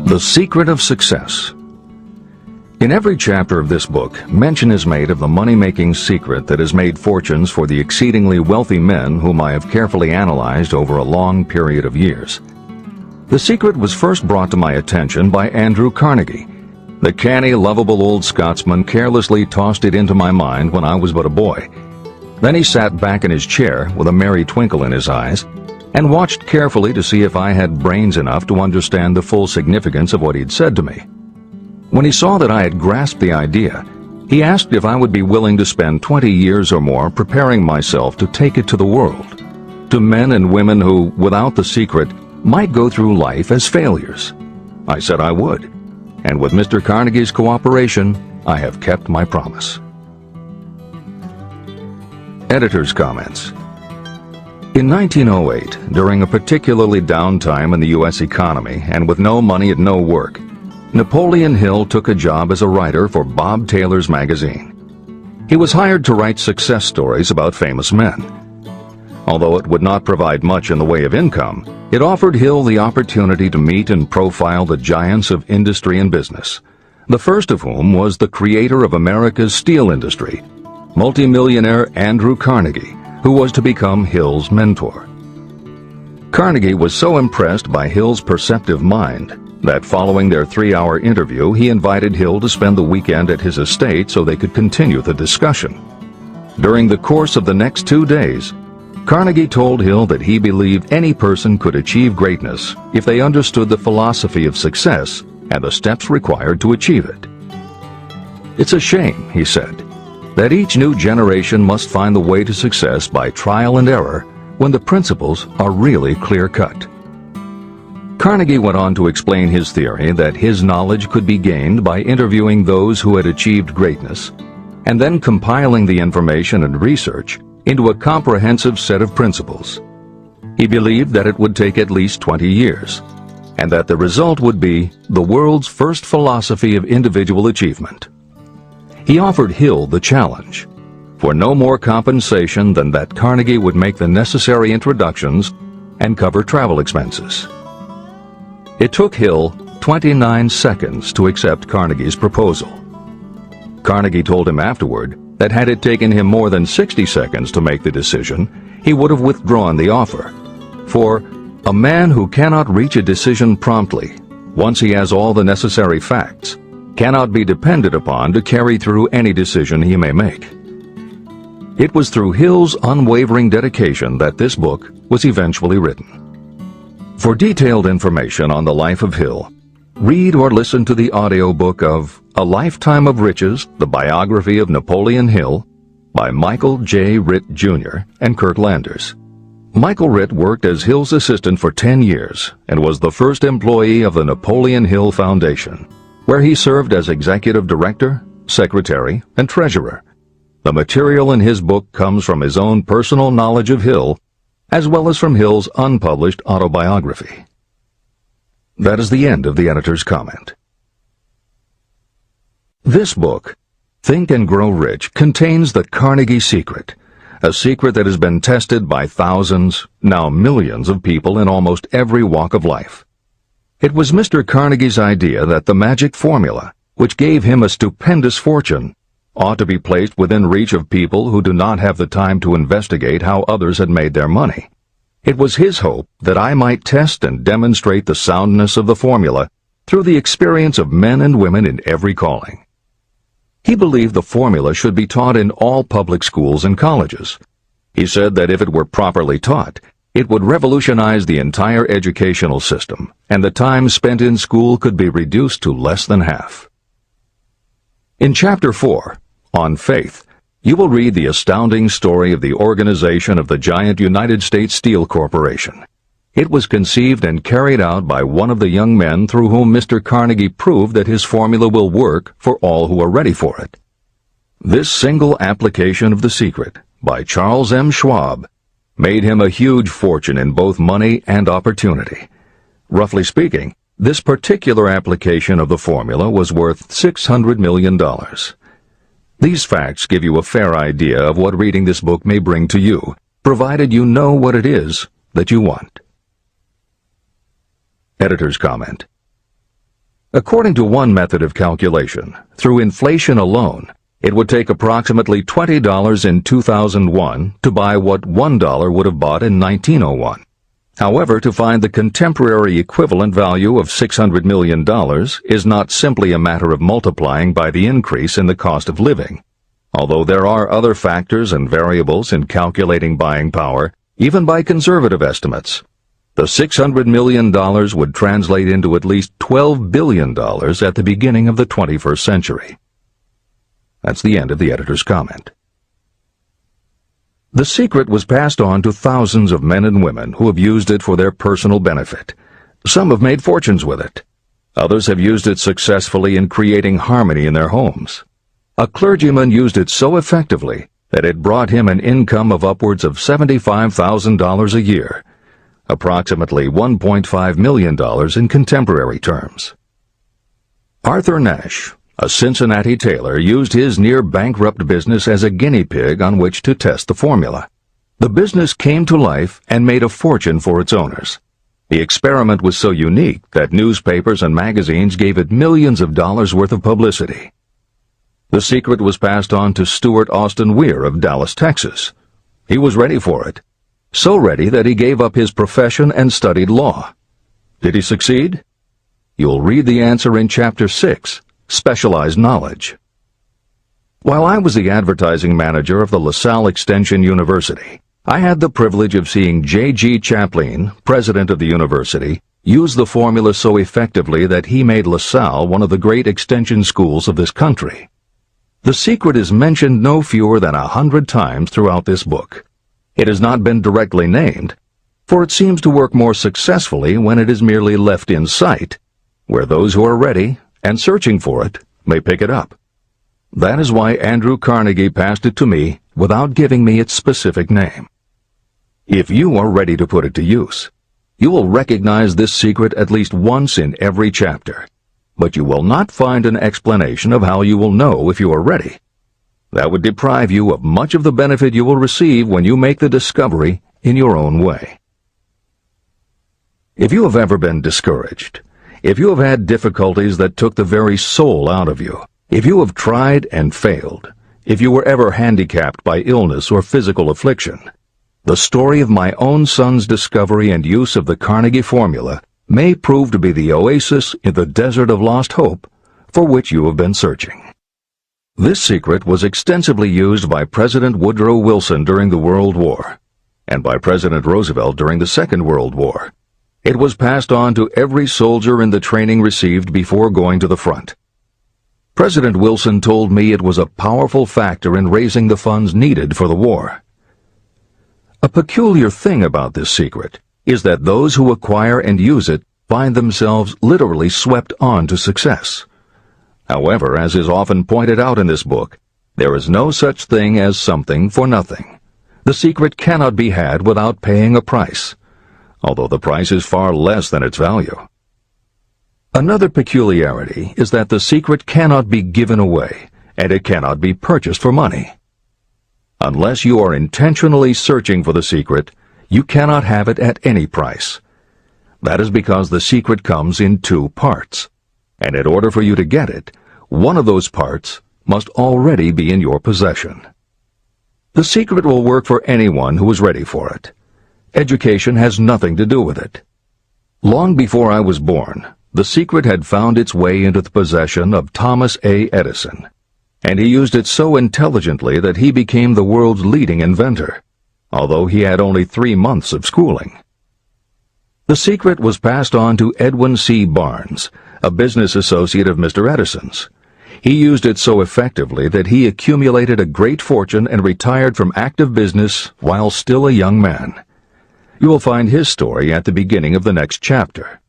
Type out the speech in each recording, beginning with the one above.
The Secret of Success. In every chapter of this book, mention is made of the money-making secret that has made fortunes for the exceedingly wealthy men whom I have carefully analyzed over a long period of years. The secret was first brought to my attention by Andrew Carnegie. The canny, lovable old Scotsman carelessly tossed it into my mind when I was but a boy. Then he sat back in his chair with a merry twinkle in his eyes and watched carefully to see if I had brains enough to understand the full significance of what he'd said to me. When he saw that I had grasped the idea, he asked if I would be willing to spend 20 years or more preparing myself to take it to the world, to men and women who, without the secret, might go through life as failures. I said I would, and with Mr. Carnegie's cooperation, I have kept my promise. Editor's comments. In 1908, during a particularly down time in the U.S. economy and with no money and no work, Napoleon Hill took a job as a writer for Bob Taylor's magazine. He was hired to write success stories about famous men. Although it would not provide much in the way of income, it offered Hill the opportunity to meet and profile the giants of industry and business, the first of whom was the creator of America's steel industry, multimillionaire Andrew Carnegie, who was to become Hill's mentor. Carnegie was so impressed by Hill's perceptive mind that following their 3-hour interview, he invited Hill to spend the weekend at his estate so they could continue the discussion. During the course of the next 2 days, Carnegie told Hill that he believed any person could achieve greatness if they understood the philosophy of success and the steps required to achieve it. "It's a shame," he said, "that each new generation must find the way to success by trial and error when the principles are really clear-cut." Carnegie went on to explain his theory that his knowledge could be gained by interviewing those who had achieved greatness and then compiling the information and research into a comprehensive set of principles. He believed that it would take at least 20 years, and that the result would be the world's first philosophy of individual achievement. He offered Hill the challenge, for no more compensation than that Carnegie would make the necessary introductions and cover travel expenses. It took Hill 29 seconds to accept Carnegie's proposal. Carnegie told him afterward that had it taken him more than 60 seconds to make the decision, he would have withdrawn the offer. For a man who cannot reach a decision promptly, once he has all the necessary facts, cannot be depended upon to carry through any decision he may make. It was through Hill's unwavering dedication that this book was eventually written. For detailed information on the life of Hill, read or listen to the audiobook of A Lifetime of Riches, the Biography of Napoleon Hill, by Michael J. Ritt, Jr. and Kurt Landers. Michael Ritt worked as Hill's assistant for 10 years and was the first employee of the Napoleon Hill Foundation, where he served as executive director, secretary, and treasurer. The material in his book comes from his own personal knowledge of Hill, as well as from Hill's unpublished autobiography. That is the end of the editor's comment. This book, Think and Grow Rich, contains the Carnegie secret, a secret that has been tested by thousands, now millions of people in almost every walk of life. It was Mr. Carnegie's idea that the magic formula, which gave him a stupendous fortune, ought to be placed within reach of people who do not have the time to investigate how others had made their money. It was his hope that I might test and demonstrate the soundness of the formula through the experience of men and women in every calling. He believed the formula should be taught in all public schools and colleges. He said that if it were properly taught, it would revolutionize the entire educational system, and the time spent in school could be reduced to less than half. In Chapter 4, On Faith, you will read the astounding story of the organization of the giant United States Steel Corporation. It was conceived and carried out by one of the young men through whom Mr. Carnegie proved that his formula will work for all who are ready for it. This single application of the secret, by Charles M. Schwab, made him a huge fortune in both money and opportunity. Roughly speaking, this particular application of the formula was worth $600 million. These facts give you a fair idea of what reading this book may bring to you, provided you know what it is that you want. Editor's comment. According to one method of calculation, through inflation alone, it would take approximately $20 in 2001 to buy what $1 would have bought in 1901. However, to find the contemporary equivalent value of $600 million is not simply a matter of multiplying by the increase in the cost of living. Although there are other factors and variables in calculating buying power, even by conservative estimates, the $600 million would translate into at least $12 billion at the beginning of the 21st century. That's the end of the editor's comment. The secret was passed on to thousands of men and women who have used it for their personal benefit. Some have made fortunes with it. Others have used it successfully in creating harmony in their homes. A clergyman used it so effectively that it brought him an income of upwards of $75,000 a year, approximately $1.5 million in contemporary terms. Arthur Nash, a Cincinnati tailor, used his near-bankrupt business as a guinea pig on which to test the formula. The business came to life and made a fortune for its owners. The experiment was so unique that newspapers and magazines gave it millions of dollars worth of publicity. The secret was passed on to Stuart Austin Weir of Dallas, Texas. He was ready for it, so ready that he gave up his profession and studied law. Did he succeed? You'll read the answer in Chapter 6, Specialized Knowledge. While I was the advertising manager of the LaSalle Extension University, I had the privilege of seeing J.G. Chaplin, president of the university, use the formula so effectively that he made LaSalle one of the great extension schools of this country. The secret is mentioned no fewer than 100 times throughout this book. It has not been directly named, for it seems to work more successfully when it is merely left in sight, where those who are ready and searching for it may pick it up. That is why Andrew Carnegie passed it to me without giving me its specific name. If you are ready to put it to use, you will recognize this secret at least once in every chapter, but you will not find an explanation of how you will know if you are ready. That would deprive you of much of the benefit you will receive when you make the discovery in your own way. If you have ever been discouraged, if you have had difficulties that took the very soul out of you, if you have tried and failed, if you were ever handicapped by illness or physical affliction, the story of my own son's discovery and use of the Carnegie formula may prove to be the oasis in the desert of lost hope for which you have been searching. This secret was extensively used by President Woodrow Wilson during the World War, and by President Roosevelt during the Second World War. It was passed on to every soldier in the training received before going to the front. President Wilson told me it was a powerful factor in raising the funds needed for the war. A peculiar thing about this secret is that those who acquire and use it find themselves literally swept on to success. However, as is often pointed out in this book, there is no such thing as something for nothing. The secret cannot be had without paying a price, although the price is far less than its value. Another peculiarity is that the secret cannot be given away, and it cannot be purchased for money. Unless you are intentionally searching for the secret, you cannot have it at any price. That is because the secret comes in two parts, and in order for you to get it, one of those parts must already be in your possession. The secret will work for anyone who is ready for it. Education has nothing to do with it. Long before I was born, the secret had found its way into the possession of Thomas A. Edison, and he used it so intelligently that he became the world's leading inventor, although he had only 3 months of schooling. The secret was passed on to Edwin C. Barnes, a business associate of Mr. Edison's. He used it so effectively that he accumulated a great fortune and retired from active business while still a young man. You will find his story at the beginning of the next chapter.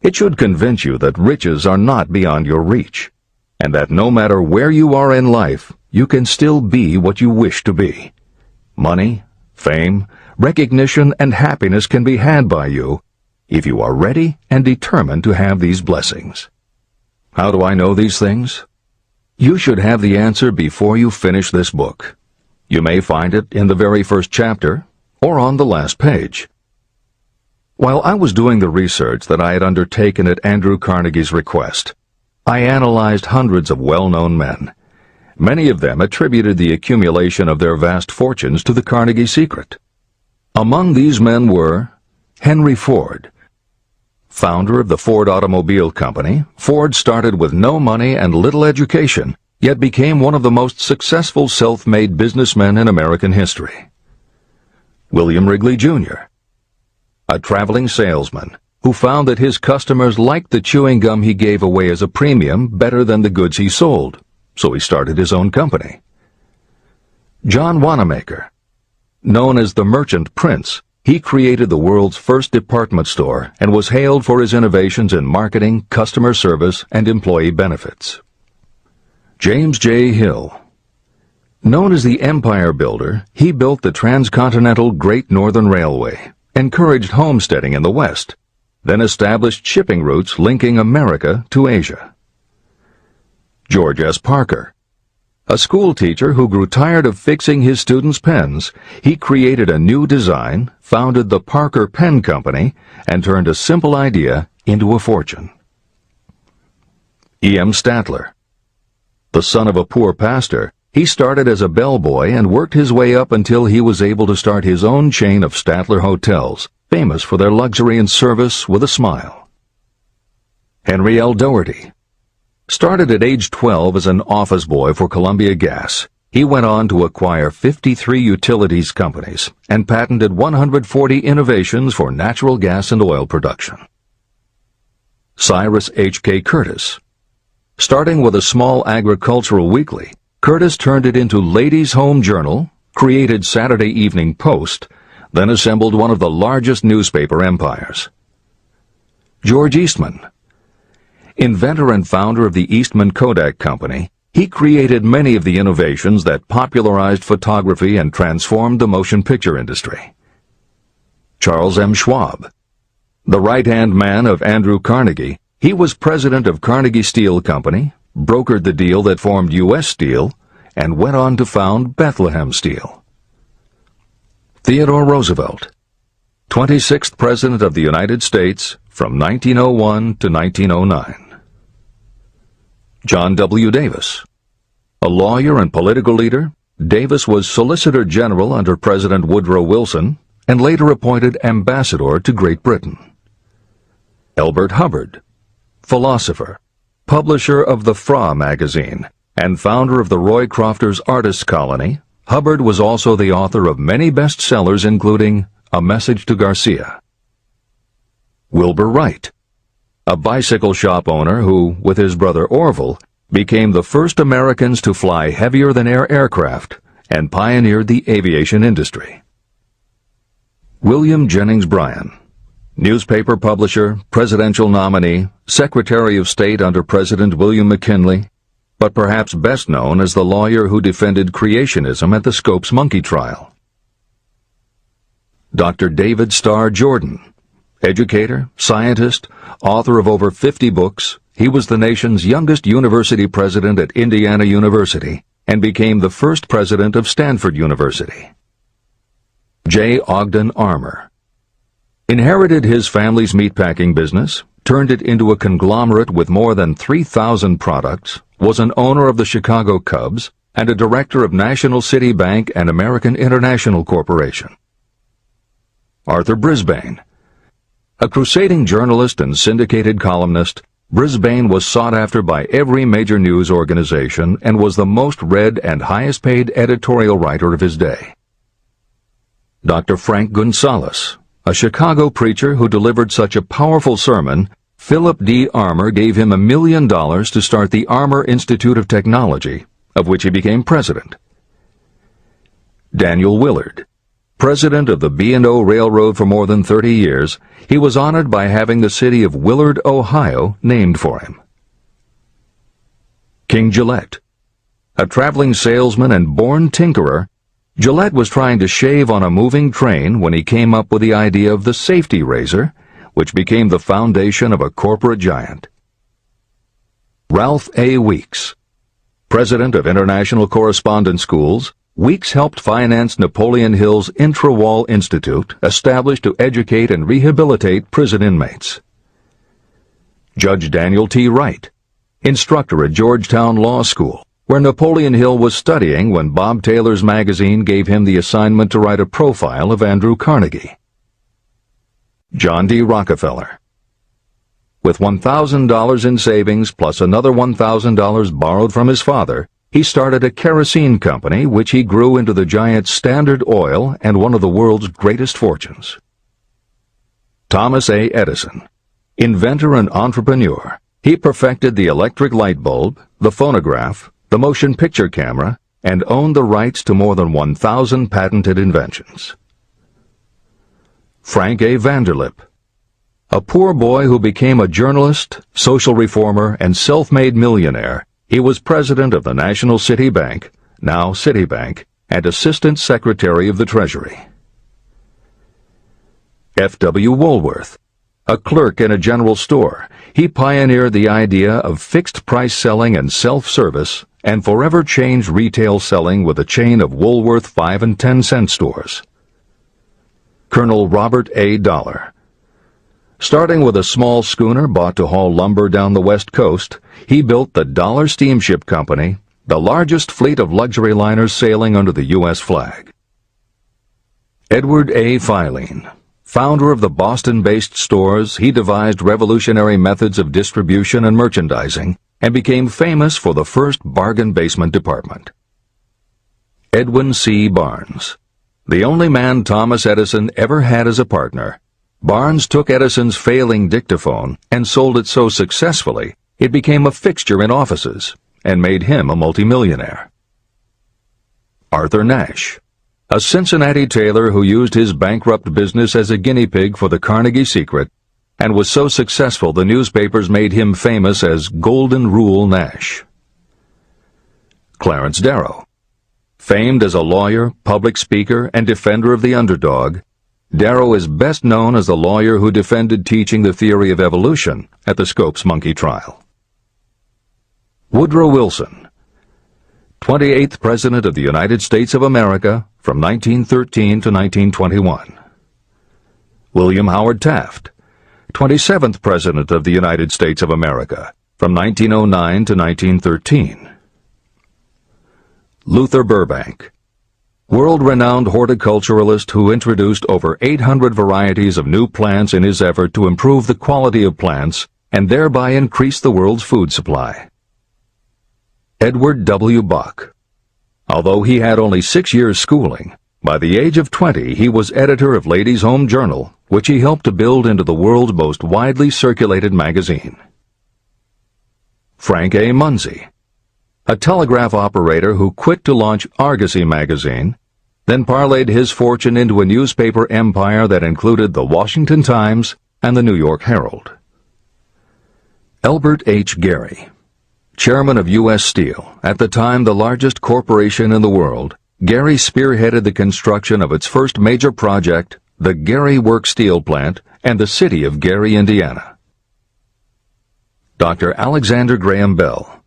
It should convince you that riches are not beyond your reach, and that no matter where you are in life, you can still be what you wish to be. Money, fame, recognition, and happiness can be had by you if you are ready and determined to have these blessings. How do I know these things? You should have the answer before you finish this book. You may find it in the very first chapter, or on the last page. While I was doing the research that I had undertaken at Andrew Carnegie's request, I analyzed hundreds of well-known men. Many of them attributed the accumulation of their vast fortunes to the Carnegie secret. Among these men were Henry Ford. Founder of the Ford Automobile Company, Ford started with no money and little education, yet became one of the most successful self-made businessmen in American history. William Wrigley, Jr., a traveling salesman who found that his customers liked the chewing gum he gave away as a premium better than the goods he sold, so he started his own company. John Wanamaker. Known as the Merchant Prince, he created the world's first department store and was hailed for his innovations in marketing, customer service, and employee benefits. James J. Hill. Known as the Empire Builder, he built the transcontinental Great Northern Railway, encouraged homesteading in the West, then established shipping routes linking America to Asia. George S. Parker. A school teacher who grew tired of fixing his students' pens, he created a new design, founded the Parker Pen Company, and turned a simple idea into a fortune. E. M. Statler. The son of a poor pastor, he started as a bellboy and worked his way up until he was able to start his own chain of Statler hotels, famous for their luxury and service with a smile. Henry L. Doherty. Started at age 12 as an office boy for Columbia Gas, he went on to acquire 53 utilities companies and patented 140 innovations for natural gas and oil production. Cyrus H.K. Curtis. Starting with a small agricultural weekly, Curtis turned it into Ladies' Home Journal, created Saturday Evening Post, then assembled one of the largest newspaper empires. George Eastman. Inventor and founder of the Eastman Kodak Company, he created many of the innovations that popularized photography and transformed the motion picture industry. Charles M. Schwab. The right-hand man of Andrew Carnegie, he was president of Carnegie Steel Company, brokered the deal that formed U.S. Steel, and went on to found Bethlehem Steel. Theodore Roosevelt. 26th President of the United States from 1901 to 1909. John W. Davis. A lawyer and political leader, Davis was Solicitor General under President Woodrow Wilson and later appointed Ambassador to Great Britain. Elbert Hubbard. Philosopher, publisher of the Fra magazine, and founder of the Roy Crofters Artists Colony, Hubbard was also the author of many bestsellers including A Message to Garcia. Wilbur Wright. A bicycle shop owner who, with his brother Orville, became the first Americans to fly heavier-than-air aircraft and pioneered the aviation industry. William Jennings Bryan. Newspaper publisher, presidential nominee, Secretary of State under President William McKinley, but perhaps best known as the lawyer who defended creationism at the Scopes monkey trial. Dr. David Starr Jordan. Educator, scientist, author of over 50 books, he was the nation's youngest university president at Indiana University and became the first president of Stanford University. J. Ogden Armour. Inherited his family's meatpacking business, turned it into a conglomerate with more than 3,000 products, was an owner of the Chicago Cubs, and a director of National City Bank and American International Corporation. Arthur Brisbane. A crusading journalist and syndicated columnist, Brisbane was sought after by every major news organization and was the most read and highest-paid editorial writer of his day. Dr. Frank Gonzalez. A Chicago preacher who delivered such a powerful sermon, Philip D. Armour gave him $1 million to start the Armour Institute of Technology, of which he became president. Daniel Willard. President of the B&O Railroad for more than 30 years, he was honored by having the city of Willard, Ohio, named for him. King Gillette. A traveling salesman and born tinkerer, Gillette was trying to shave on a moving train when he came up with the idea of the safety razor, which became the foundation of a corporate giant. Ralph A. Weeks. President of International Correspondence Schools, Weeks helped finance Napoleon Hill's Intra-Wall Institute, established to educate and rehabilitate prison inmates. Judge Daniel T. Wright, instructor at Georgetown Law School, where Napoleon Hill was studying when Bob Taylor's magazine gave him the assignment to write a profile of Andrew Carnegie. John D. Rockefeller. With $1,000 in savings plus another $1,000 borrowed from his father, he started a kerosene company which he grew into the giant Standard Oil and one of the world's greatest fortunes. Thomas A. Edison. Inventor and entrepreneur, he perfected the electric light bulb, the phonograph, the motion picture camera, and owned the rights to more than 1,000 patented inventions. Frank A. Vanderlip. A poor boy who became a journalist, social reformer, and self-made millionaire, he was president of the National City Bank, now Citibank, and Assistant Secretary of the Treasury. F. W. Woolworth. A clerk in a general store, he pioneered the idea of fixed-price selling and self-service and forever changed retail selling with a chain of Woolworth 5 and 10 cent stores. Colonel Robert A. Dollar. Starting with a small schooner bought to haul lumber down the West Coast, he built the Dollar Steamship Company, the largest fleet of luxury liners sailing under the U.S. flag. Edward A. Filene. Founder of the Boston-based stores, he devised revolutionary methods of distribution and merchandising and became famous for the first bargain basement department. Edwin C. Barnes. The only man Thomas Edison ever had as a partner, Barnes took Edison's failing dictaphone and sold it so successfully it became a fixture in offices and made him a multimillionaire. Arthur Nash. A Cincinnati tailor who used his bankrupt business as a guinea pig for the Carnegie Secret and was so successful the newspapers made him famous as Golden Rule Nash. Clarence Darrow. Famed as a lawyer, public speaker, and defender of the underdog, Darrow is best known as the lawyer who defended teaching the theory of evolution at the Scopes monkey trial. Woodrow Wilson. 28th President of the United States of America from 1913 to 1921. William Howard Taft. 27th President of the United States of America from 1909 to 1913. Luther Burbank. World-renowned horticulturalist who introduced over 800 varieties of new plants in his effort to improve the quality of plants and thereby increase the world's food supply. Edward W. Buck. Although he had only 6 years' schooling, by the age of 20 he was editor of Ladies' Home Journal, which he helped to build into the world's most widely circulated magazine. Frank A. Munsey. A telegraph operator who quit to launch Argosy magazine, then parlayed his fortune into a newspaper empire that included the Washington Times and the New York Herald. Elbert H. Gary. Chairman of U.S. Steel, at the time the largest corporation in the world, Gary spearheaded the construction of its first major project, the Gary Works Steel Plant, and the city of Gary, Indiana. Dr. Alexander Graham Bell.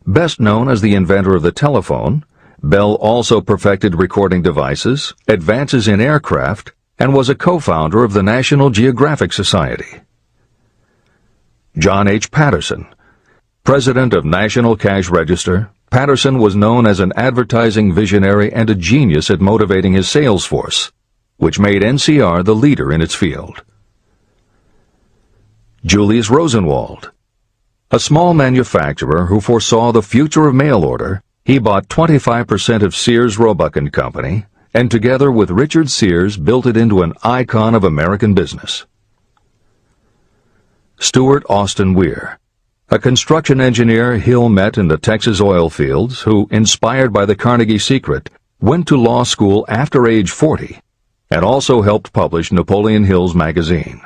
Best known as the inventor of the telephone, Bell also perfected recording devices, advances in aircraft, and was a co-founder of the National Geographic Society. John H. Patterson. President of National Cash Register, Patterson was known as an advertising visionary and a genius at motivating his sales force, which made NCR the leader in its field. Julius Rosenwald. A small manufacturer who foresaw the future of mail order, he bought 25% of Sears Roebuck & Company, and together with Richard Sears built it into an icon of American business. Stuart Austin Weir. A construction engineer Hill met in the Texas oil fields who, inspired by the Carnegie Secret, went to law school after age 40 and also helped publish Napoleon Hill's magazine.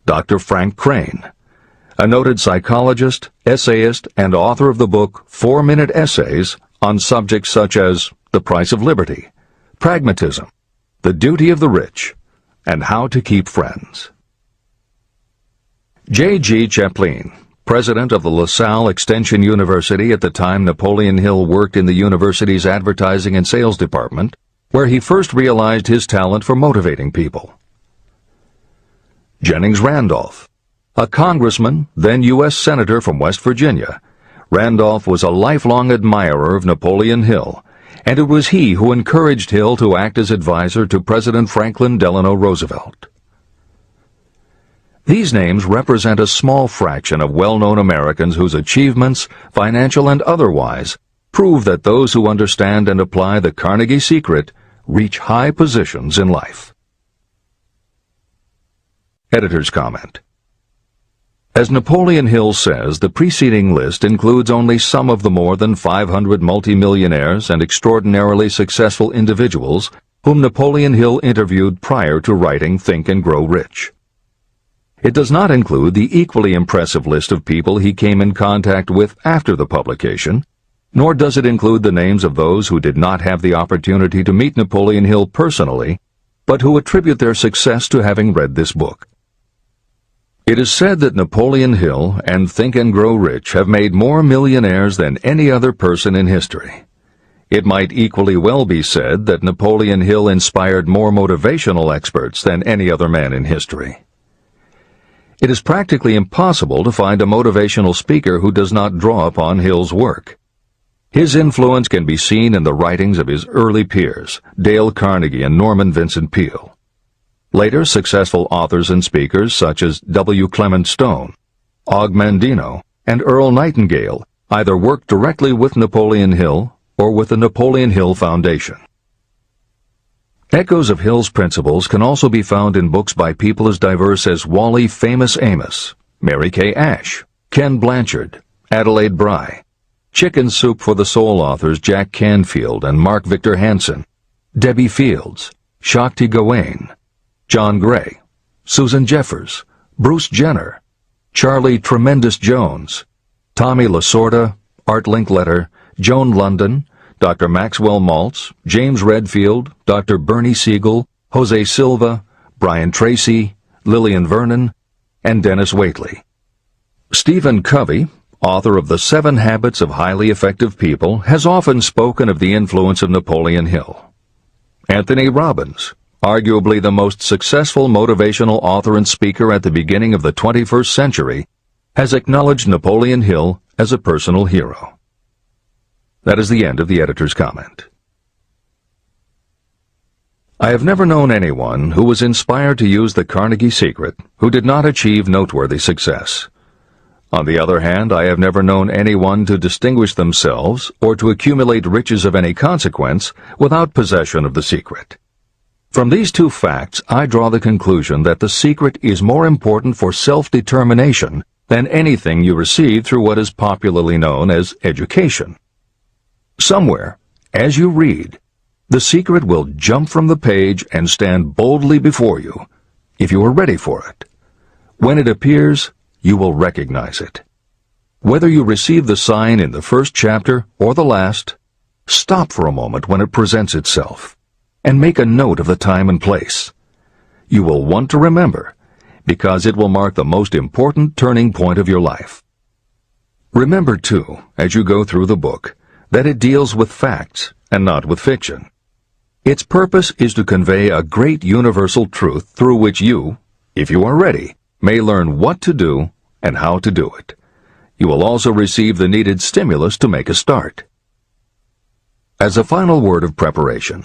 Dr. Frank Crane. A noted psychologist, essayist, and author of the book 4-Minute Essays on subjects such as the price of liberty, pragmatism, the duty of the rich, and how to keep friends. J.G. Chaplin, president of the LaSalle Extension University at the time Napoleon Hill worked in the university's advertising and sales department, where he first realized his talent for motivating people. Jennings Randolph. A congressman, then U.S. Senator from West Virginia, Randolph was a lifelong admirer of Napoleon Hill, and it was he who encouraged Hill to act as advisor to President Franklin Delano Roosevelt. These names represent a small fraction of well-known Americans whose achievements, financial and otherwise, prove that those who understand and apply the Carnegie secret reach high positions in life. Editor's comment. As Napoleon Hill says, the preceding list includes only some of the more than 500 multimillionaires and extraordinarily successful individuals whom Napoleon Hill interviewed prior to writing Think and Grow Rich. It does not include the equally impressive list of people he came in contact with after the publication, nor does it include the names of those who did not have the opportunity to meet Napoleon Hill personally, but who attribute their success to having read this book. It is said that Napoleon Hill and Think and Grow Rich have made more millionaires than any other person in history. It might equally well be said that Napoleon Hill inspired more motivational experts than any other man in history. It is practically impossible to find a motivational speaker who does not draw upon Hill's work. His influence can be seen in the writings of his early peers, Dale Carnegie and Norman Vincent Peale. Later successful authors and speakers such as W. Clement Stone, Og Mandino, and Earl Nightingale either worked directly with Napoleon Hill or with the Napoleon Hill Foundation. Echoes of Hill's principles can also be found in books by people as diverse as Wally Famous Amos, Mary Kay Ash, Ken Blanchard, Adelaide Bry, Chicken Soup for the Soul authors Jack Canfield and Mark Victor Hansen, Debbie Fields, Shakti Gawain, John Gray, Susan Jeffers, Bruce Jenner, Charlie Tremendous Jones, Tommy Lasorda, Art Linkletter, Joan London, Dr. Maxwell Maltz, James Redfield, Dr. Bernie Siegel, Jose Silva, Brian Tracy, Lillian Vernon, and Dennis Waitley. Stephen Covey, author of The 7 Habits of Highly Effective People, has often spoken of the influence of Napoleon Hill. Anthony Robbins, arguably the most successful motivational author and speaker at the beginning of the 21st century, has acknowledged Napoleon Hill as a personal hero. That is the end of the editor's comment. I have never known anyone who was inspired to use the Carnegie secret who did not achieve noteworthy success. On the other hand, I have never known anyone to distinguish themselves or to accumulate riches of any consequence without possession of the secret. From these two facts, I draw the conclusion that the secret is more important for self-determination than anything you receive through what is popularly known as education. Somewhere, as you read, the secret will jump from the page and stand boldly before you, if you are ready for it. When it appears, you will recognize it. Whether you receive the sign in the first chapter or the last, stop for a moment when it presents itself, and make a note of the time and place. You will want to remember, because it will mark the most important turning point of your life. Remember, too, as you go through the book, that it deals with facts and not with fiction. Its purpose is to convey a great universal truth through which you, if you are ready, may learn what to do and how to do it. You will also receive the needed stimulus to make a start. As a final word of preparation,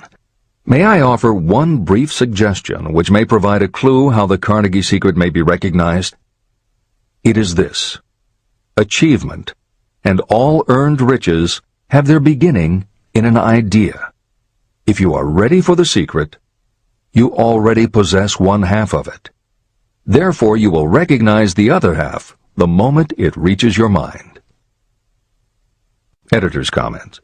may I offer one brief suggestion which may provide a clue how the Carnegie secret may be recognized? It is this: achievement and all earned riches have their beginning in an idea. If you are ready for the secret, you already possess one half of it. Therefore, you will recognize the other half the moment it reaches your mind. Editor's comment.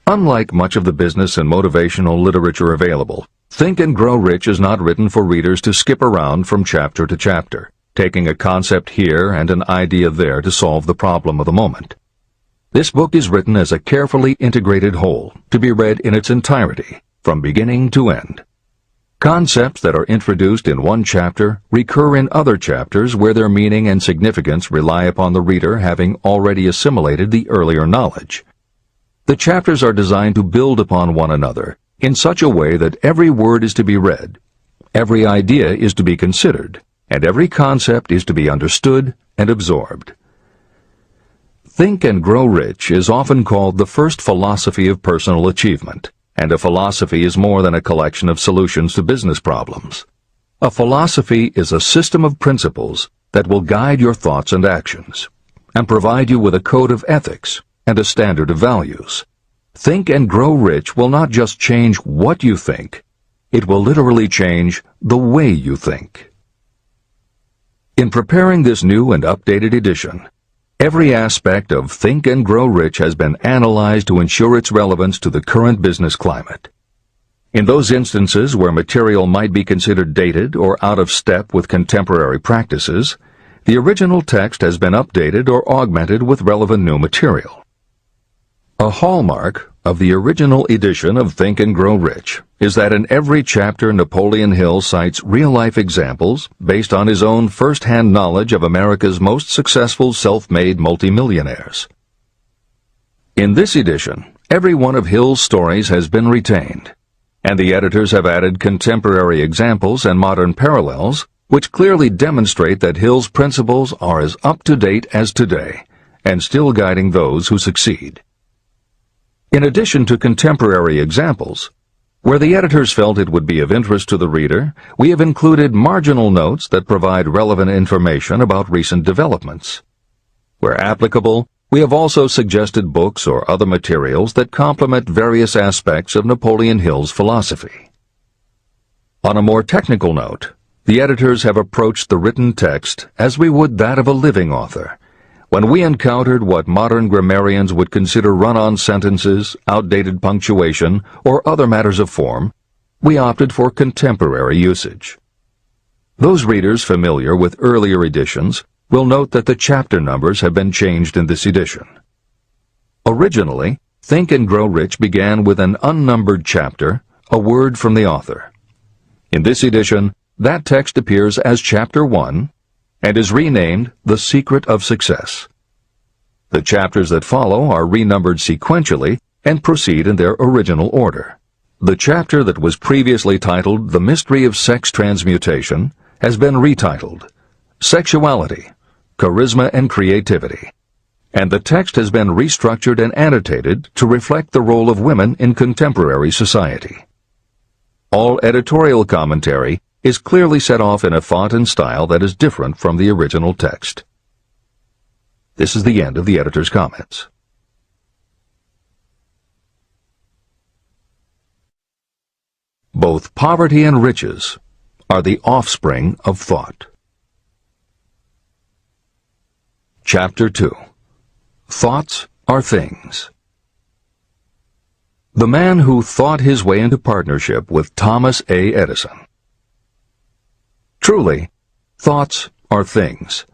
Unlike much of the business and motivational literature available, Think and Grow Rich is not written for readers to skip around from chapter to chapter, taking a concept here and an idea there to solve the problem of the moment. This book is written as a carefully integrated whole, to be read in its entirety, from beginning to end. Concepts that are introduced in one chapter recur in other chapters where their meaning and significance rely upon the reader having already assimilated the earlier knowledge. The chapters are designed to build upon one another in such a way that every word is to be read, every idea is to be considered, and every concept is to be understood and absorbed. Think and Grow Rich is often called the first philosophy of personal achievement, and a philosophy is more than a collection of solutions to business problems. A philosophy is a system of principles that will guide your thoughts and actions, and provide you with a code of ethics and a standard of values. Think and Grow Rich will not just change what you think, it will literally change the way you think. In preparing this new and updated edition, every aspect of Think and Grow Rich has been analyzed to ensure its relevance to the current business climate. In those instances where material might be considered dated or out of step with contemporary practices, the original text has been updated or augmented with relevant new material. A hallmark of the original edition of Think and Grow Rich is that in every chapter Napoleon Hill cites real-life examples based on his own first-hand knowledge of America's most successful self-made multimillionaires. In this edition, every one of Hill's stories has been retained, and the editors have added contemporary examples and modern parallels which clearly demonstrate that Hill's principles are as up-to-date as today and still guiding those who succeed. In addition to contemporary examples, where the editors felt it would be of interest to the reader, we have included marginal notes that provide relevant information about recent developments. Where applicable, we have also suggested books or other materials that complement various aspects of Napoleon Hill's philosophy. On a more technical note, the editors have approached the written text as we would that of a living author. When we encountered what modern grammarians would consider run-on sentences, outdated punctuation, or other matters of form, we opted for contemporary usage. Those readers familiar with earlier editions will note that the chapter numbers have been changed in this edition. Originally, Think and Grow Rich began with an unnumbered chapter, a word from the author. In this edition, that text appears as Chapter 1, and is renamed The Secret of Success. The chapters that follow are renumbered sequentially and proceed in their original order. The chapter that was previously titled The Mystery of Sex Transmutation has been retitled Sexuality, Charisma and Creativity, and the text has been restructured and annotated to reflect the role of women in contemporary society. All editorial commentary is clearly set off in a font and style that is different from the original text. This is the end of the editor's comments. Both poverty and riches are the offspring of thought. Chapter 2. Thoughts are things. The man who thought his way into partnership with Thomas A. Edison. Truly, thoughts are things,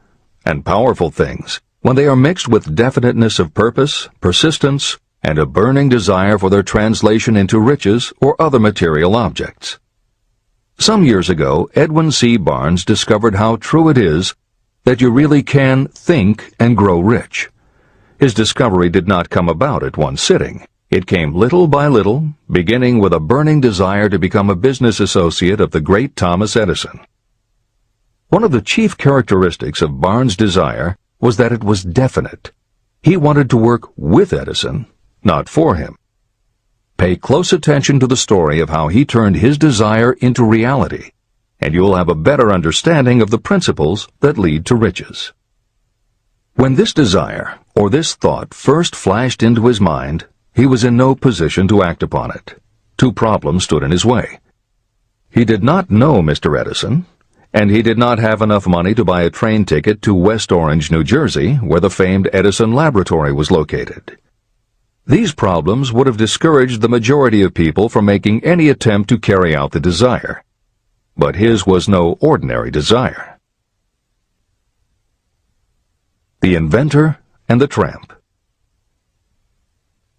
and powerful things, when they are mixed with definiteness of purpose, persistence, and a burning desire for their translation into riches or other material objects. Some years ago, Edwin C. Barnes discovered how true it is that you really can think and grow rich. His discovery did not come about at one sitting. It came little by little, beginning with a burning desire to become a business associate of the great Thomas Edison. One of the chief characteristics of Barnes' desire was that it was definite. He wanted to work with Edison, not for him. Pay close attention to the story of how he turned his desire into reality, and you will have a better understanding of the principles that lead to riches. When this desire, or this thought, first flashed into his mind, he was in no position to act upon it. Two problems stood in his way. He did not know Mr. Edison, and he did not have enough money to buy a train ticket to West Orange, New Jersey, where the famed Edison Laboratory was located. These problems would have discouraged the majority of people from making any attempt to carry out the desire. But his was no ordinary desire. The Inventor and the Tramp.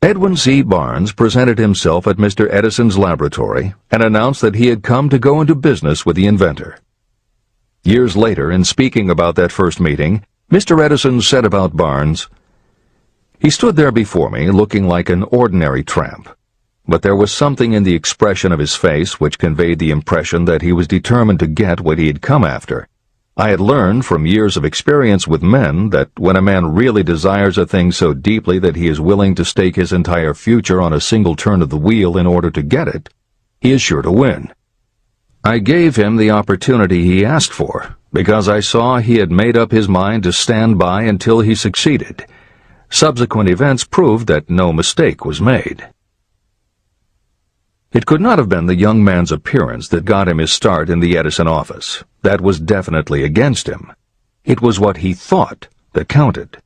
Edwin C. Barnes presented himself at Mr. Edison's laboratory and announced that he had come to go into business with the inventor. Years later, in speaking about that first meeting, Mr. Edison said about Barnes, "He stood there before me looking like an ordinary tramp, but there was something in the expression of his face which conveyed the impression that he was determined to get what he had come after. I had learned from years of experience with men that when a man really desires a thing so deeply that he is willing to stake his entire future on a single turn of the wheel in order to get it, he is sure to win. I gave him the opportunity he asked for, because I saw he had made up his mind to stand by until he succeeded. Subsequent events proved that no mistake was made." It could not have been the young man's appearance that got him his start in the Edison office. That was definitely against him. It was what he thought that counted.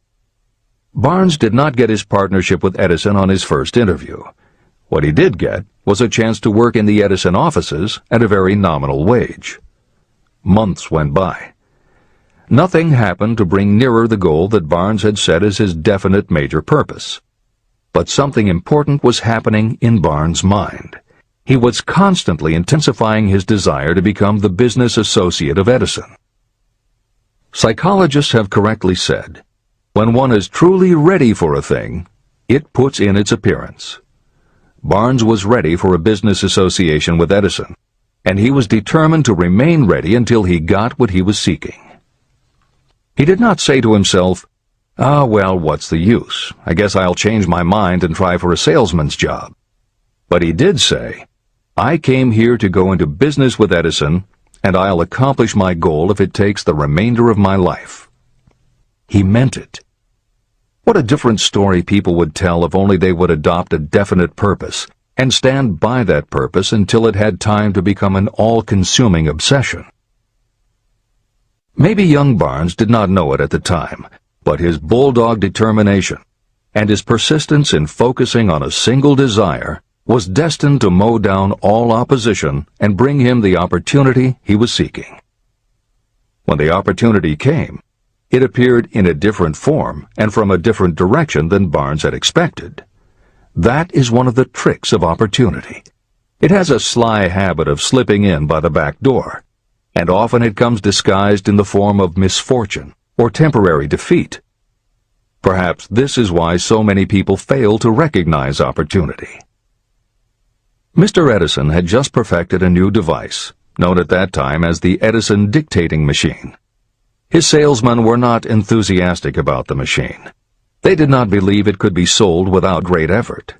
Barnes did not get his partnership with Edison on his first interview. What he did get was a chance to work in the Edison offices at a very nominal wage. Months went by. Nothing happened to bring nearer the goal that Barnes had set as his definite major purpose. But something important was happening in Barnes' mind. He was constantly intensifying his desire to become the business associate of Edison. Psychologists have correctly said, when one is truly ready for a thing, it puts in its appearance. Barnes was ready for a business association with Edison, and he was determined to remain ready until he got what he was seeking. He did not say to himself, "Ah, well, what's the use? I guess I'll change my mind and try for a salesman's job." But he did say, "I came here to go into business with Edison, and I'll accomplish my goal if it takes the remainder of my life." He meant it. What a different story people would tell if only they would adopt a definite purpose and stand by that purpose until it had time to become an all-consuming obsession. Maybe young Barnes did not know it at the time, but his bulldog determination and his persistence in focusing on a single desire was destined to mow down all opposition and bring him the opportunity he was seeking. When the opportunity came, it appeared in a different form and from a different direction than Barnes had expected. That is one of the tricks of opportunity. It has a sly habit of slipping in by the back door, and often it comes disguised in the form of misfortune or temporary defeat. Perhaps this is why so many people fail to recognize opportunity. Mr. Edison had just perfected a new device, known at that time as the Edison dictating machine. His salesmen were not enthusiastic about the machine. They did not believe it could be sold without great effort.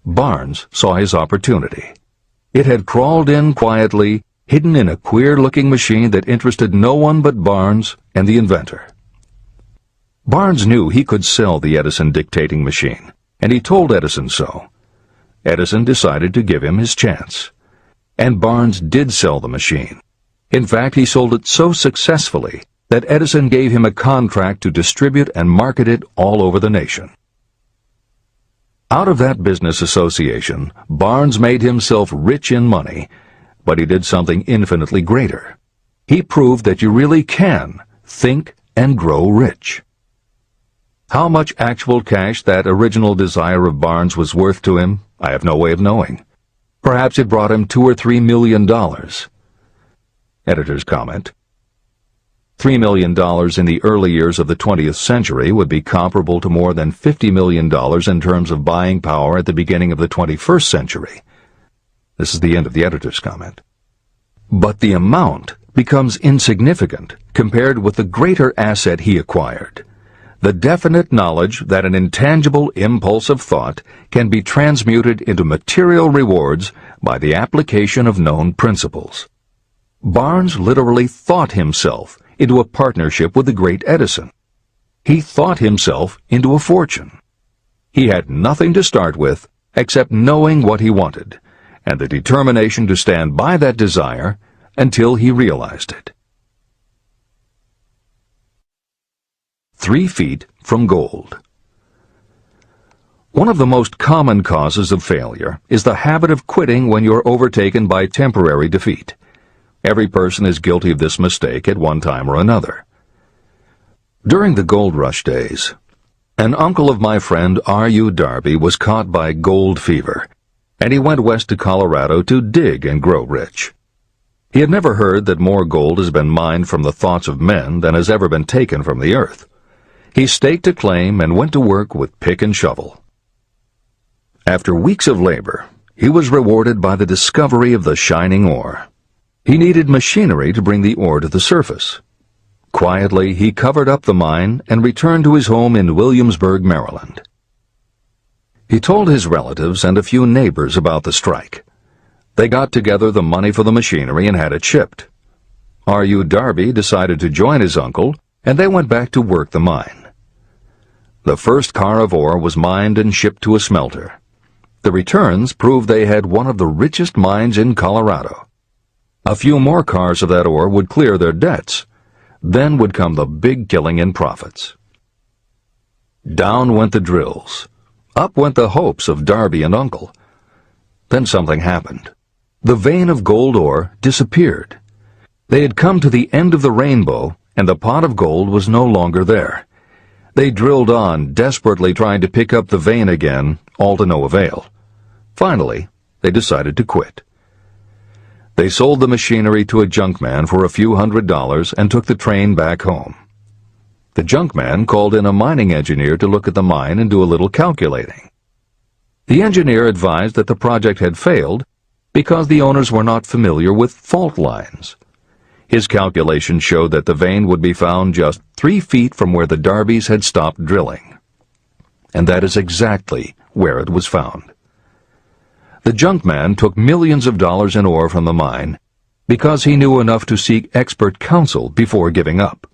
Barnes saw his opportunity. It had crawled in quietly, hidden in a queer-looking machine that interested no one but Barnes and the inventor. Barnes knew he could sell the Edison dictating machine, and he told Edison so. Edison decided to give him his chance. And Barnes did sell the machine. In fact, he sold it so successfully that Edison gave him a contract to distribute and market it all over the nation. Out of that business association, Barnes made himself rich in money, but he did something infinitely greater. He proved that you really can think and grow rich. How much actual cash that original desire of Barnes was worth to him, I have no way of knowing. Perhaps it brought him $2 or $3 million. Editor's comment: $3 million in the early years of the 20th century would be comparable to more than $50 million in terms of buying power at the beginning of the 21st century. This is the end of the editor's comment. But the amount becomes insignificant compared with the greater asset he acquired: the definite knowledge that an intangible impulse of thought can be transmuted into material rewards by the application of known principles. Barnes literally thought himself into a partnership with the great Edison. He thought himself into a fortune. He had nothing to start with except knowing what he wanted, and the determination to stand by that desire until he realized it. 3 feet from gold. One of the most common causes of failure is the habit of quitting when you're overtaken by temporary defeat. Every person is guilty of this mistake at one time or another. During the gold rush days, An uncle of my friend R.U. Darby was caught by gold fever, and he went west to Colorado to dig and grow rich. He had never heard that more gold has been mined from the thoughts of men than has ever been taken from the earth. He staked a claim and went to work with pick and shovel. After weeks of labor, he was rewarded by the discovery of the shining ore. He needed machinery to bring the ore to the surface. Quietly, he covered up the mine and returned to his home in Williamsburg, Maryland. He told his relatives and a few neighbors about the strike. They got together the money for the machinery and had it shipped. R.U. Darby decided to join his uncle, and they went back to work the mine. The first car of ore was mined and shipped to a smelter. The returns proved they had one of the richest mines in Colorado. A few more cars of that ore would clear their debts. Then would come the big killing in profits. Down went the drills. Up went the hopes of Darby and Uncle. Then something happened. The vein of gold ore disappeared. They had come to the end of the rainbow, and the pot of gold was no longer there. They drilled on, desperately trying to pick up the vein again, all to no avail. Finally, they decided to quit. They sold the machinery to a junkman for a few $100s and took the train back home. The junkman called in a mining engineer to look at the mine and do a little calculating. The engineer advised that the project had failed because the owners were not familiar with fault lines. His calculation showed that the vein would be found just 3 feet from where the Darbys had stopped drilling. And that is exactly where it was found. The junkman took millions of dollars in ore from the mine because he knew enough to seek expert counsel before giving up.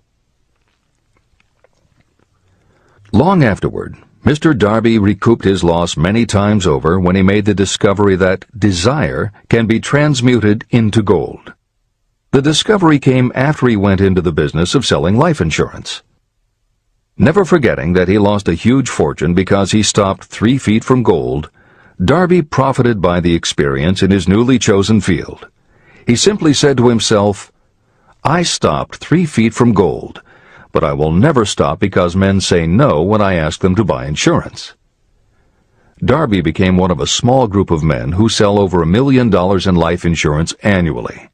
Long afterward, Mr. Darby recouped his loss many times over when he made the discovery that desire can be transmuted into gold. The discovery came after he went into the business of selling life insurance. Never forgetting that he lost a huge fortune because he stopped 3 feet from gold, Darby profited by the experience in his newly chosen field. He simply said to himself, "I stopped 3 feet from gold, but I will never stop because men say no when I ask them to buy insurance." Darby became one of a small group of men who sell over $1 million in life insurance annually.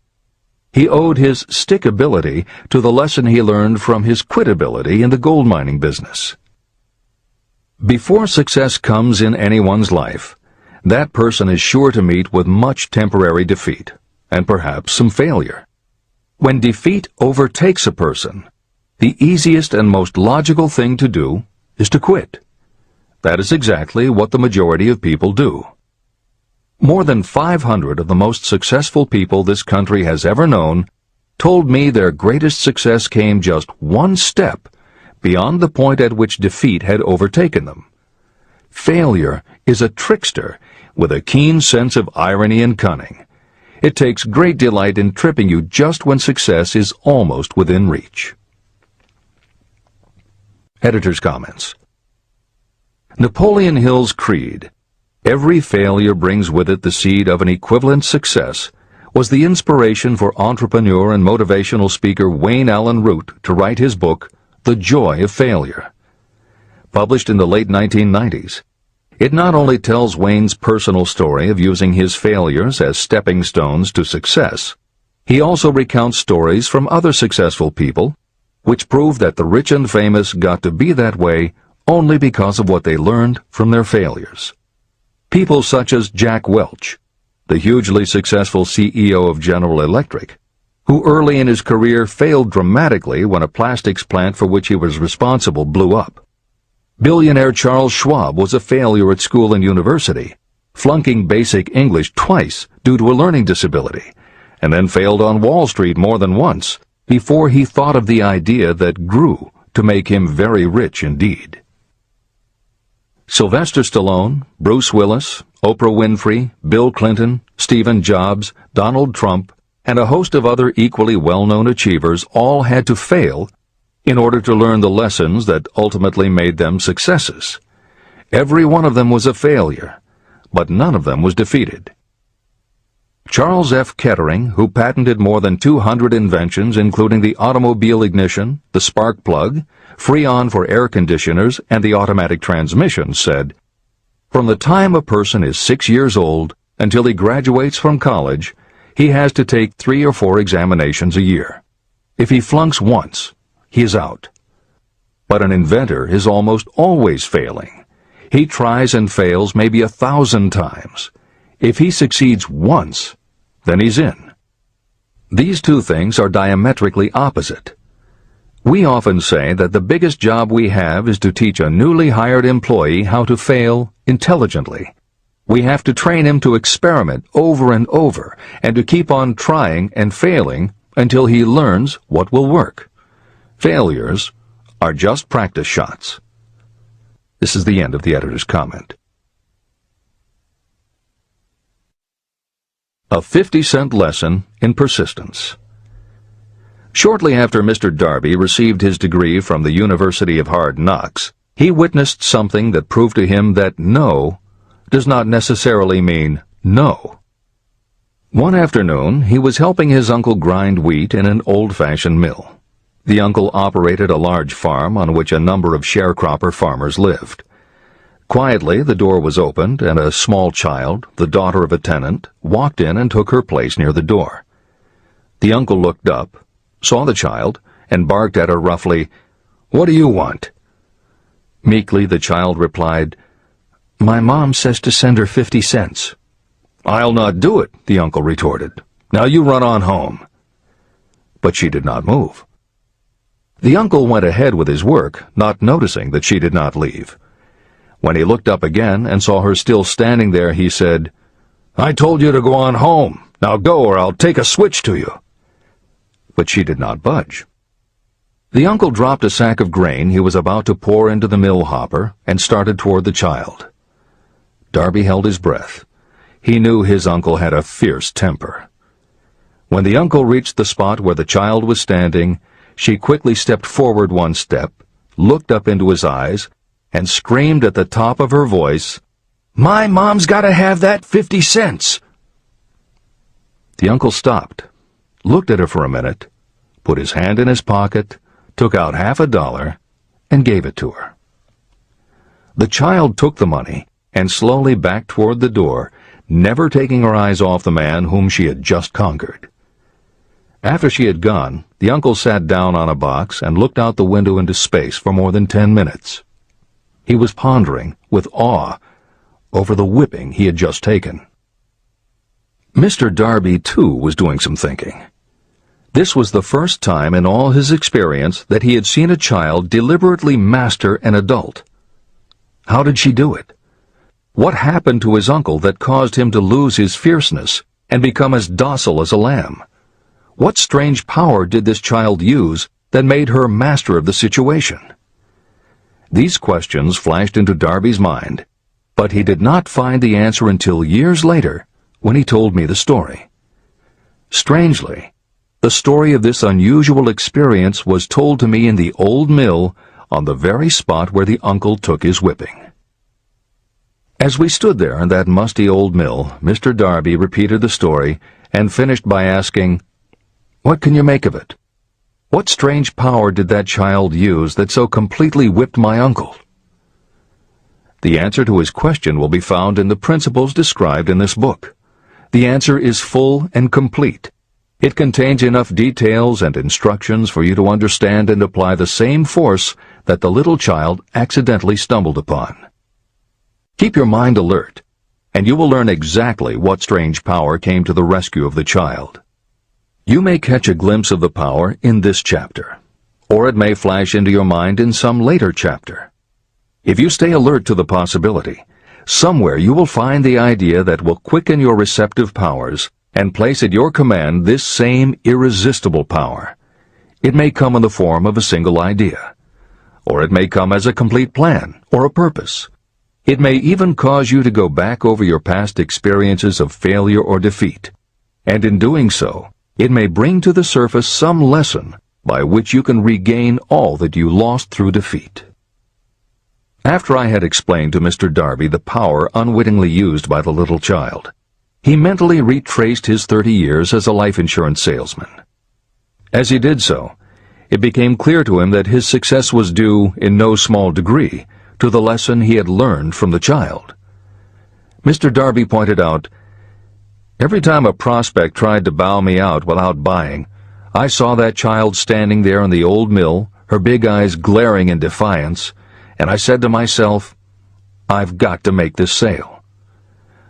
He owed his stickability to the lesson he learned from his quitability in the gold mining business. Before success comes in anyone's life, that person is sure to meet with much temporary defeat, and perhaps some failure. When defeat overtakes a person, the easiest and most logical thing to do is to quit. That is exactly what the majority of people do. More than 500 of the most successful people this country has ever known told me their greatest success came just one step beyond the point at which defeat had overtaken them. Failure is a trickster with a keen sense of irony and cunning. It takes great delight in tripping you just when success is almost within reach. Editor's comments. Napoleon Hill's creed, "Every failure brings with it the seed of an equivalent success," was the inspiration for entrepreneur and motivational speaker Wayne Allen Root to write his book, The Joy of Failure. Published in the late 1990s, it not only tells Wayne's personal story of using his failures as stepping stones to success, he also recounts stories from other successful people, which prove that the rich and famous got to be that way only because of what they learned from their failures. People such as Jack Welch, the hugely successful CEO of General Electric, who early in his career failed dramatically when a plastics plant for which he was responsible blew up. Billionaire Charles Schwab was a failure at school and university, flunking basic English twice due to a learning disability, and then failed on Wall Street more than once before he thought of the idea that grew to make him very rich indeed. Sylvester Stallone, Bruce Willis, Oprah Winfrey, Bill Clinton, Stephen Jobs, Donald Trump, and a host of other equally well-known achievers all had to fail in order to learn the lessons that ultimately made them successes. Every one of them was a failure, but none of them was defeated. Charles F. Kettering, who patented more than 200 inventions including the automobile ignition, the spark plug, Freon for air conditioners, and the automatic transmission, said, "From the time a person is 6 years old until he graduates from college, he has to take 3 or 4 examinations a year. If he flunks once, he is out. But an inventor is almost always failing. He tries and fails maybe 1,000 times. If he succeeds once, then he's in." These two things are diametrically opposite. We often say that the biggest job we have is to teach a newly hired employee how to fail intelligently. We have to train him to experiment over and over and to keep on trying and failing until he learns what will work. Failures are just practice shots. This is the end of the editor's comment. A 50-cent lesson in persistence. Shortly after Mr. Darby received his degree from the University of Hard Knocks, he witnessed something that proved to him that no does not necessarily mean no. One afternoon, he was helping his uncle grind wheat in an old-fashioned mill. The uncle operated a large farm on which a number of sharecropper farmers lived. Quietly, the door was opened, and a small child, the daughter of a tenant, walked in and took her place near the door. The uncle looked up, saw the child, and barked at her roughly, "What do you want?" Meekly, the child replied, "My mom says to send her 50 cents. "I'll not do it," the uncle retorted. "Now you run on home." But she did not move. The uncle went ahead with his work, not noticing that she did not leave. When he looked up again and saw her still standing there, he said, "I told you to go on home. Now go, or I'll take a switch to you." But she did not budge. The uncle dropped a sack of grain he was about to pour into the mill hopper and started toward the child. Darby held his breath. He knew his uncle had a fierce temper. When the uncle reached the spot where the child was standing, she quickly stepped forward one step, looked up into his eyes, and screamed at the top of her voice, "My mom's got to have that 50 cents!" The uncle stopped, looked at her for a minute, put his hand in his pocket, took out $50, and gave it to her. The child took the money and slowly backed toward the door, never taking her eyes off the man whom she had just conquered. After she had gone, the uncle sat down on a box and looked out the window into space for more than 10 minutes. He was pondering, with awe, over the whipping he had just taken. Mr. Darby, too, was doing some thinking. This was the first time in all his experience that he had seen a child deliberately master an adult. How did she do it? What happened to his uncle that caused him to lose his fierceness and become as docile as a lamb? What strange power did this child use that made her master of the situation? These questions flashed into Darby's mind, but he did not find the answer until years later, when he told me the story. Strangely, the story of this unusual experience was told to me in the old mill on the very spot where the uncle took his whipping. As we stood there in that musty old mill, Mr. Darby repeated the story and finished by asking, "What can you make of it? What strange power did that child use that so completely whipped my uncle?" The answer to his question will be found in the principles described in this book. The answer is full and complete. It contains enough details and instructions for you to understand and apply the same force that the little child accidentally stumbled upon. Keep your mind alert, and you will learn exactly what strange power came to the rescue of the child. You may catch a glimpse of the power in this chapter, or it may flash into your mind in some later chapter. If you stay alert to the possibility, somewhere you will find the idea that will quicken your receptive powers and place at your command this same irresistible power. It may come in the form of a single idea, or it may come as a complete plan or a purpose. It may even cause you to go back over your past experiences of failure or defeat, and in doing so, it may bring to the surface some lesson by which you can regain all that you lost through defeat. After I had explained to Mr. Darby the power unwittingly used by the little child, He mentally retraced his 30 years as a life insurance salesman. As he did so, it became clear to him that his success was due, in no small degree, to the lesson he had learned from the child. Mr. Darby pointed out, "Every time a prospect tried to bow me out without buying, I saw that child standing there in the old mill, her big eyes glaring in defiance, and I said to myself, I've got to make this sale.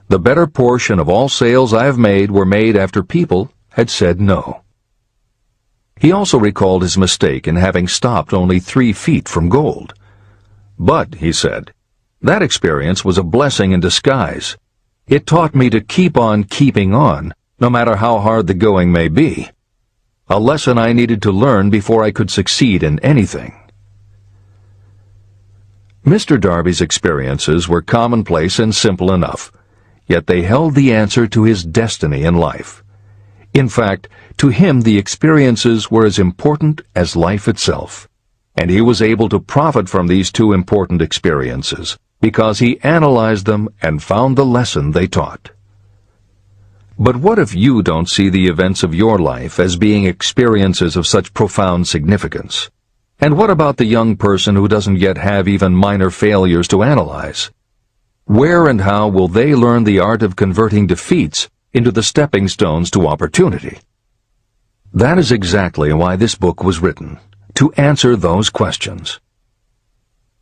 The better portion of all sales I have made were made after people had said no." He also recalled his mistake in having stopped only 3 feet from gold. "But," he said, "that experience was a blessing in disguise. It taught me to keep on keeping on, no matter how hard the going may be. A lesson I needed to learn before I could succeed in anything." Mr. Darby's experiences were commonplace and simple enough, yet they held the answer to his destiny in life. In fact, to him the experiences were as important as life itself, and he was able to profit from these 2 important experiences because he analyzed them and found the lesson they taught. But what if you don't see the events of your life as being experiences of such profound significance? And what about the young person who doesn't yet have even minor failures to analyze? Where and how will they learn the art of converting defeats into the stepping stones to opportunity? That is exactly why this book was written, to answer those questions.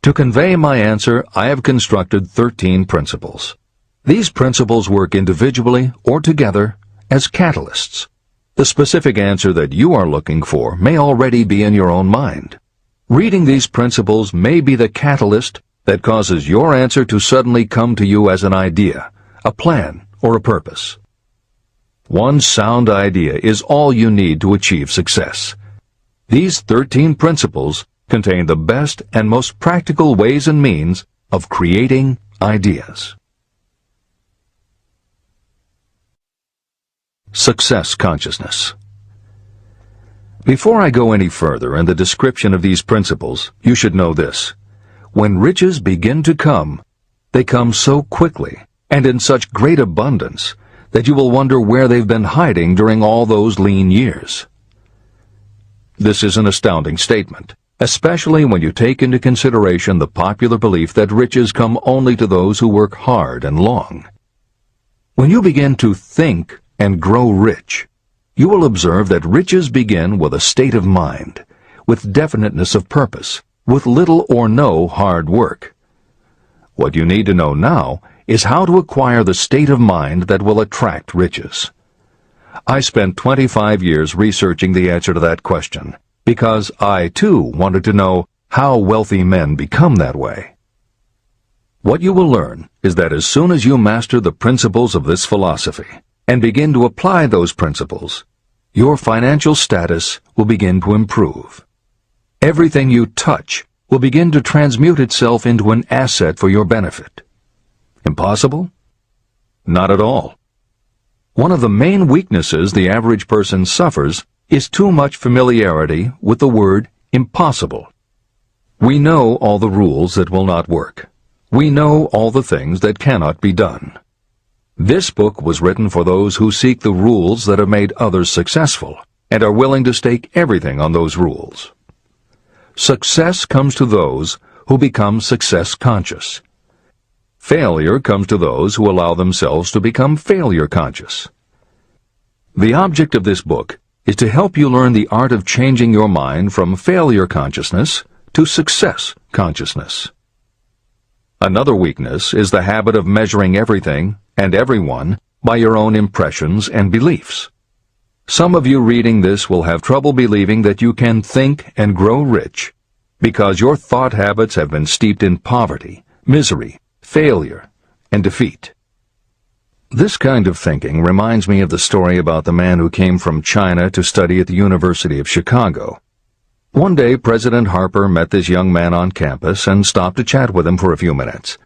To convey my answer, I have constructed 13 principles. These principles work individually or together as catalysts. The specific answer that you are looking for may already be in your own mind. Reading these principles may be the catalyst that causes your answer to suddenly come to you as an idea, a plan, or a purpose. One sound idea is all you need to achieve success. These 13 principles contain the best and most practical ways and means of creating ideas. Success consciousness. Before I go any further in the description of these principles, you should know this. When riches begin to come, they come so quickly and in such great abundance that you will wonder where they've been hiding during all those lean years. This is an astounding statement, especially when you take into consideration the popular belief that riches come only to those who work hard and long. When you begin to think and grow rich, you will observe that riches begin with a state of mind, with definiteness of purpose, with little or no hard work. What you need to know now is how to acquire the state of mind that will attract riches. I spent 25 years researching the answer to that question, because I, too, wanted to know how wealthy men become that way. What you will learn is that as soon as you master the principles of this philosophy, and begin to apply those principles, your financial status will begin to improve. Everything you touch will begin to transmute itself into an asset for your benefit. Impossible? Not at all. One of the main weaknesses the average person suffers is too much familiarity with the word impossible. We know all the rules that will not work. We know all the things that cannot be done. This book was written for those who seek the rules that have made others successful and are willing to stake everything on those rules. Success comes to those who become success conscious. Failure comes to those who allow themselves to become failure conscious. The object of this book is to help you learn the art of changing your mind from failure consciousness to success consciousness. Another weakness is the habit of measuring everything and everyone by your own impressions and beliefs. Some of you reading this will have trouble believing that you can think and grow rich because your thought habits have been steeped in poverty, misery, failure, and defeat. This kind of thinking reminds me of the story about the man who came from China to study at the University of Chicago. One day, President Harper met this young man on campus and stopped to chat with him for a few minutes.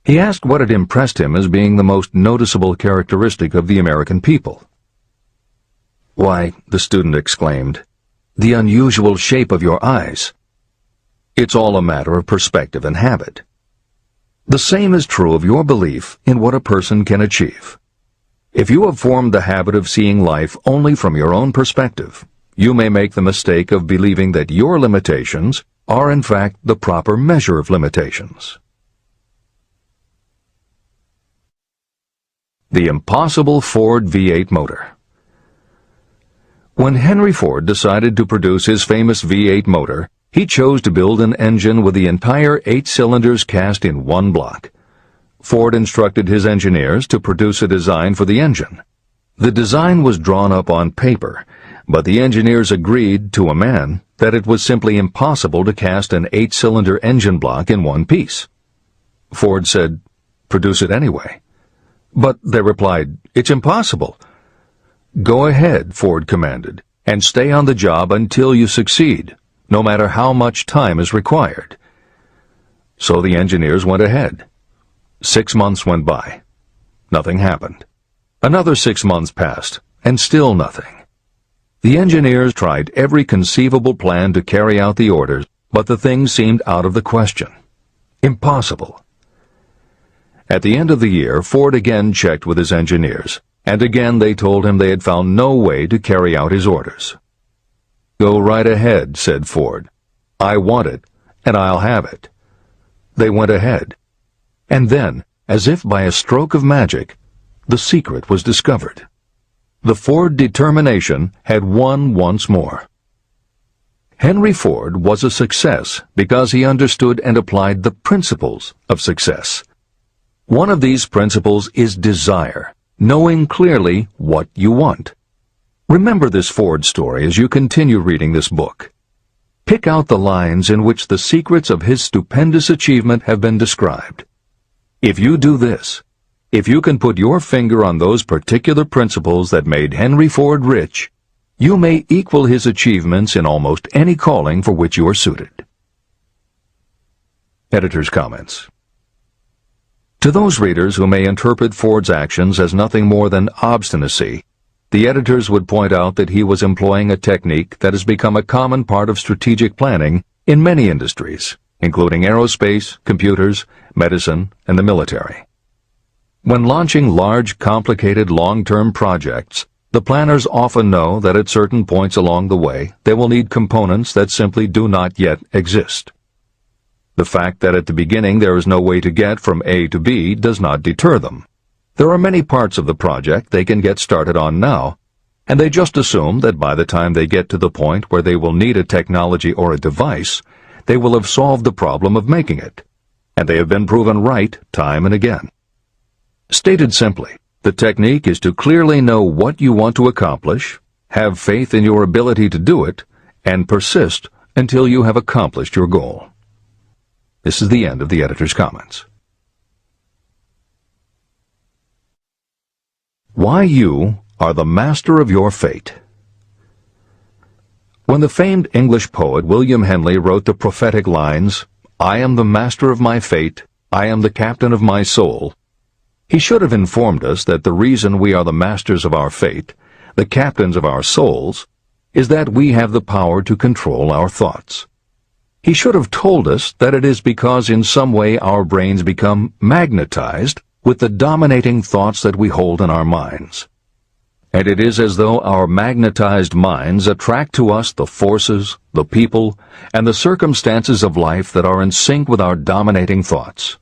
He asked what had impressed him as being the most noticeable characteristic of the American people. "Why," the student exclaimed, "the unusual shape of your eyes." It's all a matter of perspective and habit. The same is true of your belief in what a person can achieve. If you have formed the habit of seeing life only from your own perspective, you may make the mistake of believing that your limitations are in fact the proper measure of limitations. The impossible Ford V8 motor. When Henry Ford decided to produce his famous V8 motor, he chose to build an engine with the entire 8 cylinders cast in one block. Ford instructed his engineers to produce a design for the engine. The design was drawn up on paper, but the engineers agreed to a man that it was simply impossible to cast an 8-cylinder engine block in one piece. Ford said, "Produce it anyway." But they replied, "It's impossible." "Go ahead," Ford commanded, "and stay on the job until you succeed, no matter how much time is required." So the engineers went ahead. 6 months went by. Nothing happened. Another 6 months passed, and still nothing. The engineers tried every conceivable plan to carry out the orders, but the thing seemed out of the question. Impossible. At the end of the year, Ford again checked with his engineers, and again they told him they had found no way to carry out his orders. "Go right ahead," said Ford. "I want it, and I'll have it." They went ahead. And then, as if by a stroke of magic, the secret was discovered. The Ford determination had won once more. Henry Ford was a success because he understood and applied the principles of success. One of these principles is desire, knowing clearly what you want. Remember this Ford story as you continue reading this book. Pick out the lines in which the secrets of his stupendous achievement have been described. If you do this, if you can put your finger on those particular principles that made Henry Ford rich, you may equal his achievements in almost any calling for which you are suited. Editor's comments. To those readers who may interpret Ford's actions as nothing more than obstinacy, the editors would point out that he was employing a technique that has become a common part of strategic planning in many industries, including aerospace, computers, medicine, and the military. When launching large, complicated, long-term projects, the planners often know that at certain points along the way they will need components that simply do not yet exist. The fact that at the beginning there is no way to get from A to B does not deter them. There are many parts of the project they can get started on now, and they just assume that by the time they get to the point where they will need a technology or a device, they will have solved the problem of making it, and they have been proven right time and again. Stated simply, the technique is to clearly know what you want to accomplish, have faith in your ability to do it, and persist until you have accomplished your goal. This is the end of the editor's comments. Why you are the master of your fate. When the famed English poet William Henley wrote the prophetic lines, "I am the master of my fate, I am the captain of my soul," he should have informed us that the reason we are the masters of our fate, the captains of our souls, is that we have the power to control our thoughts. He should have told us that it is because in some way our brains become magnetized with the dominating thoughts that we hold in our minds. And it is as though our magnetized minds attract to us the forces, the people, and the circumstances of life that are in sync with our dominating thoughts.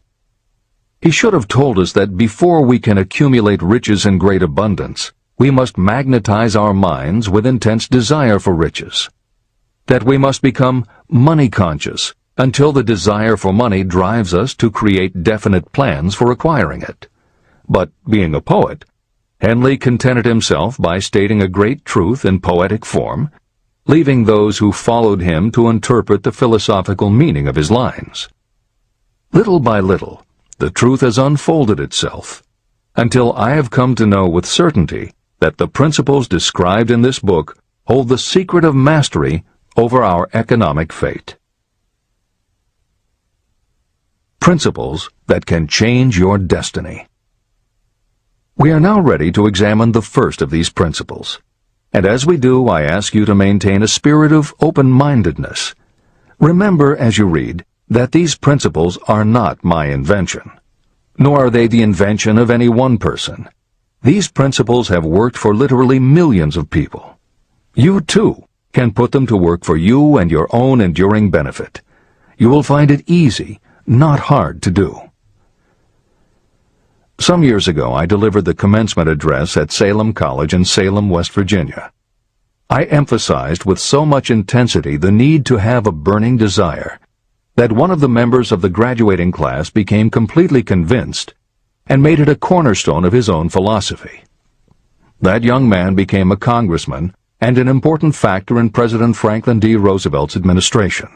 He should have told us that before we can accumulate riches in great abundance, we must magnetize our minds with intense desire for riches. That we must become money-conscious until the desire for money drives us to create definite plans for acquiring it. But being a poet, Henley contented himself by stating a great truth in poetic form, leaving those who followed him to interpret the philosophical meaning of his lines. Little by little, the truth has unfolded itself, until I have come to know with certainty that the principles described in this book hold the secret of mastery over our economic fate. Principles that can change your destiny. We are now ready to examine the first of these principles, and as we do, I ask you to maintain a spirit of open-mindedness. Remember as you read that these principles are not my invention, nor are they the invention of any one person. These principles have worked for literally millions of people. You, too, can put them to work for you and your own enduring benefit. You will find it easy, not hard to do. Some years ago, I delivered the commencement address at Salem College in Salem, West Virginia. I emphasized with so much intensity the need to have a burning desire that one of the members of the graduating class became completely convinced and made it a cornerstone of his own philosophy. That young man became a congressman and an important factor in President Franklin D. Roosevelt's administration.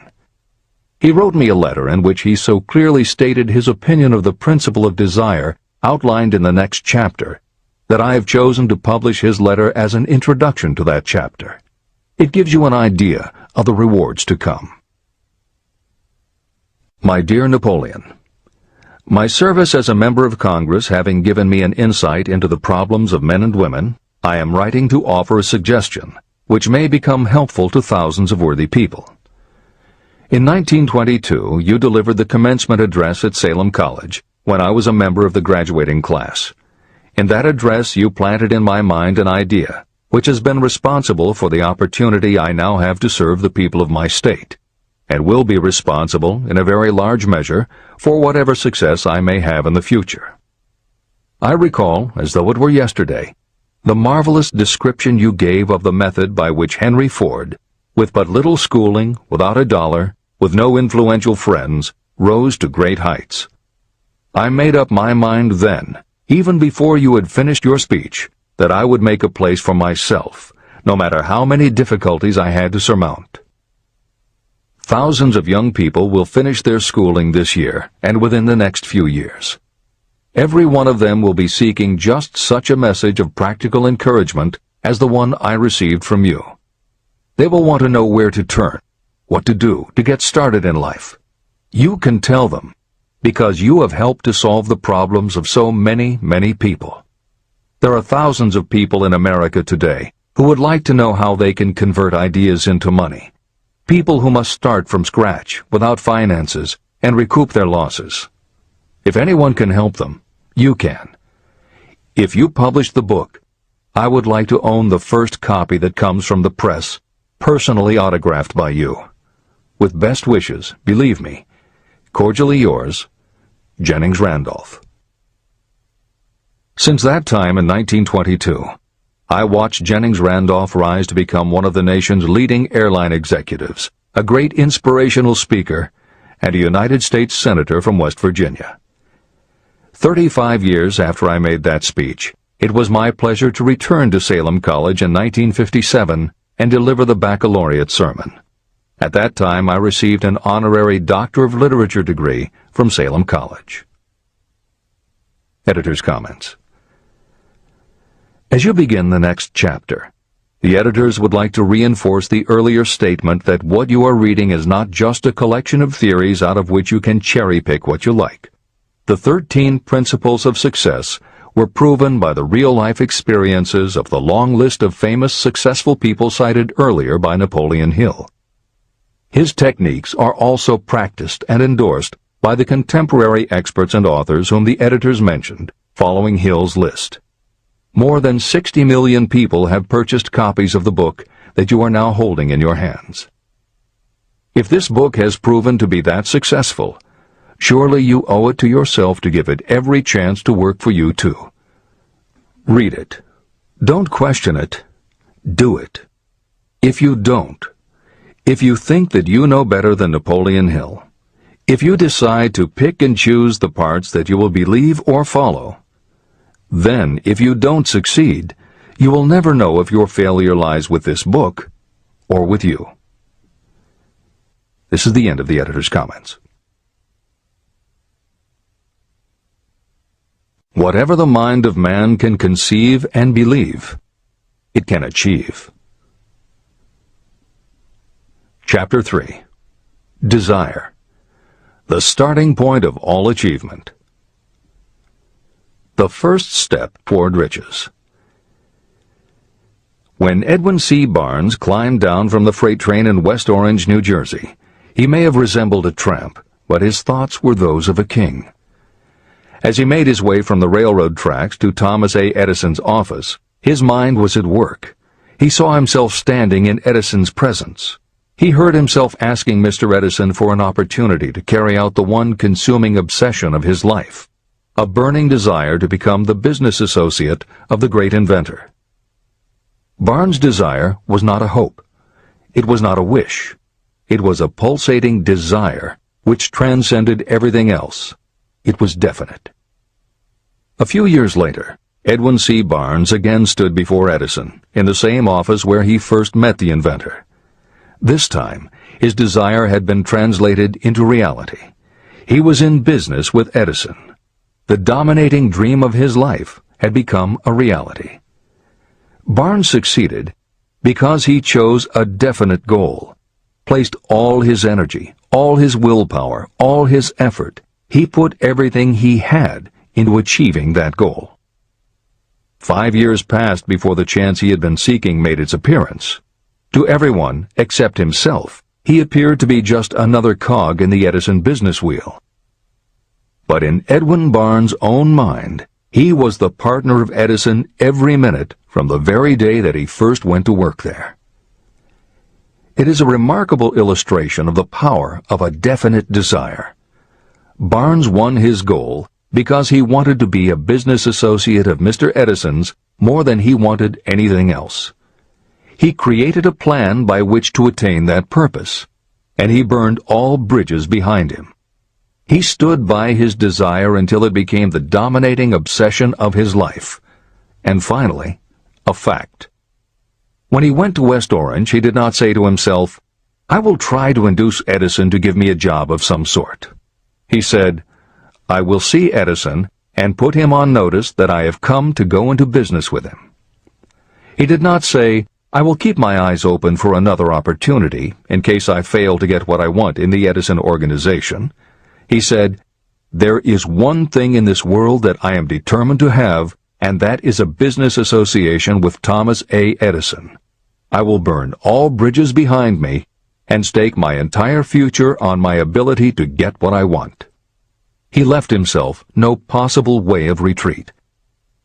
He wrote me a letter in which he so clearly stated his opinion of the principle of desire outlined in the next chapter that I have chosen to publish his letter as an introduction to that chapter. It gives you an idea of the rewards to come. My dear Napoleon, my service as a member of Congress having given me an insight into the problems of men and women, I am writing to offer a suggestion which may become helpful to thousands of worthy people. In 1922, you delivered the commencement address at Salem College when I was a member of the graduating class. In that address, you planted in my mind an idea which has been responsible for the opportunity I now have to serve the people of my state, and will be responsible, in a very large measure, for whatever success I may have in the future. I recall, as though it were yesterday, the marvelous description you gave of the method by which Henry Ford, with but little schooling, without a dollar, with no influential friends, rose to great heights. I made up my mind then, even before you had finished your speech, that I would make a place for myself, no matter how many difficulties I had to surmount. Thousands of young people will finish their schooling this year and within the next few years. Every one of them will be seeking just such a message of practical encouragement as the one I received from you. They will want to know where to turn, what to do to get started in life. You can tell them, because you have helped to solve the problems of so many, many people. There are thousands of people in America today who would like to know how they can convert ideas into money. People who must start from scratch, without finances, and recoup their losses. If anyone can help them, you can. If you publish the book, I would like to own the first copy that comes from the press, personally autographed by you. With best wishes, believe me, cordially yours, Jennings Randolph. Since that time in 1922, I watched Jennings Randolph rise to become one of the nation's leading airline executives, a great inspirational speaker, and a United States Senator from West Virginia. 35 years after I made that speech, it was my pleasure to return to Salem College in 1957 and deliver the baccalaureate sermon. At that time, I received an honorary Doctor of Literature degree from Salem College. Editor's comments. As you begin the next chapter, the editors would like to reinforce the earlier statement that what you are reading is not just a collection of theories out of which you can cherry-pick what you like. The 13 principles of success were proven by the real-life experiences of the long list of famous successful people cited earlier by Napoleon Hill. His techniques are also practiced and endorsed by the contemporary experts and authors whom the editors mentioned, following Hill's list. More than 60 million people have purchased copies of the book that you are now holding in your hands. If this book has proven to be that successful, surely you owe it to yourself to give it every chance to work for you too. Read it. Don't question it. Do it. If you don't, if you think that you know better than Napoleon Hill, if you decide to pick and choose the parts that you will believe or follow, then, if you don't succeed, you will never know if your failure lies with this book or with you. This is the end of the editor's comments. Whatever the mind of man can conceive and believe, it can achieve. Chapter 3. Desire, the starting point of all achievement. The first step toward riches. When Edwin C. Barnes climbed down from the freight train in West Orange, New Jersey, he may have resembled a tramp, but his thoughts were those of a king. As he made his way from the railroad tracks to Thomas A. Edison's office, his mind was at work. He saw himself standing in Edison's presence. He heard himself asking Mr. Edison for an opportunity to carry out the one consuming obsession of his life, a burning desire to become the business associate of the great inventor. Barnes' desire was not a hope. It was not a wish. It was a pulsating desire which transcended everything else. It was definite. A few years later, Edwin C. Barnes again stood before Edison in the same office where he first met the inventor. This time, his desire had been translated into reality. He was in business with Edison. The dominating dream of his life had become a reality. Barnes succeeded because he chose a definite goal, placed all his energy, all his willpower, all his effort. He put everything he had into achieving that goal. 5 years passed before the chance he had been seeking made its appearance. To everyone except himself, he appeared to be just another cog in the Edison business wheel. But in Edwin Barnes' own mind, he was the partner of Edison every minute from the very day that he first went to work there. It is a remarkable illustration of the power of a definite desire. Barnes won his goal because he wanted to be a business associate of Mr. Edison's more than he wanted anything else. He created a plan by which to attain that purpose, and he burned all bridges behind him. He stood by his desire until it became the dominating obsession of his life, and finally, a fact. When he went to West Orange, he did not say to himself, "I will try to induce Edison to give me a job of some sort." He said, "I will see Edison and put him on notice that I have come to go into business with him." He did not say, "I will keep my eyes open for another opportunity in case I fail to get what I want in the Edison organization." He said, "There is one thing in this world that I am determined to have, and that is a business association with Thomas A. Edison. I will burn all bridges behind me and stake my entire future on my ability to get what I want." He left himself no possible way of retreat.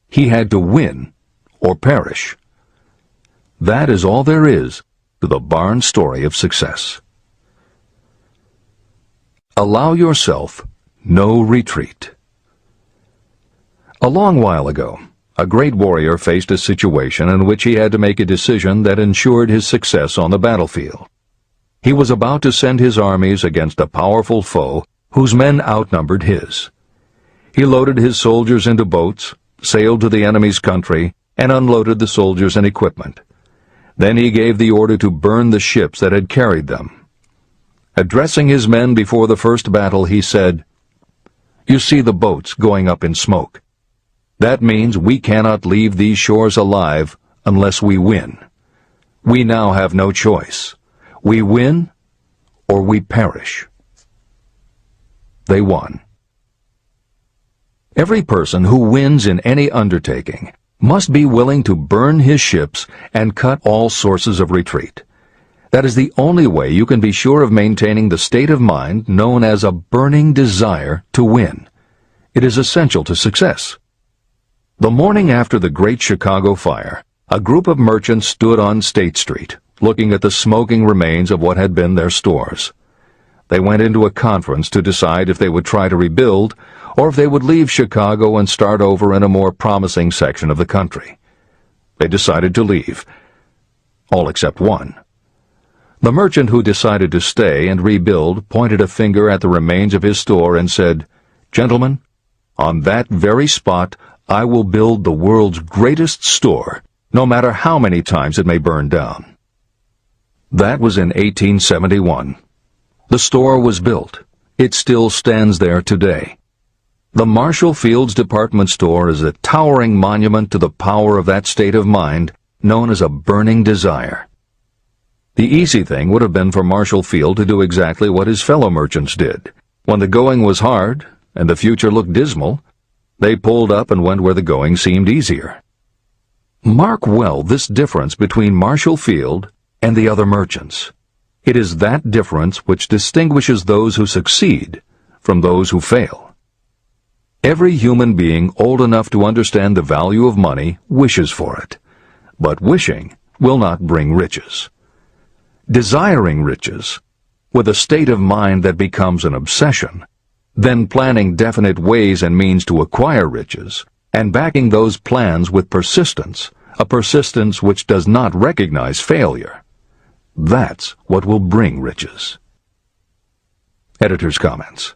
He had to win or perish. That is all there is to the Barnes story of success. Allow yourself no retreat. A long while ago, a great warrior faced a situation in which he had to make a decision that ensured his success on the battlefield. He was about to send his armies against a powerful foe whose men outnumbered his. He loaded his soldiers into boats, sailed to the enemy's country, and unloaded the soldiers and equipment. Then he gave the order to burn the ships that had carried them. Addressing his men before the first battle, he said, "You see the boats going up in smoke. That means we cannot leave these shores alive unless we win. We now have no choice. We win or we perish." They won. Every person who wins in any undertaking must be willing to burn his ships and cut all sources of retreat. That is the only way you can be sure of maintaining the state of mind known as a burning desire to win. It is essential to success. The morning after the Great Chicago Fire, a group of merchants stood on State Street, looking at the smoking remains of what had been their stores. They went into a conference to decide if they would try to rebuild, or if they would leave Chicago and start over in a more promising section of the country. They decided to leave. All except one. The merchant who decided to stay and rebuild pointed a finger at the remains of his store and said, "Gentlemen, on that very spot I will build the world's greatest store, no matter how many times it may burn down." That was in 1871. The store was built. It still stands there today. The Marshall Field's department store is a towering monument to the power of that state of mind known as a burning desire. The easy thing would have been for Marshall Field to do exactly what his fellow merchants did. When the going was hard and the future looked dismal, they pulled up and went where the going seemed easier. Mark well this difference between Marshall Field and the other merchants. It is that difference which distinguishes those who succeed from those who fail. Every human being old enough to understand the value of money wishes for it. But wishing will not bring riches. Desiring riches, with a state of mind that becomes an obsession, then planning definite ways and means to acquire riches, and backing those plans with persistence, a persistence which does not recognize failure, that's what will bring riches. Editor's comments.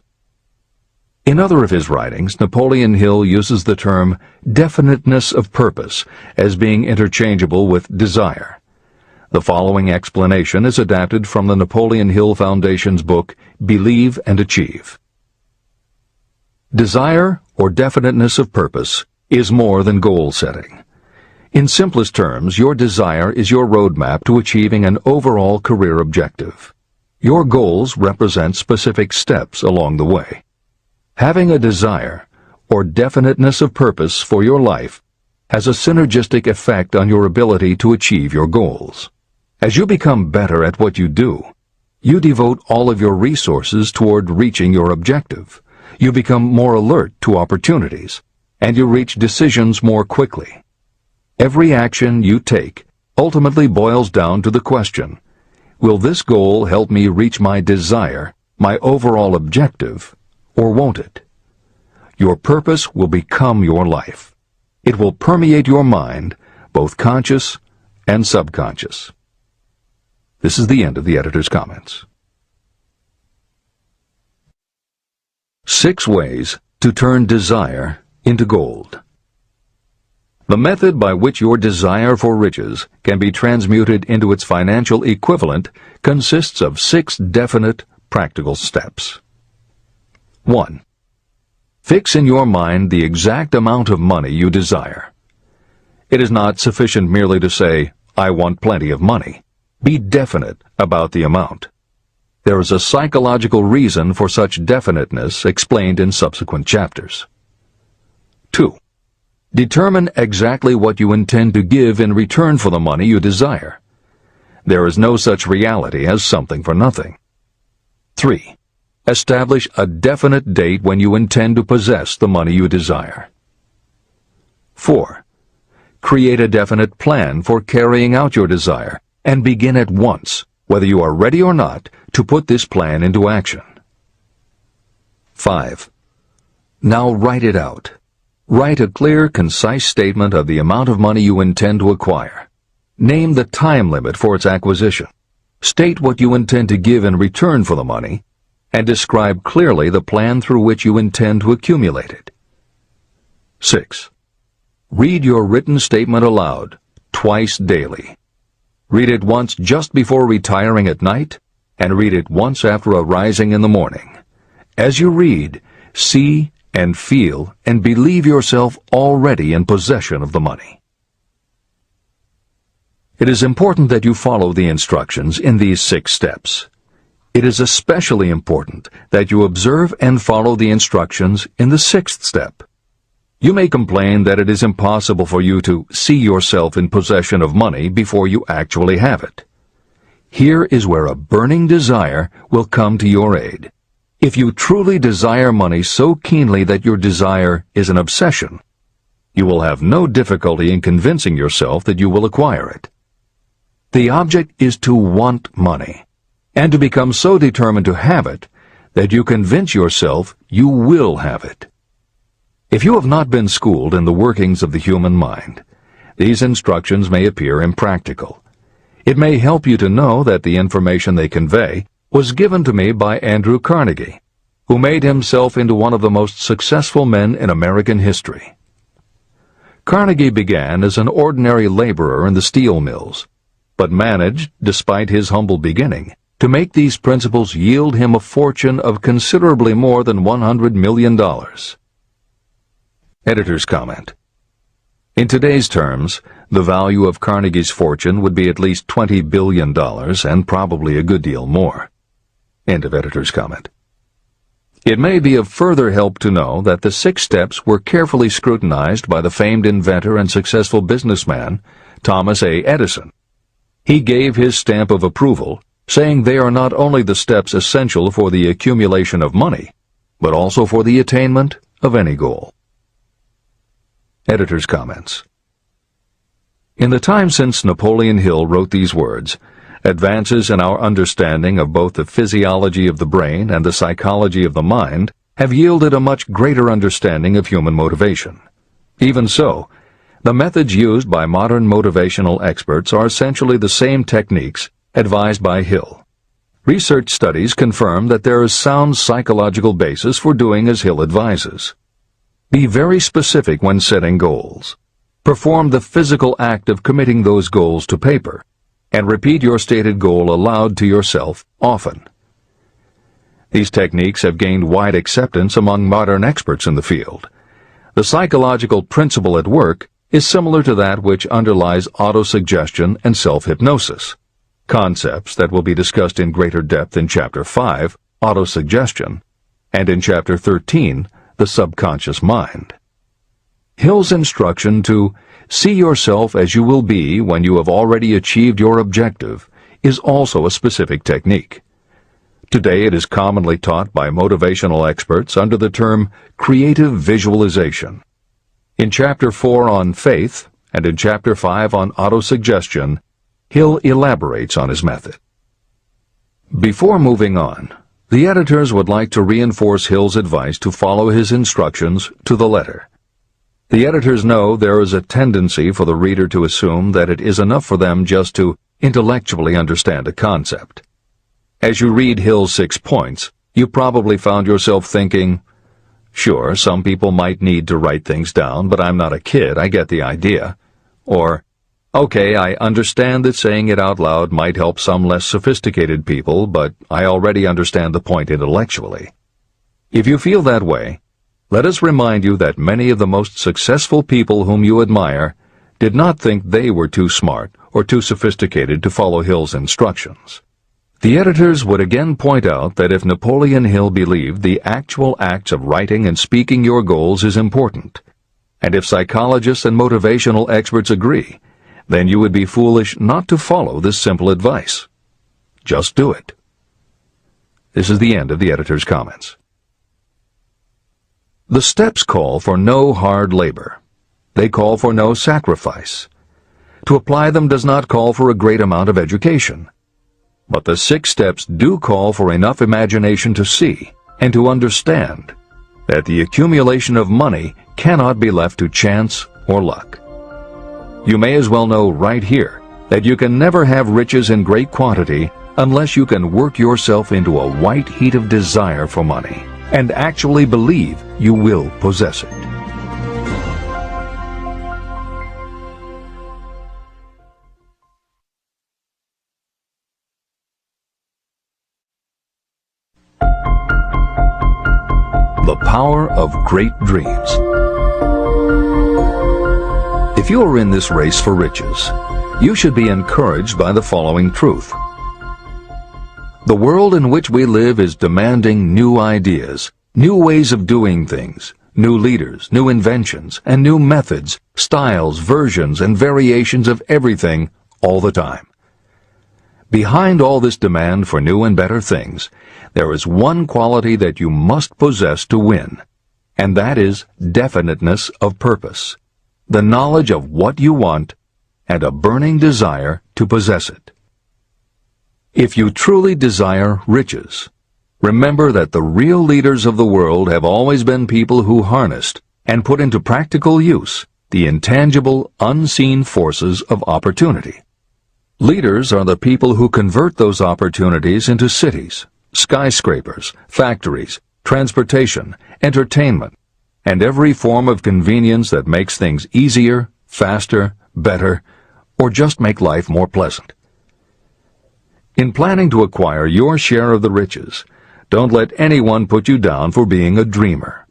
In other of his writings, Napoleon Hill uses the term definiteness of purpose as being interchangeable with desire. The following explanation is adapted from the Napoleon Hill Foundation's book, Believe and Achieve. Desire, or definiteness of purpose, is more than goal setting. In simplest terms, your desire is your roadmap to achieving an overall career objective. Your goals represent specific steps along the way. Having a desire, or definiteness of purpose for your life, has a synergistic effect on your ability to achieve your goals. As you become better at what you do, you devote all of your resources toward reaching your objective. You become more alert to opportunities, and you reach decisions more quickly. Every action you take ultimately boils down to the question, will this goal help me reach my desire, my overall objective, or won't it? Your purpose will become your life. It will permeate your mind, both conscious and subconscious. This is the end of the editor's comments. 6 ways to turn desire into gold. The method by which your desire for riches can be transmuted into its financial equivalent consists of 6 definite, practical steps. 1. Fix in your mind the exact amount of money you desire. It is not sufficient merely to say, I want plenty of money. Be definite about the amount. There is a psychological reason for such definiteness explained in subsequent chapters. 2. Determine exactly what you intend to give in return for the money you desire. There is no such reality as something for nothing. 3. Establish a definite date when you intend to possess the money you desire. 4. Create a definite plan for carrying out your desire, and begin at once, whether you are ready or not, to put this plan into action. 5. Now write it out. Write a clear, concise statement of the amount of money you intend to acquire. Name the time limit for its acquisition. State what you intend to give in return for the money, and describe clearly the plan through which you intend to accumulate it. 6. Read your written statement aloud, twice daily. Read it once just before retiring at night, and read it once after arising in the morning. As you read, see and feel and believe yourself already in possession of the money. It is important that you follow the instructions in these 6 steps. It is especially important that you observe and follow the instructions in the 6th step. You may complain that it is impossible for you to see yourself in possession of money before you actually have it. Here is where a burning desire will come to your aid. If you truly desire money so keenly that your desire is an obsession, you will have no difficulty in convincing yourself that you will acquire it. The object is to want money, and to become so determined to have it that you convince yourself you will have it. If you have not been schooled in the workings of the human mind, these instructions may appear impractical. It may help you to know that the information they convey was given to me by Andrew Carnegie, who made himself into one of the most successful men in American history. Carnegie began as an ordinary laborer in the steel mills, but managed, despite his humble beginning, to make these principles yield him a fortune of considerably more than $100 million. Editor's comment. In today's terms, the value of Carnegie's fortune would be at least $20 billion and probably a good deal more. End of editor's comment. It may be of further help to know that the 6 steps were carefully scrutinized by the famed inventor and successful businessman, Thomas A. Edison. He gave his stamp of approval, saying they are not only the steps essential for the accumulation of money, but also for the attainment of any goal. Editor's comments. In the time since Napoleon Hill wrote these words, advances in our understanding of both the physiology of the brain and the psychology of the mind have yielded a much greater understanding of human motivation. Even so, the methods used by modern motivational experts are essentially the same techniques advised by Hill. Research studies confirm that there is sound psychological basis for doing as Hill advises. Be very specific when setting goals. Perform the physical act of committing those goals to paper, and repeat your stated goal aloud to yourself often. These techniques have gained wide acceptance among modern experts in the field. The psychological principle at work is similar to that which underlies autosuggestion and self-hypnosis, concepts that will be discussed in greater depth in Chapter 5, Autosuggestion, and in Chapter 13, The Subconscious Mind. Hill's instruction to see yourself as you will be when you have already achieved your objective is also a specific technique. Today it is commonly taught by motivational experts under the term creative visualization. In Chapter 4 on faith and in Chapter 5 on autosuggestion, Hill elaborates on his method. Before moving on, the editors would like to reinforce Hill's advice to follow his instructions to the letter. The editors know there is a tendency for the reader to assume that it is enough for them just to intellectually understand a concept. As you read Hill's 6 points, you probably found yourself thinking, sure, some people might need to write things down, but I'm not a kid, I get the idea. Or, okay, I understand that saying it out loud might help some less sophisticated people, but I already understand the point intellectually. If you feel that way, let us remind you that many of the most successful people whom you admire did not think they were too smart or too sophisticated to follow Hill's instructions. The editors would again point out that if Napoleon Hill believed the actual acts of writing and speaking your goals is important, and if psychologists and motivational experts agree, then you would be foolish not to follow this simple advice. Just do it. This is the end of the editor's comments. The steps call for no hard labor. They call for no sacrifice. To apply them does not call for a great amount of education. But the 6 steps do call for enough imagination to see and to understand that the accumulation of money cannot be left to chance or luck. You may as well know right here that you can never have riches in great quantity unless you can work yourself into a white heat of desire for money and actually believe you will possess it. The power of great dreams. If you are in this race for riches, you should be encouraged by the following truth. The world in which we live is demanding new ideas, new ways of doing things, new leaders, new inventions, and new methods, styles, versions, and variations of everything all the time. Behind all this demand for new and better things, there is one quality that you must possess to win, and that is definiteness of purpose, the knowledge of what you want, and a burning desire to possess it. If you truly desire riches, remember that the real leaders of the world have always been people who harnessed and put into practical use the intangible, unseen forces of opportunity. Leaders are the people who convert those opportunities into cities, skyscrapers, factories, transportation, entertainment, and every form of convenience that makes things easier, faster, better, or just make life more pleasant. In planning to acquire your share of the riches, don't let anyone put you down for being a dreamer.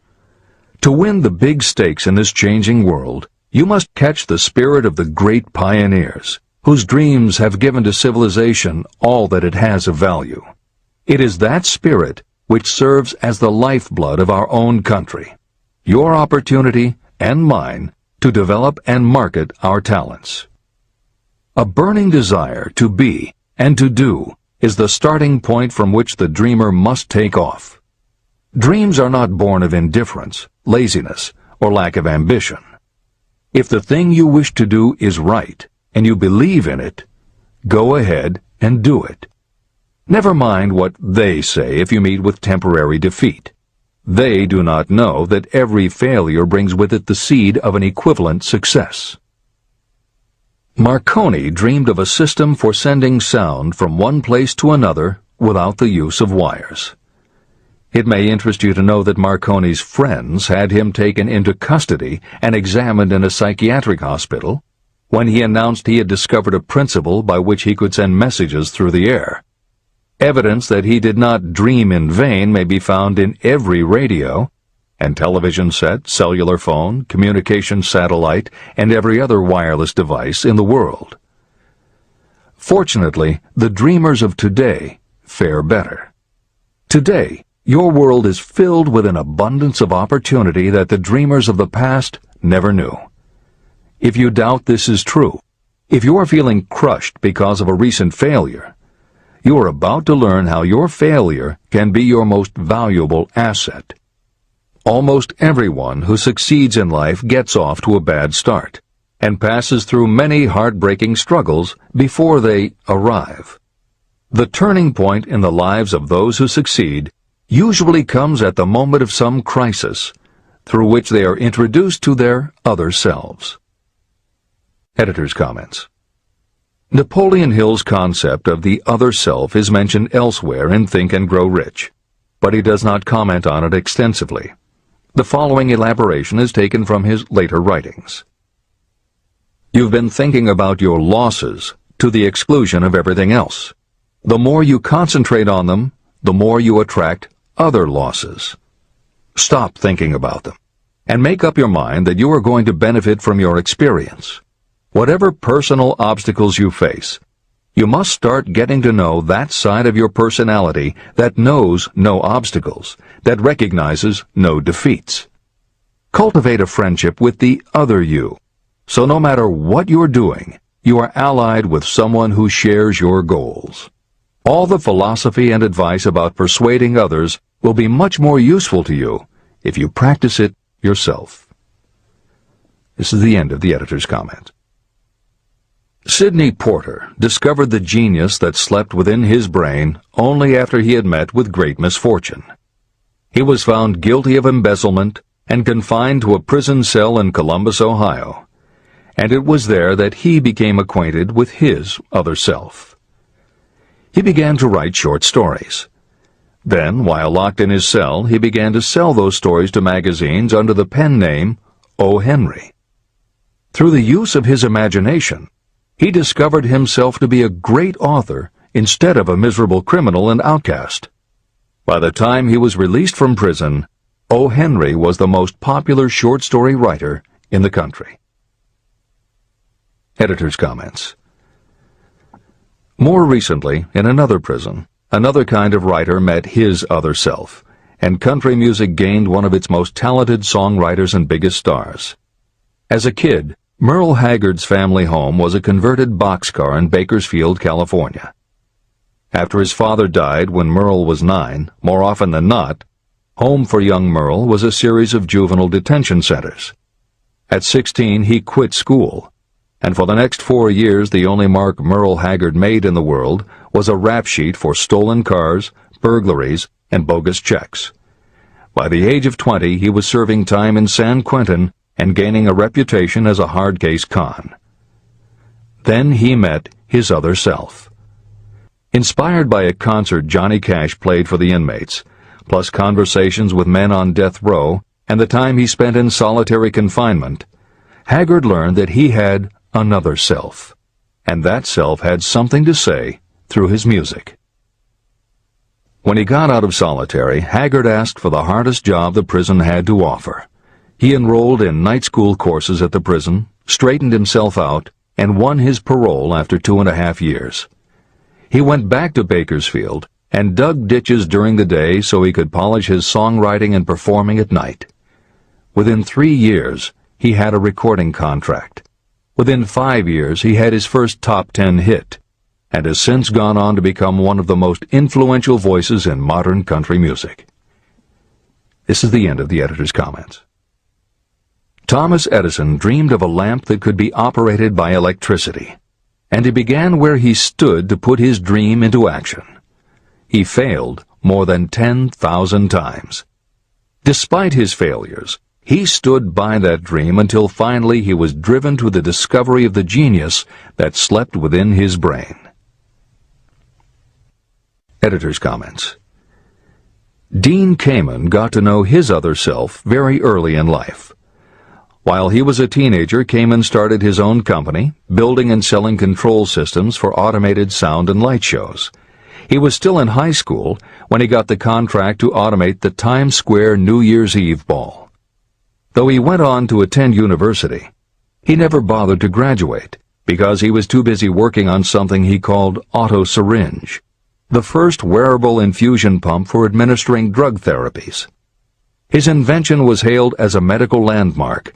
To win the big stakes in this changing world, you must catch the spirit of the great pioneers, whose dreams have given to civilization all that it has of value. It is that spirit which serves as the lifeblood of our own country, your opportunity and mine to develop and market our talents. A burning desire to be and to do is the starting point from which the dreamer must take off. Dreams are not born of indifference, laziness, or lack of ambition. If the thing you wish to do is right, and you believe in it, go ahead and do it. Never mind what they say if you meet with temporary defeat. They do not know that every failure brings with it the seed of an equivalent success. Marconi dreamed of a system for sending sound from one place to another without the use of wires. It may interest you to know that Marconi's friends had him taken into custody and examined in a psychiatric hospital when he announced he had discovered a principle by which he could send messages through the air. Evidence that he did not dream in vain may be found in every radio and television set, cellular phone, communication satellite, and every other wireless device in the world. Fortunately, the dreamers of today fare better. Today, your world is filled with an abundance of opportunity that the dreamers of the past never knew. If you doubt this is true, if you are feeling crushed because of a recent failure, you are about to learn how your failure can be your most valuable asset. Almost everyone who succeeds in life gets off to a bad start and passes through many heartbreaking struggles before they arrive. The turning point in the lives of those who succeed usually comes at the moment of some crisis through which they are introduced to their other selves. Editor's comments. Napoleon Hill's concept of the other self is mentioned elsewhere in Think and Grow Rich, but he does not comment on it extensively. The following elaboration is taken from his later writings. You've been thinking about your losses to the exclusion of everything else. The more you concentrate on them, the more you attract other losses. Stop thinking about them, and make up your mind that you are going to benefit from your experience. Whatever personal obstacles you face, you must start getting to know that side of your personality that knows no obstacles, that recognizes no defeats. Cultivate a friendship with the other you, so no matter what you're doing, you are allied with someone who shares your goals. All the philosophy and advice about persuading others will be much more useful to you if you practice it yourself. This is the end of the editor's comment. Sidney Porter discovered the genius that slept within his brain only after he had met with great misfortune. He was found guilty of embezzlement and confined to a prison cell in Columbus, Ohio, and it was there that he became acquainted with his other self. He began to write short stories. Then, while locked in his cell, he began to sell those stories to magazines under the pen name O. Henry. Through the use of his imagination, he discovered himself to be a great author instead of a miserable criminal and outcast. By the time he was released from prison, O. Henry was the most popular short story writer in the country. Editor's comments. More recently, in another prison, another kind of writer met his other self, and country music gained one of its most talented songwriters and biggest stars. As a kid, Merle Haggard's family home was a converted boxcar in Bakersfield, California. After his father died when Merle was 9, more often than not, home for young Merle was a series of juvenile detention centers. At 16, he quit school, and for the next 4 years the only mark Merle Haggard made in the world was a rap sheet for stolen cars, burglaries, and bogus checks. By the age of 20, he was serving time in San Quentin and gaining a reputation as a hard-case con. Then he met his other self. Inspired by a concert Johnny Cash played for the inmates, plus conversations with men on death row and the time he spent in solitary confinement, Haggard learned that he had another self, and that self had something to say through his music. When he got out of solitary, Haggard asked for the hardest job the prison had to offer. He enrolled in night school courses at the prison, straightened himself out, and won his parole after 2.5 years. He went back to Bakersfield and dug ditches during the day so he could polish his songwriting and performing at night. Within 3 years, he had a recording contract. Within 5 years, he had his first top 10 hit, and has since gone on to become one of the most influential voices in modern country music. This is the end of the editor's comments. Thomas Edison dreamed of a lamp that could be operated by electricity, and he began where he stood to put his dream into action. He failed more than 10,000 times. Despite his failures, he stood by that dream until finally he was driven to the discovery of the genius that slept within his brain. Editor's comments. Dean Kamen got to know his other self very early in life. While he was a teenager, Kamen started his own company, building and selling control systems for automated sound and light shows. He was still in high school when he got the contract to automate the Times Square New Year's Eve ball. Though he went on to attend university, he never bothered to graduate because he was too busy working on something he called auto-syringe, the first wearable infusion pump for administering drug therapies. His invention was hailed as a medical landmark,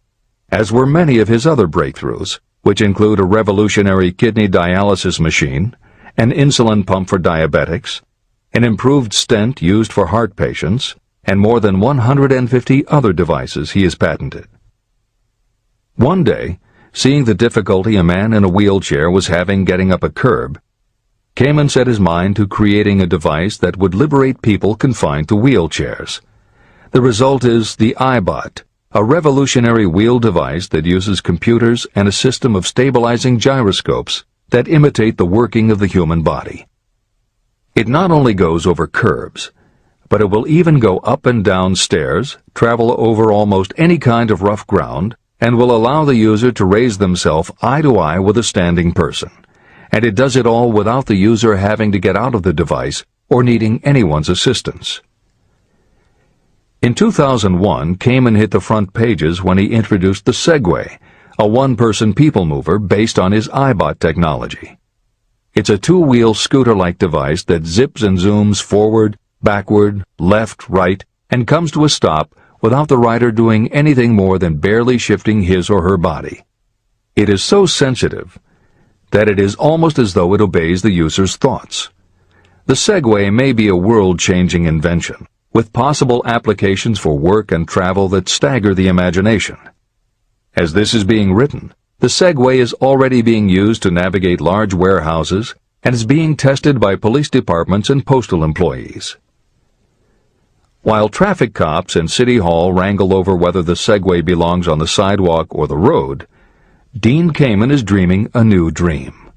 as were many of his other breakthroughs, which include a revolutionary kidney dialysis machine, an insulin pump for diabetics, an improved stent used for heart patients, and more than 150 other devices he has patented. One day, seeing the difficulty a man in a wheelchair was having getting up a curb, Kamen set his mind to creating a device that would liberate people confined to wheelchairs. The result is the iBot, a revolutionary wheel device that uses computers and a system of stabilizing gyroscopes that imitate the working of the human body. It not only goes over curbs, but it will even go up and down stairs, travel over almost any kind of rough ground, and will allow the user to raise themselves eye to eye with a standing person. And it does it all without the user having to get out of the device or needing anyone's assistance. In 2001, Kamen hit the front pages when he introduced the Segway, a one-person people mover based on his iBot technology. It's a two-wheel scooter-like device that zips and zooms forward, backward, left, right, and comes to a stop without the rider doing anything more than barely shifting his or her body. It is so sensitive that it is almost as though it obeys the user's thoughts. The Segway may be a world-changing invention, with possible applications for work and travel that stagger the imagination. As this is being written, the Segway is already being used to navigate large warehouses and is being tested by police departments and postal employees. While traffic cops and City Hall wrangle over whether the Segway belongs on the sidewalk or the road, Dean Kamen is dreaming a new dream.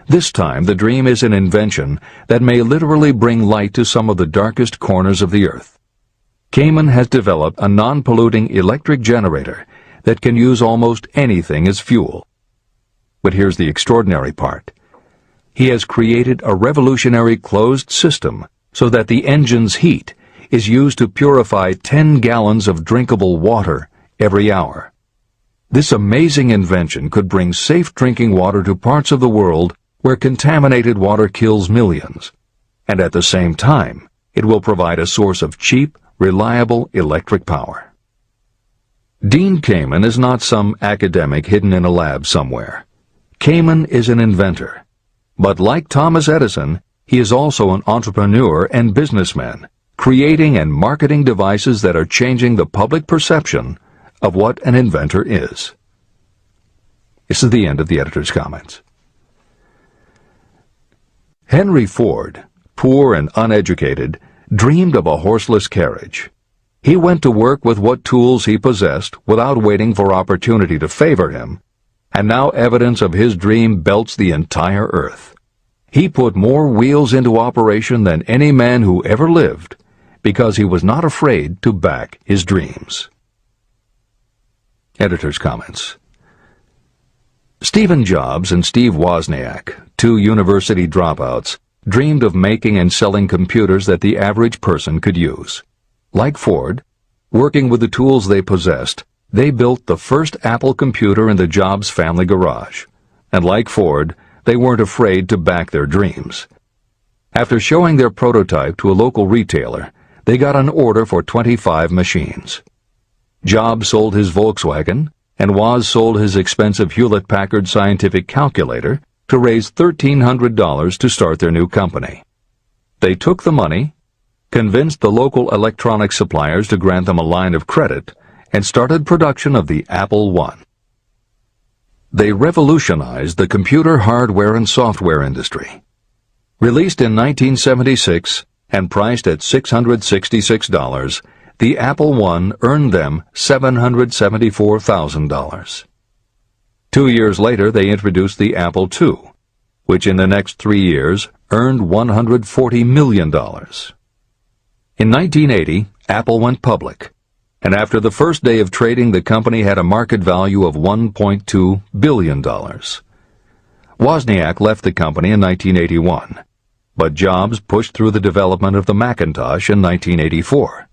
This time, the dream is an invention that may literally bring light to some of the darkest corners of the earth. Kamen has developed a non-polluting electric generator that can use almost anything as fuel. But here's the extraordinary part. He has created a revolutionary closed system so that the engine's heat is used to purify 10 gallons of drinkable water every hour. This amazing invention could bring safe drinking water to parts of the world where contaminated water kills millions, and at the same time, it will provide a source of cheap, reliable electric power. Dean Kamen is not some academic hidden in a lab somewhere. Kamen is an inventor. But like Thomas Edison, he is also an entrepreneur and businessman, creating and marketing devices that are changing the public perception of what an inventor is. This is the end of the editor's comments. Henry Ford, poor and uneducated, dreamed of a horseless carriage. He went to work with what tools he possessed without waiting for opportunity to favor him, and now evidence of his dream belts the entire earth. He put more wheels into operation than any man who ever lived, because he was not afraid to back his dreams. Editor's comments. Stephen Jobs and Steve Wozniak, two university dropouts, dreamed of making and selling computers that the average person could use. Like Ford, working with the tools they possessed, they built the first Apple computer in the Jobs family garage. And like Ford, they weren't afraid to back their dreams. After showing their prototype to a local retailer, they got an order for 25 machines. Jobs sold his Volkswagen, and Woz sold his expensive Hewlett-Packard scientific calculator to raise $1,300 to start their new company. They took the money convinced the local electronic suppliers to grant them a line of credit, and started production of the Apple I. They revolutionized the computer hardware and software industry. Released in 1976 and priced at $666, the Apple I earned them $774,000. 2 years later, they introduced the Apple II, which in the next 3 years earned $140 million. In 1980, Apple went public, and after the first day of trading, the company had a market value of $1.2 billion. Wozniak left the company in 1981, but Jobs pushed through the development of the Macintosh in 1984.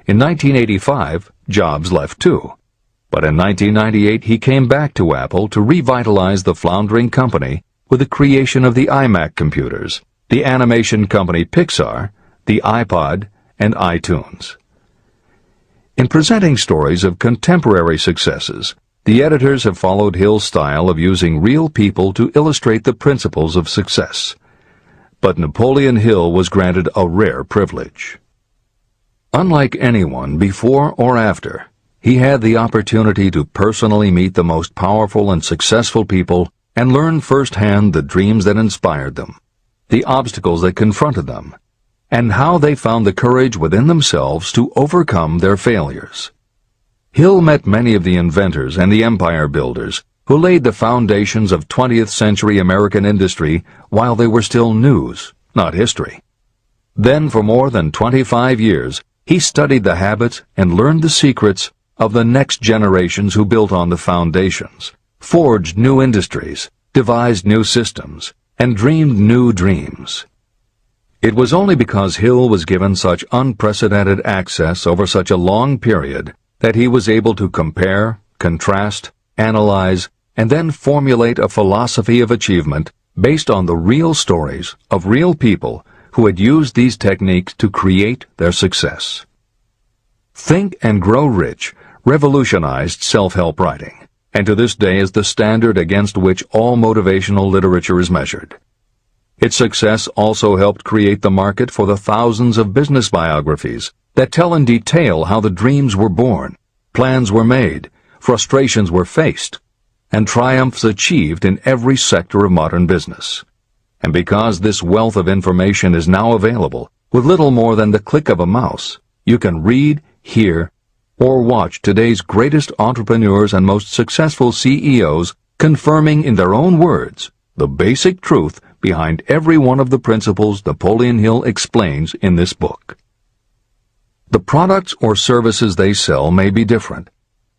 In 1985, Jobs left too, but in 1998 he came back to Apple to revitalize the floundering company with the creation of the iMac computers, the animation company Pixar, the iPod, and iTunes. In presenting stories of contemporary successes, the editors have followed Hill's style of using real people to illustrate the principles of success. But Napoleon Hill was granted a rare privilege. Unlike anyone before or after, he had the opportunity to personally meet the most powerful and successful people and learn firsthand the dreams that inspired them, the obstacles that confronted them, and how they found the courage within themselves to overcome their failures. Hill met many of the inventors and the empire builders who laid the foundations of 20th century American industry while they were still news, not history. Then for more than 25 years, he studied the habits and learned the secrets of the next generations who built on the foundations, forged new industries, devised new systems, and dreamed new dreams. It was only because Hill was given such unprecedented access over such a long period that he was able to compare, contrast, analyze, and then formulate a philosophy of achievement based on the real stories of real people who had used these techniques to create their success. Think and Grow Rich revolutionized self-help writing, and to this day is the standard against which all motivational literature is measured. Its success also helped create the market for the thousands of business biographies that tell in detail how the dreams were born, plans were made, frustrations were faced, and triumphs achieved in every sector of modern business. And because this wealth of information is now available, with little more than the click of a mouse, you can read, hear, or watch today's greatest entrepreneurs and most successful CEOs confirming in their own words the basic truth behind every one of the principles Napoleon Hill explains in this book. The products or services they sell may be different,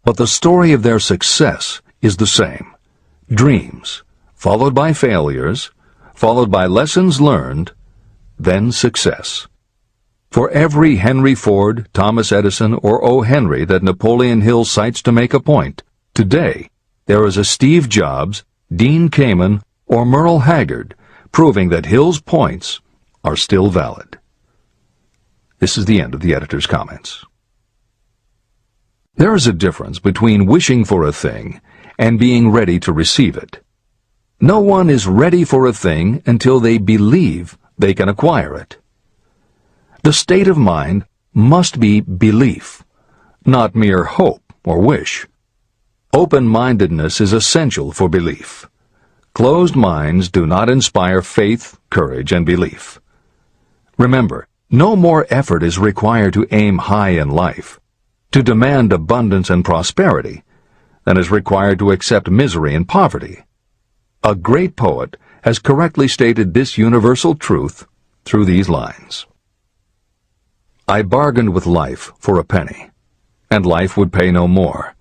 but the story of their success is the same. Dreams, followed by failures, followed by lessons learned, then success. For every Henry Ford, Thomas Edison, or O. Henry that Napoleon Hill cites to make a point, today there is a Steve Jobs, Dean Kamen, or Merle Haggard, proving that Hill's points are still valid. This is the end of the editor's comments. There is a difference between wishing for a thing and being ready to receive it. No one is ready for a thing until they believe they can acquire it. The state of mind must be belief, not mere hope or wish. Open-mindedness is essential for belief. Closed minds do not inspire faith, courage, and belief. Remember, no more effort is required to aim high in life, to demand abundance and prosperity, than is required to accept misery and poverty. A great poet has correctly stated this universal truth through these lines. I bargained with life for a penny, and life would pay no more.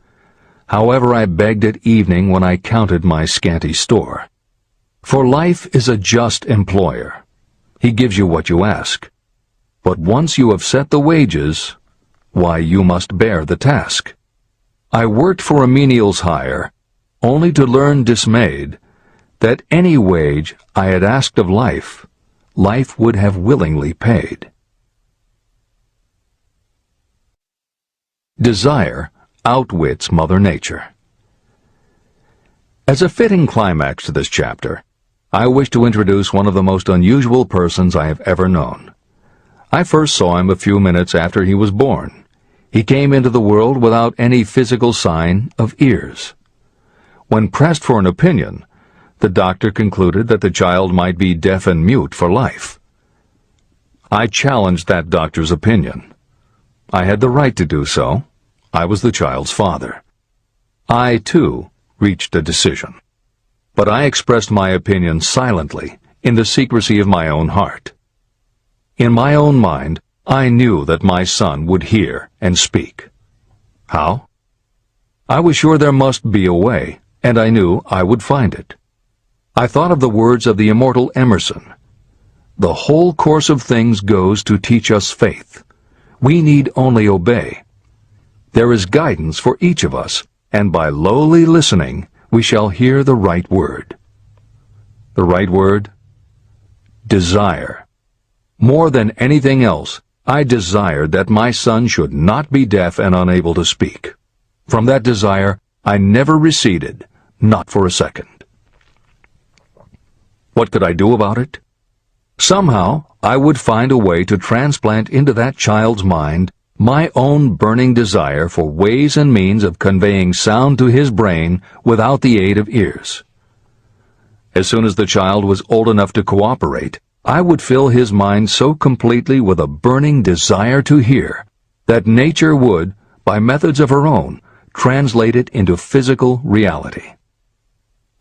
However, I begged at evening when I counted my scanty store. For life is a just employer. He gives you what you ask. But once you have set the wages, why, you must bear the task. I worked for a menial's hire, only to learn dismayed that any wage I had asked of life, life would have willingly paid. Desire outwits Mother Nature. As a fitting climax to this chapter, I wish to introduce one of the most unusual persons I have ever known. I first saw him a few minutes after he was born. He came into the world without any physical sign of ears. When pressed for an opinion, the doctor concluded that the child might be deaf and mute for life. I challenged that doctor's opinion. I had the right to do so. I was the child's father. I, too, reached a decision. But I expressed my opinion silently, in the secrecy of my own heart. In my own mind, I knew that my son would hear and speak. How? I was sure there must be a way, and I knew I would find it. I thought of the words of the immortal Emerson. The whole course of things goes to teach us faith. We need only obey. There is guidance for each of us, and by lowly listening, we shall hear the right word. The right word? Desire. More than anything else, I desired that my son should not be deaf and unable to speak. From that desire, I never receded, not for a second. What could I do about it? Somehow, I would find a way to transplant into that child's mind my own burning desire for ways and means of conveying sound to his brain without the aid of ears. As soon as the child was old enough to cooperate, I would fill his mind so completely with a burning desire to hear that nature would, by methods of her own, translate it into physical reality.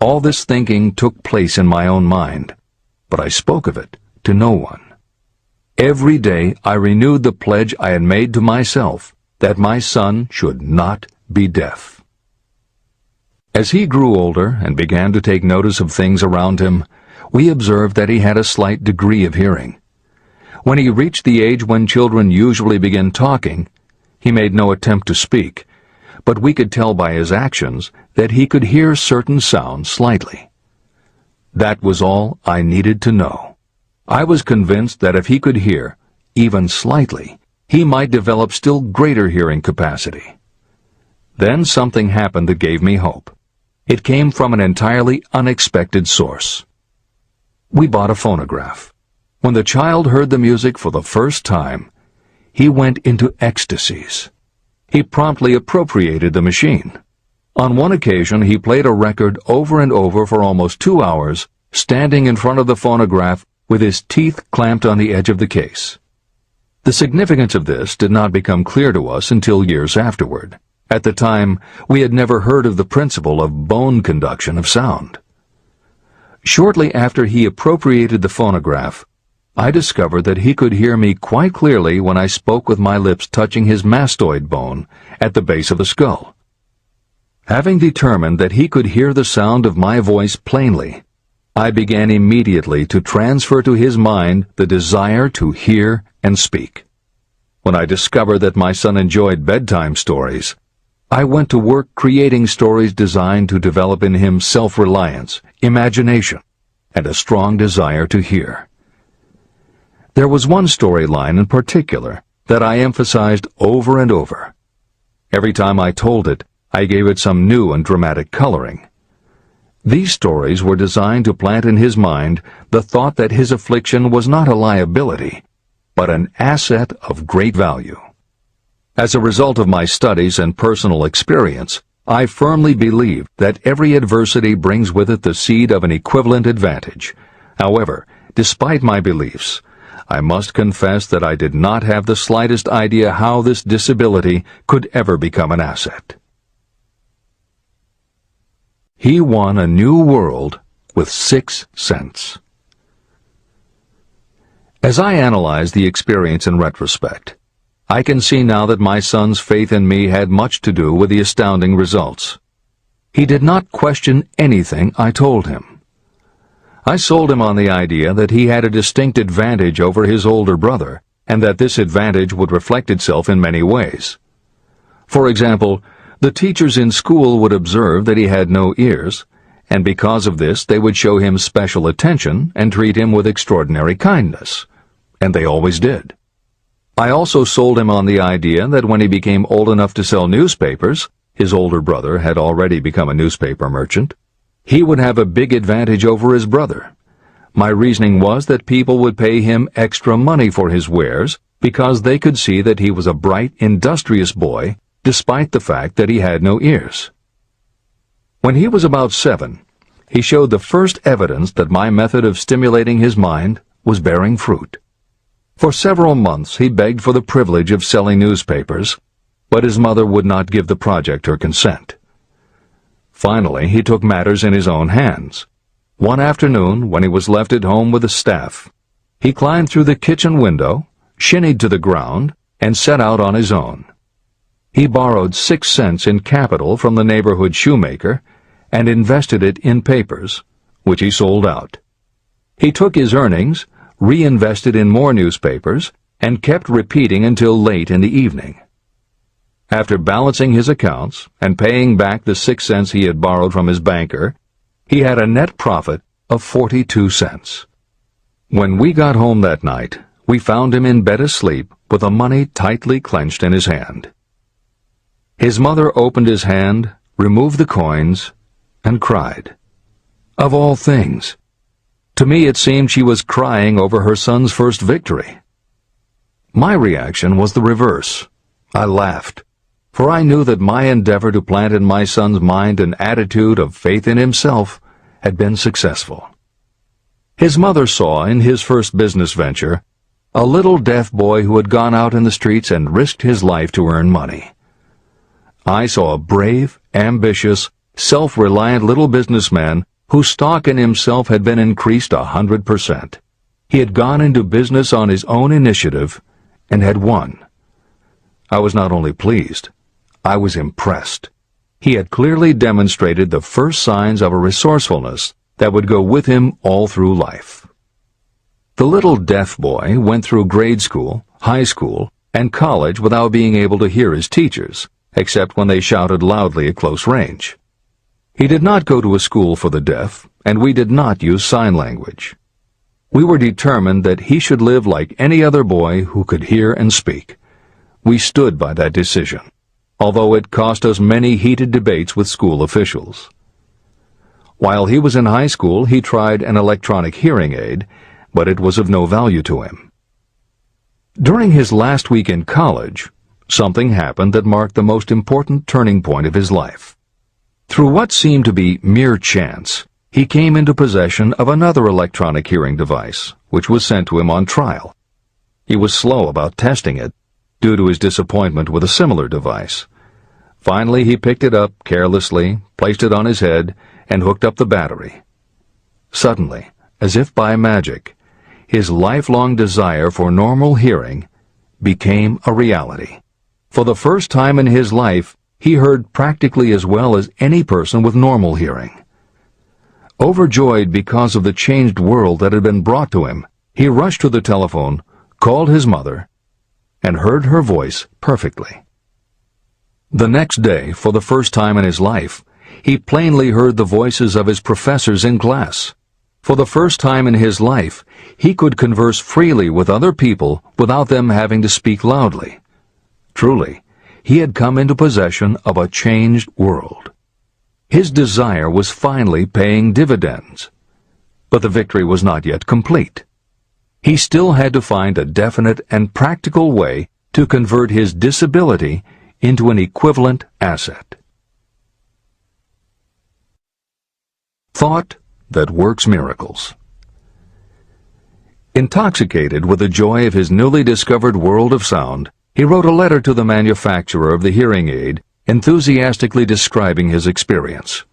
All this thinking took place in my own mind, but I spoke of it to no one. Every day I renewed the pledge I had made to myself that my son should not be deaf. As he grew older and began to take notice of things around him, we observed that he had a slight degree of hearing. When he reached the age when children usually begin talking, he made no attempt to speak, but we could tell by his actions that he could hear certain sounds slightly. That was all I needed to know. I was convinced that if he could hear, even slightly, he might develop still greater hearing capacity. Then something happened that gave me hope. It came from an entirely unexpected source. We bought a phonograph. When the child heard the music for the first time, he went into ecstasies. He promptly appropriated the machine. On one occasion, he played a record over and over for almost 2 hours, standing in front of the phonograph with his teeth clamped on the edge of the case. The significance of this did not become clear to us until years afterward. At the time, we had never heard of the principle of bone conduction of sound. Shortly after he appropriated the phonograph, I discovered that he could hear me quite clearly when I spoke with my lips touching his mastoid bone at the base of the skull. Having determined that he could hear the sound of my voice plainly, I began immediately to transfer to his mind the desire to hear and speak. When I discovered that my son enjoyed bedtime stories, I went to work creating stories designed to develop in him self-reliance, imagination, and a strong desire to hear. There was one storyline in particular that I emphasized over and over. Every time I told it, I gave it some new and dramatic coloring. These stories were designed to plant in his mind the thought that his affliction was not a liability, but an asset of great value. As a result of my studies and personal experience, I firmly believe that every adversity brings with it the seed of an equivalent advantage. However, despite my beliefs, I must confess that I did not have the slightest idea how this disability could ever become an asset. He won a new world with 6 cents. As I analyze the experience in retrospect, I can see now that my son's faith in me had much to do with the astounding results. He did not question anything I told him. I sold him on the idea that he had a distinct advantage over his older brother, and that this advantage would reflect itself in many ways. For example, the teachers in school would observe that he had no ears, and because of this they would show him special attention and treat him with extraordinary kindness. And they always did. I also sold him on the idea that when he became old enough to sell newspapers, his older brother had already become a newspaper merchant, he would have a big advantage over his brother. My reasoning was that people would pay him extra money for his wares because they could see that he was a bright, industrious boy, despite the fact that he had no ears. When he was about 7, he showed the first evidence that my method of stimulating his mind was bearing fruit. For several months he begged for the privilege of selling newspapers, but his mother would not give the project her consent. Finally, he took matters in his own hands. One afternoon, when he was left at home with the staff, he climbed through the kitchen window, shinnied to the ground, and set out on his own. He borrowed 6 cents in capital from the neighborhood shoemaker and invested it in papers, which he sold out. He took his earnings, reinvested in more newspapers, and kept repeating until late in the evening. After balancing his accounts and paying back the 6 cents he had borrowed from his banker, he had a net profit of 42 cents. When we got home that night, we found him in bed asleep with the money tightly clenched in his hand. His mother opened his hand, removed the coins, and cried. Of all things, to me it seemed she was crying over her son's first victory. My reaction was the reverse. I laughed, for I knew that my endeavor to plant in my son's mind an attitude of faith in himself had been successful. His mother saw in his first business venture a little deaf boy who had gone out in the streets and risked his life to earn money. I saw a brave, ambitious, self-reliant little businessman whose stock in himself had been increased 100%. He had gone into business on his own initiative and had won. I was not only pleased, I was impressed. He had clearly demonstrated the first signs of a resourcefulness that would go with him all through life. The little deaf boy went through grade school, high school, and college without being able to hear his teachers, except when they shouted loudly at close range. He did not go to a school for the deaf, and we did not use sign language. We were determined that he should live like any other boy who could hear and speak. We stood by that decision, although it cost us many heated debates with school officials. While he was in high school, he tried an electronic hearing aid, but it was of no value to him. During his last week in college, something happened that marked the most important turning point of his life. Through what seemed to be mere chance, he came into possession of another electronic hearing device, which was sent to him on trial. He was slow about testing it, due to his disappointment with a similar device. Finally, he picked it up carelessly, placed it on his head, and hooked up the battery. Suddenly, as if by magic, his lifelong desire for normal hearing became a reality. For the first time in his life, he heard practically as well as any person with normal hearing. Overjoyed because of the changed world that had been brought to him, he rushed to the telephone, called his mother, and heard her voice perfectly. The next day, for the first time in his life, he plainly heard the voices of his professors in class. For the first time in his life, he could converse freely with other people without them having to speak loudly. Truly, he had come into possession of a changed world. His desire was finally paying dividends. But the victory was not yet complete. He still had to find a definite and practical way to convert his disability into an equivalent asset. Thought that works miracles. Intoxicated with the joy of his newly discovered world of sound, he wrote a letter to the manufacturer of the hearing aid, enthusiastically describing his experience.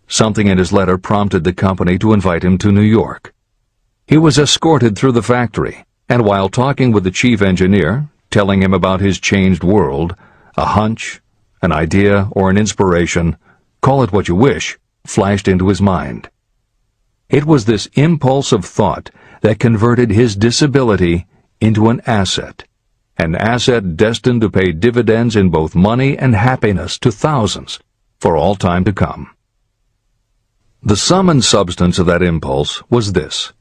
Something in his letter prompted the company to invite him to New York. He was escorted through the factory, and while talking with the chief engineer, telling him about his changed world, a hunch, an idea, or an inspiration, call it what you wish, flashed into his mind. It was this impulse of thought that converted his disability into an asset destined to pay dividends in both money and happiness to thousands for all time to come. The sum and substance of that impulse was this.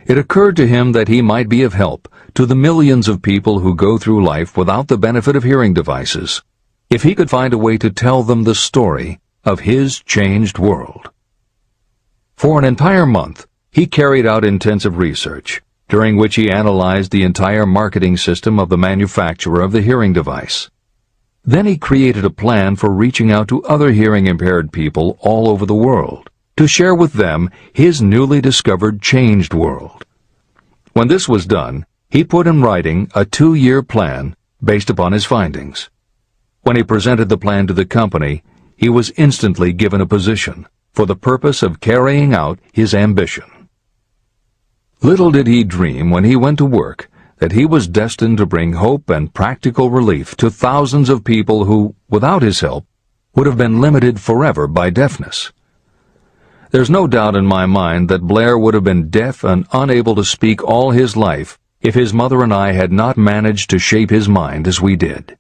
It occurred to him that he might be of help to the millions of people who go through life without the benefit of hearing devices, if he could find a way to tell them the story of his changed world. For an entire month, He carried out intensive research, during which he analyzed the entire marketing system of the manufacturer of the hearing device. Then he created a plan for reaching out to other hearing-impaired people all over the world, to share with them his newly discovered changed world. When this was done, he put in writing a 2-year plan based upon his findings. When he presented the plan to the company, he was instantly given a position for the purpose of carrying out his ambition. Little did he dream when he went to work that he was destined to bring hope and practical relief to thousands of people who, without his help, would have been limited forever by deafness. There's no doubt in my mind that Blair would have been deaf and unable to speak all his life if his mother and I had not managed to shape his mind as we did.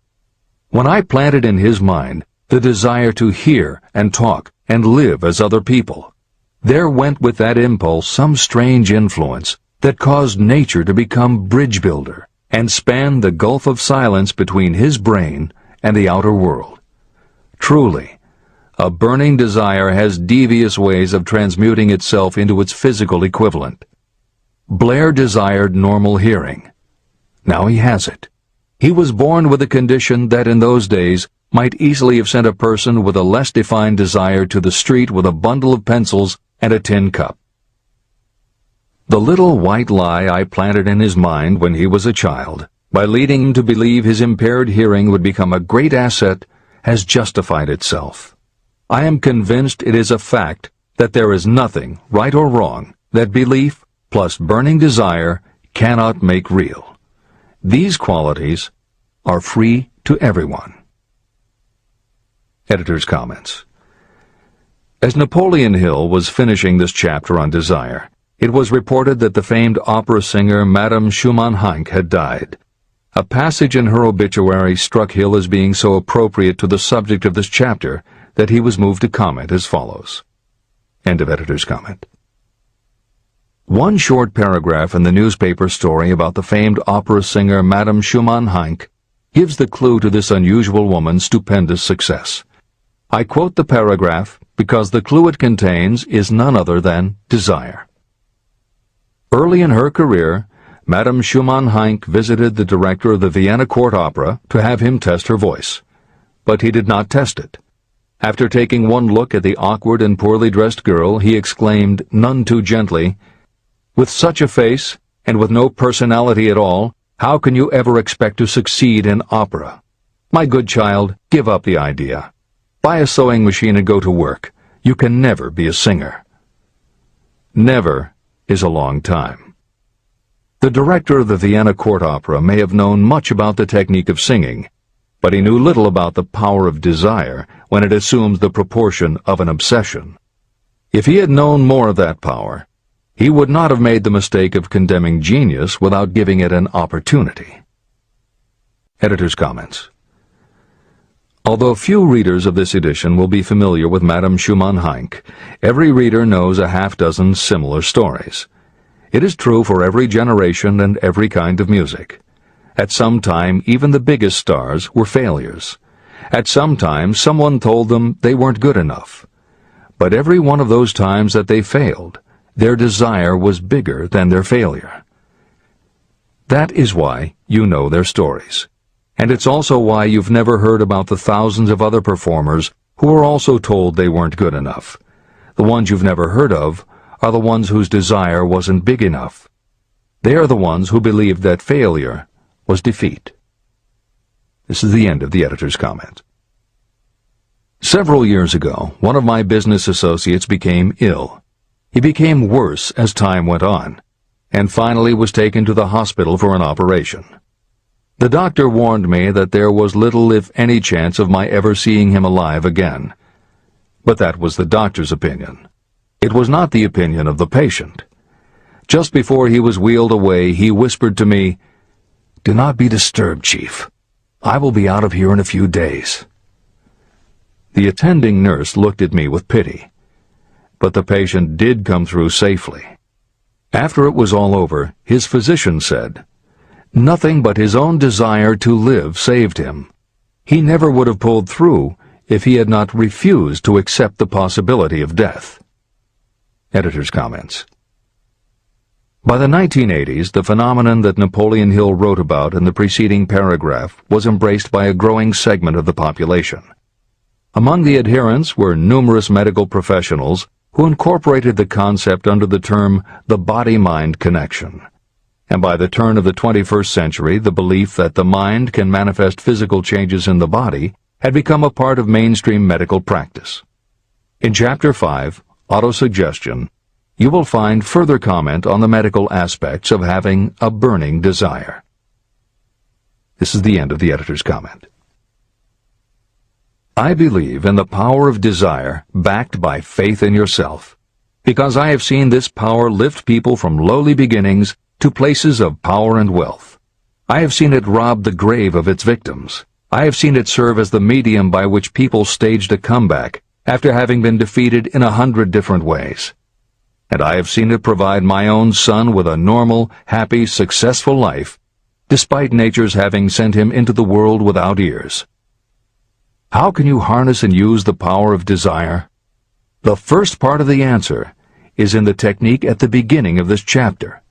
When I planted in his mind the desire to hear and talk and live as other people, there went with that impulse some strange influence that caused nature to become bridge builder and span the gulf of silence between his brain and the outer world. Truly, a burning desire has devious ways of transmuting itself into its physical equivalent. Blair desired normal hearing. Now he has it. He was born with a condition that in those days might easily have sent a person with a less defined desire to the street with a bundle of pencils and a tin cup. The little white lie I planted in his mind when he was a child, by leading him to believe his impaired hearing would become a great asset, has justified itself. I am convinced it is a fact that there is nothing, right or wrong, that belief plus burning desire cannot make real. These qualities are free to everyone. Editor's comments. As Napoleon Hill was finishing this chapter on desire, it was reported that the famed opera singer Madame Schumann-Heink had died. A passage in her obituary struck Hill as being so appropriate to the subject of this chapter that he was moved to comment as follows. End of editor's comment. One short paragraph in the newspaper story about the famed opera singer Madame Schumann-Heink gives the clue to this unusual woman's stupendous success. I quote the paragraph because the clue it contains is none other than desire. Early in her career, Madame Schumann-Heink visited the director of the Vienna Court Opera to have him test her voice. But he did not test it. After taking one look at the awkward and poorly dressed girl, he exclaimed, none too gently, "With such a face, and with no personality at all, how can you ever expect to succeed in opera? My good child, give up the idea. Buy a sewing machine and go to work. You can never be a singer." Never is a long time. The director of the Vienna Court Opera may have known much about the technique of singing, but he knew little about the power of desire when it assumes the proportion of an obsession. If he had known more of that power, he would not have made the mistake of condemning genius without giving it an opportunity. Editor's comments. Although few readers of this edition will be familiar with Madame Schumann-Heink, every reader knows a half-dozen similar stories. It is true for every generation and every kind of music. At some time, even the biggest stars were failures. At some time, someone told them they weren't good enough. But every one of those times that they failed, their desire was bigger than their failure. That is why you know their stories. And it's also why you've never heard about the thousands of other performers who were also told they weren't good enough. The ones you've never heard of are the ones whose desire wasn't big enough. They are the ones who believed that failure was defeat. This is the end of the editor's comment. Several years ago, one of my business associates became ill. He became worse as time went on, and finally was taken to the hospital for an operation. The doctor warned me that there was little, if any, chance of my ever seeing him alive again. But that was the doctor's opinion. It was not the opinion of the patient. Just before he was wheeled away, he whispered to me, "Do not be disturbed, Chief. I will be out of here in a few days." The attending nurse looked at me with pity. But the patient did come through safely. After it was all over, his physician said, nothing but his own desire to live saved him. He never would have pulled through if he had not refused to accept the possibility of death. Editor's comments. By the 1980s, the phenomenon that Napoleon Hill wrote about in the preceding paragraph was embraced by a growing segment of the population. Among the adherents were numerous medical professionals who incorporated the concept under the term the body-mind connection. And by the turn of the 21st century, the belief that the mind can manifest physical changes in the body had become a part of mainstream medical practice. In Chapter 5, Autosuggestion, you will find further comment on the medical aspects of having a burning desire. This is the end of the editor's comment. I believe in the power of desire backed by faith in yourself, because I have seen this power lift people from lowly beginnings to places of power and wealth. I have seen it rob the grave of its victims. I have seen it serve as the medium by which people staged a comeback after having been defeated in 100 different ways. And I have seen it provide my own son with a normal, happy, successful life, despite nature's having sent him into the world without ears. How can you harness and use the power of desire? The first part of the answer is in the technique at the beginning of this chapter.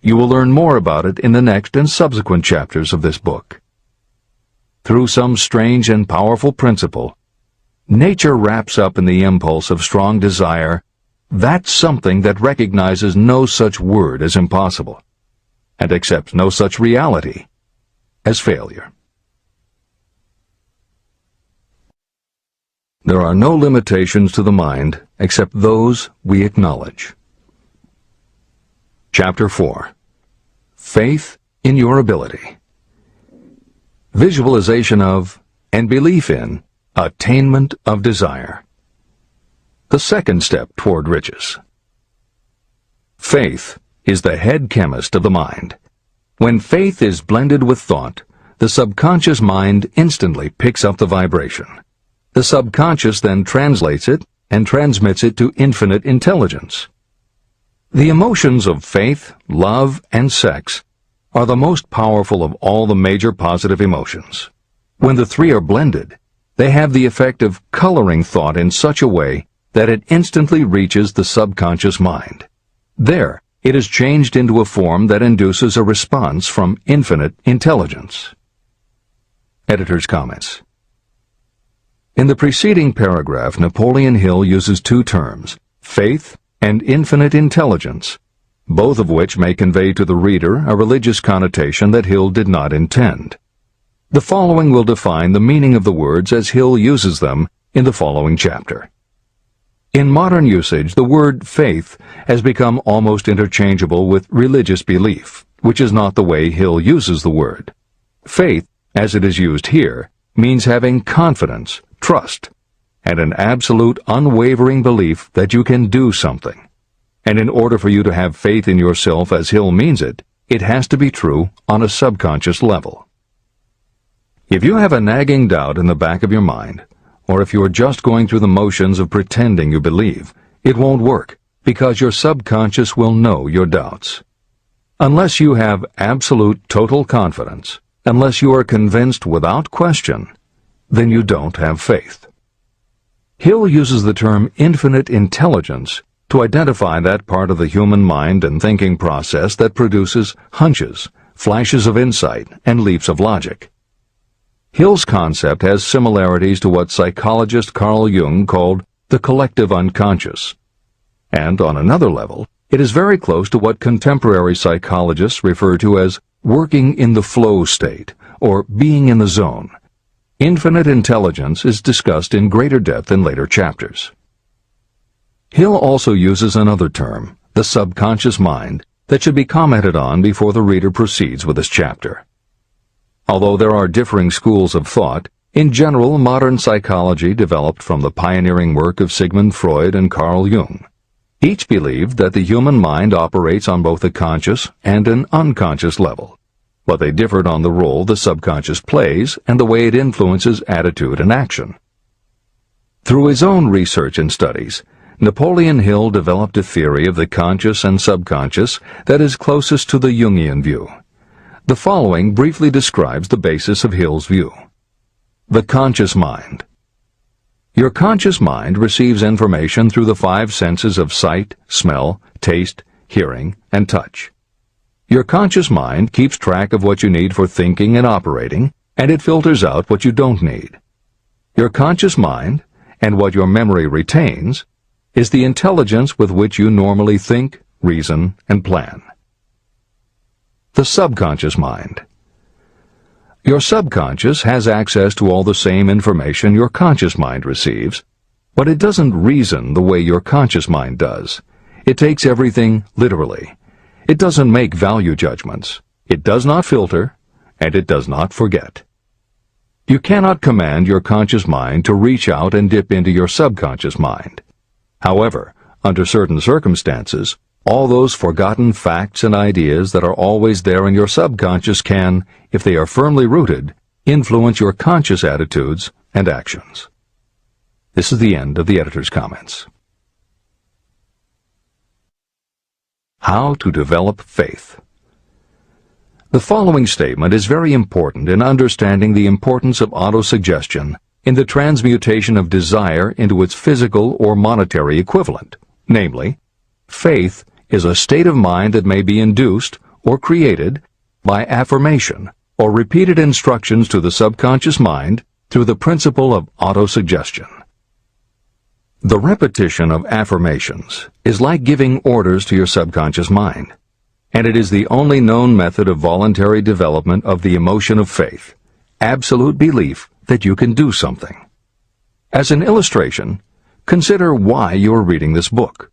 You will learn more about it in the next and subsequent chapters of this book. Through some strange and powerful principle, nature wraps up in the impulse of strong desire that something that recognizes no such word as impossible, and accepts no such reality as failure. There are no limitations to the mind except those we acknowledge. Chapter 4. Faith in your ability. Visualization of and belief in attainment of desire. The second step toward riches. Faith is the head chemist of the mind. When faith is blended with thought, the subconscious mind instantly picks up the vibration. The subconscious then translates it and transmits it to infinite intelligence. The emotions of faith, love, and sex are the most powerful of all the major positive emotions. When the three are blended, they have the effect of coloring thought in such a way that it instantly reaches the subconscious mind. There, it is changed into a form that induces a response from infinite intelligence. Editor's comments. In the preceding paragraph, Napoleon Hill uses two terms, faith and infinite intelligence, both of which may convey to the reader a religious connotation that Hill did not intend. The following will define the meaning of the words as Hill uses them in the following chapter. In modern usage, the word faith has become almost interchangeable with religious belief, which is not the way Hill uses the word. Faith, as it is used here, means having confidence, trust, and an absolute unwavering belief that you can do something. And in order for you to have faith in yourself as Hill means it, it has to be true on a subconscious level. If you have a nagging doubt in the back of your mind, or if you are just going through the motions of pretending you believe, it won't work, because your subconscious will know your doubts. Unless you have absolute total confidence, unless you are convinced without question, then you don't have faith. Hill uses the term infinite intelligence to identify that part of the human mind and thinking process that produces hunches, flashes of insight, and leaps of logic. Hill's concept has similarities to what psychologist Carl Jung called the collective unconscious. And on another level, it is very close to what contemporary psychologists refer to as working in the flow state, or being in the zone. Infinite intelligence is discussed in greater depth in later chapters. Hill also uses another term, the subconscious mind, that should be commented on before the reader proceeds with this chapter. Although there are differing schools of thought, in general, modern psychology developed from the pioneering work of Sigmund Freud and Carl Jung. Each believed that the human mind operates on both a conscious and an unconscious level, but they differed on the role the subconscious plays and the way it influences attitude and action. Through his own research and studies, Napoleon Hill developed a theory of the conscious and subconscious that is closest to the Jungian view. The following briefly describes the basis of Hill's view. The conscious mind. Your conscious mind receives information through the five senses of sight, smell, taste, hearing, and touch. Your conscious mind keeps track of what you need for thinking and operating, and it filters out what you don't need. Your conscious mind, and what your memory retains, is the intelligence with which you normally think, reason, and plan. The subconscious mind. Your subconscious has access to all the same information your conscious mind receives, but it doesn't reason the way your conscious mind does. It takes everything literally. It doesn't make value judgments. It does not filter, and it does not forget. You cannot command your conscious mind to reach out and dip into your subconscious mind. However, under certain circumstances, all those forgotten facts and ideas that are always there in your subconscious can, if they are firmly rooted, influence your conscious attitudes and actions. This is the end of the editor's comments. How to develop faith. The following statement is very important in understanding the importance of autosuggestion in the transmutation of desire into its physical or monetary equivalent, namely, faith is a state of mind that may be induced or created by affirmation or repeated instructions to the subconscious mind through the principle of autosuggestion. The repetition of affirmations is like giving orders to your subconscious mind, and it is the only known method of voluntary development of the emotion of faith, absolute belief that you can do something. As an illustration, consider why you are reading this book.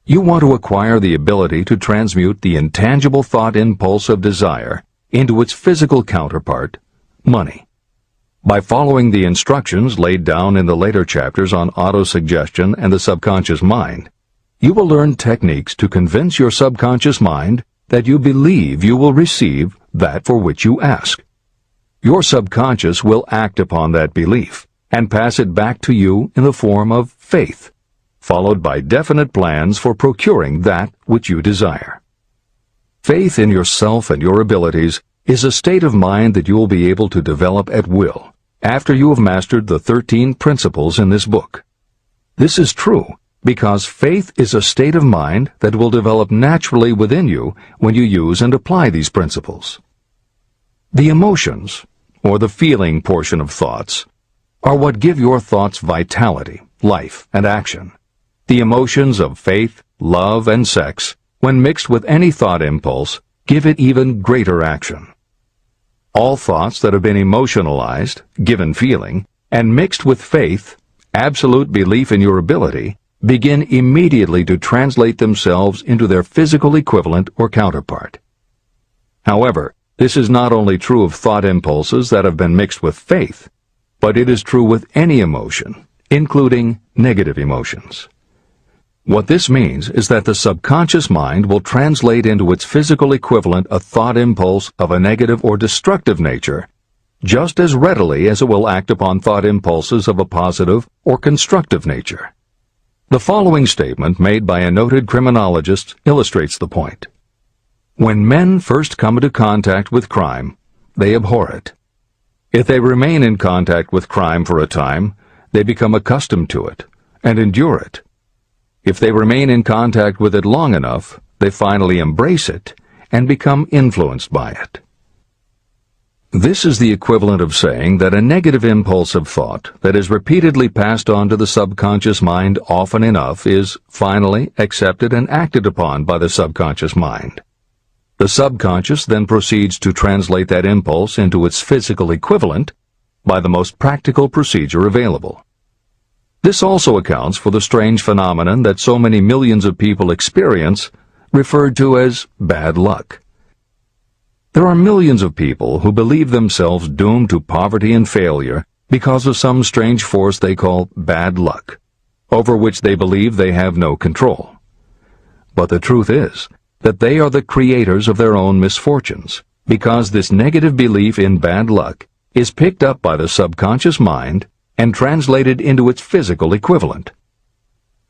You want to acquire the ability to transmute the intangible thought impulse of desire into its physical counterpart, money. By following the instructions laid down in the later chapters on autosuggestion and the subconscious mind, you will learn techniques to convince your subconscious mind that you believe you will receive that for which you ask. Your subconscious will act upon that belief and pass it back to you in the form of faith, followed by definite plans for procuring that which you desire. Faith in yourself and your abilities is a state of mind that you will be able to develop at will after you have mastered the 13 principles in this book. This is true because faith is a state of mind that will develop naturally within you when you use and apply these principles. The emotions, or the feeling portion of thoughts, are what give your thoughts vitality, life, and action. The emotions of faith, love, and sex, when mixed with any thought impulse, give it even greater action. All thoughts that have been emotionalized, given feeling, and mixed with faith, absolute belief in your ability, begin immediately to translate themselves into their physical equivalent or counterpart. However, this is not only true of thought impulses that have been mixed with faith, but it is true with any emotion, including negative emotions. What this means is that the subconscious mind will translate into its physical equivalent a thought impulse of a negative or destructive nature just as readily as it will act upon thought impulses of a positive or constructive nature. The following statement made by a noted criminologist illustrates the point. When men first come into contact with crime, they abhor it. If they remain in contact with crime for a time, they become accustomed to it and endure it. If they remain in contact with it long enough, they finally embrace it and become influenced by it. This is the equivalent of saying that a negative impulse of thought that is repeatedly passed on to the subconscious mind often enough is finally accepted and acted upon by the subconscious mind. The subconscious then proceeds to translate that impulse into its physical equivalent by the most practical procedure available. This also accounts for the strange phenomenon that so many millions of people experience, referred to as bad luck. There are millions of people who believe themselves doomed to poverty and failure because of some strange force they call bad luck, over which they believe they have no control. But the truth is that they are the creators of their own misfortunes, because this negative belief in bad luck is picked up by the subconscious mind and translated into its physical equivalent.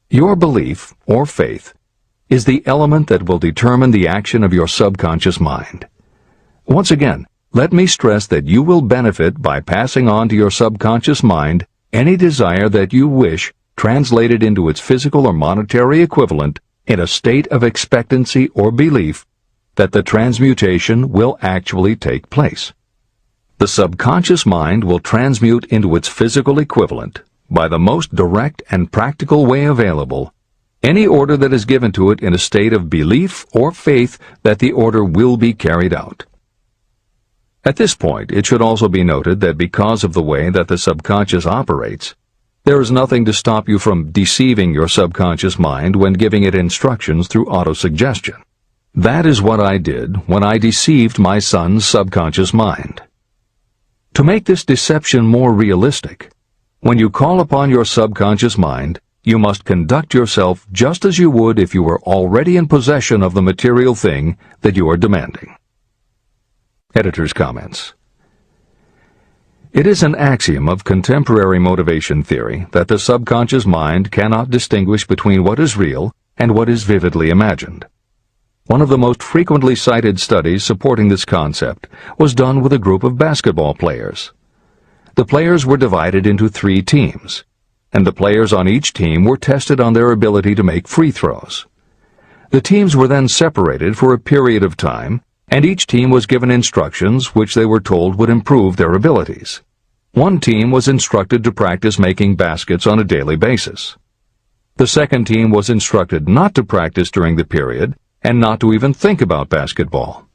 Your belief, or faith, is the element that will determine the action of your subconscious mind. Once again, let me stress that you will benefit by passing on to your subconscious mind any desire that you wish translated into its physical or monetary equivalent in a state of expectancy or belief that the transmutation will actually take place. The subconscious mind will transmute into its physical equivalent, by the most direct and practical way available, any order that is given to it in a state of belief or faith that the order will be carried out. At this point, it should also be noted that because of the way that the subconscious operates, there is nothing to stop you from deceiving your subconscious mind when giving it instructions through autosuggestion. That is what I did when I deceived my son's subconscious mind. To make this deception more realistic, when you call upon your subconscious mind, you must conduct yourself just as you would if you were already in possession of the material thing that you are demanding. Editor's comments. It is an axiom of contemporary motivation theory that the subconscious mind cannot distinguish between what is real and what is vividly imagined. One of the most frequently cited studies supporting this concept was done with a group of basketball players. The players were divided into 3 teams, and the players on each team were tested on their ability to make free throws. The teams were then separated for a period of time, and each team was given instructions which they were told would improve their abilities. One team was instructed to practice making baskets on a daily basis. The second team was instructed not to practice during the period and not to even think about basketball.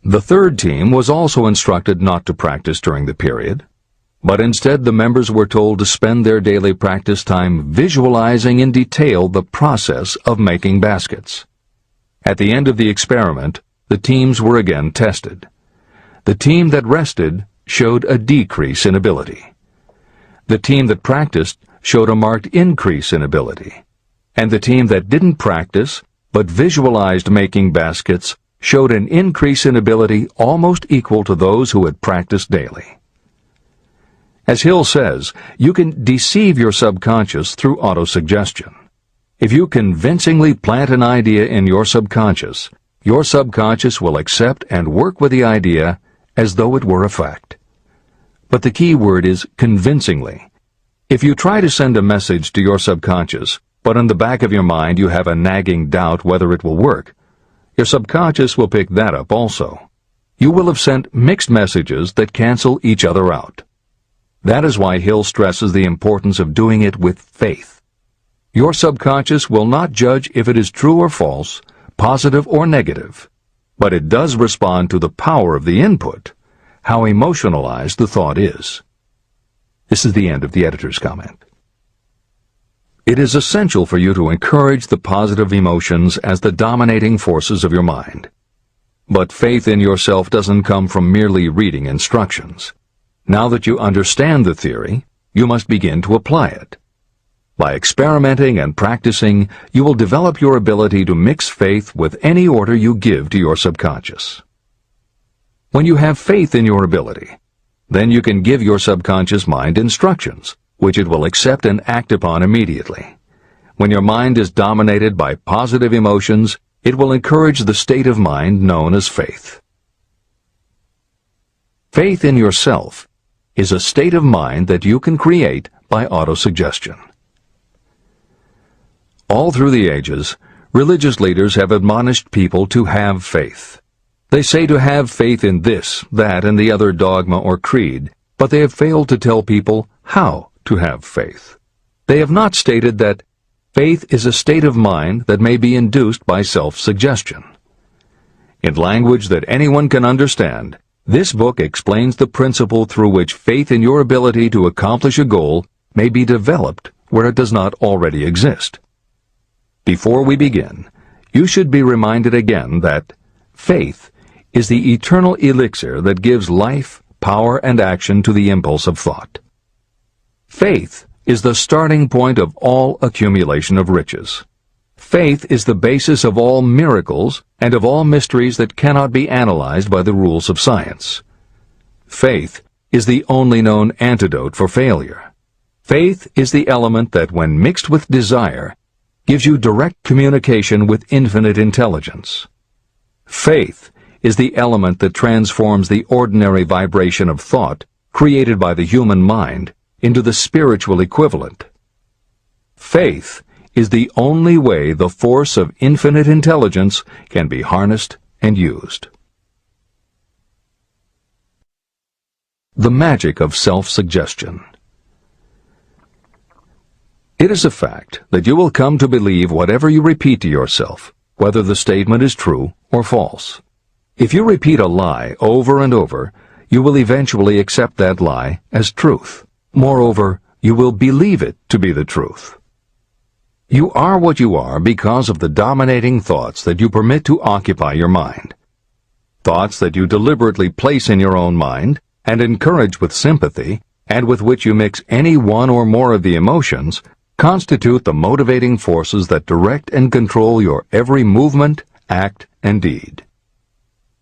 The third team was also instructed not to practice during the period, but instead the members were told to spend their daily practice time visualizing in detail the process of making baskets. At the end of the experiment, the teams were again tested. The team that rested showed a decrease in ability. The team that practiced showed a marked increase in ability. And the team that didn't practice, but visualized making baskets, showed an increase in ability almost equal to those who had practiced daily. As Hill says, you can deceive your subconscious through autosuggestion. If you convincingly plant an idea in your subconscious will accept and work with the idea as though it were a fact. But the key word is convincingly. If you try to send a message to your subconscious, but in the back of your mind you have a nagging doubt whether it will work, your subconscious will pick that up also. You will have sent mixed messages that cancel each other out. That is why Hill stresses the importance of doing it with faith. Your subconscious will not judge if it is true or false, positive or negative, but it does respond to the power of the input, how emotionalized the thought is. This is the end of the editor's comment. It is essential for you to encourage the positive emotions as the dominating forces of your mind. But faith in yourself doesn't come from merely reading instructions. Now that you understand the theory, you must begin to apply it. By experimenting and practicing, you will develop your ability to mix faith with any order you give to your subconscious. When you have faith in your ability, then you can give your subconscious mind instructions, which it will accept and act upon immediately. When your mind is dominated by positive emotions, it will encourage the state of mind known as faith. Faith in yourself is a state of mind that you can create by autosuggestion. All through the ages, religious leaders have admonished people to have faith. They say to have faith in this, that, and the other dogma or creed, but they have failed to tell people how to have faith. They have not stated that faith is a state of mind that may be induced by self-suggestion. In language that anyone can understand, this book explains the principle through which faith in your ability to accomplish a goal may be developed where it does not already exist. Before we begin, you should be reminded again that faith is the eternal elixir that gives life, power, and action to the impulse of thought. Faith is the starting point of all accumulation of riches. Faith is the basis of all miracles and of all mysteries that cannot be analyzed by the rules of science. Faith is the only known antidote for failure. Faith is the element that, when mixed with desire, gives you direct communication with infinite intelligence. Faith is the element that transforms the ordinary vibration of thought created by the human mind into the spiritual equivalent. Faith is the only way the force of infinite intelligence can be harnessed and used. The magic of self-suggestion. It is a fact that you will come to believe whatever you repeat to yourself, whether the statement is true or false. If you repeat a lie over and over, you will eventually accept that lie as truth. Moreover, you will believe it to be the truth. You are what you are because of the dominating thoughts that you permit to occupy your mind. Thoughts that you deliberately place in your own mind and encourage with sympathy, and with which you mix any one or more of the emotions, constitute the motivating forces that direct and control your every movement, act, and deed.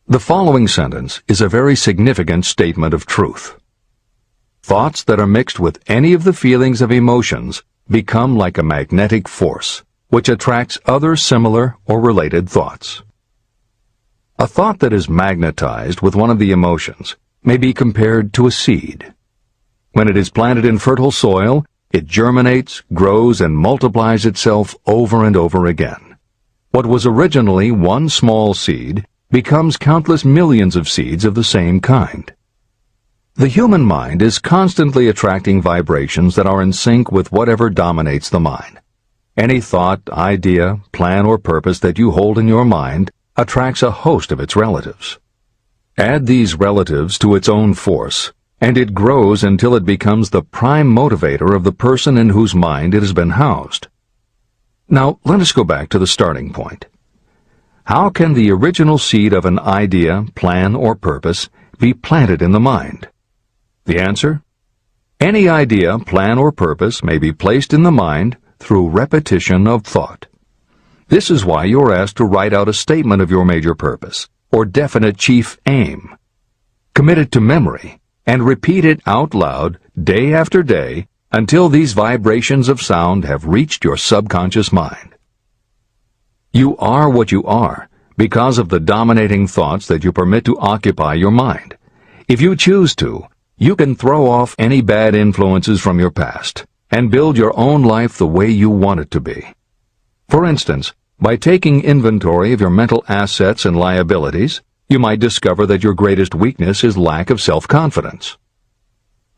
The following sentence is a very significant statement of truth. Thoughts that are mixed with any of the feelings of emotions become like a magnetic force, which attracts other similar or related thoughts. A thought that is magnetized with one of the emotions may be compared to a seed. When it is planted in fertile soil, it germinates, grows, and multiplies itself over and over again. What was originally one small seed becomes countless millions of seeds of the same kind. The human mind is constantly attracting vibrations that are in sync with whatever dominates the mind. Any thought, idea, plan, or purpose that you hold in your mind attracts a host of its relatives. Add these relatives to its own force, and it grows until it becomes the prime motivator of the person in whose mind it has been housed. Now, let us go back to the starting point. How can the original seed of an idea, plan, or purpose be planted in the mind? The answer? Any idea, plan, or purpose may be placed in the mind through repetition of thought. This is why you are asked to write out a statement of your major purpose, or definite chief aim. Commit it to memory, and repeat it out loud day after day until these vibrations of sound have reached your subconscious mind. You are what you are because of the dominating thoughts that you permit to occupy your mind. If you choose to, you can throw off any bad influences from your past and build your own life the way you want it to be. For instance, by taking inventory of your mental assets and liabilities, you might discover that your greatest weakness is lack of self-confidence.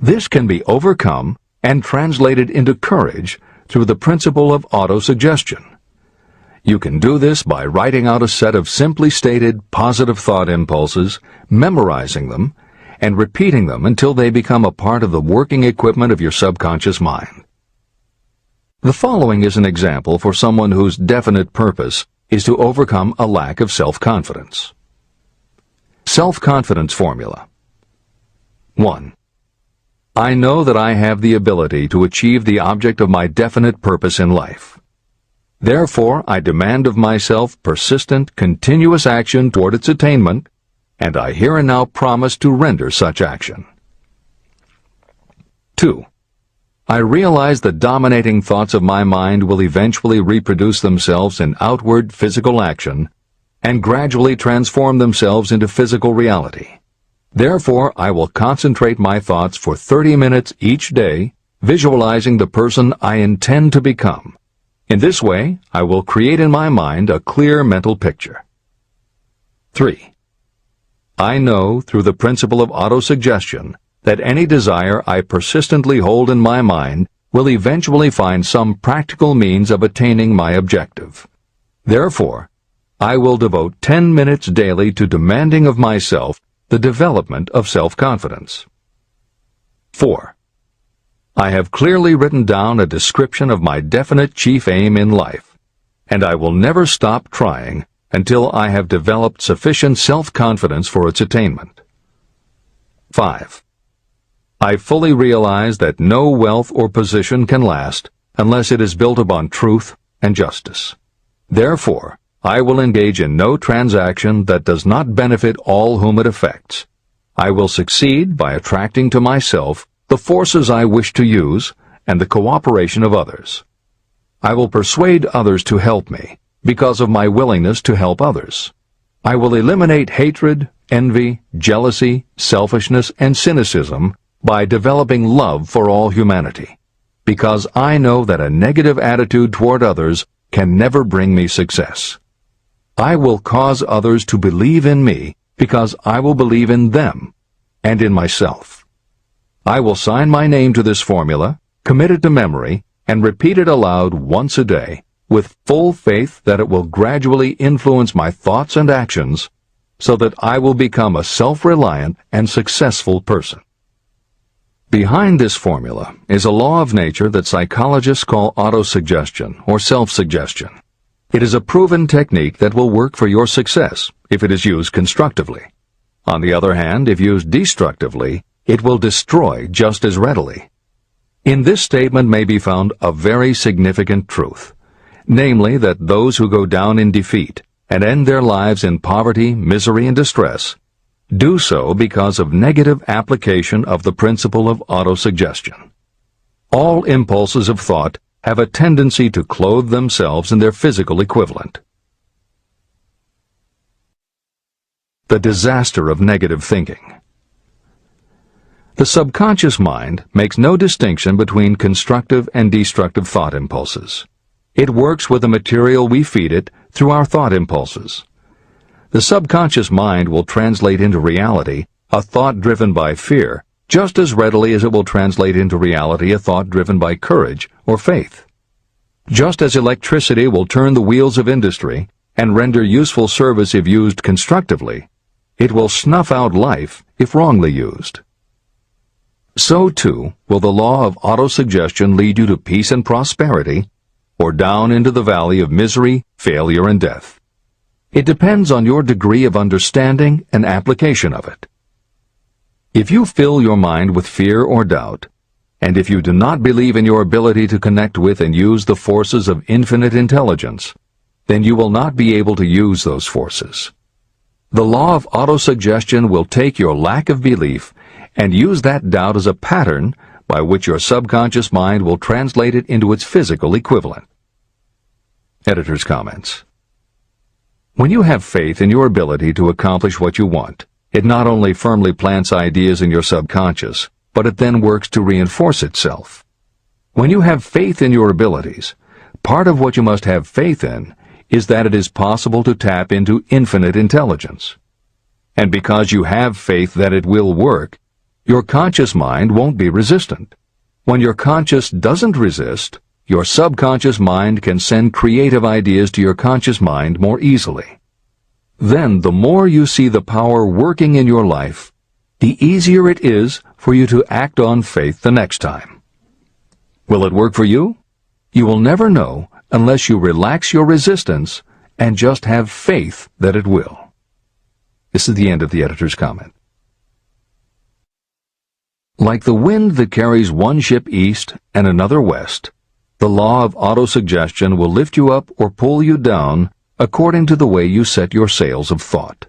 This can be overcome and translated into courage through the principle of autosuggestion. You can do this by writing out a set of simply stated positive thought impulses, memorizing them, and repeating them until they become a part of the working equipment of your subconscious mind. The following is an example for someone whose definite purpose is to overcome a lack of self-confidence. Self-confidence formula. 1. I know that I have the ability to achieve the object of my definite purpose in life. Therefore, I demand of myself persistent, continuous action toward its attainment, and I here and now promise to render such action. 2. I realize the dominating thoughts of my mind will eventually reproduce themselves in outward physical action and gradually transform themselves into physical reality. Therefore, I will concentrate my thoughts for 30 minutes each day, visualizing the person I intend to become. In this way, I will create in my mind a clear mental picture. 3. I know, through the principle of autosuggestion, that any desire I persistently hold in my mind will eventually find some practical means of attaining my objective. Therefore, I will devote 10 minutes daily to demanding of myself the development of self-confidence. 4. I have clearly written down a description of my definite chief aim in life, and I will never stop trying until I have developed sufficient self-confidence for its attainment. 5. I fully realize that no wealth or position can last unless it is built upon truth and justice. Therefore, I will engage in no transaction that does not benefit all whom it affects. I will succeed by attracting to myself the forces I wish to use and the cooperation of others. I will persuade others to help me because of my willingness to help others. I will eliminate hatred, envy, jealousy, selfishness, and cynicism by developing love for all humanity. because I know that a negative attitude toward others can never bring me success. I will cause others to believe in me because I will believe in them and in myself. I will sign my name to this formula, commit it to memory, and repeat it aloud once a day, with full faith that it will gradually influence my thoughts and actions so that I will become a self-reliant and successful person. Behind this formula is a law of nature that psychologists call autosuggestion or self-suggestion. It is a proven technique that will work for your success if it is used constructively. On the other hand, if used destructively, it will destroy just as readily. In this statement may be found a very significant truth, namely that those who go down in defeat and end their lives in poverty, misery, and distress do so because of negative application of the principle of autosuggestion. All impulses of thought have a tendency to clothe themselves in their physical equivalent. The disaster of negative thinking. The subconscious mind makes no distinction between constructive and destructive thought impulses. It works with the material we feed it through our thought impulses. The subconscious mind will translate into reality a thought driven by fear just as readily as it will translate into reality a thought driven by courage or faith. Just as electricity will turn the wheels of industry and render useful service if used constructively, it will snuff out life if wrongly used. So, too, will the law of autosuggestion lead you to peace and prosperity, or down into the valley of misery, failure, and death. It depends on your degree of understanding and application of it. If you fill your mind with fear or doubt, and if you do not believe in your ability to connect with and use the forces of infinite intelligence, then you will not be able to use those forces. The law of autosuggestion will take your lack of belief and use that doubt as a pattern by which your subconscious mind will translate it into its physical equivalent. Editor's comments. When you have faith in your ability to accomplish what you want, it not only firmly plants ideas in your subconscious, but it then works to reinforce itself. When you have faith in your abilities, part of what you must have faith in is that it is possible to tap into infinite intelligence. And because you have faith that it will work, your conscious mind won't be resistant. When your conscious doesn't resist, your subconscious mind can send creative ideas to your conscious mind more easily. Then, the more you see the power working in your life, the easier it is for you to act on faith the next time. Will it work for you? You will never know unless you relax your resistance and just have faith that it will. This is the end of the editor's comment. Like the wind that carries one ship east and another west, the law of autosuggestion will lift you up or pull you down according to the way you set your sails of thought.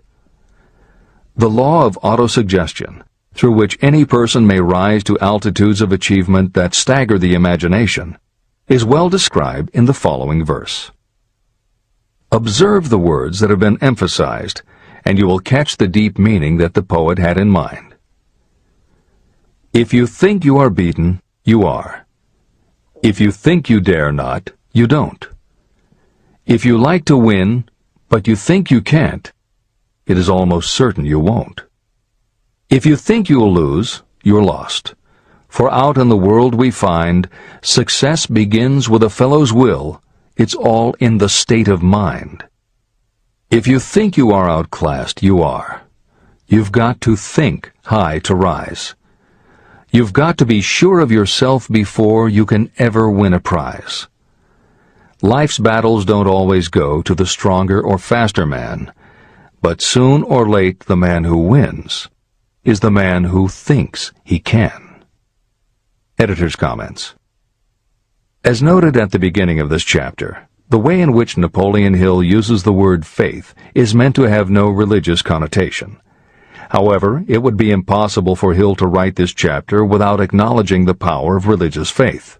The law of autosuggestion, through which any person may rise to altitudes of achievement that stagger the imagination, is well described in the following verse. Observe the words that have been emphasized, and you will catch the deep meaning that the poet had in mind. If you think you are beaten, you are. If you think you dare not, you don't. If you like to win, but you think you can't, it is almost certain you won't. If you think you'll lose, you're lost. For out in the world we find, success begins with a fellow's will. It's all in the state of mind. If you think you are outclassed, you are. You've got to think high to rise. You've got to be sure of yourself before you can ever win a prize. Life's battles don't always go to the stronger or faster man, but soon or late the man who wins is the man who thinks he can. Editor's comments. As noted at the beginning of this chapter, the way in which Napoleon Hill uses the word faith is meant to have no religious connotation. However, it would be impossible for Hill to write this chapter without acknowledging the power of religious faith.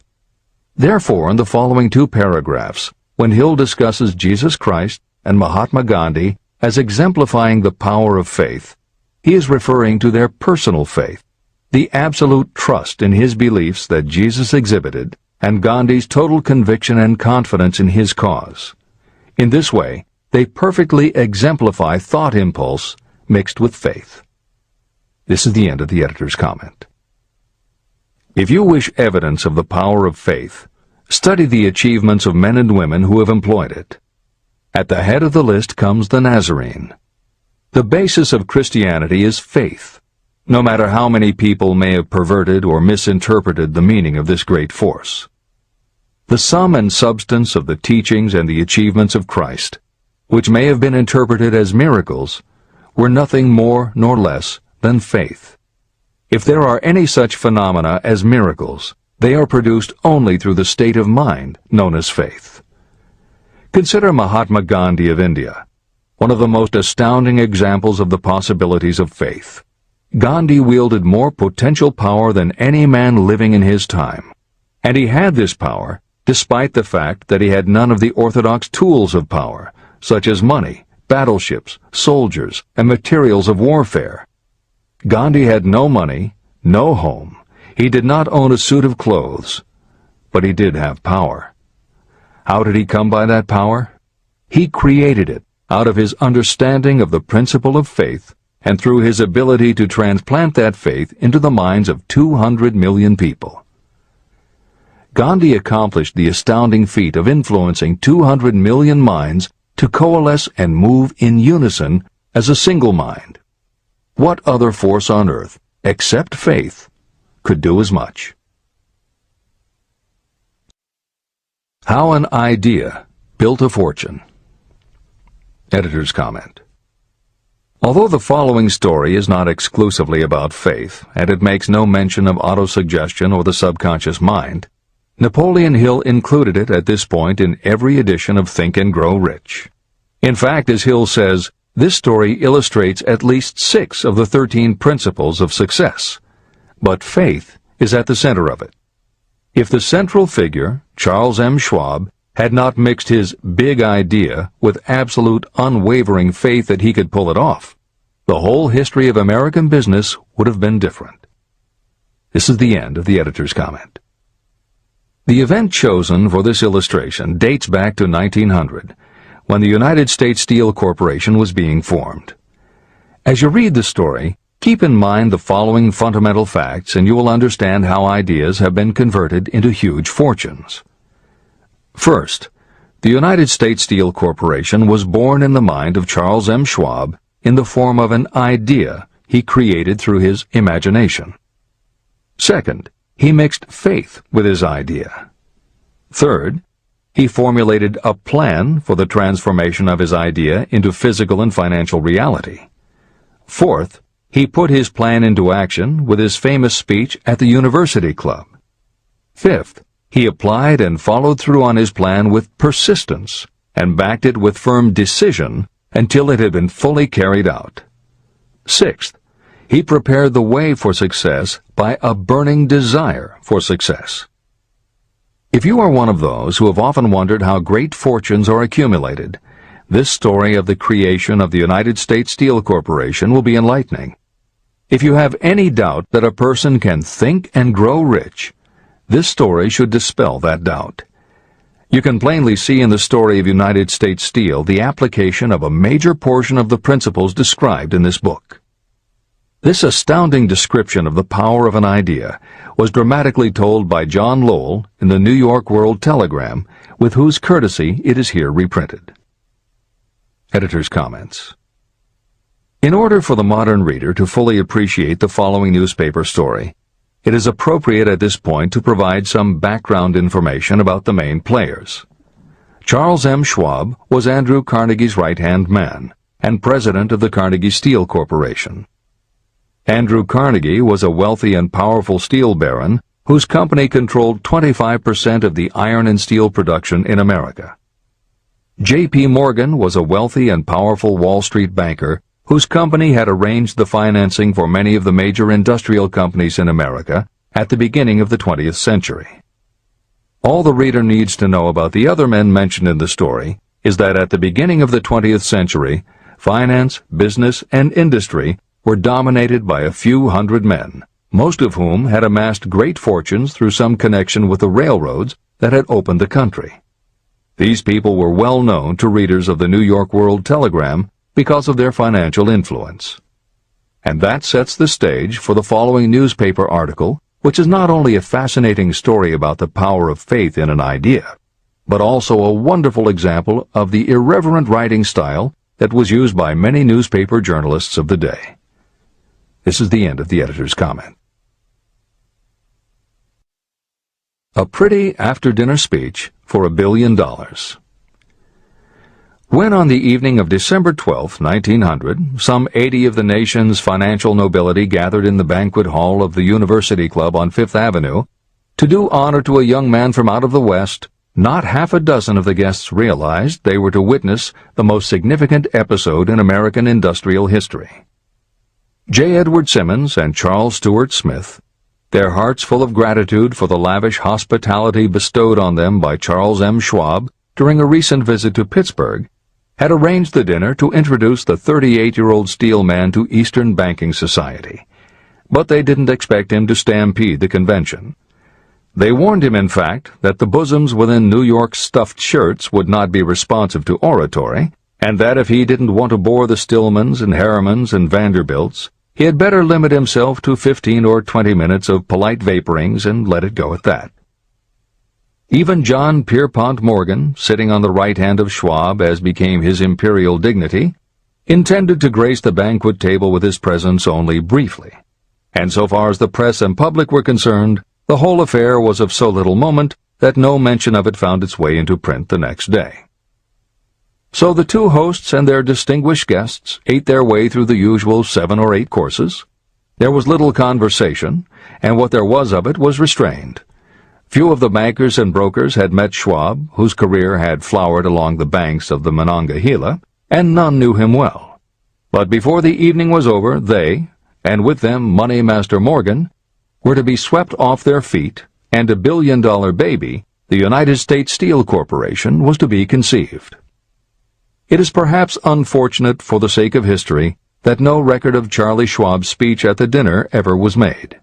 Therefore, in the following two paragraphs, when Hill discusses Jesus Christ and Mahatma Gandhi as exemplifying the power of faith, he is referring to their personal faith, the absolute trust in his beliefs that Jesus exhibited, and Gandhi's total conviction and confidence in his cause. In this way, they perfectly exemplify thought impulse mixed with faith. This is the end of the editor's comment. If you wish evidence of the power of faith, study the achievements of men and women who have employed it. At the head of the list comes the Nazarene. The basis of Christianity is faith, no matter how many people may have perverted or misinterpreted the meaning of this great force. The sum and substance of the teachings and the achievements of Christ, which may have been interpreted as miracles, were nothing more nor less than faith. If there are any such phenomena as miracles, they are produced only through the state of mind known as faith. Consider Mahatma Gandhi of India, one of the most astounding examples of the possibilities of faith. Gandhi wielded more potential power than any man living in his time, and he had this power despite the fact that he had none of the orthodox tools of power, such as money, battleships, soldiers, and materials of warfare. Gandhi had no money, no home. He did not own a suit of clothes, but he did have power. How did he come by that power? He created it out of his understanding of the principle of faith and through his ability to transplant that faith into the minds of 200 million people. Gandhi accomplished the astounding feat of influencing 200 million minds to coalesce and move in unison as a single mind. What other force on earth, except faith, could do as much? How an idea built a fortune. Editor's comment. Although the following story is not exclusively about faith, and it makes no mention of autosuggestion or the subconscious mind, Napoleon Hill included it at this point in every edition of Think and Grow Rich. In fact, as Hill says, this story illustrates at least 6 of the 13 principles of success, but faith is at the center of it. If the central figure, Charles M. Schwab, had not mixed his big idea with absolute unwavering faith that he could pull it off, the whole history of American business would have been different. This is the end of the editor's comment. The event chosen for this illustration dates back to 1900, when the United States Steel Corporation was being formed. As you read the story, keep in mind the following fundamental facts and you will understand how ideas have been converted into huge fortunes. First, the United States Steel Corporation was born in the mind of Charles M. Schwab in the form of an idea he created through his imagination. Second, he mixed faith with his idea. Third, he formulated a plan for the transformation of his idea into physical and financial reality. Fourth, he put his plan into action with his famous speech at the University Club. Fifth, he applied and followed through on his plan with persistence and backed it with firm decision until it had been fully carried out. Sixth, he prepared the way for success by a burning desire for success. If you are one of those who have often wondered how great fortunes are accumulated, this story of the creation of the United States Steel Corporation will be enlightening. If you have any doubt that a person can think and grow rich, this story should dispel that doubt. You can plainly see in the story of United States Steel the application of a major portion of the principles described in this book. This astounding description of the power of an idea was dramatically told by John Lowell in the New York World Telegram, with whose courtesy it is here reprinted. Editor's comments. In order for the modern reader to fully appreciate the following newspaper story, it is appropriate at this point to provide some background information about the main players. Charles M. Schwab was Andrew Carnegie's right-hand man and president of the Carnegie Steel Corporation. Andrew Carnegie was a wealthy and powerful steel baron whose company controlled 25% of the iron and steel production in America. J.P. Morgan was a wealthy and powerful Wall Street banker whose company had arranged the financing for many of the major industrial companies in America at the beginning of the 20th century. All the reader needs to know about the other men mentioned in the story is that at the beginning of the 20th century, finance, business, and industry were dominated by a few hundred men, most of whom had amassed great fortunes through some connection with the railroads that had opened the country. These people were well known to readers of the New York World Telegram because of their financial influence. And that sets the stage for the following newspaper article, which is not only a fascinating story about the power of faith in an idea, but also a wonderful example of the irreverent writing style that was used by many newspaper journalists of the day. This is the end of the editor's comment. A pretty after-dinner speech for $1 billion. When on the evening of December 12, 1900, some 80 of the nation's financial nobility gathered in the banquet hall of the University Club on Fifth Avenue to do honor to a young man from out of the West, not half a dozen of the guests realized they were to witness the most significant episode in American industrial history. J. Edward Simmons and Charles Stewart Smith, their hearts full of gratitude for the lavish hospitality bestowed on them by Charles M. Schwab during a recent visit to Pittsburgh, had arranged the dinner to introduce the 38-year-old steel man to Eastern banking society. But they didn't expect him to stampede the convention. They warned him, in fact, that the bosoms within New York's stuffed shirts would not be responsive to oratory, and that if he didn't want to bore the Stillmans and Harrimans and Vanderbilts, he had better limit himself to 15 or 20 minutes of polite vaporings and let it go at that. Even John Pierpont Morgan, sitting on the right hand of Schwab as became his imperial dignity, intended to grace the banquet table with his presence only briefly, and so far as the press and public were concerned, the whole affair was of so little moment that no mention of it found its way into print the next day. So the two hosts and their distinguished guests ate their way through the usual 7 or 8 courses. There was little conversation, and what there was of it was restrained. Few of the bankers and brokers had met Schwab, whose career had flowered along the banks of the Monongahela, and none knew him well. But before the evening was over, they, and with them Money Master Morgan, were to be swept off their feet, and $1 billion baby, the United States Steel Corporation, was to be conceived. It is perhaps unfortunate for the sake of history that no record of Charlie Schwab's speech at the dinner ever was made.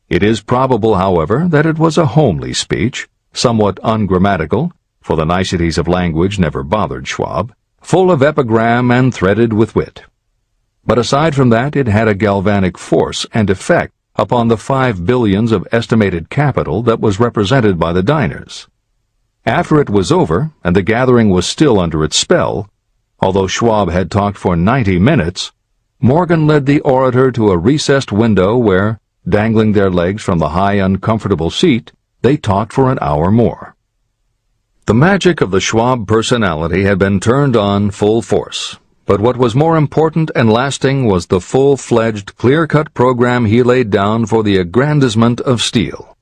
It is probable, however, that it was a homely speech, somewhat ungrammatical, for the niceties of language never bothered Schwab, full of epigram and threaded with wit. But aside from that, it had a galvanic force and effect upon the $5 billion of estimated capital that was represented by the diners. After it was over, and the gathering was still under its spell, although Schwab had talked for 90 minutes, Morgan led the orator to a recessed window where, dangling their legs from the high, uncomfortable seat, they talked for an hour more. The magic of the Schwab personality had been turned on full force, but what was more important and lasting was the full-fledged, clear-cut program he laid down for the aggrandizement of steel.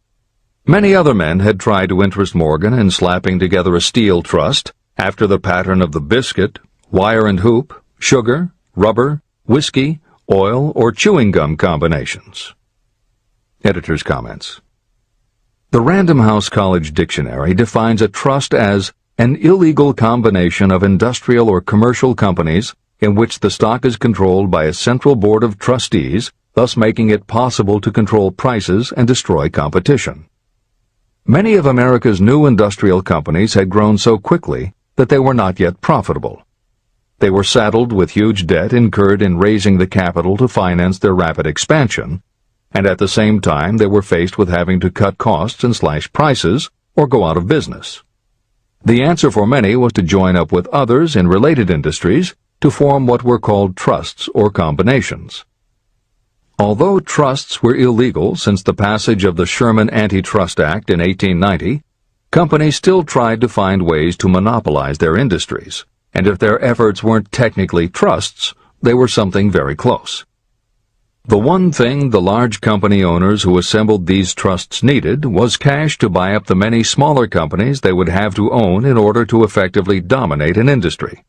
Many other men had tried to interest Morgan in slapping together a steel trust after the pattern of the biscuit, wire and hoop, sugar, rubber, whiskey, oil, or chewing gum combinations. Editor's comments. The Random House College Dictionary defines a trust as an illegal combination of industrial or commercial companies in which the stock is controlled by a central board of trustees, thus making it possible to control prices and destroy competition. Many of America's new industrial companies had grown so quickly that they were not yet profitable. They were saddled with huge debt incurred in raising the capital to finance their rapid expansion, and at the same time they were faced with having to cut costs and slash prices or go out of business. The answer for many was to join up with others in related industries to form what were called trusts or combinations. Although trusts were illegal since the passage of the Sherman Antitrust Act in 1890, companies still tried to find ways to monopolize their industries, and if their efforts weren't technically trusts, they were something very close. The one thing the large company owners who assembled these trusts needed was cash to buy up the many smaller companies they would have to own in order to effectively dominate an industry.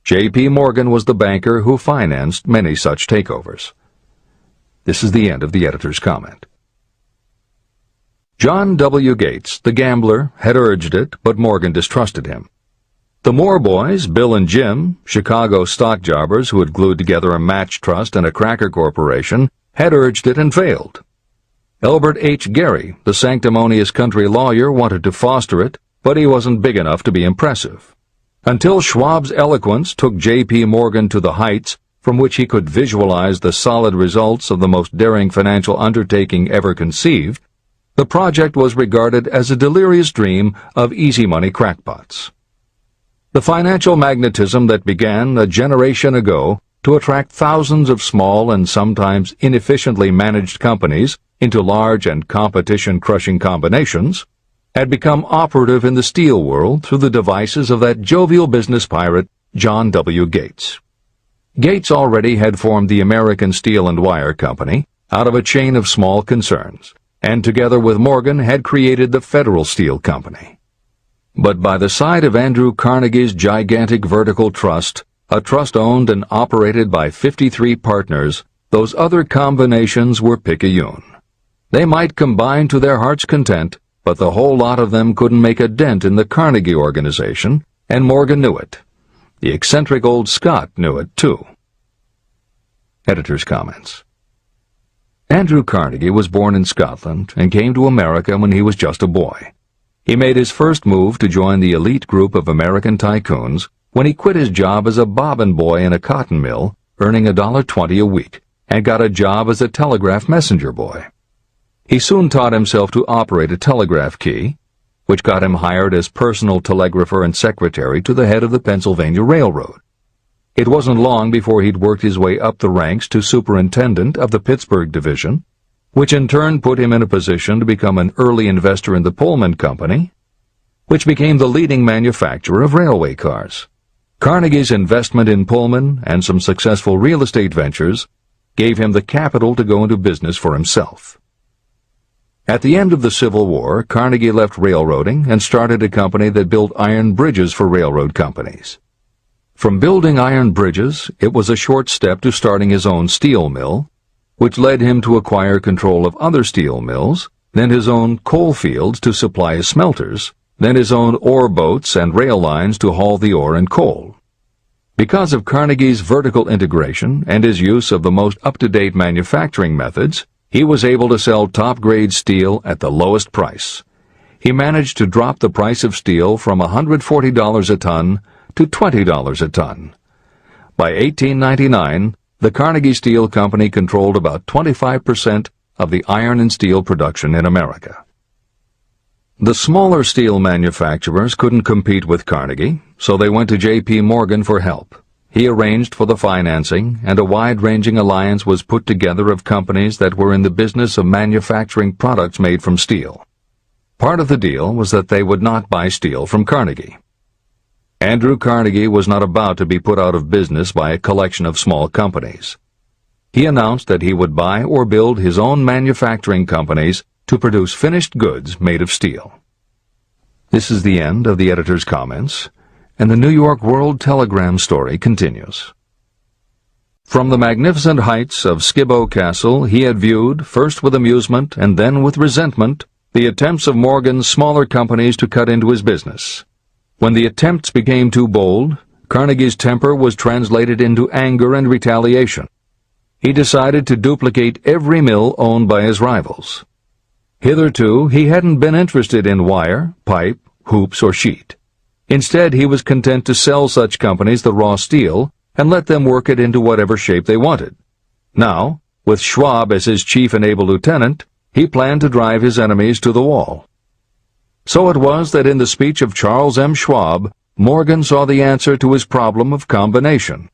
J.P. Morgan was the banker who financed many such takeovers. This is the end of the editor's comment. John W. Gates, the gambler, had urged it, but Morgan distrusted him. The Moore boys, Bill and Jim, Chicago stock jobbers who had glued together a match trust and a cracker corporation, had urged it and failed, Elbert H. Gary, the sanctimonious country lawyer, wanted to foster it, but he wasn't big enough to be impressive. Until Schwab's eloquence took J.P. Morgan to the heights from which he could visualize the solid results of the most daring financial undertaking ever conceived, the project was regarded as a delirious dream of easy-money crackpots. The financial magnetism that began a generation ago to attract thousands of small and sometimes inefficiently managed companies into large and competition-crushing combinations had become operative in the steel world through the devices of that jovial business pirate, John W. Gates. Gates already had formed the American Steel and Wire Company out of a chain of small concerns, and together with Morgan had created the Federal Steel Company. But by the side of Andrew Carnegie's gigantic vertical trust, a trust owned and operated by 53 partners, those other combinations were picayune. They might combine to their heart's content, but the whole lot of them couldn't make a dent in the Carnegie organization, and Morgan knew it. The eccentric old Scot knew it, too. Editor's comments. Andrew Carnegie was born in Scotland and came to America when he was just a boy. He made his first move to join the elite group of American tycoons when he quit his job as a bobbin boy in a cotton mill, earning $1.20 a week, and got a job as a telegraph messenger boy. He soon taught himself to operate a telegraph key, which got him hired as personal telegrapher and secretary to the head of the Pennsylvania Railroad. It wasn't long before he'd worked his way up the ranks to superintendent of the Pittsburgh division, which in turn put him in a position to become an early investor in the Pullman Company, which became the leading manufacturer of railway cars. Carnegie's investment in Pullman and some successful real estate ventures gave him the capital to go into business for himself. At the end of the Civil War, Carnegie left railroading and started a company that built iron bridges for railroad companies. From building iron bridges, it was a short step to starting his own steel mill, which led him to acquire control of other steel mills, then his own coal fields to supply his smelters, then his own ore boats and rail lines to haul the ore and coal. Because of Carnegie's vertical integration and his use of the most up-to-date manufacturing methods, he was able to sell top-grade steel at the lowest price. He managed to drop the price of steel from $140 a ton to $20 a ton. By 1899, the Carnegie Steel Company controlled about 25% of the iron and steel production in America. The smaller steel manufacturers couldn't compete with Carnegie, so they went to J.P. Morgan for help. He arranged for the financing, and a wide-ranging alliance was put together of companies that were in the business of manufacturing products made from steel. Part of the deal was that they would not buy steel from Carnegie. Andrew Carnegie was not about to be put out of business by a collection of small companies. He announced that he would buy or build his own manufacturing companies to produce finished goods made of steel. This is the end of the editor's comments, and the New York World Telegram story continues. From the magnificent heights of Skibo Castle he had viewed, first with amusement and then with resentment, the attempts of Morgan's smaller companies to cut into his business. When the attempts became too bold, Carnegie's temper was translated into anger and retaliation. He decided to duplicate every mill owned by his rivals. Hitherto, he hadn't been interested in wire, pipe, hoops, or sheet. Instead, he was content to sell such companies the raw steel and let them work it into whatever shape they wanted. Now, with Schwab as his chief and able lieutenant, he planned to drive his enemies to the wall. So it was that in the speech of Charles M. Schwab, Morgan saw the answer to his problem of combination.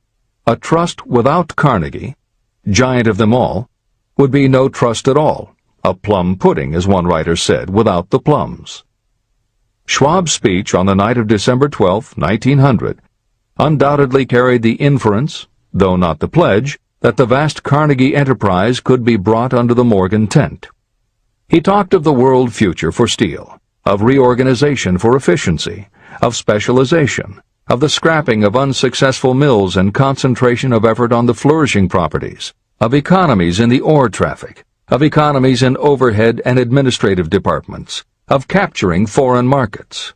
A trust without Carnegie, giant of them all, would be no trust at all, a plum pudding, as one writer said, without the plums. Schwab's speech on the night of December 12, 1900, undoubtedly carried the inference, though not the pledge, that the vast Carnegie enterprise could be brought under the Morgan tent. He talked of the world future for steel, of reorganization for efficiency, of specialization, of the scrapping of unsuccessful mills and concentration of effort on the flourishing properties, of economies in the ore traffic, of economies in overhead and administrative departments, of capturing foreign markets.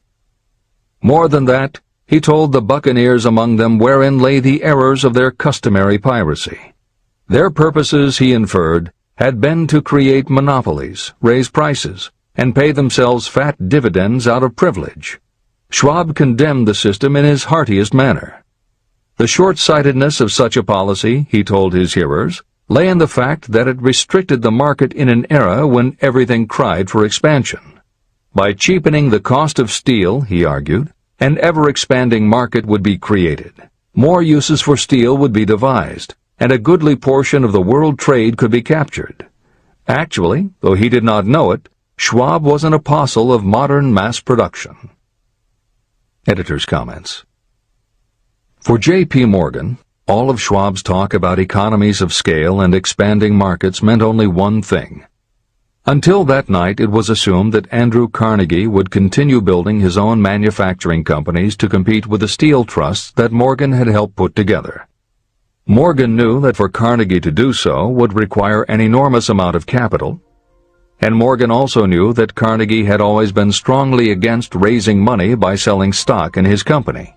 More than that, he told the buccaneers among them wherein lay the errors of their customary piracy. Their purposes, he inferred, had been to create monopolies, raise prices, and pay themselves fat dividends out of privilege. Schwab condemned the system in his heartiest manner. The short-sightedness of such a policy, he told his hearers, lay in the fact that it restricted the market in an era when everything cried for expansion. By cheapening the cost of steel, he argued, an ever-expanding market would be created. More uses for steel would be devised, and a goodly portion of the world trade could be captured. Actually, though he did not know it, Schwab was an apostle of modern mass production. Editor's comments. For J.P. Morgan, all of Schwab's talk about economies of scale and expanding markets meant only one thing. Until that night, it was assumed that Andrew Carnegie would continue building his own manufacturing companies to compete with the steel trusts that Morgan had helped put together. Morgan knew that for Carnegie to do so would require an enormous amount of capital, and Morgan also knew that Carnegie had always been strongly against raising money by selling stock in his company.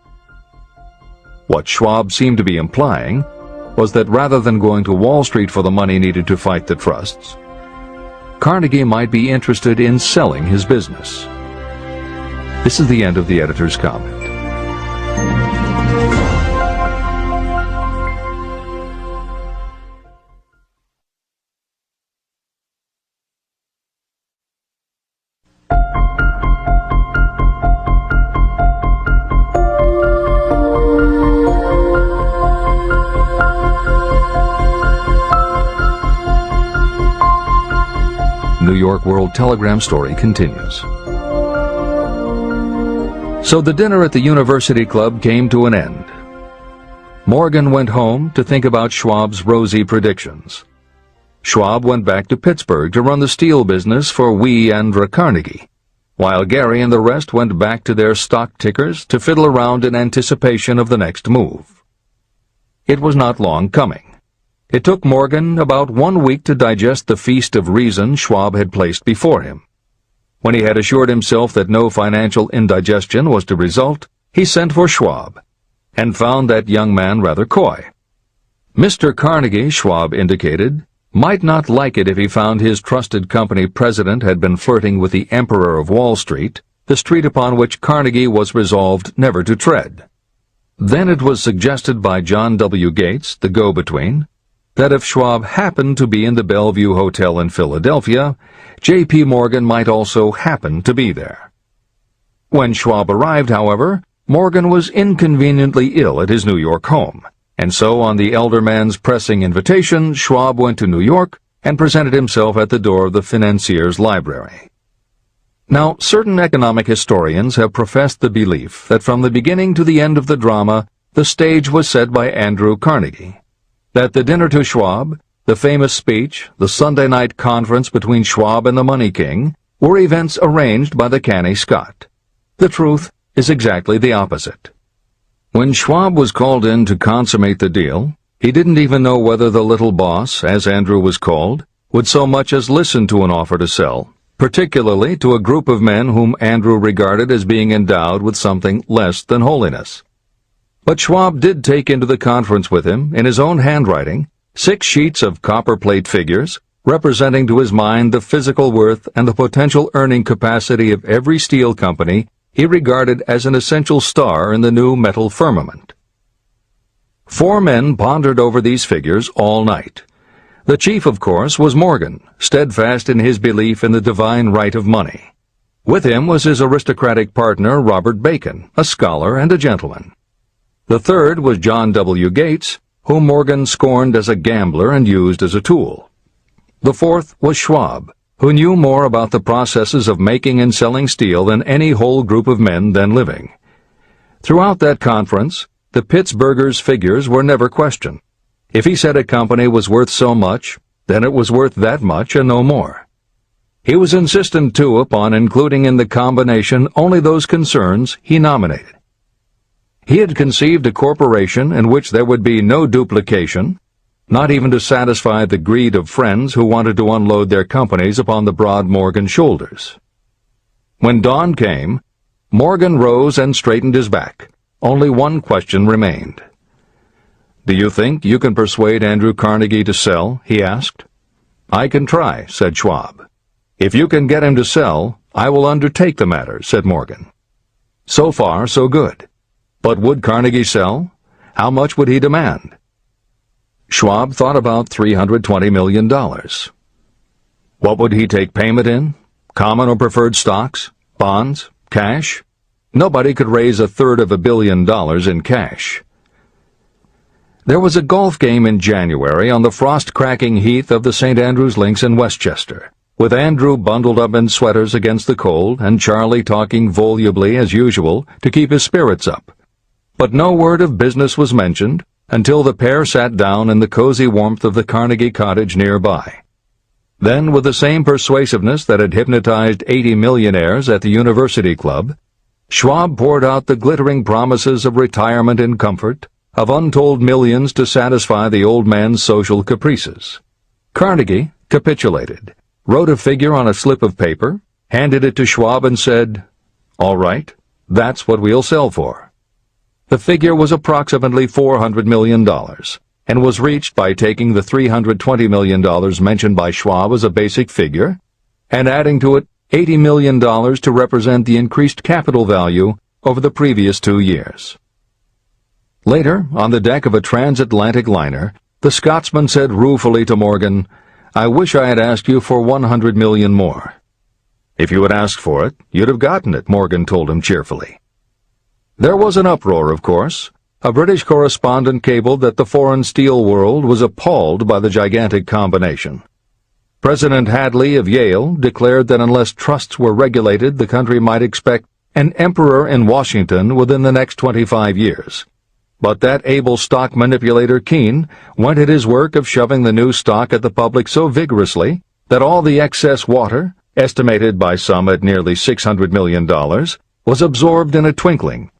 What Schwab seemed to be implying was that rather than going to Wall Street for the money needed to fight the trusts, Carnegie might be interested in selling his business. This is the end of the editor's comment. New York World Telegram story continues. So the dinner at the University Club came to an end. Morgan went home to think about Schwab's rosy predictions. Schwab went back to Pittsburgh to run the steel business for Andrew Carnegie, while Gary and the rest went back to their stock tickers to fiddle around in anticipation of the next move. It was not long coming. It took Morgan about 1 week to digest the feast of reason Schwab had placed before him. When he had assured himself that no financial indigestion was to result, he sent for Schwab, and found that young man rather coy. Mr. Carnegie, Schwab indicated, might not like it if he found his trusted company president had been flirting with the Emperor of Wall Street, the street upon which Carnegie was resolved never to tread. Then it was suggested by John W. Gates, the go-between, that if Schwab happened to be in the Bellevue Hotel in Philadelphia, J.P. Morgan might also happen to be there. When Schwab arrived, however, Morgan was inconveniently ill at his New York home, and so on the elder man's pressing invitation, Schwab went to New York and presented himself at the door of the financier's library. Now, certain economic historians have professed the belief that from the beginning to the end of the drama, the stage was set by Andrew Carnegie, that the dinner to Schwab, the famous speech, the Sunday night conference between Schwab and the Money King, were events arranged by the canny Scot. The truth is exactly the opposite. When Schwab was called in to consummate the deal, he didn't even know whether the little boss, as Andrew was called, would so much as listen to an offer to sell, particularly to a group of men whom Andrew regarded as being endowed with something less than holiness. But Schwab did take into the conference with him, in his own handwriting, 6 sheets of copperplate figures, representing to his mind the physical worth and the potential earning capacity of every steel company he regarded as an essential star in the new metal firmament. 4 men pondered over these figures all night. The chief, of course, was Morgan, steadfast in his belief in the divine right of money. With him was his aristocratic partner, Robert Bacon, a scholar and a gentleman. The third was John W. Gates, whom Morgan scorned as a gambler and used as a tool. The fourth was Schwab, who knew more about the processes of making and selling steel than any whole group of men then living. Throughout that conference, the Pittsburghers' figures were never questioned. If he said a company was worth so much, then it was worth that much and no more. He was insistent, too, upon including in the combination only those concerns he nominated. He had conceived a corporation in which there would be no duplication, not even to satisfy the greed of friends who wanted to unload their companies upon the broad Morgan shoulders. When dawn came, Morgan rose and straightened his back. Only one question remained. "Do you think you can persuade Andrew Carnegie to sell?" he asked. "I can try," said Schwab. "If you can get him to sell, I will undertake the matter," said Morgan. So far, so good. But would Carnegie sell? How much would he demand? Schwab thought about $320 million. What would he take payment in? Common or preferred stocks? Bonds? Cash? Nobody could raise $350 million in cash. There was a golf game in January on the frost-cracking heath of the St. Andrews Links in Westchester, with Andrew bundled up in sweaters against the cold and Charlie talking volubly as usual to keep his spirits up. But no word of business was mentioned until the pair sat down in the cozy warmth of the Carnegie cottage nearby. Then, with the same persuasiveness that had hypnotized 80 millionaires at the University Club, Schwab poured out the glittering promises of retirement and comfort, of untold millions to satisfy the old man's social caprices. Carnegie capitulated, wrote a figure on a slip of paper, handed it to Schwab and said, "All right, that's what we'll sell for." The figure was approximately $400 million, and was reached by taking the $320 million mentioned by Schwab as a basic figure, and adding to it $80 million to represent the increased capital value over the previous 2 years. Later, on the deck of a transatlantic liner, the Scotsman said ruefully to Morgan, "I wish I had asked you for $100 million more." "If you had asked for it, you'd have gotten it," Morgan told him cheerfully. There was an uproar, of course. A British correspondent cabled that the foreign steel world was appalled by the gigantic combination. President Hadley of Yale declared that unless trusts were regulated, the country might expect an emperor in Washington within the next 25 years. But that able stock manipulator Keene went at his work of shoving the new stock at the public so vigorously that all the excess water, estimated by some at nearly $600 million, was absorbed in a twinkling.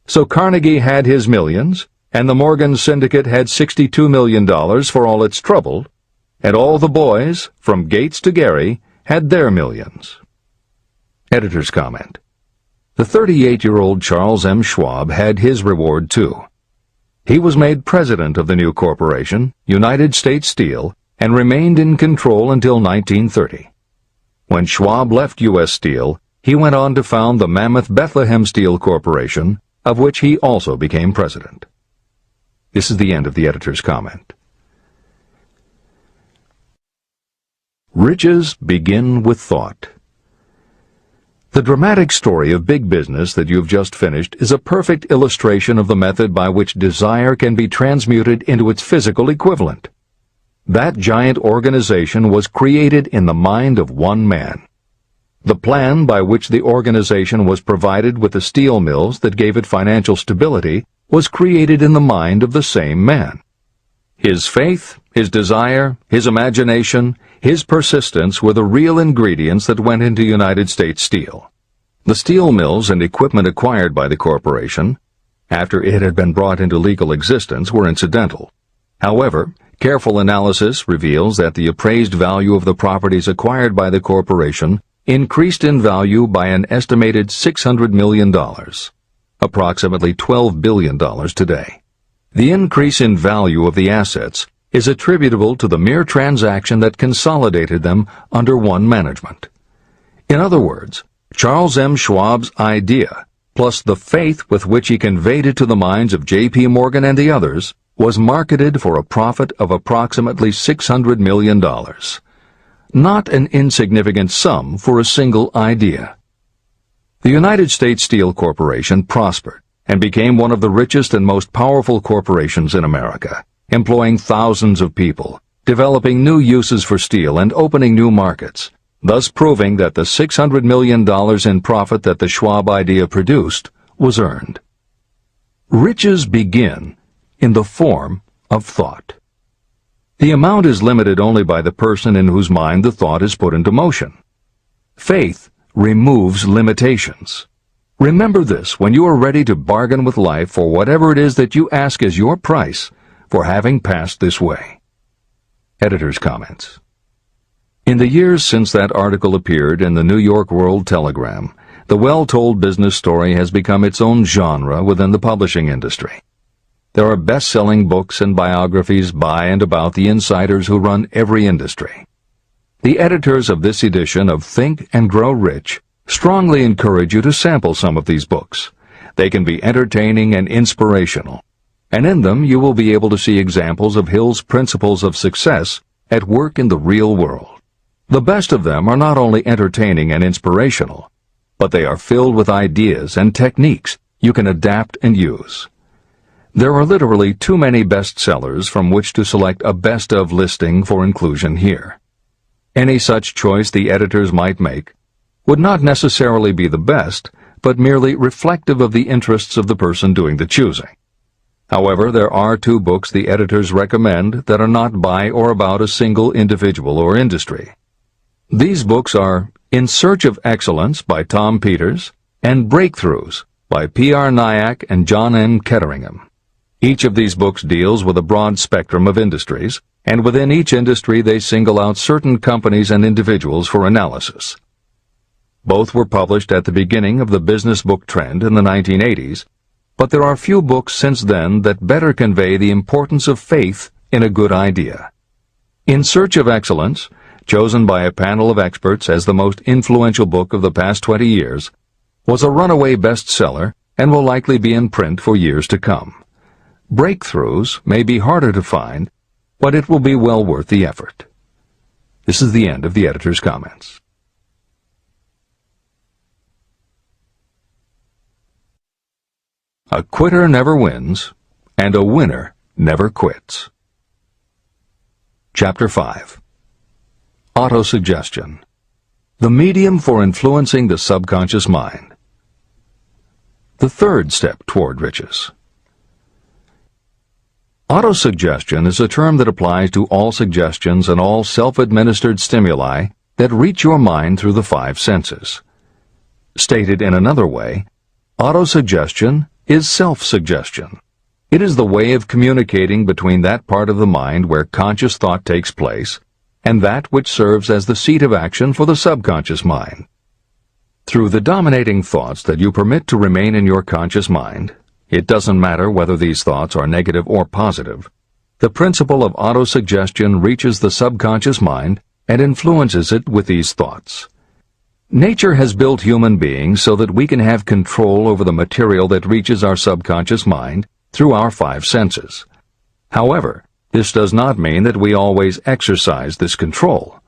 So Carnegie had his millions, and the Morgan Syndicate had $62 million for all its trouble, and all the boys, from Gates to Gary, had their millions. Editor's comment. The 38-year-old Charles M. Schwab had his reward, too. He was made president of the new corporation, United States Steel, and remained in control until 1930. When Schwab left U.S. Steel, he went on to found the mammoth Bethlehem Steel Corporation, of which he also became president. This is the end of the editor's comment. Riches begin with thought. The dramatic story of big business that you've just finished is a perfect illustration of the method by which desire can be transmuted into its physical equivalent. That giant organization was created in the mind of one man. The plan by which the organization was provided with the steel mills that gave it financial stability was created in the mind of the same man. His faith, his desire, his imagination, his persistence were the real ingredients that went into United States Steel. The steel mills and equipment acquired by the corporation, after it had been brought into legal existence, were incidental. However, careful analysis reveals that the appraised value of the properties acquired by the corporation increased in value by an estimated $600 million, approximately $12 billion today. The increase in value of the assets is attributable to the mere transaction that consolidated them under one management. In other words, Charles M. Schwab's idea, plus the faith with which he conveyed it to the minds of J.P. Morgan and the others, was marketed for a profit of approximately $600 million. Not an insignificant sum for a single idea. The United States Steel Corporation prospered and became one of the richest and most powerful corporations in America, employing thousands of people, developing new uses for steel and opening new markets, thus proving that the $600 million in profit that the Schwab idea produced was earned. Riches begin in the form of thought. The amount is limited only by the person in whose mind the thought is put into motion. Faith removes limitations. Remember this when you are ready to bargain with life for whatever it is that you ask as your price for having passed this way. Editor's comments. In the years since that article appeared in the New York World Telegram, the well-told business story has become its own genre within the publishing industry. There are best-selling books and biographies by and about the insiders who run every industry. The editors of this edition of Think and Grow Rich strongly encourage you to sample some of these books. They can be entertaining and inspirational, and in them you will be able to see examples of Hill's principles of success at work in the real world. The best of them are not only entertaining and inspirational, but they are filled with ideas and techniques you can adapt and use. There are literally too many bestsellers from which to select a best-of listing for inclusion here. Any such choice the editors might make would not necessarily be the best, but merely reflective of the interests of the person doing the choosing. However, there are 2 books the editors recommend that are not by or about a single individual or industry. These books are In Search of Excellence by Tom Peters and Breakthroughs by P.R. Nyack and John M. Ketteringham. Each of these books deals with a broad spectrum of industries, and within each industry they single out certain companies and individuals for analysis. Both were published at the beginning of the business book trend in the 1980s, but there are few books since then that better convey the importance of faith in a good idea. In Search of Excellence, chosen by a panel of experts as the most influential book of the past 20 years, was a runaway bestseller and will likely be in print for years to come. Breakthroughs may be harder to find, but it will be well worth the effort. This is the end of the editor's comments. A quitter never wins, and a winner never quits. Chapter 5. Autosuggestion. The medium for influencing the subconscious mind. The third step toward riches. Autosuggestion is a term that applies to all suggestions and all self-administered stimuli that reach your mind through the 5 senses. Stated in another way, autosuggestion is self-suggestion. It is the way of communicating between that part of the mind where conscious thought takes place and that which serves as the seat of action for the subconscious mind. Through the dominating thoughts that you permit to remain in your conscious mind, it doesn't matter whether these thoughts are negative or positive, the principle of autosuggestion reaches the subconscious mind and influences it with these thoughts. Nature has built human beings so that we can have control over the material that reaches our subconscious mind through our 5 senses. However, this does not mean that we always exercise this control.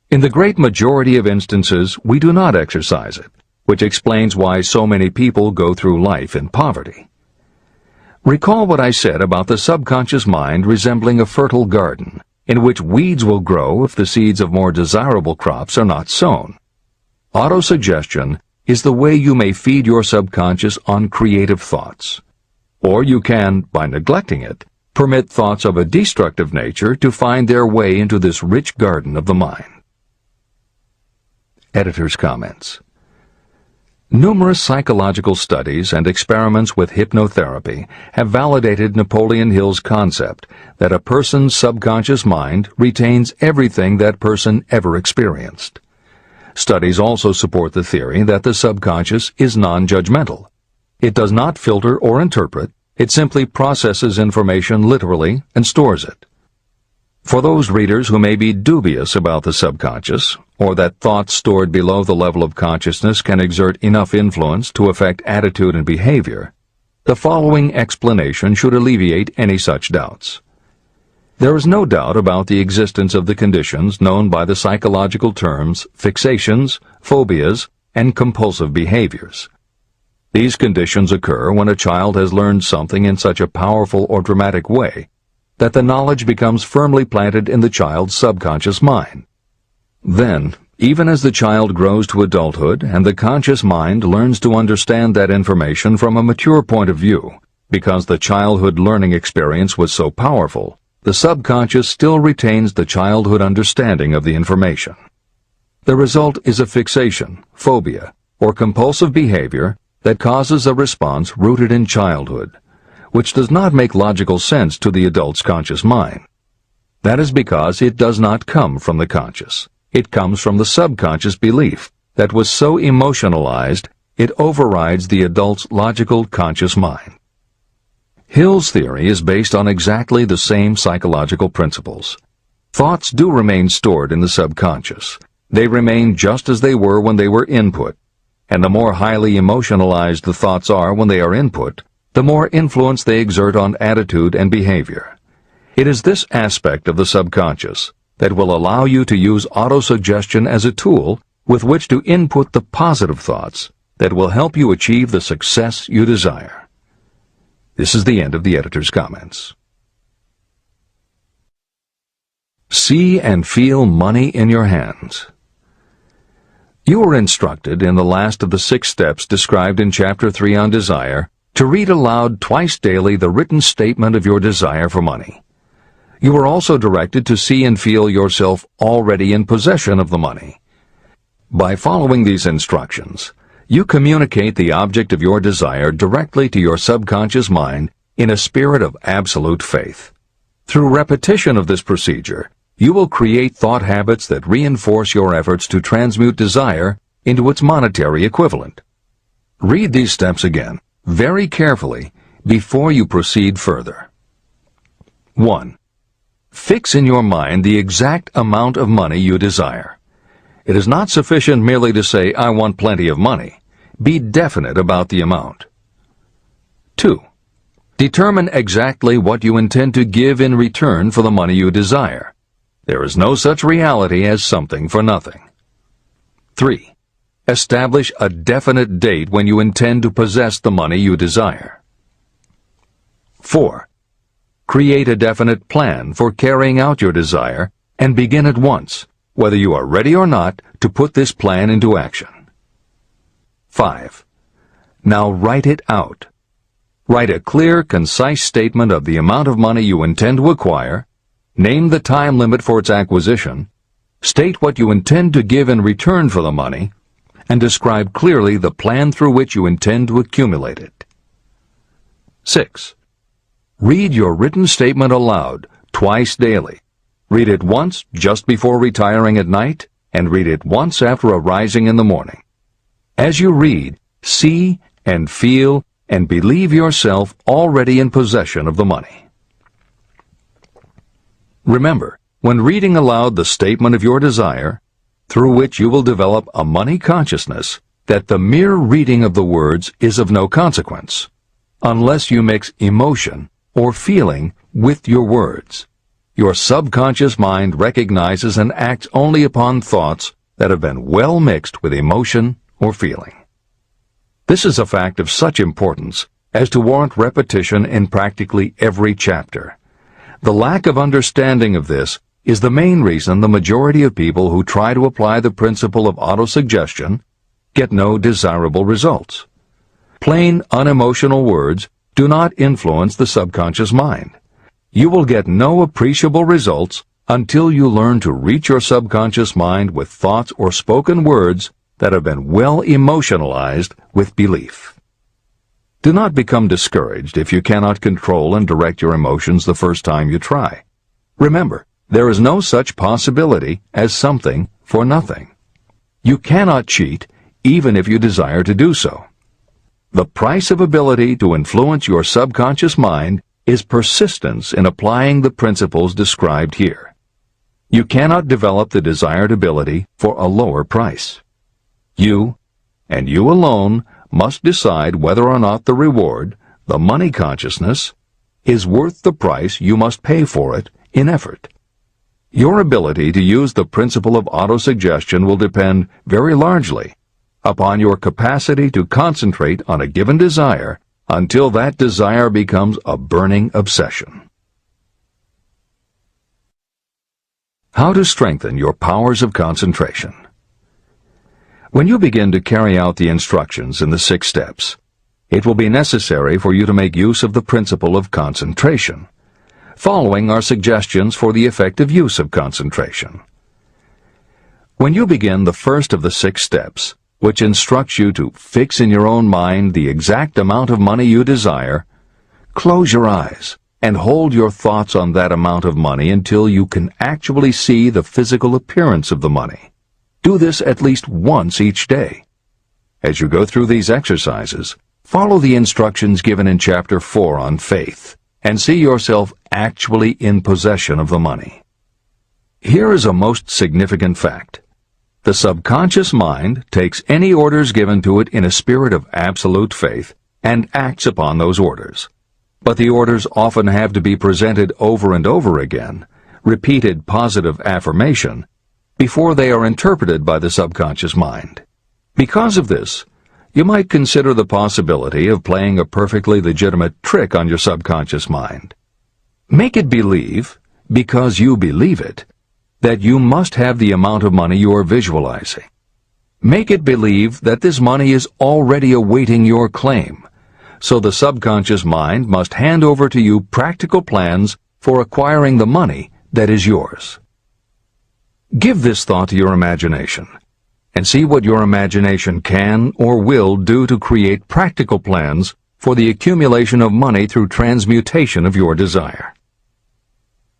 In the great majority of instances, we do not exercise it, which explains why so many people go through life in poverty. Recall what I said about the subconscious mind resembling a fertile garden, in which weeds will grow if the seeds of more desirable crops are not sown. Autosuggestion is the way you may feed your subconscious on creative thoughts. Or you can, by neglecting it, permit thoughts of a destructive nature to find their way into this rich garden of the mind. Editor's comments. Numerous psychological studies and experiments with hypnotherapy have validated Napoleon Hill's concept that a person's subconscious mind retains everything that person ever experienced. Studies also support the theory that the subconscious is non-judgmental. It does not filter or interpret, it simply processes information literally and stores it. For those readers who may be dubious about the subconscious, or that thoughts stored below the level of consciousness can exert enough influence to affect attitude and behavior, the following explanation should alleviate any such doubts. There is no doubt about the existence of the conditions known by the psychological terms fixations, phobias, and compulsive behaviors. These conditions occur when a child has learned something in such a powerful or dramatic way that the knowledge becomes firmly planted in the child's subconscious mind. Then, even as the child grows to adulthood and the conscious mind learns to understand that information from a mature point of view, because the childhood learning experience was so powerful, the subconscious still retains the childhood understanding of the information. The result is a fixation, phobia, or compulsive behavior that causes a response rooted in childhood, which does not make logical sense to the adult's conscious mind. That is because it does not come from the conscious. It comes from the subconscious belief that was so emotionalized it overrides the adult's logical conscious mind. Hill's theory is based on exactly the same psychological principles. Thoughts do remain stored in the subconscious. They remain just as they were when they were input, and the more highly emotionalized the thoughts are when they are input, the more influence they exert on attitude and behavior. It is this aspect of the subconscious that will allow you to use autosuggestion as a tool with which to input the positive thoughts that will help you achieve the success you desire. This is the end of the editor's comments. See and feel money in your hands. You were instructed in the last of the 6 steps described in Chapter 3 on Desire to read aloud twice daily the written statement of your desire for money. You were also directed to see and feel yourself already in possession of the money. By following these instructions, you communicate the object of your desire directly to your subconscious mind in a spirit of absolute faith. Through repetition of this procedure, you will create thought habits that reinforce your efforts to transmute desire into its monetary equivalent. Read these steps again, very carefully, before you proceed further. 1. Fix in your mind the exact amount of money you desire. It is not sufficient merely to say, "I want plenty of money." Be definite about the amount. 2. Determine exactly what you intend to give in return for the money you desire. There is no such reality as something for nothing. 3. Establish a definite date when you intend to possess the money you desire. 4. Create a definite plan for carrying out your desire and begin at once, whether you are ready or not, to put this plan into action. 5. Now write it out. Write a clear, concise statement of the amount of money you intend to acquire, name the time limit for its acquisition, state what you intend to give in return for the money, and describe clearly the plan through which you intend to accumulate it. 6. Read your written statement aloud twice daily. Read it once just before retiring at night, and read it once after arising in the morning. As you read, see and feel and believe yourself already in possession of the money. Remember, when reading aloud the statement of your desire, through which you will develop a money consciousness, that the mere reading of the words is of no consequence, unless you mix emotion or feeling with your words. Your subconscious mind recognizes and acts only upon thoughts that have been well mixed with emotion or feeling. This is a fact of such importance as to warrant repetition in practically every chapter. The lack of understanding of this is the main reason the majority of people who try to apply the principle of autosuggestion get no desirable results. Plain, unemotional words do not influence the subconscious mind. You will get no appreciable results until you learn to reach your subconscious mind with thoughts or spoken words that have been well emotionalized with belief. Do not become discouraged if you cannot control and direct your emotions the first time you try. Remember, there is no such possibility as something for nothing. You cannot cheat even if you desire to do so. The price of ability to influence your subconscious mind is persistence in applying the principles described here. You cannot develop the desired ability for a lower price. You, and you alone, must decide whether or not the reward, the money consciousness, is worth the price you must pay for it in effort. Your ability to use the principle of autosuggestion will depend very largely upon your capacity to concentrate on a given desire until that desire becomes a burning obsession. How to strengthen your powers of concentration. When you begin to carry out the instructions in the 6 steps, it will be necessary for you to make use of the principle of concentration. Following are suggestions for the effective use of concentration. When you begin the first of the 6 steps, which instructs you to fix in your own mind the exact amount of money you desire, close your eyes and hold your thoughts on that amount of money until you can actually see the physical appearance of the money. Do this at least once each day. As you go through these exercises, follow the instructions given in Chapter 4 on faith, and see yourself actually in possession of the money. Here is a most significant fact. The subconscious mind takes any orders given to it in a spirit of absolute faith and acts upon those orders. But the orders often have to be presented over and over again, repeated positive affirmation, before they are interpreted by the subconscious mind. Because of this, you might consider the possibility of playing a perfectly legitimate trick on your subconscious mind. Make it believe, because you believe it, that you must have the amount of money you are visualizing. Make it believe that this money is already awaiting your claim, so the subconscious mind must hand over to you practical plans for acquiring the money that is yours. Give this thought to your imagination, and see what your imagination can or will do to create practical plans for the accumulation of money through transmutation of your desire.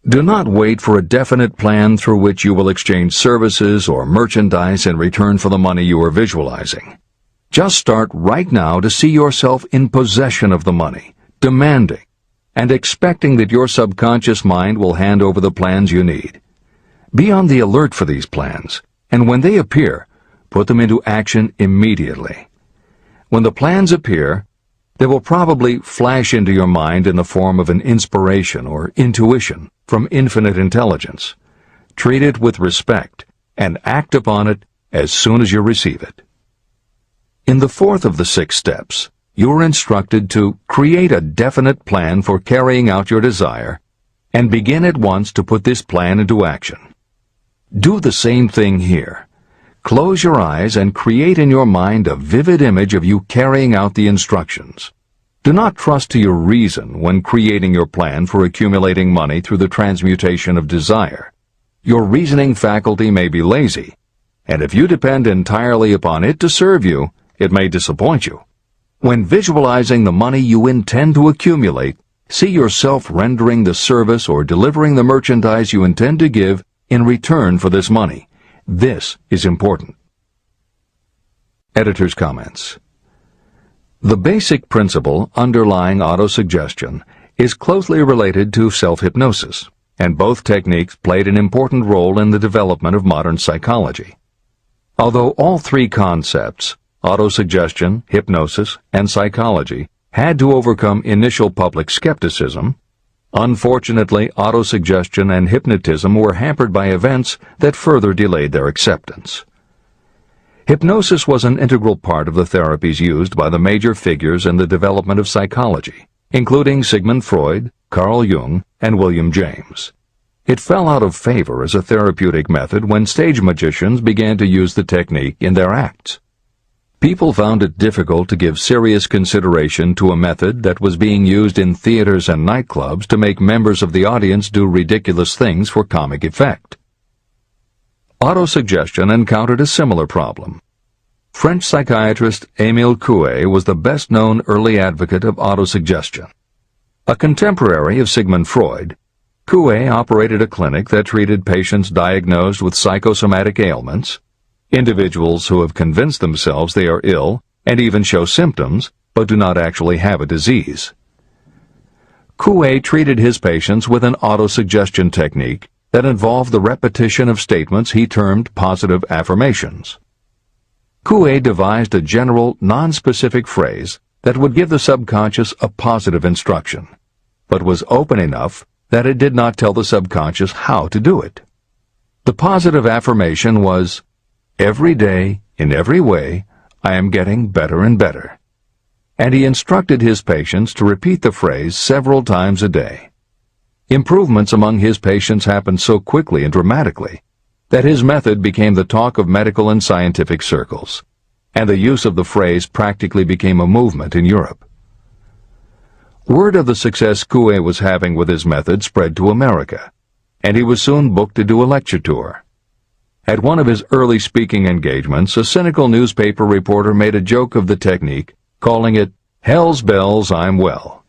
Do not wait for a definite plan through which you will exchange services or merchandise in return for the money you are visualizing. Just start right now to see yourself in possession of the money, demanding, and expecting that your subconscious mind will hand over the plans you need. Be on the alert for these plans, and when they appear, put them into action immediately. When the plans appear, they will probably flash into your mind in the form of an inspiration or intuition from infinite intelligence. Treat it with respect and act upon it as soon as you receive it. In the fourth of the 6 steps, you are instructed to create a definite plan for carrying out your desire and begin at once to put this plan into action. Do the same thing here. Close your eyes and create in your mind a vivid image of you carrying out the instructions. Do not trust to your reason when creating your plan for accumulating money through the transmutation of desire. Your reasoning faculty may be lazy, and if you depend entirely upon it to serve you, it may disappoint you. When visualizing the money you intend to accumulate, see yourself rendering the service or delivering the merchandise you intend to give in return for this money. This is important. Editor's comments. The basic principle underlying autosuggestion is closely related to self-hypnosis, and both techniques played an important role in the development of modern psychology. Although all 3 concepts, autosuggestion, hypnosis, and psychology, had to overcome initial public skepticism, unfortunately, autosuggestion and hypnotism were hampered by events that further delayed their acceptance. Hypnosis was an integral part of the therapies used by the major figures in the development of psychology, including Sigmund Freud, Carl Jung, and William James. It fell out of favor as a therapeutic method when stage magicians began to use the technique in their acts. People found it difficult to give serious consideration to a method that was being used in theaters and nightclubs to make members of the audience do ridiculous things for comic effect. Autosuggestion encountered a similar problem. French psychiatrist Émile Coué was the best-known early advocate of autosuggestion. A contemporary of Sigmund Freud, Coué operated a clinic that treated patients diagnosed with psychosomatic ailments, individuals who have convinced themselves they are ill and even show symptoms but do not actually have a disease. Coué treated his patients with an autosuggestion technique that involved the repetition of statements he termed positive affirmations. Coué devised a general, non-specific phrase that would give the subconscious a positive instruction, but was open enough that it did not tell the subconscious how to do it. The positive affirmation was, "Every day, in every way, I am getting better and better." And he instructed his patients to repeat the phrase several times a day. Improvements among his patients happened so quickly and dramatically that his method became the talk of medical and scientific circles, and the use of the phrase practically became a movement in Europe. Word of the success Coué was having with his method spread to America, and he was soon booked to do a lecture tour. At one of his early speaking engagements, a cynical newspaper reporter made a joke of the technique, calling it, "Hell's bells, I'm well."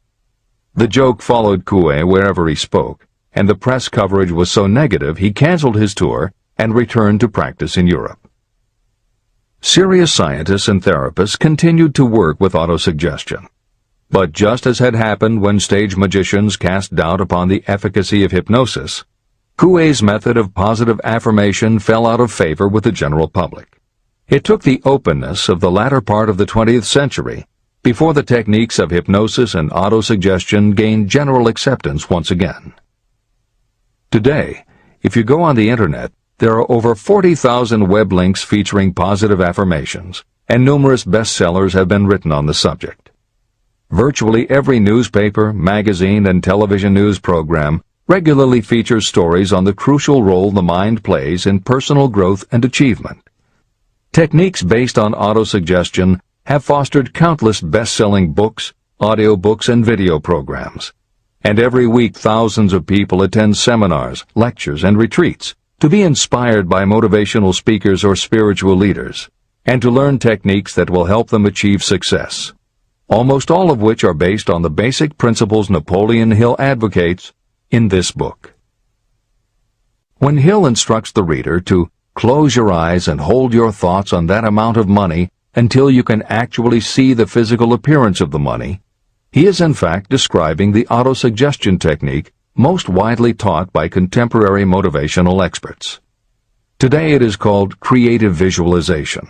The joke followed Coué wherever he spoke, and the press coverage was so negative he canceled his tour and returned to practice in Europe. Serious scientists and therapists continued to work with autosuggestion. But just as had happened when stage magicians cast doubt upon the efficacy of hypnosis, Coué's method of positive affirmation fell out of favor with the general public. It took the openness of the latter part of the 20th century before the techniques of hypnosis and autosuggestion gained general acceptance once again. Today, if you go on the internet, there are over 40,000 web links featuring positive affirmations, and numerous bestsellers have been written on the subject. Virtually every newspaper, magazine, and television news program regularly features stories on the crucial role the mind plays in personal growth and achievement. Techniques based on autosuggestion have fostered countless best-selling books, audiobooks, and video programs. And every week thousands of people attend seminars, lectures, and retreats to be inspired by motivational speakers or spiritual leaders, and to learn techniques that will help them achieve success, almost all of which are based on the basic principles Napoleon Hill advocates in this book. When Hill instructs the reader to close your eyes and hold your thoughts on that amount of money until you can actually see the physical appearance of the money, he is in fact describing the autosuggestion technique most widely taught by contemporary motivational experts. Today it is called creative visualization,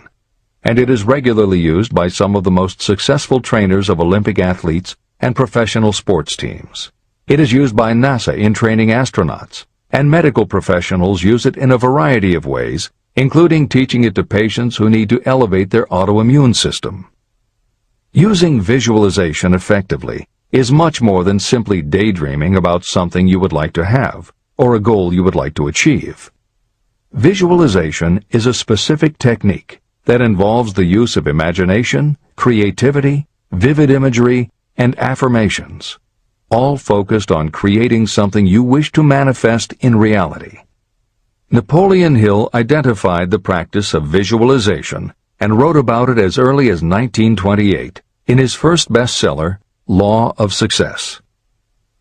and it is regularly used by some of the most successful trainers of Olympic athletes and professional sports teams. It is used by NASA in training astronauts, and medical professionals use it in a variety of ways, including teaching it to patients who need to elevate their autoimmune system. Using visualization effectively is much more than simply daydreaming about something you would like to have or a goal you would like to achieve. Visualization is a specific technique that involves the use of imagination, creativity, vivid imagery, and affirmations, all focused on creating something you wish to manifest in reality. Napoleon Hill identified the practice of visualization and wrote about it as early as 1928 in his first bestseller, Law of Success.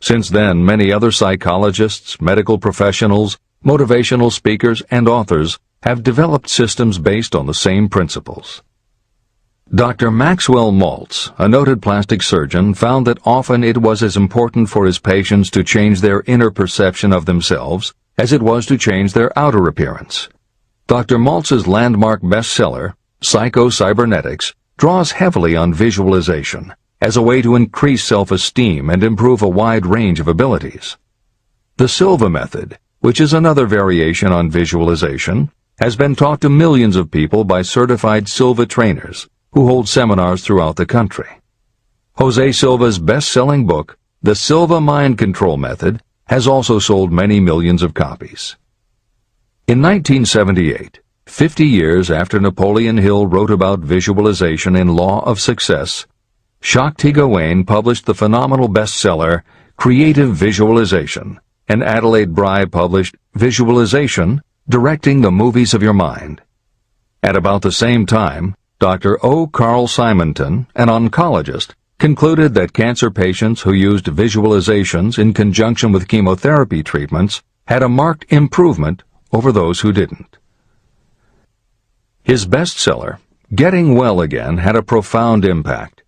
Since then, many other psychologists, medical professionals, motivational speakers, and authors have developed systems based on the same principles. Dr. Maxwell Maltz, a noted plastic surgeon, found that often it was as important for his patients to change their inner perception of themselves as it was to change their outer appearance. Dr. Maltz's landmark bestseller, Psycho-Cybernetics, draws heavily on visualization as a way to increase self-esteem and improve a wide range of abilities. The Silva method, which is another variation on visualization, has been taught to millions of people by certified Silva trainers who hold seminars throughout the country. Jose Silva's best-selling book, The Silva Mind Control Method, has also sold many millions of copies. In 1978, 50 years after Napoleon Hill wrote about visualization in Law of Success, Shakti Gawain published the phenomenal bestseller Creative Visualization, and Adelaide Bry published Visualization, Directing the Movies of Your Mind. At about the same time, Dr. O. Carl Simonton, an oncologist, concluded that cancer patients who used visualizations in conjunction with chemotherapy treatments had a marked improvement over those who didn't. His bestseller, Getting Well Again, had a profound impact,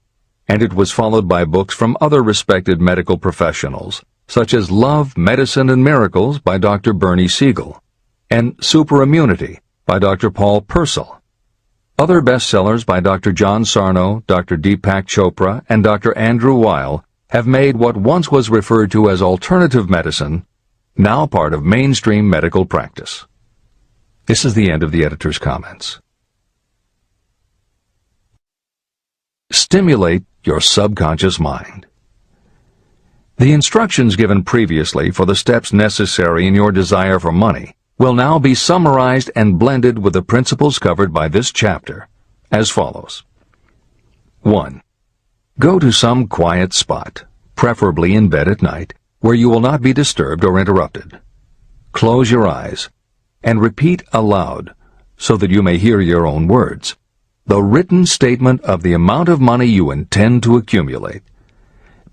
and it was followed by books from other respected medical professionals, such as Love, Medicine, and Miracles by Dr. Bernie Siegel, and Superimmunity by Dr. Paul Purcell. Other bestsellers by Dr. John Sarno, Dr. Deepak Chopra, and Dr. Andrew Weil have made what once was referred to as alternative medicine now part of mainstream medical practice. This is the end of the editor's comments. Stimulate your subconscious mind. The instructions given previously for the steps necessary in your desire for money will now be summarized and blended with the principles covered by this chapter, as follows. 1. Go to some quiet spot, preferably in bed at night, where you will not be disturbed or interrupted. Close your eyes and repeat aloud, so that you may hear your own words, the written statement of the amount of money you intend to accumulate.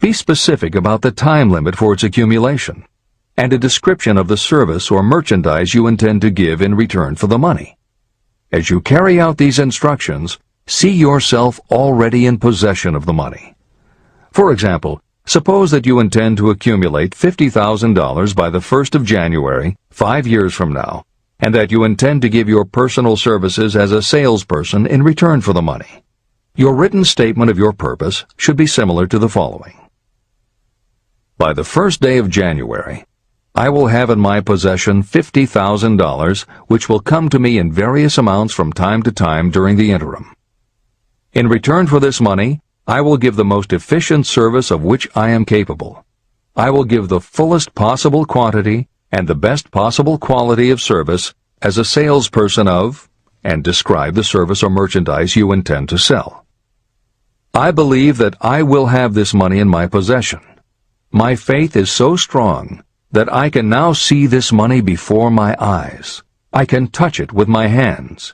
Be specific about the time limit for its accumulation, and a description of the service or merchandise you intend to give in return for the money. As you carry out these instructions, see yourself already in possession of the money. For example, Suppose that you intend to accumulate $50,000 by the 1st of January, 5 years from now, and that you intend to give your personal services as a salesperson in return for the money. Your written statement of your purpose should be similar to the following. By the first day of January, I will have in my possession $50,000, which will come to me in various amounts from time to time during the interim. In return for this money, I will give the most efficient service of which I am capable. I will give the fullest possible quantity and the best possible quality of service as a salesperson of, and describe the service or merchandise you intend to sell. I believe that I will have this money in my possession. My faith is so strong that I can now see this money before my eyes. I can touch it with my hands.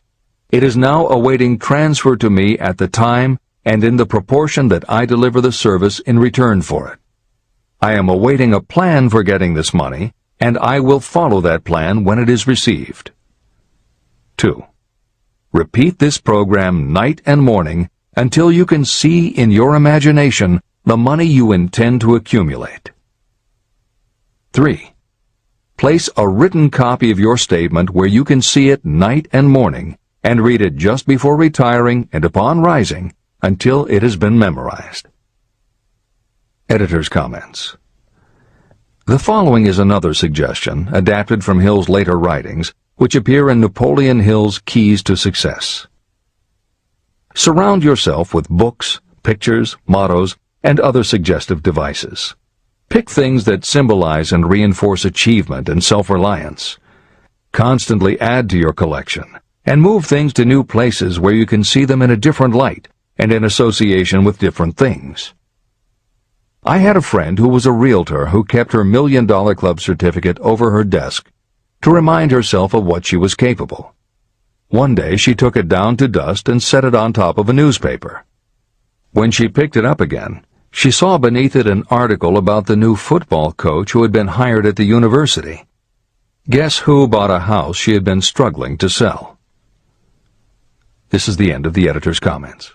It is now awaiting transfer to me at the time and in the proportion that I deliver the service in return for it. I am awaiting a plan for getting this money, and I will follow that plan when it is received. 2. Repeat this program night and morning until you can see in your imagination the money you intend to accumulate. 3. Place a written copy of your statement where you can see it night and morning, and read it just before retiring and upon rising until it has been memorized. Editor's comments. The following is another suggestion, adapted from Hill's later writings, which appear in Napoleon Hill's Keys to Success. Surround yourself with books, pictures, mottos, and other suggestive devices. Pick things that symbolize and reinforce achievement and self-reliance. Constantly add to your collection, and move things to new places where you can see them in a different light and in association with different things. I had a friend who was a realtor who kept her $1 Million Club certificate over her desk to remind herself of what she was capable. One day she took it down to dust and set it on top of a newspaper. When she picked it up again, she saw beneath it an article about the new football coach who had been hired at the university. Guess who bought a house she had been struggling to sell? This is the end of the editor's comments.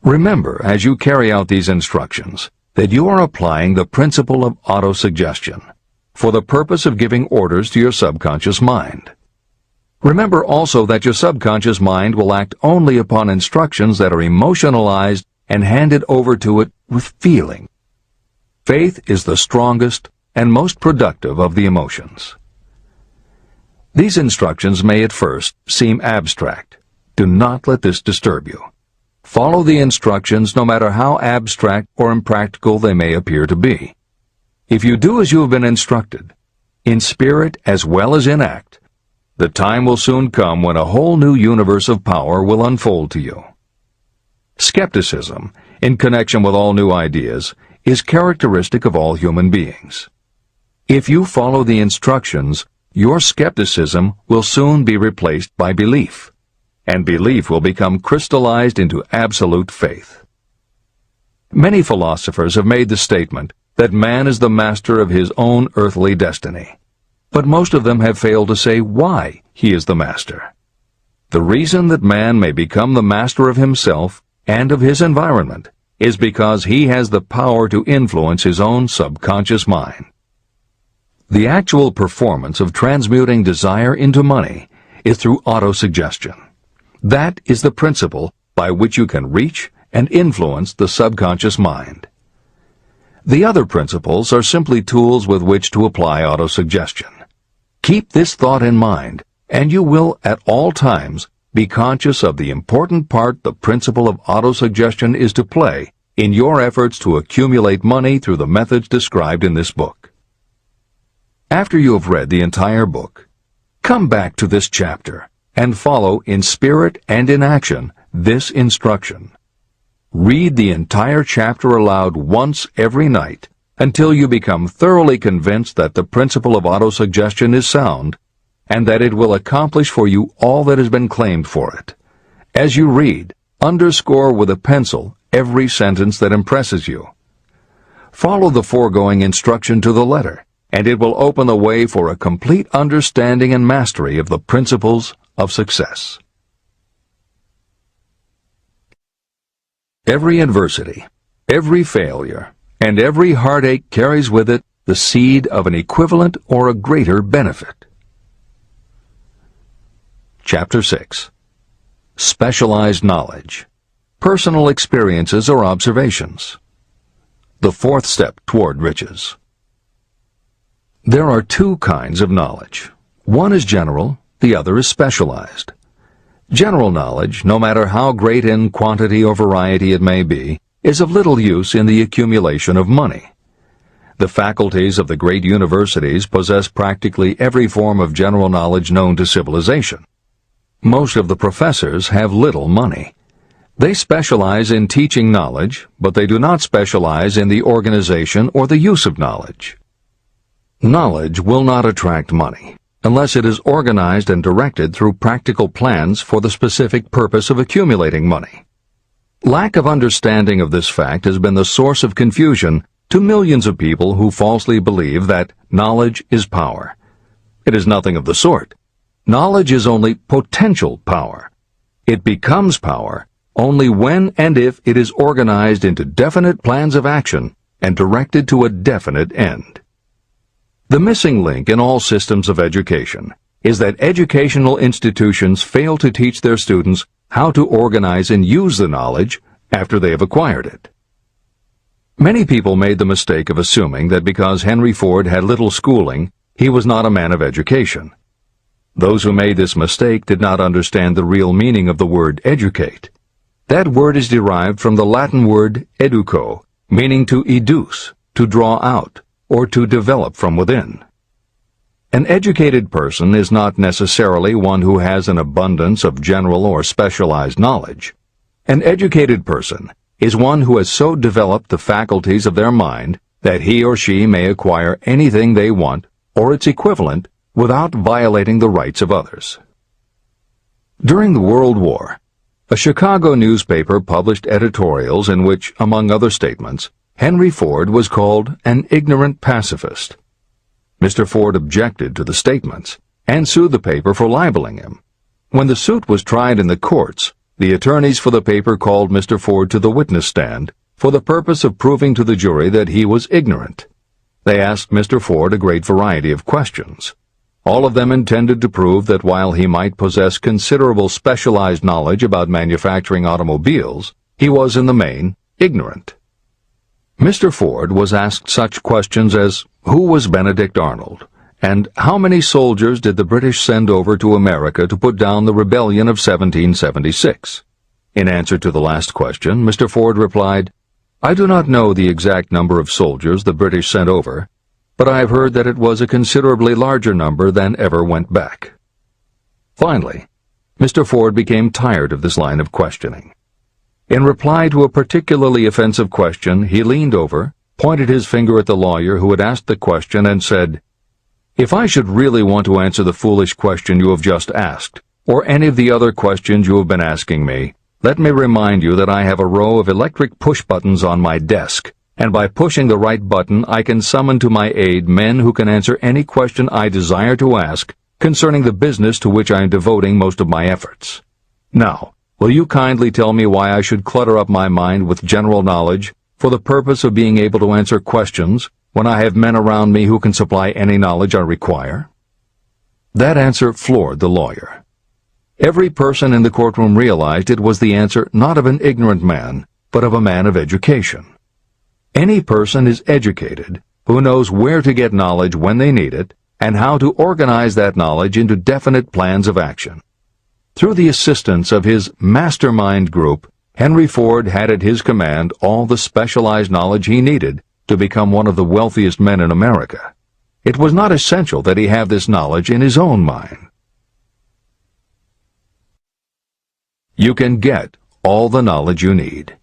Remember, as you carry out these instructions, that you are applying the principle of autosuggestion for the purpose of giving orders to your subconscious mind. Remember also that your subconscious mind will act only upon instructions that are emotionalized and handed over to it with feeling. Faith is the strongest and most productive of the emotions. These instructions may at first seem abstract. Do not let this disturb you. Follow the instructions no matter how abstract or impractical they may appear to be. If you do as you have been instructed, in spirit as well as in act, the time will soon come when a whole new universe of power will unfold to you. Skepticism, in connection with all new ideas, is characteristic of all human beings. If you follow the instructions, your skepticism will soon be replaced by belief, and belief will become crystallized into absolute faith. Many philosophers have made the statement that man is the master of his own earthly destiny, but most of them have failed to say why he is the master. The reason that man may become the master of himself and of his environment is because he has the power to influence his own subconscious mind. The actual performance of transmuting desire into money is through autosuggestion. That is the principle by which you can reach and influence the subconscious mind. The other principles are simply tools with which to apply autosuggestion. Keep this thought in mind, and you will at all times be conscious of the important part the principle of autosuggestion is to play in your efforts to accumulate money through the methods described in this book. After you have read the entire book, come back to this chapter and follow in spirit and in action this instruction. Read the entire chapter aloud once every night until you become thoroughly convinced that the principle of autosuggestion is sound and that it will accomplish for you all that has been claimed for it. As you read, underscore with a pencil every sentence that impresses you. Follow the foregoing instruction to the letter, and it will open the way for a complete understanding and mastery of the principles of success. Every adversity, every failure, and every heartache carries with it the seed of an equivalent or a greater benefit. Chapter 6. Specialized Knowledge. Personal Experiences or Observations. The fourth step toward riches. There are two kinds of knowledge. One is general, the other is specialized. General knowledge, no matter how great in quantity or variety it may be, is of little use in the accumulation of money. The faculties of the great universities possess practically every form of general knowledge known to civilization. Most of the professors have little money. They specialize in teaching knowledge, but they do not specialize in the organization or the use of knowledge. Knowledge will not attract money unless it is organized and directed through practical plans for the specific purpose of accumulating money. Lack of understanding of this fact has been the source of confusion to millions of people who falsely believe that knowledge is power. It is nothing of the sort. Knowledge is only potential power. It becomes power only when and if it is organized into definite plans of action and directed to a definite end. The missing link in all systems of education is that educational institutions fail to teach their students how to organize and use the knowledge after they have acquired it. Many people made the mistake of assuming that because Henry Ford had little schooling, he was not a man of education. Those who made this mistake did not understand the real meaning of the word educate. That word is derived from the Latin word educo, meaning to educe, to draw out, or to develop from within. An educated person is not necessarily one who has an abundance of general or specialized knowledge. An educated person is one who has so developed the faculties of their mind that he or she may acquire anything they want, or its equivalent, without violating the rights of others. During the World War, a Chicago newspaper published editorials in which, among other statements, Henry Ford was called an ignorant pacifist. Mr. Ford objected to the statements and sued the paper for libeling him. When the suit was tried in the courts, the attorneys for the paper called Mr. Ford to the witness stand for the purpose of proving to the jury that he was ignorant. They asked Mr. Ford a great variety of questions. All of them intended to prove that while he might possess considerable specialized knowledge about manufacturing automobiles, he was in the main ignorant. Mr. Ford was asked such questions as, who was Benedict Arnold, and how many soldiers did the British send over to America to put down the rebellion of 1776? In answer to the last question, Mr. Ford replied, I do not know the exact number of soldiers the British sent over, but I have heard that it was a considerably larger number than ever went back. Finally, Mr. Ford became tired of this line of questioning. In reply to a particularly offensive question, he leaned over, pointed his finger at the lawyer who had asked the question, and said, If I should really want to answer the foolish question you have just asked, or any of the other questions you have been asking me, let me remind you that I have a row of electric push buttons on my desk, and by pushing the right button I can summon to my aid men who can answer any question I desire to ask concerning the business to which I am devoting most of my efforts. Now, will you kindly tell me why I should clutter up my mind with general knowledge for the purpose of being able to answer questions when I have men around me who can supply any knowledge I require? That answer floored the lawyer. Every person in the courtroom realized it was the answer not of an ignorant man, but of a man of education. Any person is educated who knows where to get knowledge when they need it and how to organize that knowledge into definite plans of action. Through the assistance of his mastermind group, Henry Ford had at his command all the specialized knowledge he needed to become one of the wealthiest men in America. It was not essential that he have this knowledge in his own mind. You can get all the knowledge you need.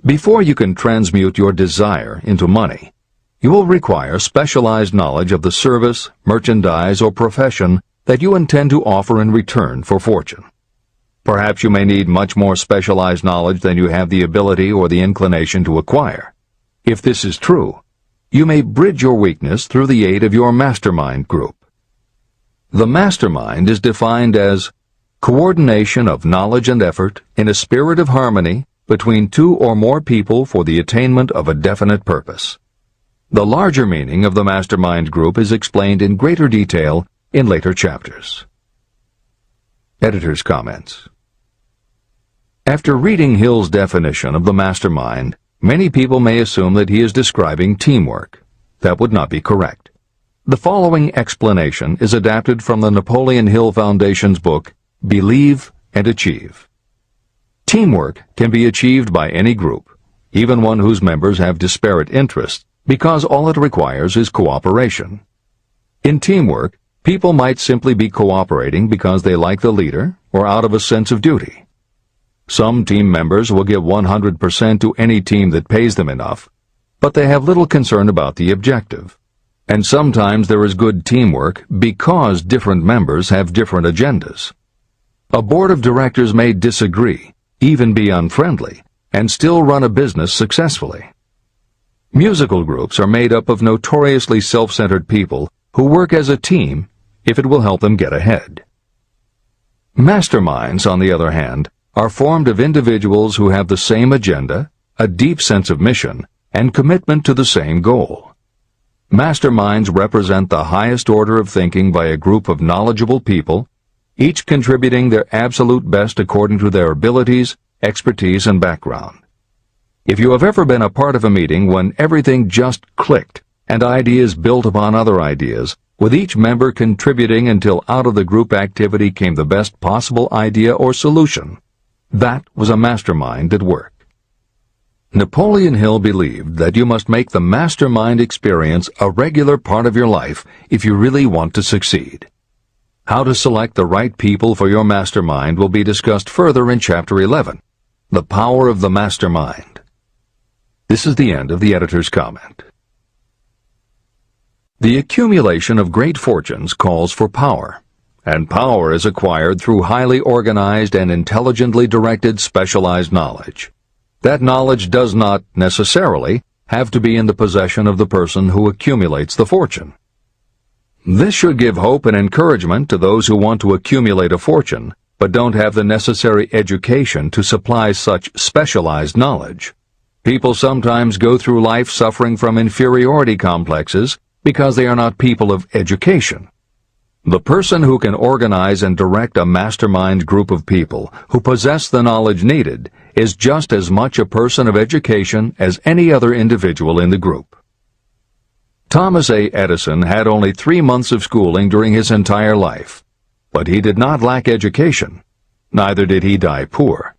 Before you can transmute your desire into money, you will require specialized knowledge of the service, merchandise, or profession that you intend to offer in return for fortune. Perhaps you may need much more specialized knowledge than you have the ability or the inclination to acquire. If this is true, you may bridge your weakness through the aid of your mastermind group. The mastermind is defined as coordination of knowledge and effort in a spirit of harmony between two or more people for the attainment of a definite purpose. The larger meaning of the mastermind group is explained in greater detail in later chapters. Editor's comments. After reading Hill's definition of the mastermind, many people may assume that he is describing teamwork. That would not be correct. The following explanation is adapted from the Napoleon Hill Foundation's book, Believe and Achieve. Teamwork can be achieved by any group, even one whose members have disparate interests, because all it requires is cooperation. In teamwork, people might simply be cooperating because they like the leader or out of a sense of duty. Some team members will give 100% to any team that pays them enough, but they have little concern about the objective. And sometimes there is good teamwork because different members have different agendas. A board of directors may disagree, even be unfriendly, and still run a business successfully. Musical groups are made up of notoriously self-centered people who work as a team if it will help them get ahead. Masterminds, on the other hand, are formed of individuals who have the same agenda, a deep sense of mission, and commitment to the same goal. Masterminds represent the highest order of thinking by a group of knowledgeable people, each contributing their absolute best according to their abilities, expertise, and background. If you have ever been a part of a meeting when everything just clicked and ideas built upon other ideas, with each member contributing until out of the group activity came the best possible idea or solution, that was a mastermind at work. Napoleon Hill believed that you must make the mastermind experience a regular part of your life if you really want to succeed. How to select the right people for your mastermind will be discussed further in Chapter 11, The Power of the Mastermind. This is the end of the editor's comment. The accumulation of great fortunes calls for power, and power is acquired through highly organized and intelligently directed specialized knowledge. That knowledge does not, necessarily, have to be in the possession of the person who accumulates the fortune. This should give hope and encouragement to those who want to accumulate a fortune, but don't have the necessary education to supply such specialized knowledge. People sometimes go through life suffering from inferiority complexes because they are not people of education. The person who can organize and direct a mastermind group of people who possess the knowledge needed is just as much a person of education as any other individual in the group. Thomas A. Edison had only 3 months of schooling during his entire life, but he did not lack education. Neither did he die poor.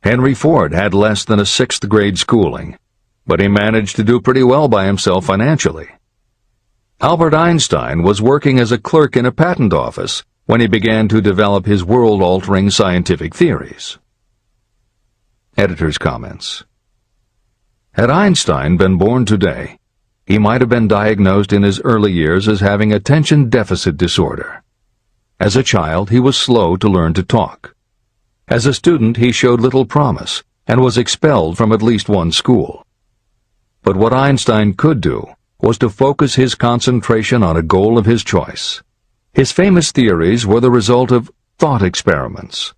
Henry Ford had less than a 6th grade schooling, but he managed to do pretty well by himself financially. Albert Einstein was working as a clerk in a patent office when he began to develop his world-altering scientific theories. Editor's comments. Had Einstein been born today, he might have been diagnosed in his early years as having attention deficit disorder. As a child, he was slow to learn to talk. As a student, he showed little promise and was expelled from at least one school. But what Einstein could do was to focus his concentration on a goal of his choice. His famous theories were the result of thought experiments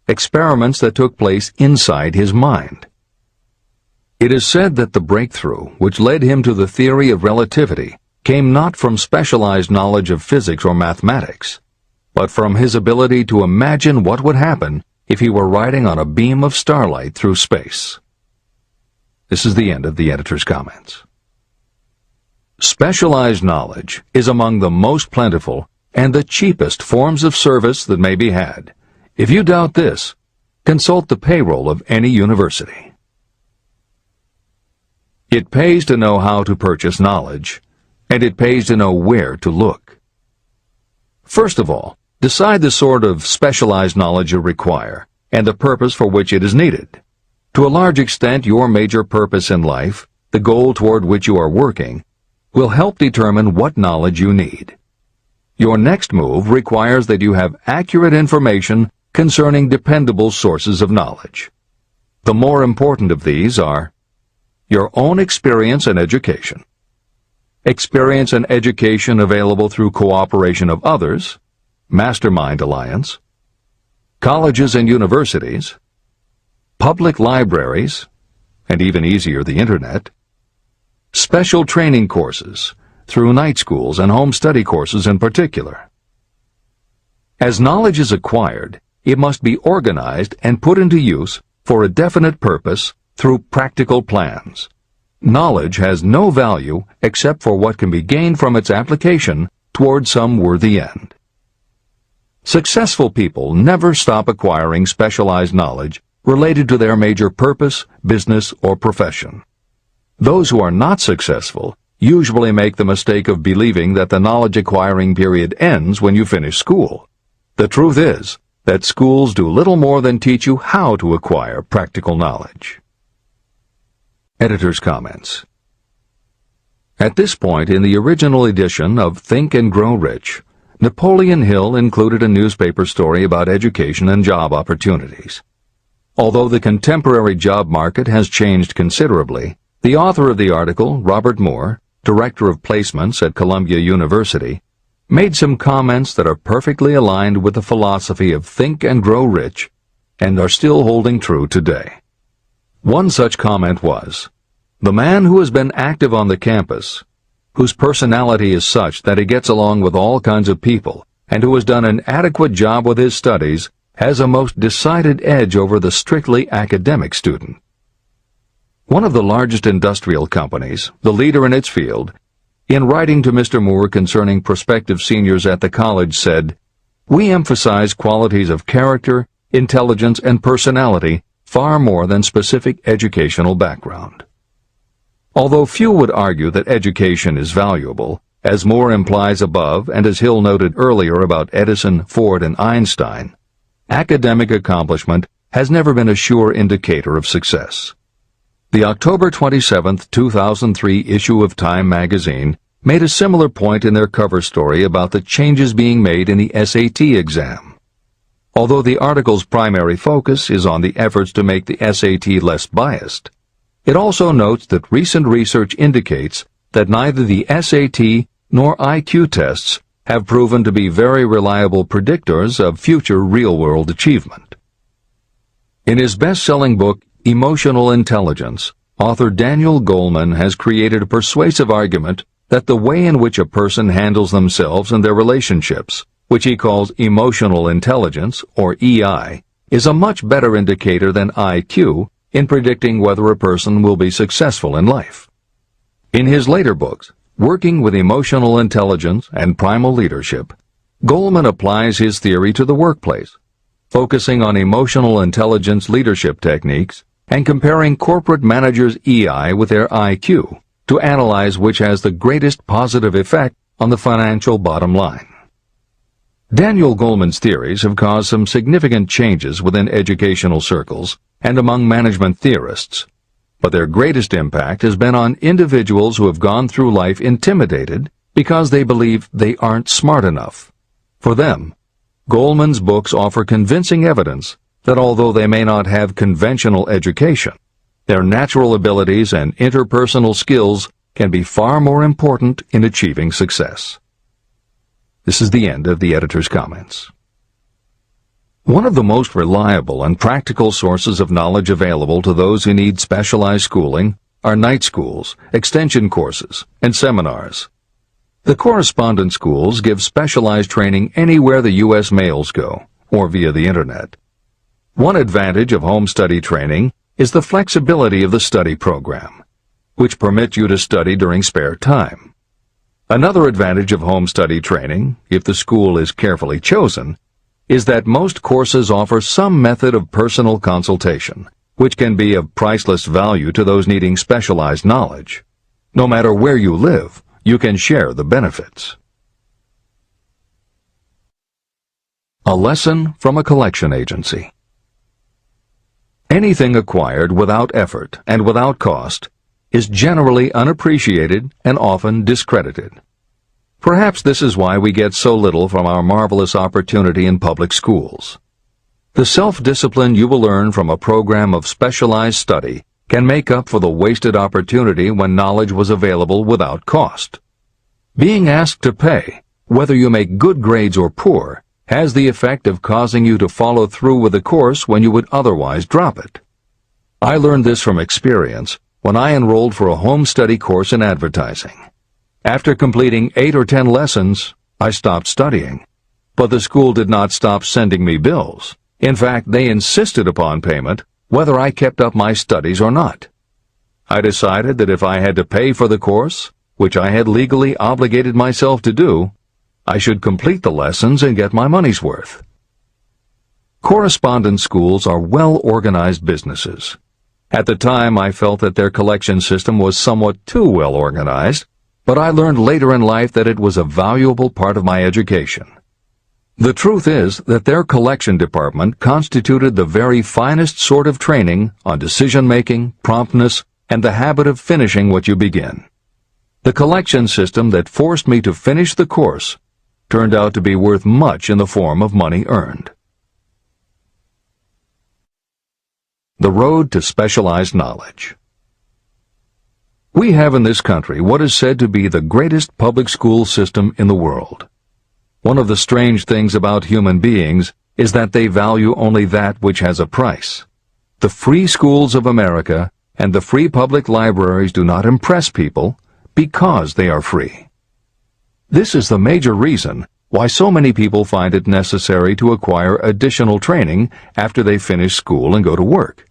that took place inside his mind. It is said that the breakthrough which led him to the theory of relativity came not from specialized knowledge of physics or mathematics, but from his ability to imagine what would happen if he were riding on a beam of starlight through space. This is the end of the editor's comments. Specialized knowledge is among the most plentiful and the cheapest forms of service that may be had. If you doubt this, consult the payroll of any university. It pays to know how to purchase knowledge, and it pays to know where to look. First of all, decide the sort of specialized knowledge you require and the purpose for which it is needed. To a large extent, your major purpose in life, the goal toward which you are working, will help determine what knowledge you need. Your next move requires that you have accurate information concerning dependable sources of knowledge. The more important of these are your own experience and education, experience and education available through cooperation of others, mastermind alliance, colleges and universities, public libraries, and even easier, the Internet, special training courses, through night schools and home study courses in particular. As knowledge is acquired, it must be organized and put into use for a definite purpose through practical plans. Knowledge has no value except for what can be gained from its application toward some worthy end. Successful people never stop acquiring specialized knowledge related to their major purpose, business, or profession. Those who are not successful usually make the mistake of believing that the knowledge-acquiring period ends when you finish school. The truth is that schools do little more than teach you how to acquire practical knowledge. Editor's comments. At this point in the original edition of Think and Grow Rich, Napoleon Hill included a newspaper story about education and job opportunities. Although the contemporary job market has changed considerably, the author of the article, Robert Moore, Director of Placements at Columbia University, made some comments that are perfectly aligned with the philosophy of Think and Grow Rich and are still holding true today. One such comment was, "The man who has been active on the campus, whose personality is such that he gets along with all kinds of people, and who has done an adequate job with his studies, has a most decided edge over the strictly academic student." One of the largest industrial companies, the leader in its field, in writing to Mr. Moore concerning prospective seniors at the college said, "We emphasize qualities of character, intelligence, and personality far more than specific educational background." Although few would argue that education is valuable, as Moore implies above and as Hill noted earlier about Edison, Ford, and Einstein, academic accomplishment has never been a sure indicator of success. The October 27, 2003 issue of Time magazine made a similar point in their cover story about the changes being made in the SAT exam. Although the article's primary focus is on the efforts to make the SAT less biased, it also notes that recent research indicates that neither the SAT nor IQ tests have proven to be very reliable predictors of future real-world achievement. In his best-selling book, Emotional Intelligence, author Daniel Goleman has created a persuasive argument that the way in which a person handles themselves and their relationships, which he calls emotional intelligence, or EI, is a much better indicator than IQ in predicting whether a person will be successful in life. In his later books, Working with Emotional Intelligence and Primal Leadership, Goleman applies his theory to the workplace, focusing on emotional intelligence leadership techniques and comparing corporate managers' EI with their IQ to analyze which has the greatest positive effect on the financial bottom line. Daniel Goleman's theories have caused some significant changes within educational circles and among management theorists, but their greatest impact has been on individuals who have gone through life intimidated because they believe they aren't smart enough. For them, Goleman's books offer convincing evidence that although they may not have conventional education, their natural abilities and interpersonal skills can be far more important in achieving success. This is the end of the editor's comments. One of the most reliable and practical sources of knowledge available to those who need specialized schooling are night schools, extension courses, and seminars. The correspondence schools give specialized training anywhere the U.S. mails go, or via the Internet. One advantage of home study training is the flexibility of the study program, which permits you to study during spare time. Another advantage of home study training, if the school is carefully chosen, is that most courses offer some method of personal consultation, which can be of priceless value to those needing specialized knowledge. No matter where you live, you can share the benefits. A lesson from a collection agency. Anything acquired without effort and without cost is generally unappreciated and often discredited. Perhaps this is why we get so little from our marvelous opportunity in public schools. The self-discipline you will learn from a program of specialized study can make up for the wasted opportunity when knowledge was available without cost. Being asked to pay, whether you make good grades or poor, has the effect of causing you to follow through with the course when you would otherwise drop it. I learned this from experience when I enrolled for a home study course in advertising. After completing 8 or 10 lessons, I stopped studying. But the school did not stop sending me bills. In fact, they insisted upon payment, whether I kept up my studies or not. I decided that if I had to pay for the course, which I had legally obligated myself to do, I should complete the lessons and get my money's worth. Correspondence schools are well-organized businesses. At the time, I felt that their collection system was somewhat too well organized, but I learned later in life that it was a valuable part of my education. The truth is that their collection department constituted the very finest sort of training on decision-making, promptness, and the habit of finishing what you begin. The collection system that forced me to finish the course turned out to be worth much in the form of money earned. The road to specialized knowledge. We have in this country what is said to be the greatest public school system in the world. One of the strange things about human beings is that they value only that which has a price. The free schools of America and the free public libraries do not impress people because they are free. This is the major reason why so many people find it necessary to acquire additional training after they finish school and go to work.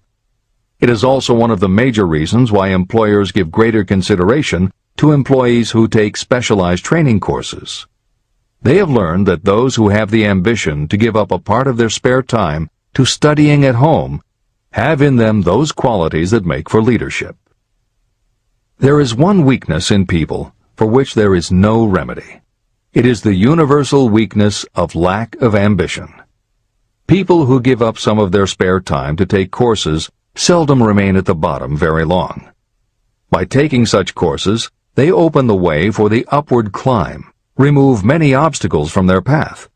It is also one of the major reasons why employers give greater consideration to employees who take specialized training courses. They have learned that those who have the ambition to give up a part of their spare time to studying at home have in them those qualities that make for leadership. There is one weakness in people for which there is no remedy. It is the universal weakness of lack of ambition. People who give up some of their spare time to take courses seldom remain at the bottom very long. By taking such courses, they open the way for the upward climb, remove many obstacles from their path,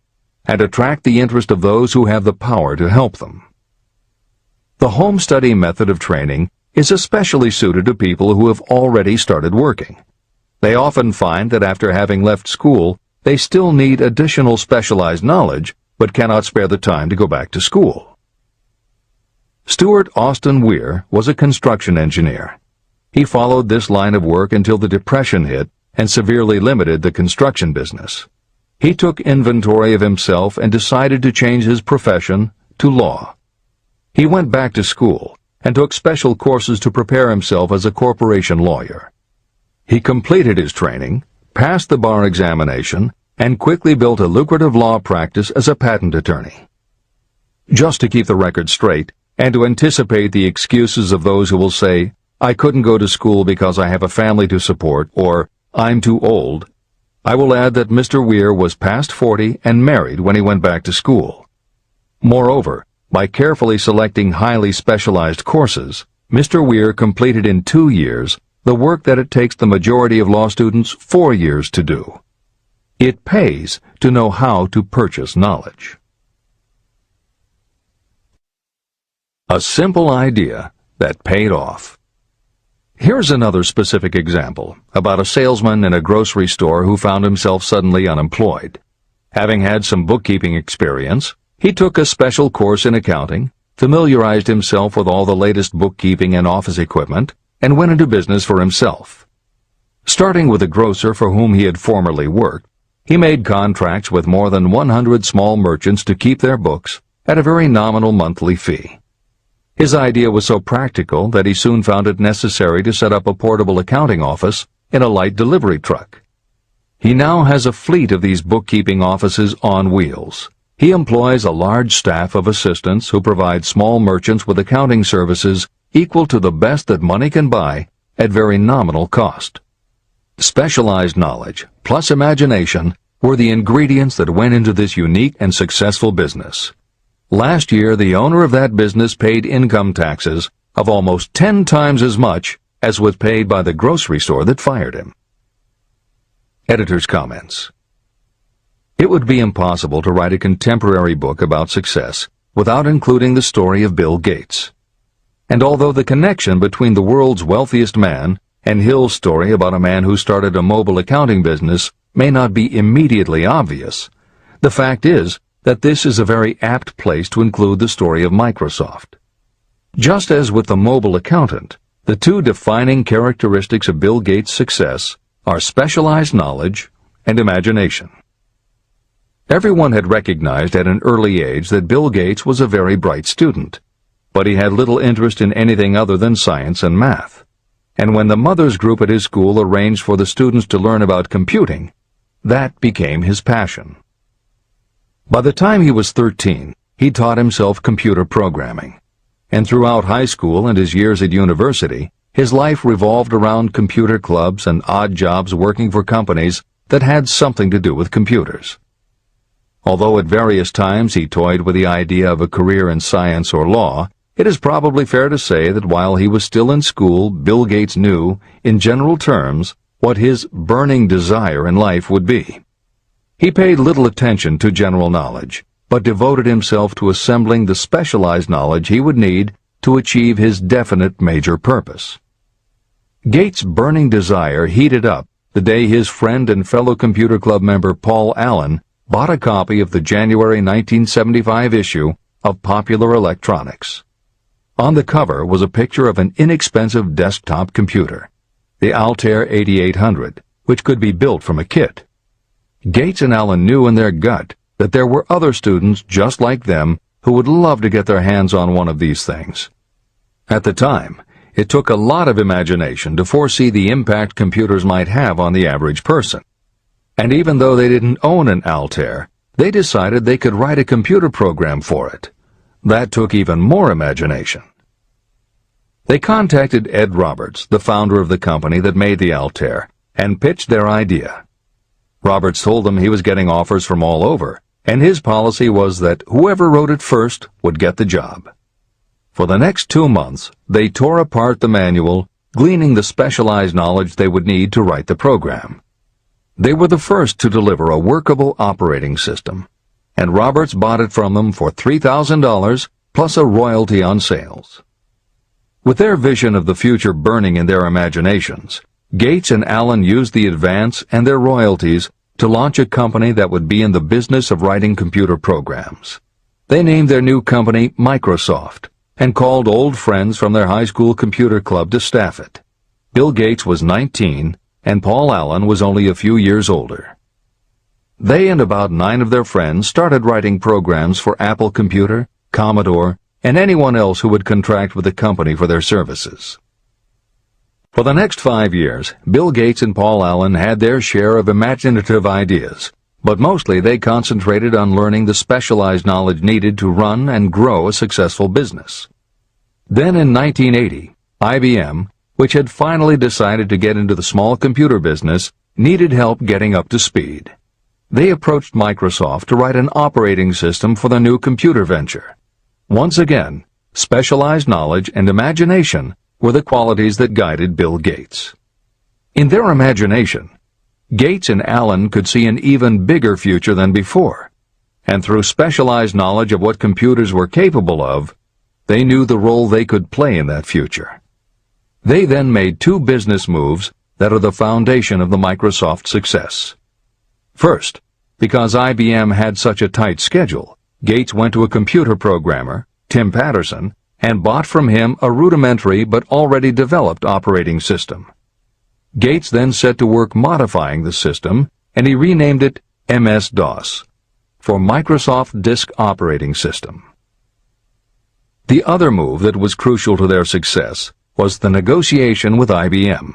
and attract the interest of those who have the power to help them. The home study method of training is especially suited to people who have already started working. They often find that after having left school, they still need additional specialized knowledge, but cannot spare the time to go back to school. Stuart Austin Weir was a construction engineer. He followed this line of work until the Depression hit and severely limited the construction business. He took inventory of himself and decided to change his profession to law. He went back to school and took special courses to prepare himself as a corporation lawyer. He completed his training, passed the bar examination, and quickly built a lucrative law practice as a patent attorney. Just to keep the record straight, and to anticipate the excuses of those who will say, "I couldn't go to school because I have a family to support," or "I'm too old," I will add that Mr. Weir was past 40 and married when he went back to school. Moreover, by carefully selecting highly specialized courses, Mr. Weir completed in 2 years the work that it takes the majority of law students 4 years to do. It pays to know how to purchase knowledge. A simple idea that paid off. Here's another specific example about a salesman in a grocery store who found himself suddenly unemployed. Having had some bookkeeping experience, he took a special course in accounting, familiarized himself with all the latest bookkeeping and office equipment, and went into business for himself. Starting with a grocer for whom he had formerly worked, he made contracts with more than 100 small merchants to keep their books at a very nominal monthly fee. His idea was so practical that he soon found it necessary to set up a portable accounting office in a light delivery truck. He now has a fleet of these bookkeeping offices on wheels. He employs a large staff of assistants who provide small merchants with accounting services equal to the best that money can buy at very nominal cost. Specialized knowledge plus imagination were the ingredients that went into this unique and successful business. Last year, the owner of that business paid income taxes of almost 10 times as much as was paid by the grocery store that fired him. Editor's comments. It would be impossible to write a contemporary book about success without including the story of Bill Gates. And although the connection between the world's wealthiest man and Hill's story about a man who started a mobile accounting business may not be immediately obvious, the fact is that this is a very apt place to include the story of Microsoft. Just as with the mobile accountant, the two defining characteristics of Bill Gates' success are specialized knowledge and imagination. Everyone had recognized at an early age that Bill Gates was a very bright student, but he had little interest in anything other than science and math. And when the mothers group at his school arranged for the students to learn about computing, that became his passion. By the time he was 13, he taught himself computer programming. And throughout high school and his years at university, his life revolved around computer clubs and odd jobs working for companies that had something to do with computers. Although at various times he toyed with the idea of a career in science or law, it is probably fair to say that while he was still in school, Bill Gates knew, in general terms, what his burning desire in life would be. He paid little attention to general knowledge, but devoted himself to assembling the specialized knowledge he would need to achieve his definite major purpose. Gates' burning desire heated up the day his friend and fellow computer club member Paul Allen bought a copy of the January 1975 issue of Popular Electronics. On the cover was a picture of an inexpensive desktop computer, the Altair 8800, which could be built from a kit. Gates and Allen knew in their gut that there were other students just like them who would love to get their hands on one of these things. At the time, it took a lot of imagination to foresee the impact computers might have on the average person. And even though they didn't own an Altair, they decided they could write a computer program for it. That took even more imagination. They contacted Ed Roberts, the founder of the company that made the Altair, and pitched their idea. Roberts told them he was getting offers from all over, and his policy was that whoever wrote it first would get the job. For the next 2 months, they tore apart the manual, gleaning the specialized knowledge they would need to write the program. They were the first to deliver a workable operating system, and Roberts bought it from them for $3,000 plus a royalty on sales. With their vision of the future burning in their imaginations, Gates and Allen used the advance and their royalties to launch a company that would be in the business of writing computer programs. They named their new company Microsoft and called old friends from their high school computer club to staff it. Bill Gates was 19 and Paul Allen was only a few years older. They and about 9 of their friends started writing programs for Apple Computer, Commodore, and anyone else who would contract with the company for their services. For the next 5 years, Bill Gates and Paul Allen had their share of imaginative ideas, but mostly they concentrated on learning the specialized knowledge needed to run and grow a successful business. Then in 1980, IBM, which had finally decided to get into the small computer business, needed help getting up to speed. They approached Microsoft to write an operating system for the new computer venture. Once again, specialized knowledge and imagination were the qualities that guided Bill Gates. In their imagination, Gates and Allen could see an even bigger future than before, and through specialized knowledge of what computers were capable of, they knew the role they could play in that future. They then made 2 business moves that are the foundation of the Microsoft success. First, because IBM had such a tight schedule, Gates went to a computer programmer, Tim Patterson, and bought from him a rudimentary but already developed operating system. Gates then set to work modifying the system, and he renamed it MS-DOS, for Microsoft Disk Operating System. The other move that was crucial to their success was the negotiation with IBM.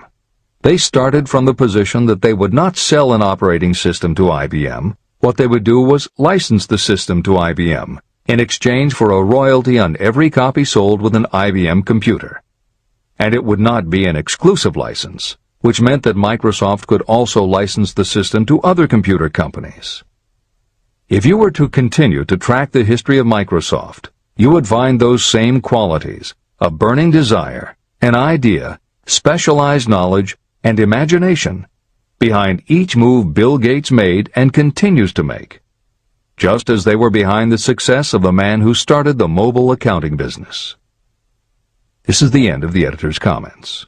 They started from the position that they would not sell an operating system to IBM. What they would do was license the system to IBM in exchange for a royalty on every copy sold with an IBM computer. And it would not be an exclusive license, which meant that Microsoft could also license the system to other computer companies. If you were to continue to track the history of Microsoft, you would find those same qualities: a burning desire, an idea, specialized knowledge, and imagination behind each move Bill Gates made and continues to make, just as they were behind the success of the man who started the mobile accounting business. This is the end of the editor's comments.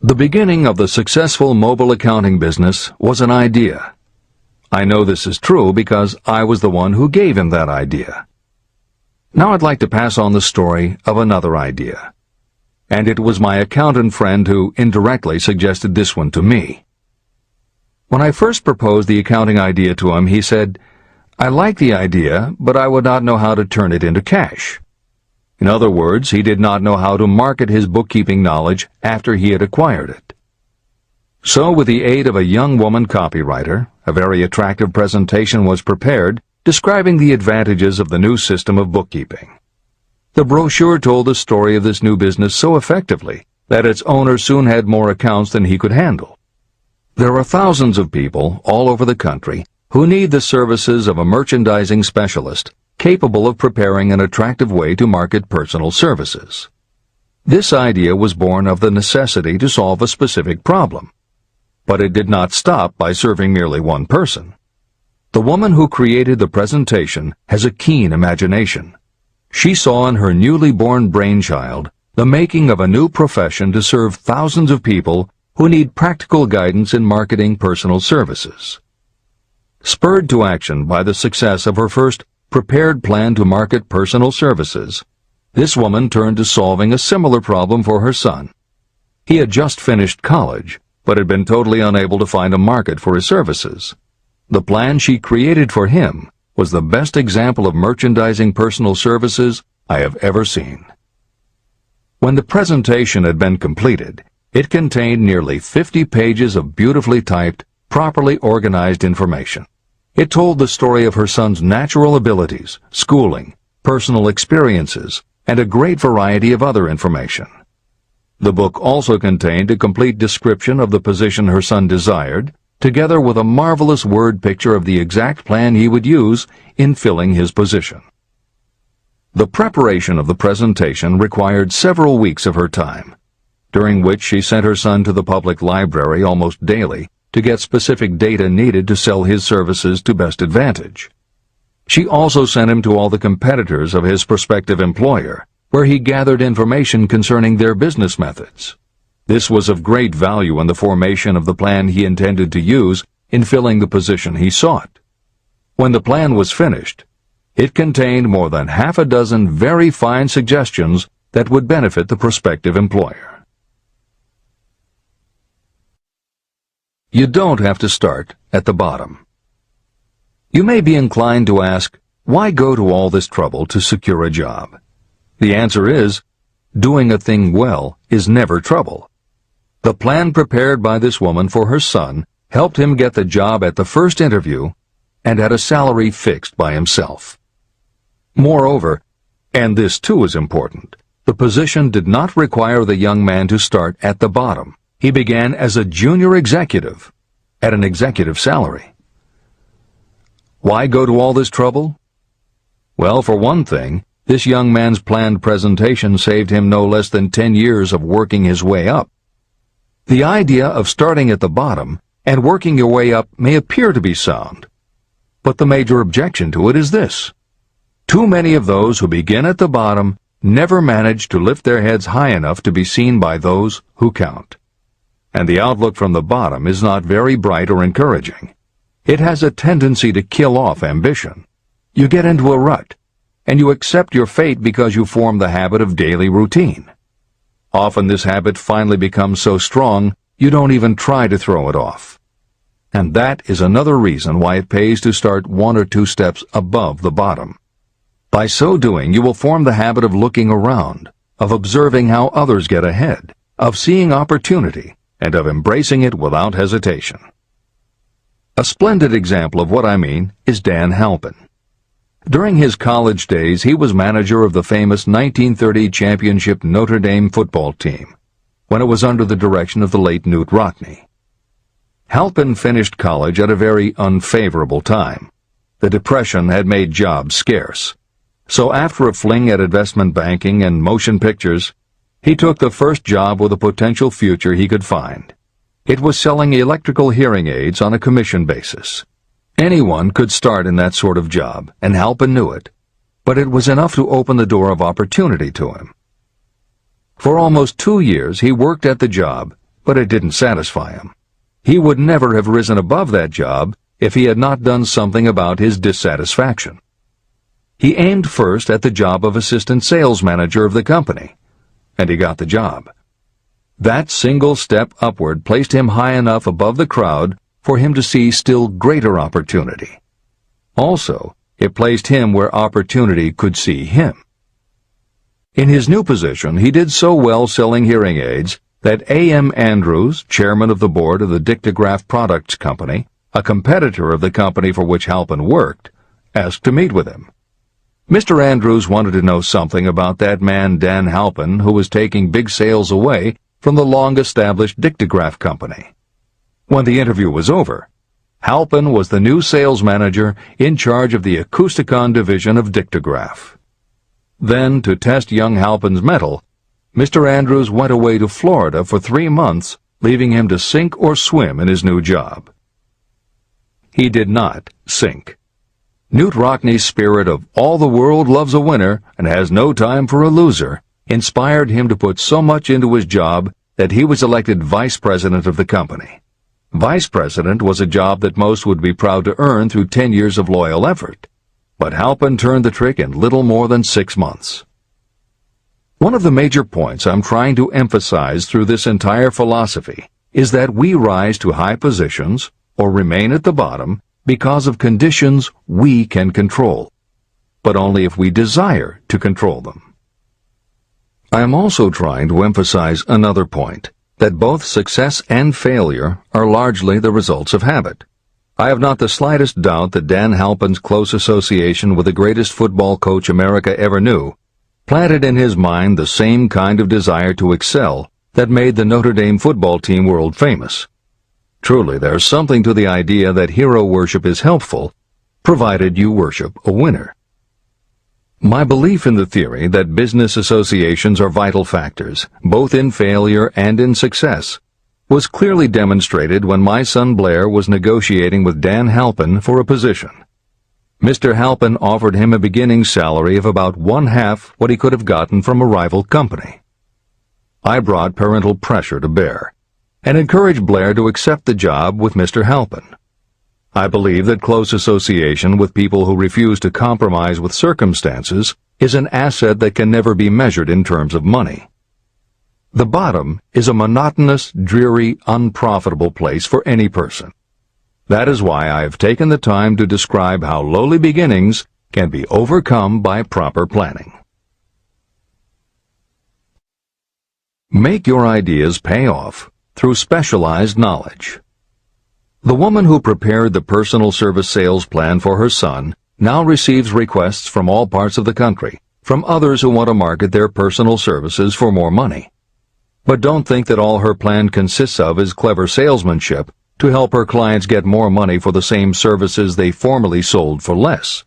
The beginning of the successful mobile accounting business was an idea. I know this is true because I was the one who gave him that idea. Now I'd like to pass on the story of another idea. And it was my accountant friend who indirectly suggested this one to me. When I first proposed the accounting idea to him, he said, "I like the idea, but I would not know how to turn it into cash." In other words, he did not know how to market his bookkeeping knowledge after he had acquired it. So, with the aid of a young woman copywriter, a very attractive presentation was prepared describing the advantages of the new system of bookkeeping. The brochure told the story of this new business so effectively that its owner soon had more accounts than he could handle. There are thousands of people all over the country who need the services of a merchandising specialist capable of preparing an attractive way to market personal services. This idea was born of the necessity to solve a specific problem. But it did not stop by serving merely one person. The woman who created the presentation has a keen imagination. She saw in her newly born brainchild the making of a new profession to serve thousands of people who need practical guidance in marketing personal services. Spurred to action by the success of her first prepared plan to market personal services, this woman turned to solving a similar problem for her son. He had just finished college, but had been totally unable to find a market for his services. The plan she created for him was the best example of merchandising personal services I have ever seen. When the presentation had been completed, it contained nearly 50 pages of beautifully typed, properly organized information. It told the story of her son's natural abilities, schooling, personal experiences, and a great variety of other information. The book also contained a complete description of the position her son desired, together with a marvelous word picture of the exact plan he would use in filling his position. The preparation of the presentation required several weeks of her time, during which she sent her son to the public library almost daily to get specific data needed to sell his services to best advantage. She also sent him to all the competitors of his prospective employer, where he gathered information concerning their business methods. This was of great value in the formation of the plan he intended to use in filling the position he sought. When the plan was finished, it contained more than half a dozen very fine suggestions that would benefit the prospective employer. You don't have to start at the bottom. You may be inclined to ask, why go to all this trouble to secure a job? The answer is, doing a thing well is never trouble. The plan prepared by this woman for her son helped him get the job at the first interview and at a salary fixed by himself. Moreover, and this too is important, the position did not require the young man to start at the bottom. He began as a junior executive at an executive salary. Why go to all this trouble? Well, for one thing, this young man's planned presentation saved him no less than 10 years of working his way up. The idea of starting at the bottom and working your way up may appear to be sound, but the major objection to it is this. Too many of those who begin at the bottom never manage to lift their heads high enough to be seen by those who count. And the outlook from the bottom is not very bright or encouraging. It has a tendency to kill off ambition. You get into a rut, and you accept your fate because you form the habit of daily routine. Often this habit finally becomes so strong you don't even try to throw it off. And that is another reason why it pays to start 1 or 2 steps above the bottom. By so doing, you will form the habit of looking around, of observing how others get ahead, of seeing opportunity, and of embracing it without hesitation. A splendid example of what I mean is Dan Halpin. During his college days, he was manager of the famous 1930 championship Notre Dame football team, when it was under the direction of the late Newt Rockne. Halpin finished college at a very unfavorable time. The Depression had made jobs scarce. So after a fling at investment banking and motion pictures, he took the first job with a potential future he could find. It was selling electrical hearing aids on a commission basis. Anyone could start in that sort of job, and Halpin knew it, but it was enough to open the door of opportunity to him. For almost 2 years he worked at the job, but it didn't satisfy him. He would never have risen above that job if he had not done something about his dissatisfaction. He aimed first at the job of assistant sales manager of the company, and he got the job. That single step upward placed him high enough above the crowd for him to see still greater opportunity. Also, it placed him where opportunity could see him. In his new position, he did so well selling hearing aids that A.M. Andrews, chairman of the board of the Dictograph Products Company, a competitor of the company for which Halpin worked, asked to meet with him. Mr. Andrews wanted to know something about that man Dan Halpin, who was taking big sales away from the long-established Dictograph Company. When the interview was over, Halpin was the new sales manager in charge of the Acousticon division of Dictograph. Then, to test young Halpin's mettle, Mr. Andrews went away to Florida for 3 months, leaving him to sink or swim in his new job. He did not sink. Newt Rockney's spirit of all the world loves a winner and has no time for a loser inspired him to put so much into his job that he was elected vice president of the company. Vice president was a job that most would be proud to earn through 10 years of loyal effort, but Halpin turned the trick in little more than 6 months. One of the major points I'm trying to emphasize through this entire philosophy is that we rise to high positions or remain at the bottom because of conditions we can control, but only if we desire to control them. I am also trying to emphasize another point, that both success and failure are largely the results of habit. I have not the slightest doubt that Dan Halpin's close association with the greatest football coach America ever knew planted in his mind the same kind of desire to excel that made the Notre Dame football team world famous. Truly, there's something to the idea that hero worship is helpful, provided you worship a winner. My belief in the theory that business associations are vital factors, both in failure and in success, was clearly demonstrated when my son Blair was negotiating with Dan Halpin for a position. Mr. Halpin offered him a beginning salary of about 1/2 what he could have gotten from a rival company. I brought parental pressure to bear, and encouraged Blair to accept the job with Mr. Halpin. I believe that close association with people who refuse to compromise with circumstances is an asset that can never be measured in terms of money. The bottom is a monotonous, dreary, unprofitable place for any person. That is why I have taken the time to describe how lowly beginnings can be overcome by proper planning. Make your ideas pay off through specialized knowledge. The woman who prepared the personal service sales plan for her son now receives requests from all parts of the country, from others who want to market their personal services for more money. But don't think that all her plan consists of is clever salesmanship to help her clients get more money for the same services they formerly sold for less.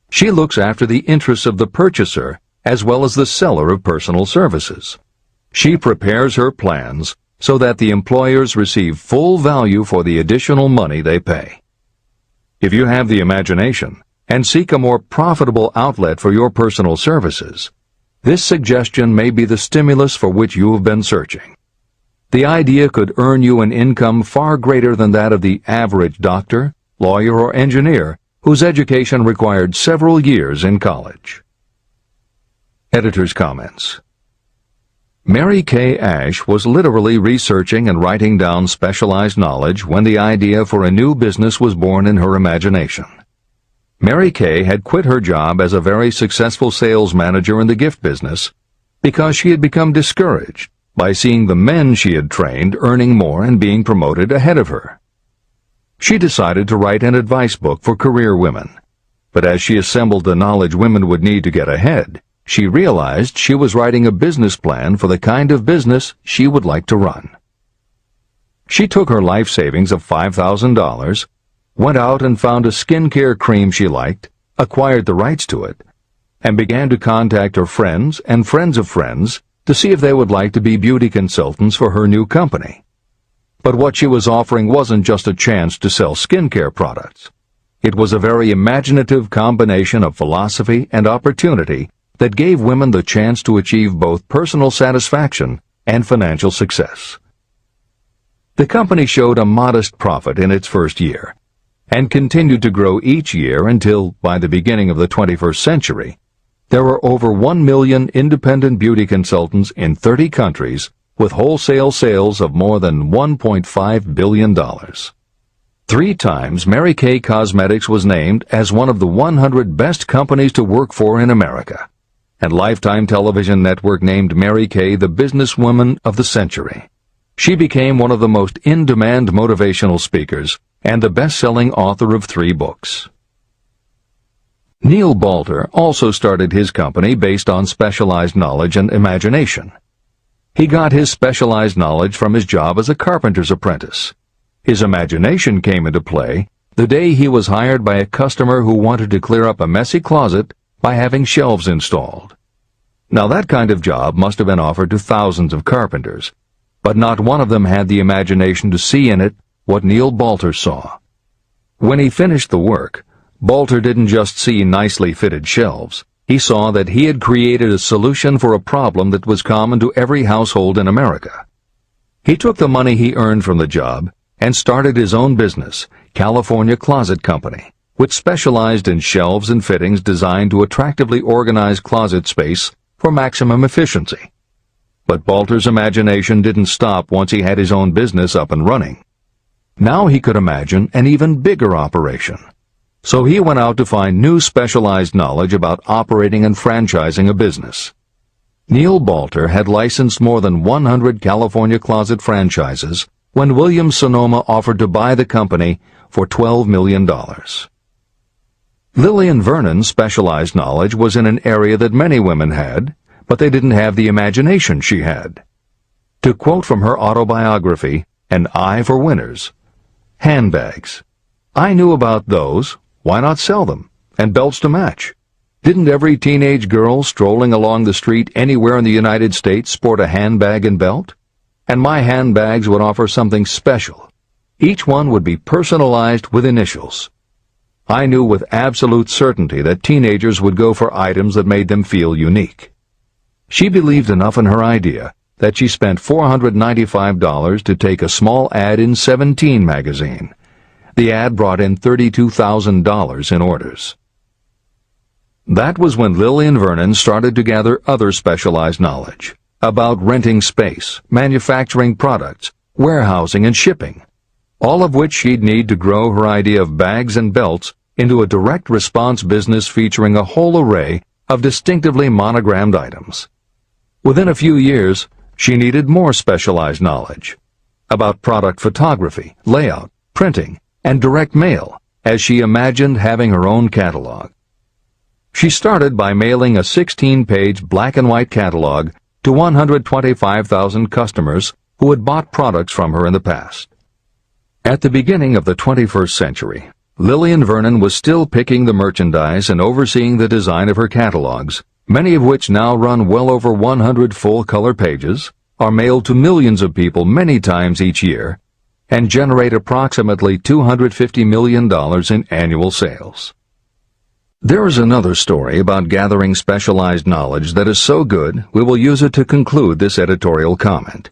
She looks after the interests of the purchaser as well as the seller of personal services. She prepares her plans so that the employers receive full value for the additional money they pay. If you have the imagination and seek a more profitable outlet for your personal services, this suggestion may be the stimulus for which you have been searching. The idea could earn you an income far greater than that of the average doctor, lawyer, or engineer whose education required several years in college. Editor's comments. Mary Kay Ash was literally researching and writing down specialized knowledge when the idea for a new business was born in her imagination. Mary Kay had quit her job as a very successful sales manager in the gift business because she had become discouraged by seeing the men she had trained earning more and being promoted ahead of her. She decided to write an advice book for career women, but as she assembled the knowledge women would need to get ahead, she realized she was writing a business plan for the kind of business she would like to run. She took her life savings of $5,000, went out and found a skincare cream she liked, acquired the rights to it, and began to contact her friends and friends of friends to see if they would like to be beauty consultants for her new company. But what she was offering wasn't just a chance to sell skincare products. It was a very imaginative combination of philosophy and opportunity that gave women the chance to achieve both personal satisfaction and financial success. The company showed a modest profit in its first year, and continued to grow each year until, by the beginning of the 21st century, there were over 1 million independent beauty consultants in 30 countries with wholesale sales of more than $1.5 billion. 3 times Mary Kay Cosmetics was named as one of the 100 best companies to work for in America, and Lifetime Television Network named Mary Kay the businesswoman of the century. She became one of the most in-demand motivational speakers and the best-selling author of 3 books. Neil Balter also started his company based on specialized knowledge and imagination. He got his specialized knowledge from his job as a carpenter's apprentice. His imagination came into play the day he was hired by a customer who wanted to clear up a messy closet by having shelves installed. Now that kind of job must have been offered to thousands of carpenters, but not one of them had the imagination to see in it what Neil Balter saw. When he finished the work, Balter didn't just see nicely fitted shelves. He saw that he had created a solution for a problem that was common to every household in America. He took the money he earned from the job and started his own business, California Closet Company, which specialized in shelves and fittings designed to attractively organize closet space for maximum efficiency. But Balter's imagination didn't stop once he had his own business up and running. Now he could imagine an even bigger operation. So he went out to find new specialized knowledge about operating and franchising a business. Neil Balter had licensed more than 100 California closet franchises when Williams-Sonoma offered to buy the company for $12 million. Lillian Vernon's specialized knowledge was in an area that many women had, but they didn't have the imagination she had. To quote from her autobiography, An Eye for Winners, handbags. I knew about those. Why not sell them? And belts to match. Didn't every teenage girl strolling along the street anywhere in the United States sport a handbag and belt? And my handbags would offer something special. Each one would be personalized with initials. I knew with absolute certainty that teenagers would go for items that made them feel unique. She believed enough in her idea that she spent $495 to take a small ad in 17 magazine. The ad brought in $32,000 in orders. That was when Lillian Vernon started to gather other specialized knowledge about renting space, manufacturing products, warehousing, and shipping, all of which she'd need to grow her idea of bags and belts into a direct response business featuring a whole array of distinctively monogrammed items. Within a few years, she needed more specialized knowledge about product photography, layout, printing, and direct mail, as she imagined having her own catalog. She started by mailing a 16-page black-and-white catalog to 125,000 customers who had bought products from her in the past. At the beginning of the 21st century, Lillian Vernon was still picking the merchandise and overseeing the design of her catalogs, many of which now run well over 100 full-color pages, are mailed to millions of people many times each year, and generate approximately $250 million in annual sales. There is another story about gathering specialized knowledge that is so good we will use it to conclude this editorial comment.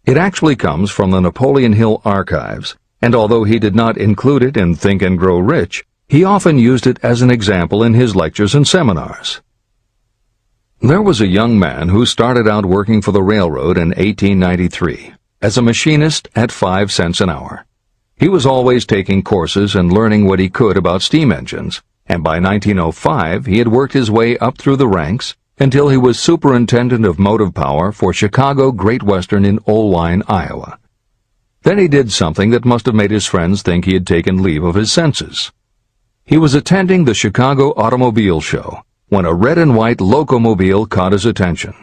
It actually comes from the Napoleon Hill archives, and although he did not include it in Think and Grow Rich, he often used it as an example in his lectures and seminars. There was a young man who started out working for the railroad in 1893 as a machinist at 5 cents an hour. He was always taking courses and learning what he could about steam engines, and by 1905 he had worked his way up through the ranks until he was superintendent of motive power for Chicago Great Western in Olwine, Iowa. Then he did something that must have made his friends think he had taken leave of his senses. He was attending the Chicago Automobile Show when a red and white locomobile caught his attention.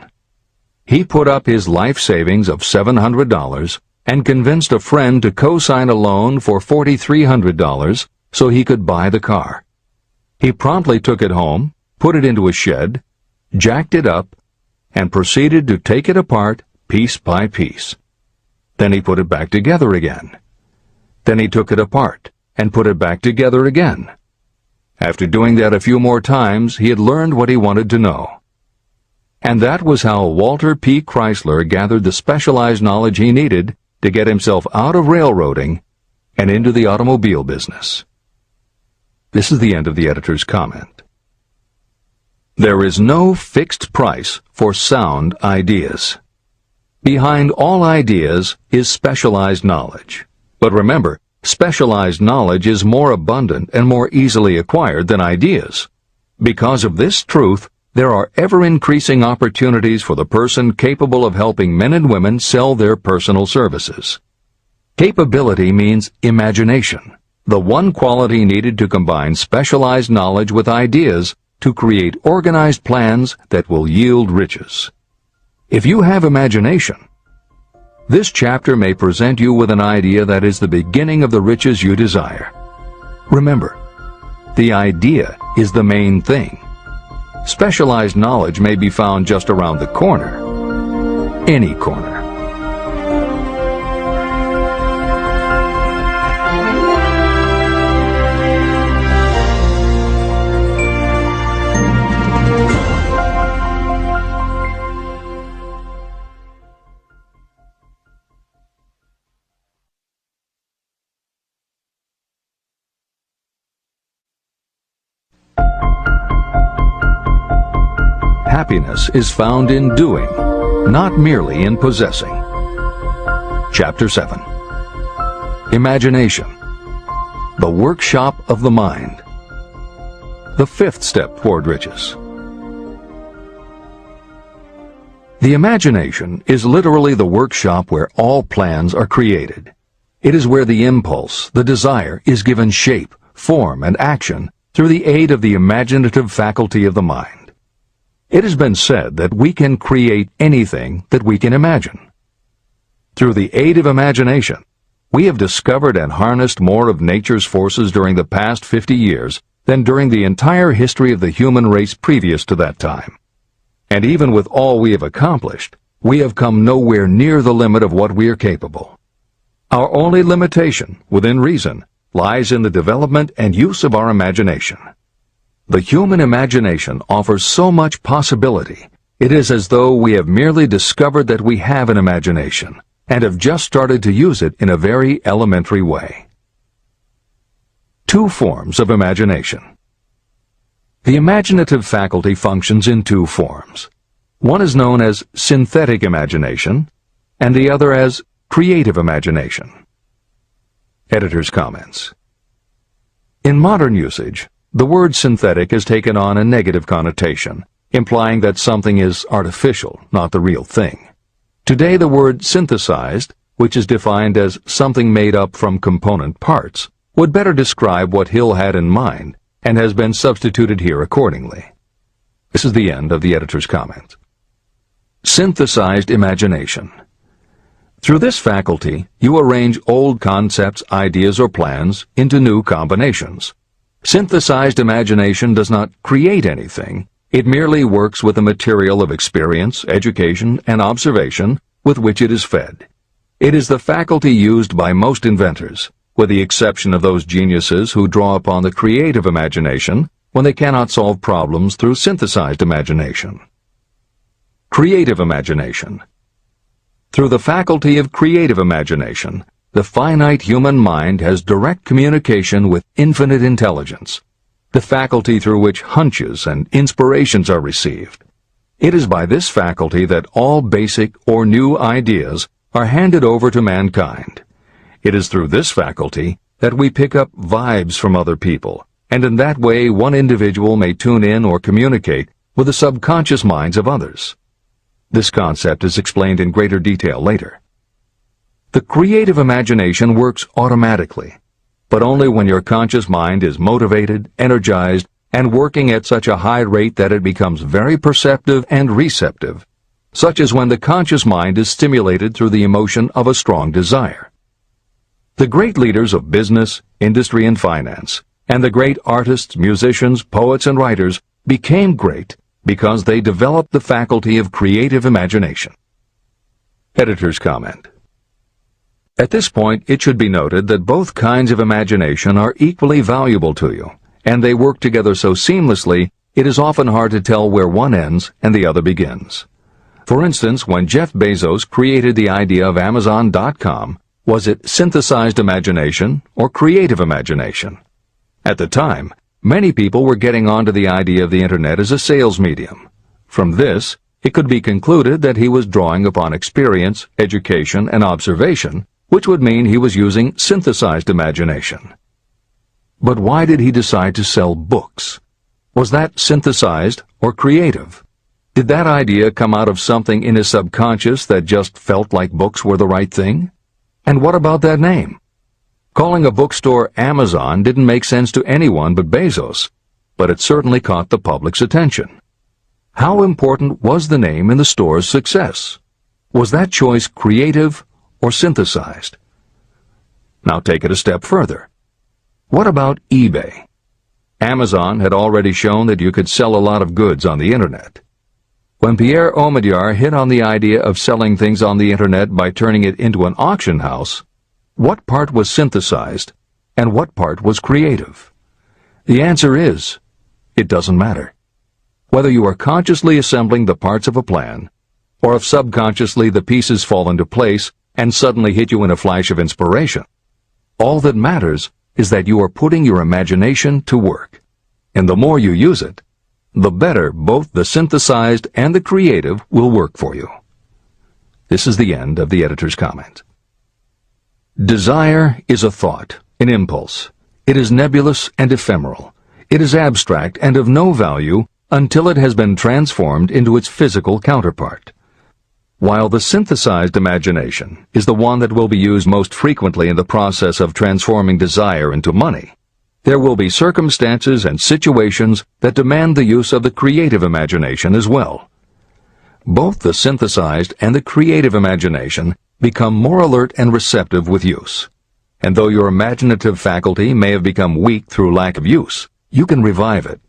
He put up his life savings of $700 and convinced a friend to co-sign a loan for $4,300 so he could buy the car. He promptly took it home, put it into a shed, jacked it up, and proceeded to take it apart piece by piece. Then he put it back together again. Then he took it apart and put it back together again. After doing that a few more times, he had learned what he wanted to know. And that was how Walter P. Chrysler gathered the specialized knowledge he needed to get himself out of railroading and into the automobile business. This is the end of the editor's comment. There is no fixed price for sound ideas. Behind all ideas is specialized knowledge. But remember, specialized knowledge is more abundant and more easily acquired than ideas. Because of this truth, there are ever-increasing opportunities for the person capable of helping men and women sell their personal services. Capability means imagination, the one quality needed to combine specialized knowledge with ideas to create organized plans that will yield riches. If you have imagination, this chapter may present you with an idea that is the beginning of the riches you desire. Remember, the idea is the main thing. Specialized knowledge may be found just around the corner. Any corner. Happiness is found in doing, not merely in possessing. Chapter 7. Imagination, the workshop of the mind. The fifth step toward riches. The imagination is literally the workshop where all plans are created. It is where the impulse, the desire, is given shape, form, and action through the aid of the imaginative faculty of the mind. It has been said that we can create anything that we can imagine. Through the aid of imagination, we have discovered and harnessed more of nature's forces during the past 50 years than during the entire history of the human race previous to that time. And even with all we have accomplished, we have come nowhere near the limit of what we are capable. Our only limitation, within reason, lies in the development and use of our imagination. The human imagination offers so much possibility. It is as though we have merely discovered that we have an imagination and have just started to use it in a very elementary way. Two forms of imagination. The imaginative faculty functions in two forms. One is known as synthetic imagination, and the other as creative imagination. Editor's comments. In modern usage, the word synthetic has taken on a negative connotation, implying that something is artificial, not the real thing. Today the word synthesized, which is defined as something made up from component parts, would better describe what Hill had in mind, and has been substituted here accordingly. This is the end of the editor's comment. Synthesized imagination. Through this faculty, you arrange old concepts, ideas, or plans into new combinations. Synthesized imagination does not create anything. It merely works with the material of experience, education, and observation with which it is fed. It is the faculty used by most inventors, with the exception of those geniuses who draw upon the creative imagination when they cannot solve problems through synthesized imagination. Creative imagination. Through the faculty of creative imagination, the finite human mind has direct communication with infinite intelligence, the faculty through which hunches and inspirations are received. It is by this faculty that all basic or new ideas are handed over to mankind. It is through this faculty that we pick up vibes from other people, and in that way one individual may tune in or communicate with the subconscious minds of others. This concept is explained in greater detail later. The creative imagination works automatically, but only when your conscious mind is motivated, energized, and working at such a high rate that it becomes very perceptive and receptive, such as when the conscious mind is stimulated through the emotion of a strong desire. The great leaders of business, industry, and finance, and the great artists, musicians, poets, and writers became great because they developed the faculty of creative imagination. Editor's comment. At this point, it should be noted that both kinds of imagination are equally valuable to you, and they work together so seamlessly, it is often hard to tell where one ends and the other begins. For instance, when Jeff Bezos created the idea of Amazon.com, was it synthesized imagination or creative imagination? At the time, Many people were getting onto the idea of the Internet as a sales medium. From this, it could be concluded that he was drawing upon experience, education, and observation, which would mean he was using synthesized imagination. But why did he decide to sell books? Was that synthesized or creative? Did that idea come out of something in his subconscious that just felt like books were the right thing? And what about that name? Calling a bookstore Amazon didn't make sense to anyone but Bezos, but it certainly caught the public's attention. How important was the name in the store's success? Was that choice creative or synthesized? Now take it a step further. What about eBay? Amazon had already shown that you could sell a lot of goods on the Internet. When Pierre Omidyar hit on the idea of selling things on the Internet by turning it into an auction house, what part was synthesized and what part was creative? The answer is, it doesn't matter. Whether you are consciously assembling the parts of a plan, or if subconsciously the pieces fall into place and suddenly hit you in a flash of inspiration, all that matters is that you are putting your imagination to work. And the more you use it, the better both the synthesized and the creative will work for you. This is the end of the editor's comment. Desire is a thought, an impulse. It is nebulous and ephemeral. It is abstract and of no value until it has been transformed into its physical counterpart. While the synthesized imagination is the one that will be used most frequently in the process of transforming desire into money, there will be circumstances and situations that demand the use of the creative imagination as well. Both the synthesized and the creative imagination become more alert and receptive with use. And though your imaginative faculty may have become weak through lack of use, you can revive it.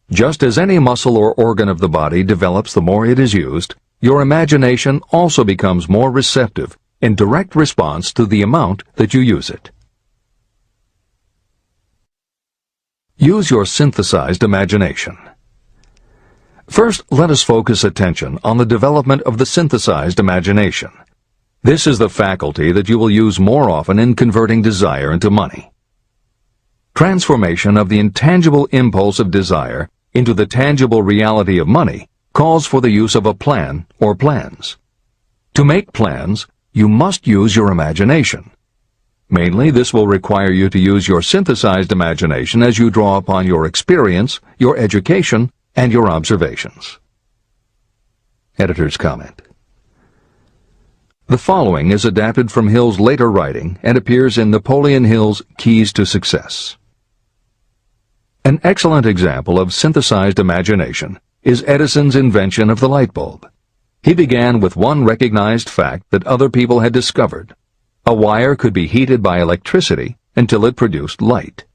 Just as any muscle or organ of the body develops the more it is used, your imagination also becomes more receptive in direct response to the amount that you use it. Use your synthesized imagination. First, let us focus attention on the development of the synthesized imagination. This is the faculty that you will use more often in converting desire into money. Transformation of the intangible impulse of desire into the tangible reality of money calls for the use of a plan or plans. To make plans, you must use your imagination. Mainly, this will require you to use your synthesized imagination as you draw upon your experience, your education, and your observations. Editor's comment. The following is adapted from Hill's later writing and appears in Napoleon Hill's Keys to Success. An excellent example of synthesized imagination is Edison's invention of the light bulb. He began with one recognized fact that other people had discovered. A wire could be heated by electricity until it produced light.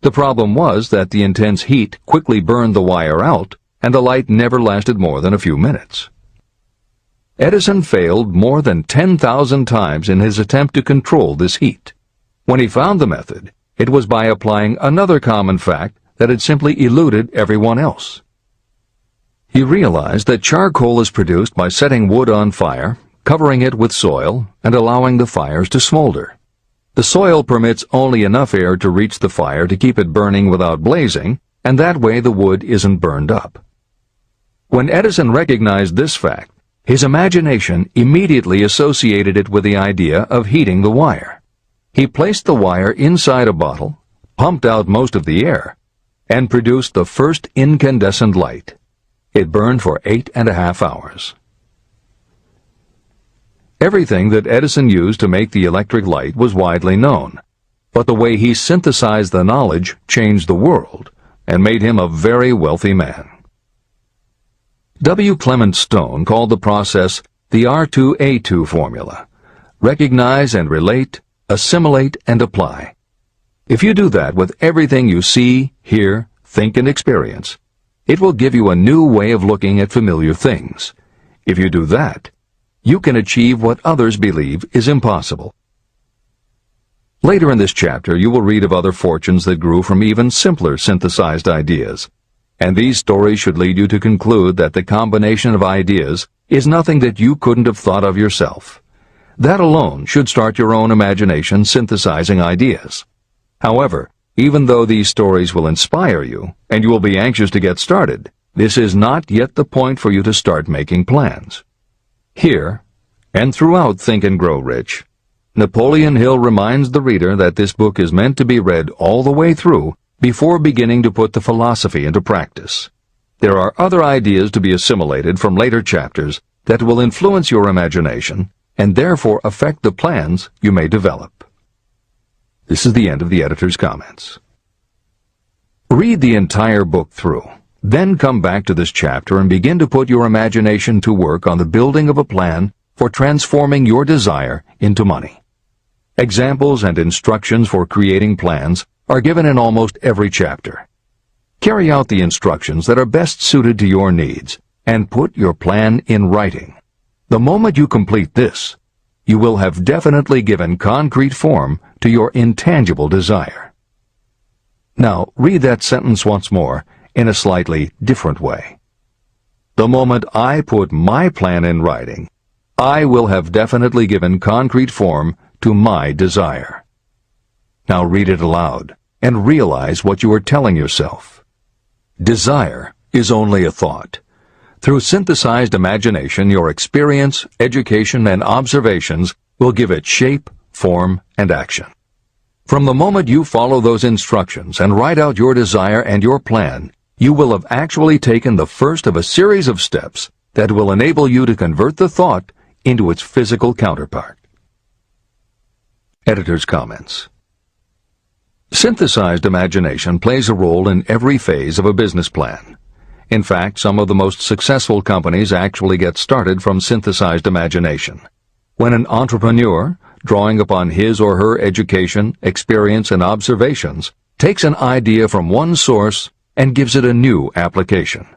The problem was that the intense heat quickly burned the wire out, and the light never lasted more than a few minutes. Edison failed more than 10,000 times in his attempt to control this heat. When he found the method, it was by applying another common fact that had simply eluded everyone else. He realized that charcoal is produced by setting wood on fire, covering it with soil, and allowing the fires to smolder. The soil permits only enough air to reach the fire to keep it burning without blazing, and that way the wood isn't burned up. When Edison recognized this fact, his imagination immediately associated it with the idea of heating the wire. He placed the wire inside a bottle, pumped out most of the air, and produced the first incandescent light. It burned for 8.5 hours. Everything that Edison used to make the electric light was widely known, but the way he synthesized the knowledge changed the world and made him a very wealthy man. W. Clement Stone called the process the R2A2 formula: recognize and relate, assimilate and apply. If you do that with everything you see, hear, think, and experience, it will give you a new way of looking at familiar things. If you do that, you can achieve what others believe is impossible. Later in this chapter, you will read of other fortunes that grew from even simpler synthesized ideas, and these stories should lead you to conclude that the combination of ideas is nothing that you couldn't have thought of yourself. That alone should start your own imagination synthesizing ideas. However, Even though these stories will inspire you, and you will be anxious to get started, this is not yet the point for you to start making plans. Here, and throughout Think and Grow Rich, Napoleon Hill reminds the reader that this book is meant to be read all the way through before beginning to put the philosophy into practice. There are other ideas to be assimilated from later chapters that will influence your imagination and therefore affect the plans you may develop. This is the end of the editor's comments. Read the entire book through, then come back to this chapter and begin to put your imagination to work on the building of a plan for transforming your desire into money. Examples and instructions for creating plans are given in almost every chapter. Carry out the instructions that are best suited to your needs and put your plan in writing. The moment you complete this, you will have definitely given concrete form to your intangible desire. Now, read that sentence once more in a slightly different way. The moment I put my plan in writing, I will have definitely given concrete form to my desire. Now read it aloud and realize what you are telling yourself. Desire is only a thought. Through synthesized imagination, your experience, education, and observations will give it shape, form, and action. From the moment you follow those instructions and write out your desire and your plan, you will have actually taken the first of a series of steps that will enable you to convert the thought into its physical counterpart. Editor's comments. Synthesized imagination plays a role in every phase of a business plan. In fact, some of the most successful companies actually get started from synthesized imagination. When an entrepreneur, drawing upon his or her education, experience, and observations, takes an idea from one source and gives it a new application.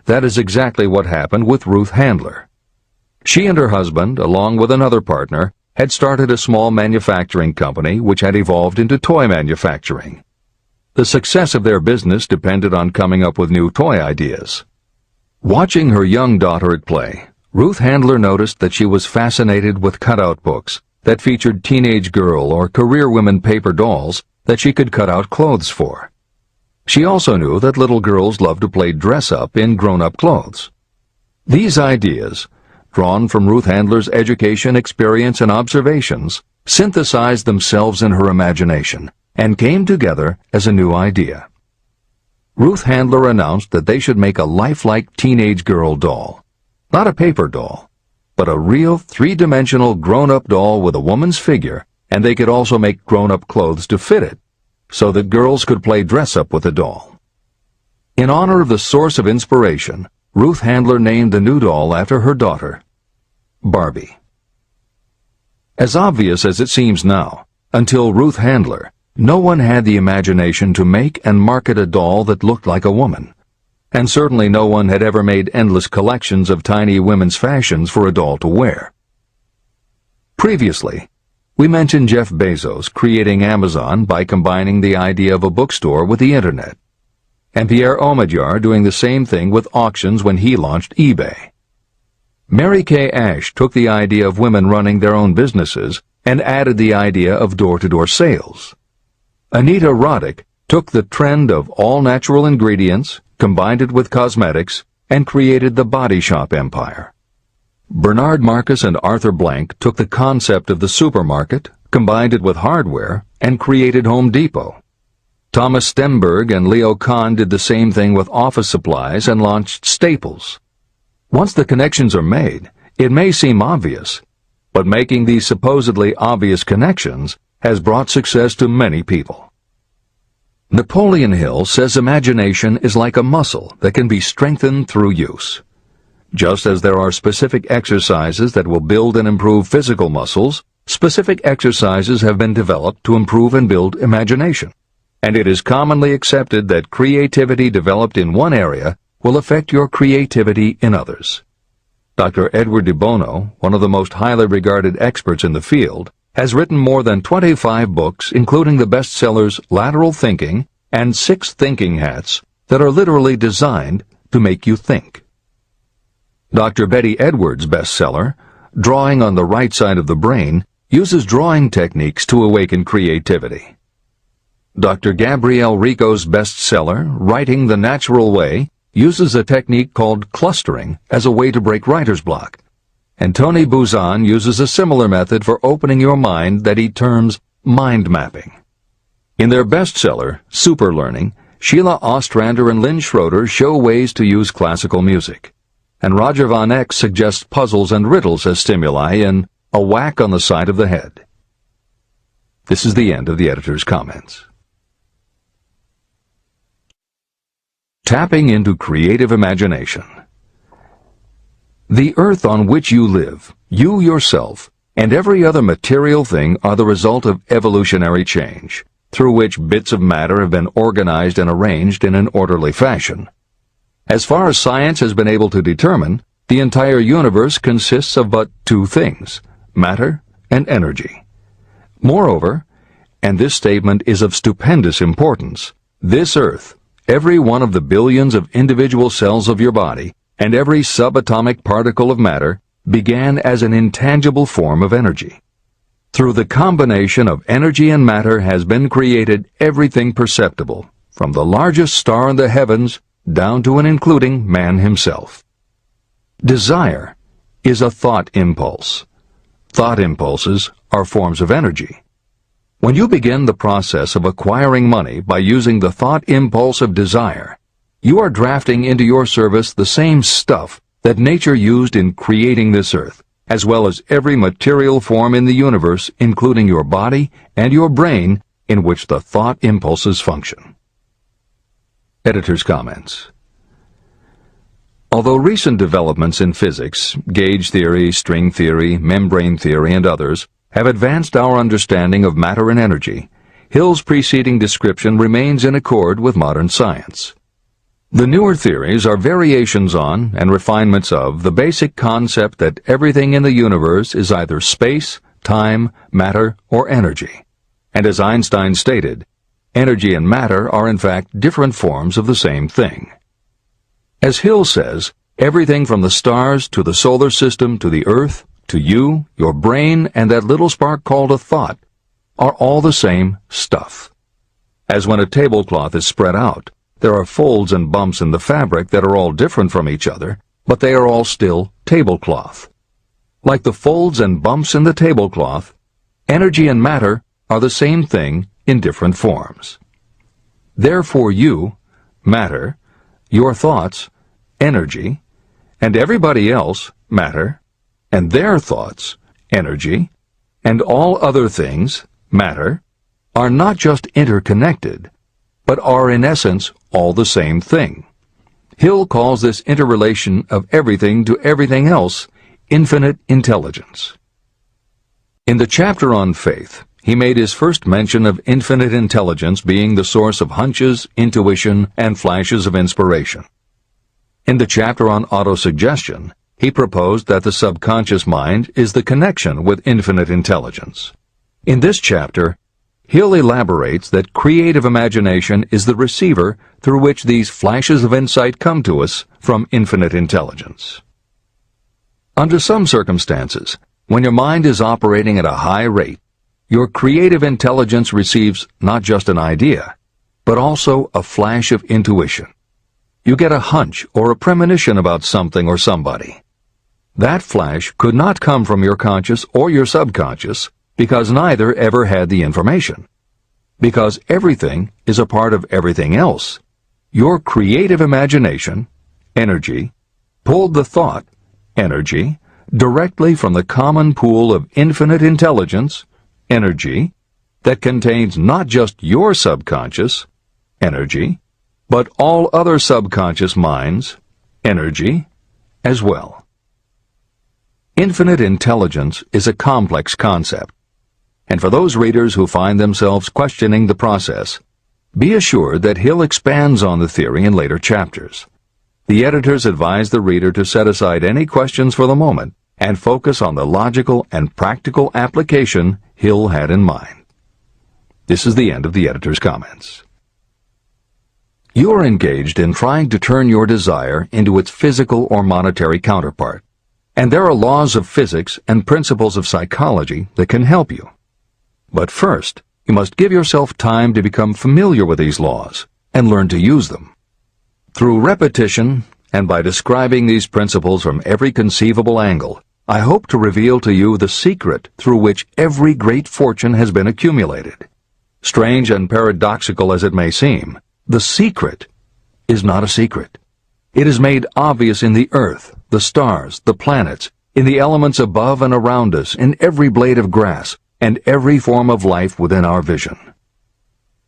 That is exactly what happened with Ruth Handler. She and her husband, along with another partner, had started a small manufacturing company which had evolved into toy manufacturing. The success of their business depended on coming up with new toy ideas. Watching her young daughter at play, Ruth Handler noticed that she was fascinated with cutout books that featured teenage girl or career women paper dolls that she could cut out clothes for. She also knew that little girls loved to play dress-up in grown-up clothes. These ideas, drawn from Ruth Handler's education, experience, and observations, synthesized themselves in her imagination and came together as a new idea. Ruth Handler announced that they should make a lifelike teenage girl doll. Not a paper doll, but a real three-dimensional grown-up doll with a woman's figure, and they could also make grown-up clothes to fit it, so that girls could play dress-up with the doll. In honor of the source of inspiration, Ruth Handler named the new doll after her daughter, Barbie. As obvious as it seems now, until Ruth Handler, no one had the imagination to make and market a doll that looked like a woman, and certainly no one had ever made endless collections of tiny women's fashions for a doll to wear. Previously, we mentioned Jeff Bezos creating Amazon by combining the idea of a bookstore with the Internet, and Pierre Omidyar doing the same thing with auctions when he launched eBay. Mary Kay Ash took the idea of women running their own businesses and added the idea of door-to-door sales. Anita Roddick took the trend of all-natural ingredients, combined it with cosmetics, and created the body shop empire. Bernard Marcus and Arthur Blank took the concept of the supermarket, combined it with hardware, and created Home Depot. Thomas Stemberg and Leo Kahn did the same thing with office supplies and launched Staples. Once the connections are made, it may seem obvious, but making these supposedly obvious connections has brought success to many people. Napoleon Hill says imagination is like a muscle that can be strengthened through use. Just as there are specific exercises that will build and improve physical muscles, specific exercises have been developed to improve and build imagination. And it is commonly accepted that creativity developed in one area will affect your creativity in others. Dr. Edward de Bono, one of the most highly regarded experts in the field, has written more than 25 books, including the bestsellers Lateral Thinking and 6 Thinking Hats, that are literally designed to make you think. Dr. Betty Edwards' bestseller, Drawing on the Right Side of the Brain, uses drawing techniques to awaken creativity. Dr. Gabrielle Rico's bestseller, Writing the Natural Way, uses a technique called clustering as a way to break writer's block. And Tony Buzan uses a similar method for opening your mind that he terms mind mapping. In their bestseller, Super Learning, Sheila Ostrander and Lynn Schroeder show ways to use classical music. And Roger Von Eck suggests puzzles and riddles as stimuli in A Whack on the Side of the Head. This is the end of the editor's comments. Tapping into creative imagination. The earth on which you live, you yourself, and every other material thing are the result of evolutionary change, through which bits of matter have been organized and arranged in an orderly fashion. As far as science has been able to determine, the entire universe consists of but two things, matter and energy. Moreover, and this statement is of stupendous importance, this earth, every one of the billions of individual cells of your body, and every subatomic particle of matter began as an intangible form of energy. Through the combination of energy and matter has been created everything perceptible, from the largest star in the heavens down to and including man himself. Desire is a thought impulse. Thought impulses are forms of energy. When you begin the process of acquiring money by using the thought impulse of desire, you are drafting into your service the same stuff that nature used in creating this earth, as well as every material form in the universe, including your body and your brain, in which the thought impulses function. Editor's comments. Although recent developments in physics, gauge theory, string theory, membrane theory, and others, have advanced our understanding of matter and energy, Hill's preceding description remains in accord with modern science. The newer theories are variations on and refinements of the basic concept that everything in the universe is either space, time, matter, or energy. And as Einstein stated, energy and matter are in fact different forms of the same thing. As Hill says, everything from the stars to the solar system to the earth, to you, your brain, and that little spark called a thought, are all the same stuff. As when a tablecloth is spread out, there are folds and bumps in the fabric that are all different from each other, but they are all still tablecloth. Like the folds and bumps in the tablecloth, energy and matter are the same thing in different forms. Therefore you, matter, your thoughts, energy, and everybody else, matter, and their thoughts, energy, and all other things, matter, are not just interconnected, but are in essence all the same thing. Hill calls this interrelation of everything to everything else infinite intelligence. In the chapter on faith, he made his first mention of infinite intelligence being the source of hunches, intuition, and flashes of inspiration. In the chapter on autosuggestion, he proposed that the subconscious mind is the connection with infinite intelligence. In this chapter, Hill elaborates that creative imagination is the receiver through which these flashes of insight come to us from infinite intelligence. Under some circumstances, when your mind is operating at a high rate, your creative intelligence receives not just an idea, but also a flash of intuition. You get a hunch or a premonition about something or somebody. That flash could not come from your conscious or your subconscious because neither ever had the information. Because everything is a part of everything else, your creative imagination, energy, pulled the thought, energy, directly from the common pool of infinite intelligence, energy, that contains not just your subconscious, energy, but all other subconscious minds, energy, as well. Infinite intelligence is a complex concept, and for those readers who find themselves questioning the process, be assured that Hill expands on the theory in later chapters. The editors advise the reader to set aside any questions for the moment and focus on the logical and practical application Hill had in mind. This is the end of the editor's comments. You are engaged in trying to turn your desire into its physical or monetary counterpart, and there are laws of physics and principles of psychology that can help you. But first, you must give yourself time to become familiar with these laws and learn to use them. Through repetition, and by describing these principles from every conceivable angle, I hope to reveal to you the secret through which every great fortune has been accumulated. Strange and paradoxical as it may seem, the secret is not a secret. It is made obvious in the earth, the stars, the planets, in the elements above and around us, in every blade of grass, and every form of life within our vision.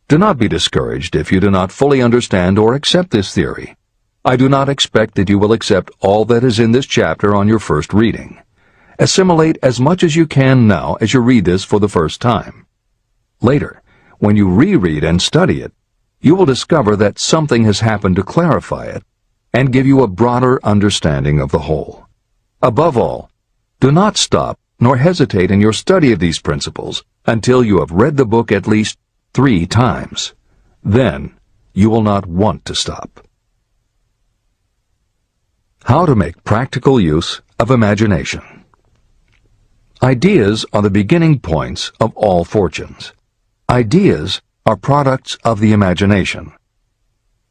Do not be discouraged if you do not fully understand or accept this theory. I do not expect that you will accept all that is in this chapter on your first reading. Assimilate as much as you can now as you read this for the first time. Later, when you reread and study it, you will discover that something has happened to clarify it and give you a broader understanding of the whole. Above all, do not stop nor hesitate in your study of these principles until you have read the book at least 3 times. Then you will not want to stop. How to make practical use of imagination. Ideas are the beginning points of all fortunes. Ideas are products of the imagination.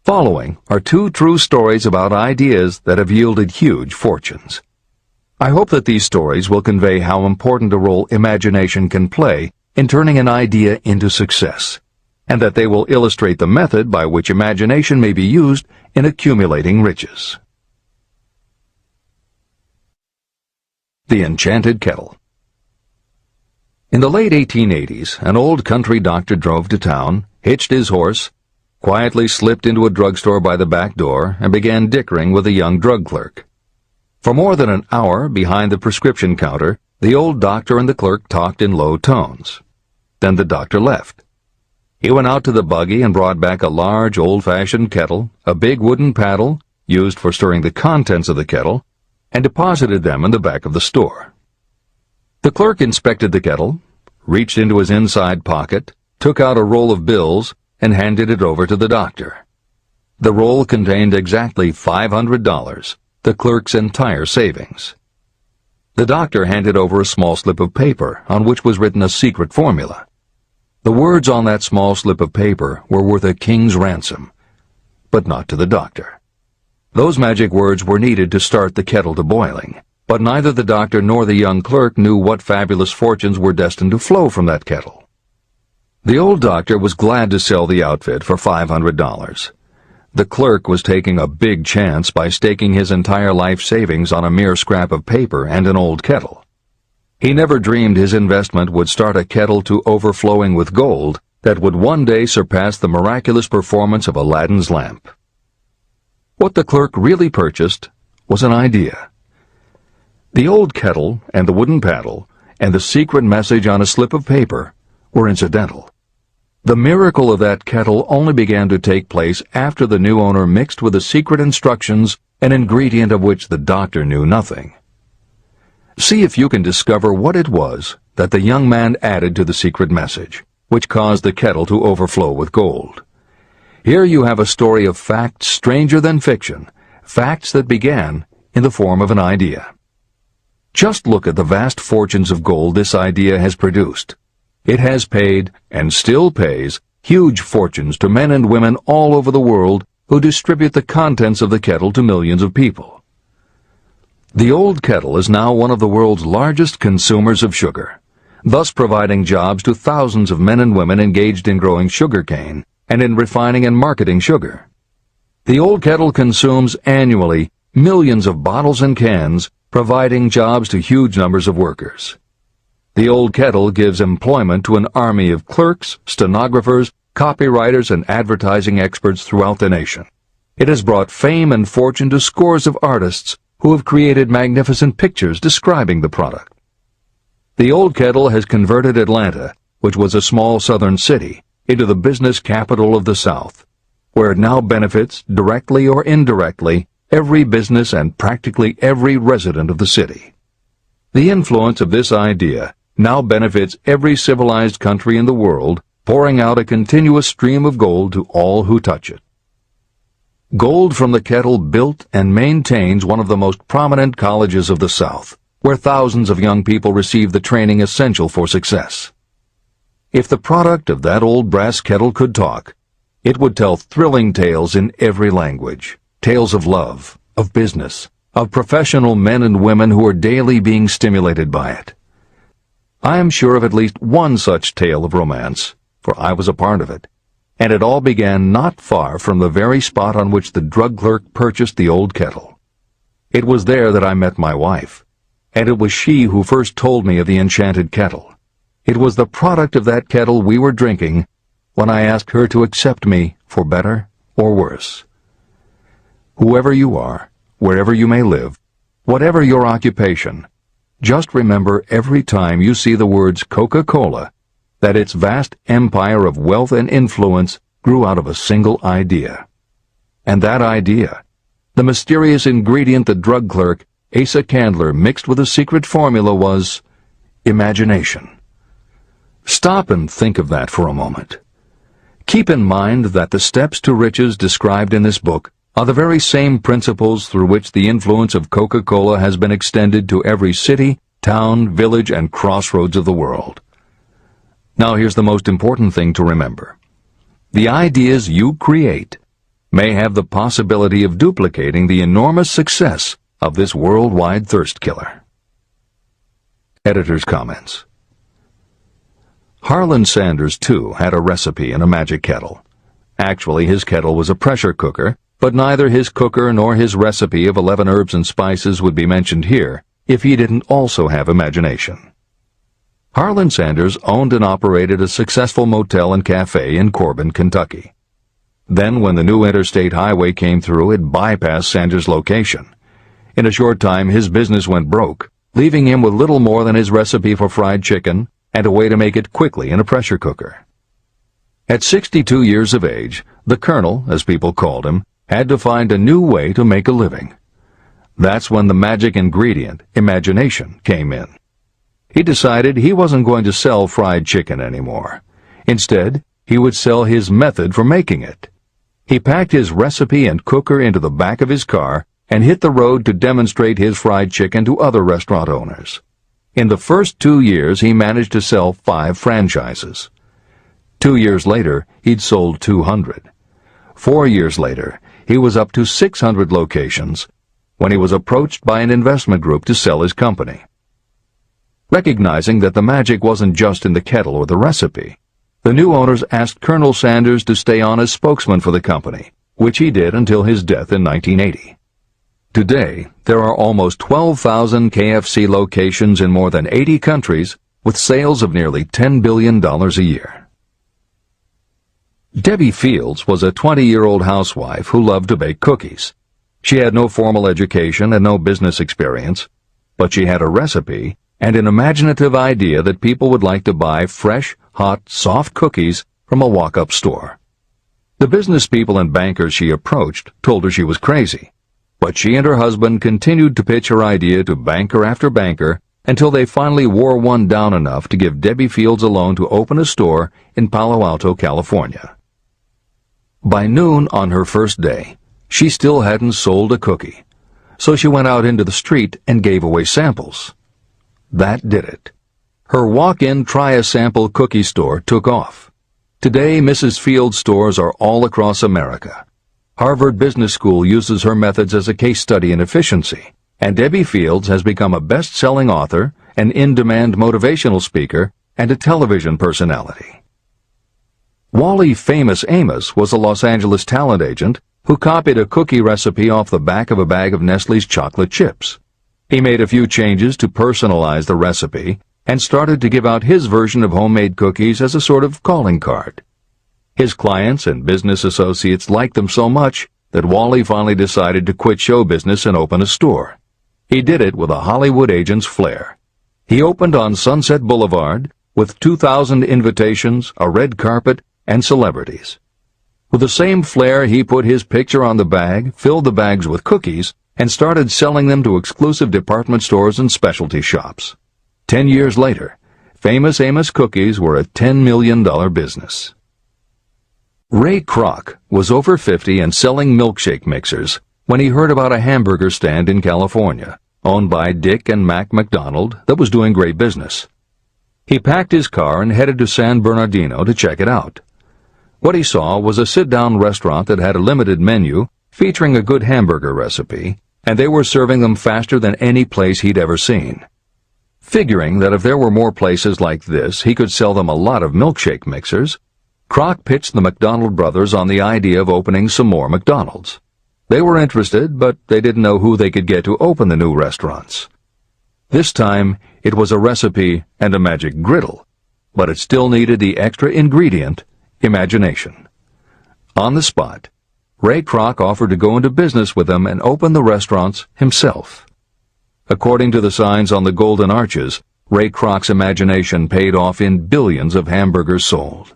Following are 2 true stories about ideas that have yielded huge fortunes. I hope that these stories will convey how important a role imagination can play in turning an idea into success, and that they will illustrate the method by which imagination may be used in accumulating riches. The Enchanted Kettle. In the late 1880s, an old country doctor drove to town, hitched his horse, quietly slipped into a drugstore by the back door, and began dickering with a young drug clerk. For more than an hour behind the prescription counter, the old doctor and the clerk talked in low tones. Then the doctor left. He went out to the buggy and brought back a large old-fashioned kettle, a big wooden paddle, used for stirring the contents of the kettle, and deposited them in the back of the store. The clerk inspected the kettle, reached into his inside pocket, took out a roll of bills, and handed it over to the doctor. The roll contained exactly $500, the clerk's entire savings. The doctor handed over a small slip of paper on which was written a secret formula. The words on that small slip of paper were worth a king's ransom, but not to the doctor. Those magic words were needed to start the kettle to boiling, but neither the doctor nor the young clerk knew what fabulous fortunes were destined to flow from that kettle. The old doctor was glad to sell the outfit for $500. The clerk was taking a big chance by staking his entire life savings on a mere scrap of paper and an old kettle. He never dreamed his investment would start a kettle to overflowing with gold that would one day surpass the miraculous performance of Aladdin's lamp. What the clerk really purchased was an idea. The old kettle and the wooden paddle and the secret message on a slip of paper were incidental. The miracle of that kettle only began to take place after the new owner mixed with the secret instructions an ingredient of which the doctor knew nothing. See if you can discover what it was that the young man added to the secret message, which caused the kettle to overflow with gold. Here you have a story of facts stranger than fiction, facts that began in the form of an idea. Just look at the vast fortunes of gold this idea has produced. It has paid, and still pays, huge fortunes to men and women all over the world who distribute the contents of the kettle to millions of people. The old kettle is now one of the world's largest consumers of sugar, thus providing jobs to thousands of men and women engaged in growing sugarcane and in refining and marketing sugar. The old kettle consumes annually millions of bottles and cans, providing jobs to huge numbers of workers. The old kettle gives employment to an army of clerks, stenographers, copywriters, and advertising experts throughout the nation. It has brought fame and fortune to scores of artists who have created magnificent pictures describing the product. The old kettle has converted Atlanta, which was a small southern city, into the business capital of the South, where it now benefits, directly or indirectly, every business and practically every resident of the city. The influence of this idea now benefits every civilized country in the world, pouring out a continuous stream of gold to all who touch it. Gold from the kettle built and maintains one of the most prominent colleges of the South, where thousands of young people receive the training essential for success. If the product of that old brass kettle could talk, it would tell thrilling tales in every language. Tales of love, of business, of professional men and women who are daily being stimulated by it. I am sure of at least one such tale of romance, for I was a part of it, and it all began not far from the very spot on which the drug clerk purchased the old kettle. It was there that I met my wife, and it was she who first told me of the enchanted kettle. It was the product of that kettle we were drinking when I asked her to accept me for better or worse. Whoever you are, wherever you may live, whatever your occupation, just remember every time you see the words Coca-Cola that its vast empire of wealth and influence grew out of a single idea. And that idea, the mysterious ingredient the drug clerk, Asa Candler, mixed with a secret formula, was imagination. Stop and think of that for a moment. Keep in mind that the steps to riches described in this book are the very same principles through which the influence of Coca-Cola has been extended to every city, town, village, and crossroads of the world. Now here's the most important thing to remember. The ideas you create may have the possibility of duplicating the enormous success of this worldwide thirst killer. Editor's comments. Harlan Sanders, too, had a recipe in a magic kettle. Actually, his kettle was a pressure cooker, but neither his cooker nor his recipe of 11 herbs and spices would be mentioned here if he didn't also have imagination. Harlan Sanders owned and operated a successful motel and cafe in Corbin, Kentucky. Then, when the new interstate highway came through, it bypassed Sanders' location. In a short time, his business went broke, leaving him with little more than his recipe for fried chicken and a way to make it quickly in a pressure cooker. At 62 years of age, the Colonel, as people called him, had to find a new way to make a living. That's when the magic ingredient, imagination, came in. He decided he wasn't going to sell fried chicken anymore. Instead, he would sell his method for making it. He packed his recipe and cooker into the back of his car and hit the road to demonstrate his fried chicken to other restaurant owners. In the first 2 years, he managed to sell 5 franchises. 2 years later, he'd sold 200. 4 years later, he was up to 600 locations when he was approached by an investment group to sell his company. Recognizing that the magic wasn't just in the kettle or the recipe, the new owners asked Colonel Sanders to stay on as spokesman for the company, which he did until his death in 1980. Today, there are almost 12,000 KFC locations in more than 80 countries, with sales of nearly $10 billion a year. Debbie Fields was a 20-year-old housewife who loved to bake cookies. She had no formal education and no business experience, but she had a recipe and an imaginative idea that people would like to buy fresh, hot, soft cookies from a walk-up store. The business people and bankers she approached told her she was crazy, but she and her husband continued to pitch her idea to banker after banker until they finally wore one down enough to give Debbie Fields a loan to open a store in Palo Alto, California. By noon on her first day, she still hadn't sold a cookie, so she went out into the street and gave away samples. That did it. Her walk-in try-a-sample cookie store took off. Today, Mrs. Fields' stores are all across America. Harvard Business School uses her methods as a case study in efficiency, and Debbie Fields has become a best-selling author, an in-demand motivational speaker, and a television personality. Wally Famous Amos was a Los Angeles talent agent who copied a cookie recipe off the back of a bag of Nestle's chocolate chips. He made a few changes to personalize the recipe and started to give out his version of homemade cookies as a sort of calling card. His clients and business associates liked them so much that Wally finally decided to quit show business and open a store. He did it with a Hollywood agent's flair. He opened on Sunset Boulevard with 2,000 invitations, a red carpet, and celebrities. With the same flair, he put his picture on the bag, filled the bags with cookies, and started selling them to exclusive department stores and specialty shops. 10 years later, Famous Amos cookies were a $10 million business. Ray Kroc was over 50 and selling milkshake mixers when he heard about a hamburger stand in California, owned by Dick and Mac McDonald, that was doing great business. He packed his car and headed to San Bernardino to check it out. What he saw was a sit-down restaurant that had a limited menu featuring a good hamburger recipe, and they were serving them faster than any place he'd ever seen. Figuring that if there were more places like this, he could sell them a lot of milkshake mixers, Kroc pitched the McDonald brothers on the idea of opening some more McDonald's. They were interested, but they didn't know who they could get to open the new restaurants. This time, it was a recipe and a magic griddle, but it still needed the extra ingredient, imagination. On the spot, Ray Kroc offered to go into business with them and open the restaurants himself. According to the signs on the golden arches, Ray Kroc's imagination paid off in billions of hamburgers sold.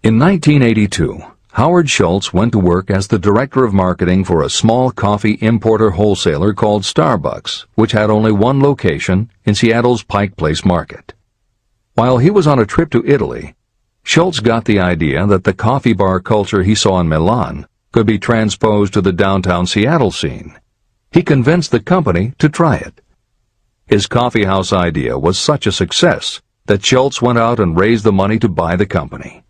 In 1982, Howard Schultz went to work as the director of marketing for a small coffee importer wholesaler called Starbucks, which had only one location in Seattle's Pike Place market. While he was on a trip to Italy, Schultz got the idea that the coffee bar culture he saw in Milan could be transposed to the downtown Seattle scene. He convinced the company to try it. His coffeehouse idea was such a success that Schultz went out and raised the money to buy the company.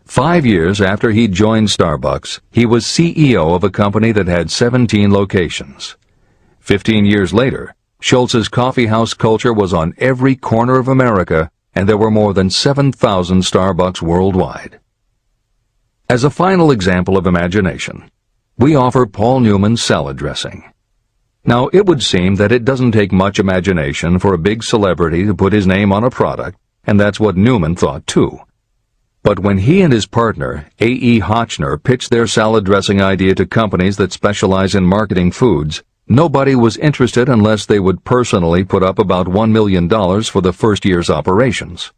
5 years after he joined Starbucks, he was CEO of a company that had 17 locations. 15 years later, Schultz's coffeehouse culture was on every corner of America, and there were more than 7,000 Starbucks worldwide. As a final example of imagination, we offer Paul Newman's salad dressing. Now, it would seem that it doesn't take much imagination for a big celebrity to put his name on a product, and that's what Newman thought too. But when he and his partner, A.E. Hotchner, pitched their salad dressing idea to companies that specialize in marketing foods, nobody was interested unless they would personally put up about $1 million for the first year's operations.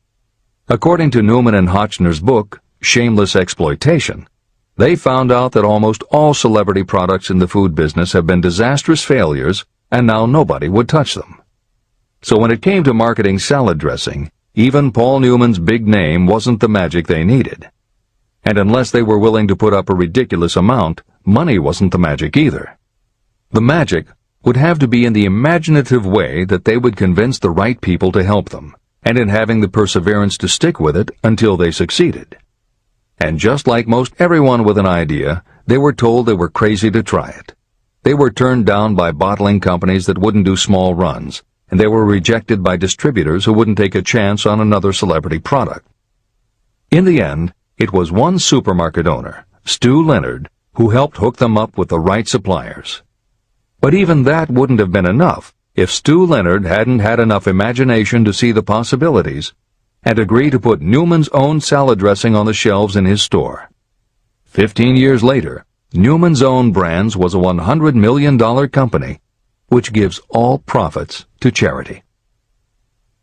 According to Newman and Hotchner's book, Shameless Exploitation, they found out that almost all celebrity products in the food business have been disastrous failures, and now nobody would touch them. So when it came to marketing salad dressing, even Paul Newman's big name wasn't the magic they needed. And unless they were willing to put up a ridiculous amount, money wasn't the magic either. The magic would have to be in the imaginative way that they would convince the right people to help them, and in having the perseverance to stick with it until they succeeded. And just like most everyone with an idea, they were told they were crazy to try it. They were turned down by bottling companies that wouldn't do small runs, and they were rejected by distributors who wouldn't take a chance on another celebrity product. In the end, it was one supermarket owner, Stu Leonard, who helped hook them up with the right suppliers. But even that wouldn't have been enough if Stu Leonard hadn't had enough imagination to see the possibilities and agree to put Newman's own salad dressing on the shelves in his store. 15 years later, Newman's Own Brands was a $100 million company, which gives all profits to charity.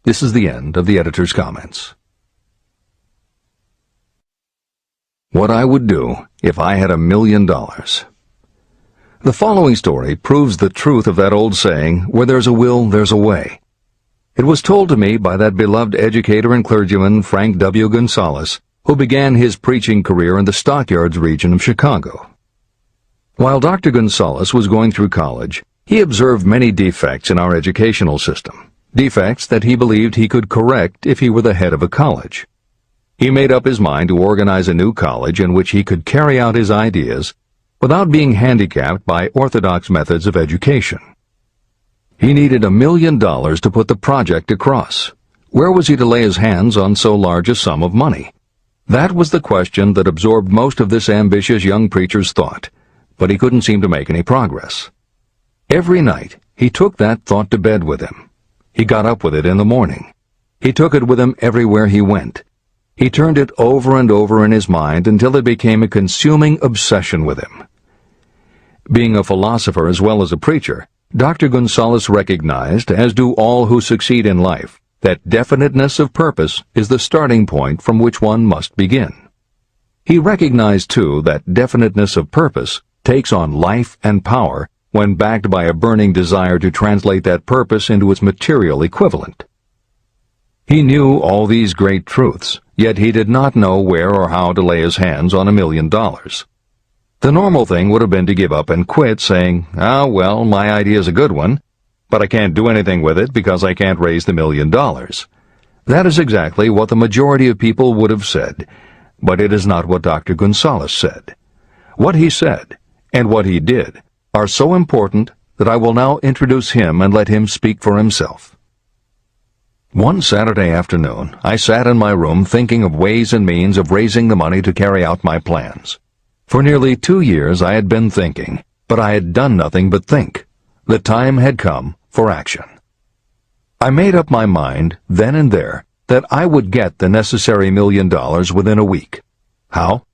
This is the end of the editor's comments. What I would do if I had $1 million. The following story proves the truth of that old saying, where there's a will, there's a way. It was told to me by that beloved educator and clergyman Frank W. Gonzalez, who began his preaching career in the Stockyards region of Chicago. While Dr. Gonzalez was going through college, he observed many defects in our educational system, defects that he believed he could correct if he were the head of a college. He made up his mind to organize a new college in which he could carry out his ideas without being handicapped by orthodox methods of education. He needed $1 million to put the project across. Where was he to lay his hands on so large a sum of money? That was the question that absorbed most of this ambitious young preacher's thought, but he couldn't seem to make any progress. Every night, he took that thought to bed with him. He got up with it in the morning. He took it with him everywhere he went. He turned it over and over in his mind until it became a consuming obsession with him. Being a philosopher as well as a preacher, Dr. Gonzalez recognized, as do all who succeed in life, that definiteness of purpose is the starting point from which one must begin. He recognized, too, that definiteness of purpose takes on life and power when backed by a burning desire to translate that purpose into its material equivalent. He knew all these great truths, yet he did not know where or how to lay his hands on $1 million. The normal thing would have been to give up and quit, saying, well, my idea's a good one, but I can't do anything with it because I can't raise the $1 million. That is exactly what the majority of people would have said, but it is not what Dr. Gonzalez said. What he said, and what he did, are so important that I will now introduce him and let him speak for himself. One Saturday afternoon, I sat in my room thinking of ways and means of raising the money to carry out my plans. For nearly 2 years I had been thinking, but I had done nothing but think. The time had come for action. I made up my mind, then and there, that I would get the necessary $1 million within a week. How?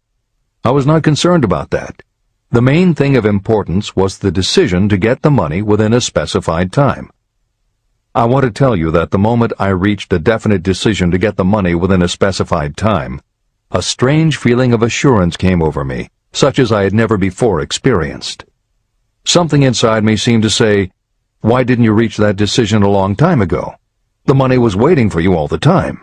I was not concerned about that. The main thing of importance was the decision to get the money within a specified time. I want to tell you that the moment I reached a definite decision to get the money within a specified time, a strange feeling of assurance came over me, such as I had never before experienced. Something inside me seemed to say, "Why didn't you reach that decision a long time ago? The money was waiting for you all the time."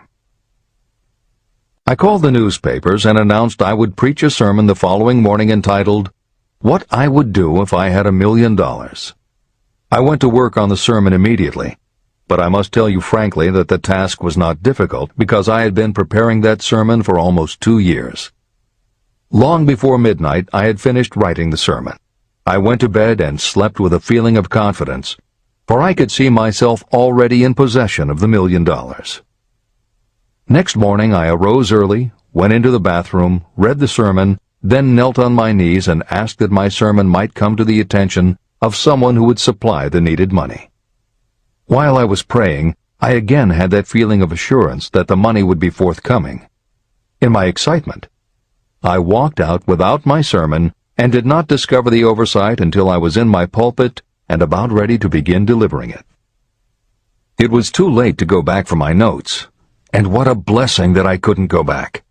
I called the newspapers and announced I would preach a sermon the following morning entitled, "What I Would Do If I Had $1 Million." I went to work on the sermon immediately, but I must tell you frankly that the task was not difficult because I had been preparing that sermon for almost 2 years. Long before midnight, I had finished writing the sermon. I went to bed and slept with a feeling of confidence, for I could see myself already in possession of the $1 million. Next morning I arose early, went into the bathroom, read the sermon, then knelt on my knees and asked that my sermon might come to the attention of someone who would supply the needed money. While I was praying, I again had that feeling of assurance that the money would be forthcoming. In my excitement, I walked out without my sermon and did not discover the oversight until I was in my pulpit and about ready to begin delivering it. It was too late to go back for my notes, and what a blessing that I couldn't go back.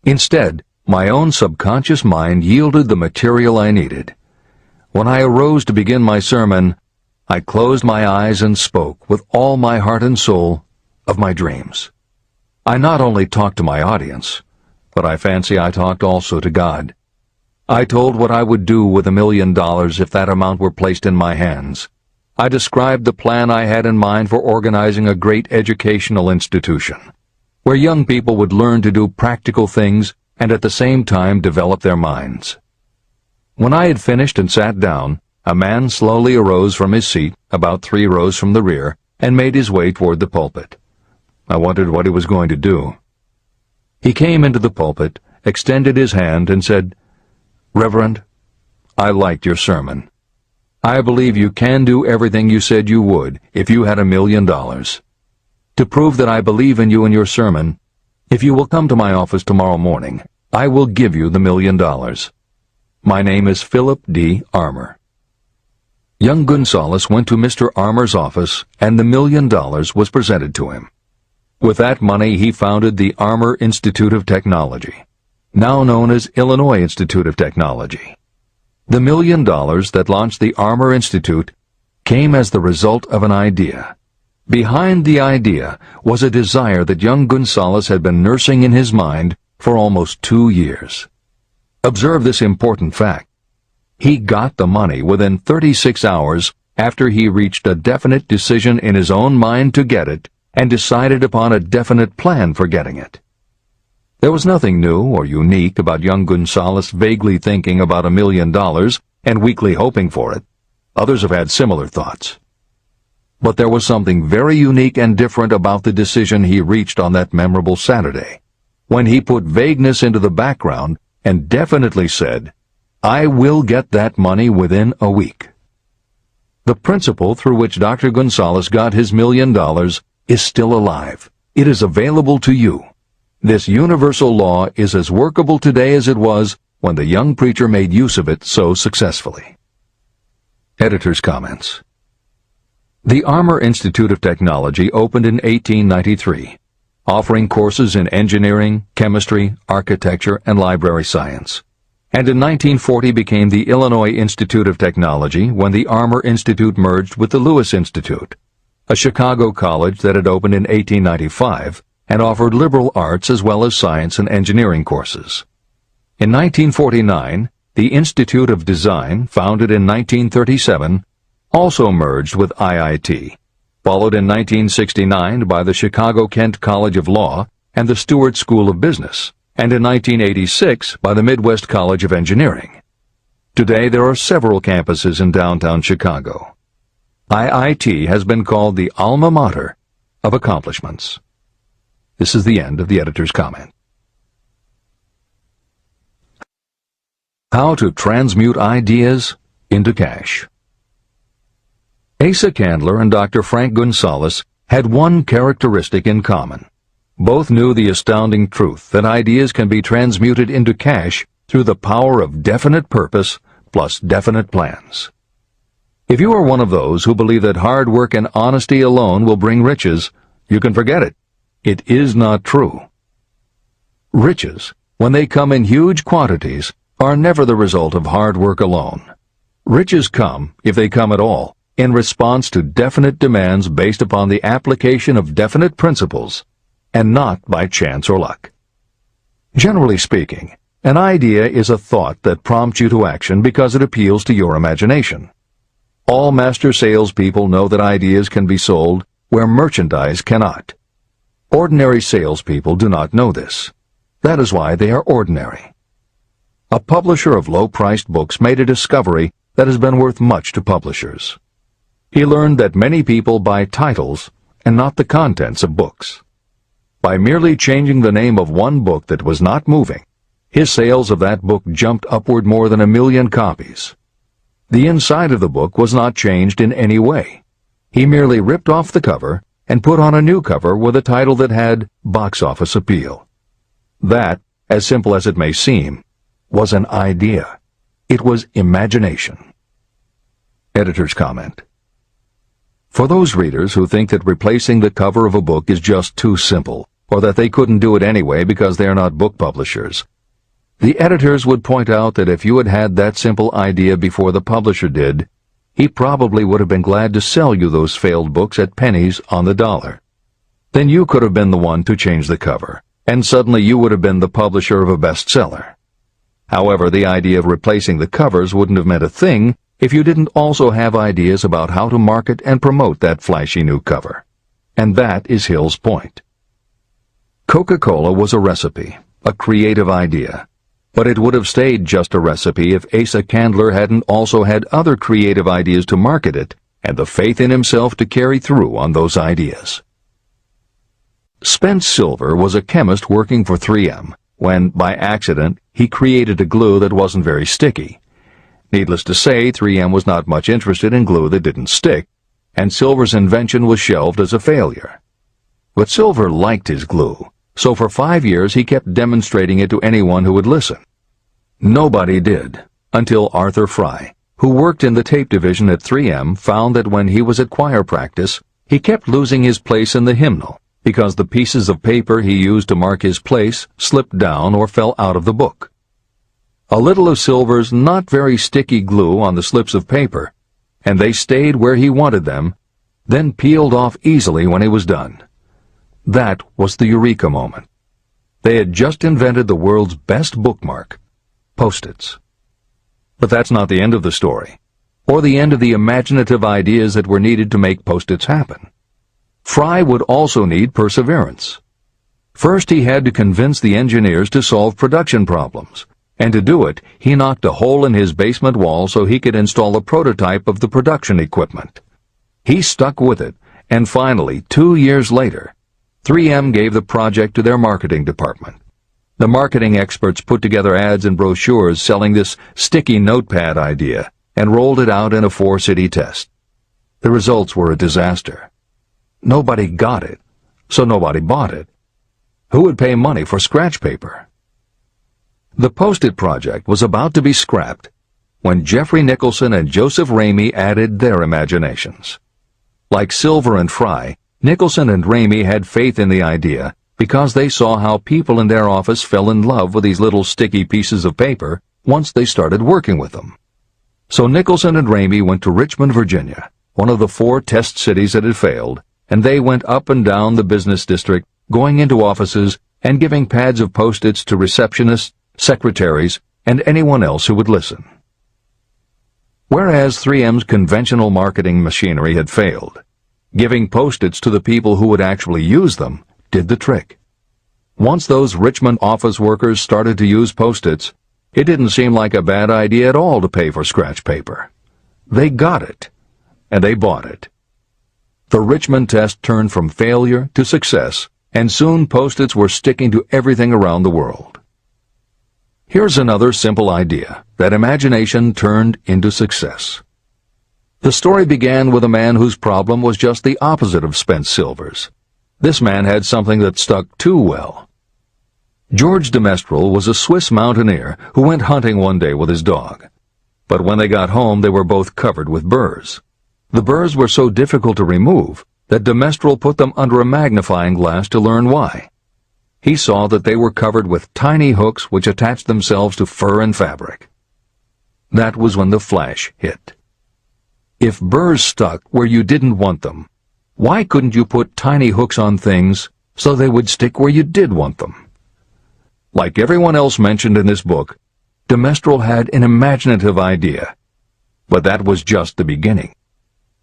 Instead, my own subconscious mind yielded the material I needed. When I arose to begin my sermon, I closed my eyes and spoke with all my heart and soul of my dreams. I not only talked to my audience, but I fancy I talked also to God. I told what I would do with $1 million if that amount were placed in my hands. I described the plan I had in mind for organizing a great educational institution, where young people would learn to do practical things and at the same time develop their minds. When I had finished and sat down, a man slowly arose from his seat, about 3 rows from the rear, and made his way toward the pulpit. I wondered what he was going to do. He came into the pulpit, extended his hand, and said, "Reverend, I liked your sermon. I believe you can do everything you said you would if you had $1 million. To prove that I believe in you and your sermon, if you will come to my office tomorrow morning, I will give you the $1 million. My name is Philip D. Armour." Young Gonzalez went to Mr. Armour's office, and the $1 million was presented to him. With that money, he founded the Armour Institute of Technology, now known as Illinois Institute of Technology. The $1 million that launched the Armour Institute came as the result of an idea. Behind the idea was a desire that young Gonzalez had been nursing in his mind for almost 2 years. Observe this important fact. He got the money within 36 hours after he reached a definite decision in his own mind to get it and decided upon a definite plan for getting it. There was nothing new or unique about young Gonzalez vaguely thinking about $1 million and weakly hoping for it. Others have had similar thoughts. But there was something very unique and different about the decision he reached on that memorable Saturday, when he put vagueness into the background and definitely said, "I will get that money within a week." The principle through which Dr. Gonzalez got his $1 million is still alive. It is available to you. This universal law is as workable today as it was when the young preacher made use of it so successfully. Editor's comments. The Armour Institute of Technology opened in 1893, offering courses in engineering, chemistry, architecture, and library science, and in 1940 became the Illinois Institute of Technology when the Armour Institute merged with the Lewis Institute, a Chicago college that had opened in 1895 and offered liberal arts as well as science and engineering courses. In 1949, the Institute of Design, founded in 1937, also merged with IIT, followed in 1969 by the Chicago-Kent College of Law and the Stewart School of Business, and in 1986 by the Midwest College of Engineering. Today there are several campuses in downtown Chicago. IIT has been called the alma mater of accomplishments. This is the end of the editor's comment. How to transmute ideas into cash. Asa Candler and Dr. Frank Gonzalez had one characteristic in common. Both knew the astounding truth that ideas can be transmuted into cash through the power of definite purpose plus definite plans. If you are one of those who believe that hard work and honesty alone will bring riches, you can forget it. It is not true. Riches, when they come in huge quantities, are never the result of hard work alone. Riches come, if they come at all, in response to definite demands based upon the application of definite principles, and not by chance or luck. Generally speaking, an idea is a thought that prompts you to action because it appeals to your imagination. All master salespeople know that ideas can be sold where merchandise cannot. Ordinary salespeople do not know this. That is why they are ordinary. A publisher of low-priced books made a discovery that has been worth much to publishers. He learned that many people buy titles and not the contents of books. By merely changing the name of one book that was not moving, his sales of that book jumped upward more than 1 million copies. The inside of the book was not changed in any way. He merely ripped off the cover and put on a new cover with a title that had box office appeal. That, as simple as it may seem, was an idea. It was imagination. Editor's comment. For those readers who think that replacing the cover of a book is just too simple, or that they couldn't do it anyway because they are not book publishers, the editors would point out that if you had had that simple idea before the publisher did, he probably would have been glad to sell you those failed books at pennies on the dollar. Then you could have been the one to change the cover, and suddenly you would have been the publisher of a bestseller. However, the idea of replacing the covers wouldn't have meant a thing if you didn't also have ideas about how to market and promote that flashy new cover. And that is Hill's point. Coca-Cola was a recipe, a creative idea. But it would have stayed just a recipe if Asa Candler hadn't also had other creative ideas to market it and the faith in himself to carry through on those ideas. Spence Silver was a chemist working for 3M when, by accident, he created a glue that wasn't very sticky. Needless to say, 3M was not much interested in glue that didn't stick, and Silver's invention was shelved as a failure. But Silver liked his glue, so for 5 years he kept demonstrating it to anyone who would listen. Nobody did, until Arthur Fry, who worked in the tape division at 3M, found that when he was at choir practice, he kept losing his place in the hymnal because the pieces of paper he used to mark his place slipped down or fell out of the book. A little of Silver's not very sticky glue on the slips of paper, and they stayed where he wanted them, then peeled off easily when he was done. That was the eureka moment. They had just invented the world's best bookmark, Post-its. But that's not the end of the story, or the end of the imaginative ideas that were needed to make Post-its happen. Fry would also need perseverance. First, he had to convince the engineers to solve production problems, and to do it, he knocked a hole in his basement wall so he could install a prototype of the production equipment. He stuck with it, and finally, 2 years later, 3M gave the project to their marketing department. The marketing experts put together ads and brochures selling this sticky notepad idea and rolled it out in a 4-city test. The results were a disaster. Nobody got it, so nobody bought it. Who would pay money for scratch paper? The Post-it project was about to be scrapped when Jeffrey Nicholson and Joseph Ramey added their imaginations. Like Silver and Fry, Nicholson and Ramey had faith in the idea because they saw how people in their office fell in love with these little sticky pieces of paper once they started working with them. So Nicholson and Ramey went to Richmond, Virginia, one of the 4 test cities that had failed, and they went up and down the business district, going into offices and giving pads of Post-its to receptionists, secretaries, and anyone else who would listen. Whereas 3M's conventional marketing machinery had failed, Giving Post-its to the people who would actually use them did the trick. Once those Richmond office workers started to use Post-its, it didn't seem like a bad idea at all to pay for scratch paper. They got it, and they bought it. The Richmond test turned from failure to success, and soon Post-its were sticking to everything around the world. Here's another simple idea that imagination turned into success. The story began with a man whose problem was just the opposite of spent silvers. This man had something that stuck too well. George de Mestral was a Swiss mountaineer who went hunting one day with his dog. But when they got home, they were both covered with burrs. The burrs were so difficult to remove that de Mestral put them under a magnifying glass to learn why. He saw that they were covered with tiny hooks which attached themselves to fur and fabric. That was when the flash hit. If burrs stuck where you didn't want them, why couldn't you put tiny hooks on things so they would stick where you did want them? Like everyone else mentioned in this book, de Mestral had an imaginative idea, but that was just the beginning.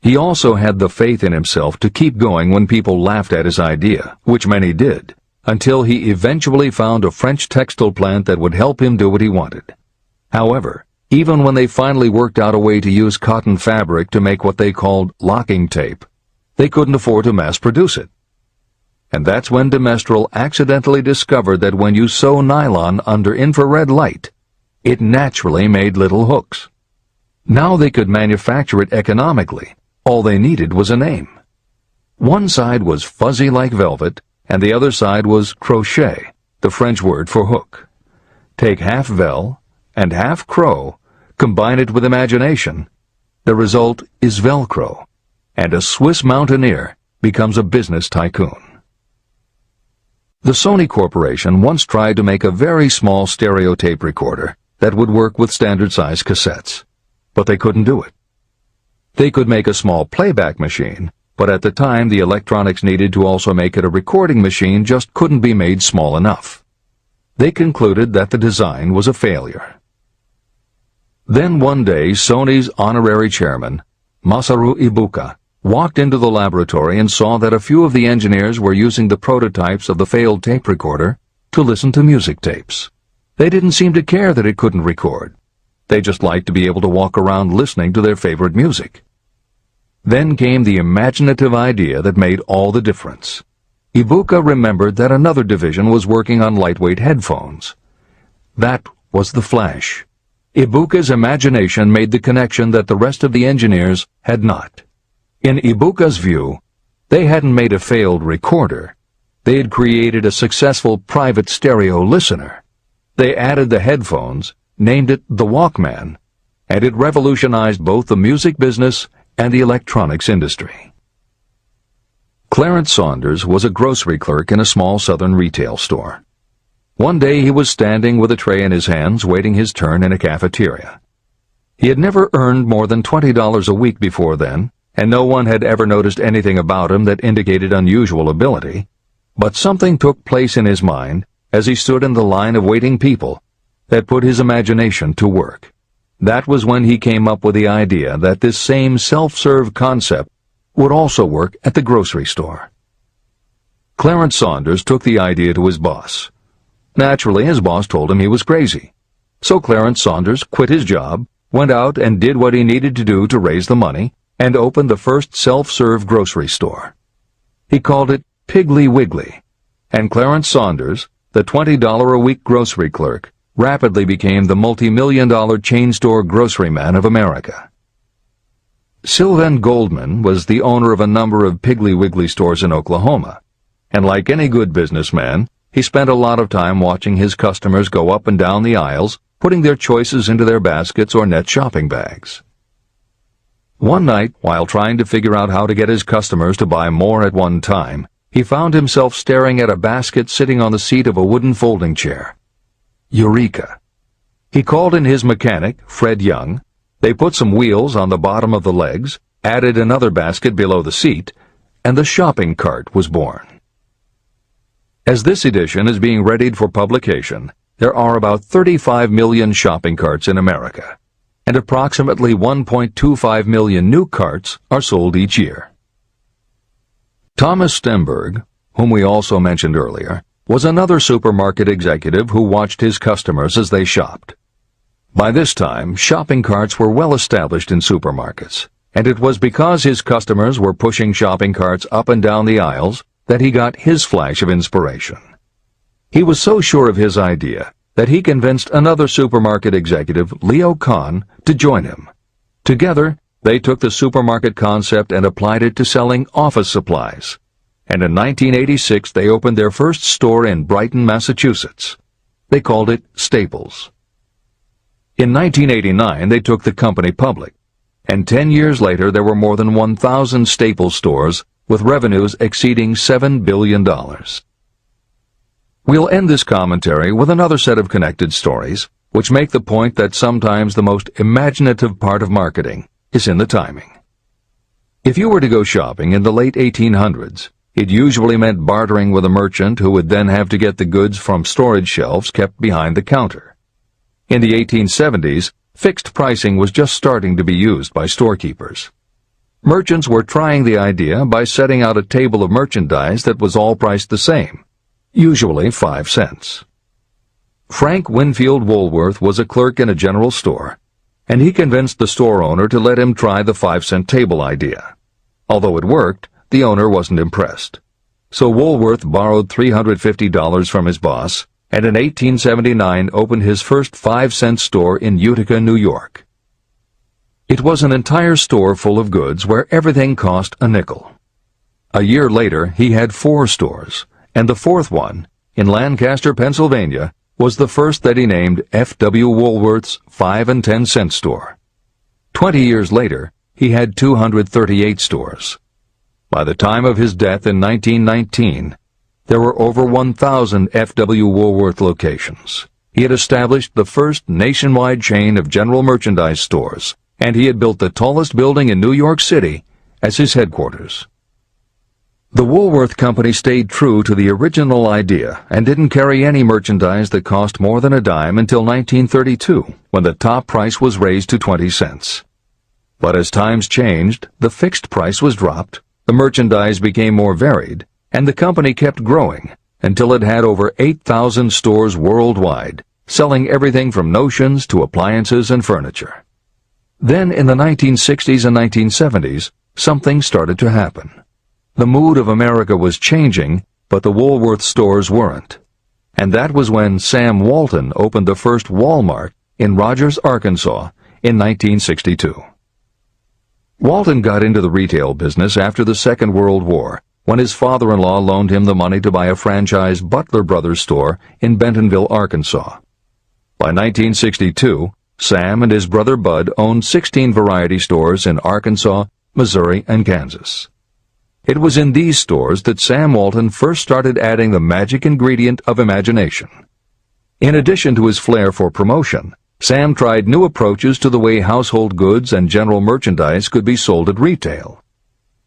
He also had the faith in himself to keep going when people laughed at his idea, which many did, until he eventually found a French textile plant that would help him do what he wanted. However, even when they finally worked out a way to use cotton fabric to make what they called locking tape, they couldn't afford to mass-produce it. And that's when de Mestral accidentally discovered that when you sew nylon under infrared light, it naturally made little hooks. Now they could manufacture it economically. All they needed was a name. One side was fuzzy like velvet, and the other side was crochet, the French word for hook. Take half vel and half crow, combine it with imagination. The result is Velcro, and a Swiss mountaineer becomes a business tycoon. The Sony Corporation once tried to make a very small stereo tape recorder that would work with standard-size cassettes, but they couldn't do it. They could make a small playback machine, but at the time the electronics needed to also make it a recording machine just couldn't be made small enough. They concluded that the design was a failure. Then one day Sony's honorary chairman, Masaru Ibuka, walked into the laboratory and saw that a few of the engineers were using the prototypes of the failed tape recorder to listen to music tapes. They didn't seem to care that it couldn't record. They just liked to be able to walk around listening to their favorite music. Then came the imaginative idea that made all the difference. Ibuka remembered that another division was working on lightweight headphones. That was the flash. Ibuka's imagination made the connection that the rest of the engineers had not. In Ibuka's view, they hadn't made a failed recorder. They had created a successful private stereo listener. They added the headphones, named it the Walkman, and it revolutionized both the music business and the electronics industry. Clarence Saunders was a grocery clerk in a small southern retail store. One day he was standing with a tray in his hands waiting his turn in a cafeteria. He had never earned more than $20 a week before then, and no one had ever noticed anything about him that indicated unusual ability, but something took place in his mind as he stood in the line of waiting people that put his imagination to work. That was when he came up with the idea that this same self-serve concept would also work at the grocery store. Clarence Saunders took the idea to his boss. Naturally, his boss told him he was crazy. So Clarence Saunders quit his job, went out and did what he needed to do to raise the money, and opened the first self-serve grocery store. He called it Piggly Wiggly, and Clarence Saunders, the $20-a-week grocery clerk, rapidly became the multi-million-dollar chain store grocery man of America. Sylvan Goldman was the owner of a number of Piggly Wiggly stores in Oklahoma, and like any good businessman, he spent a lot of time watching his customers go up and down the aisles, putting their choices into their baskets or net shopping bags. One night, while trying to figure out how to get his customers to buy more at one time, he found himself staring at a basket sitting on the seat of a wooden folding chair. Eureka! He called in his mechanic, Fred Young. They put some wheels on the bottom of the legs, added another basket below the seat, and the shopping cart was born. As this edition is being readied for publication, there are about 35 million shopping carts in America, and approximately 1.25 million new carts are sold each year. Thomas Stemberg, whom we also mentioned earlier, was another supermarket executive who watched his customers as they shopped. By this time, shopping carts were well established in supermarkets, and it was because his customers were pushing shopping carts up and down the aisles that he got his flash of inspiration. He was so sure of his idea that he convinced another supermarket executive, Leo Kahn, to join him. Together, they took the supermarket concept and applied it to selling office supplies. And in 1986, they opened their first store in Brighton, Massachusetts. They called it Staples. In 1989, they took the company public, and 10 years later there were more than 1,000 Staples stores with revenues exceeding $7 billion. We'll end this commentary with another set of connected stories, which make the point that sometimes the most imaginative part of marketing is in the timing. If you were to go shopping in the late 1800s, it usually meant bartering with a merchant who would then have to get the goods from storage shelves kept behind the counter. In the 1870s, fixed pricing was just starting to be used by storekeepers. Merchants were trying the idea by setting out a table of merchandise that was all priced the same, usually 5 cents. Frank Winfield Woolworth was a clerk in a general store, and he convinced the store owner to let him try the 5-cent table idea. Although it worked, the owner wasn't impressed. So Woolworth borrowed $350 from his boss, and in 1879 opened his first 5-cent store in Utica, New York. It was an entire store full of goods where everything cost a nickel. A year later, he had 4 stores, and the 4th one, in Lancaster, Pennsylvania, was the first that he named F.W. Woolworth's 5 and 10 cent store. 20 years later, he had 238 stores. By the time of his death in 1919, there were over 1,000 F.W. Woolworth locations. He had established the first nationwide chain of general merchandise stores, and he had built the tallest building in New York City as his headquarters. The Woolworth Company stayed true to the original idea and didn't carry any merchandise that cost more than a dime until 1932, when the top price was raised to 20 cents. But as times changed, the fixed price was dropped, the merchandise became more varied, and the company kept growing until it had over 8,000 stores worldwide, selling everything from notions to appliances and furniture. Then, in the 1960s and 1970s, something started to happen. The mood of America was changing, but the Woolworth stores weren't. And that was when Sam Walton opened the first Walmart in Rogers, Arkansas, in 1962. Walton got into the retail business after the Second World War, when his father-in-law loaned him the money to buy a franchise Butler Brothers store in Bentonville, Arkansas. By 1962, Sam and his brother Bud owned 16 variety stores in Arkansas, Missouri, and Kansas. It was in these stores that Sam Walton first started adding the magic ingredient of imagination. In addition to his flair for promotion, Sam tried new approaches to the way household goods and general merchandise could be sold at retail.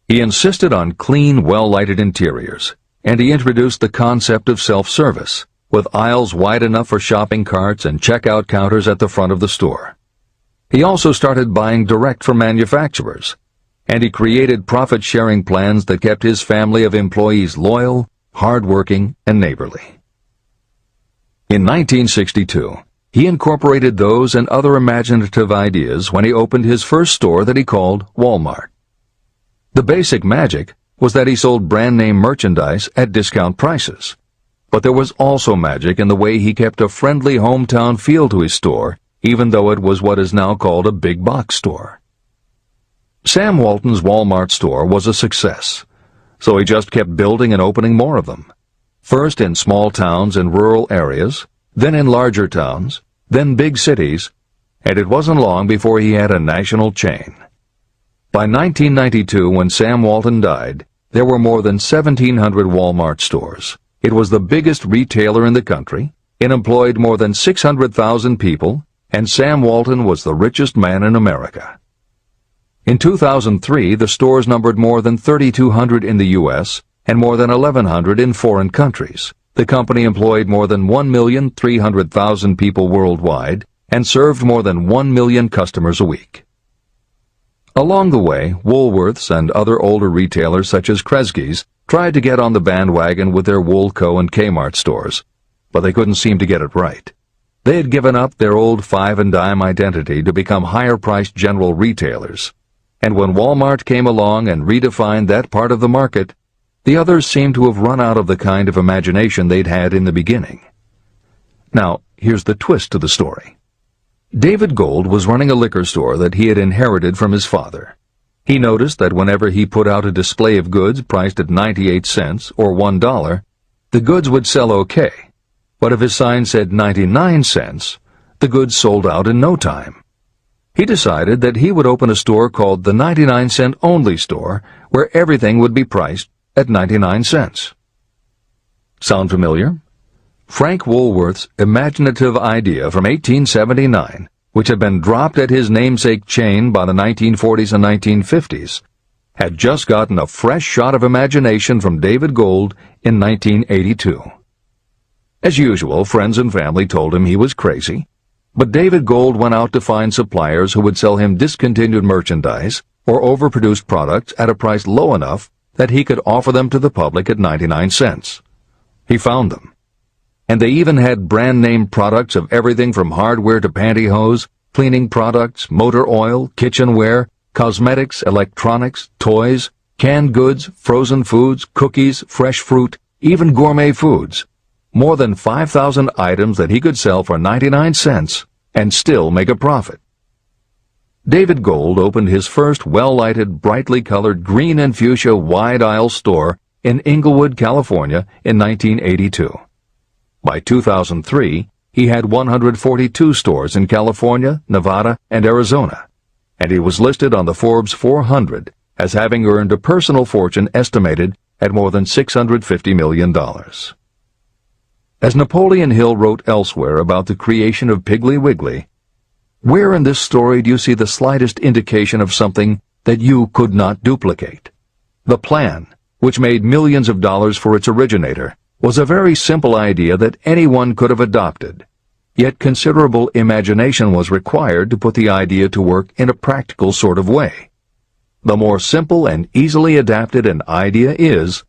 He insisted on clean, well-lighted interiors, and he introduced the concept of self-service, with aisles wide enough for shopping carts and checkout counters at the front of the store. He also started buying direct from manufacturers, and he created profit-sharing plans that kept his family of employees loyal, hard-working, and neighborly. In 1962, he incorporated those and other imaginative ideas when he opened his first store that he called Walmart. The basic magic was that he sold brand-name merchandise at discount prices. But there was also magic in the way he kept a friendly hometown feel to his store, even though it was what is now called a big box store. Sam Walton's Walmart store was a success, so he just kept building and opening more of them. First in small towns and rural areas, then in larger towns, then big cities, and it wasn't long before he had a national chain. By 1992, when Sam Walton died, there were more than 1,700 Walmart stores. It was the biggest retailer in the country, it employed more than 600,000 people, and Sam Walton was the richest man in America. In 2003, the stores numbered more than 3,200 in the U.S. and more than 1,100 in foreign countries. The company employed more than 1,300,000 people worldwide and served more than 1 million customers a week. Along the way, Woolworths and other older retailers such as Kresge's tried to get on the bandwagon with their Woolco and Kmart stores, but they couldn't seem to get it right. They had given up their old five-and-dime identity to become higher-priced general retailers, and when Walmart came along and redefined that part of the market, the others seemed to have run out of the kind of imagination they'd had in the beginning. Now, here's the twist to the story. David Gold was running a liquor store that he had inherited from his father. He noticed that whenever he put out a display of goods priced at 98 cents or $1, the goods would sell okay, but if his sign said 99 cents, the goods sold out in no time. He decided that he would open a store called the 99-cent only store, where everything would be priced at 99 cents. Sound familiar? Frank Woolworth's imaginative idea from 1879, which had been dropped at his namesake chain by the 1940s and 1950s, had just gotten a fresh shot of imagination from David Gold in 1982. As usual, friends and family told him he was crazy, but David Gold went out to find suppliers who would sell him discontinued merchandise or overproduced products at a price low enough that he could offer them to the public at 99 cents. He found them. And they even had brand-name products of everything from hardware to pantyhose, cleaning products, motor oil, kitchenware, cosmetics, electronics, toys, canned goods, frozen foods, cookies, fresh fruit, even gourmet foods. More than 5,000 items that he could sell for 99 cents and still make a profit. David Gold opened his first well-lighted, brightly colored green and fuchsia wide-aisle store in Inglewood, California in 1982. By 2003, he had 142 stores in California, Nevada, and Arizona, and he was listed on the Forbes 400 as having earned a personal fortune estimated at more than $650 million. As Napoleon Hill wrote elsewhere about the creation of Piggly Wiggly, where in this story do you see the slightest indication of something that you could not duplicate? The plan, which made millions of dollars for its originator, was a very simple idea that anyone could have adopted, yet considerable imagination was required to put the idea to work in a practical sort of way. The more simple and easily adapted an idea is,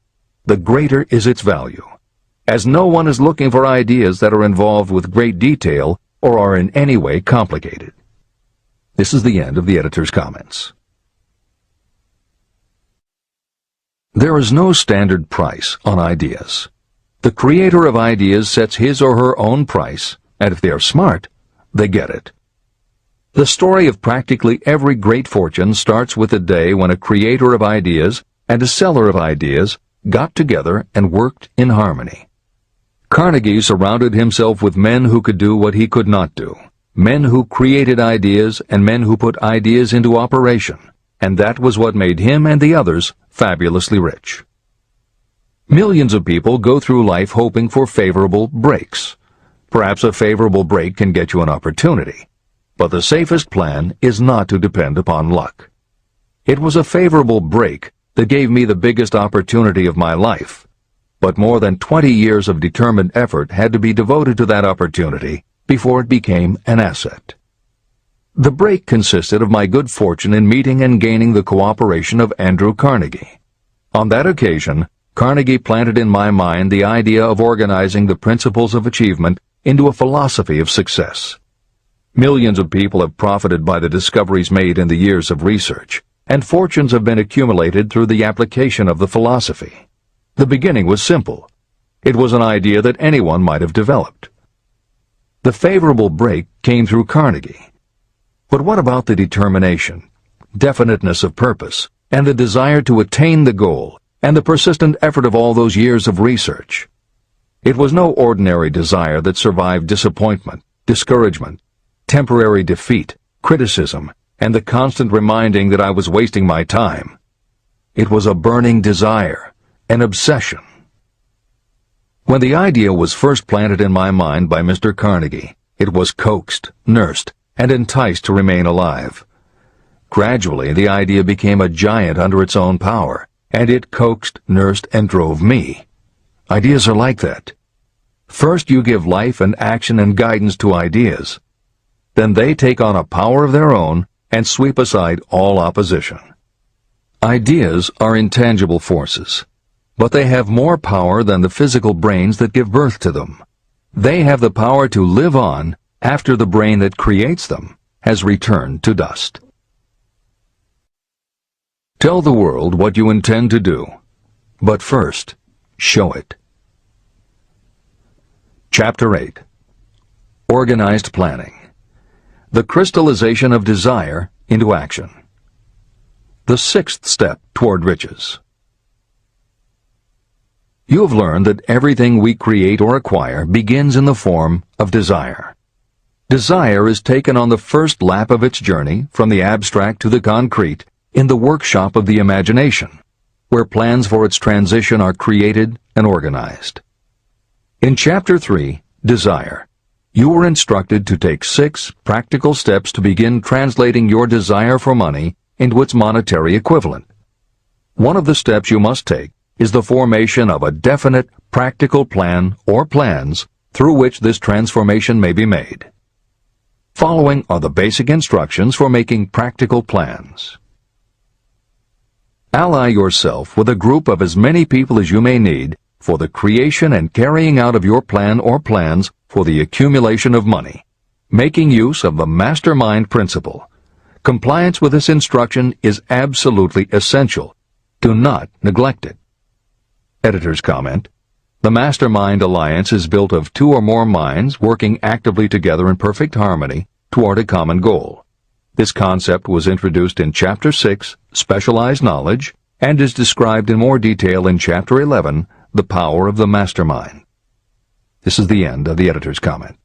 the greater is its value, as no one is looking for ideas that are involved with great detail or are in any way complicated. This is the end of the editor's comments. There is no standard price on ideas. The creator of ideas sets his or her own price, and if they are smart, they get it. The story of practically every great fortune starts with the day when a creator of ideas and a seller of ideas got together and worked in harmony. Carnegie surrounded himself with men who could do what he could not do, men who created ideas and men who put ideas into operation, and that was what made him and the others fabulously rich. Millions of people go through life hoping for favorable breaks. Perhaps a favorable break can get you an opportunity, but the safest plan is not to depend upon luck. It was a favorable break that gave me the biggest opportunity of my life, but more than 20 years of determined effort had to be devoted to that opportunity before it became an asset. The break consisted of my good fortune in meeting and gaining the cooperation of Andrew Carnegie. On that occasion, Carnegie planted in my mind the idea of organizing the principles of achievement into a philosophy of success. Millions of people have profited by the discoveries made in the years of research, and fortunes have been accumulated through the application of the philosophy. The beginning was simple. It was an idea that anyone might have developed. The favorable break came through Carnegie. But what about the determination, definiteness of purpose, and the desire to attain the goal, and the persistent effort of all those years of research? It was no ordinary desire that survived disappointment, discouragement, temporary defeat, criticism, and the constant reminding that I was wasting my time. It was a burning desire, an obsession. When the idea was first planted in my mind by Mr. Carnegie, it was coaxed, nursed, and enticed to remain alive. Gradually, the idea became a giant under its own power, and it coaxed, nursed, and drove me. Ideas are like that. First you give life and action and guidance to ideas. Then they take on a power of their own and sweep aside all opposition. Ideas are intangible forces. but they have more power than the physical brains that give birth to them. They have the power to live on after the brain that creates them has returned to dust. Tell the world what you intend to do, but first, show it. Chapter 8. Organized Planning. The crystallization of desire into action. The sixth step toward riches. You have learned that everything we create or acquire begins in the form of desire. Desire is taken on the first lap of its journey from the abstract to the concrete in the workshop of the imagination, where plans for its transition are created and organized. In Chapter 3, Desire, you were instructed to take 6 practical steps to begin translating your desire for money into its monetary equivalent. One of the steps you must take is the formation of a definite, practical plan or plans through which this transformation may be made. Following are the basic instructions for making practical plans. Ally yourself with a group of as many people as you may need for the creation and carrying out of your plan or plans for the accumulation of money, making use of the mastermind principle. Compliance with this instruction is absolutely essential. Do not neglect it. Editor's comment: the Mastermind Alliance is built of 2 or more minds working actively together in perfect harmony toward a common goal. This concept was introduced in Chapter 6, Specialized Knowledge, and is described in more detail in Chapter 11, The Power of the Mastermind. This is the end of the editor's comment.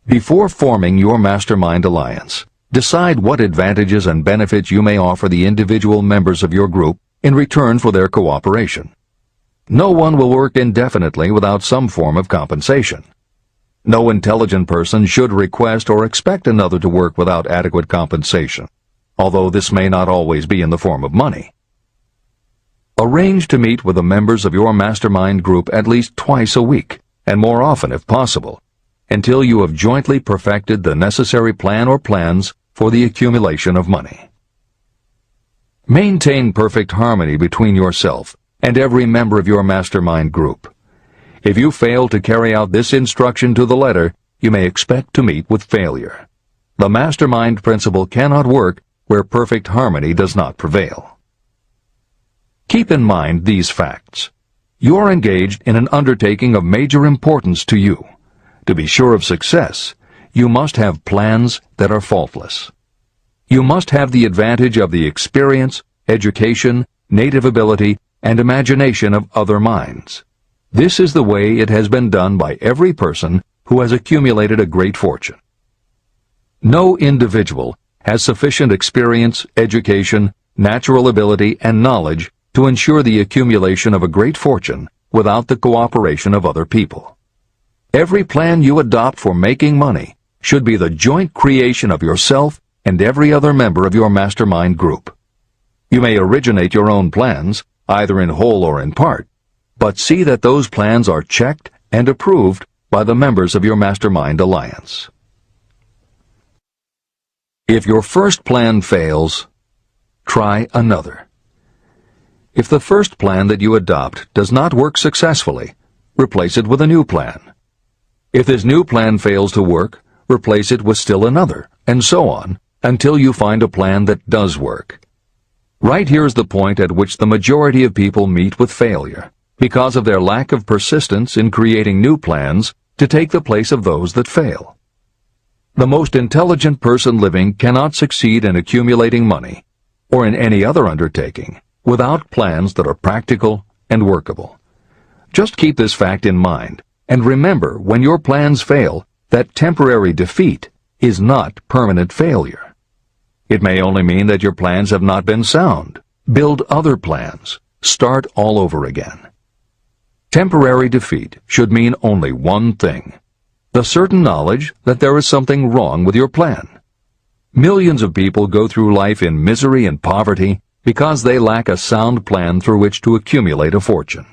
Before forming your Mastermind Alliance, decide what advantages and benefits you may offer the individual members of your group in return for their cooperation. No one will work indefinitely without some form of compensation. No intelligent person should request or expect another to work without adequate compensation, although this may not always be in the form of money. Arrange to meet with the members of your mastermind group at least twice a week, and more often if possible, until you have jointly perfected the necessary plan or plans for the accumulation of money. Maintain perfect harmony between yourself and every member of your mastermind group. If you fail to carry out this instruction to the letter, you may expect to meet with failure. The mastermind principle cannot work where perfect harmony does not prevail. Keep in mind these facts. You are engaged in an undertaking of major importance to you. To be sure of success, you must have plans that are faultless. You must have the advantage of the experience, education, native ability, and imagination of other minds. This is the way it has been done by every person who has accumulated a great fortune. No individual has sufficient experience, education, natural ability, and knowledge to ensure the accumulation of a great fortune without the cooperation of other people. Every plan you adopt for making money should be the joint creation of yourself and every other member of your mastermind group. You may originate your own plans, either in whole or in part, but see that those plans are checked and approved by the members of your mastermind alliance. If your first plan fails, try another. If the first plan that you adopt does not work successfully, replace it with a new plan. If this new plan fails to work, replace it with still another, and so on, until you find a plan that does work. Right here is the point at which the majority of people meet with failure, because of their lack of persistence in creating new plans to take the place of those that fail. The most intelligent person living cannot succeed in accumulating money, or in any other undertaking, without plans that are practical and workable. Just keep this fact in mind, and remember when your plans fail that temporary defeat is not permanent failure. It may only mean that your plans have not been sound. Build other plans. Start all over again. Temporary defeat should mean only one thing: the certain knowledge that there is something wrong with your plan. Millions of people go through life in misery and poverty because they lack a sound plan through which to accumulate a fortune.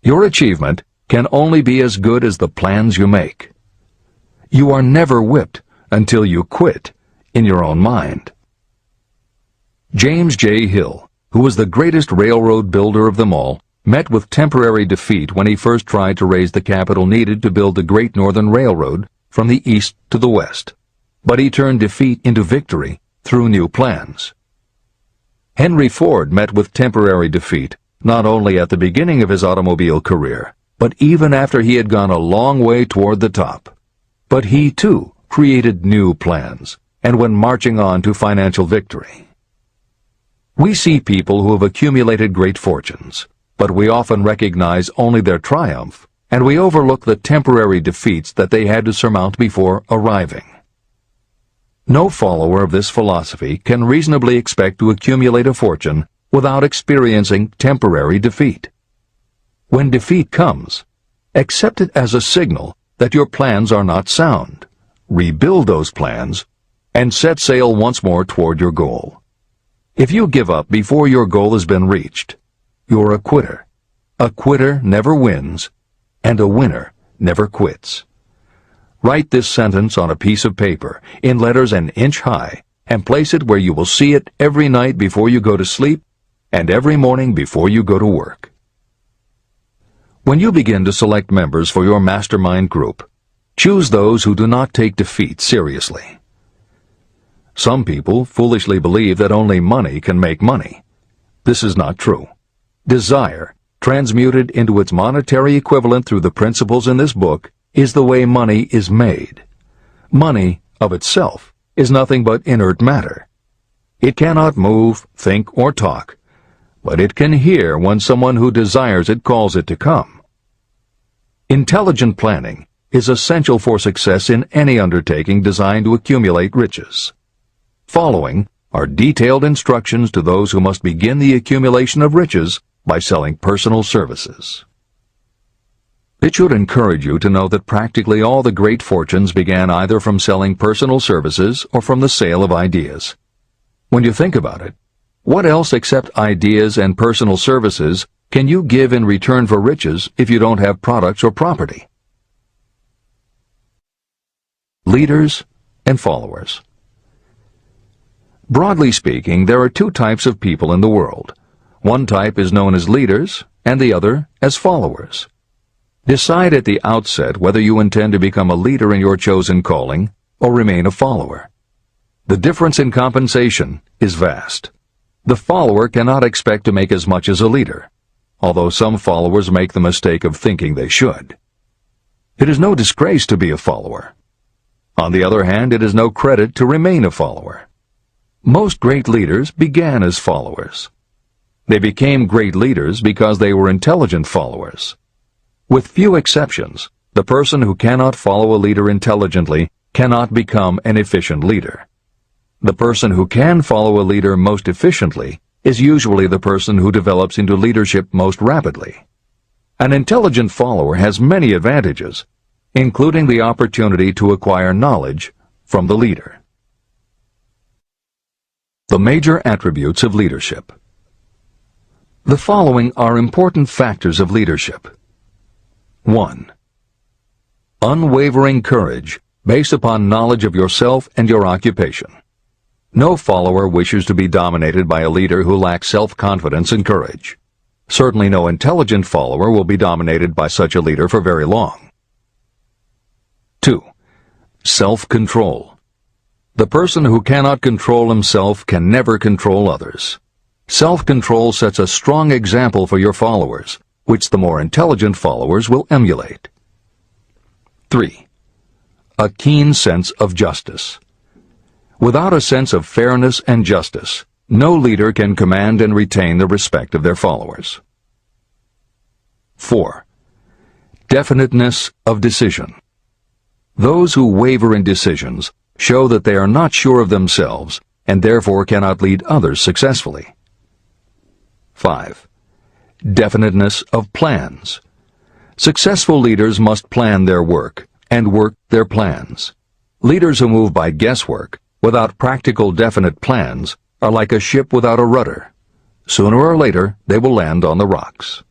Your achievement can only be as good as the plans you make. You are never whipped until you quit in your own mind. James J. Hill, who was the greatest railroad builder of them all, met with temporary defeat when he first tried to raise the capital needed to build the Great Northern Railroad from the east to the west. But he turned defeat into victory through new plans. Henry Ford met with temporary defeat not only at the beginning of his automobile career, but even after he had gone a long way toward the top. But he, too, created new plans and went marching on to financial victory. We see people who have accumulated great fortunes, but we often recognize only their triumph, and we overlook the temporary defeats that they had to surmount before arriving. No follower of this philosophy can reasonably expect to accumulate a fortune without experiencing temporary defeat. When defeat comes, accept it as a signal that your plans are not sound. Rebuild those plans and set sail once more toward your goal. If you give up before your goal has been reached, you're a quitter. A quitter never wins, and a winner never quits. Write this sentence on a piece of paper in letters an inch high and place it where you will see it every night before you go to sleep and every morning before you go to work. When you begin to select members for your mastermind group, choose those who do not take defeat seriously. Some people foolishly believe that only money can make money. This is not true. Desire, transmuted into its monetary equivalent through the principles in this book, is the way money is made. Money, of itself, is nothing but inert matter. It cannot move, think, or talk, but it can hear when someone who desires it calls it to come. Intelligent planning is essential for success in any undertaking designed to accumulate riches. Following are detailed instructions to those who must begin the accumulation of riches by selling personal services. It should encourage you to know that practically all the great fortunes began either from selling personal services or from the sale of ideas. When you think about it, what else except ideas and personal services can you give in return for riches if you don't have products or property? Leaders and followers. Broadly speaking, there are two types of people in the world. One type is known as leaders, and the other as followers. Decide at the outset whether you intend to become a leader in your chosen calling or remain a follower. The difference in compensation is vast. The follower cannot expect to make as much as a leader, although some followers make the mistake of thinking they should. It is no disgrace to be a follower. On the other hand, it is no credit to remain a follower. Most great leaders began as followers. They became great leaders because they were intelligent followers. With few exceptions, the person who cannot follow a leader intelligently cannot become an efficient leader. The person who can follow a leader most efficiently is usually the person who develops into leadership most rapidly. An intelligent follower has many advantages, including the opportunity to acquire knowledge from the leader. The major attributes of leadership. The following are important factors of leadership. 1. Unwavering courage based upon knowledge of yourself and your occupation. No follower wishes to be dominated by a leader who lacks self-confidence and courage. Certainly no intelligent follower will be dominated by such a leader for very long. 2. Self-control. The person who cannot control himself can never control others. Self-control sets a strong example for your followers, which the more intelligent followers will emulate. 3. A keen sense of justice. Without a sense of fairness and justice, no leader can command and retain the respect of their followers. 4. Definiteness of decision. Those who waver in decisions show that they are not sure of themselves and therefore cannot lead others successfully. 5. Definiteness of plans. Successful leaders must plan their work and work their plans. Leaders who move by guesswork, without practical definite plans, are like a ship without a rudder. Sooner or later, they will land on the rocks.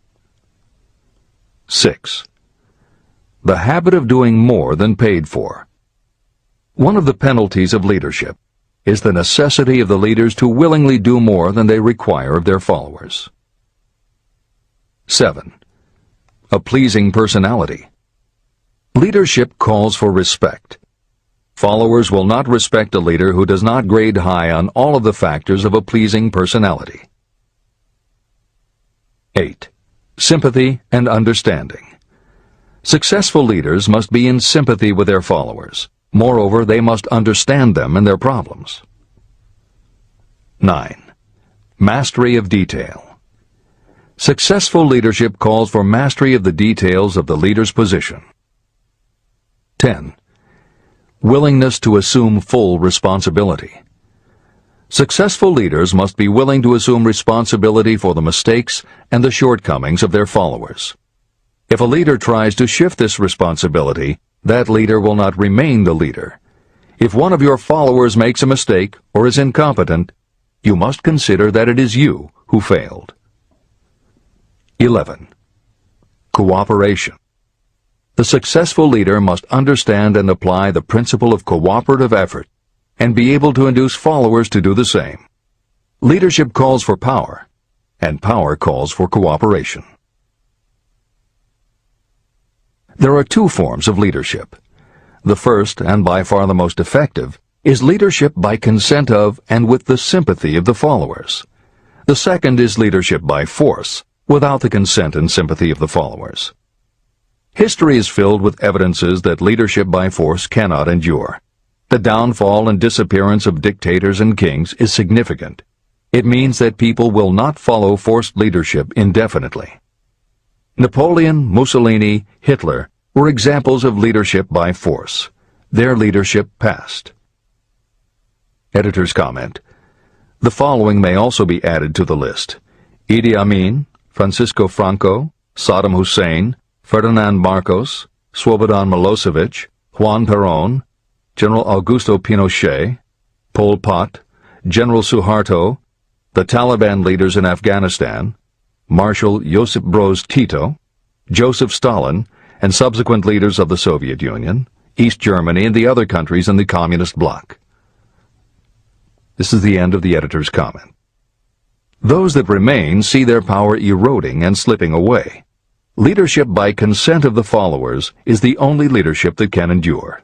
6. The habit of doing more than paid for. One of the penalties of leadership is the necessity of the leaders to willingly do more than they require of their followers. 7. A pleasing personality. Leadership calls for respect. Followers will not respect a leader who does not grade high on all of the factors of a pleasing personality. 8. Sympathy and understanding. Successful leaders must be in sympathy with their followers. Moreover, they must understand them and their problems. 9. Mastery of detail. Successful leadership calls for mastery of the details of the leader's position. 10. Willingness to assume full responsibility. Successful leaders must be willing to assume responsibility for the mistakes and the shortcomings of their followers. If a leader tries to shift this responsibility, that leader will not remain the leader. If one of your followers makes a mistake or is incompetent, you must consider that it is you who failed. 11. Cooperation. The successful leader must understand and apply the principle of cooperative effort and be able to induce followers to do the same. Leadership calls for power, and power calls for cooperation. There are two forms of leadership. The first, and by far the most effective, is leadership by consent of and with the sympathy of the followers. The second is leadership by force, without the consent and sympathy of the followers. History is filled with evidences that leadership by force cannot endure. The downfall and disappearance of dictators and kings is significant. It means that people will not follow forced leadership indefinitely. Napoleon, Mussolini, Hitler were examples of leadership by force. Their leadership passed. Editor's comment. The following may also be added to the list: Idi Amin, Francisco Franco, Saddam Hussein, Ferdinand Marcos, Slobodan Milosevic, Juan Perón, General Augusto Pinochet, Pol Pot, General Suharto, the Taliban leaders in Afghanistan, Marshal Josip Broz Tito, Joseph Stalin, and subsequent leaders of the Soviet Union, East Germany, and the other countries in the Communist bloc. This is the end of the editor's comment. Those that remain see their power eroding and slipping away. Leadership by consent of the followers is the only leadership that can endure.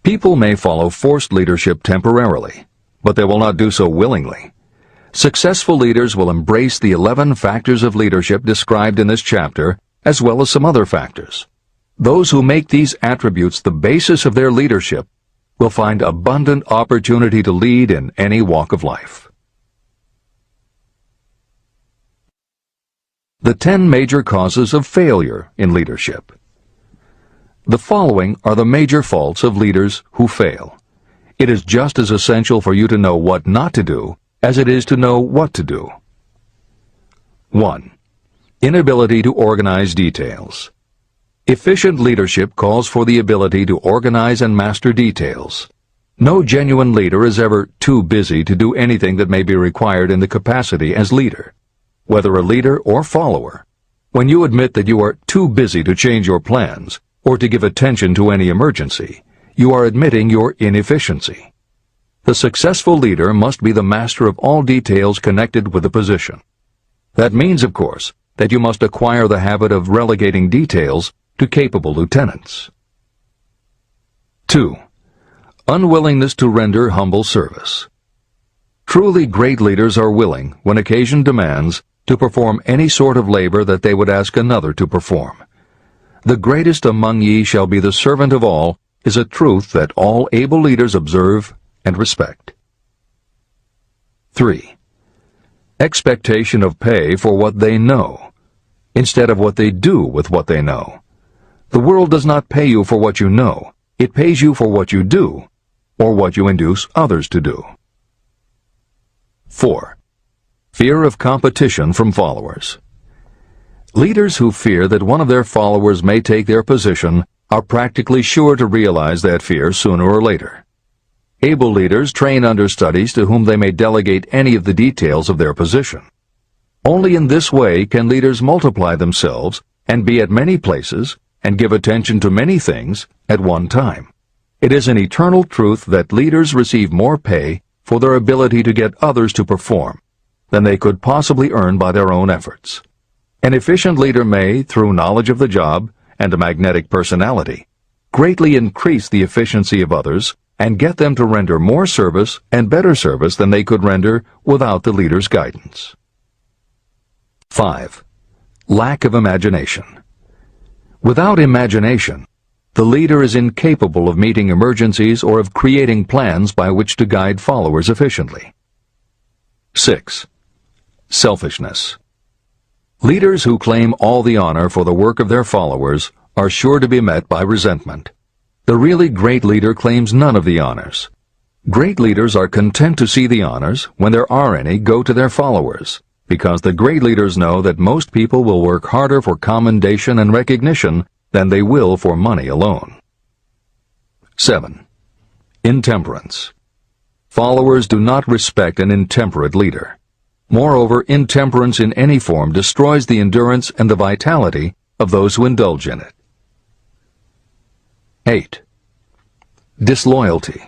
People may follow forced leadership temporarily, but they will not do so willingly. Successful leaders will embrace the 11 factors of leadership described in this chapter, as well as some other factors. Those who make these attributes the basis of their leadership will find abundant opportunity to lead in any walk of life. The 10 major causes of failure in leadership. The following are the major faults of leaders who fail. It is just as essential for you to know what not to do as it is to know what to do. 1. Inability to organize details. Efficient leadership calls for the ability to organize and master details. No genuine leader is ever too busy to do anything that may be required in the capacity as leader. Whether a leader or follower, when you admit that you are too busy to change your plans or to give attention to any emergency, you are admitting your inefficiency. The successful leader must be the master of all details connected with the position. That means, of course, that you must acquire the habit of relegating details to capable lieutenants. 2. Unwillingness to render humble service. Truly great leaders are willing, when occasion demands, to perform any sort of labor that they would ask another to perform. The greatest among ye shall be the servant of all is a truth that all able leaders observe and respect. 3. Expectation of pay for what they know, instead of what they do with what they know. The world does not pay you for what you know. It pays you for what you do, or what you induce others to do. 4. Fear of competition from followers. Leaders who fear that one of their followers may take their position are practically sure to realize that fear sooner or later. Able leaders train understudies to whom they may delegate any of the details of their position. Only in this way can leaders multiply themselves and be at many places and give attention to many things at one time. It is an eternal truth that leaders receive more pay for their ability to get others to perform than they could possibly earn by their own efforts. An efficient leader may, through knowledge of the job and a magnetic personality, greatly increase the efficiency of others and get them to render more service and better service than they could render without the leader's guidance. 5. Lack of imagination. Without imagination, the leader is incapable of meeting emergencies or of creating plans by which to guide followers efficiently. 6. Selfishness. Leaders who claim all the honor for the work of their followers are sure to be met by resentment. The really great leader claims none of the honors. Great leaders are content to see the honors, when there are any, go to their followers, because the great leaders know that most people will work harder for commendation and recognition than they will for money alone. 7. Intemperance. Followers do not respect an intemperate leader. Moreover, intemperance in any form destroys the endurance and the vitality of those who indulge in it. 8. Disloyalty.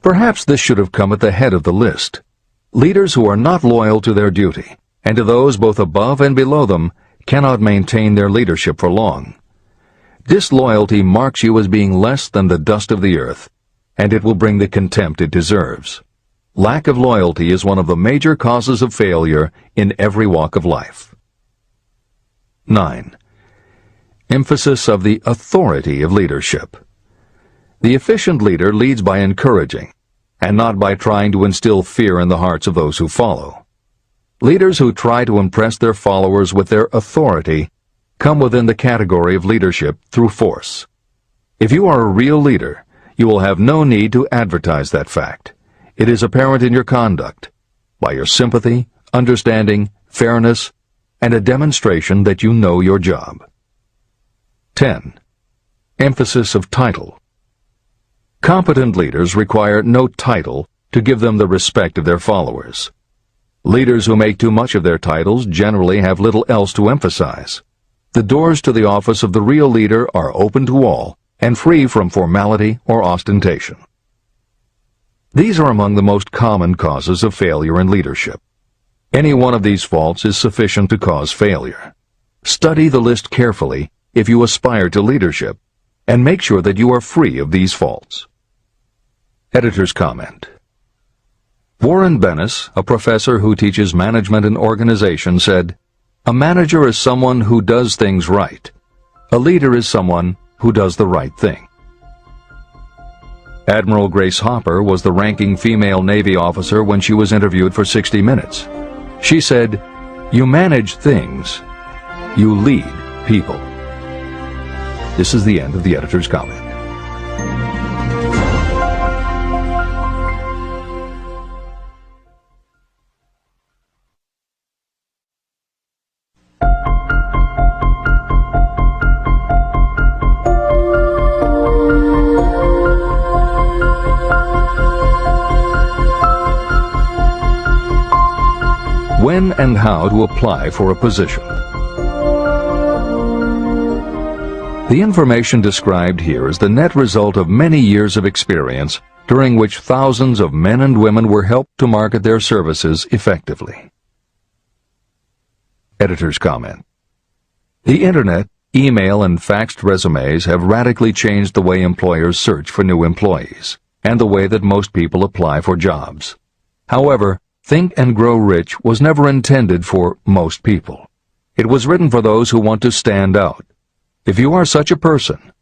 Perhaps this should have come at the head of the list. Leaders who are not loyal to their duty, and to those both above and below them, cannot maintain their leadership for long. Disloyalty marks you as being less than the dust of the earth, and it will bring the contempt it deserves. Lack of loyalty is one of the major causes of failure in every walk of life. 9. Emphasis of the authority of leadership. The efficient leader leads by encouraging, and not by trying to instill fear in the hearts of those who follow. Leaders who try to impress their followers with their authority come within the category of leadership through force. If you are a real leader, you will have no need to advertise that fact. It is apparent in your conduct, by your sympathy, understanding, fairness, and a demonstration that you know your job. 10. Emphasis of title. Competent leaders require no title to give them the respect of their followers. Leaders who make too much of their titles generally have little else to emphasize. The doors to the office of the real leader are open to all and free from formality or ostentation. These are among the most common causes of failure in leadership. Any one of these faults is sufficient to cause failure. Study the list carefully if you aspire to leadership, and make sure that you are free of these faults. Editor's comment. Warren Bennis, a professor who teaches management and organization, said, "A manager is someone who does things right. A leader is someone who does the right thing." Admiral Grace Hopper was the ranking female Navy officer when she was interviewed for 60 Minutes. She said, "You manage things. You lead people." This is the end of the editor's comment. When and how to apply for a position. The information described here is the net result of many years of experience, during which thousands of men and women were helped to market their services effectively. Editor's comment. The Internet, email, and faxed resumes have radically changed the way employers search for new employees, and the way that most people apply for jobs. However, Think and Grow Rich was never intended for most people. It was written for those who want to stand out. If you are such a person,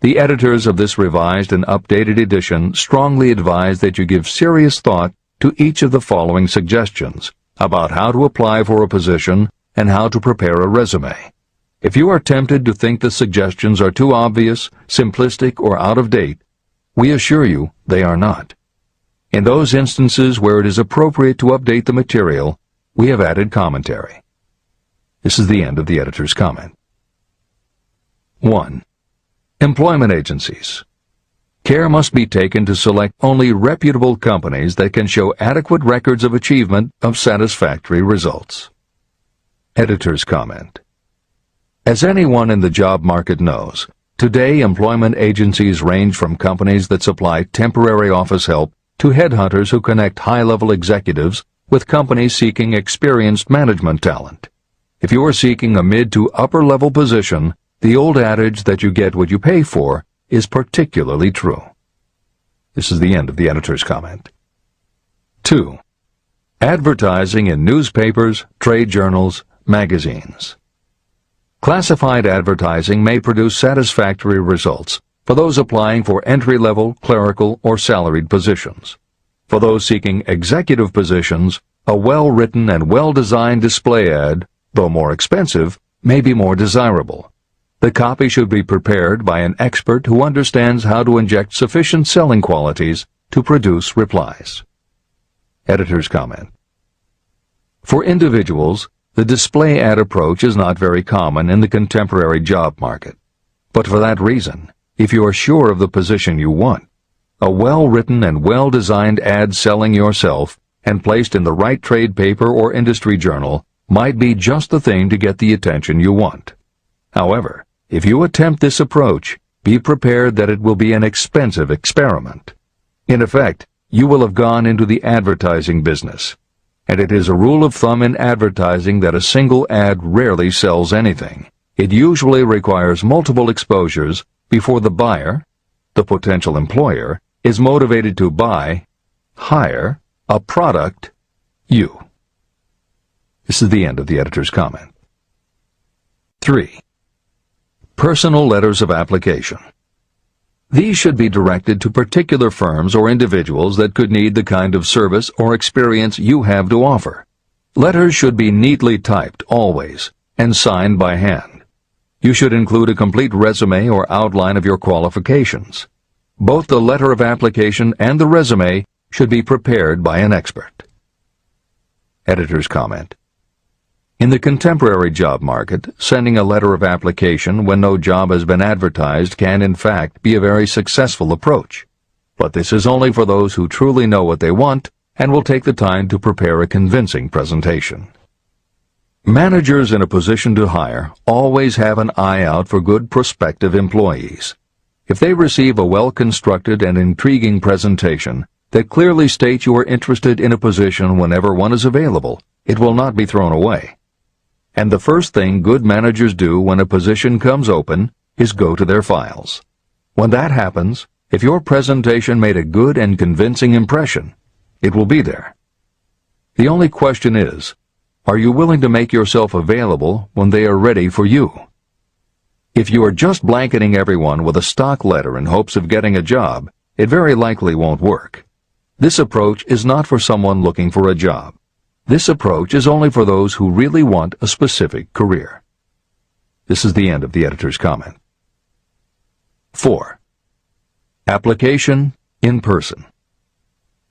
the editors of this revised and updated edition strongly advise that you give serious thought to each of the following suggestions about how to apply for a position and how to prepare a resume. If you are tempted to think the suggestions are too obvious, simplistic, or out of date, we assure you they are not. In those instances where it is appropriate to update the material, we have added commentary. This is the end of the editor's comment. 1. Employment agencies. Care must be taken to select only reputable companies that can show adequate records of achievement of satisfactory results. Editor's comment. As anyone in the job market knows, Today, employment agencies range from companies that supply temporary office help to headhunters who connect high-level executives with companies seeking experienced management talent. If you are seeking a mid to upper-level position, the old adage that you get what you pay for is particularly true. This is the end of the editor's comment. 2. Advertising in newspapers, trade journals, magazines. Classified advertising may produce satisfactory results for those applying for entry-level, clerical, or salaried positions. For those seeking executive positions, a well-written and well-designed display ad, though more expensive, may be more desirable. The copy should be prepared by an expert who understands how to inject sufficient selling qualities to produce replies. Editor's comment. For individuals, the display ad approach is not very common in the contemporary job market. But for that reason, if you are sure of the position you want, a well-written and well-designed ad selling yourself and placed in the right trade paper or industry journal might be just the thing to get the attention you want. However, if you attempt this approach, be prepared that it will be an expensive experiment. In effect, you will have gone into the advertising business, and it is a rule of thumb in advertising that a single ad rarely sells anything. It usually requires multiple exposures before the buyer, the potential employer, is motivated to hire, a product, you. This is the end of the editor's comment. 3. Personal letters of application. These should be directed to particular firms or individuals that could need the kind of service or experience you have to offer. Letters should be neatly typed, always, and signed by hand. You should include a complete resume or outline of your qualifications. Both the letter of application and the resume should be prepared by an expert. Editor's comment. In the contemporary job market, sending a letter of application when no job has been advertised can in fact be a very successful approach. But this is only for those who truly know what they want and will take the time to prepare a convincing presentation. Managers in a position to hire always have an eye out for good prospective employees. If they receive a well-constructed and intriguing presentation that clearly states you are interested in a position whenever one is available, it will not be thrown away. And the first thing good managers do when a position comes open is go to their files. When that happens, if your presentation made a good and convincing impression, it will be there. The only question is, are you willing to make yourself available when they are ready for you? If you are just blanketing everyone with a stock letter in hopes of getting a job, it very likely won't work. This approach is not for someone looking for a job. This approach is only for those who really want a specific career. This is the end of the editor's comment. 4. Application in person.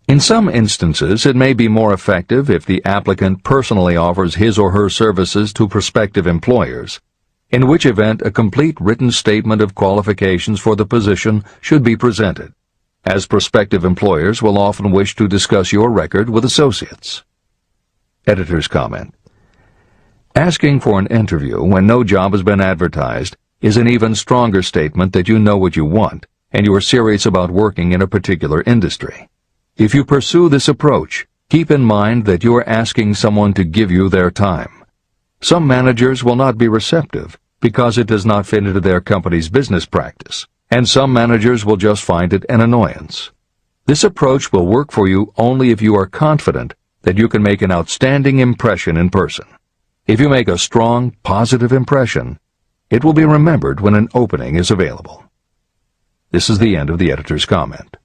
In some instances, it may be more effective if the applicant personally offers his or her services to prospective employers, in which event a complete written statement of qualifications for the position should be presented, as prospective employers will often wish to discuss your record with associates. Editor's comment. Asking for an interview when no job has been advertised is an even stronger statement that you know what you want and you are serious about working in a particular industry. If you pursue this approach, keep in mind that you are asking someone to give you their time. Some managers will not be receptive because it does not fit into their company's business practice, and some managers will just find it an annoyance. This approach will work for you only if you are confident that you can make an outstanding impression in person. If you make a strong, positive impression, it will be remembered when an opening is available. This is the end of the editor's comment.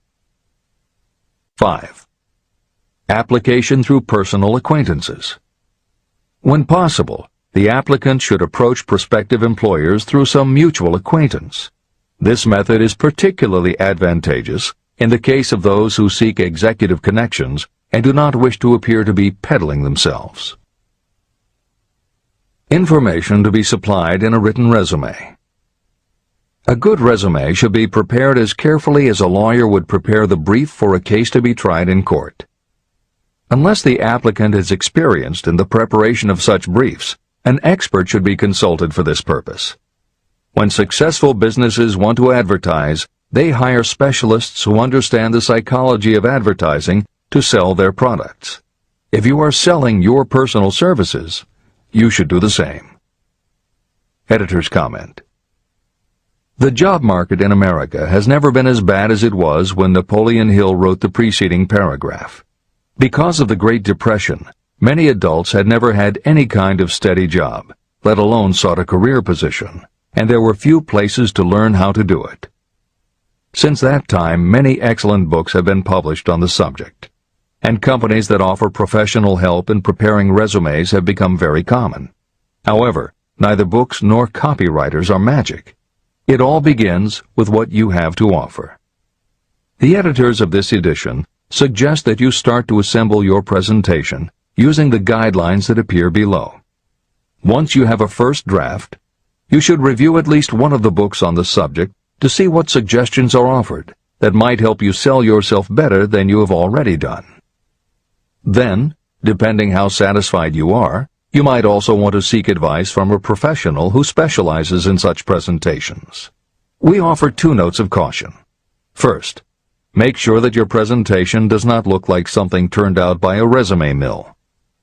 5. Application through personal acquaintances. When possible, the applicant should approach prospective employers through some mutual acquaintance. This method is particularly advantageous in the case of those who seek executive connections and do not wish to appear to be peddling themselves. Information to be supplied in a written resume. A good resume should be prepared as carefully as a lawyer would prepare the brief for a case to be tried in court. Unless the applicant is experienced in the preparation of such briefs, an expert should be consulted for this purpose. When successful businesses want to advertise, they hire specialists who understand the psychology of advertising to sell their products. If you are selling your personal services, you should do the same. Editor's comment. The job market in America has never been as bad as it was when Napoleon Hill wrote the preceding paragraph. Because of the Great Depression, many adults had never had any kind of steady job, let alone sought a career position, and there were few places to learn how to do it. Since that time, many excellent books have been published on the subject, and companies that offer professional help in preparing resumes have become very common. However, neither books nor copywriters are magic. It all begins with what you have to offer. The editors of this edition suggest that you start to assemble your presentation using the guidelines that appear below. Once you have a first draft, you should review at least one of the books on the subject to see what suggestions are offered that might help you sell yourself better than you have already done. Then, depending how satisfied you are, you might also want to seek advice from a professional who specializes in such presentations. We offer 2 notes of caution. First, make sure that your presentation does not look like something turned out by a resume mill.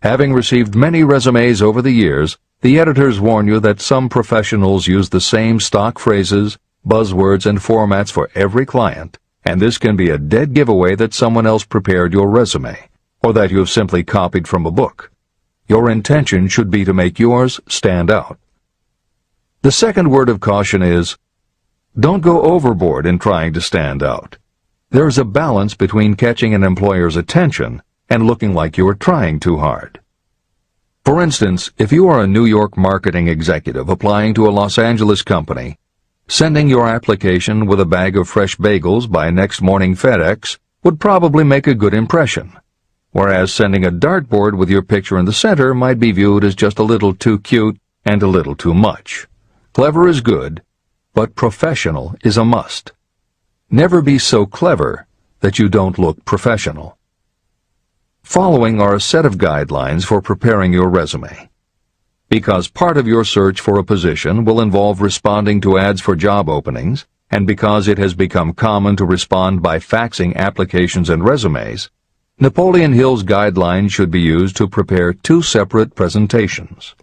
Having received many resumes over the years, the editors warn you that some professionals use the same stock phrases, buzzwords, and formats for every client, and this can be a dead giveaway that someone else prepared your resume, or that you have simply copied from a book. Your intention should be to make yours stand out. The second word of caution is, don't go overboard in trying to stand out. There is a balance between catching an employer's attention and looking like you are trying too hard. For instance, if you are a New York marketing executive applying to a Los Angeles company, sending your application with a bag of fresh bagels by next morning FedEx would probably make a good impression, whereas sending a dartboard with your picture in the center might be viewed as just a little too cute and a little too much. Clever is good, but professional is a must. Never be so clever that you don't look professional. Following are a set of guidelines for preparing your resume. Because part of your search for a position will involve responding to ads for job openings, and because it has become common to respond by faxing applications and resumes, Napoleon Hill's guidelines should be used to prepare 2 separate presentations.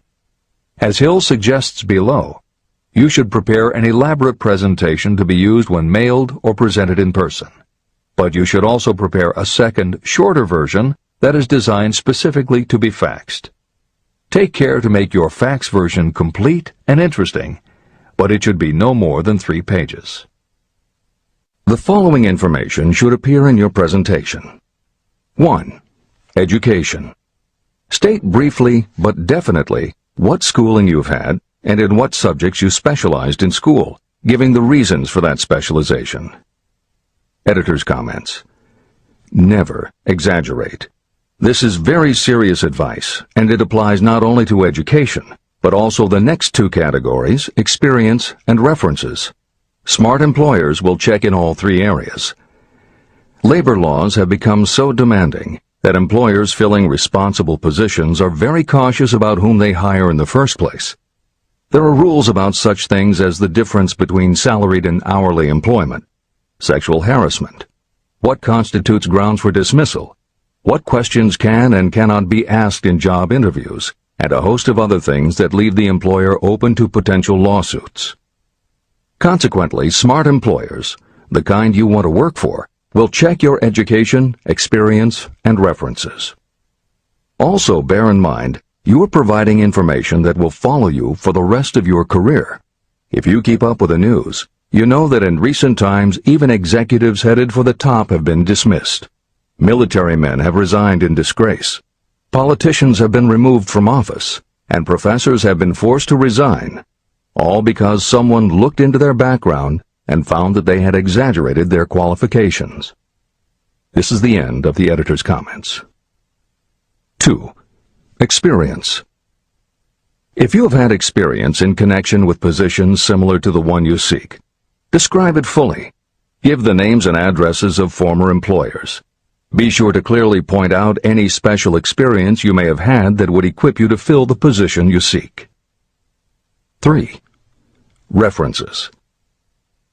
As Hill suggests below, you should prepare an elaborate presentation to be used when mailed or presented in person. But you should also prepare a second, shorter version that is designed specifically to be faxed. Take care to make your fax version complete and interesting, but it should be no more than 3 pages. The following information should appear in your presentation. 1. Education. State briefly but definitely what schooling you've had and in what subjects you specialized in school, giving the reasons for that specialization. Editor's comments. Never exaggerate. This is very serious advice, and it applies not only to education, but also the next 2 categories, experience and references. Smart employers will check in all 3 areas. Labor laws have become so demanding that employers filling responsible positions are very cautious about whom they hire in the first place. There are rules about such things as the difference between salaried and hourly employment, sexual harassment, what constitutes grounds for dismissal, what questions can and cannot be asked in job interviews, and a host of other things that leave the employer open to potential lawsuits. Consequently, smart employers, the kind you want to work for, will check your education, experience, and references. Also, bear in mind, you are providing information that will follow you for the rest of your career. If you keep up with the news, you know that in recent times even executives headed for the top have been dismissed. Military men have resigned in disgrace. Politicians have been removed from office, and professors have been forced to resign, all because someone looked into their background and found that they had exaggerated their qualifications. This is the end of the editor's comments. 2. Experience. If you have had experience in connection with positions similar to the one you seek, describe it fully. Give the names and addresses of former employers. Be sure to clearly point out any special experience you may have had that would equip you to fill the position you seek. 3. References.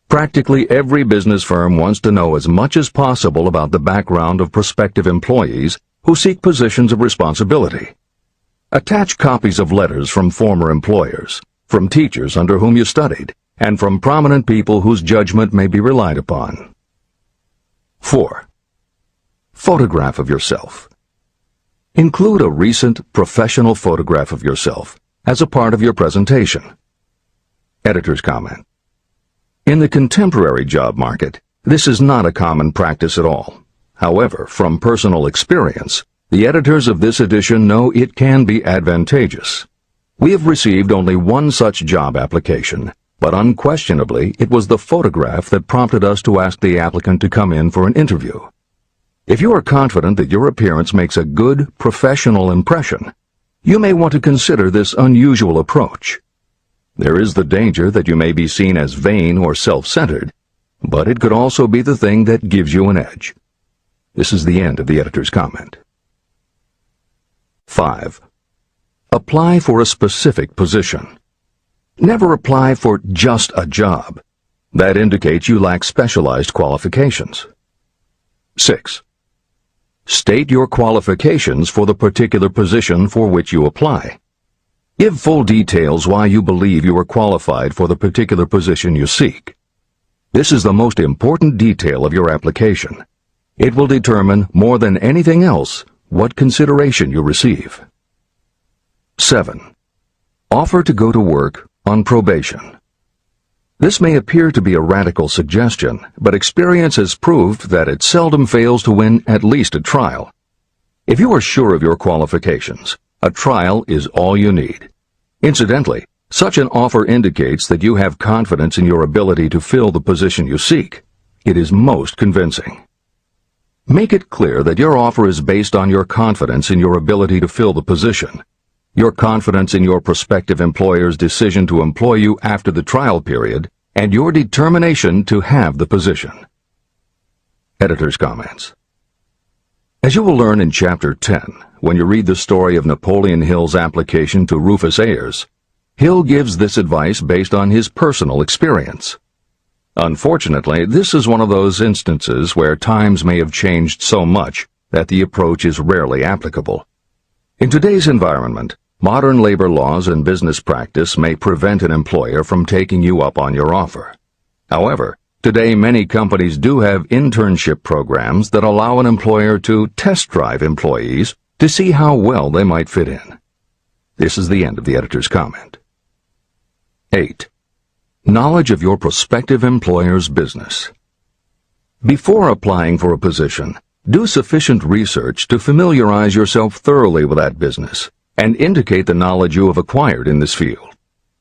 Practically every business firm wants to know as much as possible about the background of prospective employees who seek positions of responsibility. Attach copies of letters from former employers, from teachers under whom you studied, and from prominent people whose judgment may be relied upon. 4. Photograph of yourself. Include a recent professional photograph of yourself as a part of your presentation. Editor's comment. In the contemporary job market, this is not a common practice at all. However, from personal experience, the editors of this edition know it can be advantageous. We have received only one such job application, but unquestionably it was the photograph that prompted us to ask the applicant to come in for an interview. If you are confident that your appearance makes a good, professional impression, you may want to consider this unusual approach. There is the danger that you may be seen as vain or self-centered, but it could also be the thing that gives you an edge. This is the end of the editor's comment. 5. Apply for a specific position. Never apply for just a job. That indicates you lack specialized qualifications. 6. State your qualifications for the particular position for which you apply. Give full details why you believe you are qualified for the particular position you seek. This is the most important detail of your application. It will determine, more than anything else, what consideration you receive. 7. Offer to go to work on probation. This may appear to be a radical suggestion, but experience has proved that it seldom fails to win at least a trial. If you are sure of your qualifications, a trial is all you need. Incidentally, such an offer indicates that you have confidence in your ability to fill the position you seek. It is most convincing. Make it clear that your offer is based on your confidence in your ability to fill the position, your confidence in your prospective employer's decision to employ you after the trial period, and your determination to have the position. Editor's comments. As you will learn in Chapter 10, when you read the story of Napoleon Hill's application to Rufus Ayers, Hill gives this advice based on his personal experience. Unfortunately, this is one of those instances where times may have changed so much that the approach is rarely applicable. In today's environment, modern labor laws and business practice may prevent an employer from taking you up on your offer. However, today many companies do have internship programs that allow an employer to test drive employees to see how well they might fit in. This is the end of the editor's comment. 8. Knowledge of your prospective employer's business. Before applying for a position, do sufficient research to familiarize yourself thoroughly with that business and indicate the knowledge you have acquired in this field.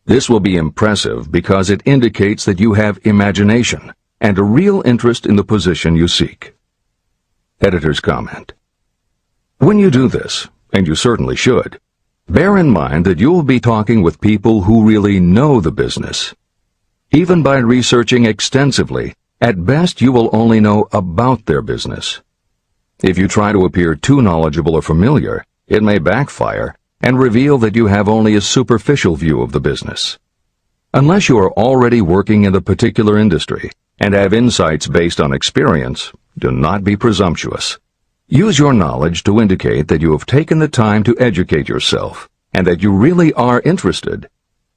This will be impressive because it indicates that you have imagination and a real interest in the position you seek. Editor's comment. When you do this, and you certainly should, bear in mind that you will be talking with people who really know the business. Even by researching extensively, at best you will only know about their business. If you try to appear too knowledgeable or familiar, it may backfire and reveal that you have only a superficial view of the business. Unless you are already working in the particular industry and have insights based on experience, do not be presumptuous. Use your knowledge to indicate that you have taken the time to educate yourself and that you really are interested,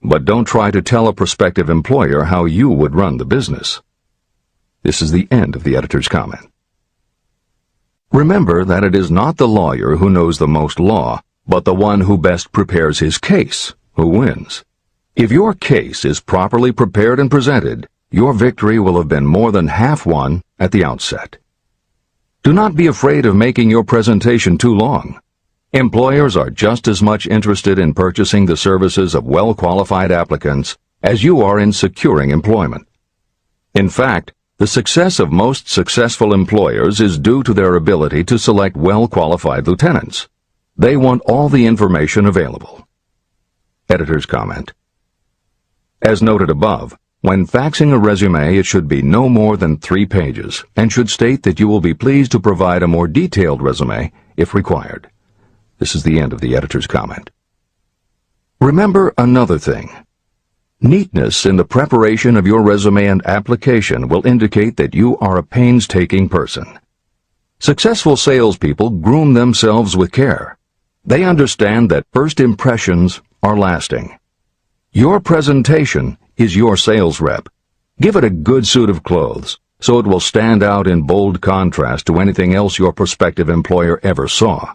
but don't try to tell a prospective employer how you would run the business. This is the end of the editor's comment. Remember that it is not the lawyer who knows the most law, but the one who best prepares his case who wins. If your case is properly prepared and presented, your victory will have been more than half won at the outset. Do not be afraid of making your presentation too long. Employers are just as much interested in purchasing the services of well-qualified applicants as you are in securing employment. In fact, the success of most successful employers is due to their ability to select well-qualified lieutenants. They want all the information available. Editor's comment. As noted above, when faxing a resume, it should be no more than 3 pages and should state that you will be pleased to provide a more detailed resume if required. This is the end of the editor's comment. Remember another thing. Neatness in the preparation of your resume and application will indicate that you are a painstaking person. Successful salespeople groom themselves with care. They understand that first impressions are lasting. Your presentation is your sales rep. Give it a good suit of clothes, so it will stand out in bold contrast to anything else your prospective employer ever saw.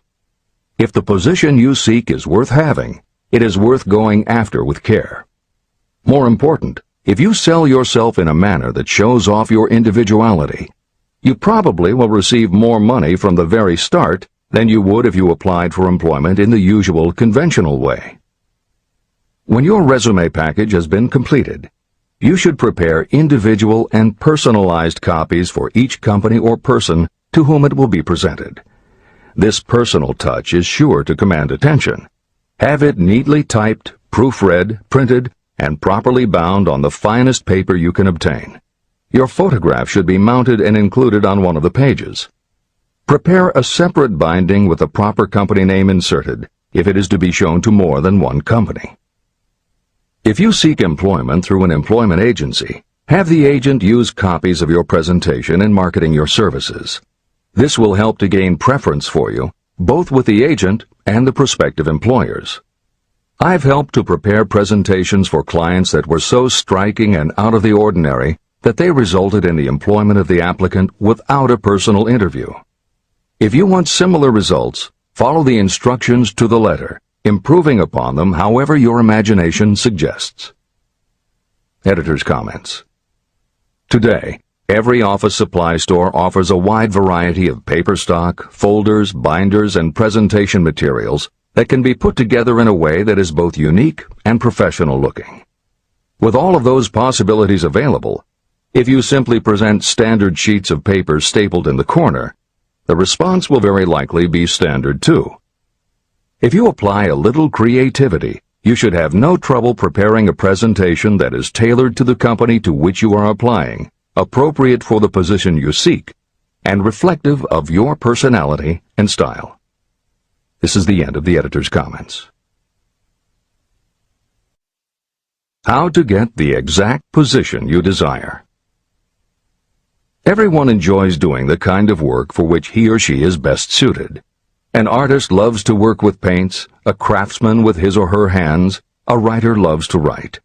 If the position you seek is worth having, it is worth going after with care. More important, if you sell yourself in a manner that shows off your individuality, you probably will receive more money from the very start than you would if you applied for employment in the usual conventional way. When your resume package has been completed, you should prepare individual and personalized copies for each company or person to whom it will be presented. This personal touch is sure to command attention. Have it neatly typed, proofread, printed, and properly bound on the finest paper you can obtain. Your photograph should be mounted and included on one of the pages. Prepare a separate binding with the proper company name inserted if it is to be shown to more than one company. If you seek employment through an employment agency, have the agent use copies of your presentation in marketing your services. This will help to gain preference for you, both with the agent and the prospective employers. I've helped to prepare presentations for clients that were so striking and out of the ordinary that they resulted in the employment of the applicant without a personal interview. If you want similar results, follow the instructions to the letter, improving upon them however your imagination suggests. Editor's comments. Today, every office supply store offers a wide variety of paper stock, folders, binders, and presentation materials that can be put together in a way that is both unique and professional looking. With all of those possibilities available, if you simply present standard sheets of paper stapled in the corner, the response will very likely be standard too. If you apply a little creativity, you should have no trouble preparing a presentation that is tailored to the company to which you are applying, appropriate for the position you seek, and reflective of your personality and style. This is the end of the editor's comments. How to get the exact position you desire. Everyone enjoys doing the kind of work for which he or she is best suited. An artist loves to work with paints, a craftsman with his or her hands, a writer loves to write.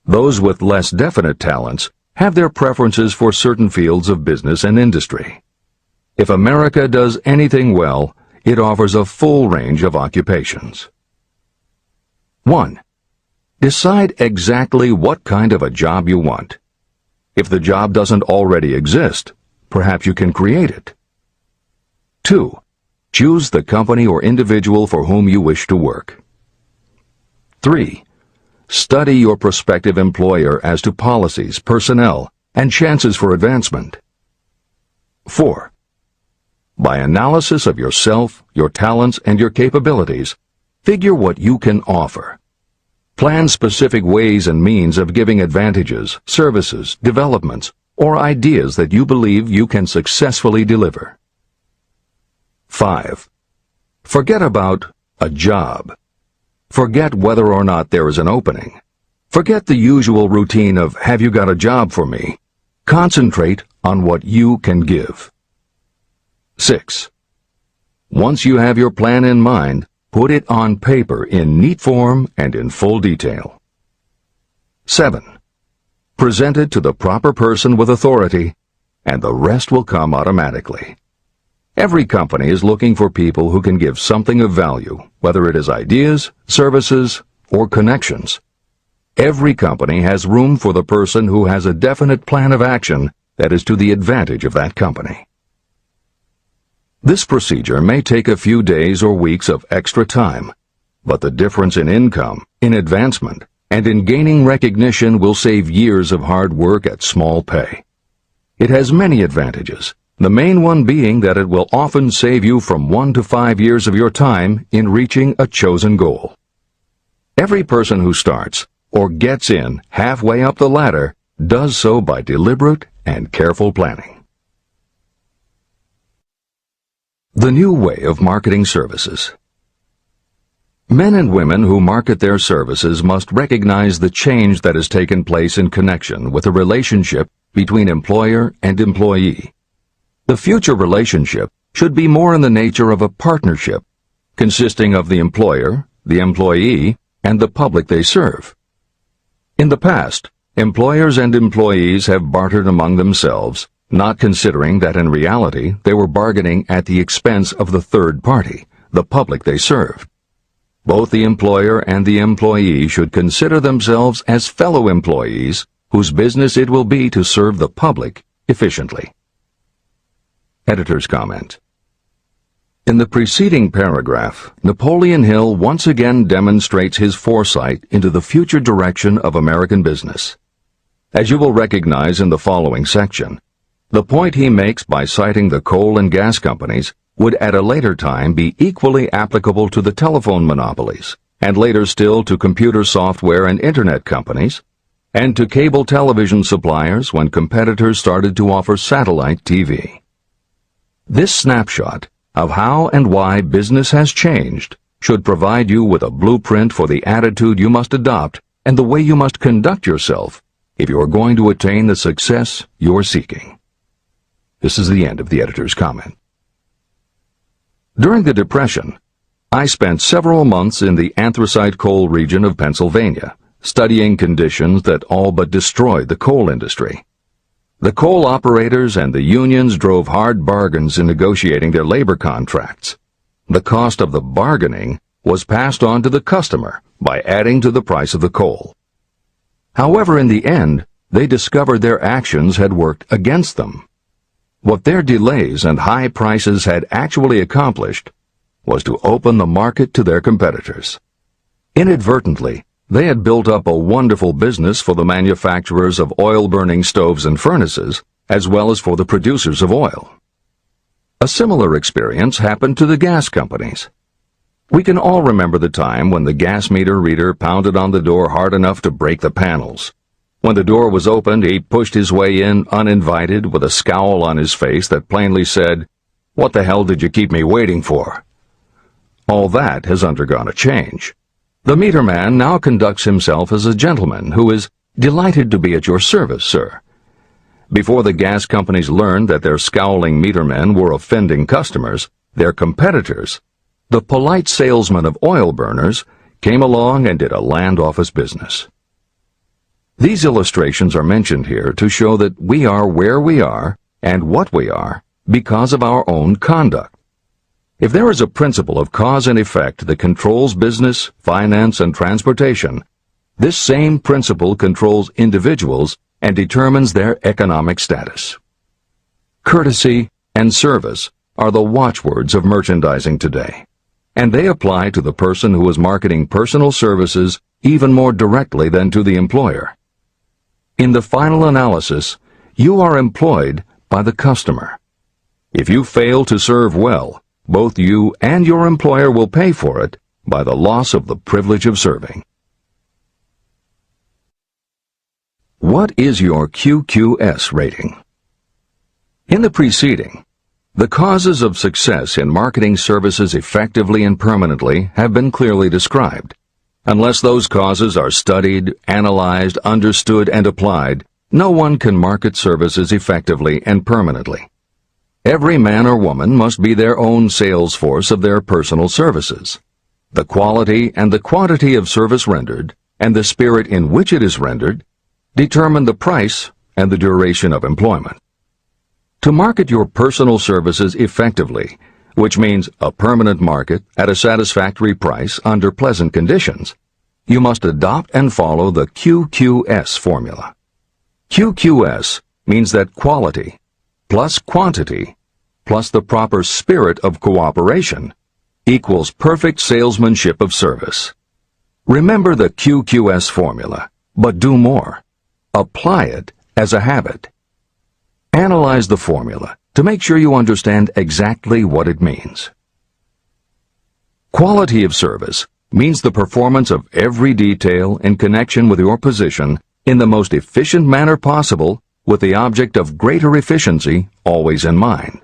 Those with less definite talents have their preferences for certain fields of business and industry. If America does anything well, it offers a full range of occupations. 1. Decide exactly what kind of a job you want. If the job doesn't already exist, perhaps you can create it. 2. Choose the company or individual for whom you wish to work. 3. Study your prospective employer as to policies, personnel, and chances for advancement. 4. By analysis of yourself, your talents, and your capabilities, figure what you can offer. Plan specific ways and means of giving advantages, services, developments, or ideas that you believe you can successfully deliver. 5. Forget about a job. Forget whether or not there is an opening. Forget the usual routine of, have you got a job for me? Concentrate on what you can give. 6. Once you have your plan in mind, put it on paper in neat form and in full detail. 7. Present it to the proper person with authority, and the rest will come automatically. Every company is looking for people who can give something of value, whether it is ideas, services, or connections. Every company has room for the person who has a definite plan of action that is to the advantage of that company. This procedure may take a few days or weeks of extra time, but the difference in income, in advancement, and in gaining recognition will save years of hard work at small pay. It has many advantages, the main one being that it will often save you from 1 to 5 years of your time in reaching a chosen goal. Every person who starts, or gets in halfway up the ladder, does so by deliberate and careful planning. The new way of marketing services. Men and women who market their services must recognize the change that has taken place in connection with the relationship between employer and employee. The future relationship should be more in the nature of a partnership, consisting of the employer, the employee, and the public they serve. In the past, employers and employees have bartered among themselves, not considering that in reality they were bargaining at the expense of the third party, the public they served. Both the employer and the employee should consider themselves as fellow employees whose business it will be to serve the public efficiently. Editor's comment. In the preceding paragraph, Napoleon Hill once again demonstrates his foresight into the future direction of American business. As you will recognize in the following section, the point he makes by citing the coal and gas companies would at a later time be equally applicable to the telephone monopolies, and later still to computer software and internet companies, and to cable television suppliers when competitors started to offer satellite TV. This snapshot of how and why business has changed should provide you with a blueprint for the attitude you must adopt and the way you must conduct yourself if you are going to attain the success you are seeking. This is the end of the editor's comment. During the Depression, I spent several months in the anthracite coal region of Pennsylvania, studying conditions that all but destroyed the coal industry. The coal operators and the unions drove hard bargains in negotiating their labor contracts. The cost of the bargaining was passed on to the customer by adding to the price of the coal. However, in the end, they discovered their actions had worked against them. What their delays and high prices had actually accomplished was to open the market to their competitors. Inadvertently, they had built up a wonderful business for the manufacturers of oil-burning stoves and furnaces, as well as for the producers of oil. A similar experience happened to the gas companies. We can all remember the time when the gas meter reader pounded on the door hard enough to break the panels. When the door was opened, he pushed his way in uninvited with a scowl on his face that plainly said, "What the hell did you keep me waiting for?" All that has undergone a change. The meter man now conducts himself as a gentleman who is delighted to be at your service, sir. Before the gas companies learned that their scowling meter men were offending customers, their competitors, the polite salesmen of oil burners, came along and did a land office business. These illustrations are mentioned here to show that we are where we are and what we are because of our own conduct. If there is a principle of cause and effect that controls business, finance, and transportation, this same principle controls individuals and determines their economic status. Courtesy and service are the watchwords of merchandising today, and they apply to the person who is marketing personal services even more directly than to the employer. In the final analysis, you are employed by the customer. If you fail to serve well, both you and your employer will pay for it by the loss of the privilege of serving. What is your QQS rating? In the preceding, the causes of success in marketing services effectively and permanently have been clearly described. Unless those causes are studied, analyzed, understood, and applied, no one can market services effectively and permanently. Every man or woman must be their own sales force of their personal services. The quality and the quantity of service rendered, and the spirit in which it is rendered, determine the price and the duration of employment. To market your personal services effectively, which means a permanent market at a satisfactory price under pleasant conditions, you must adopt and follow the QQS formula. QQS means that quality plus quantity plus the proper spirit of cooperation equals perfect salesmanship of service. Remember the QQS formula, but do more. Apply it as a habit. Analyze the formula to make sure you understand exactly what it means. Quality of service means the performance of every detail in connection with your position in the most efficient manner possible with the object of greater efficiency always in mind.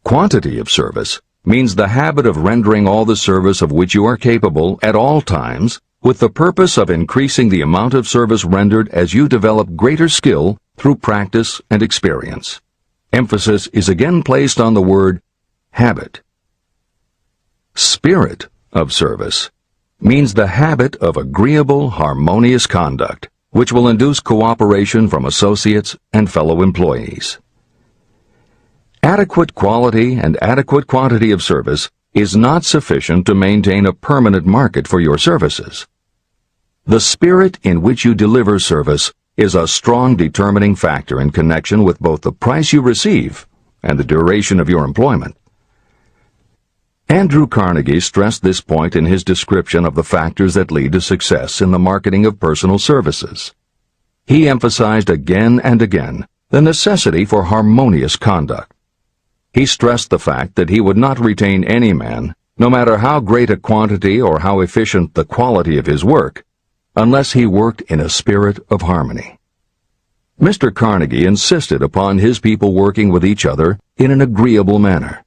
Quantity of service means the habit of rendering all the service of which you are capable at all times with the purpose of increasing the amount of service rendered as you develop greater skill through practice and experience. Emphasis is again placed on the word habit. Spirit of service means the habit of agreeable, harmonious conduct, which will induce cooperation from associates and fellow employees. Adequate quality and adequate quantity of service is not sufficient to maintain a permanent market for your services. The spirit in which you deliver service is a strong determining factor in connection with both the price you receive and the duration of your employment. Andrew Carnegie stressed this point in his description of the factors that lead to success in the marketing of personal services. He emphasized again and again the necessity for harmonious conduct. He stressed the fact that he would not retain any man, no matter how great a quantity or how efficient the quality of his work, unless he worked in a spirit of harmony. Mr. Carnegie insisted upon his people working with each other in an agreeable manner.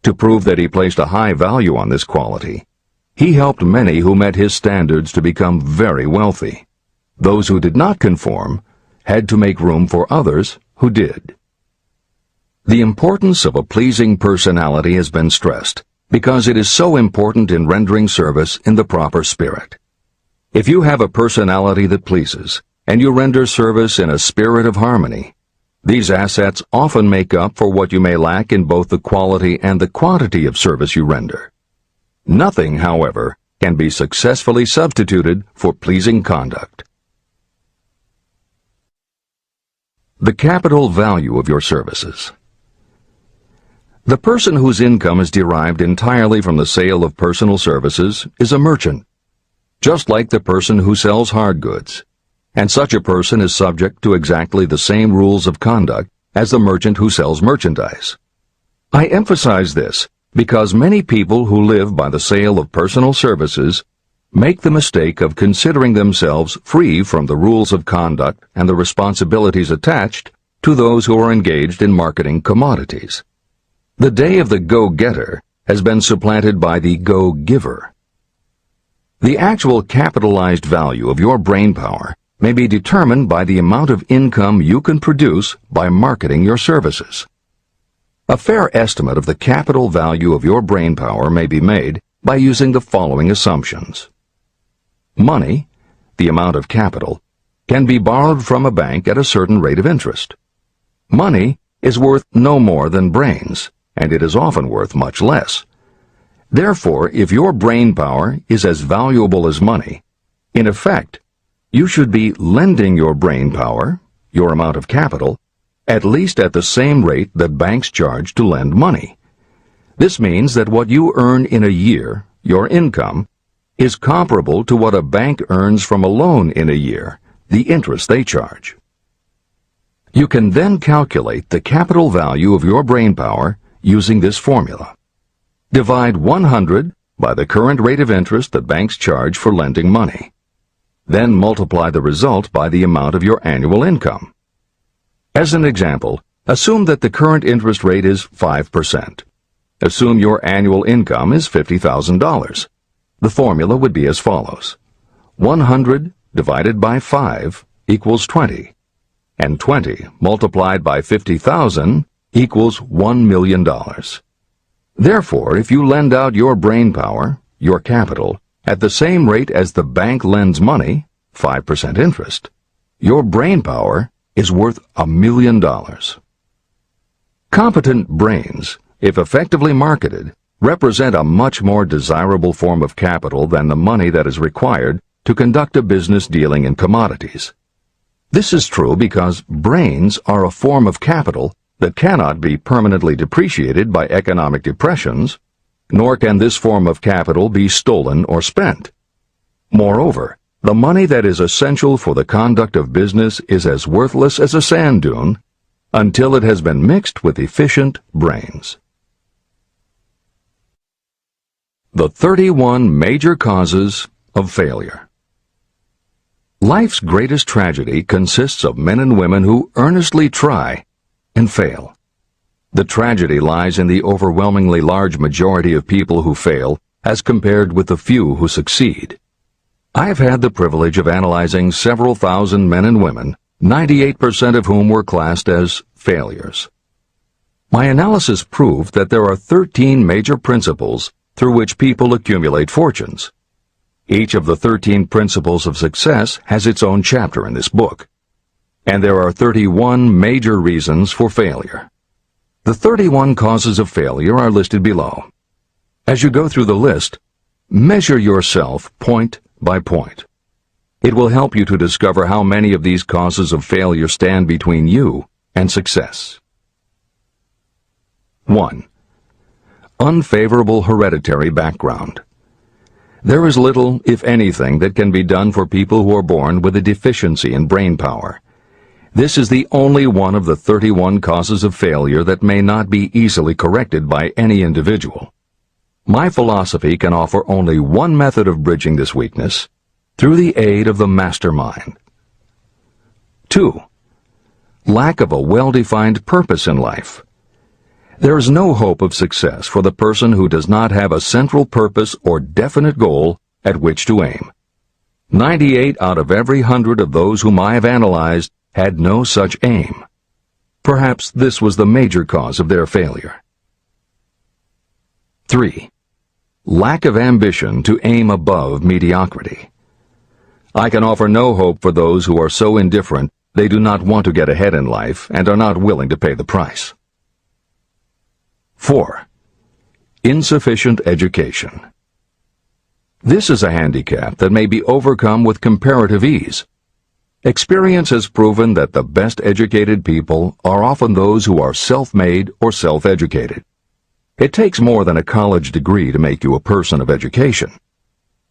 To prove that he placed a high value on this quality, he helped many who met his standards to become very wealthy. Those who did not conform had to make room for others who did. The importance of a pleasing personality has been stressed because it is so important in rendering service in the proper spirit. If you have a personality that pleases, and you render service in a spirit of harmony, these assets often make up for what you may lack in both the quality and the quantity of service you render. Nothing, however, can be successfully substituted for pleasing conduct. The capital value of your services. The person whose income is derived entirely from the sale of personal services is a merchant, just like the person who sells hard goods, and such a person is subject to exactly the same rules of conduct as the merchant who sells merchandise. I emphasize this because many people who live by the sale of personal services make the mistake of considering themselves free from the rules of conduct and the responsibilities attached to those who are engaged in marketing commodities. The day of the go-getter has been supplanted by the go-giver. The actual capitalized value of your brainpower may be determined by the amount of income you can produce by marketing your services. A fair estimate of the capital value of your brainpower may be made by using the following assumptions. Money, the amount of capital, can be borrowed from a bank at a certain rate of interest. Money is worth no more than brains, and it is often worth much less. Therefore, if your brainpower is as valuable as money, in effect, you should be lending your brainpower, your amount of capital, at least at the same rate that banks charge to lend money. This means that what you earn in a year, your income, is comparable to what a bank earns from a loan in a year, the interest they charge. You can then calculate the capital value of your brainpower using this formula. Divide 100 by the current rate of interest that banks charge for lending money. Then multiply the result by the amount of your annual income. As an example, assume that the current interest rate is 5%. Assume your annual income is $50,000. The formula would be as follows. 100 divided by 5 equals 20, and 20 multiplied by 50,000 equals $1 million. Therefore, if you lend out your brainpower, your capital, at the same rate as the bank lends money, 5% interest, your brainpower is worth $1 million. Competent brains, if effectively marketed, represent a much more desirable form of capital than the money that is required to conduct a business dealing in commodities. This is true because brains are a form of capital that cannot be permanently depreciated by economic depressions, nor can this form of capital be stolen or spent. Moreover, the money that is essential for the conduct of business is as worthless as a sand dune until it has been mixed with efficient brains. The 31 major causes of failure. Life's greatest tragedy consists of men and women who earnestly try and fail. The tragedy lies in the overwhelmingly large majority of people who fail as compared with the few who succeed. I have had the privilege of analyzing several thousand men and women, 98% of whom were classed as failures. My analysis proved that there are 13 major principles through which people accumulate fortunes. Each of the 13 principles of success has its own chapter in this book, and there are 31 major reasons for failure. The 31 causes of failure are listed below. As you go through the list, measure yourself point by point. It will help you to discover how many of these causes of failure stand between you and success. 1. Unfavorable hereditary background. There is little, if anything, that can be done for people who are born with a deficiency in brain power. This is the only one of the 31 causes of failure that may not be easily corrected by any individual. My philosophy can offer only one method of bridging this weakness, through the aid of the mastermind. 2. Lack of a well-defined purpose in life. There is no hope of success for the person who does not have a central purpose or definite goal at which to aim. 98 out of every 100 of those whom I have analyzed had no such aim. Perhaps this was the major cause of their failure. 3. Lack of ambition to aim above mediocrity. I can offer no hope for those who are so indifferent they do not want to get ahead in life and are not willing to pay the price. 4. Insufficient education. This is a handicap that may be overcome with comparative ease. Experience has proven that the best educated people are often those who are self-made or self-educated. It takes more than a college degree to make you a person of education.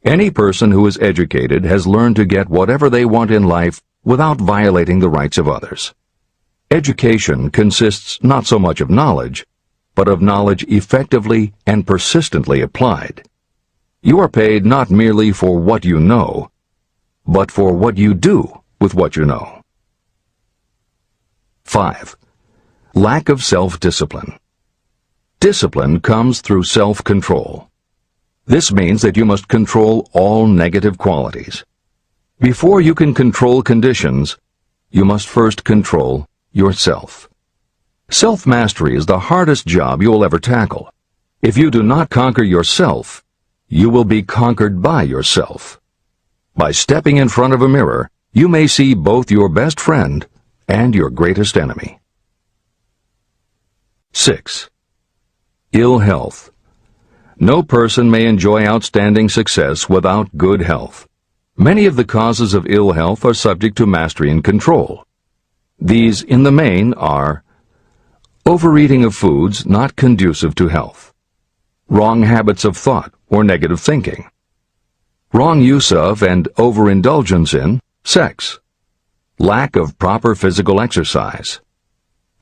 Any person who is educated has learned to get whatever they want in life without violating the rights of others. Education consists not so much of knowledge, but of knowledge effectively and persistently applied. You are paid not merely for what you know, but for what you do with what you know. 5. Lack of self-discipline. Discipline comes through self-control. This means that you must control all negative qualities. Before you can control conditions, you must first control yourself. Self-mastery is the hardest job you will ever tackle. If you do not conquer yourself, you will be conquered by yourself. By stepping in front of a mirror, you may see both your best friend and your greatest enemy. 6. Ill health. No person may enjoy outstanding success without good health. Many of the causes of ill health are subject to mastery and control. These, in the main, are overeating of foods not conducive to health, wrong habits of thought or negative thinking, wrong use of and overindulgence in sex, lack of proper physical exercise,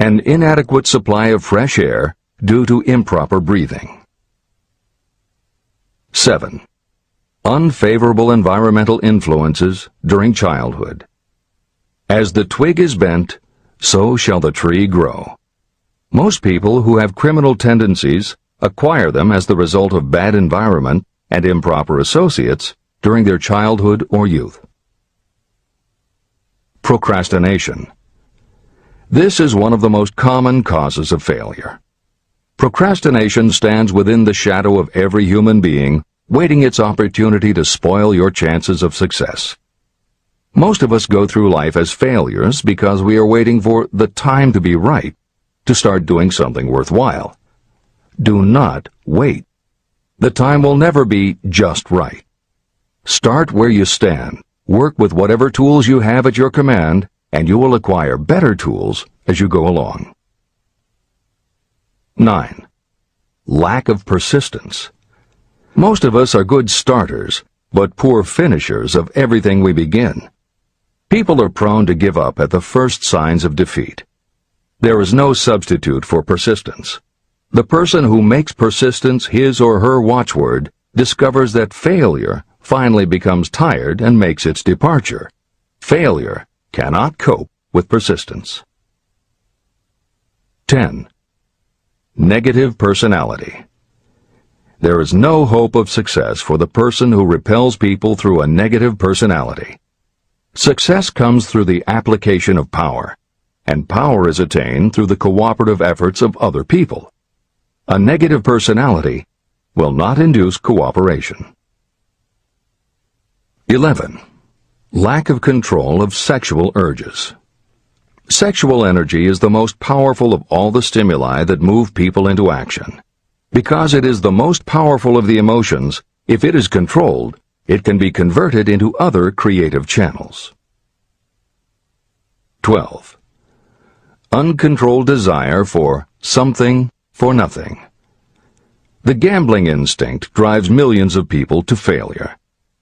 an inadequate supply of fresh air due to improper breathing. 7. Unfavorable environmental influences during childhood. As the twig is bent, so shall the tree grow. Most people who have criminal tendencies acquire them as the result of bad environment and improper associates during their childhood or youth. Procrastination. This is one of the most common causes of failure. Procrastination stands within the shadow of every human being, waiting its opportunity to spoil your chances of success. Most of us go through life as failures because we are waiting for the time to be right to start doing something worthwhile. Do not wait. The time will never be just right. Start where you stand, work with whatever tools you have at your command, and you will acquire better tools as you go along. 9. Lack of persistence. Most of us are good starters, but poor finishers of everything we begin. People are prone to give up at the first signs of defeat. There is no substitute for persistence. The person who makes persistence his or her watchword discovers that failure finally becomes tired and makes its departure. Failure cannot cope with persistence. 10. Negative personality. There is no hope of success for the person who repels people through a negative personality. Success comes through the application of power, and power is attained through the cooperative efforts of other people. A negative personality will not induce cooperation. 11. Lack of control of sexual urges. Sexual energy is the most powerful of all the stimuli that move people into action. Because it is the most powerful of the emotions, if it is controlled, it can be converted into other creative channels. 12. Uncontrolled desire for something for nothing. The gambling instinct drives millions of people to failure.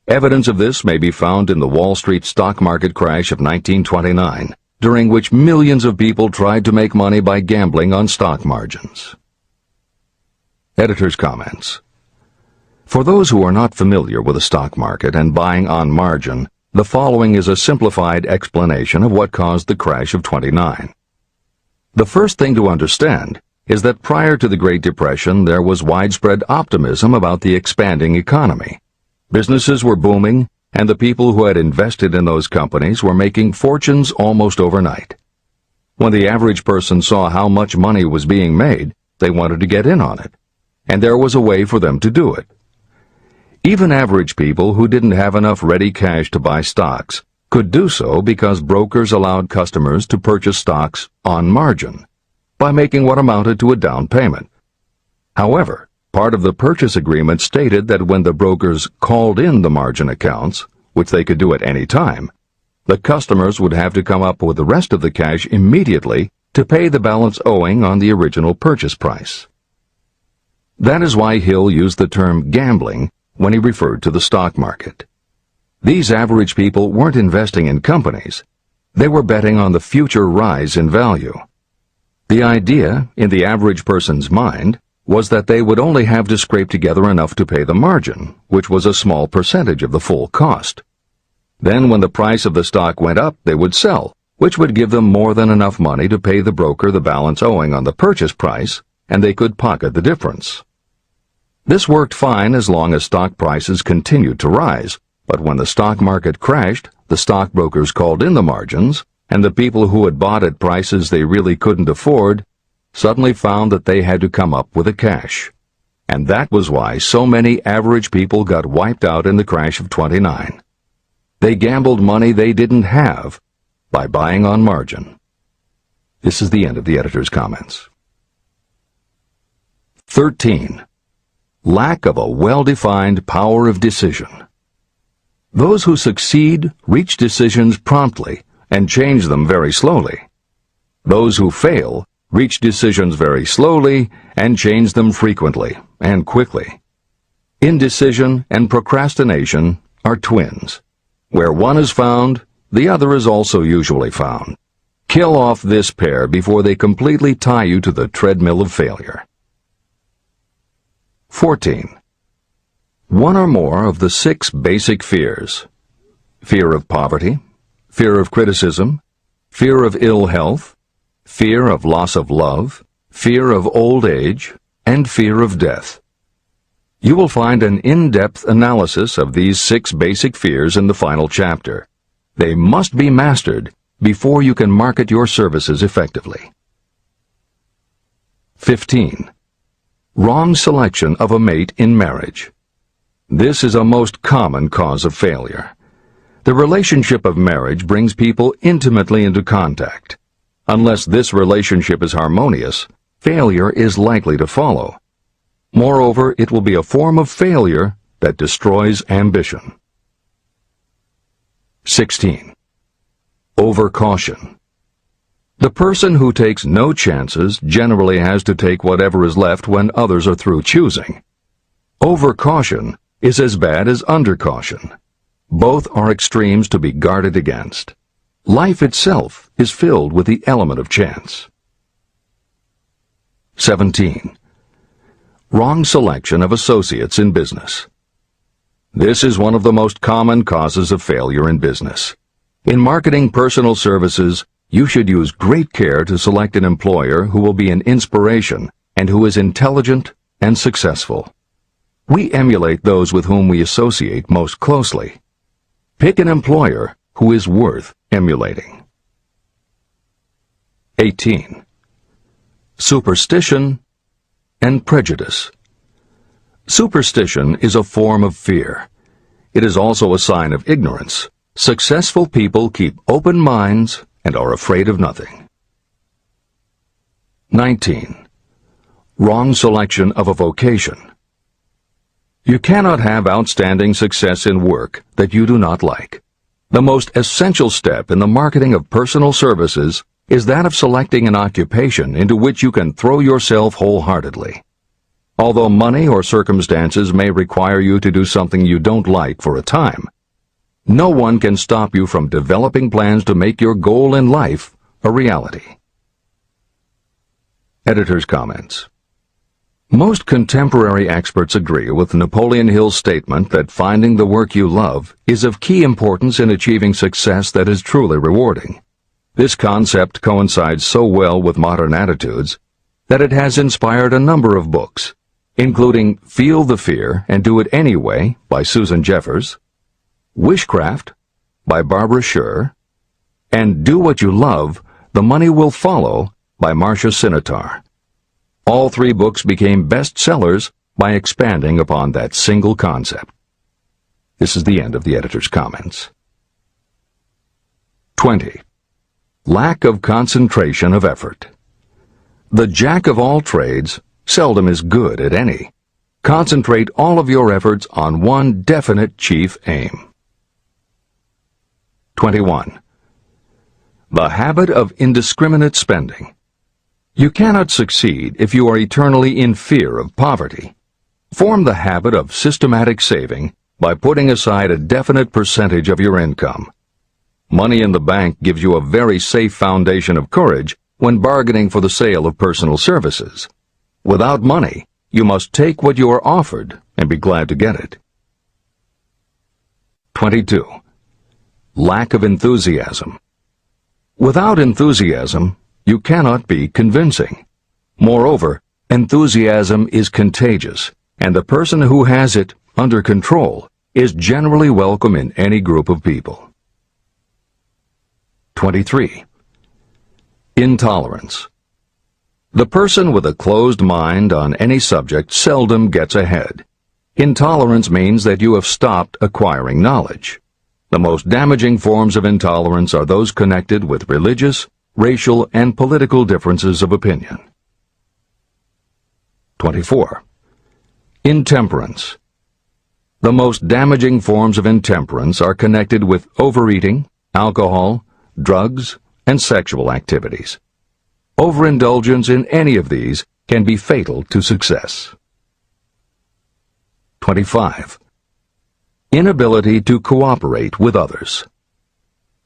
Evidence of this may be found in the Wall Street stock market crash of 1929, during which millions of people tried to make money by gambling on stock margins. Editor's comments. For those who are not familiar with the stock market and buying on margin, the following is a simplified explanation of what caused the crash of '29. The first thing to understand is that prior to the Great Depression there was widespread optimism about the expanding economy. Businesses were booming, and the people who had invested in those companies were making fortunes almost overnight. When the average person saw how much money was being made, they wanted to get in on it, and there was a way for them to do it. Even average people who didn't have enough ready cash to buy stocks could do so because brokers allowed customers to purchase stocks on margin by making what amounted to a down payment. However, part of the purchase agreement stated that when the brokers called in the margin accounts, which they could do at any time, the customers would have to come up with the rest of the cash immediately to pay the balance owing on the original purchase price. That is why Hill used the term gambling when he referred to the stock market. These average people weren't investing in companies. They were betting on the future rise in value. The idea, in the average person's mind, was that they would only have to scrape together enough to pay the margin, which was a small percentage of the full cost. Then when the price of the stock went up, they would sell, which would give them more than enough money to pay the broker the balance owing on the purchase price, and they could pocket the difference. This worked fine as long as stock prices continued to rise, but when the stock market crashed, the stockbrokers called in the margins, and the people who had bought at prices they really couldn't afford suddenly found that they had to come up with the cash. And that was why so many average people got wiped out in the crash of '29. They gambled money they didn't have by buying on margin. This is the end of the editor's comments. 13. Lack of a well-defined power of decision. Those who succeed reach decisions promptly and change them very slowly. Those who fail reach decisions very slowly and change them frequently and quickly. Indecision and procrastination are twins. Where one is found, the other is also usually found. Kill off this pair before they completely tie you to the treadmill of failure. 14. One or more of the 6 basic fears: fear of poverty, fear of criticism, fear of ill health, fear of loss of love, fear of old age, and fear of death. You will find an in-depth analysis of these 6 basic fears in the final chapter. They must be mastered before you can market your services effectively. 15. Wrong selection of a mate in marriage. This is a most common cause of failure. The relationship of marriage brings people intimately into contact. Unless this relationship is harmonious, failure is likely to follow. Moreover, it will be a form of failure that destroys ambition. 16. Overcaution. The person who takes no chances generally has to take whatever is left when others are through choosing. Overcaution is as bad as undercaution. Both are extremes to be guarded against. Life itself is filled with the element of chance. 17. Wrong selection of associates in business. This is one of the most common causes of failure in business. In marketing personal services, you should use great care to select an employer who will be an inspiration and who is intelligent and successful. We emulate those with whom we associate most closely. Pick an employer who is worth emulating. 18. Superstition and prejudice. Superstition is a form of fear. It is also a sign of ignorance. Successful people keep open minds and are afraid of nothing. 19. Wrong selection of a vocation. You cannot have outstanding success in work that you do not like. The most essential step in the marketing of personal services is that of selecting an occupation into which you can throw yourself wholeheartedly. Although money or circumstances may require you to do something you don't like for a time, no one can stop you from developing plans to make your goal in life a reality. Editor's comments. Most contemporary experts agree with Napoleon Hill's statement that finding the work you love is of key importance in achieving success that is truly rewarding. This concept coincides so well with modern attitudes that it has inspired a number of books, including Feel the Fear and Do It Anyway by Susan Jeffers, Wishcraft by Barbara Sher, and Do What You Love, The Money Will Follow by Marcia Sinitar. All three books became bestsellers by expanding upon that single concept. This is the end of the editor's comments. 20. Lack of concentration of effort. The jack of all trades seldom is good at any. Concentrate all of your efforts on one definite chief aim. 21. The habit of indiscriminate spending. You cannot succeed if you are eternally in fear of poverty. Form the habit of systematic saving by putting aside a definite percentage of your income. Money in the bank gives you a very safe foundation of courage when bargaining for the sale of personal services. Without money, you must take what you are offered and be glad to get it. 22. Lack of enthusiasm. Without enthusiasm, you cannot be convincing. Moreover, enthusiasm is contagious, and the person who has it under control is generally welcome in any group of people. 23. Intolerance. The person with a closed mind on any subject seldom gets ahead. Intolerance means that you have stopped acquiring knowledge. The most damaging forms of intolerance are those connected with religious, racial, and political differences of opinion. 24. Intemperance. The most damaging forms of intemperance are connected with overeating, alcohol, drugs, and sexual activities. Overindulgence in any of these can be fatal to success. 25. Inability to cooperate with others.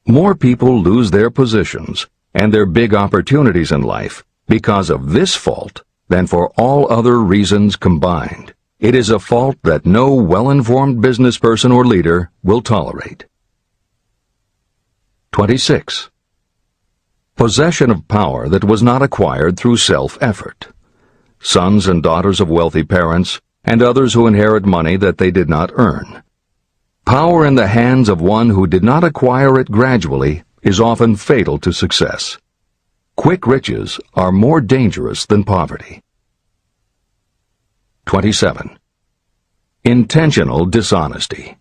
More people lose their positions and their big opportunities in life because of this fault than for all other reasons combined. It is a fault that no well-informed business person or leader will tolerate. 26. Possession of power that was not acquired through self-effort. Sons and daughters of wealthy parents, and others who inherit money that they did not earn. Power in the hands of one who did not acquire it gradually is often fatal to success. Quick riches are more dangerous than poverty. 27. Intentional dishonesty.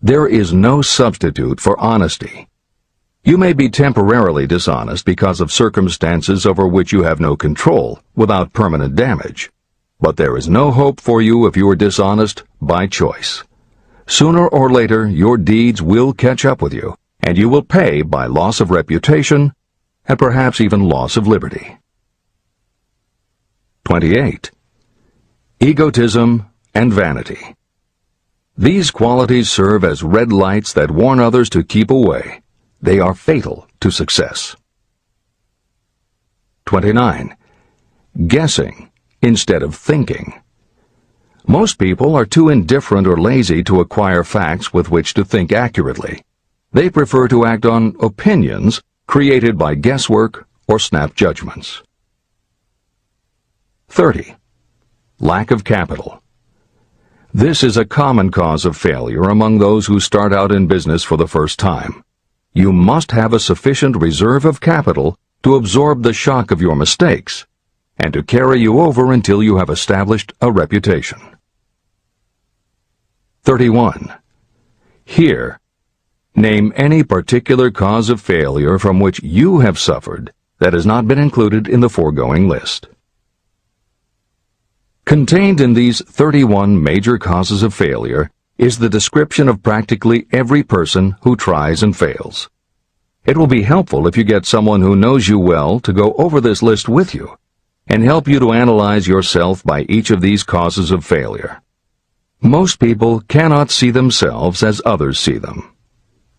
There is no substitute for honesty. You may be temporarily dishonest because of circumstances over which you have no control, without permanent damage. But there is no hope for you if you are dishonest by choice. Sooner or later, your deeds will catch up with you, and you will pay by loss of reputation and perhaps even loss of liberty. 28. Egotism and vanity. These qualities serve as red lights that warn others to keep away. They are fatal to success. 29. Guessing instead of thinking. Most people are too indifferent or lazy to acquire facts with which to think accurately. They prefer to act on opinions created by guesswork or snap judgments. 30. Lack of capital. This is a common cause of failure among those who start out in business for the first time. You must have a sufficient reserve of capital to absorb the shock of your mistakes and to carry you over until you have established a reputation. 31. Here, name any particular cause of failure from which you have suffered that has not been included in the foregoing list. Contained in these 31 major causes of failure is the description of practically every person who tries and fails. It will be helpful if you get someone who knows you well to go over this list with you and help you to analyze yourself by each of these causes of failure. Most people cannot see themselves as others see them.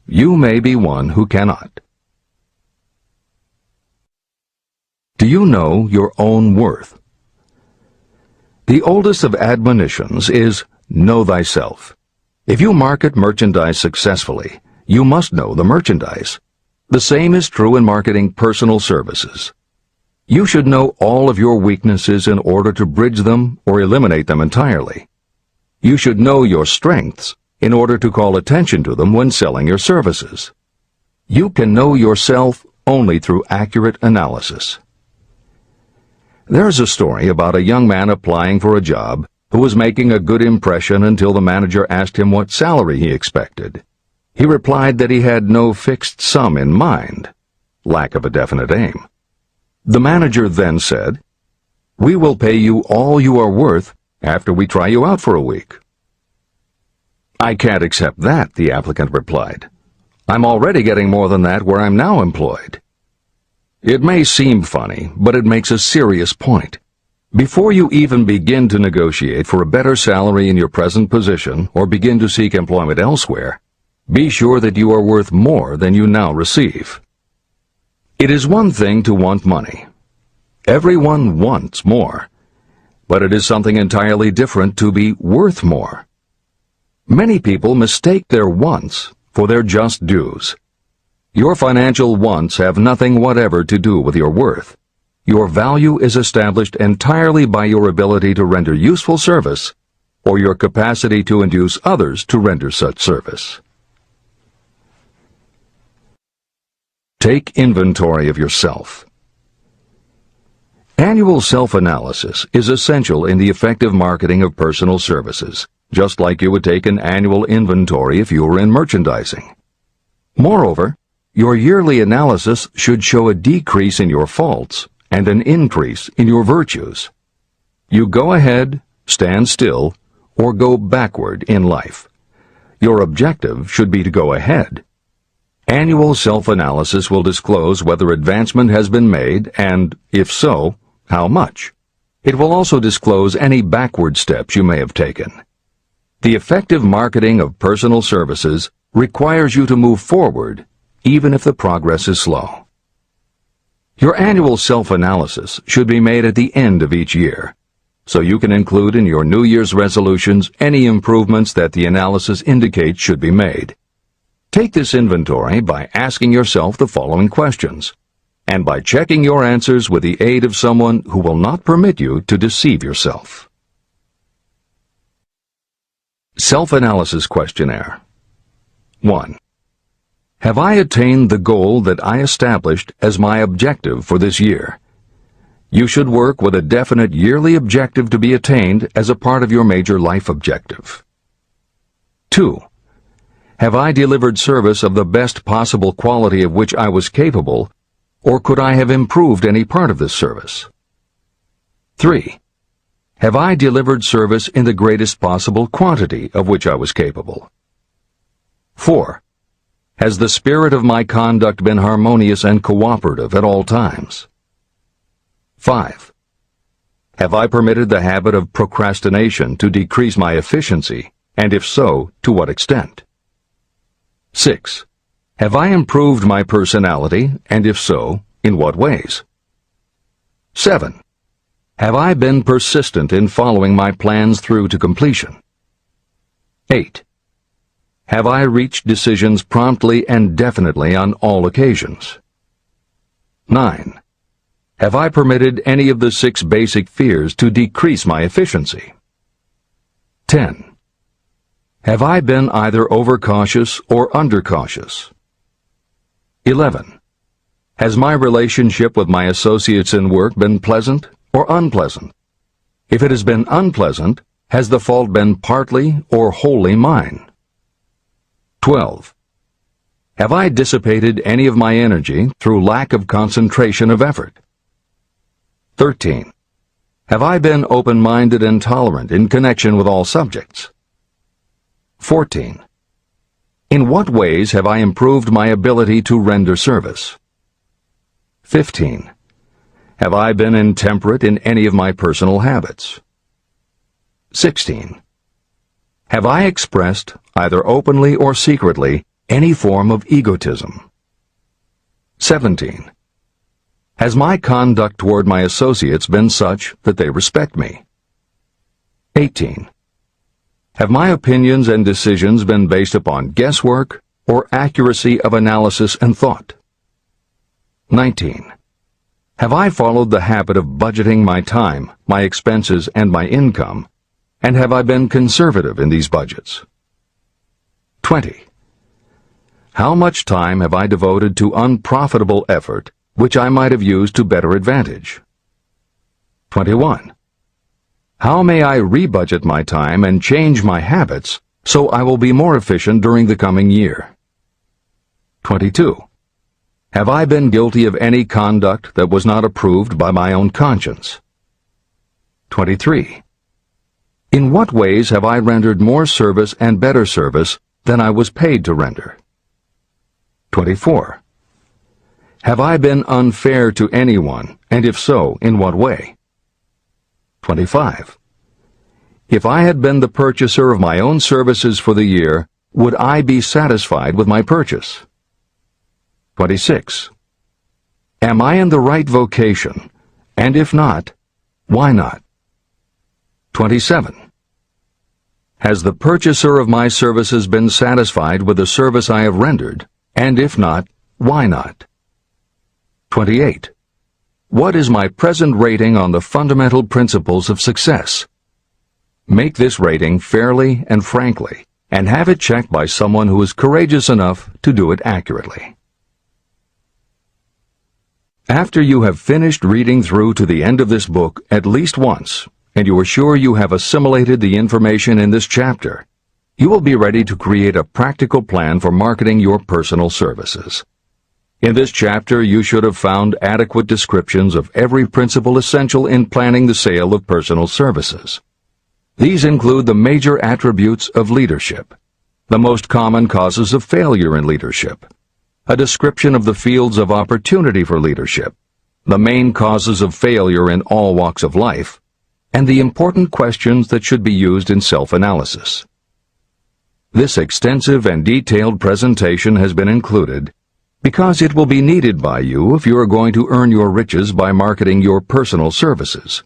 You may be one who cannot. Do you know your own worth? The oldest of admonitions is, know thyself. If you market merchandise successfully, you must know the merchandise. The same is true in marketing personal services. You should know all of your weaknesses in order to bridge them or eliminate them entirely. You should know your strengths in order to call attention to them when selling your services. You can know yourself only through accurate analysis. There's a story about a young man applying for a job who was making a good impression until the manager asked him what salary he expected. He replied that he had no fixed sum in mind, lack of a definite aim. The manager then said, "We will pay you all you are worth after we try you out for a week." "I can't accept that," the applicant replied. "I'm already getting more than that where I'm now employed." It may seem funny, but it makes a serious point. Before you even begin to negotiate for a better salary in your present position or begin to seek employment elsewhere, be sure that you are worth more than you now receive. It is one thing to want money. Everyone wants more, but it is something entirely different to be worth more. Many people mistake their wants for their just dues. Your financial wants have nothing whatever to do with your worth. Your value is established entirely by your ability to render useful service or your capacity to induce others to render such service. Take inventory of yourself. Annual self-analysis is essential in the effective marketing of personal services, just like you would take an annual inventory if you were in merchandising. Moreover, your yearly analysis should show a decrease in your faults and an increase in your virtues. You go ahead, stand still, or go backward in life. Your objective should be to go ahead. Annual self-analysis will disclose whether advancement has been made and, if so, how much. It will also disclose any backward steps you may have taken. The effective marketing of personal services requires you to move forward even if the progress is slow. Your annual self-analysis should be made at the end of each year, so you can include in your New Year's resolutions any improvements that the analysis indicates should be made. Take this inventory by asking yourself the following questions, and by checking your answers with the aid of someone who will not permit you to deceive yourself. Self-analysis questionnaire. 1. Have I attained the goal that I established as my objective for this year? You should work with a definite yearly objective to be attained as a part of your major life objective. 2. Have I delivered service of the best possible quality of which I was capable, or could I have improved any part of this service? 3. Have I delivered service in the greatest possible quantity of which I was capable? 4. Has the spirit of my conduct been harmonious and cooperative at all times? 5. Have I permitted the habit of procrastination to decrease my efficiency, and if so, to what extent? 6. Have I improved my personality, and if so, in what ways? 7. Have I been persistent in following my plans through to completion? 8. Have I reached decisions promptly and definitely on all occasions? 9. Have I permitted any of the 6 basic fears to decrease my efficiency? 10. Have I been either overcautious or undercautious? 11. Has my relationship with my associates in work been pleasant or unpleasant? If it has been unpleasant, has the fault been partly or wholly mine? 12. Have I dissipated any of my energy through lack of concentration of effort? 13. Have I been open-minded and tolerant in connection with all subjects? 14. In what ways have I improved my ability to render service? 15. Have I been intemperate in any of my personal habits? 16. Have I expressed, either openly or secretly, any form of egotism? 17. Has my conduct toward my associates been such that they respect me? 18. Have my opinions and decisions been based upon guesswork or accuracy of analysis and thought? 19. Have I followed the habit of budgeting my time, my expenses, and my income, and have I been conservative in these budgets? 20. How much time have I devoted to unprofitable effort which I might have used to better advantage? 21. How may I rebudget my time and change my habits so I will be more efficient during the coming year? 22. Have I been guilty of any conduct that was not approved by my own conscience? 23. In what ways have I rendered more service and better service than I was paid to render? 24. Have I been unfair to anyone, and if so, in what way? 25. If I had been the purchaser of my own services for the year, would I be satisfied with my purchase? 26. Am I in the right vocation, and if not, why not? 27. Has the purchaser of my services been satisfied with the service I have rendered, and if not, why not? 28. What is my present rating on the fundamental principles of success? Make this rating fairly and frankly, and have it checked by someone who is courageous enough to do it accurately. After you have finished reading through to the end of this book at least once, and you are sure you have assimilated the information in this chapter, you will be ready to create a practical plan for marketing your personal services. In this chapter, you should have found adequate descriptions of every principle essential in planning the sale of personal services. These include the major attributes of leadership, the most common causes of failure in leadership, a description of the fields of opportunity for leadership, the main causes of failure in all walks of life, and the important questions that should be used in self-analysis. This extensive and detailed presentation has been included because it will be needed by you if you are going to earn your riches by marketing your personal services.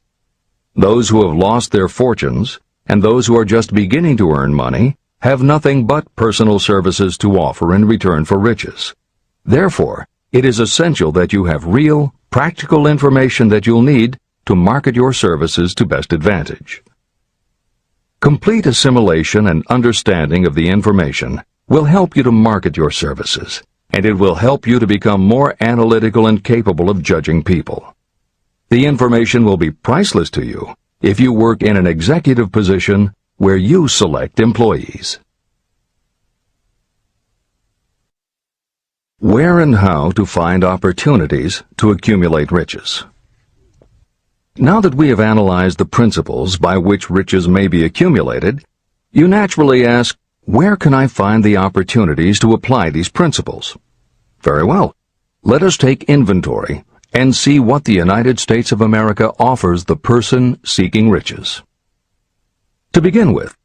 Those who have lost their fortunes and those who are just beginning to earn money have nothing but personal services to offer in return for riches. Therefore, it is essential that you have real, practical information that you'll need to market your services to best advantage. Complete assimilation and understanding of the information will help you to market your services, and it will help you to become more analytical and capable of judging people. The information will be priceless to you if you work in an executive position where you select employees. Where and how to find opportunities to accumulate riches. Now that we have analyzed the principles by which riches may be accumulated, you naturally ask, where can I find the opportunities to apply these principles? Very well. Let us take inventory and see what the United States of America offers the person seeking riches. To begin with,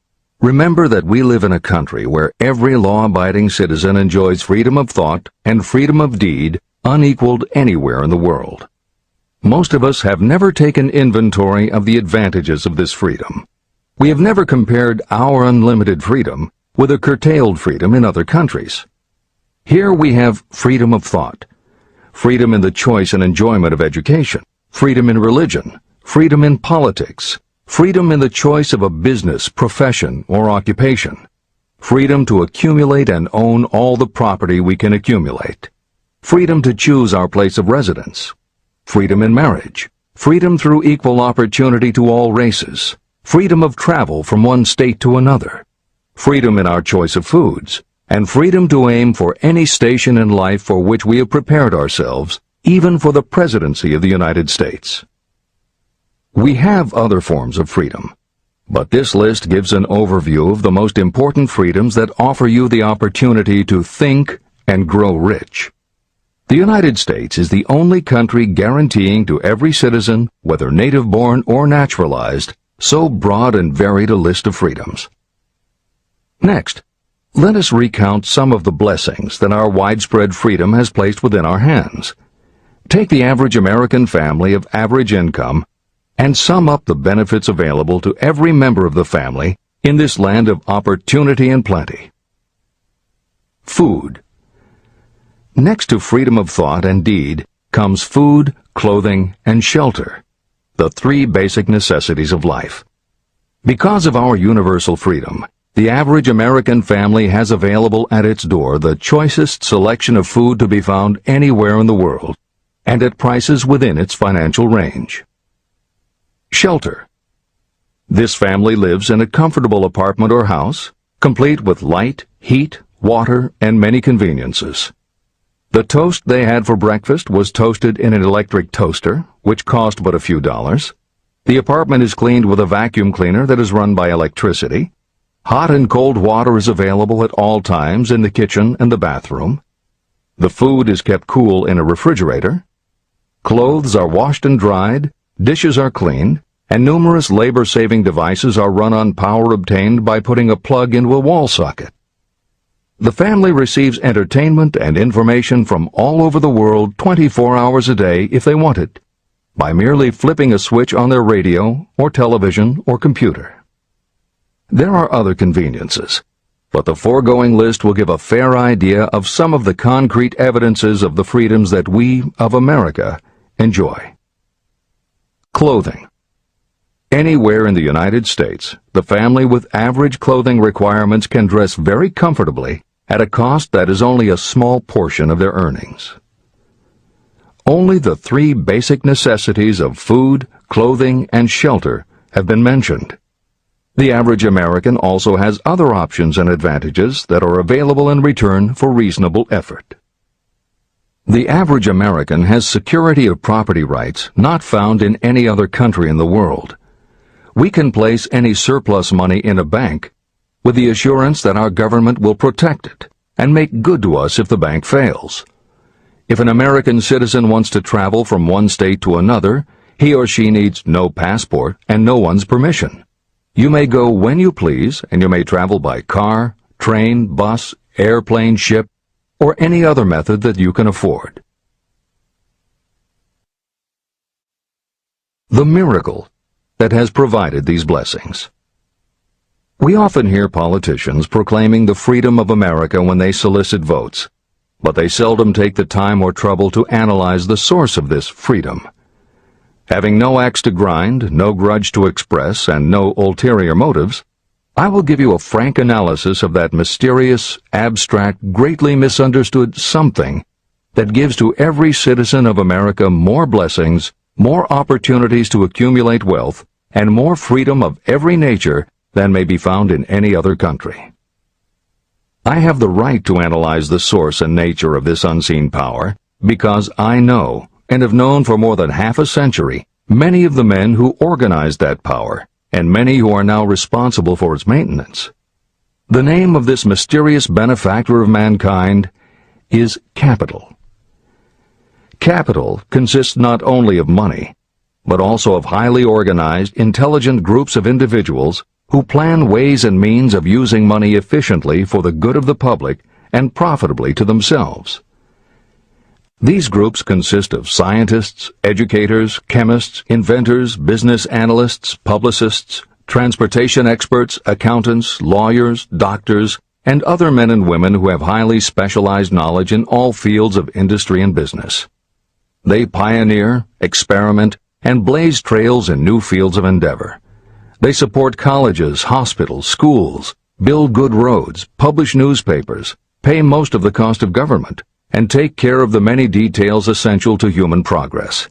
remember that we live in a country where every law-abiding citizen enjoys freedom of thought and freedom of deed unequaled anywhere in the world. Most of us have never taken inventory of the advantages of this freedom. We have never compared our unlimited freedom with a curtailed freedom in other countries. Here we have freedom of thought, freedom in the choice and enjoyment of education, freedom in religion, freedom in politics, freedom in the choice of a business, profession, or occupation, freedom to accumulate and own all the property we can accumulate, freedom to choose our place of residence, freedom in marriage, freedom through equal opportunity to all races, freedom of travel from one state to another, freedom in our choice of foods, and freedom to aim for any station in life for which we have prepared ourselves, even for the presidency of the United States. We have other forms of freedom, but this list gives an overview of the most important freedoms that offer you the opportunity to think and grow rich. The United States is the only country guaranteeing to every citizen, whether native-born or naturalized, so broad and varied a list of freedoms. Next, let us recount some of the blessings that our widespread freedom has placed within our hands. Take the average American family of average income and sum up the benefits available to every member of the family in this land of opportunity and plenty. Food. Next to freedom of thought and deed comes food, clothing, and shelter, the three basic necessities of life. Because of our universal freedom, the average American family has available at its door the choicest selection of food to be found anywhere in the world, and at prices within its financial range. Shelter. This family lives in a comfortable apartment or house, complete with light, heat, water, and many conveniences. The toast they had for breakfast was toasted in an electric toaster, which cost but a few dollars. The apartment is cleaned with a vacuum cleaner that is run by electricity. Hot and cold water is available at all times in the kitchen and the bathroom. The food is kept cool in a refrigerator. Clothes are washed and dried, dishes are cleaned, and numerous labor-saving devices are run on power obtained by putting a plug into a wall socket. The family receives entertainment and information from all over the world 24 hours a day if they want it, by merely flipping a switch on their radio or television or computer. There are other conveniences, but the foregoing list will give a fair idea of some of the concrete evidences of the freedoms that we, of America, enjoy. Clothing. Anywhere in the United States, the family with average clothing requirements can dress very comfortably at a cost that is only a small portion of their earnings. Only the three basic necessities of food, clothing, and shelter have been mentioned. The average American also has other options and advantages that are available in return for reasonable effort. The average American has security of property rights not found in any other country in the world. We can place any surplus money in a bank with the assurance that our government will protect it and make good to us if the bank fails. If an American citizen wants to travel from one state to another, he or she needs no passport and no one's permission. You may go when you please, and you may travel by car, train, bus, airplane, ship, or any other method that you can afford. The miracle that has provided these blessings. We often hear politicians proclaiming the freedom of America when they solicit votes, but they seldom take the time or trouble to analyze the source of this freedom. Having no axe to grind, no grudge to express, and no ulterior motives, I will give you a frank analysis of that mysterious, abstract, greatly misunderstood something that gives to every citizen of America more blessings, more opportunities to accumulate wealth, and more freedom of every nature than may be found in any other country. I have the right to analyze the source and nature of this unseen power because I know, and have known for more than half a century, many of the men who organized that power, and many who are now responsible for its maintenance. The name of this mysterious benefactor of mankind is capital. Capital consists not only of money, but also of highly organized, intelligent groups of individuals who plan ways and means of using money efficiently for the good of the public and profitably to themselves. These groups consist of scientists, educators, chemists, inventors, business analysts, publicists, transportation experts, accountants, lawyers, doctors, and other men and women who have highly specialized knowledge in all fields of industry and business. They pioneer, experiment, and blaze trails in new fields of endeavor. They support colleges, hospitals, schools, build good roads, publish newspapers, pay most of the cost of government, and take care of the many details essential to human progress.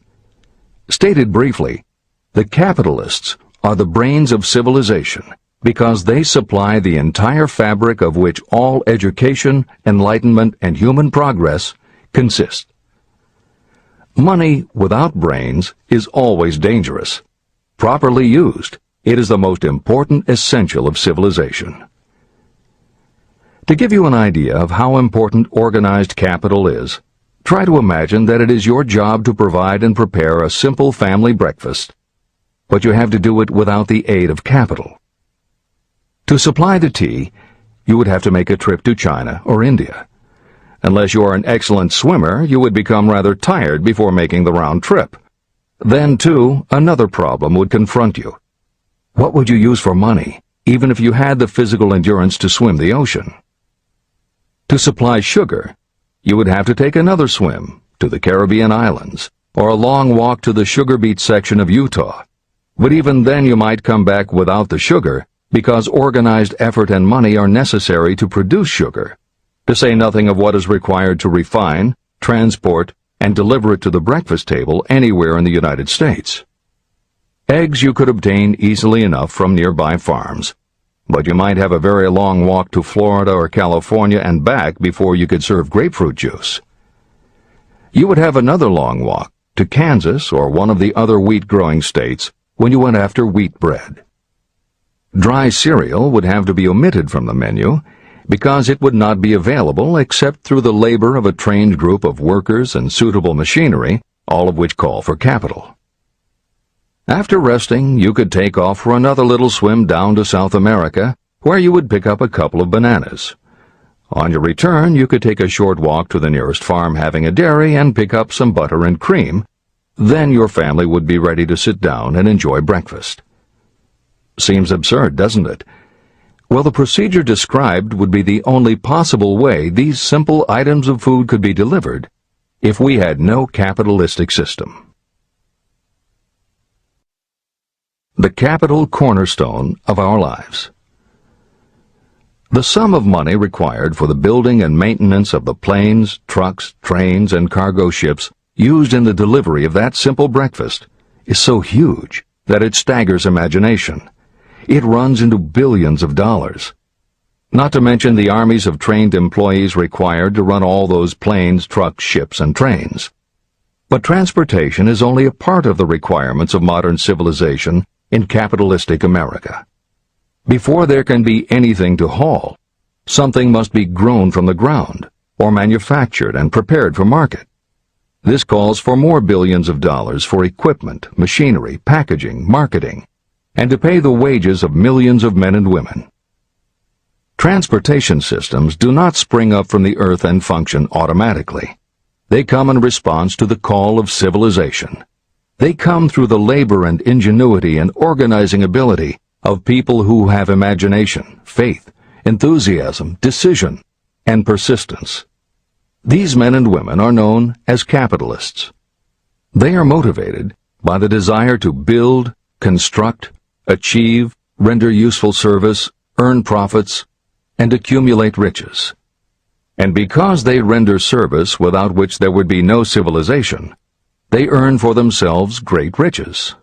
Stated briefly, the capitalists are the brains of civilization because they supply the entire fabric of which all education, enlightenment, and human progress consist. Money without brains is always dangerous. Properly used, it is the most important essential of civilization. To give you an idea of how important organized capital is, try to imagine that it is your job to provide and prepare a simple family breakfast, but you have to do it without the aid of capital. To supply the tea, you would have to make a trip to China or India. Unless you are an excellent swimmer, you would become rather tired before making the round trip. Then, too, another problem would confront you. What would you use for money, even if you had the physical endurance to swim the ocean? To supply sugar, you would have to take another swim to the Caribbean islands, or a long walk to the sugar beet section of Utah. But even then you might come back without the sugar, because organized effort and money are necessary to produce sugar, to say nothing of what is required to refine, transport, and deliver it to the breakfast table anywhere in the United States. Eggs you could obtain easily enough from nearby farms, but you might have a very long walk to Florida or California and back before you could serve grapefruit juice. You would have another long walk to Kansas or one of the other wheat-growing states when you went after wheat bread. Dry cereal would have to be omitted from the menu because it would not be available except through the labor of a trained group of workers and suitable machinery, all of which call for capital. After resting, you could take off for another little swim down to South America, where you would pick up a couple of bananas. On your return, you could take a short walk to the nearest farm having a dairy and pick up some butter and cream. Then your family would be ready to sit down and enjoy breakfast. Seems absurd, doesn't it? Well, the procedure described would be the only possible way these simple items of food could be delivered if we had no capitalistic system. The capital cornerstone of our lives. The sum of money required for the building and maintenance of the planes, trucks, trains, and cargo ships used in the delivery of that simple breakfast is so huge that it staggers imagination. It runs into billions of dollars. Not to mention the armies of trained employees required to run all those planes, trucks, ships, and trains. But transportation is only a part of the requirements of modern civilization in capitalistic America. Before there can be anything to haul, something must be grown from the ground, or manufactured and prepared for market. This calls for more billions of dollars for equipment, machinery, packaging, marketing, and to pay the wages of millions of men and women. Transportation systems do not spring up from the earth and function automatically. They come in response to the call of civilization. They come through the labor and ingenuity and organizing ability of people who have imagination, faith, enthusiasm, decision, and persistence. These men and women are known as capitalists. They are motivated by the desire to build, construct, achieve, render useful service, earn profits, and accumulate riches. And because they render service without which there would be no civilization, they earn for themselves great riches.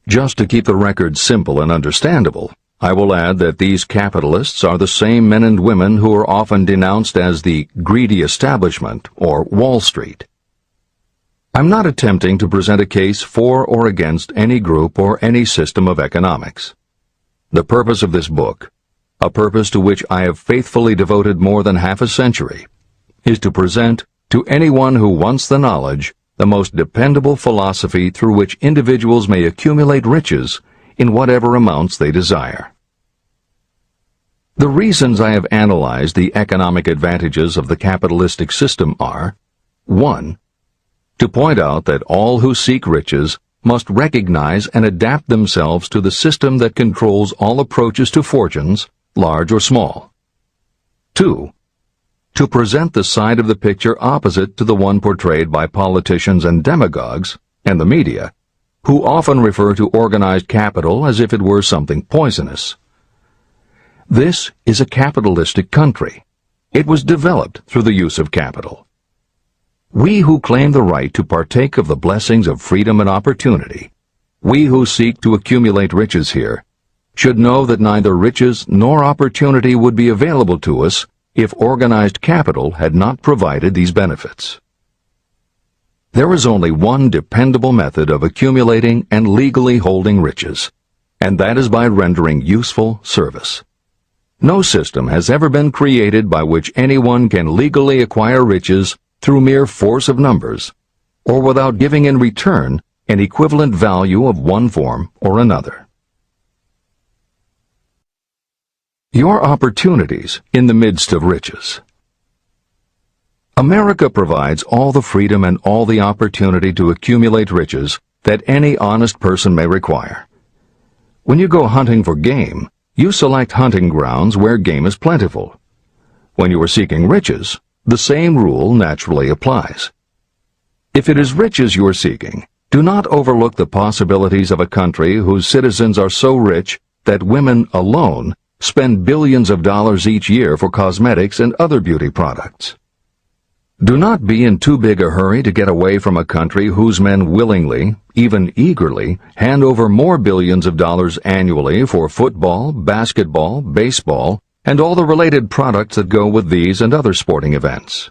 Just to keep the record simple and understandable, I will add that these capitalists are the same men and women who are often denounced as the greedy establishment or Wall Street. I'm not attempting to present a case for or against any group or any system of economics. The purpose of this book, a purpose to which I have faithfully devoted more than half a century, is to present to anyone who wants the knowledge the most dependable philosophy through which individuals may accumulate riches in whatever amounts they desire. The reasons I have analyzed the economic advantages of the capitalistic system are: 1. To point out that all who seek riches must recognize and adapt themselves to the system that controls all approaches to fortunes, large or small. 2. To present the side of the picture opposite to the one portrayed by politicians and demagogues and the media, who often refer to organized capital as if it were something poisonous. This is a capitalistic country. It was developed through the use of capital. We who claim the right to partake of the blessings of freedom and opportunity, we who seek to accumulate riches here, should know that neither riches nor opportunity would be available to us if organized capital had not provided these benefits. There is only one dependable method of accumulating and legally holding riches, and that is by rendering useful service. No system has ever been created by which anyone can legally acquire riches through mere force of numbers, or without giving in return an equivalent value of one form or another. Your opportunities in the midst of riches. America provides all the freedom and all the opportunity to accumulate riches that any honest person may require. When you go hunting for game, you select hunting grounds where game is plentiful. When you are seeking riches, the same rule naturally applies. If it is riches you are seeking, do not overlook the possibilities of a country whose citizens are so rich that women alone spend billions of dollars each year for cosmetics and other beauty products. Do not be in too big a hurry to get away from a country whose men willingly, even eagerly, hand over more billions of dollars annually for football, basketball, baseball, and all the related products that go with these and other sporting events.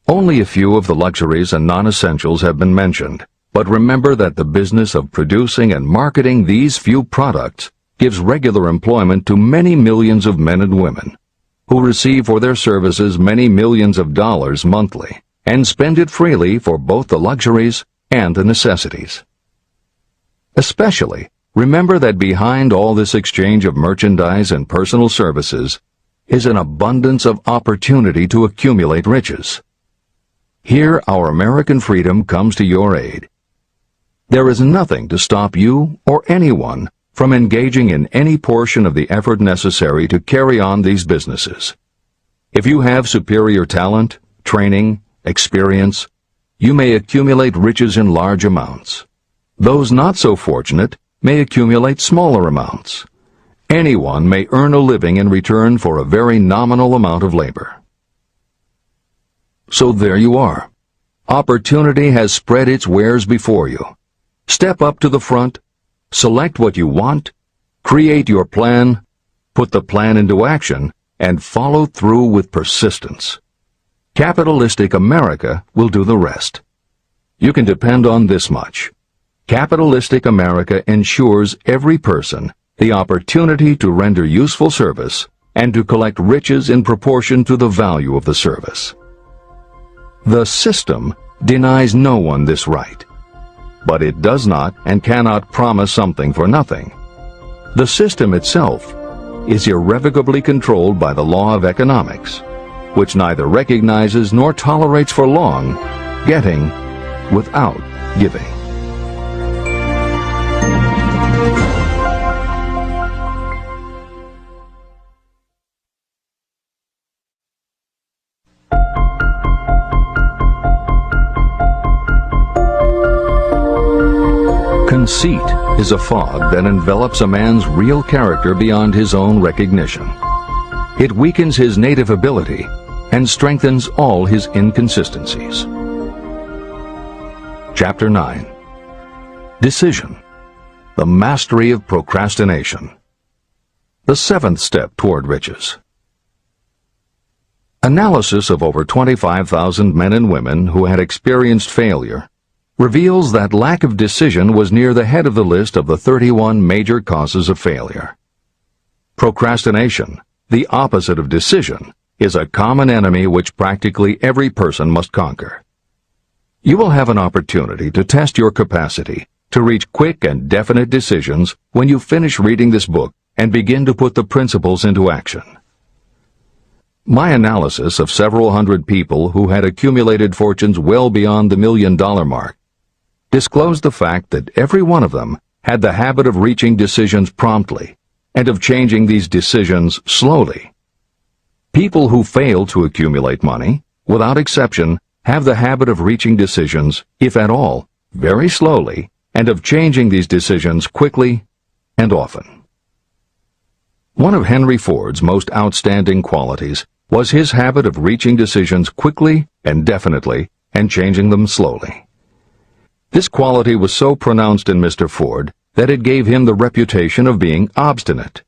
Only a few of the luxuries and non-essentials have been mentioned, but remember that the business of producing and marketing these few products gives regular employment to many millions of men and women, who receive for their services many millions of dollars monthly, and spend it freely for both the luxuries and the necessities. Especially, remember that behind all this exchange of merchandise and personal services is an abundance of opportunity to accumulate riches. Here our American freedom comes to your aid. There is nothing to stop you or anyone from engaging in any portion of the effort necessary to carry on these businesses. If you have superior talent, training, experience, you may accumulate riches in large amounts. Those not so fortunate may accumulate smaller amounts. Anyone may earn a living in return for a very nominal amount of labor. So there you are. Opportunity has spread its wares before you. Step up to the front, select what you want, create your plan, put the plan into action, and follow through with persistence. Capitalistic America will do the rest. You can depend on this much. Capitalistic America ensures every person the opportunity to render useful service and to collect riches in proportion to the value of the service. The system denies no one this right. But it does not and cannot promise something for nothing. The system itself is irrevocably controlled by the law of economics, which neither recognizes nor tolerates for long getting without giving. Conceit is a fog that envelops a man's real character beyond his own recognition. It weakens his native ability and strengthens all his inconsistencies. Chapter 9. Decision. The mastery of procrastination. The seventh step toward riches. Analysis of over 25,000 men and women who had experienced failure reveals that lack of decision was near the head of the list of the 31 major causes of failure. Procrastination, the opposite of decision, is a common enemy which practically every person must conquer. You will have an opportunity to test your capacity to reach quick and definite decisions when you finish reading this book and begin to put the principles into action. My analysis of several hundred people who had accumulated fortunes well beyond the $1 million mark disclosed the fact that every one of them had the habit of reaching decisions promptly and of changing these decisions slowly. People who fail to accumulate money, without exception, have the habit of reaching decisions, if at all, very slowly and of changing these decisions quickly and often. One of Henry Ford's most outstanding qualities was his habit of reaching decisions quickly and definitely and changing them slowly. This quality was so pronounced in Mr. Ford that it gave him the reputation of being obstinate.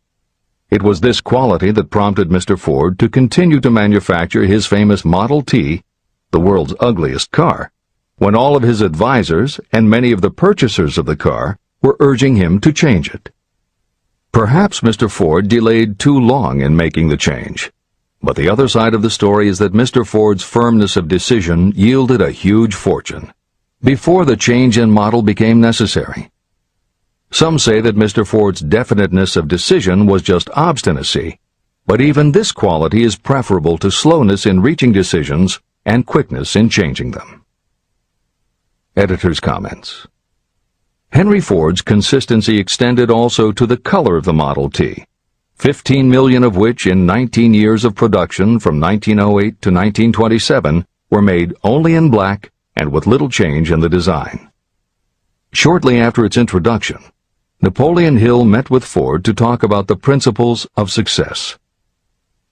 It was this quality that prompted Mr. Ford to continue to manufacture his famous Model T, the world's ugliest car, when all of his advisors and many of the purchasers of the car were urging him to change it. Perhaps Mr. Ford delayed too long in making the change, but the other side of the story is that Mr. Ford's firmness of decision yielded a huge fortune before the change in model became necessary. Some say that Mr. Ford's definiteness of decision was just obstinacy, but even this quality is preferable to slowness in reaching decisions and quickness in changing them. Editor's comments. Henry Ford's consistency extended also to the color of the Model T, 15 million of which in 19 years of production from 1908 to 1927 were made only in black and with little change in the design. Shortly after its introduction, Napoleon Hill met with Ford to talk about the principles of success.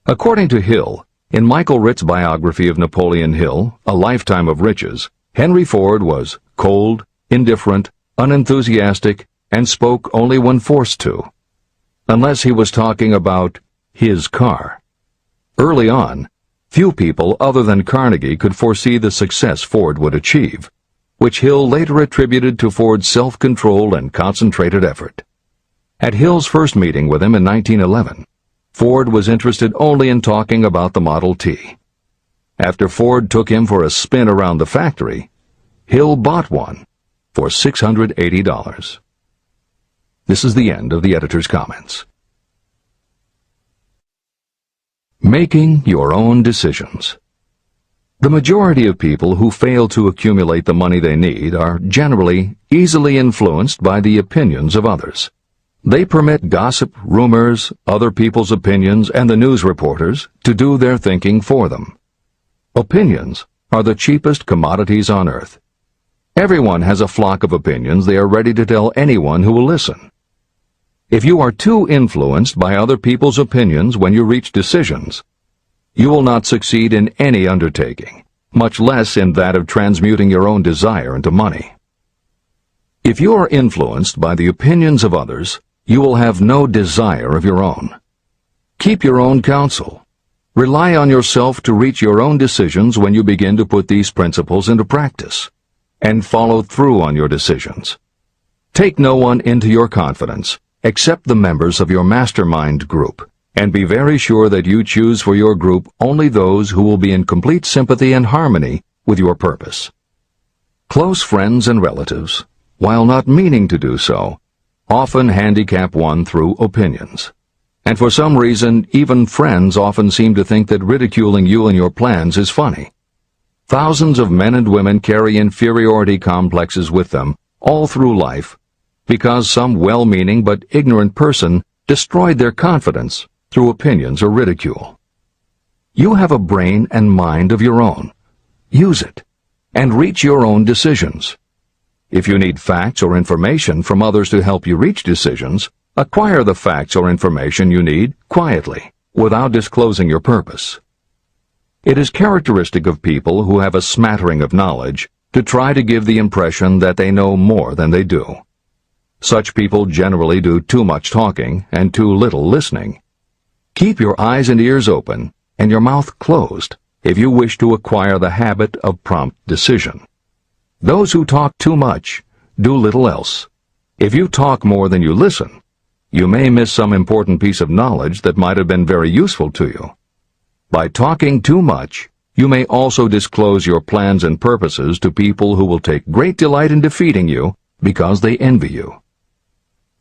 According to Hill, in Michael Ritt's biography of Napoleon Hill, A Lifetime of Riches, Henry Ford was cold, indifferent, unenthusiastic, and spoke only when forced to, unless he was talking about his car. Early on, few people other than Carnegie could foresee the success Ford would achieve, which Hill later attributed to Ford's self-control and concentrated effort. At Hill's first meeting with him in 1911, Ford was interested only in talking about the Model T. After Ford took him for a spin around the factory, Hill bought one for $680. This is the end of the editor's comments. Making your own decisions. The majority of people who fail to accumulate the money they need are generally easily influenced by the opinions of others. They permit gossip, rumors, other people's opinions, and the news reporters to do their thinking for them. Opinions are the cheapest commodities on earth. Everyone has a flock of opinions they are ready to tell anyone who will listen. If you are too influenced by other people's opinions when you reach decisions, you will not succeed in any undertaking, much less in that of transmuting your own desire into money. If you are influenced by the opinions of others, you will have no desire of your own. Keep your own counsel. Rely on yourself to reach your own decisions when you begin to put these principles into practice, and follow through on your decisions. Take no one into your confidence, except the members of your mastermind group, and be very sure that you choose for your group only those who will be in complete sympathy and harmony with your purpose. Close friends and relatives, while not meaning to do so, often handicap one through opinions. And for some reason, even friends often seem to think that ridiculing you and your plans is funny. Thousands of men and women carry inferiority complexes with them all through life because some well-meaning but ignorant person destroyed their confidence through opinions or ridicule. You have a brain and mind of your own. Use it, and reach your own decisions. If you need facts or information from others to help you reach decisions, acquire the facts or information you need quietly, without disclosing your purpose. It is characteristic of people who have a smattering of knowledge to try to give the impression that they know more than they do. Such people generally do too much talking and too little listening. Keep your eyes and ears open and your mouth closed if you wish to acquire the habit of prompt decision. Those who talk too much do little else. If you talk more than you listen, you may miss some important piece of knowledge that might have been very useful to you. By talking too much, you may also disclose your plans and purposes to people who will take great delight in defeating you because they envy you.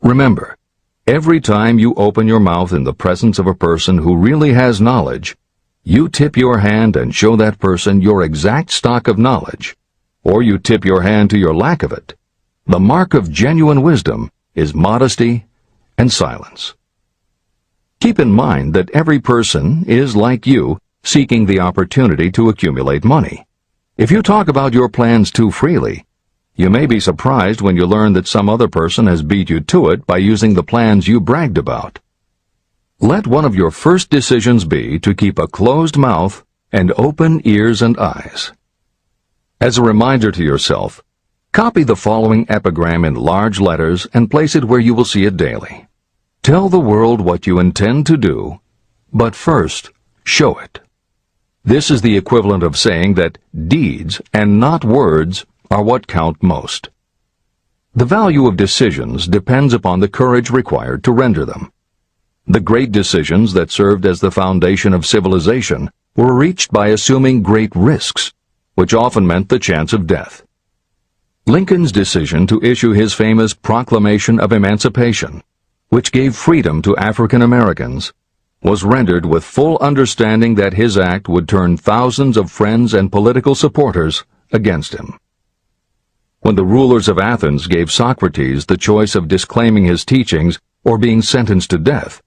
Remember, every time you open your mouth in the presence of a person who really has knowledge, you tip your hand and show that person your exact stock of knowledge, or you tip your hand to your lack of it. The mark of genuine wisdom is modesty and silence. Keep in mind that every person is, like you, seeking the opportunity to accumulate money. If you talk about your plans too freely, You may be surprised when you learn that some other person has beat you to it by using the plans you bragged about. Let one of your first decisions be to keep a closed mouth and open ears and eyes. As a reminder to yourself, copy the following epigram in large letters and place it where you will see it daily. Tell the world what you intend to do, but first, show it. This is the equivalent of saying that deeds and not words are what count most. The value of decisions depends upon the courage required to render them. The great decisions that served as the foundation of civilization were reached by assuming great risks, which often meant the chance of death. Lincoln's decision to issue his famous Proclamation of Emancipation, which gave freedom to African Americans, was rendered with full understanding that his act would turn thousands of friends and political supporters against him. When the rulers of Athens gave Socrates the choice of disclaiming his teachings or being sentenced to death,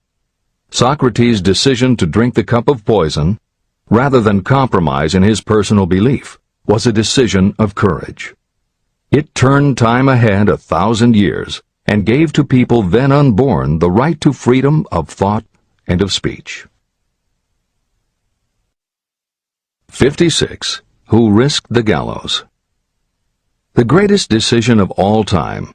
Socrates' decision to drink the cup of poison, rather than compromise in his personal belief, was a decision of courage. It turned time ahead 1,000 years and gave to people then unborn the right to freedom of thought and of speech. 56. Who risked the gallows? The greatest decision of all time,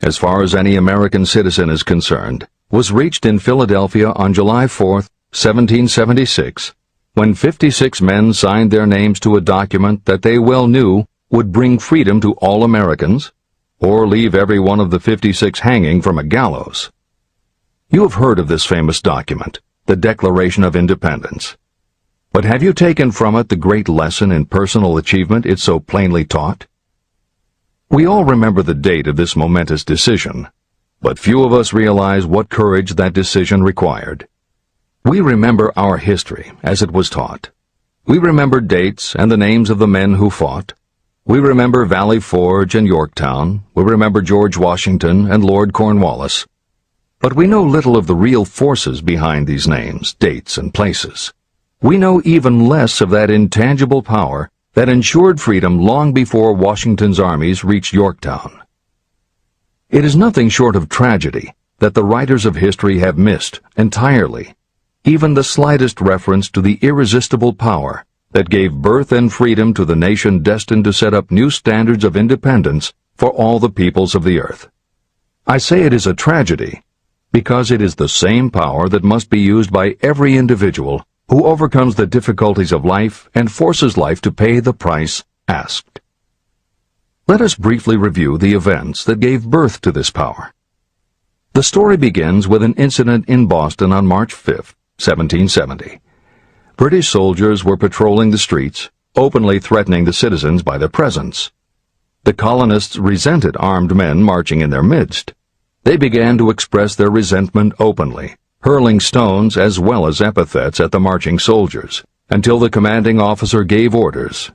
as far as any American citizen is concerned, was reached in Philadelphia on July 4, 1776, when 56 men signed their names to a document that they well knew would bring freedom to all Americans, or leave every one of the 56 hanging from a gallows. You have heard of this famous document, the Declaration of Independence. But have you taken from it the great lesson in personal achievement it so plainly taught? We all remember the date of this momentous decision, but few of us realize what courage that decision required. We remember our history as it was taught. We remember dates and the names of the men who fought. We remember Valley Forge and Yorktown. We remember George Washington and Lord Cornwallis. But we know little of the real forces behind these names, dates, and places. We know even less of that intangible power that ensured freedom long before Washington's armies reached Yorktown. It is nothing short of tragedy that the writers of history have missed entirely even the slightest reference to the irresistible power that gave birth and freedom to the nation destined to set up new standards of independence for all the peoples of the earth. I say it is a tragedy because it is the same power that must be used by every individual who overcomes the difficulties of life and forces life to pay the price asked. Let us briefly review the events that gave birth to this power. The story begins with an incident in Boston on March 5, 1770. British soldiers were patrolling the streets, openly threatening the citizens by their presence. The colonists resented armed men marching in their midst. They began to express their resentment openly, hurling stones as well as epithets at the marching soldiers, until the commanding officer gave orders.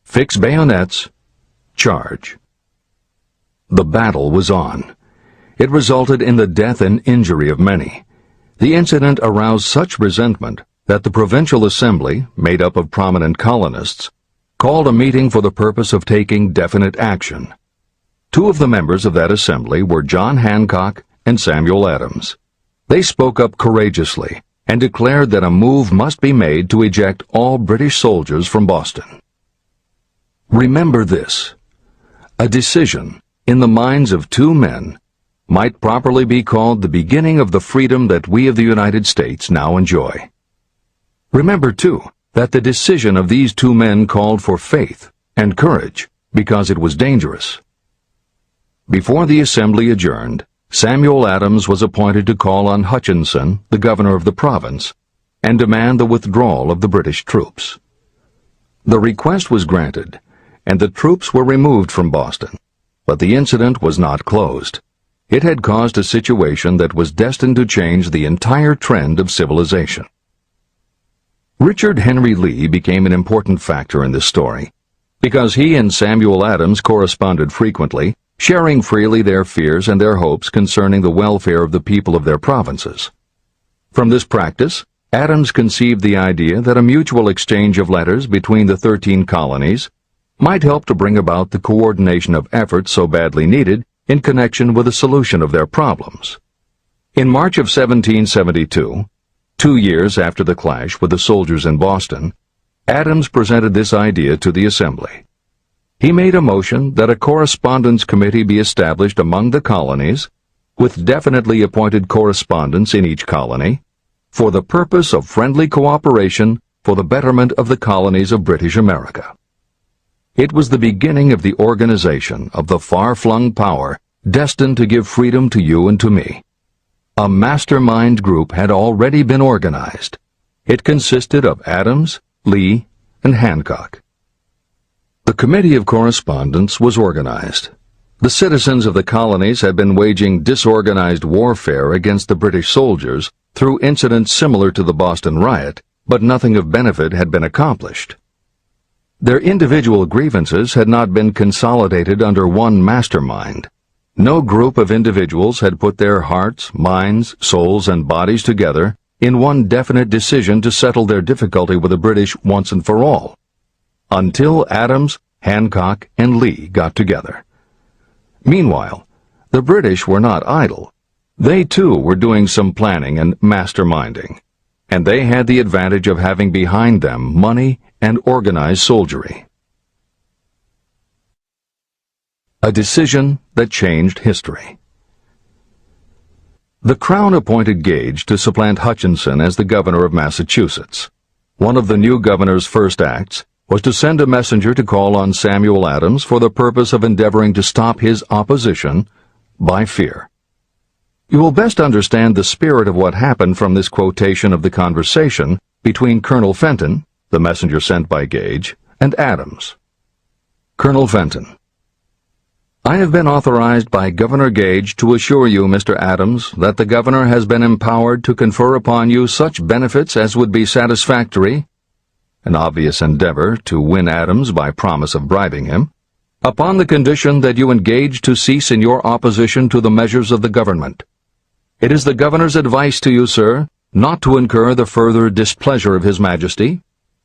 Fix bayonets. Charge. The battle was on. It resulted in the death and injury of many. The incident aroused such resentment that the Provincial Assembly, made up of prominent colonists, called a meeting for the purpose of taking definite action. Two of the members of that assembly were John Hancock and Samuel Adams. They spoke up courageously and declared that a move must be made to eject all British soldiers from Boston. Remember this: a decision, in the minds of two men, might properly be called the beginning of the freedom that we of the United States now enjoy. Remember, too, that the decision of these two men called for faith and courage because it was dangerous. Before the assembly adjourned, Samuel Adams was appointed to call on Hutchinson, the governor of the province, and demand the withdrawal of the British troops. The request was granted, and the troops were removed from Boston, but the incident was not closed. It had caused a situation that was destined to change the entire trend of civilization. Richard Henry Lee became an important factor in this story, because he and Samuel Adams corresponded frequently, sharing freely their fears and their hopes concerning the welfare of the people of their provinces. From this practice, Adams conceived the idea that a mutual exchange of letters between the 13 colonies might help to bring about the coordination of efforts so badly needed in connection with the solution of their problems. In March of 1772, 2 years after the clash with the soldiers in Boston, Adams presented this idea to the Assembly. He made a motion that a correspondence committee be established among the colonies, with definitely appointed correspondents in each colony, for the purpose of friendly cooperation for the betterment of the colonies of British America. It was the beginning of the organization of the far-flung power destined to give freedom to you and to me. A mastermind group had already been organized. It consisted of Adams, Lee, and Hancock. The Committee of Correspondence was organized. The citizens of the colonies had been waging disorganized warfare against the British soldiers through incidents similar to the Boston riot, but nothing of benefit had been accomplished. Their individual grievances had not been consolidated under one mastermind. No group of individuals had put their hearts, minds, souls, and bodies together in one definite decision to settle their difficulty with the British once and for all, until Adams, Hancock, and Lee got together. Meanwhile, the British were not idle. They too were doing some planning and masterminding, and they had the advantage of having behind them money and organized soldiery. A decision that changed history. The Crown appointed Gage to supplant Hutchinson as the governor of Massachusetts. One of the new governor's first acts was to send a messenger to call on Samuel Adams for the purpose of endeavoring to stop his opposition by fear. You will best understand the spirit of what happened from this quotation of the conversation between Colonel Fenton, the messenger sent by Gage, and Adams. Colonel Fenton: I have been authorized by Governor Gage to assure you, Mr. Adams, that the governor has been empowered to confer upon you such benefits as would be satisfactory, an obvious endeavor to win Adams by promise of bribing him, upon the condition that you engage to cease in your opposition to the measures of the government. It is the governor's advice to you, sir, not to incur the further displeasure of His Majesty.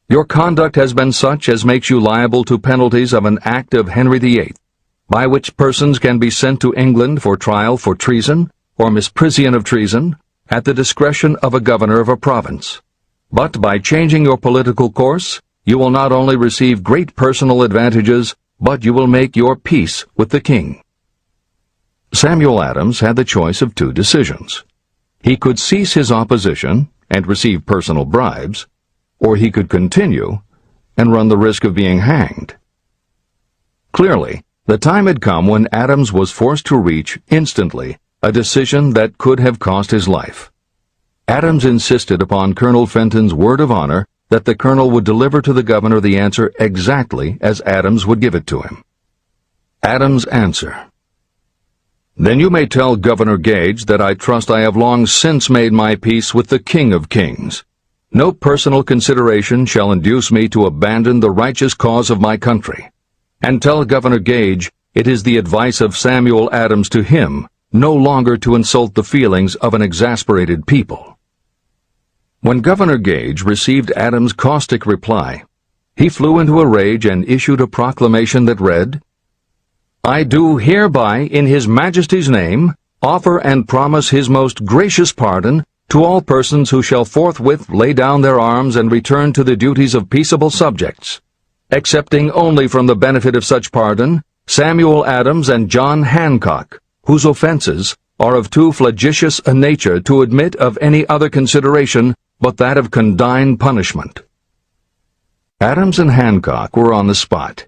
Your conduct has been such as makes you liable to penalties of an act of Henry VIII, by which persons can be sent to England for trial for treason or misprision of treason at the discretion of a governor of a province. But by changing your political course, you will not only receive great personal advantages, but you will make your peace with the king. Samuel Adams had the choice of two decisions. He could cease his opposition and receive personal bribes, or he could continue and run the risk of being hanged. Clearly, the time had come when Adams was forced to reach, instantly, a decision that could have cost his life. Adams insisted upon Colonel Fenton's word of honor that the colonel would deliver to the governor the answer exactly as Adams would give it to him. Adams' answer: Then you may tell Governor Gage that I trust I have long since made my peace with the King of Kings. No personal consideration shall induce me to abandon the righteous cause of my country. And tell Governor Gage it is the advice of Samuel Adams to him no longer to insult the feelings of an exasperated people. When Governor Gage received Adams' caustic reply, he flew into a rage and issued a proclamation that read, I do hereby, in His Majesty's name, offer and promise His most gracious pardon to all persons who shall forthwith lay down their arms and return to the duties of peaceable subjects, excepting only from the benefit of such pardon Samuel Adams and John Hancock, whose offenses are of too flagitious a nature to admit of any other consideration but that of condign punishment. Adams and Hancock were on the spot.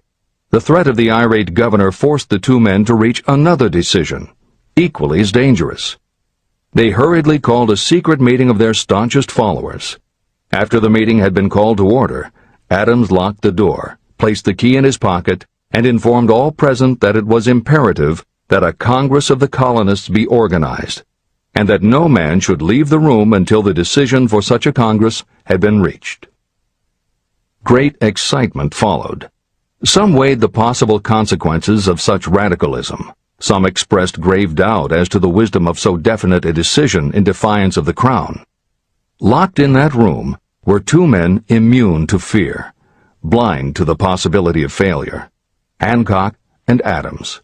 The threat of the irate governor forced the two men to reach another decision, equally as dangerous. They hurriedly called a secret meeting of their staunchest followers. After the meeting had been called to order, Adams locked the door, placed the key in his pocket, and informed all present that it was imperative that a Congress of the colonists be organized, and that no man should leave the room until the decision for such a Congress had been reached. Great excitement followed. Some weighed the possible consequences of such radicalism. Some expressed grave doubt as to the wisdom of so definite a decision in defiance of the Crown. Locked in that room were two men immune to fear, blind to the possibility of failure, Hancock, and Adams.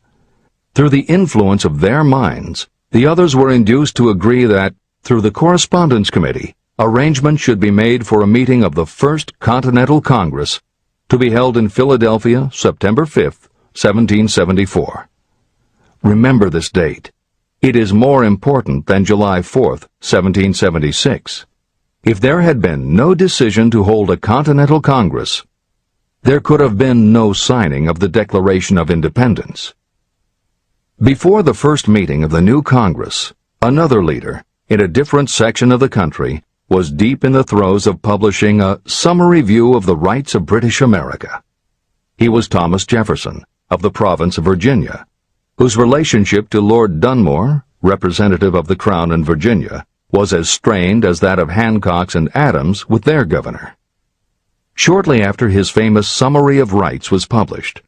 Through the influence of their minds, the others were induced to agree that, through the Correspondence Committee, arrangements should be made for a meeting of the First Continental Congress to be held in Philadelphia, September 5, 1774. Remember this date. It is more important than July 4, 1776. If there had been no decision to hold a Continental Congress, there could have been no signing of the Declaration of Independence. Before the first meeting of the new Congress, another leader, in a different section of the country, was deep in the throes of publishing a summary view of the rights of British America. He was Thomas Jefferson, of the province of Virginia, whose relationship to Lord Dunmore, representative of the Crown in Virginia, was as strained as that of Hancock's and Adams with their governor. Shortly after his famous Summary of Rights was published,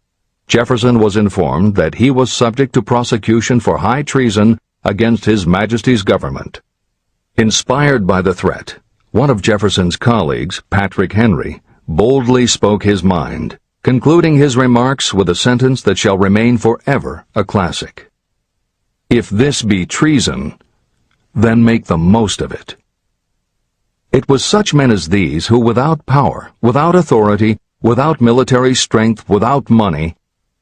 Jefferson was informed that he was subject to prosecution for high treason against His Majesty's government. Inspired by the threat, one of Jefferson's colleagues, Patrick Henry, boldly spoke his mind, concluding his remarks with a sentence that shall remain forever a classic. "If this be treason, then make the most of it." It was such men as these who, without power, without authority, without military strength, without money,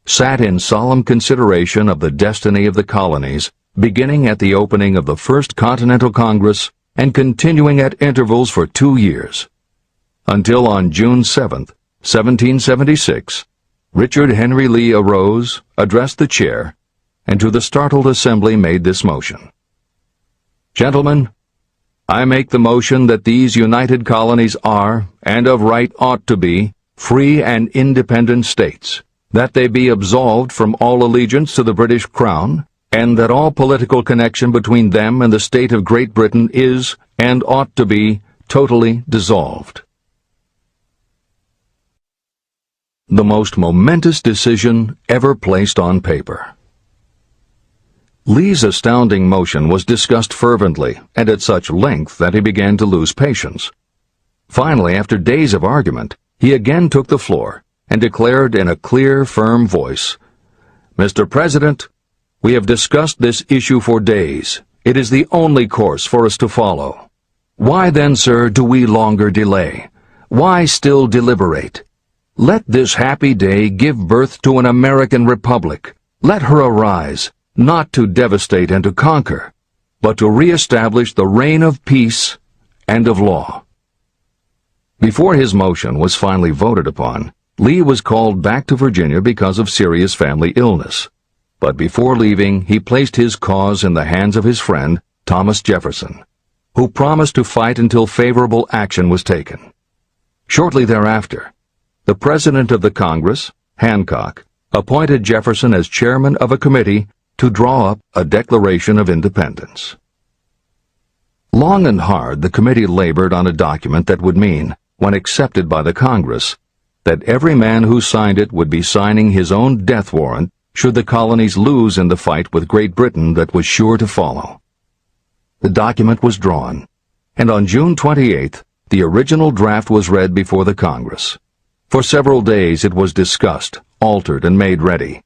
sat in solemn consideration of the destiny of the colonies, beginning at the opening of the First Continental Congress and continuing at intervals for 2 years, until on June 7, 1776, Richard Henry Lee arose, addressed the chair, and to the startled assembly made this motion: "Gentlemen, I make the motion that these united colonies are, and of right ought to be, free and independent states, that they be absolved from all allegiance to the British Crown, and that all political connection between them and the state of Great Britain is, and ought to be, totally dissolved." The most momentous decision ever placed on paper. Lee's astounding motion was discussed fervently and at such length that he began to lose patience. Finally, after days of argument, he again took the floor and declared in a clear, firm voice, "Mr. President, we have discussed this issue for days. It is the only course for us to follow. Why then, sir, do we longer delay? Why still deliberate? Let this happy day give birth to an American republic. Let her arise, not to devastate and to conquer, but to re-establish the reign of peace and of law." Before his motion was finally voted upon, Lee was called back to Virginia because of serious family illness. But before leaving, he placed his cause in the hands of his friend, Thomas Jefferson, who promised to fight until favorable action was taken. Shortly thereafter, the President of the Congress, Hancock, appointed Jefferson as chairman of a committee to draw up a Declaration of Independence. Long and hard the committee labored on a document that would mean, when accepted by the Congress, that every man who signed it would be signing his own death warrant should the colonies lose in the fight with Great Britain that was sure to follow. The document was drawn, and on June 28th, the original draft was read before the Congress. For several days it was discussed, altered, and made ready.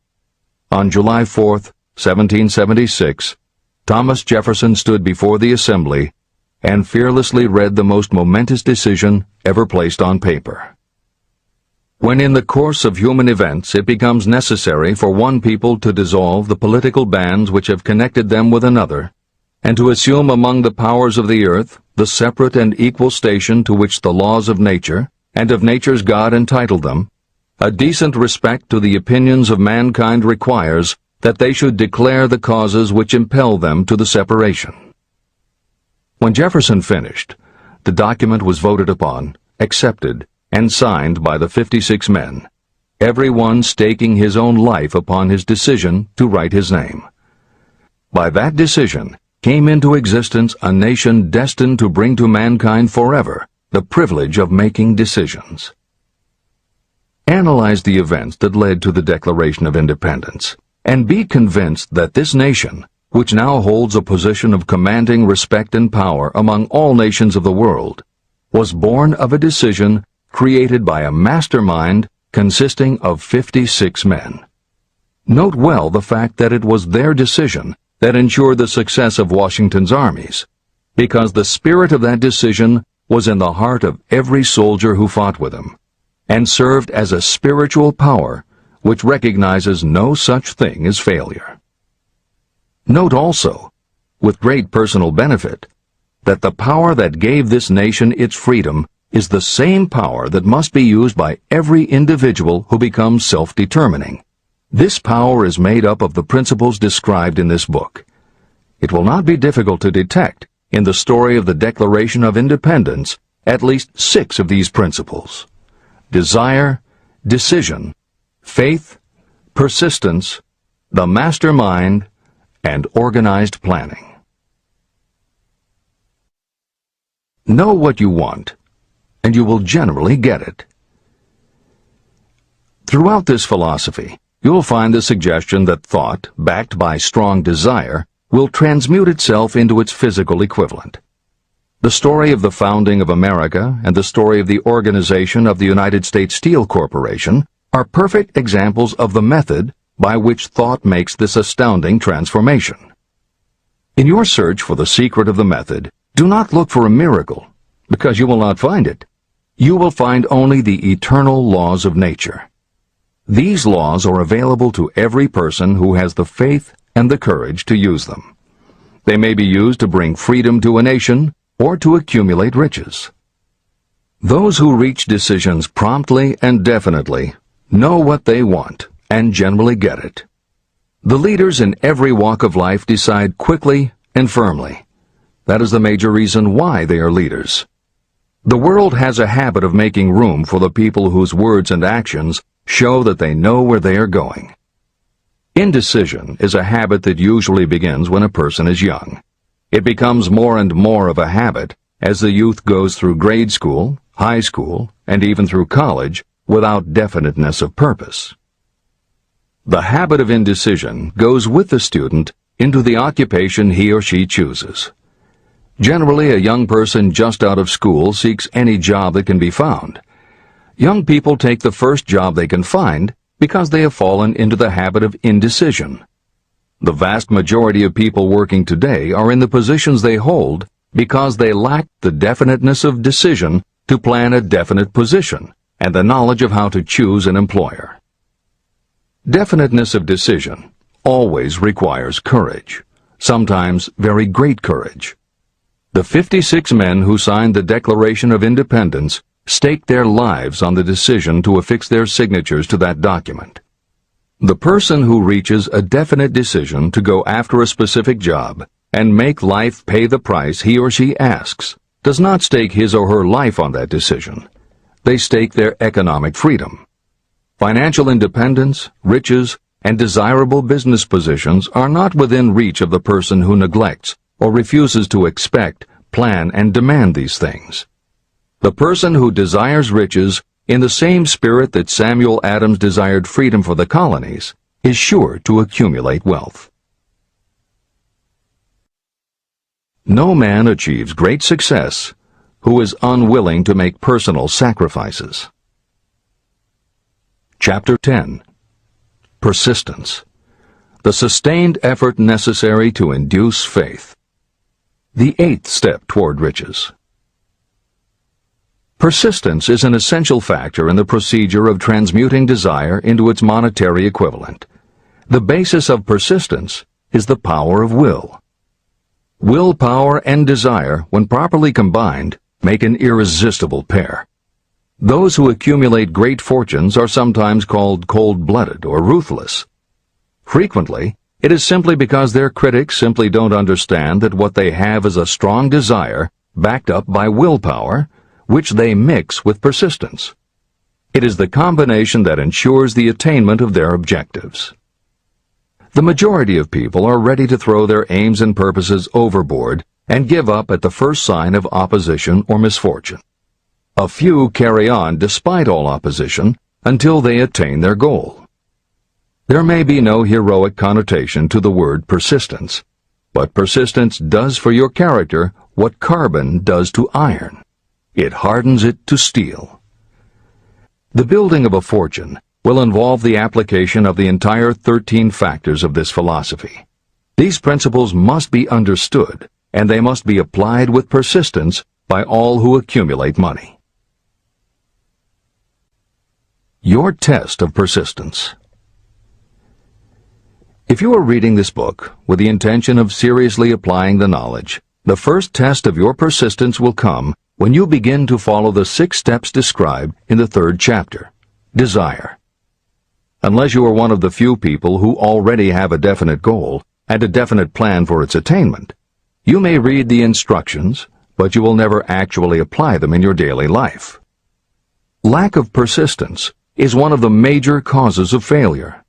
On July 4th, 1776, Thomas Jefferson stood before the Assembly and fearlessly read the most momentous decision ever placed on paper. When in the course of human events it becomes necessary for one people to dissolve the political bands which have connected them with another, and to assume among the powers of the earth the separate and equal station to which the laws of nature and of nature's God entitled them, a decent respect to the opinions of mankind requires that they should declare the causes which impel them to the separation. When Jefferson finished, the document was voted upon, accepted, and signed by the 56 men, every one staking his own life upon his decision to write his name. By that decision came into existence a nation destined to bring to mankind forever the privilege of making decisions. Analyze the events that led to the Declaration of Independence, and be convinced that this nation, which now holds a position of commanding respect and power among all nations of the world, was born of a decision created by a mastermind consisting of 56 men. Note well the fact that it was their decision that ensured the success of Washington's armies, because the spirit of that decision was in the heart of every soldier who fought with him, and served as a spiritual power which recognizes no such thing as failure. Note also, with great personal benefit, that the power that gave this nation its freedom is the same power that must be used by every individual who becomes self-determining. This power is made up of the principles described in this book. It will not be difficult to detect in the story of the Declaration of Independence at least 6 of these principles: desire, decision, faith, persistence, the mastermind, and organized planning. Know what you want, and you will generally get it. Throughout this philosophy, you will find the suggestion that thought, backed by strong desire, will transmute itself into its physical equivalent. The story of the founding of America and the story of the organization of the United States Steel Corporation are perfect examples of the method by which thought makes this astounding transformation. In your search for the secret of the method, do not look for a miracle, because you will not find it. You will find only the eternal laws of nature. These laws are available to every person who has the faith and the courage to use them. They may be used to bring freedom to a nation or to accumulate riches. Those who reach decisions promptly and definitely know what they want and generally get it. The leaders in every walk of life decide quickly and firmly. That is the major reason why they are leaders. The world has a habit of making room for the people whose words and actions show that they know where they are going. Indecision is a habit that usually begins when a person is young. It becomes more and more of a habit as the youth goes through grade school, high school, and even through college without definiteness of purpose. The habit of indecision goes with the student into the occupation he or she chooses. Generally, a young person just out of school seeks any job that can be found. Young people take the first job they can find because they have fallen into the habit of indecision. The vast majority of people working today are in the positions they hold because they lack the definiteness of decision to plan a definite position and the knowledge of how to choose an employer. Definiteness of decision always requires courage, sometimes very great courage. The 56 men who signed the Declaration of Independence staked their lives on the decision to affix their signatures to that document. The person who reaches a definite decision to go after a specific job and make life pay the price he or she asks does not stake his or her life on that decision. They stake their economic freedom. Financial independence, riches, and desirable business positions are not within reach of the person who neglects or refuses to expect, plan, and demand these things. The person who desires riches in the same spirit that Samuel Adams desired freedom for the colonies is sure to accumulate wealth. No man achieves great success who is unwilling to make personal sacrifices. Chapter 10. Persistence. The sustained effort necessary to induce faith. The 8th step toward riches. Persistence is an essential factor in the procedure of transmuting desire into its monetary equivalent. The basis of persistence is the power of will. Willpower and desire, when properly combined, make an irresistible pair. Those who accumulate great fortunes are sometimes called cold-blooded or ruthless. Frequently, it is simply because their critics simply don't understand that what they have is a strong desire backed up by willpower, which they mix with persistence. It is the combination that ensures the attainment of their objectives. The majority of people are ready to throw their aims and purposes overboard and give up at the first sign of opposition or misfortune. A few carry on despite all opposition until they attain their goal. There may be no heroic connotation to the word persistence, but persistence does for your character what carbon does to iron. It hardens it to steel. The building of a fortune will involve the application of the entire 13 factors of this philosophy. These principles must be understood, and they must be applied with persistence by all who accumulate money. Your test of persistence. If you are reading this book with the intention of seriously applying the knowledge, the first test of your persistence will come when you begin to follow the 6 steps described in the 3rd chapter. Desire. Unless you are one of the few people who already have a definite goal and a definite plan for its attainment, you may read the instructions, but you will never actually apply them in your daily life. Lack of persistence is one of the major causes of failure.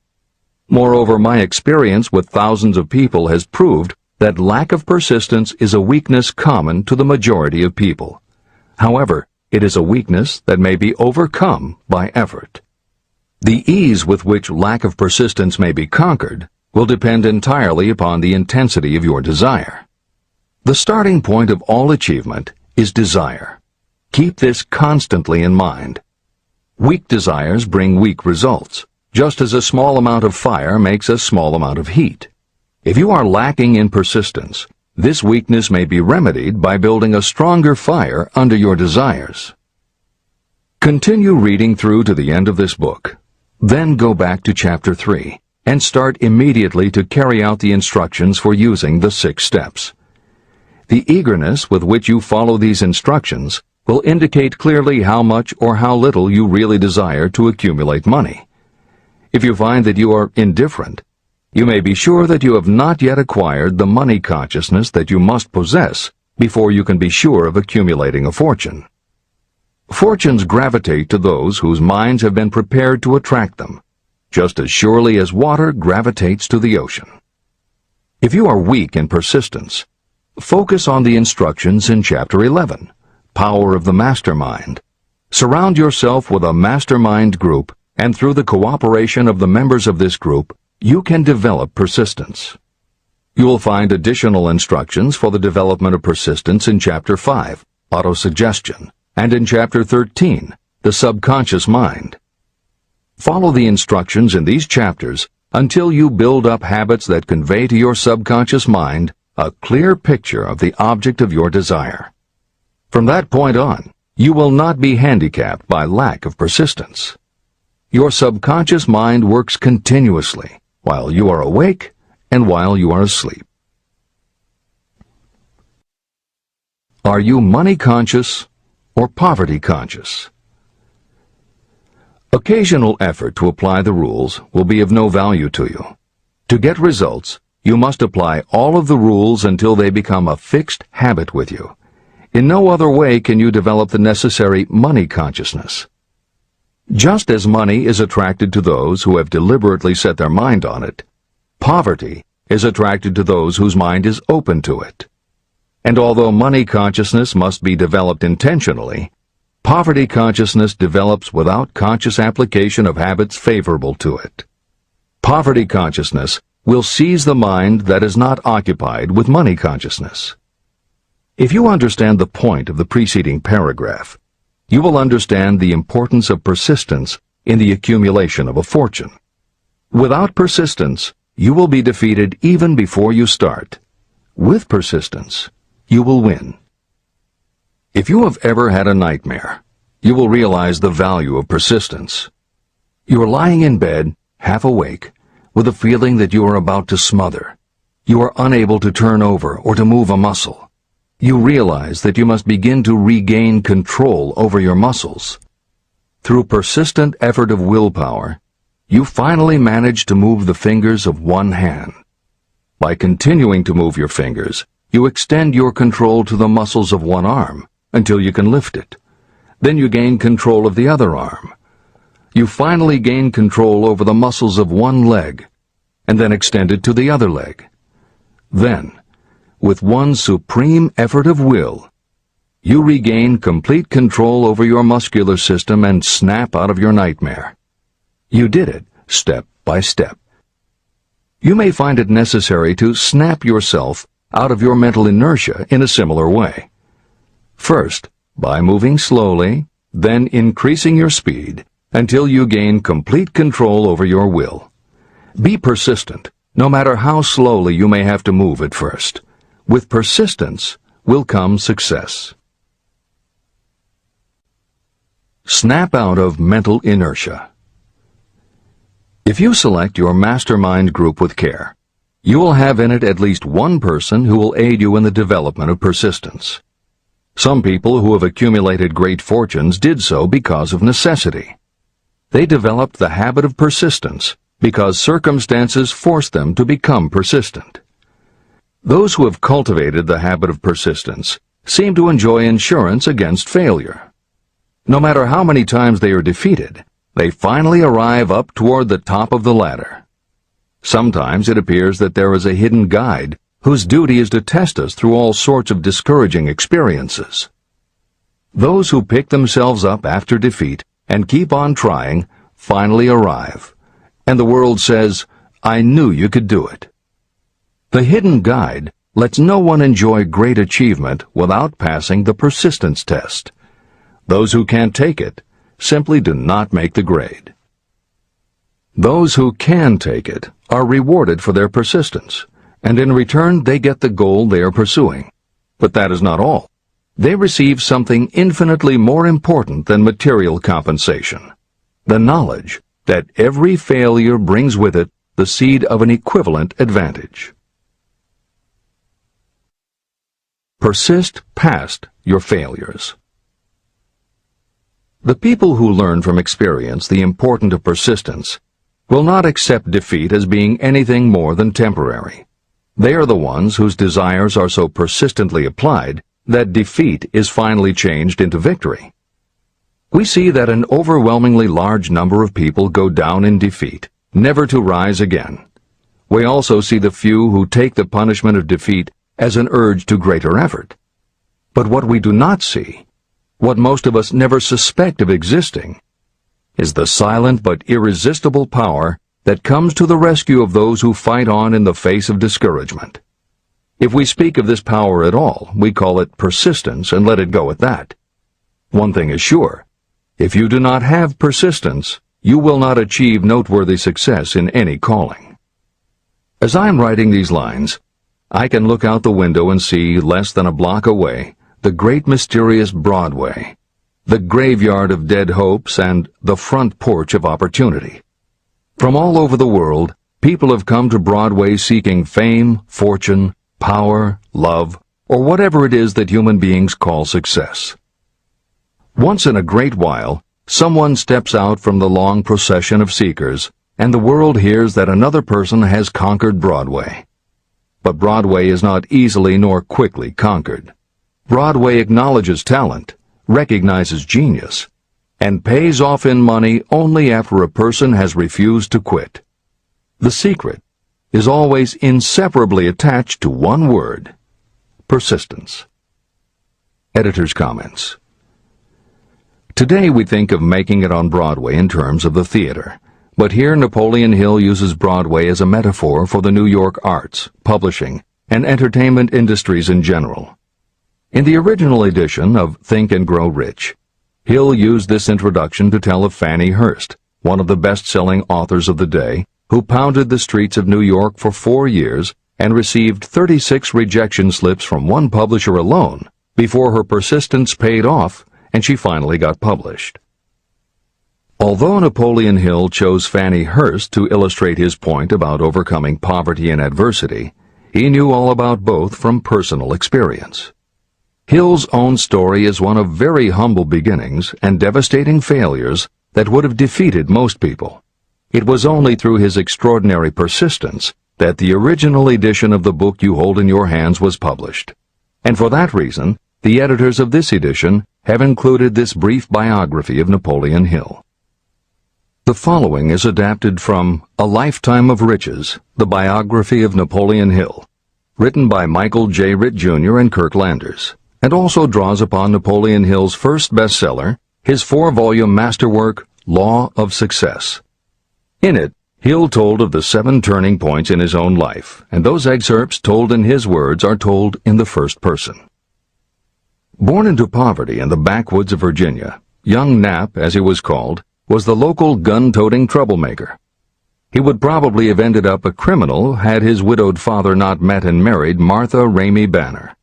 Moreover, my experience with thousands of people has proved that lack of persistence is a weakness common to the majority of people. However, it is a weakness that may be overcome by effort. The ease with which lack of persistence may be conquered will depend entirely upon the intensity of your desire. The starting point of all achievement is desire. Keep this constantly in mind. Weak desires bring weak results, just as a small amount of fire makes a small amount of heat. If you are lacking in persistence, this weakness may be remedied by building a stronger fire under your desires. Continue reading through to the end of this book. Then go back to Chapter 3 and start immediately to carry out the instructions for using the 6 steps. The eagerness with which you follow these instructions will indicate clearly how much or how little you really desire to accumulate money. If you find that you are indifferent, you may be sure that you have not yet acquired the money consciousness that you must possess before you can be sure of accumulating a fortune. Fortunes gravitate to those whose minds have been prepared to attract them, just as surely as water gravitates to the ocean. If you are weak in persistence, focus on the instructions in Chapter 11, Power of the Mastermind. Surround yourself with a mastermind group, and through the cooperation of the members of this group, you can develop persistence. You will find additional instructions for the development of persistence in Chapter 5, Autosuggestion, and in Chapter 13, The Subconscious Mind. Follow the instructions in these chapters until you build up habits that convey to your subconscious mind a clear picture of the object of your desire. From that point on, you will not be handicapped by lack of persistence. Your subconscious mind works continuously while you are awake and while you are asleep. Are you money conscious or poverty conscious? Occasional effort to apply the rules will be of no value to you. To get results, you must apply all of the rules until they become a fixed habit with you. In no other way can you develop the necessary money consciousness. Just as money is attracted to those who have deliberately set their mind on it, poverty is attracted to those whose mind is open to it. And although money consciousness must be developed intentionally, poverty consciousness develops without conscious application of habits favorable to it. Poverty consciousness will seize the mind that is not occupied with money consciousness. If you understand the point of the preceding paragraph, you will understand the importance of persistence in the accumulation of a fortune. Without persistence, you will be defeated even before you start. With persistence, you will win. If you have ever had a nightmare, you will realize the value of persistence. You are lying in bed, half awake, with a feeling that you are about to smother. You are unable to turn over or to move a muscle. You realize that you must begin to regain control over your muscles. Through persistent effort of willpower, you finally manage to move the fingers of one hand. By continuing to move your fingers, you extend your control to the muscles of one arm until you can lift it. Then you gain control of the other arm. You finally gain control over the muscles of one leg, and then extend it to the other leg. Then, with one supreme effort of will, you regain complete control over your muscular system and snap out of your nightmare. You did it step by step. You may find it necessary to snap yourself out of your mental inertia in a similar way. First, by moving slowly, then increasing your speed, until you gain complete control over your will. Be persistent, no matter how slowly you may have to move at first. With persistence will come success. Snap out of mental inertia. If you select your mastermind group with care, you will have in it at least one person who will aid you in the development of persistence. Some people who have accumulated great fortunes did so because of necessity. They developed the habit of persistence because circumstances forced them to become persistent. Those who have cultivated the habit of persistence seem to enjoy insurance against failure. No matter how many times they are defeated, they finally arrive up toward the top of the ladder. Sometimes it appears that there is a hidden guide whose duty is to test us through all sorts of discouraging experiences. Those who pick themselves up after defeat and keep on trying finally arrive, and the world says, "I knew you could do it." The hidden guide lets no one enjoy great achievement without passing the persistence test. Those who can't take it simply do not make the grade. Those who can take it are rewarded for their persistence, and in return they get the goal they are pursuing. But that is not all. They receive something infinitely more important than material compensation: the knowledge that every failure brings with it the seed of an equivalent advantage. Persist past your failures. The people who learn from experience the importance of persistence will not accept defeat as being anything more than temporary. They are the ones whose desires are so persistently applied that defeat is finally changed into victory. We see that an overwhelmingly large number of people go down in defeat, never to rise again. We also see the few who take the punishment of defeat as an urge to greater effort. But what we do not see, what most of us never suspect of existing, is the silent but irresistible power that comes to the rescue of those who fight on in the face of discouragement. If we speak of this power at all, we call it persistence and let it go at that. One thing is sure: if you do not have persistence, you will not achieve noteworthy success in any calling. As I'm writing these lines, I can look out the window and see, less than a block away, the great mysterious Broadway, the graveyard of dead hopes and the front porch of opportunity. From all over the world, people have come to Broadway seeking fame, fortune, power, love, or whatever it is that human beings call success. Once in a great while, someone steps out from the long procession of seekers, and the world hears that another person has conquered Broadway. But Broadway is not easily nor quickly conquered. Broadway acknowledges talent, recognizes genius, and pays off in money only after a person has refused to quit. The secret is always inseparably attached to one word: persistence. Editor's comments. Today we think of making it on Broadway in terms of the theater, but here Napoleon Hill uses Broadway as a metaphor for the New York arts, publishing, and entertainment industries in general. In the original edition of Think and Grow Rich, Hill used this introduction to tell of Fannie Hurst, one of the best-selling authors of the day, who pounded the streets of New York for 4 years and received 36 rejection slips from one publisher alone before her persistence paid off and she finally got published. Although Napoleon Hill chose Fannie Hurst to illustrate his point about overcoming poverty and adversity, he knew all about both from personal experience. Hill's own story is one of very humble beginnings and devastating failures that would have defeated most people. It was only through his extraordinary persistence that the original edition of the book you hold in your hands was published. And for that reason, the editors of this edition have included this brief biography of Napoleon Hill. The following is adapted from A Lifetime of Riches, the biography of Napoleon Hill, written by Michael J. Ritt, Jr. and Kirk Landers, and also draws upon Napoleon Hill's first bestseller, his 4-volume masterwork, Law of Success. In it, Hill told of the 7 turning points in his own life, and those excerpts told in his words are told in the first person. Born into poverty in the backwoods of Virginia, young Nap, as he was called, was the local gun-toting troublemaker. He would probably have ended up a criminal had his widowed father not met and married Martha Ramey Banner.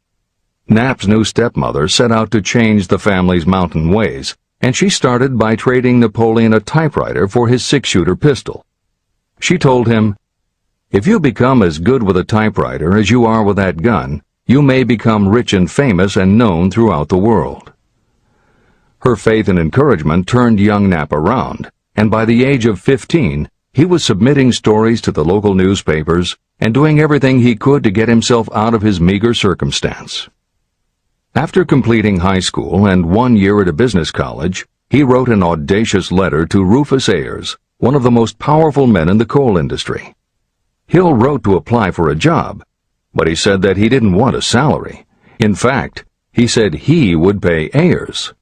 Nap's new stepmother set out to change the family's mountain ways, and she started by trading Napoleon a typewriter for his six-shooter pistol. She told him, "If you become as good with a typewriter as you are with that gun, you may become rich and famous and known throughout the world." Her faith and encouragement turned young Nap around, and by the age of 15, he was submitting stories to the local newspapers and doing everything he could to get himself out of his meager circumstance. After completing high school and 1 year at a business college, he wrote an audacious letter to Rufus Ayers, one of the most powerful men in the coal industry. Hill wrote to apply for a job, but he said that he didn't want a salary. In fact, he said he would pay Ayers.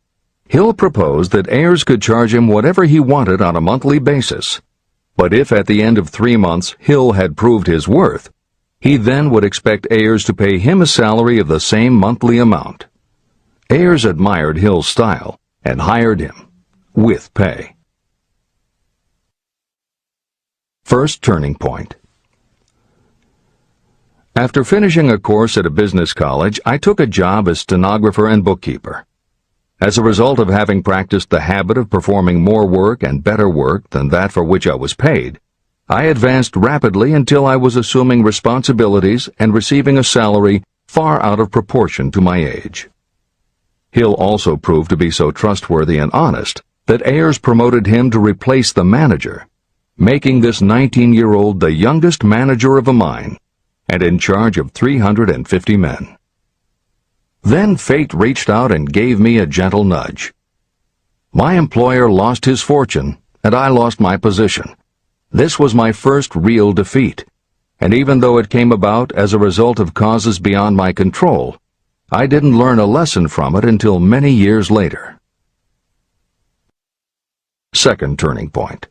Hill proposed that Ayers could charge him whatever he wanted on a monthly basis, but if at the end of 3 months Hill had proved his worth, he then would expect Ayers to pay him a salary of the same monthly amount. Ayers admired Hill's style and hired him, with pay. First turning point. After finishing a course at a business college, I took a job as stenographer and bookkeeper. As a result of having practiced the habit of performing more work and better work than that for which I was paid, I advanced rapidly until I was assuming responsibilities and receiving a salary far out of proportion to my age. Hill also proved to be so trustworthy and honest that Ayers promoted him to replace the manager, making this 19-year-old the youngest manager of a mine and in charge of 350 men. Then fate reached out and gave me a gentle nudge. My employer lost his fortune, and I lost my position. This was my first real defeat, and even though it came about as a result of causes beyond my control, I didn't learn a lesson from it until many years later. Second turning point.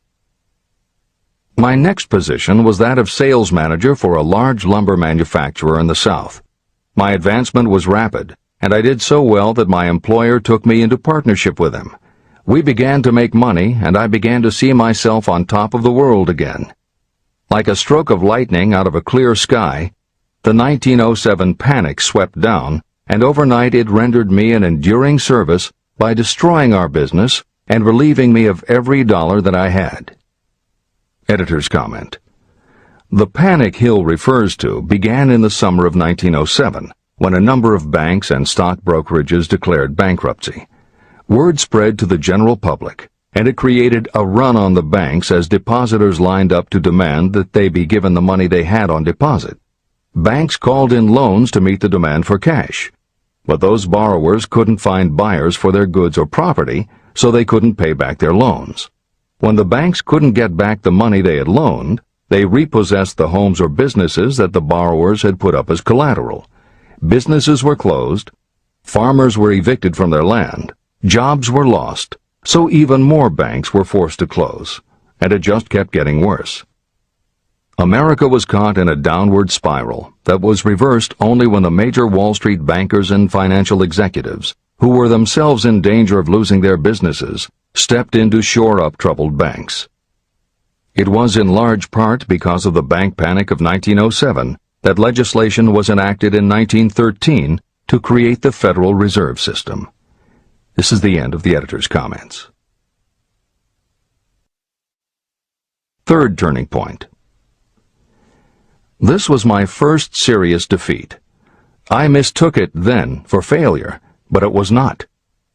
My next position was that of sales manager for a large lumber manufacturer in the South. My advancement was rapid, and I did so well that my employer took me into partnership with him. We began to make money, and I began to see myself on top of the world again. Like a stroke of lightning out of a clear sky, the 1907 panic swept down, and overnight it rendered me an enduring service by destroying our business and relieving me of every dollar that I had. Editor's comment. The panic Hill refers to began in the summer of 1907, when a number of banks and stock brokerages declared bankruptcy. Word spread to the general public, and it created a run on the banks as depositors lined up to demand that they be given the money they had on deposit. Banks called in loans to meet the demand for cash, but those borrowers couldn't find buyers for their goods or property, so they couldn't pay back their loans. When the banks couldn't get back the money they had loaned, they repossessed the homes or businesses that the borrowers had put up as collateral. Businesses were closed, farmers were evicted from their land, jobs were lost, so even more banks were forced to close, and it just kept getting worse. America was caught in a downward spiral that was reversed only when the major Wall Street bankers and financial executives, who were themselves in danger of losing their businesses, stepped in to shore up troubled banks. It was in large part because of the bank panic of 1907 that legislation was enacted in 1913 to create the Federal Reserve System. This is the end of the editor's comments. Third turning point. This was my first serious defeat. I mistook it then for failure, but it was not.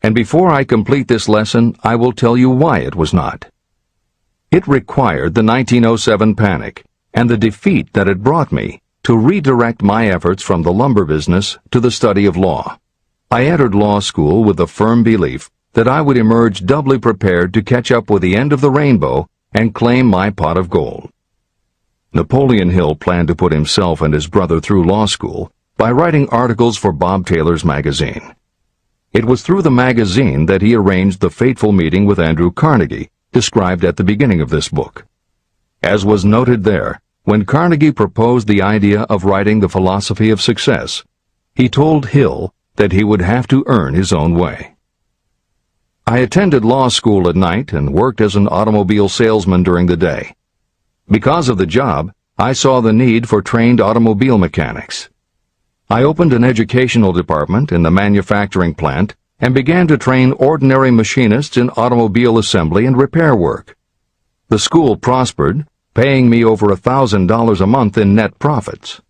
And before I complete this lesson, I will tell you why it was not. It required the 1907 panic and the defeat that it brought me to redirect my efforts from the lumber business to the study of law. I entered law school with the firm belief that I would emerge doubly prepared to catch up with the end of the rainbow and claim my pot of gold. Napoleon Hill planned to put himself and his brother through law school by writing articles for Bob Taylor's magazine. It was through the magazine that he arranged the fateful meeting with Andrew Carnegie, described at the beginning of this book. As was noted there, when Carnegie proposed the idea of writing The Philosophy of Success, he told Hill that he would have to earn his own way. I attended law school at night and worked as an automobile salesman during the day. Because of the job, I saw the need for trained automobile mechanics. I opened an educational department in the manufacturing plant and began to train ordinary machinists in automobile assembly and repair work. The school prospered, paying me over $1,000 a month in net profits.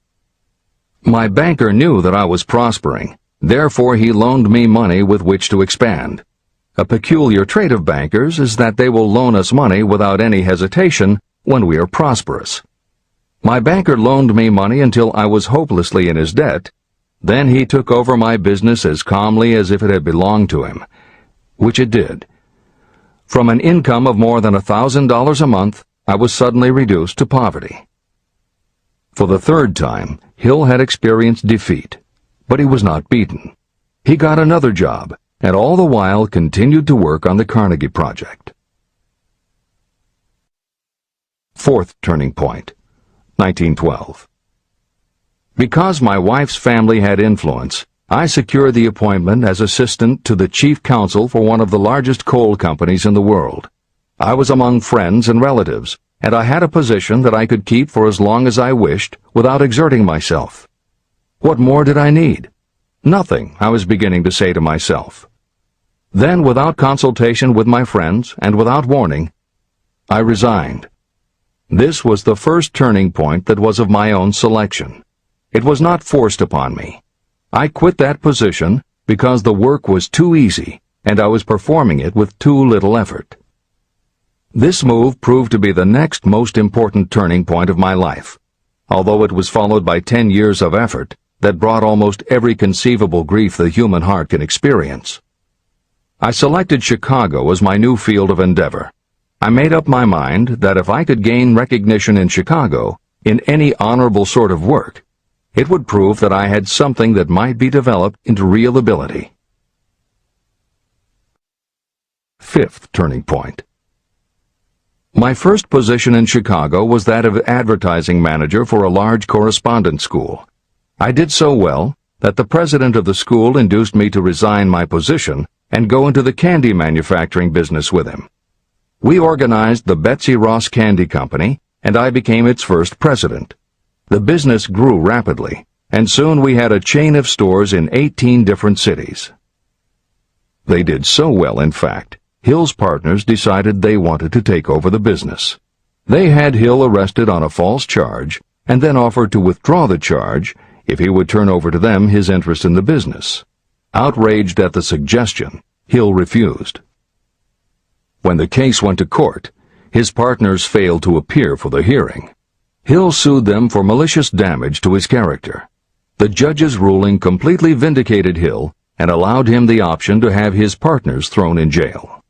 My banker knew that I was prospering, therefore he loaned me money with which to expand. A peculiar trait of bankers is that they will loan us money without any hesitation when we are prosperous. My banker loaned me money until I was hopelessly in his debt. Then he took over my business as calmly as if it had belonged to him, which it did. From an income of more than $1,000 a month, I was suddenly reduced to poverty. For the third time, Hill had experienced defeat, but he was not beaten. He got another job, and all the while continued to work on the Carnegie Project. Fourth turning point, 1912. Because my wife's family had influence, I secured the appointment as assistant to the chief counsel for one of the largest coal companies in the world. I was among friends and relatives, and I had a position that I could keep for as long as I wished without exerting myself. What more did I need? Nothing, I was beginning to say to myself. Then, without consultation with my friends and without warning, I resigned. This was the first turning point that was of my own selection. It was not forced upon me. I quit that position because the work was too easy and I was performing it with too little effort. This move proved to be the next most important turning point of my life, although it was followed by 10 years of effort that brought almost every conceivable grief the human heart can experience. I selected Chicago as my new field of endeavor. I made up my mind that if I could gain recognition in Chicago, in any honorable sort of work, it would prove that I had something that might be developed into real ability. Fifth turning point. My first position in Chicago was that of advertising manager for a large correspondence school. I did so well that the president of the school induced me to resign my position and go into the candy manufacturing business with him. We organized the Betsy Ross Candy Company, and I became its first president. The business grew rapidly, and soon we had a chain of stores in 18 different cities. They did so well, in fact, Hill's partners decided they wanted to take over the business. They had Hill arrested on a false charge, and then offered to withdraw the charge if he would turn over to them his interest in the business. Outraged at the suggestion, Hill refused. When the case went to court, his partners failed to appear for the hearing. Hill sued them for malicious damage to his character. The judge's ruling completely vindicated Hill and allowed him the option to have his partners thrown in jail.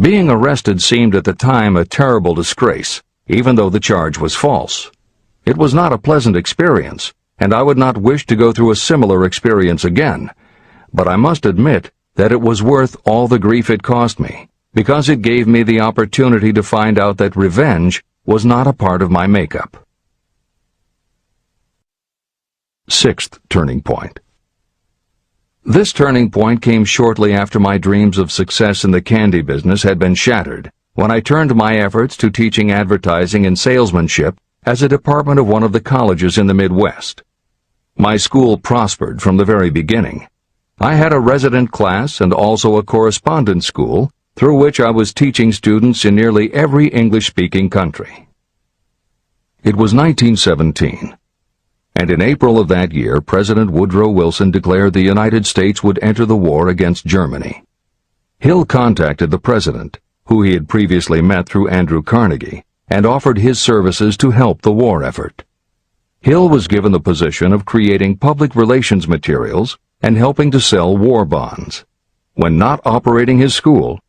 Being arrested seemed at the time a terrible disgrace, even though the charge was false. It was not a pleasant experience, and I would not wish to go through a similar experience again, but I must admit that it was worth all the grief it cost me, because it gave me the opportunity to find out that revenge was not a part of my makeup. Sixth turning point. This turning point came shortly after my dreams of success in the candy business had been shattered, when I turned my efforts to teaching advertising and salesmanship as a department of one of the colleges in the Midwest. My school prospered from the very beginning. I had a resident class and also a correspondence school through which I was teaching students in nearly every English-speaking country. It was 1917, and in April of that year, President Woodrow Wilson declared the United States would enter the war against Germany. Hill contacted the president, who he had previously met through Andrew Carnegie, and offered his services to help the war effort. Hill was given the position of creating public relations materials and helping to sell war bonds. When not operating his school,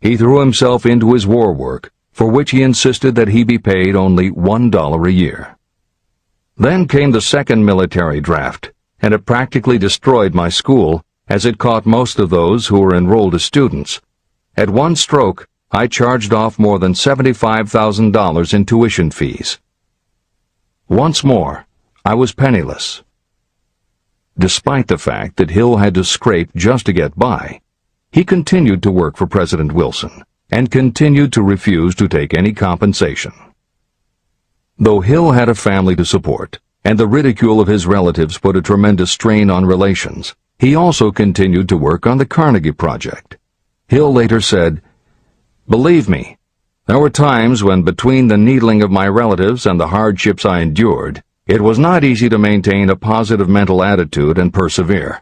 he threw himself into his war work, for which he insisted that he be paid only $1 a year. Then came the second military draft, and it practically destroyed my school, as it caught most of those who were enrolled as students. At one stroke, I charged off more than $75,000 in tuition fees. Once more, I was penniless. Despite the fact that Hill had to scrape just to get by, he continued to work for President Wilson and continued to refuse to take any compensation. Though Hill had a family to support, and the ridicule of his relatives put a tremendous strain on relations, he also continued to work on the Carnegie Project. Hill later said, "Believe me, there were times when between the needling of my relatives and the hardships I endured, it was not easy to maintain a positive mental attitude and persevere.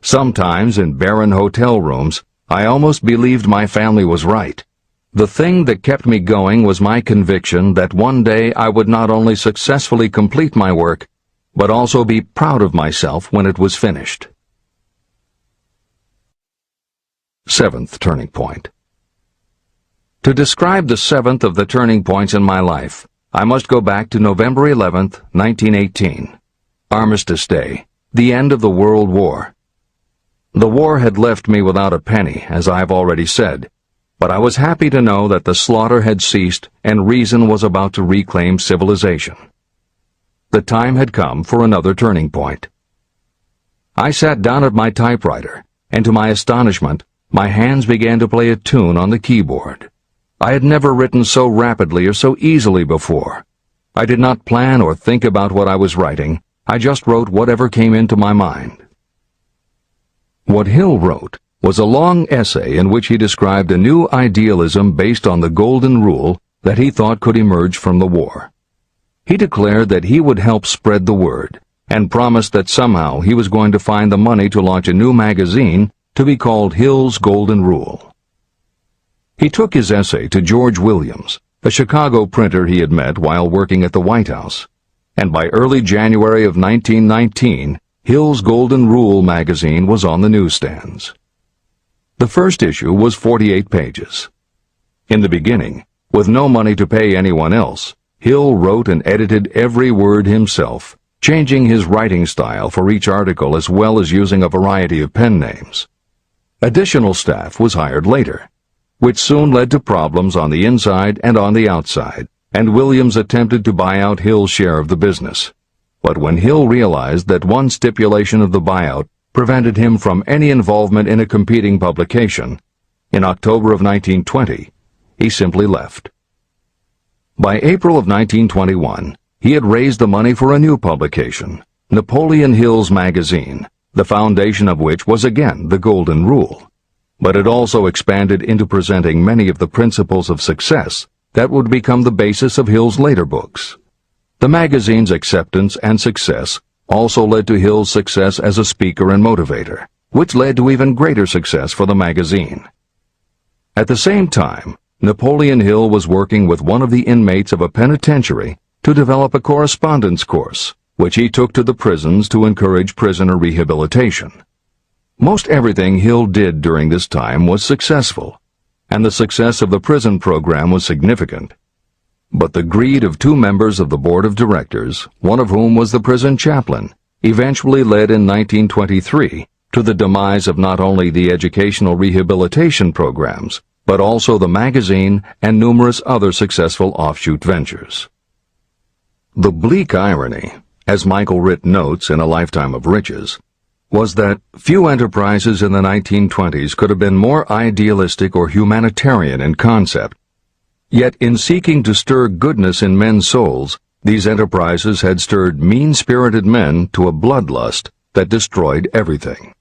Sometimes in barren hotel rooms, I almost believed my family was right. The thing that kept me going was my conviction that one day I would not only successfully complete my work, but also be proud of myself when it was finished." Seventh turning point. To describe the seventh of the turning points in my life, I must go back to November 11th, 1918. Armistice Day, the end of the World War. The war had left me without a penny, as I have already said, but I was happy to know that the slaughter had ceased and reason was about to reclaim civilization. The time had come for another turning point. I sat down at my typewriter, and to my astonishment, my hands began to play a tune on the keyboard. I had never written so rapidly or so easily before. I did not plan or think about what I was writing. I just wrote whatever came into my mind. What Hill wrote was a long essay in which he described a new idealism based on the golden rule that he thought could emerge from the war. He declared that he would help spread the word, and promised that somehow he was going to find the money to launch a new magazine to be called Hill's Golden Rule. He took his essay to George Williams, a Chicago printer he had met while working at the White House, and by early January of 1919, Hill's Golden Rule magazine was on the newsstands. The first issue was 48 pages. In the beginning, with no money to pay anyone else, Hill wrote and edited every word himself, changing his writing style for each article as well as using a variety of pen names. Additional staff was hired later, which soon led to problems on the inside and on the outside, and Williams attempted to buy out Hill's share of the business. But when Hill realized that one stipulation of the buyout prevented him from any involvement in a competing publication, in October of 1920, he simply left. By April of 1921, he had raised the money for a new publication, Napoleon Hill's magazine, the foundation of which was again the Golden Rule. But it also expanded into presenting many of the principles of success that would become the basis of Hill's later books. The magazine's acceptance and success also led to Hill's success as a speaker and motivator, which led to even greater success for the magazine. At the same time, Napoleon Hill was working with one of the inmates of a penitentiary to develop a correspondence course, which he took to the prisons to encourage prisoner rehabilitation. Most everything Hill did during this time was successful, and the success of the prison program was significant. But the greed of two members of the board of directors, one of whom was the prison chaplain, eventually led in 1923 to the demise of not only the educational rehabilitation programs, but also the magazine and numerous other successful offshoot ventures. The bleak irony, as Michael Ritt notes in A Lifetime of Riches, was that few enterprises in the 1920s could have been more idealistic or humanitarian in concept. Yet in seeking to stir goodness in men's souls, these enterprises had stirred mean-spirited men to a bloodlust that destroyed everything.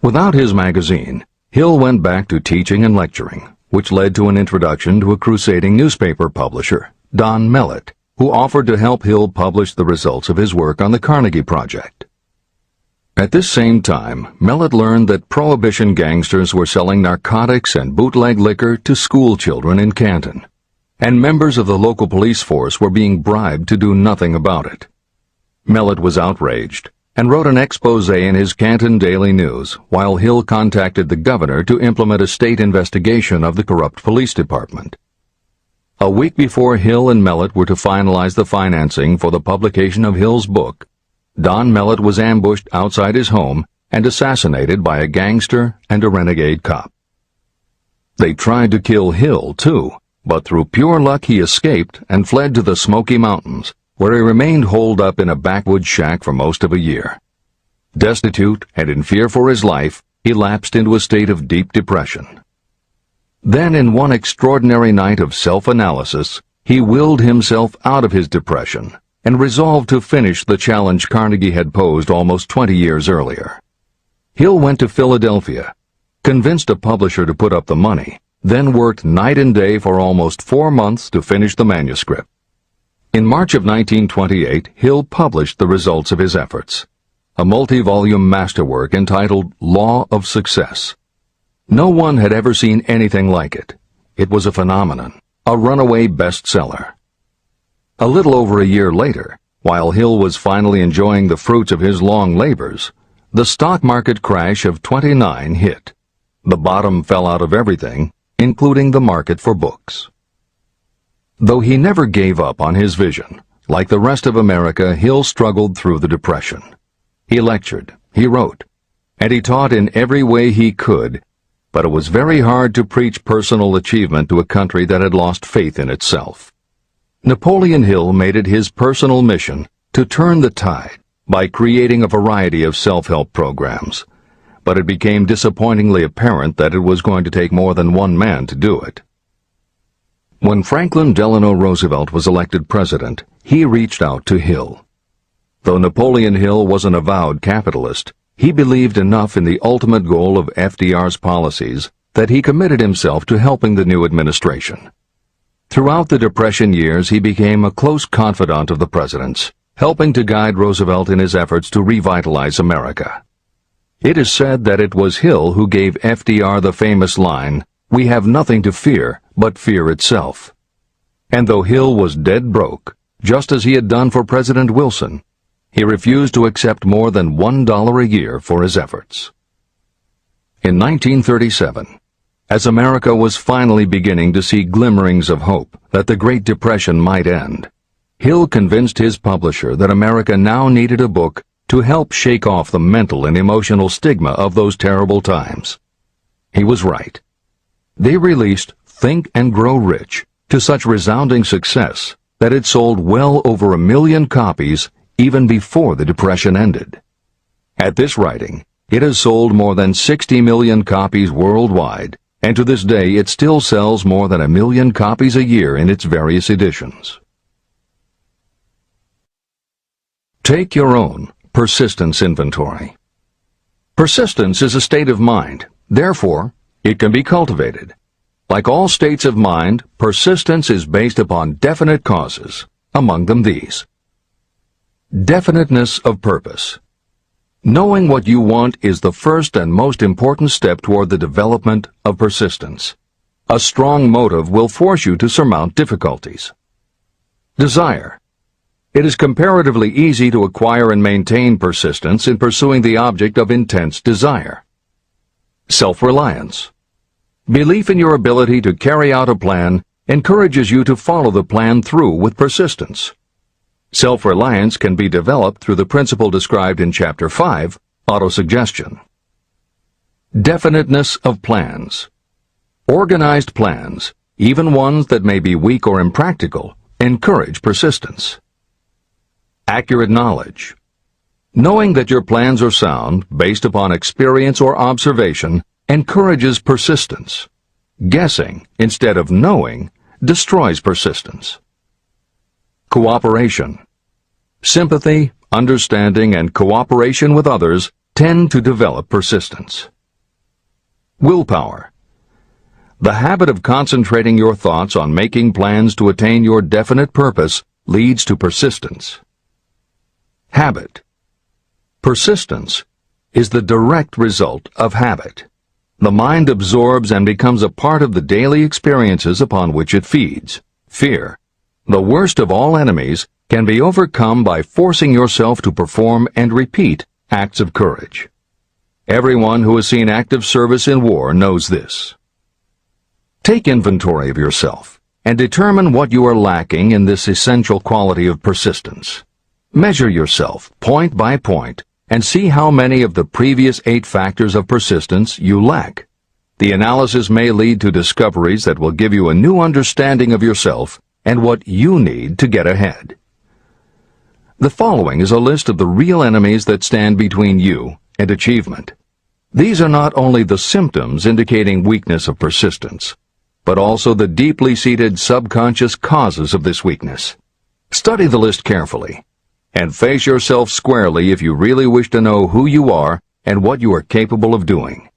Without his magazine, Hill went back to teaching and lecturing, which led to an introduction to a crusading newspaper publisher, Don Mellett, who offered to help Hill publish the results of his work on the Carnegie Project. At this same time, Mellett learned that Prohibition gangsters were selling narcotics and bootleg liquor to school children in Canton, and members of the local police force were being bribed to do nothing about it. Mellett was outraged and wrote an expose in his Canton Daily News, while Hill contacted the governor to implement a state investigation of the corrupt police department. A week before Hill and Mellett were to finalize the financing for the publication of Hill's book, Don Mellett was ambushed outside his home and assassinated by a gangster and a renegade cop. They tried to kill Hill, too, but through pure luck he escaped and fled to the Smoky Mountains, where he remained holed up in a backwoods shack for most of a year. Destitute and in fear for his life, he lapsed into a state of deep depression. Then, in one extraordinary night of self-analysis, he willed himself out of his depression and resolved to finish the challenge Carnegie had posed almost 20 years earlier. Hill went to Philadelphia, convinced a publisher to put up the money, then worked night and day for almost 4 months to finish the manuscript. In March of 1928, Hill published the results of his efforts, a multi-volume masterwork entitled Law of Success. No one had ever seen anything like it. It was a phenomenon, a runaway bestseller. A little over a year later, while Hill was finally enjoying the fruits of his long labors, the stock market crash of '29 hit. The bottom fell out of everything, including the market for books. Though he never gave up on his vision, like the rest of America, Hill struggled through the Depression. He lectured, he wrote, and he taught in every way he could, but it was very hard to preach personal achievement to a country that had lost faith in itself. Napoleon Hill made it his personal mission to turn the tide by creating a variety of self-help programs, but it became disappointingly apparent that it was going to take more than one man to do it. When Franklin Delano Roosevelt was elected president, he reached out to Hill. Though Napoleon Hill was an avowed capitalist, he believed enough in the ultimate goal of FDR's policies that he committed himself to helping the new administration. Throughout the Depression years, he became a close confidant of the president's, helping to guide Roosevelt in his efforts to revitalize America. It is said that it was Hill who gave FDR the famous line, "We have nothing to fear but fear itself." And though Hill was dead broke, just as he had done for President Wilson, he refused to accept more than $1 a year for his efforts. In 1937, as America was finally beginning to see glimmerings of hope that the Great Depression might end, Hill convinced his publisher that America now needed a book to help shake off the mental and emotional stigma of those terrible times. He was right. They released Think and Grow Rich to such resounding success that it sold well over 1 million copies even before the Depression ended. At this writing, it has sold more than 60 million copies worldwide, and to this day it still sells more than 1 million copies a year in its various editions. Take your own persistence inventory. Persistence is a state of mind. Therefore, it can be cultivated. Like all states of mind, persistence is based upon definite causes, among them these. Definiteness of purpose. Knowing what you want is the first and most important step toward the development of persistence. A strong motive will force you to surmount difficulties. Desire. It is comparatively easy to acquire and maintain persistence in pursuing the object of intense desire. Self-reliance. Belief in your ability to carry out a plan encourages you to follow the plan through with persistence. Self-reliance can be developed through the principle described in Chapter 5, Autosuggestion. Definiteness of plans. Organized plans, even ones that may be weak or impractical, encourage persistence. Accurate knowledge. Knowing that your plans are sound, based upon experience or observation, encourages persistence. Guessing, instead of knowing, destroys persistence. Cooperation. Sympathy, understanding, and cooperation with others tend to develop persistence. Willpower. The habit of concentrating your thoughts on making plans to attain your definite purpose leads to persistence. Habit. Persistence is the direct result of habit. The mind absorbs and becomes a part of the daily experiences upon which it feeds. Fear, the worst of all enemies, can be overcome by forcing yourself to perform and repeat acts of courage. Everyone who has seen active service in war knows this. Take inventory of yourself and determine what you are lacking in this essential quality of persistence. Measure yourself point by point and see how many of the previous 8 factors of persistence you lack. The analysis may lead to discoveries that will give you a new understanding of yourself and what you need to get ahead. The following is a list of the real enemies that stand between you and achievement. These are not only the symptoms indicating weakness of persistence, but also the deeply seated subconscious causes of this weakness. Study the list carefully, and face yourself squarely if you really wish to know who you are and what you are capable of doing.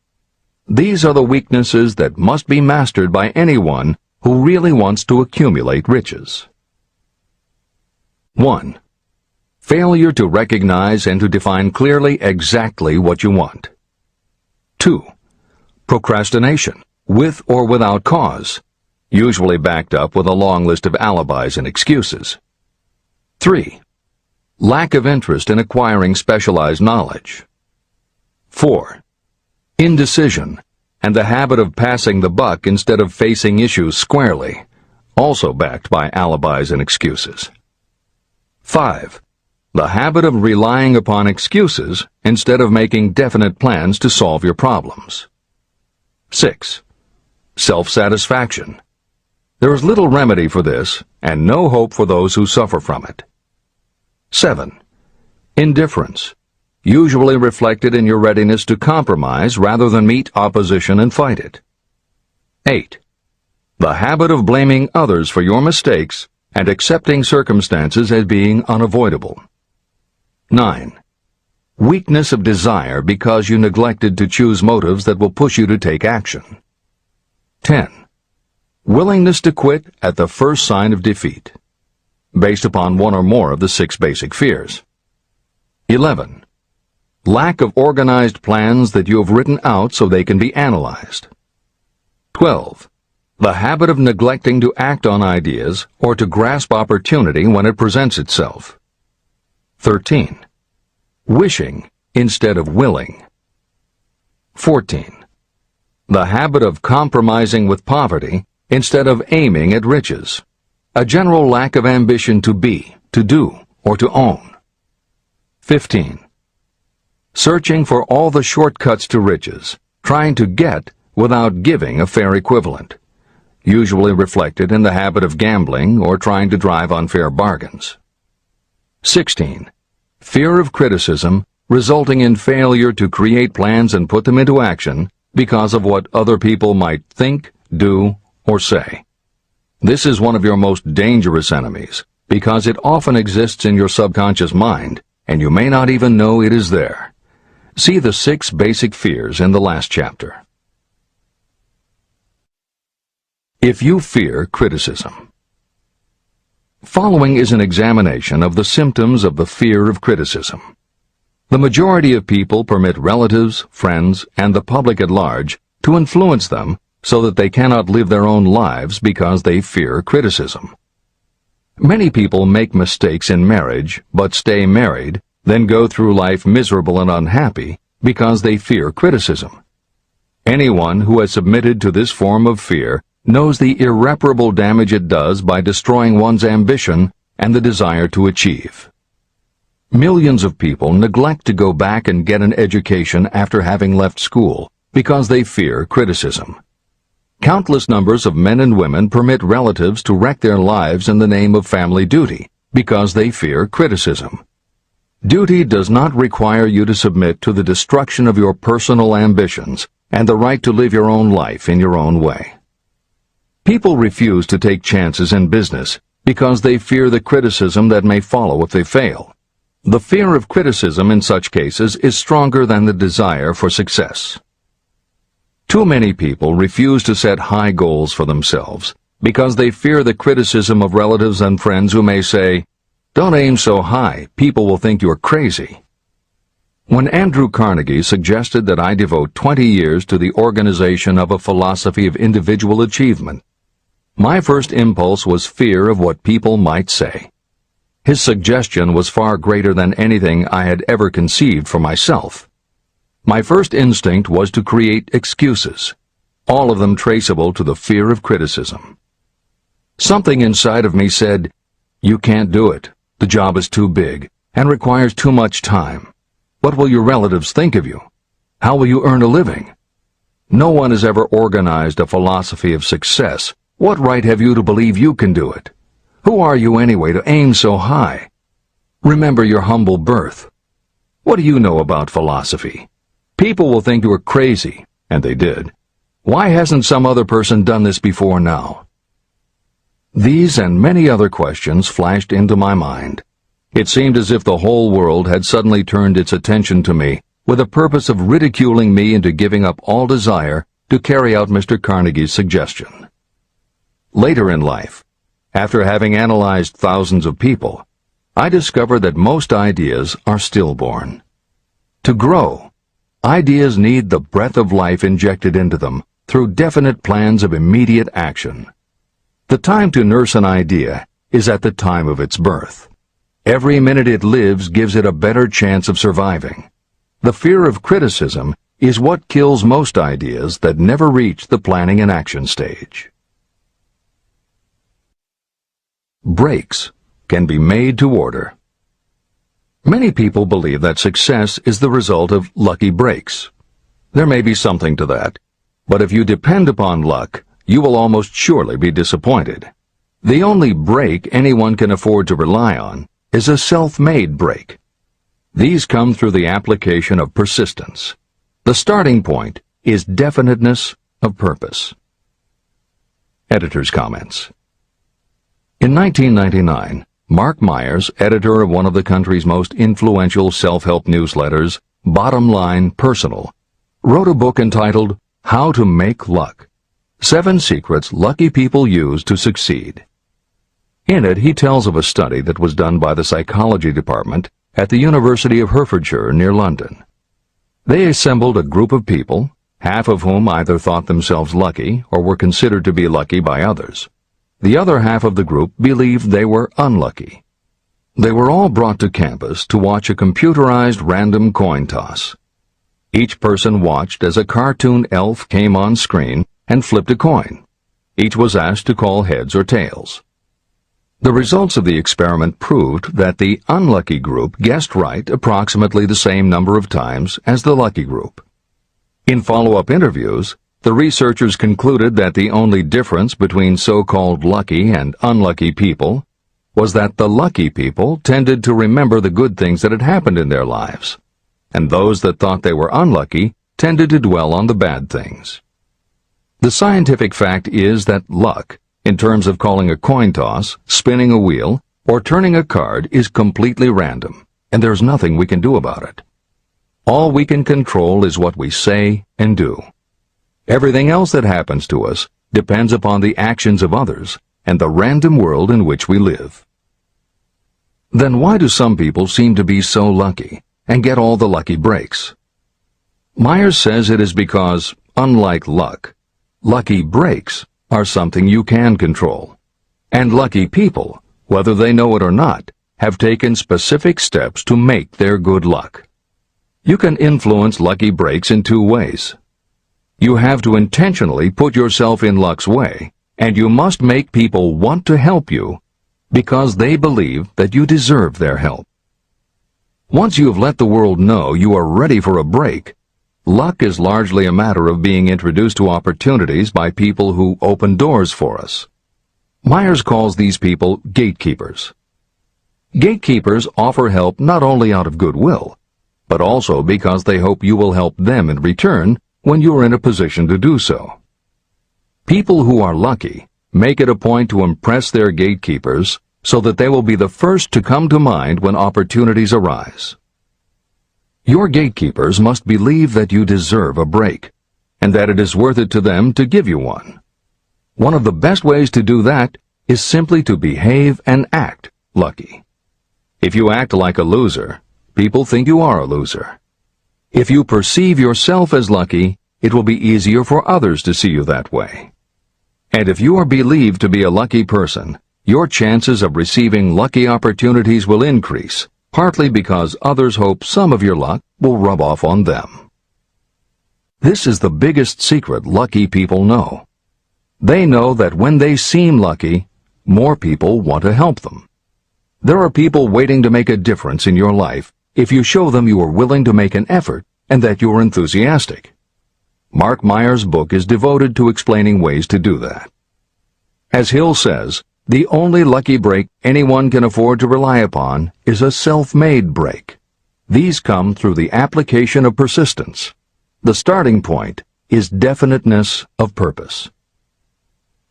These are the weaknesses that must be mastered by anyone who really wants to accumulate riches. 1. Failure to recognize and to define clearly exactly what you want. 2. Procrastination, with or without cause, usually backed up with a long list of alibis and excuses. 3. Lack of interest in acquiring specialized knowledge. 4. Indecision, and the habit of passing the buck instead of facing issues squarely, also backed by alibis and excuses. 5. The habit of relying upon excuses instead of making definite plans to solve your problems. 6. Self-satisfaction. There is little remedy for this, and no hope for those who suffer from it. 7. Indifference, usually reflected in your readiness to compromise rather than meet opposition and fight it. 8. The habit of blaming others for your mistakes and accepting circumstances as being unavoidable. 9. Weakness of desire because you neglected to choose motives that will push you to take action. 10. Willingness to quit at the first sign of defeat, based upon one or more of the 6 basic fears. 11. Lack of organized plans that you have written out so they can be analyzed. 12. The habit of neglecting to act on ideas or to grasp opportunity when it presents itself. 13. Wishing instead of willing. 14. The habit of compromising with poverty instead of aiming at riches. A general lack of ambition to be, to do, or to own. 15. Searching for all the shortcuts to riches, trying to get without giving a fair equivalent, usually reflected in the habit of gambling or trying to drive unfair bargains. 16. Fear of criticism, resulting in failure to create plans and put them into action because of what other people might think, do, or say. This is one of your most dangerous enemies, because it often exists in your subconscious mind, and you may not even know it is there. See the 6 basic fears in the last chapter. If you fear criticism. Following is an examination of the symptoms of the fear of criticism. The majority of people permit relatives, friends, and the public at large to influence them so that they cannot live their own lives because they fear criticism. Many people make mistakes in marriage, but stay married, then go through life miserable and unhappy because they fear criticism. Anyone who has submitted to this form of fear knows the irreparable damage it does by destroying one's ambition and the desire to achieve. Millions of people neglect to go back and get an education after having left school because they fear criticism. Countless numbers of men and women permit relatives to wreck their lives in the name of family duty because they fear criticism. Duty does not require you to submit to the destruction of your personal ambitions and the right to live your own life in your own way. People refuse to take chances in business because they fear the criticism that may follow if they fail. The fear of criticism in such cases is stronger than the desire for success. Too many people refuse to set high goals for themselves because they fear the criticism of relatives and friends who may say, "Don't aim so high, people will think you're crazy." When Andrew Carnegie suggested that I devote 20 years to the organization of a philosophy of individual achievement, my first impulse was fear of what people might say. His suggestion was far greater than anything I had ever conceived for myself. My first instinct was to create excuses, all of them traceable to the fear of criticism. Something inside of me said, "You can't do it. The job is too big and requires too much time. What will your relatives think of you? How will you earn a living? No one has ever organized a philosophy of success. What right have you to believe you can do it? Who are you anyway to aim so high? Remember your humble birth. What do you know about philosophy? People will think you are crazy, and they did. Why hasn't some other person done this before now? These and many other questions flashed into my mind. It seemed as if the whole world had suddenly turned its attention to me with the purpose of ridiculing me into giving up all desire to carry out Mr. Carnegie's suggestion. Later in life, after having analyzed thousands of people, I discovered that most ideas are stillborn. To grow, ideas need the breath of life injected into them through definite plans of immediate action. The time to nurse an idea is at the time of its birth. Every minute it lives gives it a better chance of surviving. The fear of criticism is what kills most ideas that never reach the planning and action stage. Breaks can be made to order. Many people believe that success is the result of lucky breaks. There may be something to that, but if you depend upon luck, you will almost surely be disappointed. The only break anyone can afford to rely on is a self-made break. These come through the application of persistence. The starting point is definiteness of purpose. Editor's comments. In 1999, Mark Myers, editor of one of the country's most influential self-help newsletters, Bottom Line Personal, wrote a book entitled How to Make Luck: 7 Secrets Lucky People Use to Succeed. In it, he tells of a study that was done by the psychology department at the University of Hertfordshire near London. They assembled a group of people, half of whom either thought themselves lucky or were considered to be lucky by others. The other half of the group believed they were unlucky. They were all brought to campus to watch a computerized random coin toss. Each person watched as a cartoon elf came on screen and flipped a coin. Each was asked to call heads or tails. The results of the experiment proved that the unlucky group guessed right approximately the same number of times as the lucky group. In follow-up interviews, the researchers concluded that the only difference between so-called lucky and unlucky people was that the lucky people tended to remember the good things that had happened in their lives, and those that thought they were unlucky tended to dwell on the bad things. The scientific fact is that luck, in terms of calling a coin toss, spinning a wheel, or turning a card, is completely random, and there's nothing we can do about it. All we can control is what we say and do. Everything else that happens to us depends upon the actions of others and the random world in which we live. Then why do some people seem to be so lucky and get all the lucky breaks? Myers says it is because, unlike luck, lucky breaks are something you can control, and lucky people, whether they know it or not, have taken specific steps to make their good luck. You can influence lucky breaks in 2 ways. You have to intentionally put yourself in luck's way, and you must make people want to help you because they believe that you deserve their help. Once you have let the world know you are ready for a break, luck is largely a matter of being introduced to opportunities by people who open doors for us. Myers calls these people gatekeepers. Gatekeepers offer help not only out of goodwill, but also because they hope you will help them in return when you are in a position to do so. People who are lucky make it a point to impress their gatekeepers so that they will be the first to come to mind when opportunities arise. Your gatekeepers must believe that you deserve a break, and that it is worth it to them to give you one. One of the best ways to do that is simply to behave and act lucky. If you act like a loser, people think you are a loser. If you perceive yourself as lucky, it will be easier for others to see you that way. And if you are believed to be a lucky person, your chances of receiving lucky opportunities will increase, partly because others hope some of your luck will rub off on them. This is the biggest secret lucky people know. They know that when they seem lucky, more people want to help them. There are people waiting to make a difference in your life if you show them you are willing to make an effort and that you are enthusiastic. Mark Myers' book is devoted to explaining ways to do that. As Hill says, the only lucky break anyone can afford to rely upon is a self-made break. These come through the application of persistence. The starting point is definiteness of purpose.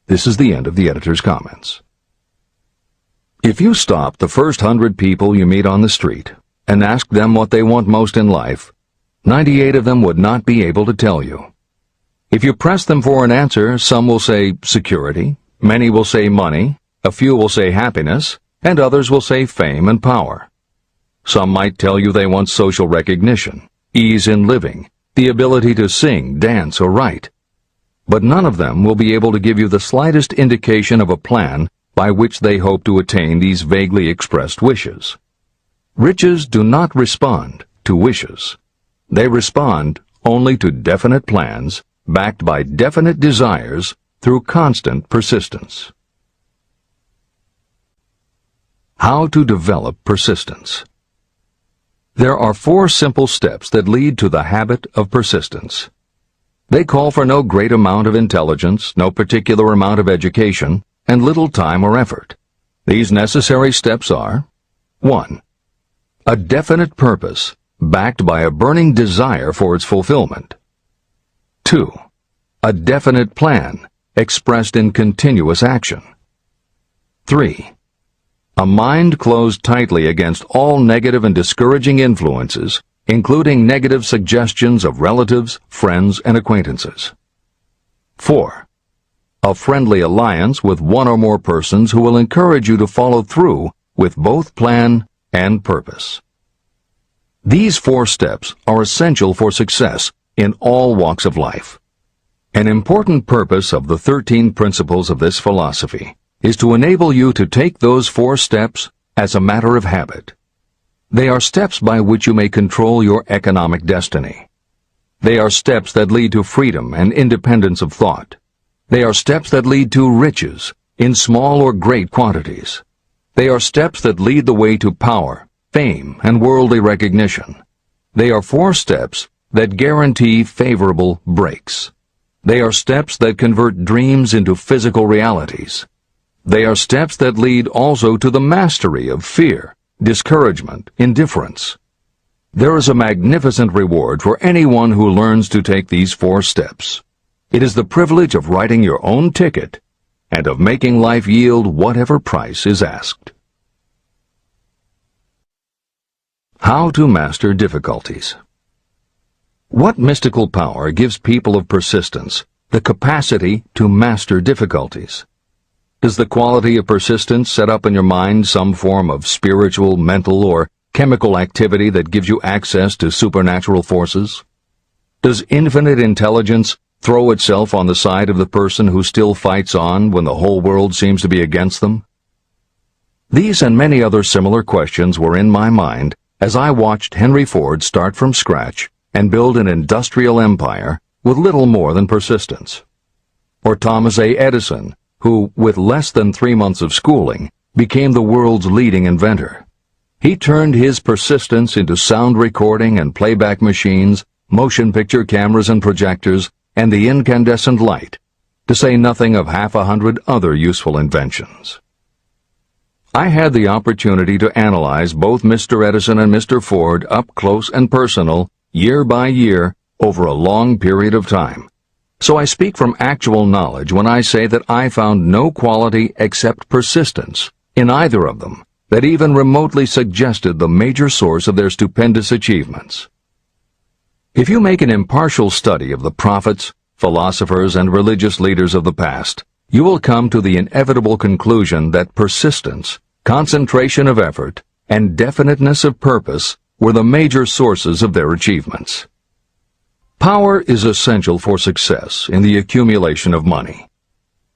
This is the end of the editor's comments. If you stop the first 100 people you meet on the street and ask them what they want most in life, 98 of them would not be able to tell you. If you press them for an answer, some will say security, many will say money, a few will say happiness, and others will say fame and power. Some might tell you they want social recognition, ease in living, the ability to sing, dance, or write. But none of them will be able to give you the slightest indication of a plan by which they hope to attain these vaguely expressed wishes. Riches do not respond to wishes. They respond only to definite plans, backed by definite desires through constant persistence. How to develop persistence. There are 4 simple steps that lead to the habit of persistence. They call for no great amount of intelligence, no particular amount of education, and little time or effort. These necessary steps are: 1. A definite purpose, backed by a burning desire for its fulfillment. 2. A definite plan, expressed in continuous action. 3. A mind closed tightly against all negative and discouraging influences, including negative suggestions of relatives, friends, and acquaintances. 4. A friendly alliance with one or more persons who will encourage you to follow through with both plan and purpose. These 4 steps are essential for success in all walks of life. An important purpose of the 13 principles of this philosophy is to enable you to take those 4 steps as a matter of habit. They are steps by which you may control your economic destiny. They are steps that lead to freedom and independence of thought. They are steps that lead to riches, in small or great quantities. They are steps that lead the way to power, fame, and worldly recognition. They are 4 steps that guarantee favorable breaks. They are steps that convert dreams into physical realities. They are steps that lead also to the mastery of fear, discouragement, indifference. There is a magnificent reward for anyone who learns to take these 4 steps. It is the privilege of writing your own ticket and of making life yield whatever price is asked. How to master difficulties. What mystical power gives people of persistence the capacity to master difficulties? Does the quality of persistence set up in your mind some form of spiritual, mental, or chemical activity that gives you access to supernatural forces? Does infinite intelligence throw itself on the side of the person who still fights on when the whole world seems to be against them? These and many other similar questions were in my mind as I watched Henry Ford start from scratch and build an industrial empire with little more than persistence. Or Thomas A. Edison, who, with less than 3 months of schooling, became the world's leading inventor. He turned his persistence into sound recording and playback machines, motion picture cameras and projectors, and the incandescent light, to say nothing of 100 other useful inventions. I had the opportunity to analyze both Mr. Edison and Mr. Ford up close and personal, year by year, over a long period of time. So I speak from actual knowledge when I say that I found no quality except persistence in either of them that even remotely suggested the major source of their stupendous achievements. If you make an impartial study of the prophets, philosophers, and religious leaders of the past, you will come to the inevitable conclusion that persistence, concentration of effort, and definiteness of purpose were the major sources of their achievements. Power is essential for success in the accumulation of money.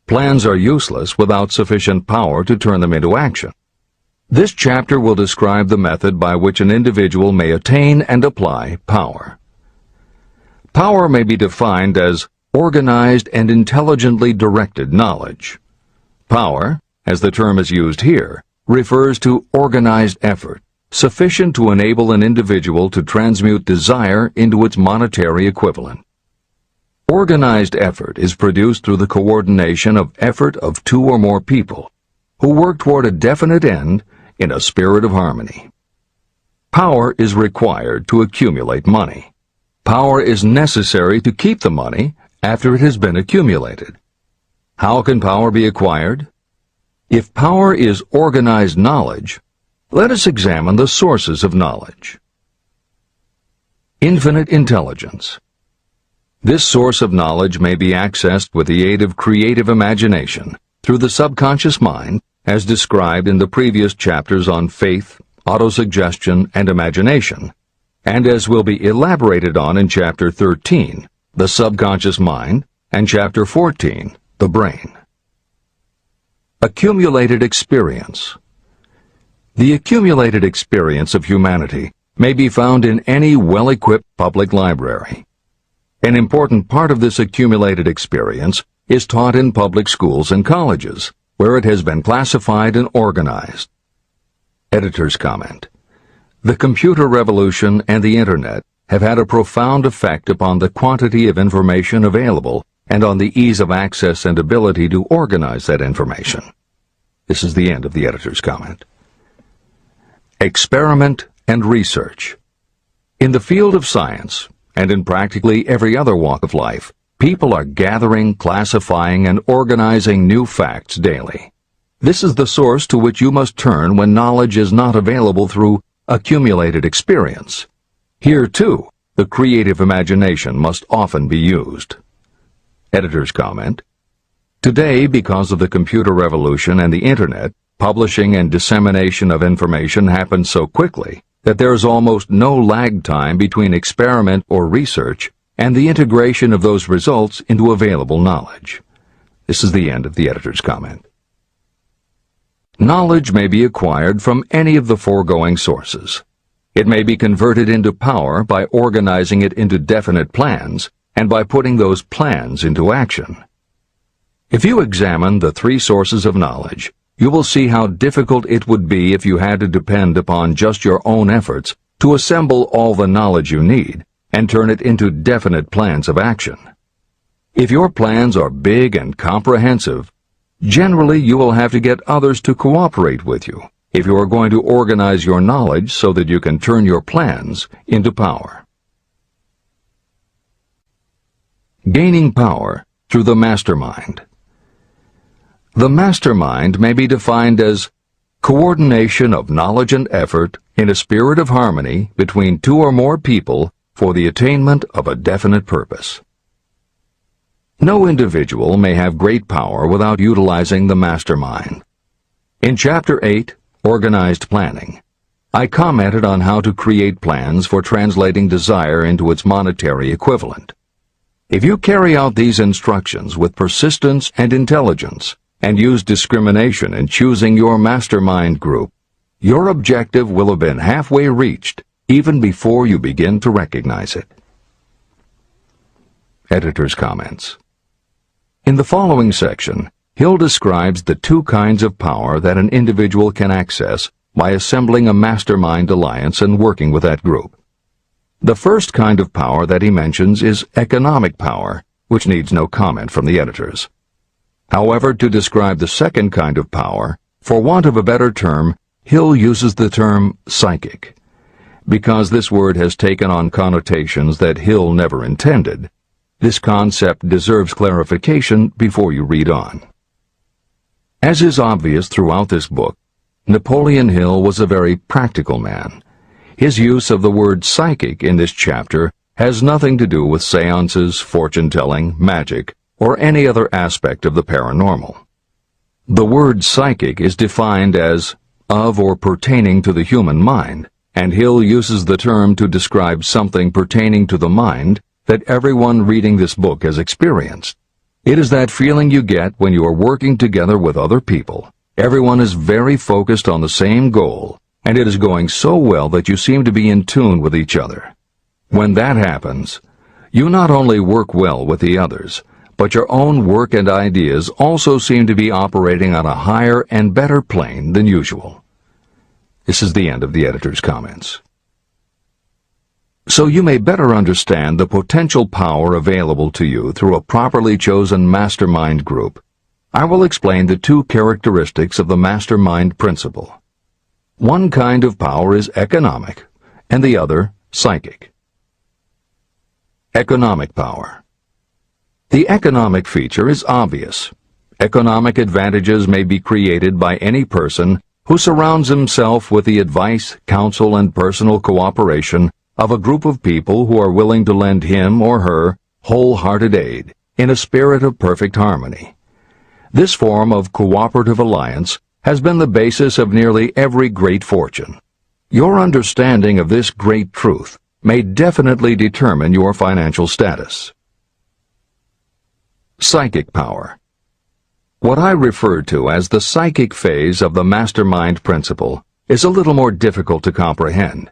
Plans are useless without sufficient power to turn them into action. This chapter will describe the method by which an individual may attain and apply power. Power may be defined as organized and intelligently directed knowledge. Power, as the term is used here, refers to organized effort, sufficient to enable an individual to transmute desire into its monetary equivalent. Organized effort is produced through the coordination of effort of 2 or more people who work toward a definite end in a spirit of harmony. Power is required to accumulate money. Power is necessary to keep the money after it has been accumulated. How can power be acquired? If power is organized knowledge, let us examine the sources of knowledge. Infinite intelligence. This source of knowledge may be accessed with the aid of creative imagination through the subconscious mind, as described in the previous chapters on faith, autosuggestion, and imagination, and as will be elaborated on in Chapter 13, the subconscious mind, and Chapter 14, the brain. Accumulated experience. The accumulated experience of humanity may be found in any well-equipped public library. An important part of this accumulated experience is taught in public schools and colleges, where it has been classified and organized. Editor's comment. The computer revolution and the Internet have had a profound effect upon the quantity of information available and on the ease of access and ability to organize that information. This is the end of the editor's comment. Experiment and research. In the field of science, and in practically every other walk of life, people are gathering, classifying, and organizing new facts daily. This is the source to which you must turn when knowledge is not available through accumulated experience. Here, too, the creative imagination must often be used. Editor's comment. Today, because of the computer revolution and the Internet, publishing and dissemination of information happens so quickly that there is almost no lag time between experiment or research and the integration of those results into available knowledge. This is the end of the editor's comment. Knowledge may be acquired from any of the foregoing sources. It may be converted into power by organizing it into definite plans and by putting those plans into action. If you examine the three sources of knowledge, you will see how difficult it would be if you had to depend upon just your own efforts to assemble all the knowledge you need and turn it into definite plans of action. If your plans are big and comprehensive, generally you will have to get others to cooperate with you if you are going to organize your knowledge so that you can turn your plans into power. Gaining power through the mastermind. The mastermind may be defined as coordination of knowledge and effort in a spirit of harmony between two or more people for the attainment of a definite purpose. No individual may have great power without utilizing the mastermind. In Chapter 8, Organized Planning, I commented on how to create plans for translating desire into its monetary equivalent. If you carry out these instructions with persistence and intelligence, and use discrimination in choosing your mastermind group, your objective will have been halfway reached even before you begin to recognize it. Editor's comments. In the following section, Hill describes the two kinds of power that an individual can access by assembling a mastermind alliance and working with that group. The first kind of power that he mentions is economic power, which needs no comment from the editors. However, to describe the second kind of power, for want of a better term, Hill uses the term psychic. Because this word has taken on connotations that Hill never intended, this concept deserves clarification before you read on. As is obvious throughout this book, Napoleon Hill was a very practical man. His use of the word psychic in this chapter has nothing to do with seances, fortune-telling, magic, or any other aspect of the paranormal. The word psychic is defined as of or pertaining to the human mind, and Hill uses the term to describe something pertaining to the mind that everyone reading this book has experienced. It is that feeling you get when you are working together with other people. Everyone is very focused on the same goal, and it is going so well that you seem to be in tune with each other. When that happens, you not only work well with the others, but your own work and ideas also seem to be operating on a higher and better plane than usual. This is the end of the editor's comments. So you may better understand the potential power available to you through a properly chosen mastermind group, I will explain the two characteristics of the mastermind principle. One kind of power is economic, and the other psychic. Economic power. The economic feature is obvious. Economic advantages may be created by any person who surrounds himself with the advice, counsel, and personal cooperation of a group of people who are willing to lend him or her wholehearted aid in a spirit of perfect harmony. This form of cooperative alliance has been the basis of nearly every great fortune. Your understanding of this great truth may definitely determine your financial status. Psychic power. What I refer to as the psychic phase of the mastermind principle is a little more difficult to comprehend.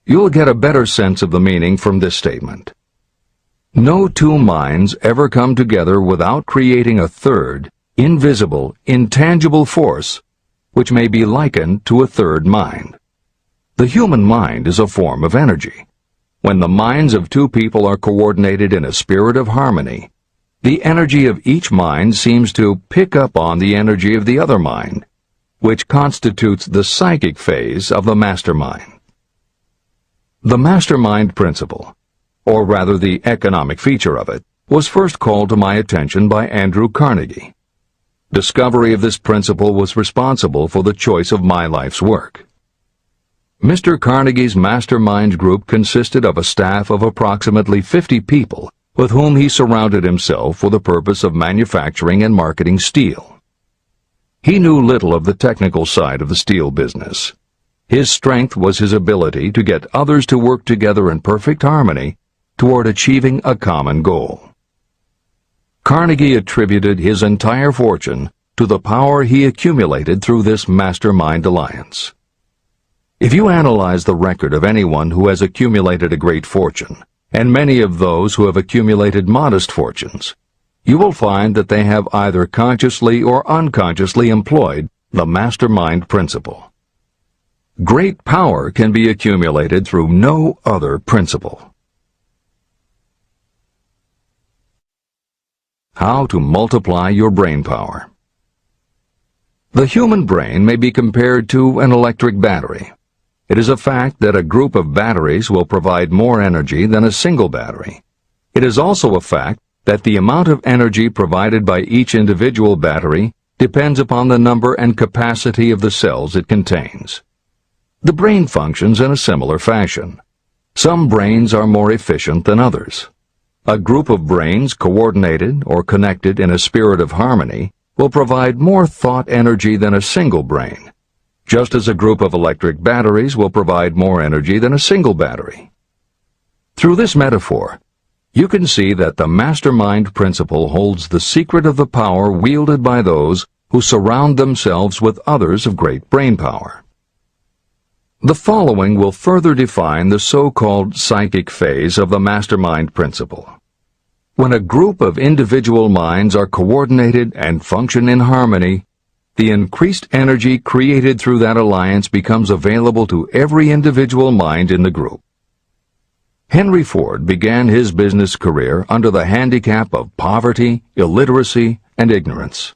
You'll get a better sense of the meaning from this statement. No two minds ever come together without creating a third, invisible, intangible force, which may be likened to a third mind. The human mind is a form of energy. When the minds of two people are coordinated in a spirit of harmony, the energy of each mind seems to pick up on the energy of the other mind, which constitutes the psychic phase of the mastermind. The mastermind principle, or rather the economic feature of it, was first called to my attention by Andrew Carnegie. Discovery of this principle was responsible for the choice of my life's work. Mr. Carnegie's mastermind group consisted of a staff of approximately 50 people with whom he surrounded himself for the purpose of manufacturing and marketing steel. He knew little of the technical side of the steel business. His strength was his ability to get others to work together in perfect harmony toward achieving a common goal. Carnegie attributed his entire fortune to the power he accumulated through this mastermind alliance. If you analyze the record of anyone who has accumulated a great fortune, and many of those who have accumulated modest fortunes, you will find that they have either consciously or unconsciously employed the mastermind principle. Great power can be accumulated through no other principle. How to multiply your brain power. The human brain may be compared to an electric battery. It is a fact that a group of batteries will provide more energy than a single battery. It is also a fact that the amount of energy provided by each individual battery depends upon the number and capacity of the cells it contains. The brain functions in a similar fashion. Some brains are more efficient than others. A group of brains coordinated or connected in a spirit of harmony will provide more thought energy than a single brain, just as a group of electric batteries will provide more energy than a single battery. Through this metaphor, you can see that the mastermind principle holds the secret of the power wielded by those who surround themselves with others of great brain power. The following will further define the so-called psychic phase of the mastermind principle. When a group of individual minds are coordinated and function in harmony, the increased energy created through that alliance becomes available to every individual mind in the group. Henry Ford began his business career under the handicap of poverty, illiteracy, and ignorance.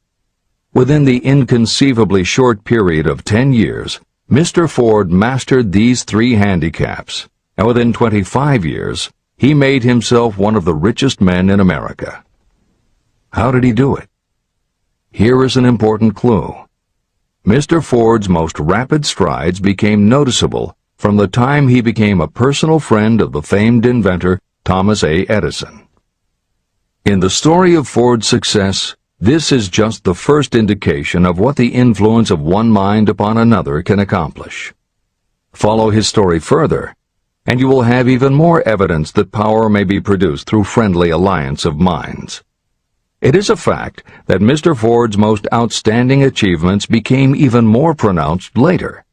Within the inconceivably short period of 10 years, Mr. Ford mastered these three handicaps, and within 25 years, he made himself one of the richest men in America. How did he do it? Here is an important clue. Mr. Ford's most rapid strides became noticeable from the time he became a personal friend of the famed inventor Thomas A. Edison. In the story of Ford's success, this is just the first indication of what the influence of one mind upon another can accomplish. Follow his story further, and you will have even more evidence that power may be produced through friendly alliance of minds. It is a fact that Mr. Ford's most outstanding achievements became even more pronounced later,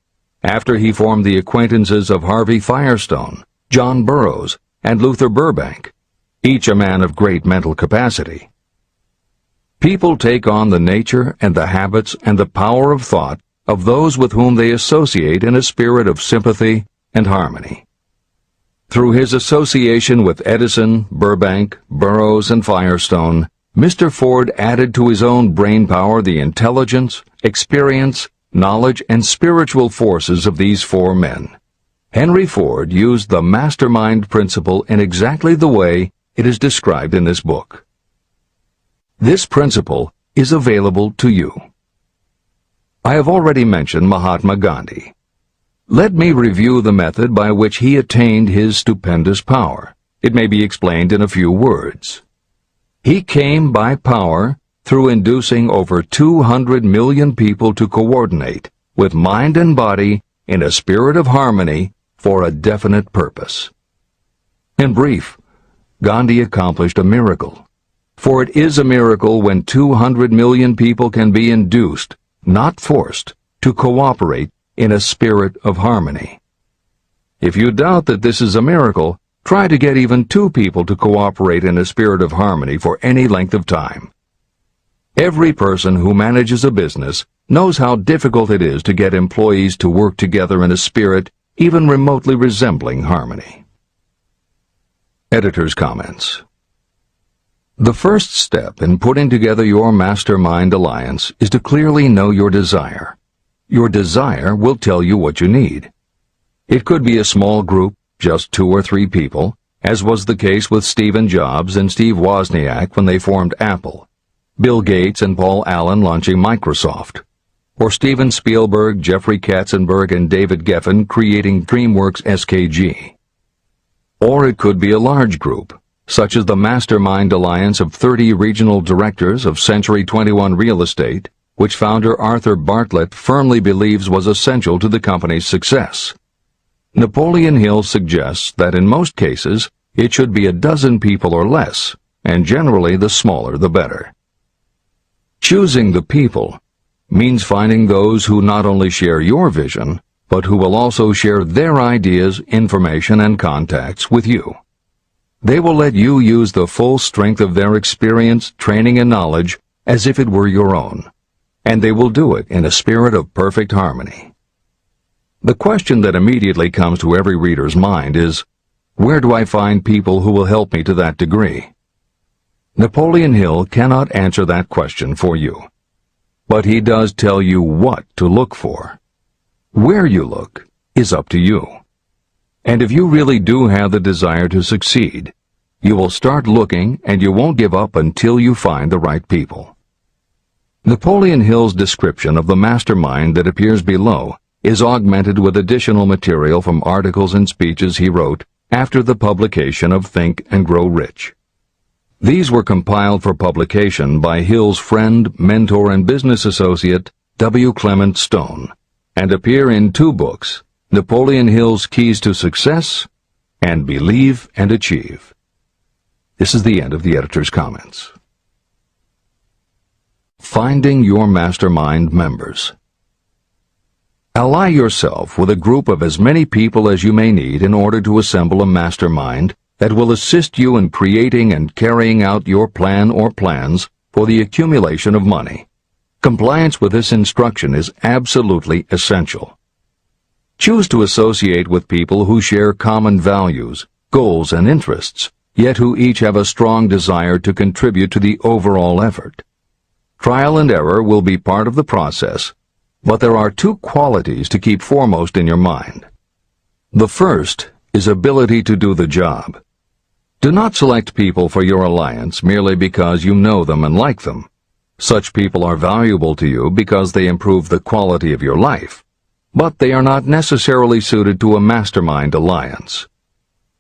after he formed the acquaintances of Harvey Firestone, John Burroughs, and Luther Burbank, each a man of great mental capacity. People take on the nature and the habits and the power of thought of those with whom they associate in a spirit of sympathy and harmony. Through his association with Edison, Burbank, Burroughs, and Firestone, Mr. Ford added to his own brain power the intelligence, experience, knowledge, and spiritual forces of these four men. Henry Ford used the mastermind principle in exactly the way it is described in this book. This principle is available to you. I have already mentioned Mahatma Gandhi. Let me review the method by which he attained his stupendous power. It may be explained in a few words. He came by power through inducing over 200 million people to coordinate with mind and body in a spirit of harmony for a definite purpose. In brief, Gandhi accomplished a miracle. For it is a miracle when 200 million people can be induced, not forced, to cooperate in a spirit of harmony. If you doubt that this is a miracle, try to get even 2 people to cooperate in a spirit of harmony for any length of time. Every person who manages a business knows how difficult it is to get employees to work together in a spirit even remotely resembling harmony. Editor's comments. The first step in putting together your mastermind alliance is to clearly know your desire. Your desire will tell you what you need. It could be a small group, just 2 or 3 people, as was the case with Stephen Jobs and Steve Wozniak when they formed Apple, Bill Gates and Paul Allen launching Microsoft, or Steven Spielberg, Jeffrey Katzenberg, and David Geffen creating DreamWorks SKG. Or it could be a large group, such as the Mastermind Alliance of 30 regional directors of Century 21 Real Estate, which founder Arthur Bartlett firmly believes was essential to the company's success. Napoleon Hill suggests that in most cases it should be a dozen people or less, and generally the smaller the better. Choosing the people means finding those who not only share your vision, but who will also share their ideas, information, and contacts with you. They will let you use the full strength of their experience, training, and knowledge as if it were your own, and they will do it in a spirit of perfect harmony. The question that immediately comes to every reader's mind is, where do I find people who will help me to that degree? Napoleon Hill cannot answer that question for you, but he does tell you what to look for. Where you look is up to you. And if you really do have the desire to succeed, you will start looking and you won't give up until you find the right people. Napoleon Hill's description of the mastermind that appears below is augmented with additional material from articles and speeches he wrote after the publication of Think and Grow Rich. These were compiled for publication by Hill's friend, mentor, and business associate, W. Clement Stone, and appear in 2 books, Napoleon Hill's Keys to Success and Believe and Achieve. This is the end of the editor's comments. Finding your mastermind members. Ally yourself with a group of as many people as you may need in order to assemble a mastermind that will assist you in creating and carrying out your plan or plans for the accumulation of money. Compliance with this instruction is absolutely essential. Choose to associate with people who share common values, goals, and interests, yet who each have a strong desire to contribute to the overall effort. Trial and error will be part of the process, but there are 2 qualities to keep foremost in your mind. The first is ability to do the job. Do not select people for your alliance merely because you know them and like them. Such people are valuable to you because they improve the quality of your life, but they are not necessarily suited to a mastermind alliance.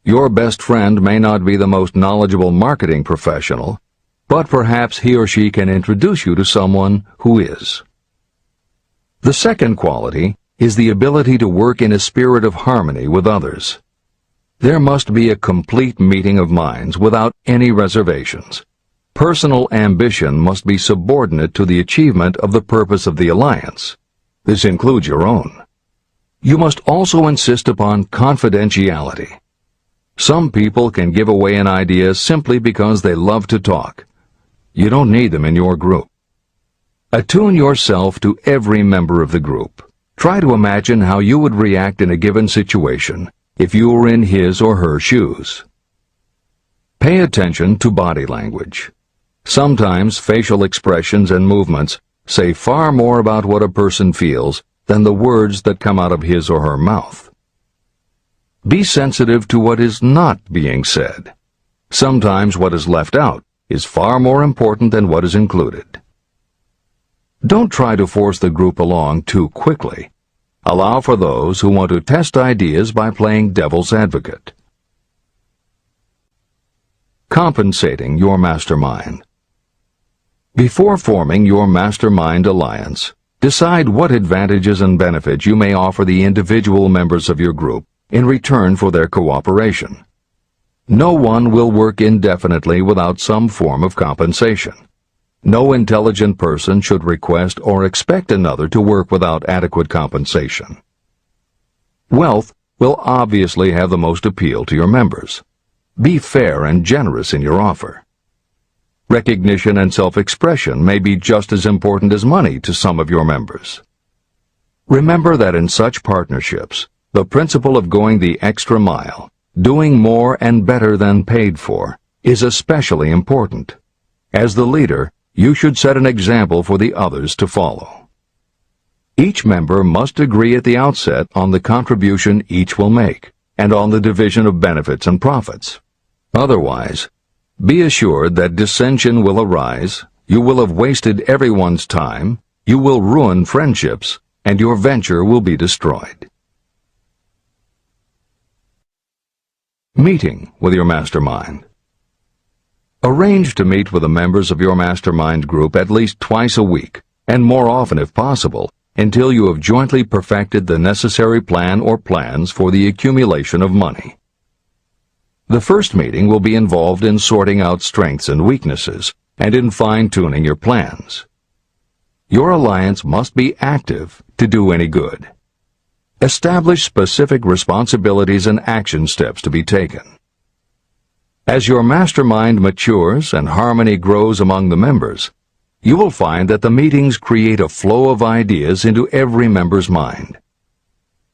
Your best friend may not be the most knowledgeable marketing professional, but perhaps he or she can introduce you to someone who is. The second quality is the ability to work in a spirit of harmony with others. There must be a complete meeting of minds without any reservations. Personal ambition must be subordinate to the achievement of the purpose of the alliance. This includes your own. You must also insist upon confidentiality. Some people can give away an idea simply because they love to talk. You don't need them in your group. Attune yourself to every member of the group. Try to imagine how you would react in a given situation if you were in his or her shoes. Pay attention to body language. Sometimes facial expressions and movements say far more about what a person feels than the words that come out of his or her mouth. Be sensitive to what is not being said. Sometimes what is left out is far more important than what is included. Don't try to force the group along too quickly. Allow for those who want to test ideas by playing devil's advocate. Compensating your mastermind. Before forming your mastermind alliance, decide what advantages and benefits you may offer the individual members of your group in return for their cooperation. No one will work indefinitely without some form of compensation. No intelligent person should request or expect another to work without adequate compensation. Wealth will obviously have the most appeal to your members. Be fair and generous in your offer. Recognition and self-expression may be just as important as money to some of your members. Remember that in such partnerships, the principle of going the extra mile, doing more and better than paid for, is especially important. As the leader, you should set an example for the others to follow. Each member must agree at the outset on the contribution each will make, and on the division of benefits and profits. Otherwise, be assured that dissension will arise, you will have wasted everyone's time, you will ruin friendships, and your venture will be destroyed. Meeting with your mastermind. Arrange to meet with the members of your mastermind group at least twice a week, and more often if possible, until you have jointly perfected the necessary plan or plans for the accumulation of money. The first meeting will be involved in sorting out strengths and weaknesses, and in fine-tuning your plans. Your alliance must be active to do any good. Establish specific responsibilities and action steps to be taken. As your mastermind matures and harmony grows among the members, you will find that the meetings create a flow of ideas into every member's mind.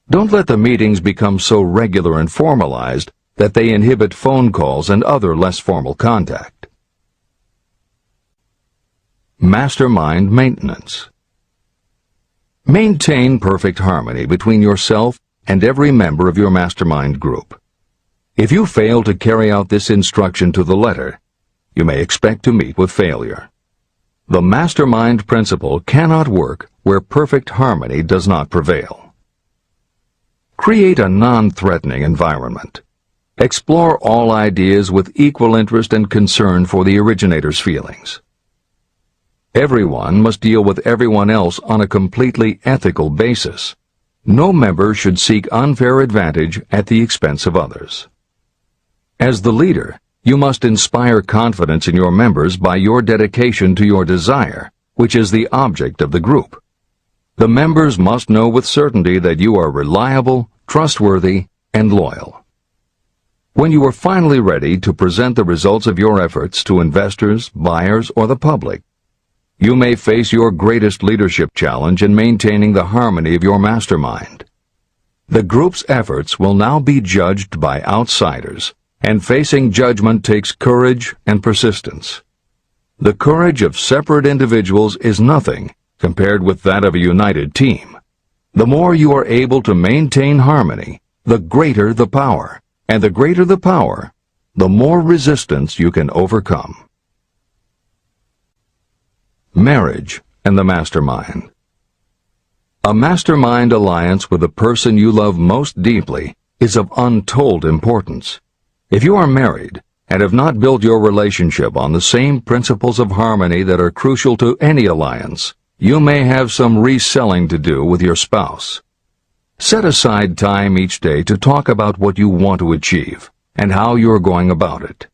Don't let the meetings become so regular and formalized that they inhibit phone calls and other less formal contact. Mastermind maintenance. Maintain perfect harmony between yourself and every member of your mastermind group. If you fail to carry out this instruction to the letter, you may expect to meet with failure. The mastermind principle cannot work where perfect harmony does not prevail. Create a non-threatening environment. Explore all ideas with equal interest and concern for the originator's feelings. Everyone must deal with everyone else on a completely ethical basis. No member should seek unfair advantage at the expense of others. As the leader, you must inspire confidence in your members by your dedication to your desire, which is the object of the group. The members must know with certainty that you are reliable, trustworthy, and loyal. When you are finally ready to present the results of your efforts to investors, buyers, or the public, you may face your greatest leadership challenge in maintaining the harmony of your mastermind. The group's efforts will now be judged by outsiders, and facing judgment takes courage and persistence. The courage of separate individuals is nothing compared with that of a united team. The more you are able to maintain harmony, the greater the power, and the greater the power, the more resistance you can overcome. Marriage and the mastermind. A mastermind alliance with the person you love most deeply is of untold importance. If you are married and have not built your relationship on the same principles of harmony that are crucial to any alliance, you may have some reselling to do with your spouse. Set aside time each day to talk about what you want to achieve and how you are going about it.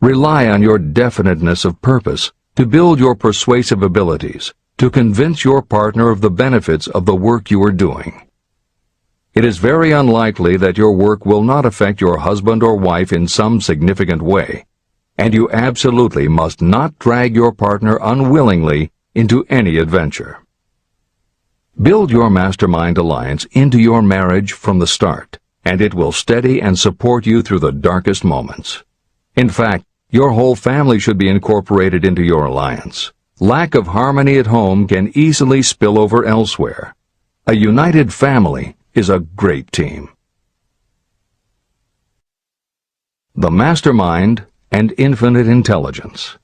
Rely on your definiteness of purpose to build your persuasive abilities, to convince your partner of the benefits of the work you are doing. It is very unlikely that your work will not affect your husband or wife in some significant way, and you absolutely must not drag your partner unwillingly into any adventure. Build your mastermind alliance into your marriage from the start, and it will steady and support you through the darkest moments. In fact, your whole family should be incorporated into your alliance. Lack of harmony at home can easily spill over elsewhere. A united family is a great team. the mastermind, and infinite intelligence.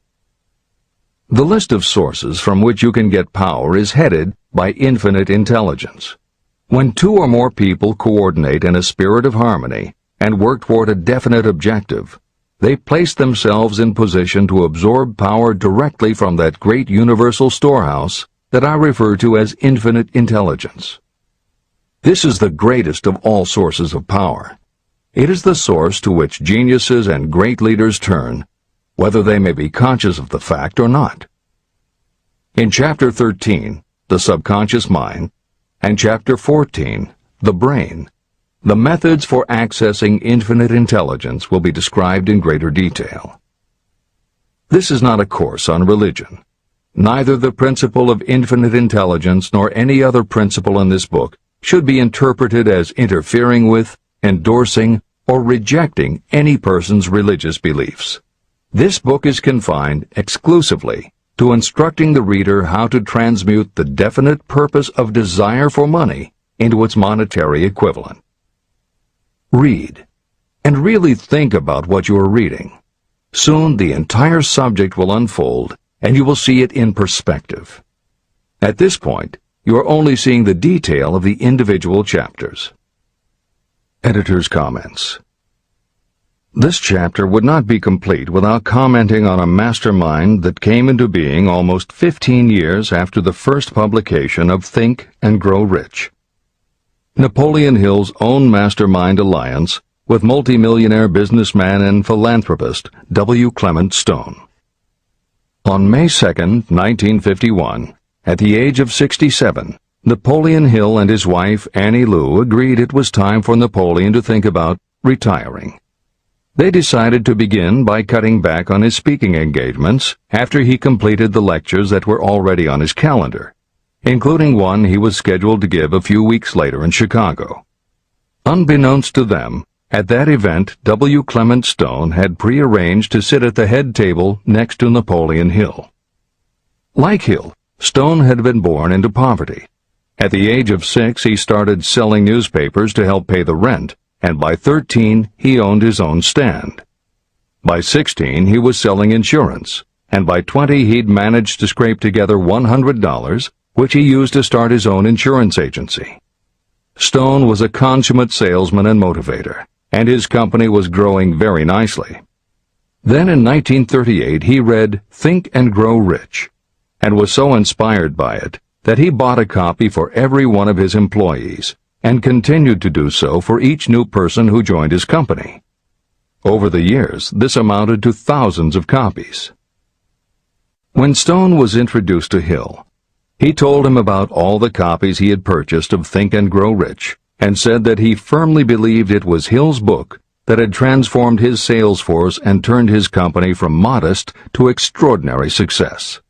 The list of sources from which you can get power is headed by infinite intelligence. When two or more people coordinate in a spirit of harmony and work toward a definite objective, they place themselves in position to absorb power directly from that great universal storehouse that I refer to as infinite intelligence. This is the greatest of all sources of power. It is the source to which geniuses and great leaders turn, whether they may be conscious of the fact or not. In Chapter 13, The Subconscious Mind, and Chapter 14, The Brain, the methods for accessing infinite intelligence will be described in greater detail. This is not a course on religion. Neither the principle of infinite intelligence nor any other principle in this book should be interpreted as interfering with, endorsing, or rejecting any person's religious beliefs. This book is confined exclusively to instructing the reader how to transmute the definite purpose of desire for money into its monetary equivalent. Read, and really think about what you are reading. Soon the entire subject will unfold, and you will see it in perspective. At this point, you are only seeing the detail of the individual chapters. Editor's comments. This chapter would not be complete without commenting on a mastermind that came into being almost 15 years after the first publication of Think and Grow Rich. Napoleon Hill's own mastermind alliance with multimillionaire businessman and philanthropist W. Clement Stone. On May 2, 1951, at the age of 67, Napoleon Hill and his wife Annie Lou agreed it was time for Napoleon to think about retiring. They decided to begin by cutting back on his speaking engagements after he completed the lectures that were already on his calendar, including one he was scheduled to give a few weeks later in Chicago. Unbeknownst to them, at that event W. Clement Stone had prearranged to sit at the head table next to Napoleon Hill. Like Hill, Stone had been born into poverty. At the age of 6, he started selling newspapers to help pay the rent, and by 13, he owned his own stand. By 16, he was selling insurance, and by 20, he'd managed to scrape together $100, which he used to start his own insurance agency. Stone was a consummate salesman and motivator, and his company was growing very nicely. Then in 1938, he read Think and Grow Rich, and was so inspired by it that he bought a copy for every one of his employees, and continued to do so for each new person who joined his company. Over the years, this amounted to thousands of copies. When Stone was introduced to Hill, he told him about all the copies he had purchased of Think and Grow Rich, and said that he firmly believed it was Hill's book that had transformed his sales force and turned his company from modest to extraordinary success.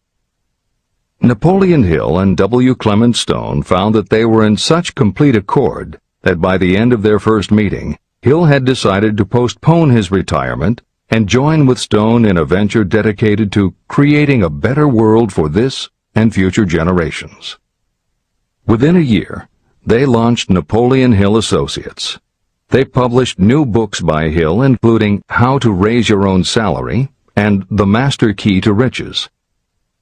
Napoleon Hill and W. Clement Stone found that they were in such complete accord that by the end of their first meeting, Hill had decided to postpone his retirement and join with Stone in a venture dedicated to creating a better world for this and future generations. Within a year, they launched Napoleon Hill Associates. They published new books by Hill, including How to Raise Your Own Salary and The Master Key to Riches.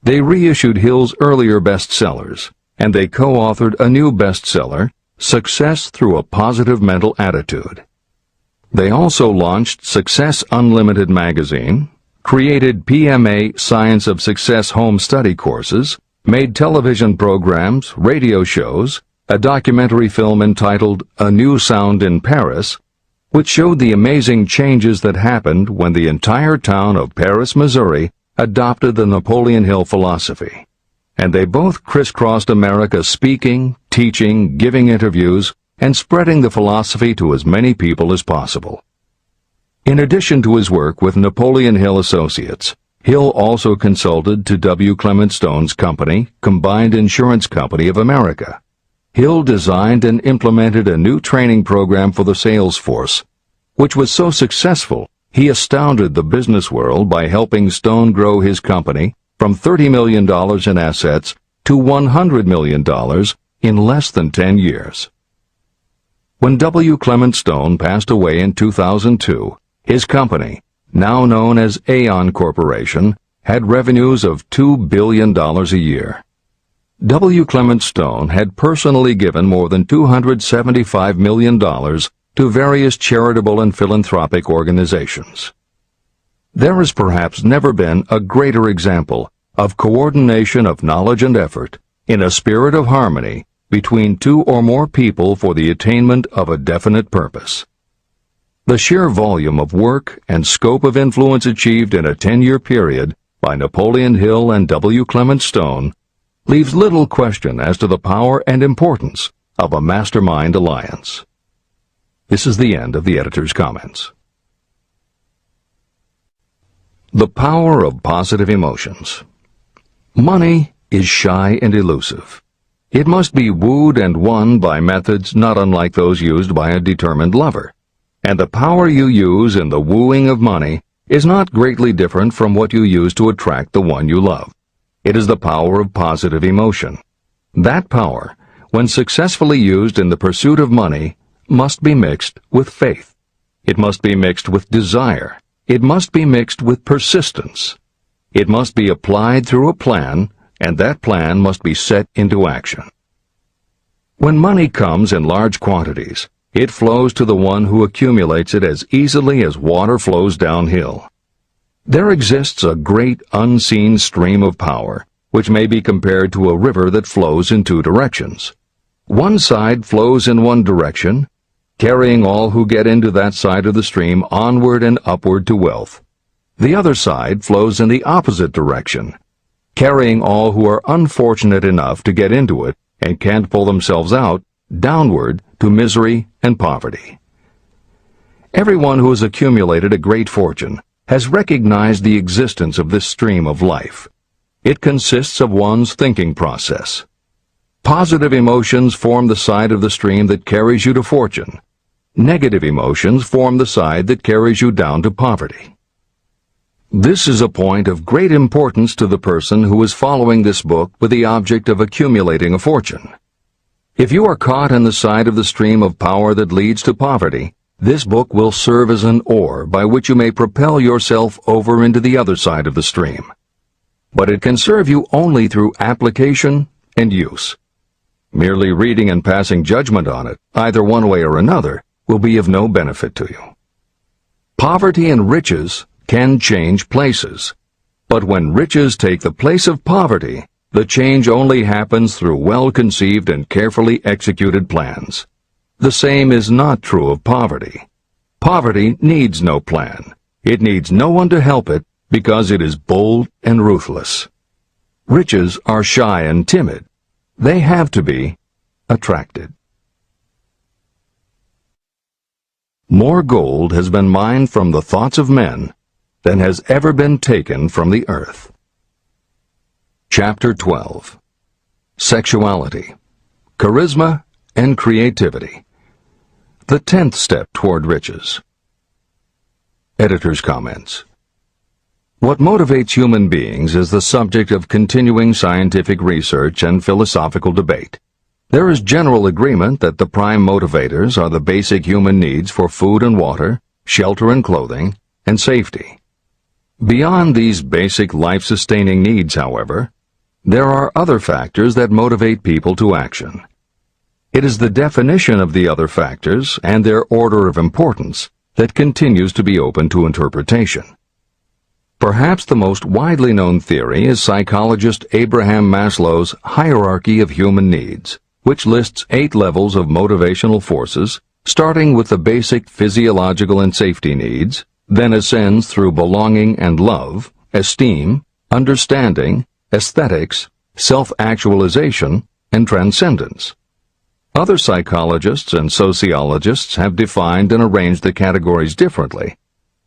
They reissued Hill's earlier bestsellers, and they co-authored a new bestseller, Success Through a Positive Mental Attitude. They also launched Success Unlimited magazine, created PMA Science of Success home study courses, made television programs, radio shows, a documentary film entitled A New Sound in Paris, which showed the amazing changes that happened when the entire town of Paris, Missouri, adopted the Napoleon Hill philosophy. And they both crisscrossed America speaking, teaching, giving interviews, and spreading the philosophy to as many people as possible. In addition to his work with Napoleon Hill Associates, Hill also consulted to W. Clement Stone's company, Combined Insurance Company of America. Hill designed and implemented a new training program for the sales force, which was so successful he astounded the business world by helping Stone grow his company from $30 million in assets to $100 million in less than 10 years. When W. Clement Stone passed away in 2002, His company, now known as Aon Corporation, had revenues of $2 billion a year. W. Clement Stone had personally given more than $275 million to various charitable and philanthropic organizations. There has perhaps never been a greater example of coordination of knowledge and effort in a spirit of harmony between two or more people for the attainment of a definite purpose. The sheer volume of work and scope of influence achieved in a 10-year period by Napoleon Hill and W. Clement Stone leaves little question as to the power and importance of a mastermind alliance. This is the end of the editor's comments. The power of positive emotions. Money is shy and elusive. It must be wooed and won by methods not unlike those used by a determined lover. And the power you use in the wooing of money is not greatly different from what you use to attract the one you love. It is the power of positive emotion. That power, when successfully used in the pursuit of money, must be mixed with faith. It must be mixed with desire. It must be mixed with persistence. It must be applied through a plan, and that plan must be set into action. When money comes in large quantities, it flows to the one who accumulates it as easily as water flows downhill. There exists a great unseen stream of power, which may be compared to a river that flows in two directions. One side flows in one direction, carrying all who get into that side of the stream onward and upward to wealth. The other side flows in the opposite direction, carrying all who are unfortunate enough to get into it and can't pull themselves out downward to misery and poverty. Everyone who has accumulated a great fortune has recognized the existence of this stream of life. It consists of one's thinking process. Positive emotions form the side of the stream that carries you to fortune. Negative emotions form the side that carries you down to poverty. This is a point of great importance to the person who is following this book with the object of accumulating a fortune. If you are caught in the side of the stream of power that leads to poverty, this book will serve as an oar by which you may propel yourself over into the other side of the stream. But it can serve you only through application and use. Merely reading and passing judgment on it, either one way or another, will be of no benefit to you. Poverty and riches can change places, but when riches take the place of poverty, the change only happens through well-conceived and carefully executed plans. The same is not true of poverty. Poverty needs no plan. It needs no one to help it because it is bold and ruthless. Riches are shy and timid. They have to be attracted. More gold has been mined from the thoughts of men than has ever been taken from the earth. Chapter 12. Sexuality, Charisma, and Creativity. The 10th step toward riches. Editor's comments. What motivates human beings is the subject of continuing scientific research and philosophical debate. There is general agreement that the prime motivators are the basic human needs for food and water, shelter and clothing, and safety. Beyond these basic life-sustaining needs, however, there are other factors that motivate people to action. It is the definition of the other factors and their order of importance that continues to be open to interpretation. Perhaps the most widely known theory is psychologist Abraham Maslow's hierarchy of human needs, which lists 8 levels of motivational forces, starting with the basic physiological and safety needs, then ascends through belonging and love, esteem, understanding, aesthetics, self-actualization, and transcendence. Other psychologists and sociologists have defined and arranged the categories differently,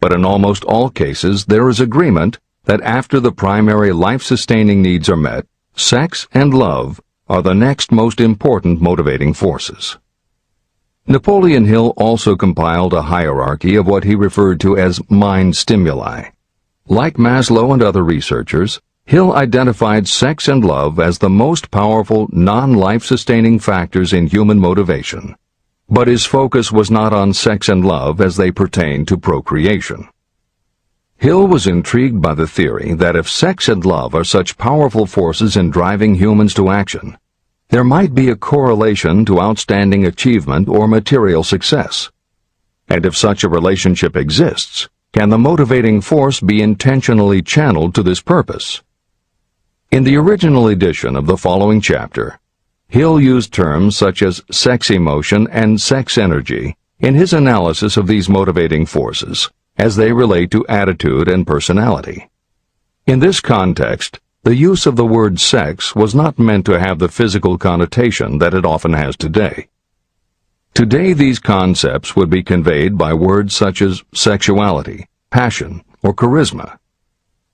but in almost all cases there is agreement that after the primary life-sustaining needs are met, sex and love are the next most important motivating forces. Napoleon Hill also compiled a hierarchy of what he referred to as mind stimuli. Like Maslow and other researchers, Hill identified sex and love as the most powerful non-life-sustaining factors in human motivation. but his focus was not on sex and love as they pertain to procreation. Hill was intrigued by the theory that if sex and love are such powerful forces in driving humans to action, there might be a correlation to outstanding achievement or material success. And if such a relationship exists, can the motivating force be intentionally channeled to this purpose? In the original edition of the following chapter, Hill used terms such as sex emotion and sex energy in his analysis of these motivating forces as they relate to attitude and personality. In this context, the use of the word sex was not meant to have the physical connotation that it often has today. Today, these concepts would be conveyed by words such as sexuality, passion, or charisma.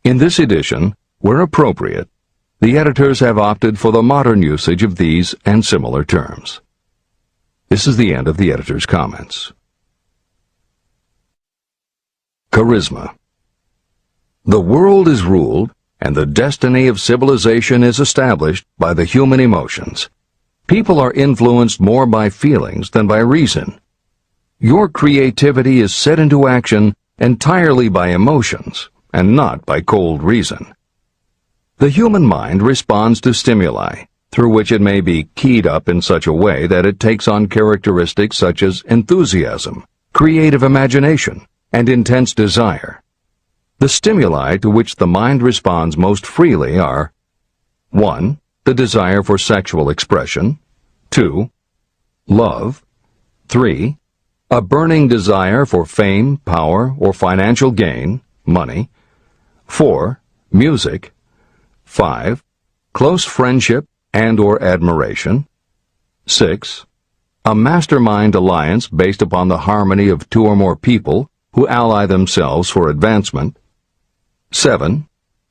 In this edition, where appropriate, the editors have opted for the modern usage of these and similar terms. This is the end of the editor's comments. Charisma. The world is ruled, and the destiny of civilization is established by the human emotions. People are influenced more by feelings than by reason. Your creativity is set into action entirely by emotions, and not by cold reason. The human mind responds to stimuli, through which it may be keyed up in such a way that it takes on characteristics such as enthusiasm, creative imagination, and intense desire. The stimuli to which the mind responds most freely are 1. The desire for sexual expression, 2. Love, 3. A burning desire for fame, power, or financial gain, money, 4. Music, 5. Close friendship and/or admiration, 6. A mastermind alliance based upon the harmony of two or more people who ally themselves for advancement, 7.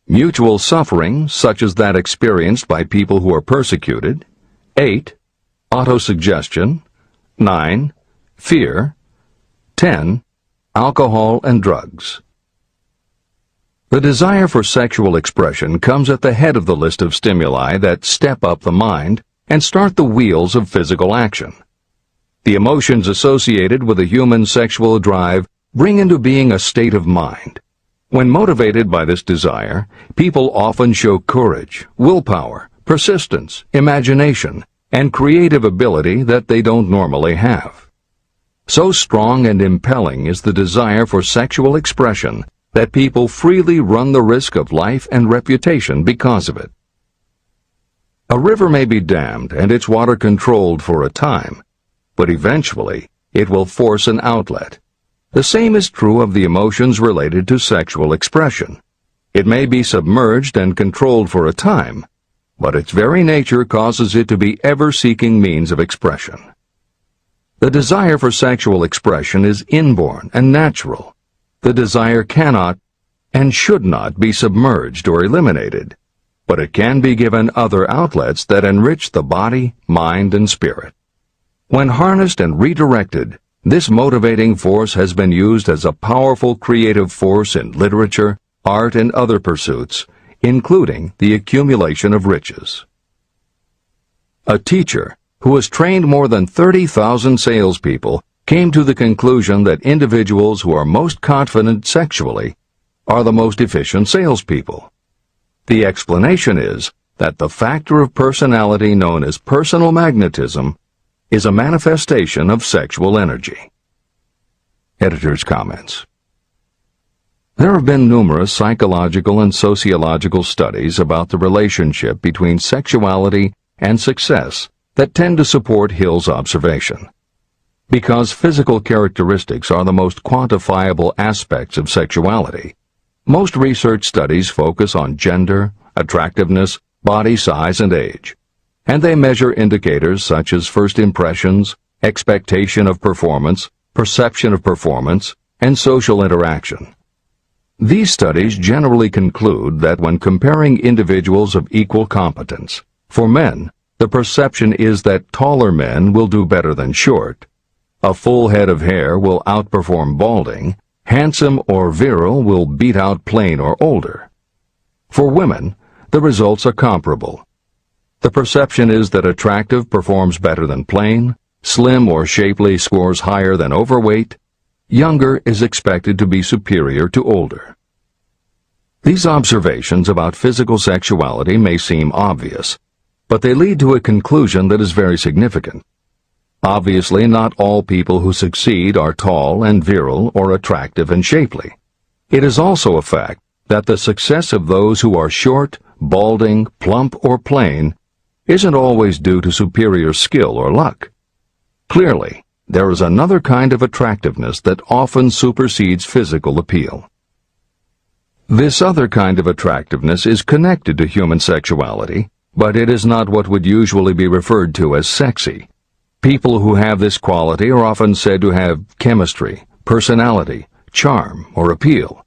Mutual suffering, such as that experienced by people who are persecuted, 8. Autosuggestion, 9. Fear, 10. Alcohol and drugs. The desire for sexual expression comes at the head of the list of stimuli that step up the mind and start the wheels of physical action. The emotions associated with a human sexual drive bring into being a state of mind. When motivated by this desire, people often show courage, willpower, persistence, imagination, and creative ability that they don't normally have. So strong and impelling is the desire for sexual expression that people freely run the risk of life and reputation because of it. A river may be dammed and its water controlled for a time, but eventually it will force an outlet. The same is true of the emotions related to sexual expression. It may be submerged and controlled for a time, but its very nature causes it to be ever-seeking means of expression. The desire for sexual expression is inborn and natural. The desire cannot and should not be submerged or eliminated, but it can be given other outlets that enrich the body, mind, and spirit. When harnessed and redirected, this motivating force has been used as a powerful creative force in literature, art, and other pursuits, including the accumulation of riches. A teacher who has trained more than 30,000 salespeople came to the conclusion that individuals who are most confident sexually are the most efficient salespeople. The explanation is that the factor of personality known as personal magnetism is a manifestation of sexual energy. Editor's comments. There have been numerous psychological and sociological studies about the relationship between sexuality and success that tend to support Hill's observation. Because physical characteristics are the most quantifiable aspects of sexuality, most research studies focus on gender, attractiveness, body size, and age, and they measure indicators such as first impressions, expectation of performance, perception of performance, and social interaction. These studies generally conclude that when comparing individuals of equal competence, for men, the perception is that taller men will do better than short, a full head of hair will outperform balding, handsome or virile will beat out plain or older. For women, the results are comparable. The perception is that attractive performs better than plain, slim or shapely scores higher than overweight, younger is expected to be superior to older. These observations about physical sexuality may seem obvious, but they lead to a conclusion that is very significant. Obviously, not all people who succeed are tall and virile or attractive and shapely. It is also a fact that the success of those who are short, balding, plump, or plain isn't always due to superior skill or luck. Clearly, there is another kind of attractiveness that often supersedes physical appeal. This other kind of attractiveness is connected to human sexuality, but it is not what would usually be referred to as sexy. People who have this quality are often said to have chemistry, personality, charm, or appeal.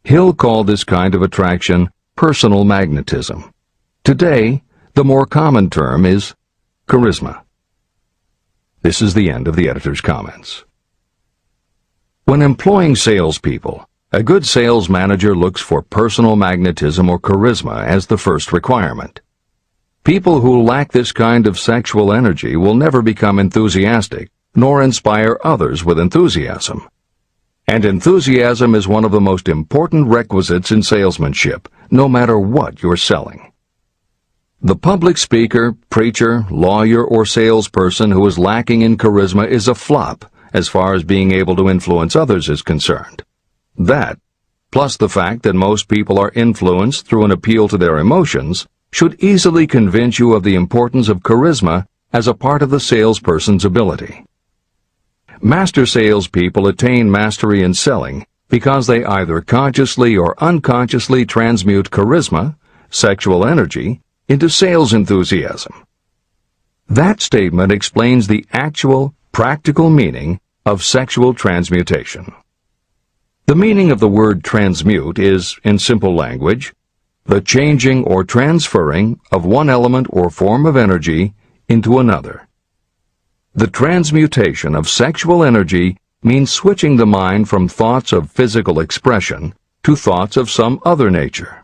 Hill called this kind of attraction personal magnetism. Today, the more common term is charisma. This is the end of the editor's comments. When employing salespeople, a good sales manager looks for personal magnetism or charisma as the first requirement. People who lack this kind of sexual energy will never become enthusiastic, nor inspire others with enthusiasm. And enthusiasm is one of the most important requisites in salesmanship, no matter what you're selling. The public speaker, preacher, lawyer, or salesperson who is lacking in charisma is a flop as far as being able to influence others is concerned. That, plus the fact that most people are influenced through an appeal to their emotions, should easily convince you of the importance of charisma as a part of the salesperson's ability. Master salespeople attain mastery in selling because they either consciously or unconsciously transmute charisma, sexual energy, into sales enthusiasm. That statement explains the actual, practical meaning of sexual transmutation. The meaning of the word transmute is, in simple language, the changing or transferring of one element or form of energy into another. The transmutation of sexual energy means switching the mind from thoughts of physical expression to thoughts of some other nature.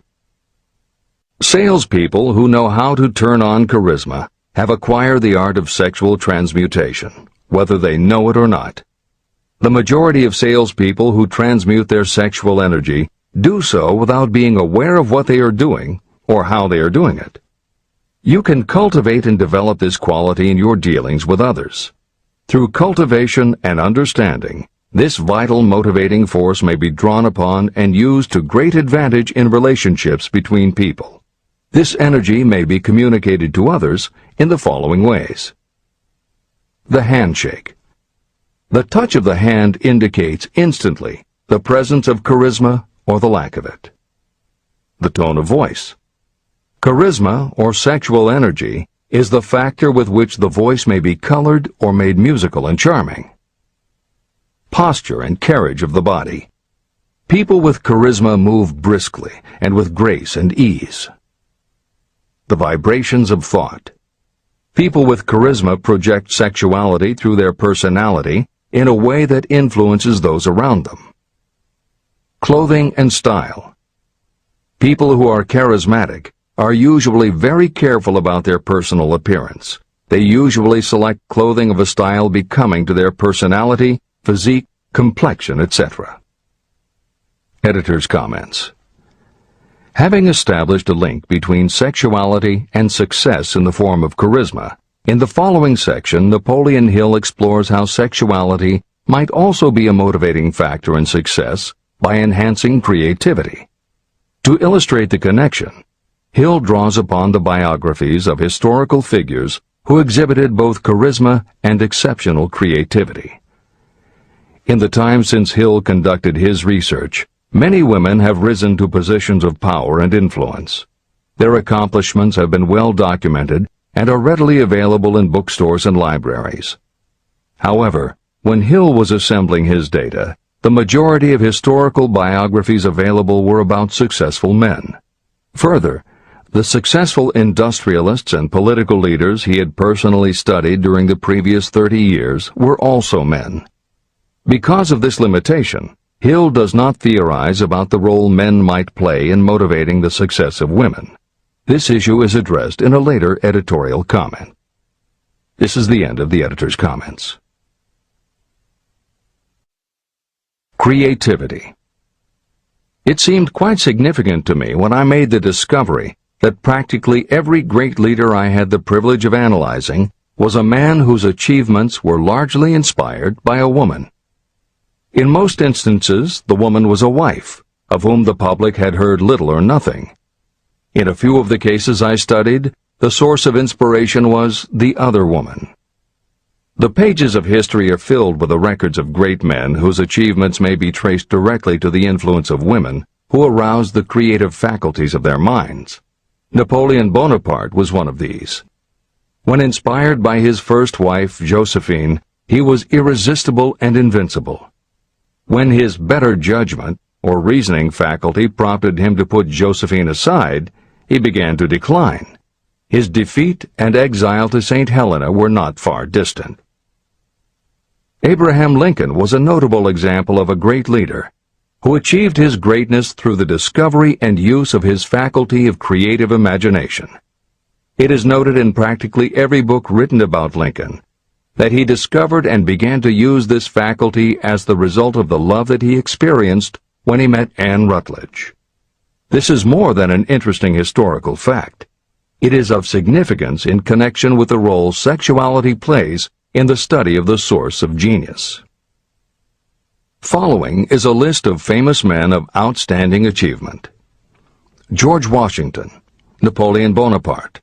Salespeople who know how to turn on charisma have acquired the art of sexual transmutation, whether they know it or not. The majority of salespeople who transmute their sexual energy do so without being aware of what they are doing or how they are doing it. You can cultivate and develop this quality in your dealings with others. Through cultivation and understanding, this vital motivating force may be drawn upon and used to great advantage in relationships between people. This energy may be communicated to others in the following ways. The handshake. The touch of the hand indicates instantly the presence of charisma or the lack of it. The tone of voice. Charisma, or sexual energy, is the factor with which the voice may be colored or made musical and charming. Posture and carriage of the body. People with charisma move briskly and with grace and ease. The vibrations of thought. People with charisma project sexuality through their personality in a way that influences those around them. Clothing and style. People who are charismatic are usually very careful about their personal appearance. They usually select clothing of a style becoming to their personality, physique, complexion, etc. Editor's comments. Having established a link between sexuality and success in the form of charisma, in the following section, Napoleon Hill explores how sexuality might also be a motivating factor in success by enhancing creativity. To illustrate the connection, Hill draws upon the biographies of historical figures who exhibited both charisma and exceptional creativity. In the time since Hill conducted his research, many women have risen to positions of power and influence. Their accomplishments have been well documented and are readily available in bookstores and libraries. However, when Hill was assembling his data, the majority of historical biographies available were about successful men. Further, the successful industrialists and political leaders he had personally studied during the previous 30 years were also men. Because of this limitation, Hill does not theorize about the role men might play in motivating the success of women. This issue is addressed in a later editorial comment. This is the end of the editor's comments. Creativity. It seemed quite significant to me when I made the discovery that practically every great leader I had the privilege of analyzing was a man whose achievements were largely inspired by a woman. In most instances, the woman was a wife, of whom the public had heard little or nothing. In a few of the cases I studied, the source of inspiration was the other woman. The pages of history are filled with the records of great men whose achievements may be traced directly to the influence of women who aroused the creative faculties of their minds. Napoleon Bonaparte was one of these. When inspired by his first wife, Josephine, he was irresistible and invincible. When his better judgment or reasoning faculty prompted him to put Josephine aside, he began to decline. His defeat and exile to St. Helena were not far distant. Abraham Lincoln was a notable example of a great leader who achieved his greatness through the discovery and use of his faculty of creative imagination. It is noted in practically every book written about Lincoln that he discovered and began to use this faculty as the result of the love that he experienced when he met Anne Rutledge. This is more than an interesting historical fact. It is of significance in connection with the role sexuality plays in the study of the source of genius. Following is a list of famous men of outstanding achievement: George Washington, Napoleon Bonaparte,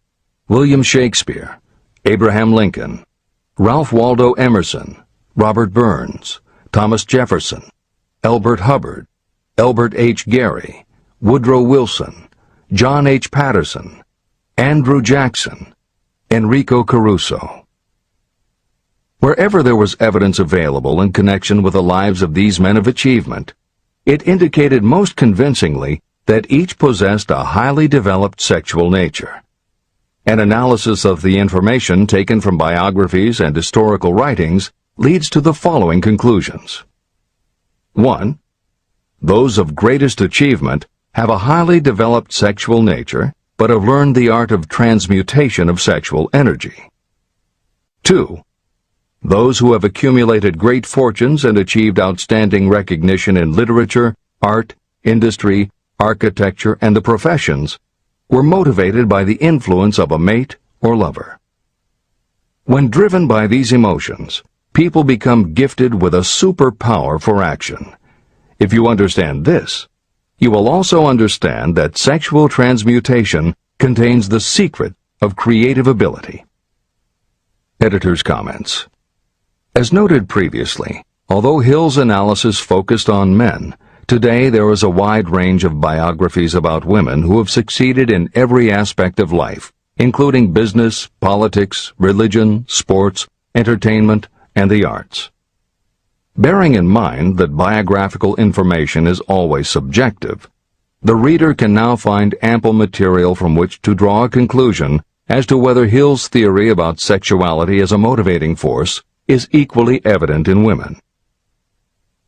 William Shakespeare, Abraham Lincoln, Ralph Waldo Emerson, Robert Burns, Thomas Jefferson, Elbert Hubbard, Elbert H. Gary, Woodrow Wilson, John H. Patterson, Andrew Jackson, Enrico Caruso. Wherever there was evidence available in connection with the lives of these men of achievement, it indicated most convincingly that each possessed a highly developed sexual nature. An analysis of the information taken from biographies and historical writings leads to the following conclusions. 1. Those of greatest achievement have a highly developed sexual nature, but have learned the art of transmutation of sexual energy. 2. Those who have accumulated great fortunes and achieved outstanding recognition in literature, art, industry, architecture, and the professions were motivated by the influence of a mate or lover. When driven by these emotions, people become gifted with a superpower for action. If you understand this, you will also understand that sexual transmutation contains the secret of creative ability. Editor's comments. As noted previously, although Hill's analysis focused on men, today there is a wide range of biographies about women who have succeeded in every aspect of life, including business, politics, religion, sports, entertainment, and the arts. Bearing in mind that biographical information is always subjective, the reader can now find ample material from which to draw a conclusion as to whether Hill's theory about sexuality as a motivating force is equally evident in women.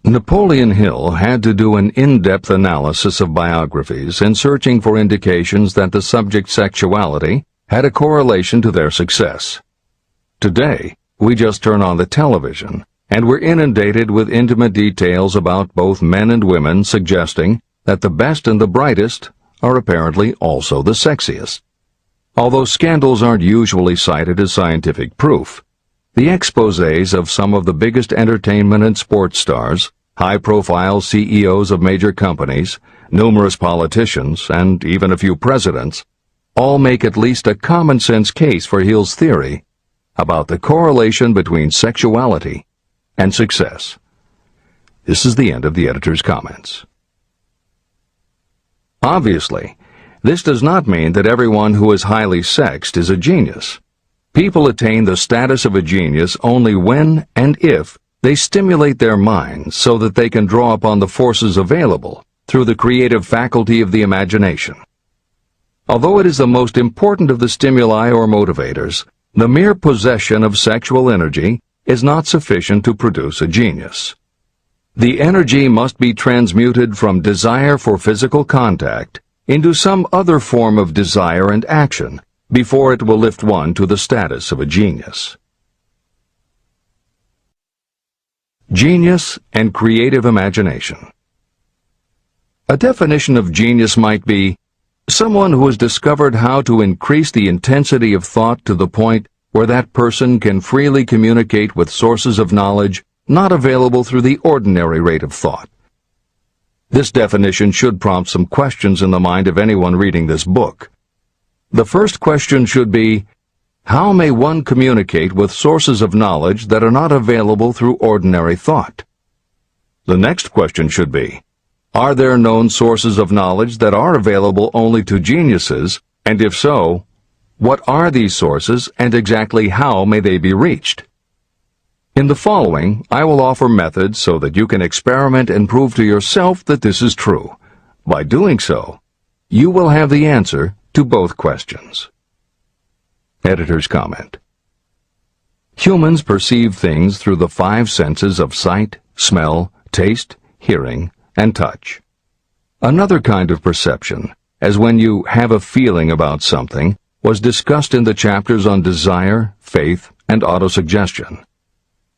Napoleon Hill had to do an in-depth analysis of biographies in searching for indications that the subject's sexuality had a correlation to their success. Today, we just turn on the television, and we're inundated with intimate details about both men and women suggesting that the best and the brightest are apparently also the sexiest. Although scandals aren't usually cited as scientific proof, the exposés of some of the biggest entertainment and sports stars, high-profile CEOs of major companies, numerous politicians, and even a few presidents, all make at least a common-sense case for Hill's theory about the correlation between sexuality and success. This is the end of the editor's comments. Obviously, this does not mean that everyone who is highly sexed is a genius. People attain the status of a genius only when and if they stimulate their minds so that they can draw upon the forces available through the creative faculty of the imagination. Although it is the most important of the stimuli or motivators, the mere possession of sexual energy is not sufficient to produce a genius. The energy must be transmuted from desire for physical contact into some other form of desire and action before it will lift one to the status of a genius. Genius and creative imagination. A definition of genius might be someone who has discovered how to increase the intensity of thought to the point where that person can freely communicate with sources of knowledge not available through the ordinary rate of thought. This definition should prompt some questions in the mind of anyone reading this book. The first question should be, how may one communicate with sources of knowledge that are not available through ordinary thought? The next question should be, are there known sources of knowledge that are available only to geniuses, and if so, what are these sources and exactly how may they be reached? In the following, I will offer methods so that you can experiment and prove to yourself that this is true. By doing so, you will have the answer to both questions. Editor's comment. Humans perceive things through the 5 senses of sight, smell, taste, hearing, and touch. Another kind of perception, as when you have a feeling about something, was discussed in the chapters on desire, faith, and autosuggestion.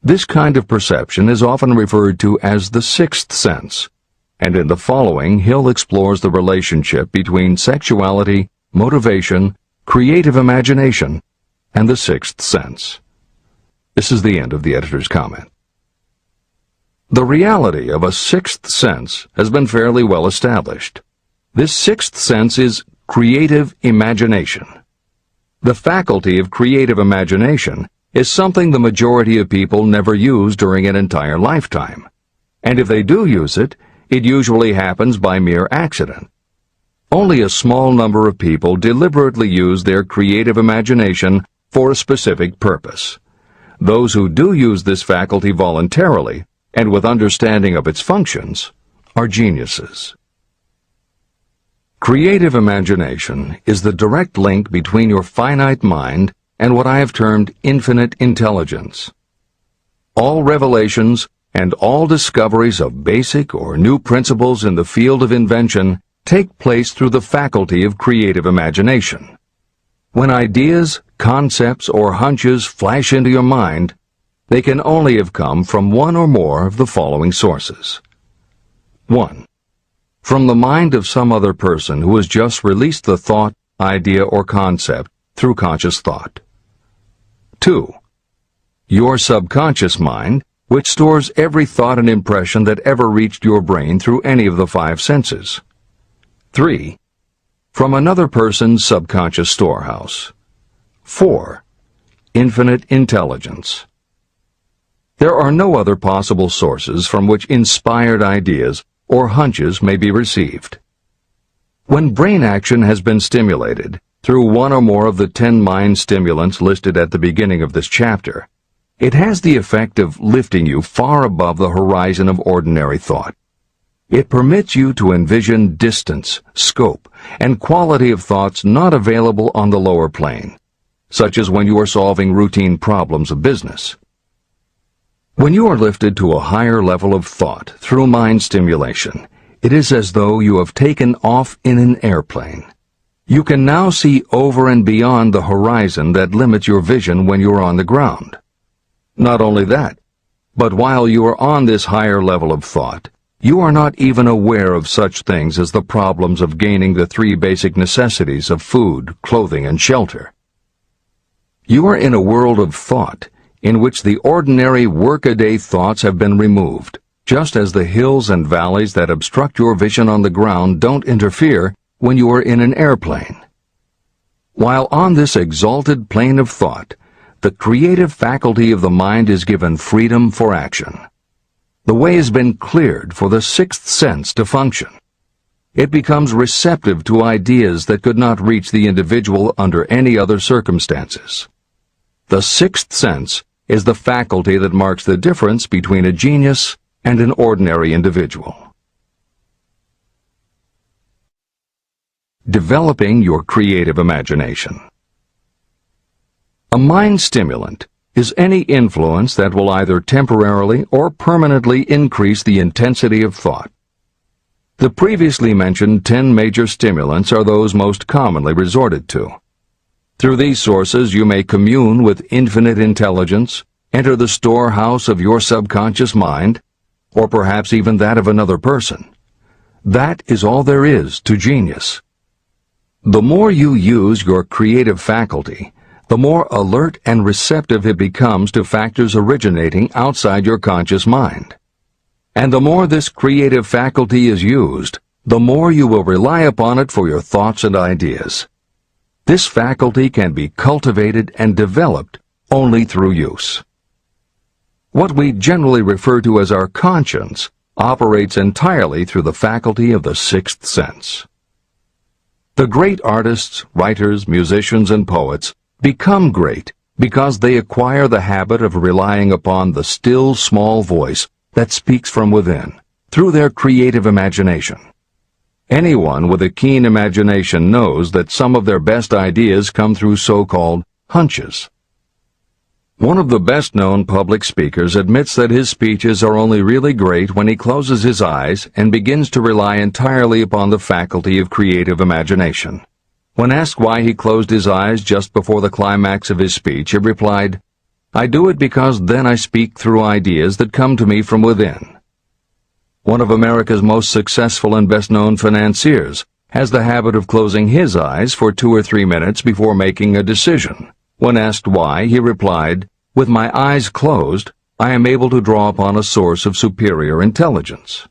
This kind of perception is often referred to as the 6th sense, and in the following Hill explores the relationship between sexuality, motivation, creative imagination, and the 6th sense. This is the end of the editor's comment. The reality of a 6th sense has been fairly well established. This 6th sense is creative imagination. The faculty of creative imagination is something the majority of people never use during an entire lifetime, and if they do use it, it usually happens by mere accident. Only a small number of people deliberately use their creative imagination for a specific purpose. Those who do use this faculty voluntarily and with understanding of its functions are geniuses. Creative imagination is the direct link between your finite mind and what I have termed infinite intelligence. All revelations and all discoveries of basic or new principles in the field of invention take place through the faculty of creative imagination. When ideas, concepts, or hunches flash into your mind, they can only have come from one or more of the following sources. 1. From the mind of some other person who has just released the thought, idea, or concept through conscious thought. 2. Your subconscious mind, which stores every thought and impression that ever reached your brain through any of the 5 senses. 3. From another person's subconscious storehouse. 4. Infinite intelligence. There are no other possible sources from which inspired ideas or hunches may be received. When brain action has been stimulated through one or more of the 10 mind stimulants listed at the beginning of this chapter, it has the effect of lifting you far above the horizon of ordinary thought. It permits you to envision distance, scope, and quality of thoughts not available on the lower plane, such as when you are solving routine problems of business. When you are lifted to a higher level of thought through mind stimulation, it is as though you have taken off in an airplane. You can now see over and beyond the horizon that limits your vision when you are on the ground. Not only that, but while you are on this higher level of thought, you are not even aware of such things as the problems of gaining the 3 basic necessities of food, clothing, and shelter. You are in a world of thought in which the ordinary workaday thoughts have been removed, just as the hills and valleys that obstruct your vision on the ground don't interfere when you are in an airplane. While on this exalted plane of thought, the creative faculty of the mind is given freedom for action. The way has been cleared for the 6th sense to function. It becomes receptive to ideas that could not reach the individual under any other circumstances. The 6th sense is the faculty that marks the difference between a genius and an ordinary individual. Developing your creative imagination. A mind stimulant is any influence that will either temporarily or permanently increase the intensity of thought. The previously mentioned 10 major stimulants are those most commonly resorted to. Through these sources you may commune with infinite intelligence, enter the storehouse of your subconscious mind, or perhaps even that of another person. That is all there is to genius. The more you use your creative faculty, the more alert and receptive it becomes to factors originating outside your conscious mind. And the more this creative faculty is used, the more you will rely upon it for your thoughts and ideas. This faculty can be cultivated and developed only through use. What we generally refer to as our conscience operates entirely through the faculty of the sixth sense. The great artists, writers, musicians, and poets become great because they acquire the habit of relying upon the still small voice that speaks from within through their creative imagination. Anyone with a keen imagination knows that some of their best ideas come through so-called hunches. One of the best-known public speakers admits that his speeches are only really great when he closes his eyes and begins to rely entirely upon the faculty of creative imagination. When asked why he closed his eyes just before the climax of his speech, he replied, "I do it because then I speak through ideas that come to me from within." One of America's most successful and best-known financiers has the habit of closing his eyes for 2 or 3 minutes before making a decision. When asked why, he replied, "With my eyes closed, I am able to draw upon a source of superior intelligence."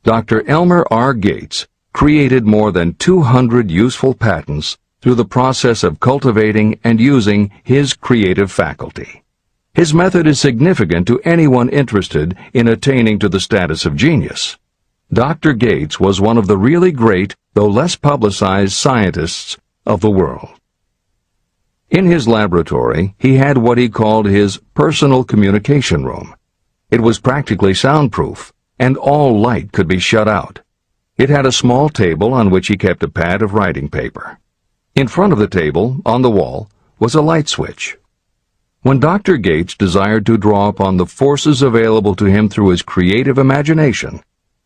Dr. Elmer R. Gates created more than 200 useful patents through the process of cultivating and using his creative faculty. His method is significant to anyone interested in attaining to the status of genius. Dr. Gates was one of the really great, though less publicized, scientists of the world. In his laboratory, he had what he called his personal communication room. It was practically soundproof, and all light could be shut out. It had a small table on which he kept a pad of writing paper. In front of the table, on the wall, was a light switch. When Dr. Gates desired to draw upon the forces available to him through his creative imagination,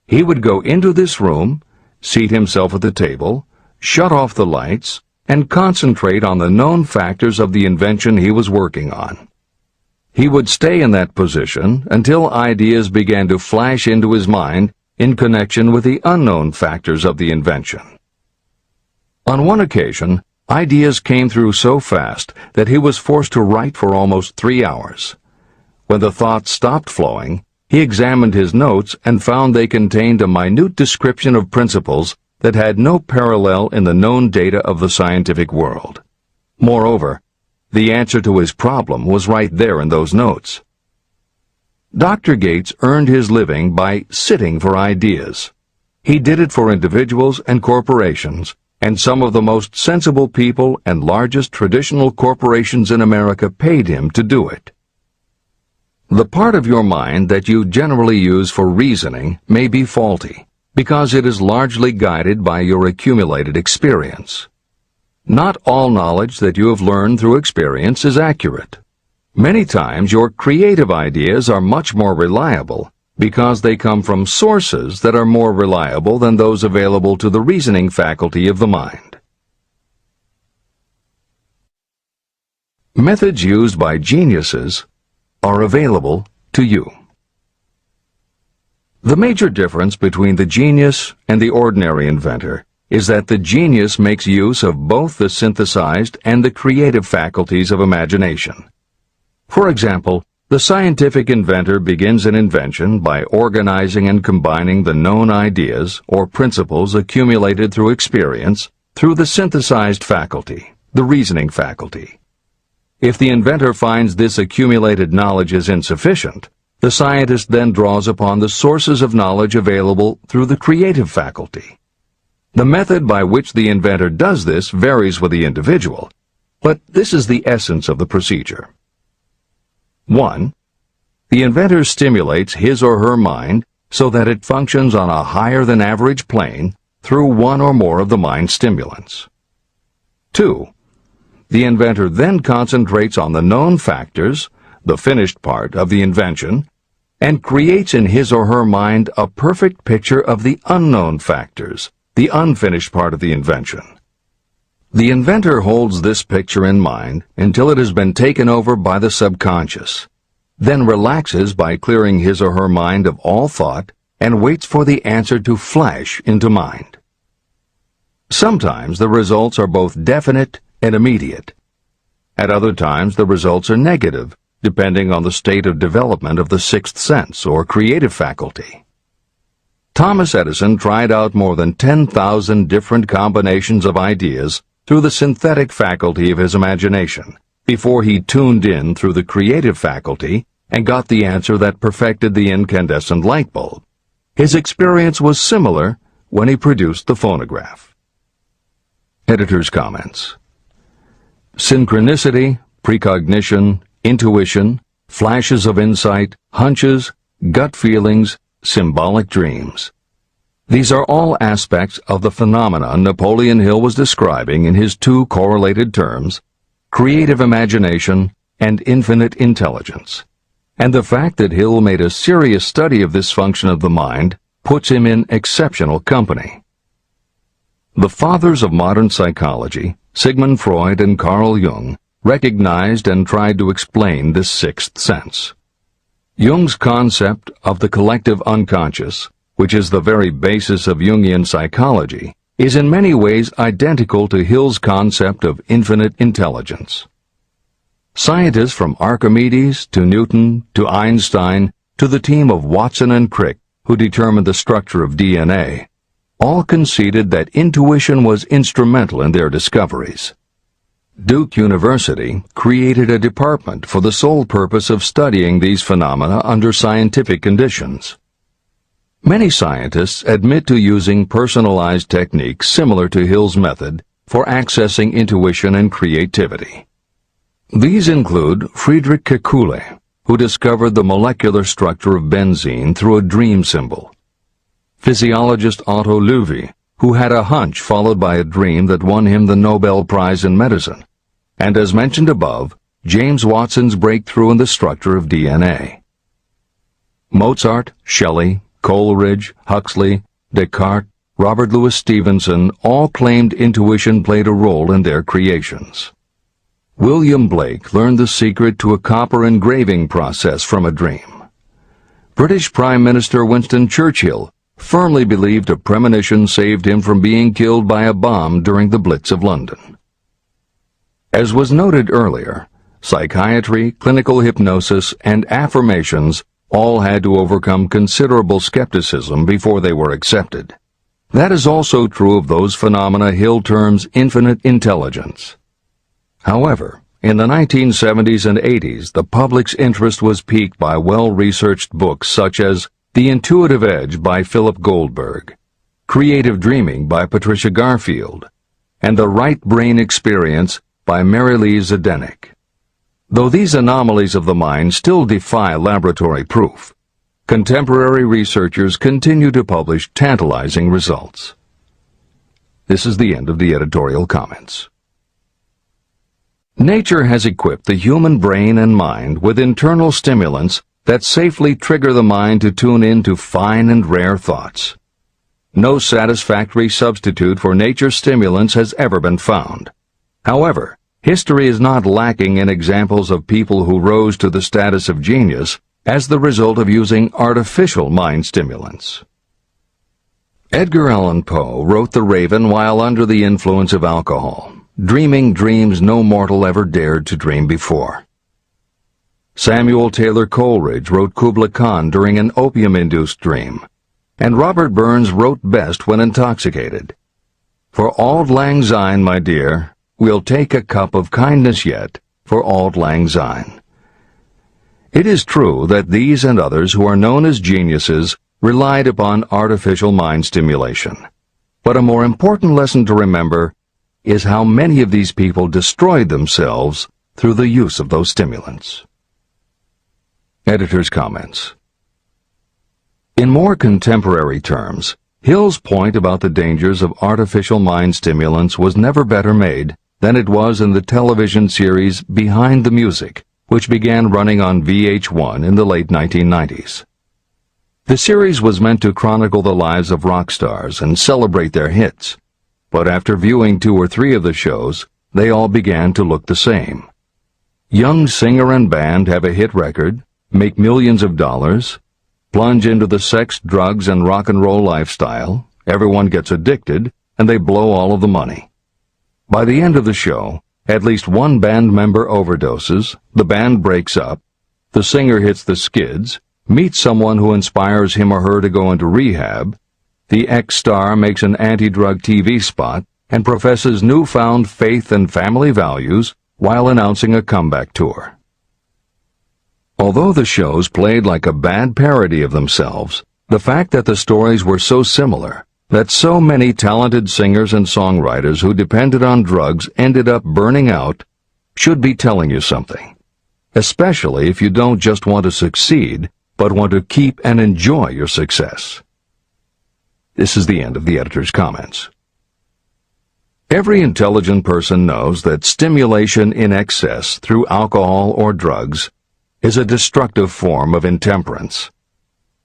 he would go into this room, seat himself at the table, shut off the lights, and concentrate on the known factors of the invention he was working on. He would stay in that position until ideas began to flash into his mind in connection with the unknown factors of the invention. On one occasion, ideas came through so fast that he was forced to write for almost 3 hours. When the thoughts stopped flowing, he examined his notes and found they contained a minute description of principles that had no parallel in the known data of the scientific world. Moreover, the answer to his problem was right there in those notes. Dr. Gates earned his living by sitting for ideas. He did it for individuals and corporations, and some of the most sensible people and largest traditional corporations in America paid him to do it. The part of your mind that you generally use for reasoning may be faulty, because it is largely guided by your accumulated experience. Not all knowledge that you have learned through experience is accurate. Many times your creative ideas are much more reliable because they come from sources that are more reliable than those available to the reasoning faculty of the mind. Methods used by geniuses are available to you. The major difference between the genius and the ordinary inventor is that the genius makes use of both the synthesized and the creative faculties of imagination. For example, the scientific inventor begins an invention by organizing and combining the known ideas or principles accumulated through experience through the synthesized faculty, the reasoning faculty. If the inventor finds this accumulated knowledge is insufficient, the scientist then draws upon the sources of knowledge available through the creative faculty. The method by which the inventor does this varies with the individual, but this is the essence of the procedure. 1. The inventor stimulates his or her mind so that it functions on a higher-than-average plane through one or more of the mind stimulants. 2. The inventor then concentrates on the known factors, the finished part of the invention, and creates in his or her mind a perfect picture of the unknown factors, the unfinished part of the invention. The inventor holds this picture in mind until it has been taken over by the subconscious, then relaxes by clearing his or her mind of all thought and waits for the answer to flash into mind. Sometimes the results are both definite and immediate. At other times the results are negative, depending on the state of development of the sixth sense or creative faculty. Thomas Edison tried out more than 10,000 different combinations of ideas through the synthetic faculty of his imagination before he tuned in through the creative faculty and got the answer that perfected the incandescent light bulb. His experience was similar when he produced the phonograph. Editor's comments. Synchronicity, precognition, intuition, flashes of insight, hunches, gut feelings, symbolic dreams. These are all aspects of the phenomenon Napoleon Hill was describing in his two correlated terms, creative imagination and infinite intelligence. And the fact that Hill made a serious study of this function of the mind puts him in exceptional company. The fathers of modern psychology, Sigmund Freud and Carl Jung, recognized and tried to explain this sixth sense. Jung's concept of the collective unconscious, which is the very basis of Jungian psychology, is in many ways identical to Hill's concept of infinite intelligence. Scientists from Archimedes to Newton to Einstein to the team of Watson and Crick, who determined the structure of DNA, all conceded that intuition was instrumental in their discoveries. Duke University created a department for the sole purpose of studying these phenomena under scientific conditions. Many scientists admit to using personalized techniques similar to Hill's method for accessing intuition and creativity. These include Friedrich Kekule, who discovered the molecular structure of benzene through a dream symbol; physiologist Otto Loewi, who had a hunch followed by a dream that won him the Nobel Prize in Medicine; and as mentioned above, James Watson's breakthrough in the structure of DNA. Mozart, Shelley, Coleridge, Huxley, Descartes, Robert Louis Stevenson all claimed intuition played a role in their creations. William Blake learned the secret to a copper engraving process from a dream. British Prime Minister Winston Churchill firmly believed a premonition saved him from being killed by a bomb during the Blitz of London. As was noted earlier, psychiatry, clinical hypnosis, and affirmations all had to overcome considerable skepticism before they were accepted. That is also true of those phenomena Hill terms infinite intelligence. However, in the 1970s and 80s, the public's interest was piqued by well-researched books such as The Intuitive Edge by Philip Goldberg, Creative Dreaming by Patricia Garfield, and The Right Brain Experience by Mary Lee Zdenek. Though these anomalies of the mind still defy laboratory proof, contemporary researchers continue to publish tantalizing results. This is the end of the editorial comments. Nature has equipped the human brain and mind with internal stimulants that safely trigger the mind to tune in to fine and rare thoughts. No satisfactory substitute for nature's stimulants has ever been found. However, history is not lacking in examples of people who rose to the status of genius as the result of using artificial mind stimulants. Edgar Allan Poe wrote The Raven while under the influence of alcohol, dreaming dreams no mortal ever dared to dream before. Samuel Taylor Coleridge wrote Kubla Khan during an opium-induced dream, and Robert Burns wrote best when intoxicated. For auld lang syne, my dear, we'll take a cup of kindness yet for auld lang syne. It is true that these and others who are known as geniuses relied upon artificial mind stimulation. But a more important lesson to remember is how many of these people destroyed themselves through the use of those stimulants. Editor's comments. In more contemporary terms, Hill's point about the dangers of artificial mind stimulants was never better made than it was in the television series Behind the Music, which began running on VH1 in the late 1990s. The series was meant to chronicle the lives of rock stars and celebrate their hits. but after viewing 2 or 3 of the shows, they all began to look the same. Young singer and band have a hit record, make millions of dollars, plunge into the sex, drugs, and rock and roll lifestyle, everyone gets addicted, and they blow all of the money. By the end of the show, at least one band member overdoses, the band breaks up, the singer hits the skids, meets someone who inspires him or her to go into rehab, the ex-star makes an anti-drug TV spot and professes newfound faith and family values while announcing a comeback tour. Although the shows played like a bad parody of themselves, the fact that the stories were so similar, that so many talented singers and songwriters who depended on drugs ended up burning out, should be telling you something, especially if you don't just want to succeed, but want to keep and enjoy your success. This is the end of the editor's comments. Every intelligent person knows that stimulation in excess through alcohol or drugs is a destructive form of intemperance.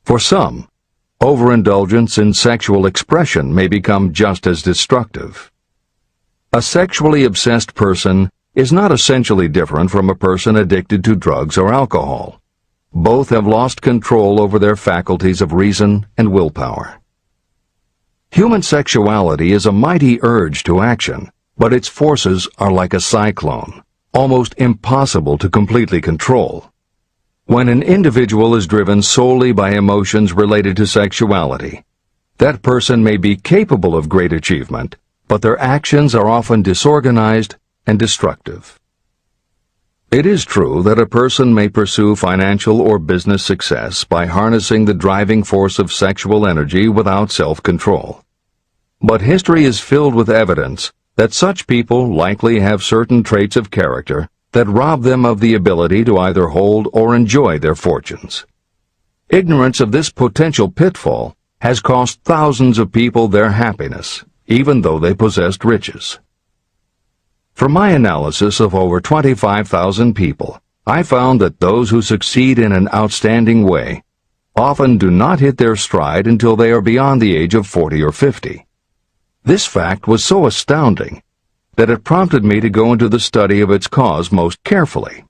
For some, overindulgence in sexual expression may become just as destructive. A sexually obsessed person is not essentially different from a person addicted to drugs or alcohol. Both have lost control over their faculties of reason and willpower. Human sexuality is a mighty urge to action, but its forces are like a cyclone, almost impossible to completely control. When an individual is driven solely by emotions related to sexuality, that person may be capable of great achievement, but their actions are often disorganized and destructive. It is true that a person may pursue financial or business success by harnessing the driving force of sexual energy without self-control. But history is filled with evidence that such people likely have certain traits of character that rob them of the ability to either hold or enjoy their fortunes. Ignorance of this potential pitfall has cost thousands of people their happiness, even though they possessed riches. From my analysis of over 25,000 people, I found that those who succeed in an outstanding way often do not hit their stride until they are beyond the age of 40 or 50. This fact was so astounding that it prompted me to go into the study of its cause most carefully.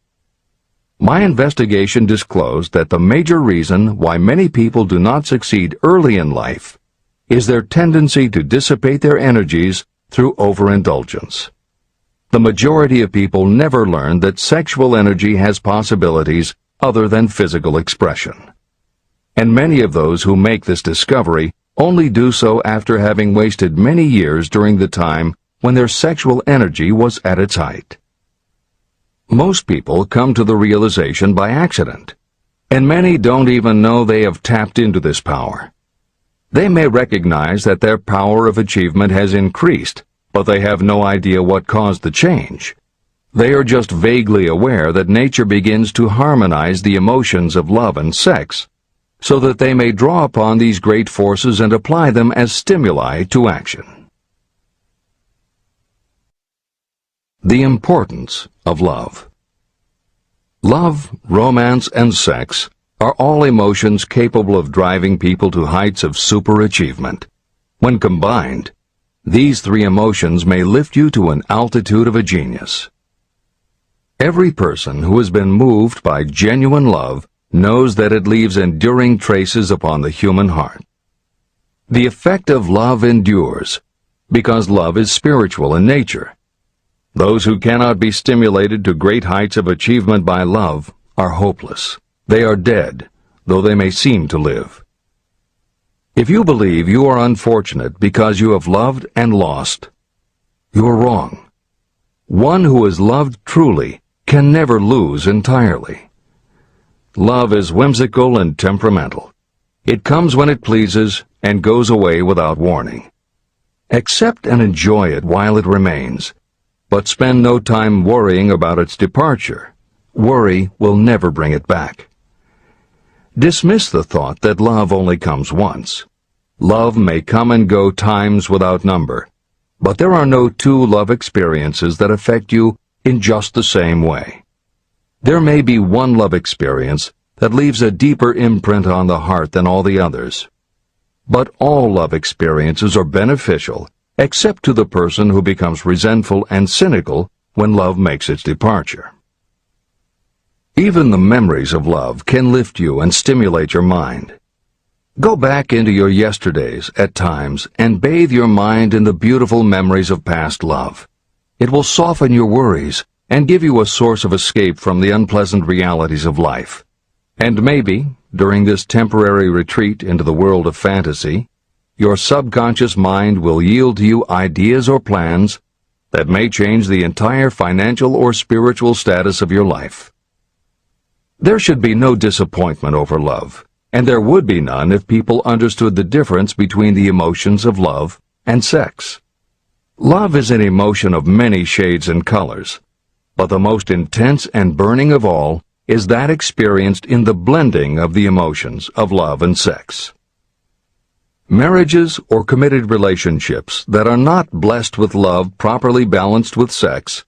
My investigation disclosed that the major reason why many people do not succeed early in life is their tendency to dissipate their energies through overindulgence. The majority of people never learn that sexual energy has possibilities other than physical expression. And many of those who make this discovery only do so after having wasted many years during the time when their sexual energy was at its height. Most people come to the realization by accident, and many don't even know they have tapped into this power. They may recognize that their power of achievement has increased, but they have no idea what caused the change. They are just vaguely aware that nature begins to harmonize the emotions of love and sex, so that they may draw upon these great forces and apply them as stimuli to action. The importance of love. Love, romance, and sex are all emotions capable of driving people to heights of superachievement. When combined, these 3 emotions may lift you to an altitude of a genius. Every person who has been moved by genuine love knows that it leaves enduring traces upon the human heart. The effect of love endures, because love is spiritual in nature. Those who cannot be stimulated to great heights of achievement by love are hopeless. They are dead, though they may seem to live. If you believe you are unfortunate because you have loved and lost, you are wrong. One who is loved truly can never lose entirely. Love is whimsical and temperamental. It comes when it pleases and goes away without warning. Accept and enjoy it while it remains, but spend no time worrying about its departure. Worry will never bring it back. Dismiss the thought that love only comes once. Love may come and go times without number, but there are no 2 love experiences that affect you in just the same way. There may be one love experience that leaves a deeper imprint on the heart than all the others. But all love experiences are beneficial except to the person who becomes resentful and cynical when love makes its departure. Even the memories of love can lift you and stimulate your mind. Go back into your yesterdays at times and bathe your mind in the beautiful memories of past love. It will soften your worries and give you a source of escape from the unpleasant realities of life. And maybe, during this temporary retreat into the world of fantasy, your subconscious mind will yield to you ideas or plans that may change the entire financial or spiritual status of your life. There should be no disappointment over love, and there would be none if people understood the difference between the emotions of love and sex. Love is an emotion of many shades and colors, but the most intense and burning of all is that experienced in the blending of the emotions of love and sex. Marriages or committed relationships that are not blessed with love properly balanced with sex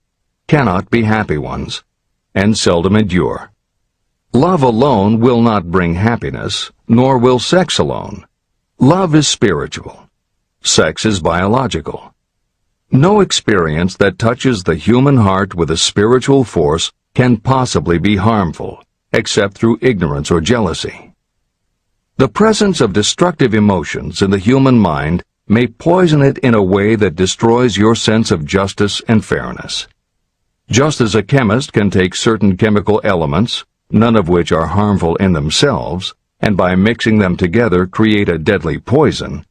cannot be happy ones, and seldom endure. Love alone will not bring happiness, nor will sex alone. Love is spiritual. Sex is biological. No experience that touches the human heart with a spiritual force can possibly be harmful, except through ignorance or jealousy. The presence of destructive emotions in the human mind may poison it in a way that destroys your sense of justice and fairness. Just as a chemist can take certain chemical elements, none of which are harmful in themselves, and by mixing them together create a deadly poison,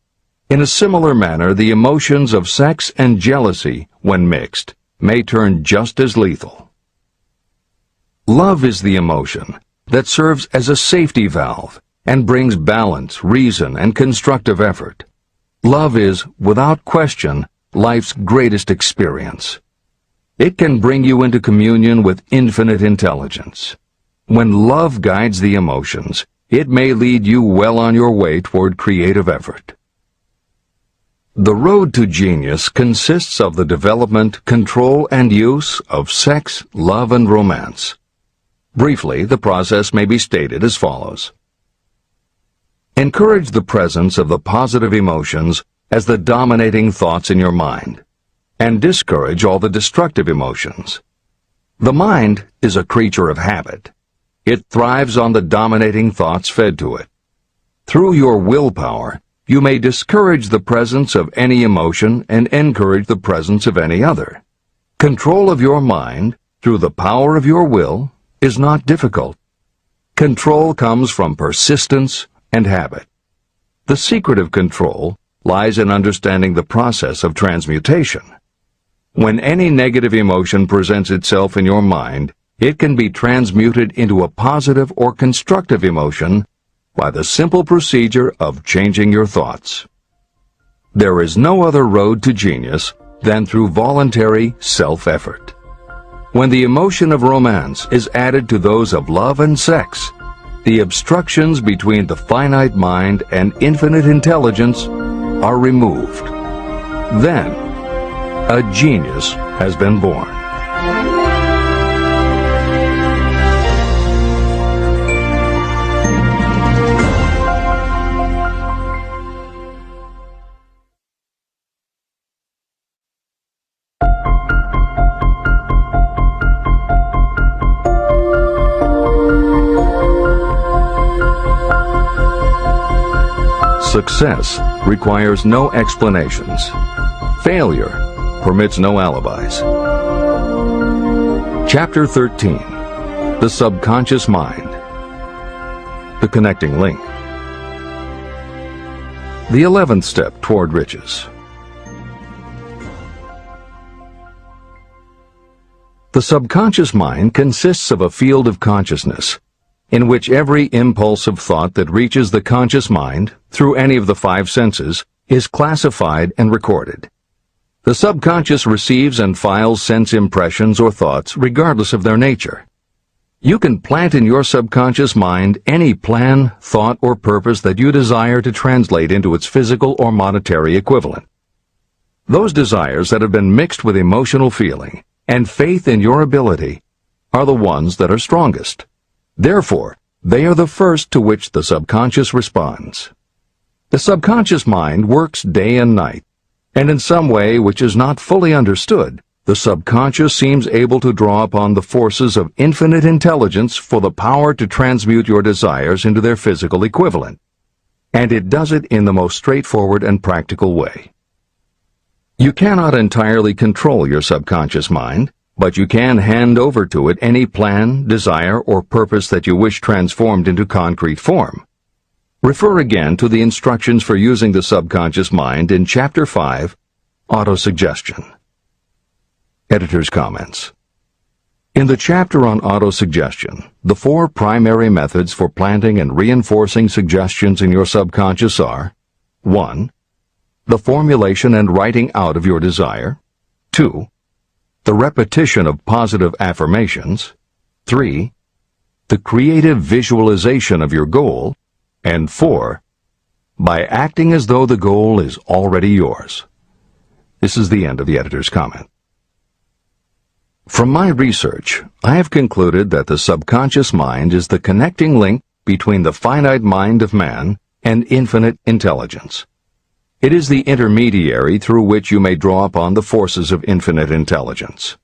in a similar manner the emotions of sex and jealousy, when mixed, may turn just as lethal. Love is the emotion that serves as a safety valve and brings balance, reason, and constructive effort. Love is, without question, life's greatest experience. It can bring you into communion with infinite intelligence. When love guides the emotions, it may lead you well on your way toward creative effort. The road to genius consists of the development, control, and use of sex, love, and romance. Briefly, the process may be stated as follows. Encourage the presence of the positive emotions as the dominating thoughts in your mind, and discourage all the destructive emotions. The mind is a creature of habit. It thrives on the dominating thoughts fed to it. Through your willpower, you may discourage the presence of any emotion and encourage the presence of any other. Control of your mind, through the power of your will, is not difficult. Control comes from persistence and habit. The secret of control lies in understanding the process of transmutation. When any negative emotion presents itself in your mind, it can be transmuted into a positive or constructive emotion by the simple procedure of changing your thoughts. There is no other road to genius than through voluntary self-effort. When the emotion of romance is added to those of love and sex, the obstructions between the finite mind and infinite intelligence are removed. Then, a genius has been born. Success requires no explanations. Failure permits no alibis. Chapter 13. The Subconscious Mind. The Connecting Link. The 11th Step Toward Riches. The subconscious mind consists of a field of consciousness, in which every impulsive thought that reaches the conscious mind, through any of the five senses, is classified and recorded. The subconscious receives and files sense impressions or thoughts regardless of their nature. You can plant in your subconscious mind any plan, thought, or purpose that you desire to translate into its physical or monetary equivalent. Those desires that have been mixed with emotional feeling and faith in your ability are the ones that are strongest. Therefore, they are the first to which the subconscious responds. The subconscious mind works day and night, and in some way which is not fully understood, the subconscious seems able to draw upon the forces of infinite intelligence for the power to transmute your desires into their physical equivalent. And it does it in the most straightforward and practical way. You cannot entirely control your subconscious mind, but you can hand over to it any plan, desire, or purpose that you wish transformed into concrete form. Refer again to the instructions for using the subconscious mind in Chapter 5, Autosuggestion. Editor's comments. In the chapter on autosuggestion, the 4 primary methods for planting and reinforcing suggestions in your subconscious are: 1. The formulation and writing out of your desire. 2. The repetition of positive affirmations. 3. The creative visualization of your goal. And 4. By acting as though the goal is already yours. This is the end of the editor's comment. From my research, I have concluded that the subconscious mind is the connecting link between the finite mind of man and infinite intelligence. It is the intermediary through which you may draw upon the forces of infinite intelligence.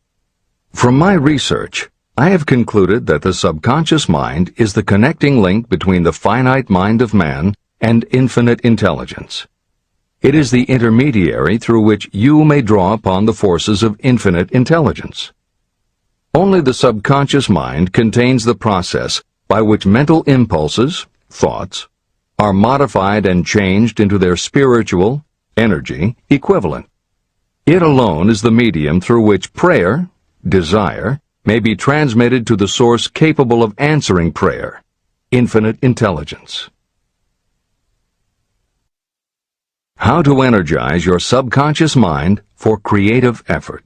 From my research, I have concluded that the subconscious mind is the connecting link between the finite mind of man and infinite intelligence. It is the intermediary through which you may draw upon the forces of infinite intelligence. Only the subconscious mind contains the process by which mental impulses, thoughts, are modified and changed into their spiritual, energy, equivalent. It alone is the medium through which prayer, desire, may be transmitted to the source capable of answering prayer, infinite intelligence. How to energize your subconscious mind for creative effort.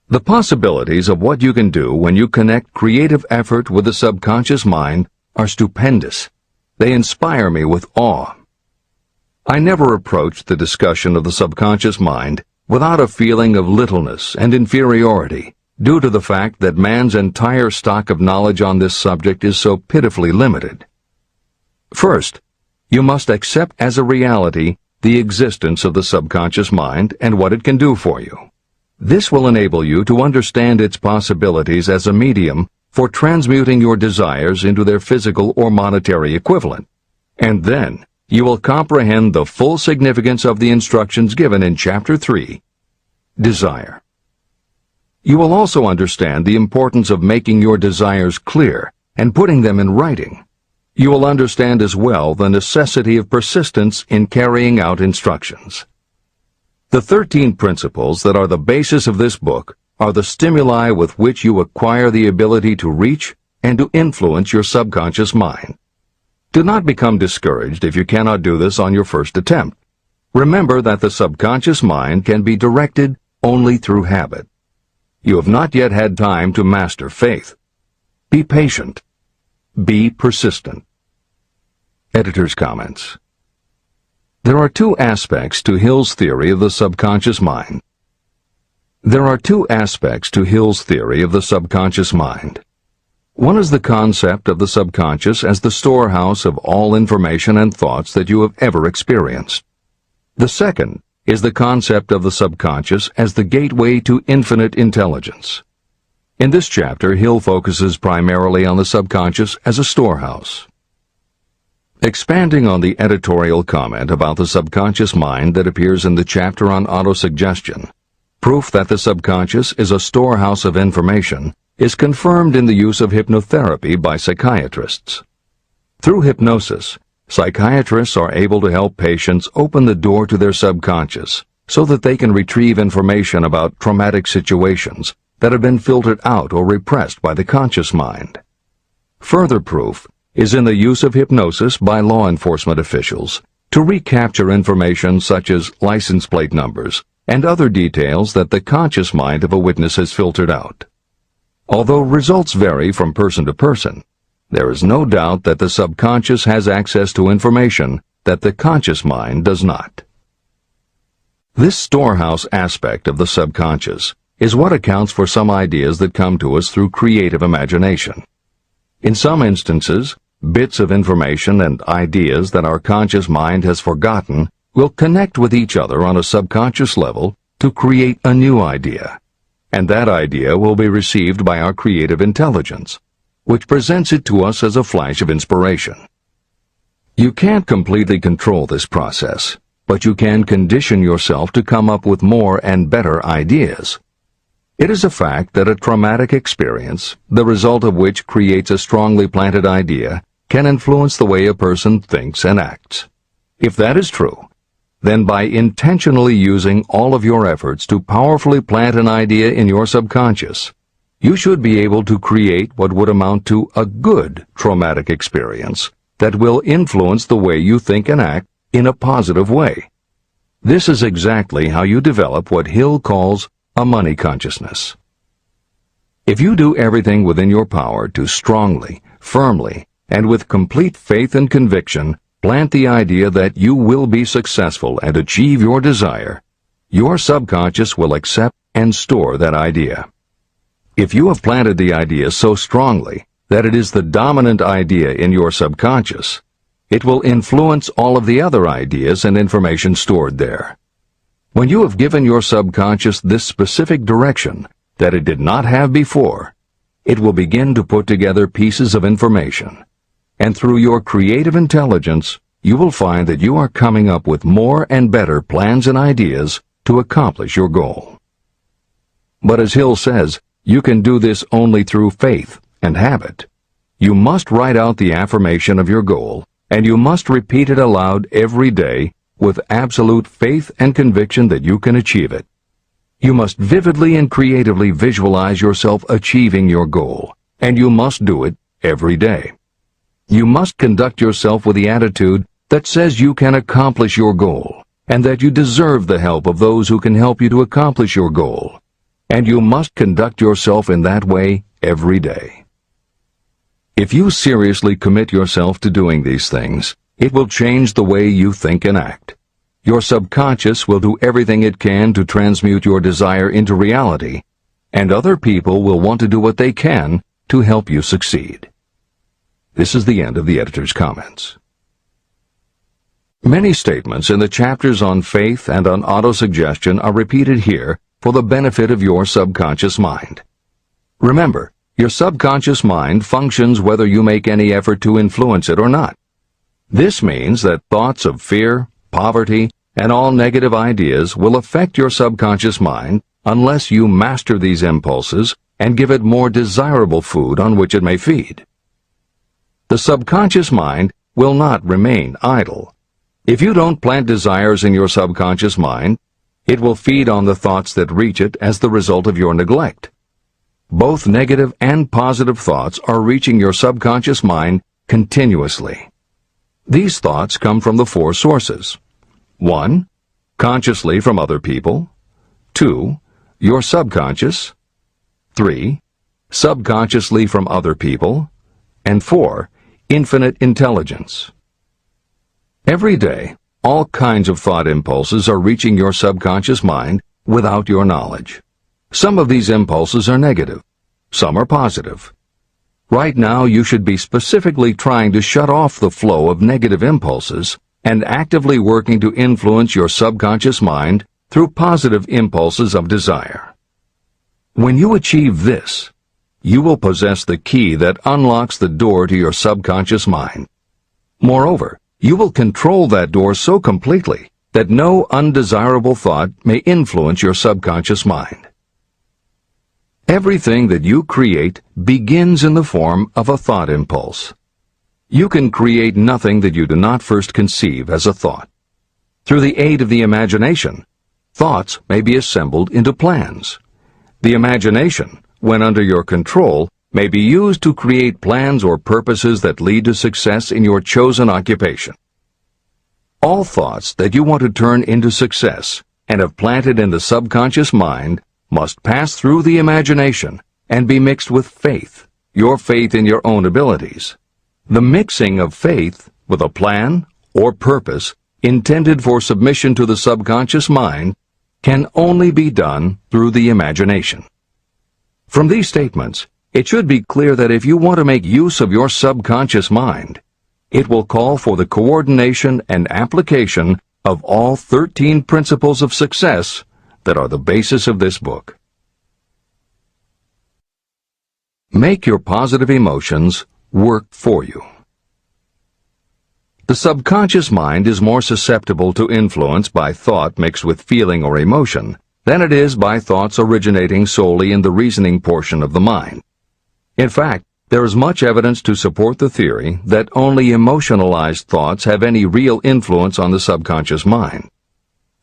The possibilities of what you can do when you connect creative effort with the subconscious mind are stupendous. They inspire me with awe. I never approached the discussion of the subconscious mind without a feeling of littleness and inferiority, due to the fact that man's entire stock of knowledge on this subject is so pitifully limited. First, you must accept as a reality the existence of the subconscious mind and what it can do for you. This will enable you to understand its possibilities as a medium for transmuting your desires into their physical or monetary equivalent, and then you will comprehend the full significance of the instructions given in Chapter 3, Desire. You will also understand the importance of making your desires clear and putting them in writing. You will understand as well the necessity of persistence in carrying out instructions. The 13 principles that are the basis of this book are the stimuli with which you acquire the ability to reach and to influence your subconscious mind. Do not become discouraged if you cannot do this on your first attempt. Remember that the subconscious mind can be directed only through habit. You have not yet had time to master faith. Be patient. Be persistent. Editor's comments. There are 2 aspects to Hill's theory of the subconscious mind. There are 2 aspects to Hill's theory of the subconscious mind. One is the concept of the subconscious as the storehouse of all information and thoughts that you have ever experienced. The second is the concept of the subconscious as the gateway to infinite intelligence. In this chapter, Hill focuses primarily on the subconscious as a storehouse. Expanding on the editorial comment about the subconscious mind that appears in the chapter on autosuggestion, proof that the subconscious is a storehouse of information is confirmed in the use of hypnotherapy by psychiatrists. Through hypnosis, psychiatrists are able to help patients open the door to their subconscious so that they can retrieve information about traumatic situations that have been filtered out or repressed by the conscious mind. Further proof is in the use of hypnosis by law enforcement officials to recapture information such as license plate numbers and other details that the conscious mind of a witness has filtered out. Although results vary from person to person, there is no doubt that the subconscious has access to information that the conscious mind does not. This storehouse aspect of the subconscious is what accounts for some ideas that come to us through creative imagination. In some instances, bits of information and ideas that our conscious mind has forgotten will connect with each other on a subconscious level to create a new idea, and that idea will be received by our creative intelligence, which presents it to us as a flash of inspiration. You can't completely control this process, but you can condition yourself to come up with more and better ideas. It is a fact that a traumatic experience, the result of which creates a strongly planted idea, can influence the way a person thinks and acts. If that is true, then by intentionally using all of your efforts to powerfully plant an idea in your subconscious, you should be able to create what would amount to a good traumatic experience that will influence the way you think and act in a positive way. This is exactly how you develop what Hill calls a money consciousness. If you do everything within your power to strongly, firmly, and with complete faith and conviction plant the idea that you will be successful and achieve your desire, your subconscious will accept and store that idea. If you have planted the idea so strongly that it is the dominant idea in your subconscious, it will influence all of the other ideas and information stored there. When you have given your subconscious this specific direction that it did not have before, it will begin to put together pieces of information, and through your creative intelligence, you will find that you are coming up with more and better plans and ideas to accomplish your goal. But as Hill says, you can do this only through faith and habit. You must write out the affirmation of your goal, and you must repeat it aloud every day with absolute faith and conviction that you can achieve it. You must vividly and creatively visualize yourself achieving your goal, and you must do it every day. You must conduct yourself with the attitude that says you can accomplish your goal, and that you deserve the help of those who can help you to accomplish your goal. And you must conduct yourself in that way every day. If you seriously commit yourself to doing these things, it will change the way you think and act. Your subconscious will do everything it can to transmute your desire into reality, and other people will want to do what they can to help you succeed. This is the end of the editor's comments. Many statements in the chapters on faith and on autosuggestion are repeated here for the benefit of your subconscious mind. Remember, your subconscious mind functions whether you make any effort to influence it or not. This means that thoughts of fear, poverty, and all negative ideas will affect your subconscious mind unless you master these impulses and give it more desirable food on which it may feed. The subconscious mind will not remain idle. If you don't plant desires in your subconscious mind, it will feed on the thoughts that reach it as the result of your neglect. Both negative and positive thoughts are reaching your subconscious mind continuously. These thoughts come from the four sources. 1. Consciously from other people. 2. Your subconscious. 3. Subconsciously from other people. And 4. Infinite intelligence. Every day, all kinds of thought impulses are reaching your subconscious mind without your knowledge. Some of these impulses are negative. Some are positive. Right now, you should be specifically trying to shut off the flow of negative impulses and actively working to influence your subconscious mind through positive impulses of desire. When you achieve this, you will possess the key that unlocks the door to your subconscious mind. Moreover, you will control that door so completely that no undesirable thought may influence your subconscious mind. Everything that you create begins in the form of a thought impulse. You can create nothing that you do not first conceive as a thought. Through the aid of the imagination, thoughts may be assembled into plans. The imagination, when under your control, may be used to create plans or purposes that lead to success in your chosen occupation. All thoughts that you want to turn into success and have planted in the subconscious mind must pass through the imagination and be mixed with faith, your faith in your own abilities. The mixing of faith with a plan or purpose intended for submission to the subconscious mind can only be done through the imagination. From these statements, it should be clear that if you want to make use of your subconscious mind, it will call for the coordination and application of all 13 principles of success that are the basis of this book. Make your positive emotions work for you. The subconscious mind is more susceptible to influence by thought mixed with feeling or emotion than it is by thoughts originating solely in the reasoning portion of the mind. In fact, there is much evidence to support the theory that only emotionalized thoughts have any real influence on the subconscious mind.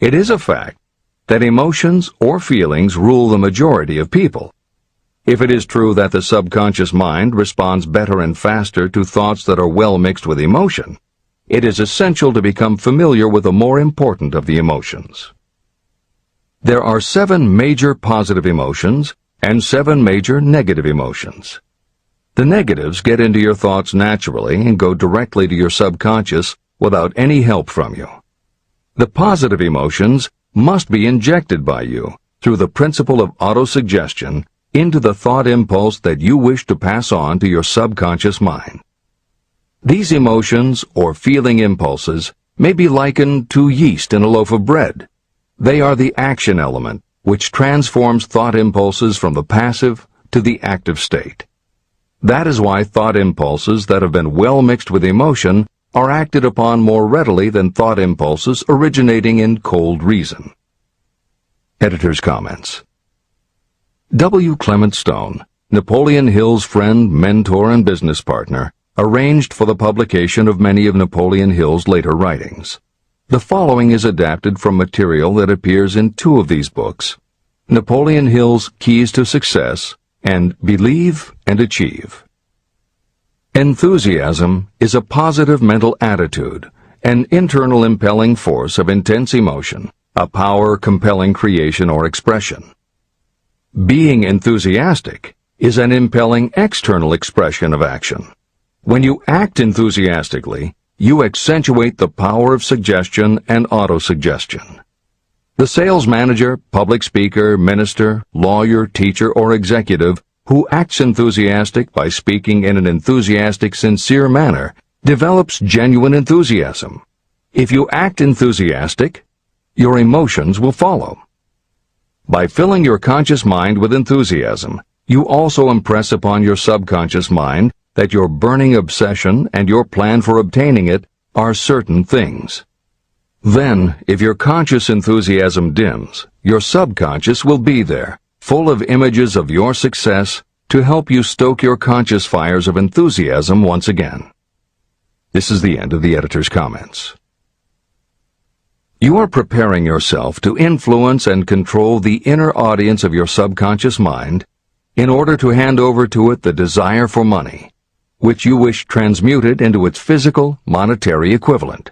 It is a fact that emotions or feelings rule the majority of people. If it is true that the subconscious mind responds better and faster to thoughts that are well mixed with emotion, it is essential to become familiar with the more important of the emotions. There are 7 major positive emotions and 7 major negative emotions. The negatives get into your thoughts naturally and go directly to your subconscious without any help from you. The positive emotions must be injected by you through the principle of autosuggestion into the thought impulse that you wish to pass on to your subconscious mind. These emotions or feeling impulses may be likened to yeast in a loaf of bread. They are the action element which transforms thought impulses from the passive to the active state. That is why thought impulses that have been well mixed with emotion are acted upon more readily than thought impulses originating in cold reason. Editor's comments. W. Clement Stone, Napoleon Hill's friend, mentor, and business partner, arranged for the publication of many of Napoleon Hill's later writings. The following is adapted from material that appears in 2 of these books, Napoleon Hill's Keys to Success and Believe and Achieve. Enthusiasm is a positive mental attitude, an internal impelling force of intense emotion, a power compelling creation or expression. Being enthusiastic is an impelling external expression of action. When you act enthusiastically, you accentuate the power of suggestion and autosuggestion. The sales manager, public speaker, minister, lawyer, teacher, or executive who acts enthusiastic by speaking in an enthusiastic, sincere manner develops genuine enthusiasm. If you act enthusiastic, your emotions will follow. By filling your conscious mind with enthusiasm, you also impress upon your subconscious mind that your burning obsession and your plan for obtaining it are certain things. Then, if your conscious enthusiasm dims, your subconscious will be there, full of images of your success, to help you stoke your conscious fires of enthusiasm once again. This is the end of the editor's comments. You are preparing yourself to influence and control the inner audience of your subconscious mind in order to hand over to it the desire for money, which you wish transmuted into its physical, monetary equivalent.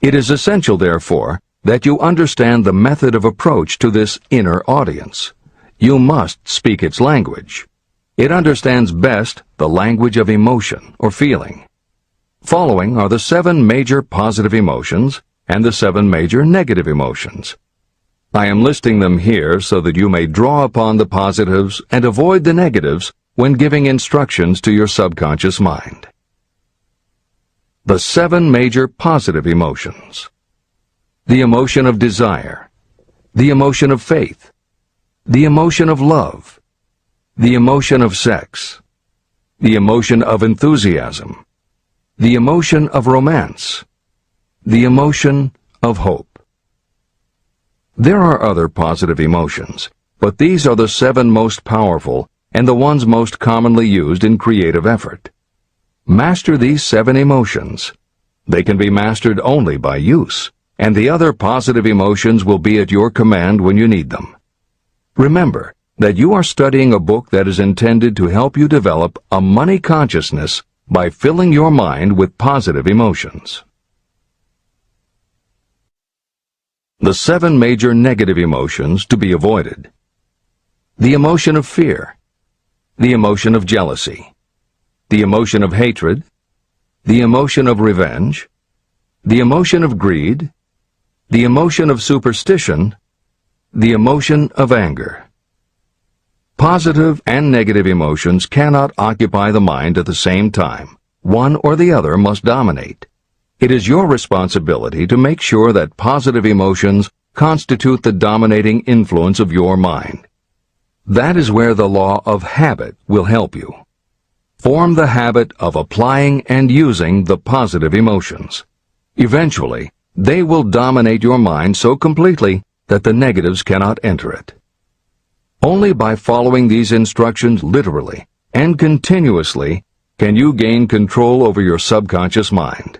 It is essential, therefore, that you understand the method of approach to this inner audience. You must speak its language. It understands best the language of emotion or feeling. Following are the 7 major positive emotions and the 7 major negative emotions. I am listing them here so that you may draw upon the positives and avoid the negatives when giving instructions to your subconscious mind. The 7 major positive emotions. The emotion of desire, the emotion of faith, the emotion of love, the emotion of sex, the emotion of enthusiasm, the emotion of romance, the emotion of hope. There are other positive emotions, but these are the 7 most powerful and the ones most commonly used in creative effort. Master these 7 emotions. They can be mastered only by use, and the other positive emotions will be at your command when you need them. Remember that you are studying a book that is intended to help you develop a money consciousness by filling your mind with positive emotions. The 7 major negative emotions to be avoided. The emotion of fear, the emotion of jealousy, the emotion of hatred, the emotion of revenge, the emotion of greed, the emotion of superstition, the emotion of anger. Positive and negative emotions cannot occupy the mind at the same time. One or the other must dominate. It is your responsibility to make sure that positive emotions constitute the dominating influence of your mind. That is where the law of habit will help you. Form the habit of applying and using the positive emotions. Eventually, they will dominate your mind so completely that the negatives cannot enter it. Only by following these instructions literally and continuously can you gain control over your subconscious mind.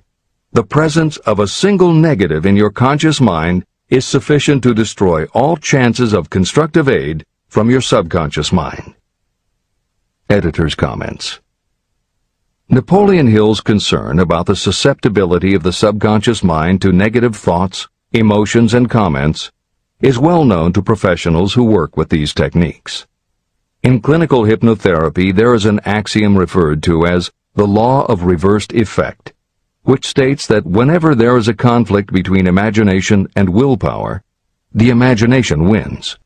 The presence of a single negative in your conscious mind is sufficient to destroy all chances of constructive aid from your subconscious mind. Editor's comments. Napoleon Hill's concern about the susceptibility of the subconscious mind to negative thoughts, emotions, and comments is well known to professionals who work with these techniques. In clinical hypnotherapy, there is an axiom referred to as the law of reversed effect, which states that whenever there is a conflict between imagination and willpower, the imagination wins.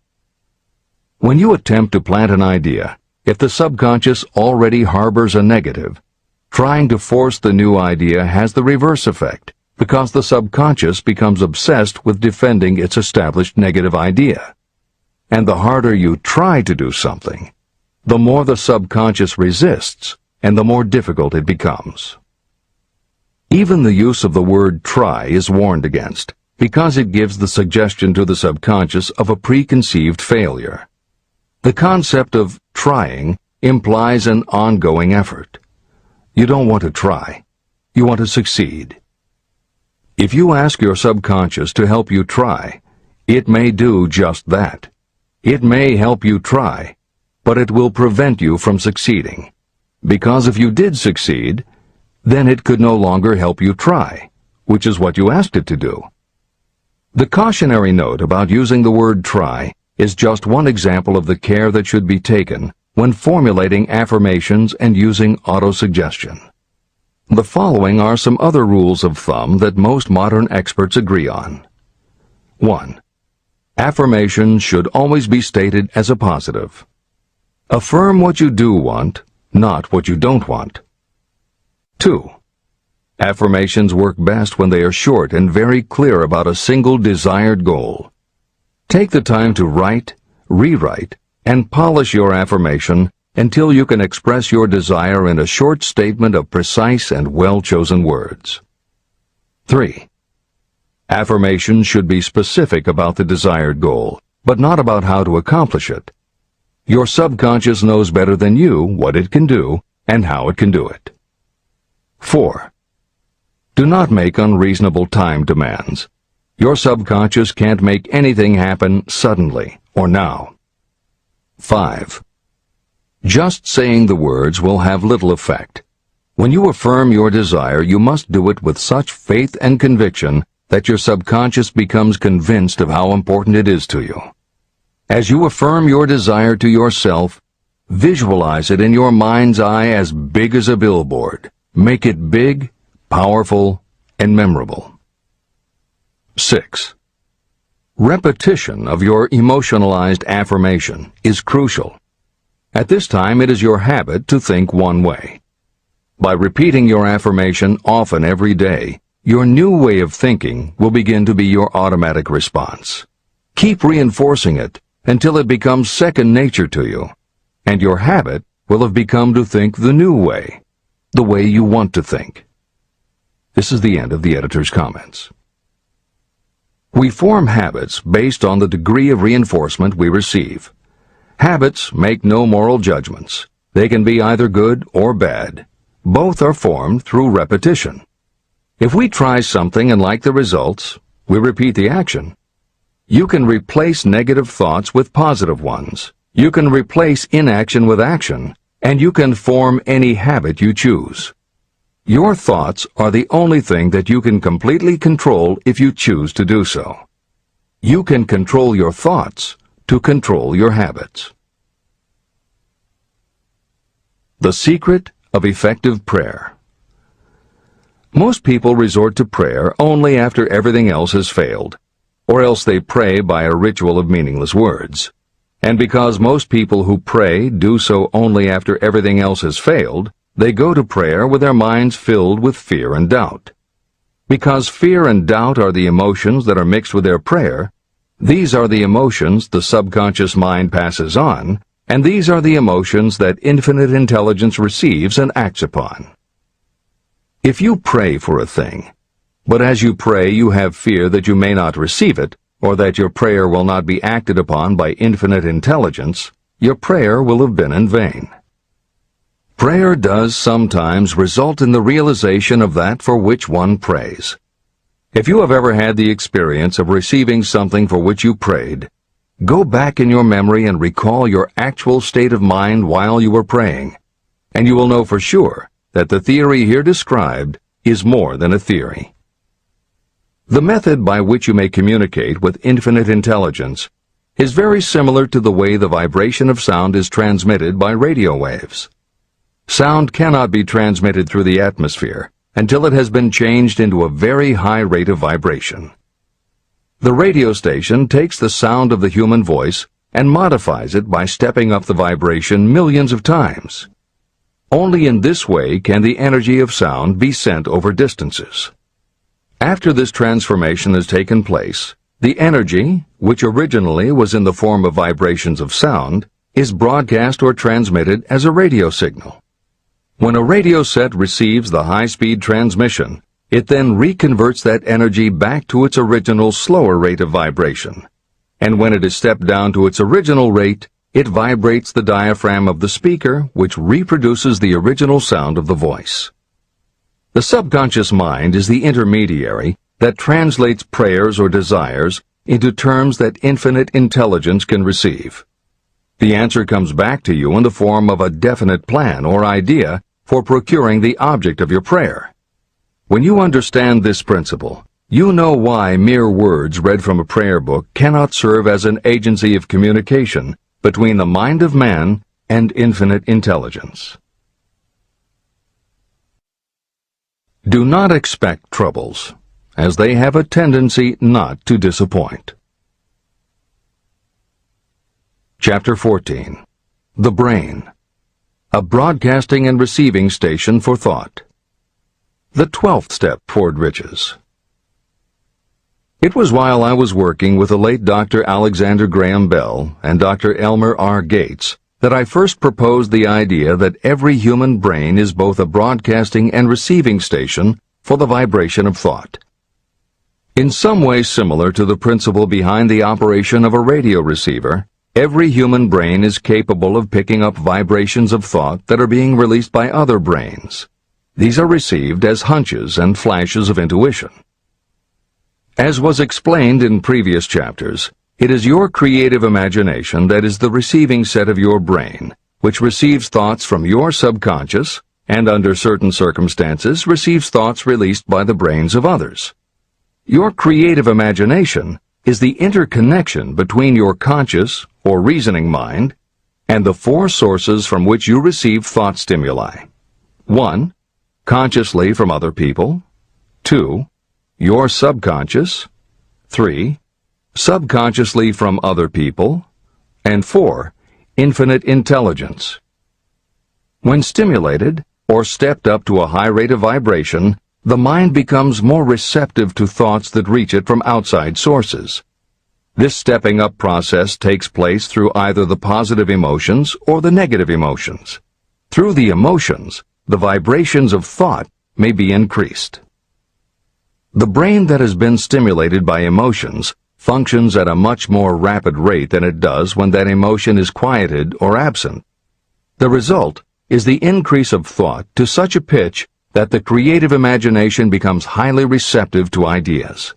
When you attempt to plant an idea, if the subconscious already harbors a negative, trying to force the new idea has the reverse effect, because the subconscious becomes obsessed with defending its established negative idea. And the harder you try to do something, the more the subconscious resists, and the more difficult it becomes. Even the use of the word try is warned against, because it gives the suggestion to the subconscious of a preconceived failure. The concept of trying implies an ongoing effort. You don't want to try. You want to succeed. If you ask your subconscious to help you try, it may do just that. It may help you try, but it will prevent you from succeeding. Because if you did succeed, then it could no longer help you try, which is what you asked it to do. The cautionary note about using the word try is just one example of the care that should be taken when formulating affirmations and using autosuggestion. The following are some other rules of thumb that most modern experts agree on. 1. Affirmations should always be stated as a positive. Affirm what you do want, not what you don't want. 2. Affirmations work best when they are short and very clear about a single desired goal. Take the time to write, rewrite, and polish your affirmation until you can express your desire in a short statement of precise and well-chosen words. 3. Affirmations should be specific about the desired goal, but not about how to accomplish it. Your subconscious knows better than you what it can do and how it can do it. 4. Do not make unreasonable time demands. Your subconscious can't make anything happen suddenly or now. 5. Just saying the words will have little effect. When you affirm your desire, you must do it with such faith and conviction that your subconscious becomes convinced of how important it is to you. As you affirm your desire to yourself, visualize it in your mind's eye as big as a billboard. Make it big, powerful, and memorable. 6. Repetition of your emotionalized affirmation is crucial. At this time, it is your habit to think one way. By repeating your affirmation often every day, your new way of thinking will begin to be your automatic response. Keep reinforcing it until it becomes second nature to you, and your habit will have become to think the new way, the way you want to think. This is the end of the editor's comments. We form habits based on the degree of reinforcement we receive. Habits make no moral judgments. They can be either good or bad. Both are formed through repetition. If we try something and like the results, we repeat the action. You can replace negative thoughts with positive ones. You can replace inaction with action, and you can form any habit you choose. Your thoughts are the only thing that you can completely control if you choose to do so. You can control your thoughts to control your habits. The secret of effective prayer. Most people resort to prayer only after everything else has failed, or else they pray by a ritual of meaningless words. And because most people who pray do so only after everything else has failed, they go to prayer with their minds filled with fear and doubt. Because fear and doubt are the emotions that are mixed with their prayer, these are the emotions the subconscious mind passes on, and these are the emotions that infinite intelligence receives and acts upon. If you pray for a thing, but as you pray you have fear that you may not receive it, or that your prayer will not be acted upon by infinite intelligence, your prayer will have been in vain. Prayer does sometimes result in the realization of that for which one prays. If you have ever had the experience of receiving something for which you prayed, go back in your memory and recall your actual state of mind while you were praying, and you will know for sure that the theory here described is more than a theory. The method by which you may communicate with infinite intelligence is very similar to the way the vibration of sound is transmitted by radio waves. Sound cannot be transmitted through the atmosphere until it has been changed into a very high rate of vibration. The radio station takes the sound of the human voice and modifies it by stepping up the vibration millions of times. Only in this way can the energy of sound be sent over distances. After this transformation has taken place, the energy, which originally was in the form of vibrations of sound, is broadcast or transmitted as a radio signal. When a radio set receives the high-speed transmission, it then reconverts that energy back to its original slower rate of vibration. And when it is stepped down to its original rate, it vibrates the diaphragm of the speaker, which reproduces the original sound of the voice. The subconscious mind is the intermediary that translates prayers or desires into terms that infinite intelligence can receive. The answer comes back to you in the form of a definite plan or idea for procuring the object of your prayer. When you understand this principle, you know why mere words read from a prayer book cannot serve as an agency of communication between the mind of man and infinite intelligence. Do not expect troubles, as they have a tendency not to disappoint. Chapter 14. The Brain. A broadcasting and receiving station for thought. The 12th step toward riches. It was while I was working with the late Dr. Alexander Graham Bell and Dr. Elmer R. Gates that I first proposed the idea that every human brain is both a broadcasting and receiving station for the vibration of thought. In some way similar to the principle behind the operation of a radio receiver, every human brain is capable of picking up vibrations of thought that are being released by other brains. These are received as hunches and flashes of intuition. As was explained in previous chapters, it is your creative imagination that is the receiving set of your brain, which receives thoughts from your subconscious and, under certain circumstances, receives thoughts released by the brains of others. Your creative imagination is the interconnection between your conscious or reasoning mind and the four sources from which you receive thought stimuli. 1. Consciously from other people. 2. Your subconscious. 3. Subconsciously from other people. And 4. Infinite intelligence. When stimulated or stepped up to a high rate of vibration, the mind becomes more receptive to thoughts that reach it from outside sources. This stepping up process takes place through either the positive emotions or the negative emotions. Through the emotions, the vibrations of thought may be increased. The brain that has been stimulated by emotions functions at a much more rapid rate than it does when that emotion is quieted or absent. The result is the increase of thought to such a pitch that the creative imagination becomes highly receptive to ideas.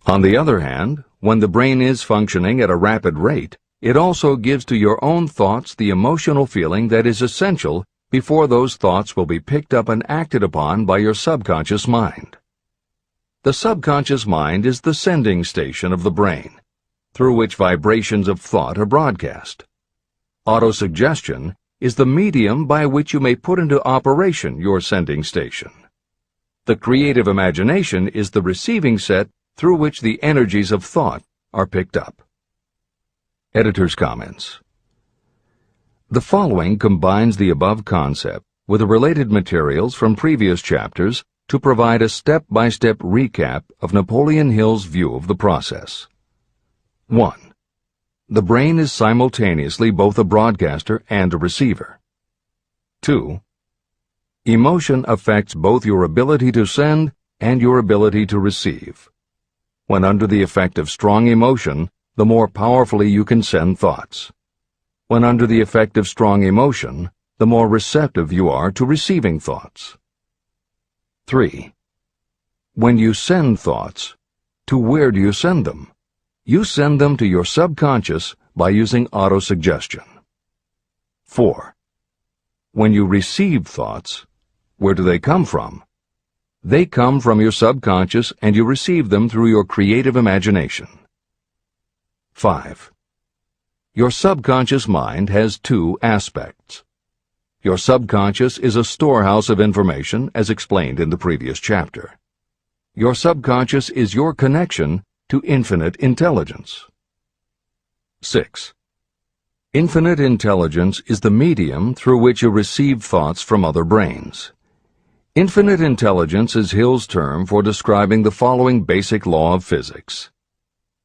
On the other hand, when the brain is functioning at a rapid rate, it also gives to your own thoughts the emotional feeling that is essential before those thoughts will be picked up and acted upon by your subconscious mind. The subconscious mind is the sending station of the brain, through which vibrations of thought are broadcast. Autosuggestion is the medium by which you may put into operation your sending station. The creative imagination is the receiving set through which the energies of thought are picked up. Editor's comments. The following combines the above concept with the related materials from previous chapters to provide a step-by-step recap of Napoleon Hill's view of the process. 1. The brain is simultaneously both a broadcaster and a receiver. 2. Emotion affects both your ability to send and your ability to receive. When under the effect of strong emotion, the more powerfully you can send thoughts. When under the effect of strong emotion, the more receptive you are to receiving thoughts. 3. When you send thoughts, to where do you send them? You send them to your subconscious by using autosuggestion. 4. When you receive thoughts, where do they come from? They come from your subconscious and you receive them through your creative imagination. 5. Your subconscious mind has two aspects. Your subconscious is a storehouse of information, as explained in the previous chapter. Your subconscious is your connection to infinite intelligence. 6. Infinite intelligence is the medium through which you receive thoughts from other brains. Infinite intelligence is Hill's term for describing the following basic law of physics.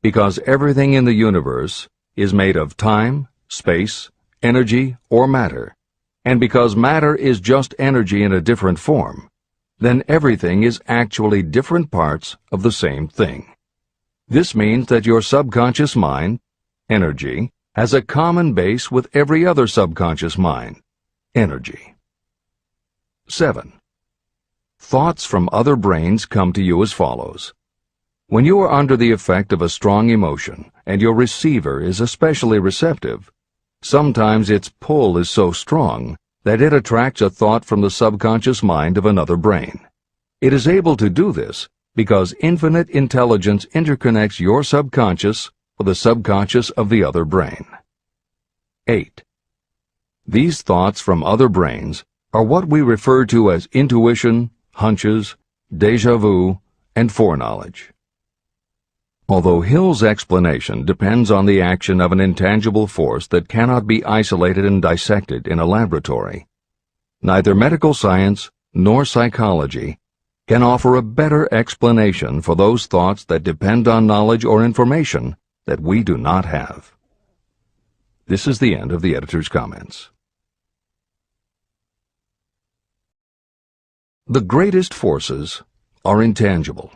Because everything in the universe is made of time, space, energy, or matter, and because matter is just energy in a different form, then everything is actually different parts of the same thing. This means that your subconscious mind, energy, has a common base with every other subconscious mind, energy. 7. Thoughts from other brains come to you as follows. When you are under the effect of a strong emotion and your receiver is especially receptive, sometimes its pull is so strong that it attracts a thought from the subconscious mind of another brain. It is able to do this because infinite intelligence interconnects your subconscious with the subconscious of the other brain. 8. These thoughts from other brains are what we refer to as intuition, hunches, déjà vu, and foreknowledge. Although Hill's explanation depends on the action of an intangible force that cannot be isolated and dissected in a laboratory, neither medical science nor psychology can offer a better explanation for those thoughts that depend on knowledge or information that we do not have. This is the end of the editor's comments. The greatest forces are intangible.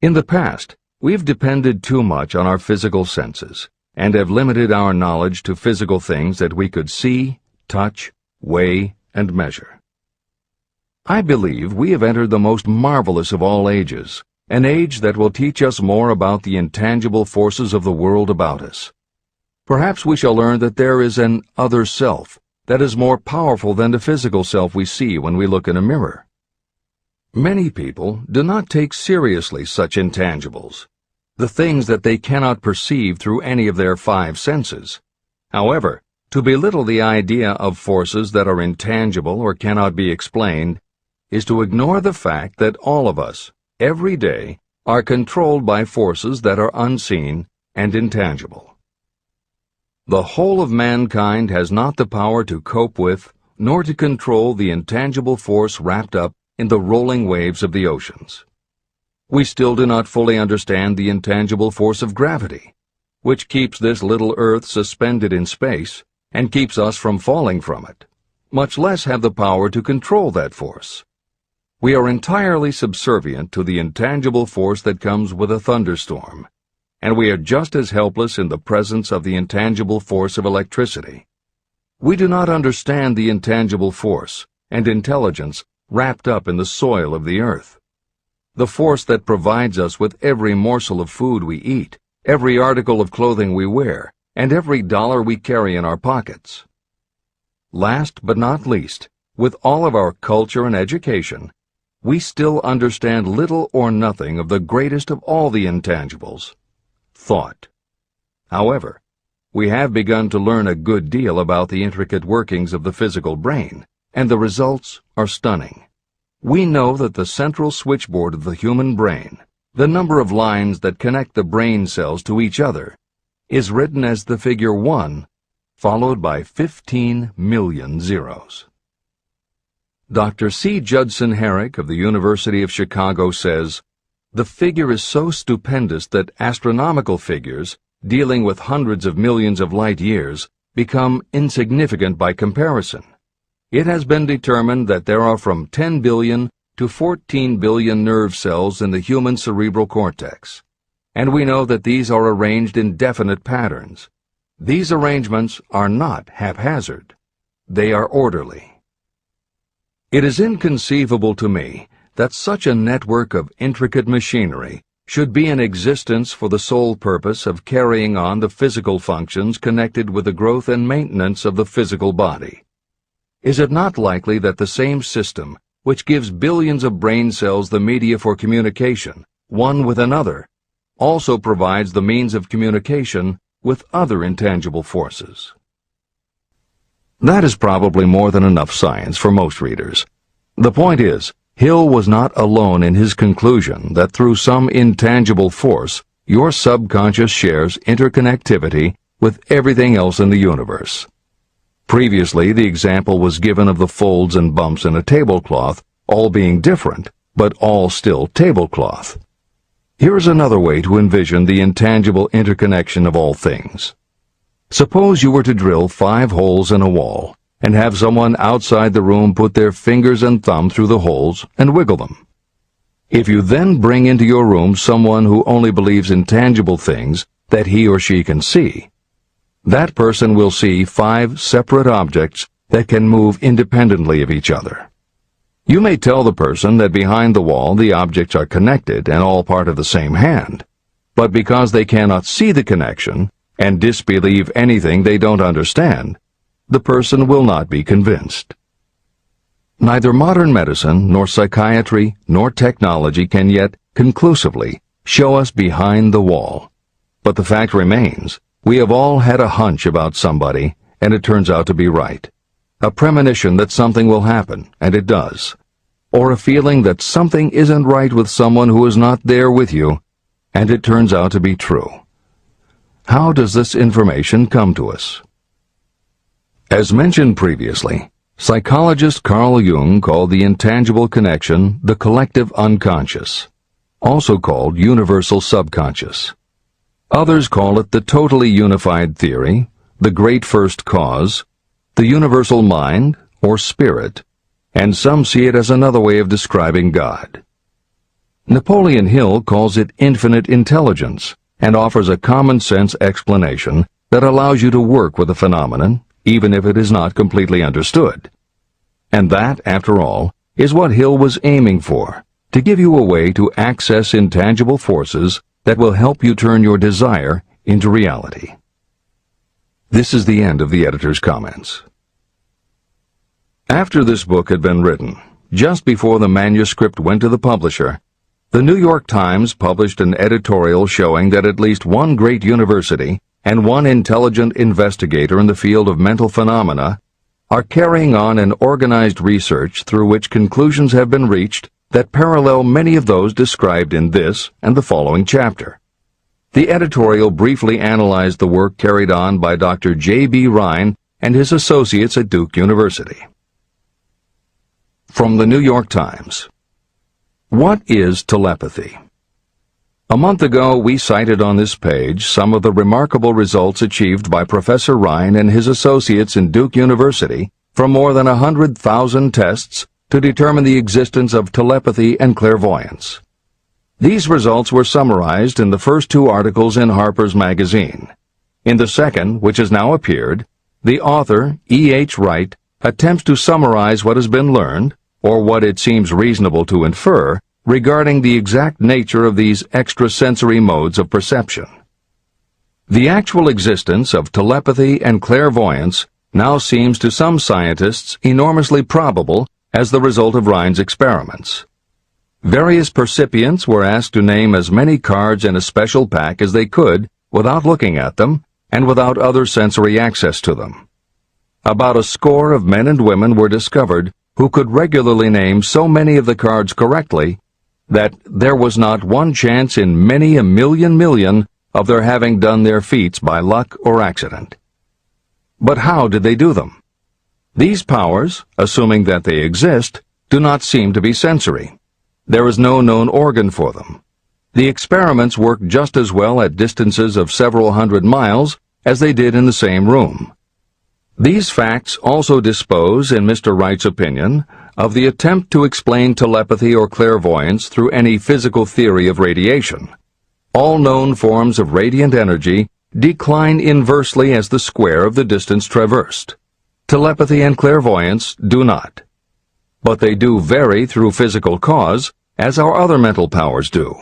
In the past, we've depended too much on our physical senses and have limited our knowledge to physical things that we could see, touch, weigh, and measure. I believe we have entered the most marvelous of all ages, an age that will teach us more about the intangible forces of the world about us. Perhaps we shall learn that there is an other self that is more powerful than the physical self we see when we look in a mirror. Many people do not take seriously such intangibles, the things that they cannot perceive through any of their five senses. However, to belittle the idea of forces that are intangible or cannot be explained is to ignore the fact that all of us, every day, are controlled by forces that are unseen and intangible. The whole of mankind has not the power to cope with, nor to control the intangible force wrapped up in the rolling waves of the oceans. We still do not fully understand the intangible force of gravity, which keeps this little Earth suspended in space and keeps us from falling from it, much less have the power to control that force. We are entirely subservient to the intangible force that comes with a thunderstorm, and we are just as helpless in the presence of the intangible force of electricity. We do not understand the intangible force and intelligence wrapped up in the soil of the earth, the force that provides us with every morsel of food we eat, every article of clothing we wear, and every dollar we carry in our pockets. Last but not least, with all of our culture and education, we still understand little or nothing of the greatest of all the intangibles, thought. However, we have begun to learn a good deal about the intricate workings of the physical brain, and the results are stunning. We know that the central switchboard of the human brain, the number of lines that connect the brain cells to each other, is written as the figure 1, followed by 15 million zeros. Dr. C. Judson Herrick of the University of Chicago says, "The figure is so stupendous that astronomical figures, dealing with hundreds of millions of light years, become insignificant by comparison. It has been determined that there are from 10 billion to 14 billion nerve cells in the human cerebral cortex, and we know that these are arranged in definite patterns. These arrangements are not haphazard. They are orderly. It is inconceivable to me that such a network of intricate machinery should be in existence for the sole purpose of carrying on the physical functions connected with the growth and maintenance of the physical body. Is it not likely that the same system, which gives billions of brain cells the media for communication, one with another, also provides the means of communication with other intangible forces?" That is probably more than enough science for most readers. The point is, Hill was not alone in his conclusion that through some intangible force, your subconscious shares interconnectivity with everything else in the universe. Previously, the example was given of the folds and bumps in a tablecloth, all being different, but all still tablecloth. Here is another way to envision the intangible interconnection of all things. Suppose you were to drill 5 holes in a wall, and have someone outside the room put their fingers and thumb through the holes and wiggle them. If you then bring into your room someone who only believes in tangible things that he or she can see, that person will see 5 separate objects that can move independently of each other. You may tell the person that behind the wall the objects are connected and all part of the same hand, but because they cannot see the connection and disbelieve anything they don't understand, the person will not be convinced. Neither modern medicine, nor psychiatry, nor technology can yet conclusively show us behind the wall. But the fact remains, we have all had a hunch about somebody, and it turns out to be right. A premonition that something will happen, and it does. Or a feeling that something isn't right with someone who is not there with you, and it turns out to be true. How does this information come to us? As mentioned previously, psychologist Carl Jung called the intangible connection the collective unconscious, also called universal subconscious. Others call it the totally unified theory, the great first cause, the universal mind, or spirit, and some see it as another way of describing God. Napoleon Hill calls it infinite intelligence, and offers a common-sense explanation that allows you to work with a phenomenon, even if it is not completely understood. And that, after all, is what Hill was aiming for, to give you a way to access intangible forces that will help you turn your desire into reality. This is the end of the editor's comments. After this book had been written, just before the manuscript went to the publisher, the New York Times published an editorial showing that at least one great university and one intelligent investigator in the field of mental phenomena are carrying on an organized research through which conclusions have been reached that parallel many of those described in this and the following chapter. The editorial briefly analyzed the work carried on by Dr. J.B. Rhine and his associates at Duke University. From the New York Times. What is telepathy? A month ago, we cited on this page some of the remarkable results achieved by Professor Rhine and his associates in Duke University from more than 100,000 tests to determine the existence of telepathy and clairvoyance. These results were summarized in the first 2 articles in Harper's Magazine. In the second, which has now appeared, the author, E.H. Wright, attempts to summarize what has been learned, or what it seems reasonable to infer, regarding the exact nature of these extrasensory modes of perception. The actual existence of telepathy and clairvoyance now seems to some scientists enormously probable as the result of Rhine's experiments. Various percipients were asked to name as many cards in a special pack as they could without looking at them and without other sensory access to them. About a score of men and women were discovered who could regularly name so many of the cards correctly that there was not one chance in many a million of their having done their feats by luck or accident. But how did they do them? These powers, assuming that they exist, do not seem to be sensory. There is no known organ for them. The experiments work just as well at distances of several hundred miles as they did in the same room. These facts also dispose, in Mr. Wright's opinion, of the attempt to explain telepathy or clairvoyance through any physical theory of radiation. All known forms of radiant energy decline inversely as the square of the distance traversed. Telepathy and clairvoyance do not. But they do vary through physical cause, as our other mental powers do.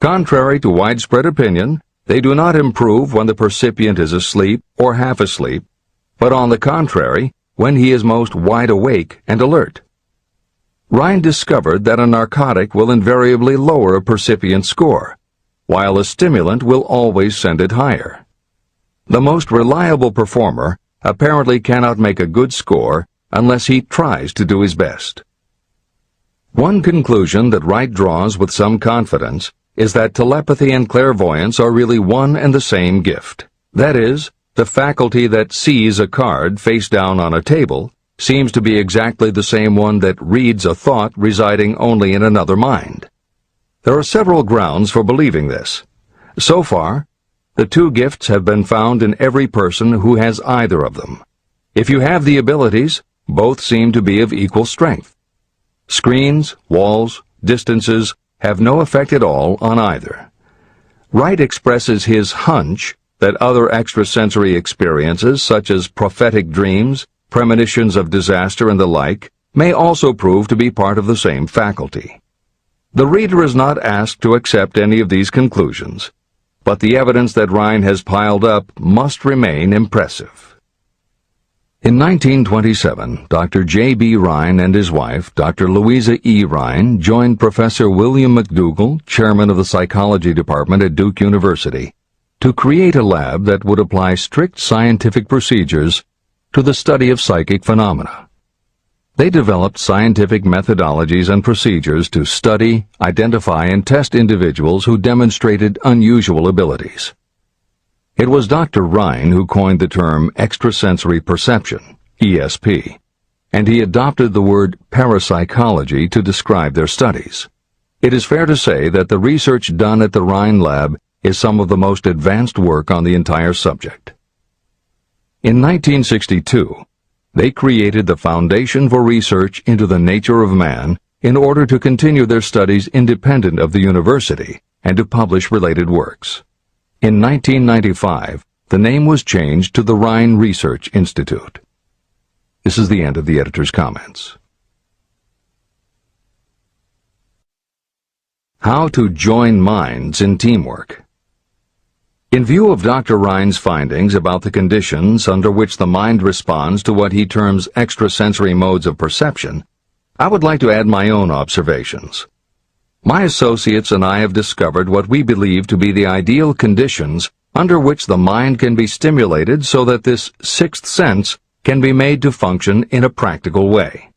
Contrary to widespread opinion, they do not improve when the percipient is asleep or half asleep, but on the contrary, when he is most wide awake and alert. Rhine discovered that a narcotic will invariably lower a percipient's score, while a stimulant will always send it higher. The most reliable performer apparently cannot make a good score unless he tries to do his best. One conclusion that Wright draws with some confidence is that telepathy and clairvoyance are really one and the same gift. That is, the faculty that sees a card face down on a table seems to be exactly the same one that reads a thought residing only in another mind. There are several grounds for believing this. So far, the two gifts have been found in every person who has either of them. If you have the abilities, both seem to be of equal strength. Screens, walls, distances have no effect at all on either. Wright expresses his hunch that other extrasensory experiences, such as prophetic dreams, premonitions of disaster, and the like, may also prove to be part of the same faculty. The reader is not asked to accept any of these conclusions, but the evidence that Rhine has piled up must remain impressive. In 1927, Dr. J.B. Rhine and his wife, Dr. Louisa E. Rhine, joined Professor William McDougall, chairman of the psychology department at Duke University, to create a lab that would apply strict scientific procedures to the study of psychic phenomena. They developed scientific methodologies and procedures to study, identify, and test individuals who demonstrated unusual abilities. It was Dr. Rhine who coined the term extrasensory perception, ESP, and he adopted the word parapsychology to describe their studies. It is fair to say that the research done at the Rhine lab is some of the most advanced work on the entire subject. In 1962, they created the Foundation for Research into the Nature of Man in order to continue their studies independent of the university and to publish related works. In 1995, the name was changed to the Rhine Research Institute. This is the end of the editor's comments. How to join minds in teamwork. In view of Dr. Rhine's findings about the conditions under which the mind responds to what he terms extrasensory modes of perception, I would like to add my own observations. My associates and I have discovered what we believe to be the ideal conditions under which the mind can be stimulated so that this sixth sense can be made to function in a practical way.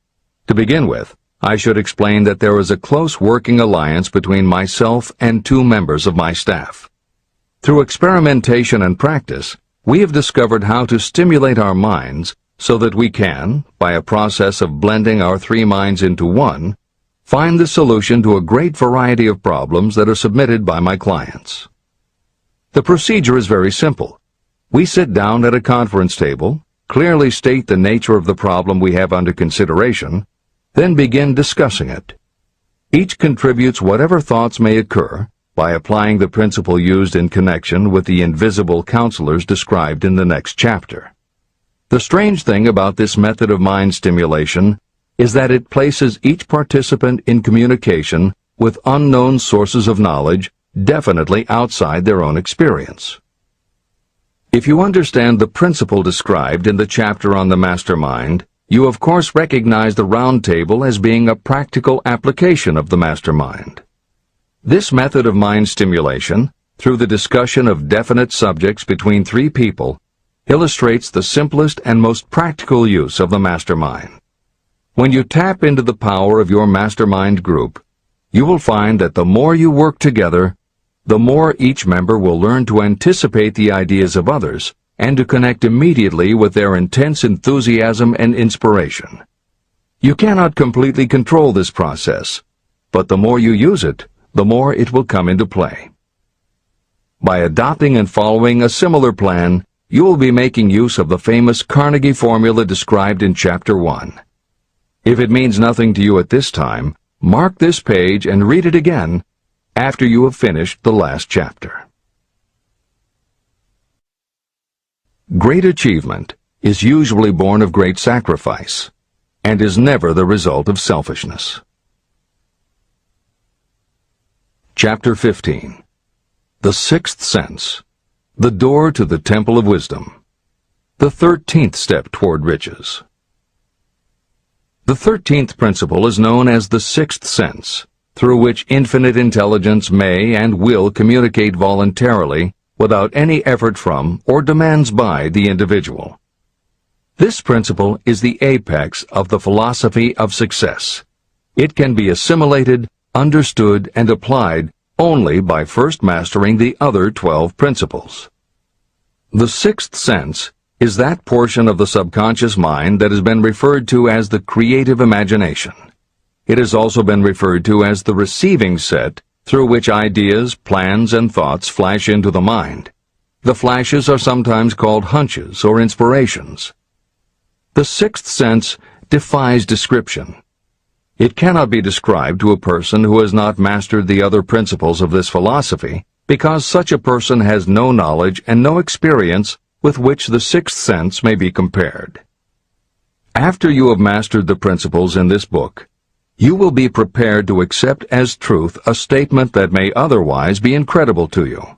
To begin with, I should explain that there is a close working alliance between myself and two members of my staff. Through experimentation and practice, we have discovered how to stimulate our minds so that we can, by a process of blending our three minds into one, find the solution to a great variety of problems that are submitted by my clients. The procedure is very simple. We sit down at a conference table, clearly state the nature of the problem we have under consideration, then begin discussing it. Each contributes whatever thoughts may occur by applying the principle used in connection with the invisible counselors described in the next chapter. The strange thing about this method of mind stimulation is that it places each participant in communication with unknown sources of knowledge definitely outside their own experience. If you understand the principle described in the chapter on the mastermind, you of course recognize the round table as being a practical application of the mastermind. This method of mind stimulation, through the discussion of definite subjects between three people, illustrates the simplest and most practical use of the mastermind. When you tap into the power of your mastermind group, you will find that the more you work together, the more each member will learn to anticipate the ideas of others and to connect immediately with their intense enthusiasm and inspiration. You cannot completely control this process, but the more you use it, the more it will come into play. By adopting and following a similar plan, you will be making use of the famous Carnegie formula described in Chapter 1. If it means nothing to you at this time, mark this page and read it again after you have finished the last chapter. Great achievement is usually born of great sacrifice and is never the result of selfishness. Chapter 15. The Sixth Sense, the door to the Temple of Wisdom, the 13th step toward riches. The 13th principle is known as the Sixth Sense, through which infinite intelligence may and will communicate voluntarily without any effort from or demands by the individual. This principle is the apex of the philosophy of success. It can be assimilated, understood, and applied only by first mastering the other 12 principles. The Sixth Sense is that portion of the subconscious mind that has been referred to as the creative imagination. It has also been referred to as the receiving set through which ideas, plans, and thoughts flash into the mind. The flashes are sometimes called hunches or inspirations. The Sixth Sense defies description. It cannot be described to a person who has not mastered the other principles of this philosophy, because such a person has no knowledge and no experience with which the Sixth Sense may be compared. After you have mastered the principles in this book, you will be prepared to accept as truth a statement that may otherwise be incredible to you.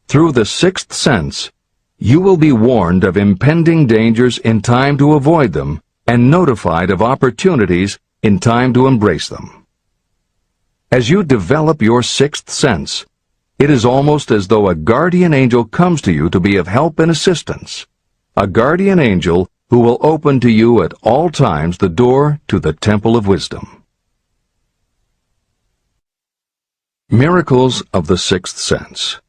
Through the Sixth Sense, you will be warned of impending dangers in time to avoid them, and notified of opportunities in time to embrace them. As you develop your Sixth Sense, it is almost as though a guardian angel comes to you to be of help and assistance, a guardian angel who will open to you at all times the door to the Temple of Wisdom. Miracles of the Sixth Sense.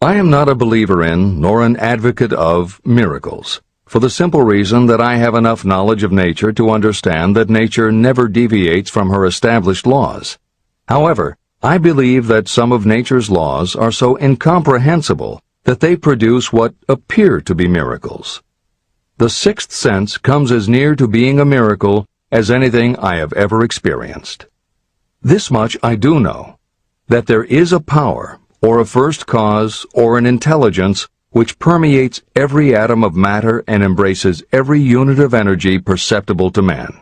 I am not a believer in, nor an advocate of, miracles, for the simple reason that I have enough knowledge of nature to understand that nature never deviates from her established laws. However, I believe that some of nature's laws are so incomprehensible that they produce what appear to be miracles. The Sixth Sense comes as near to being a miracle as anything I have ever experienced. This much I do know, that there is a power, or a first cause, or an intelligence which permeates every atom of matter and embraces every unit of energy perceptible to man.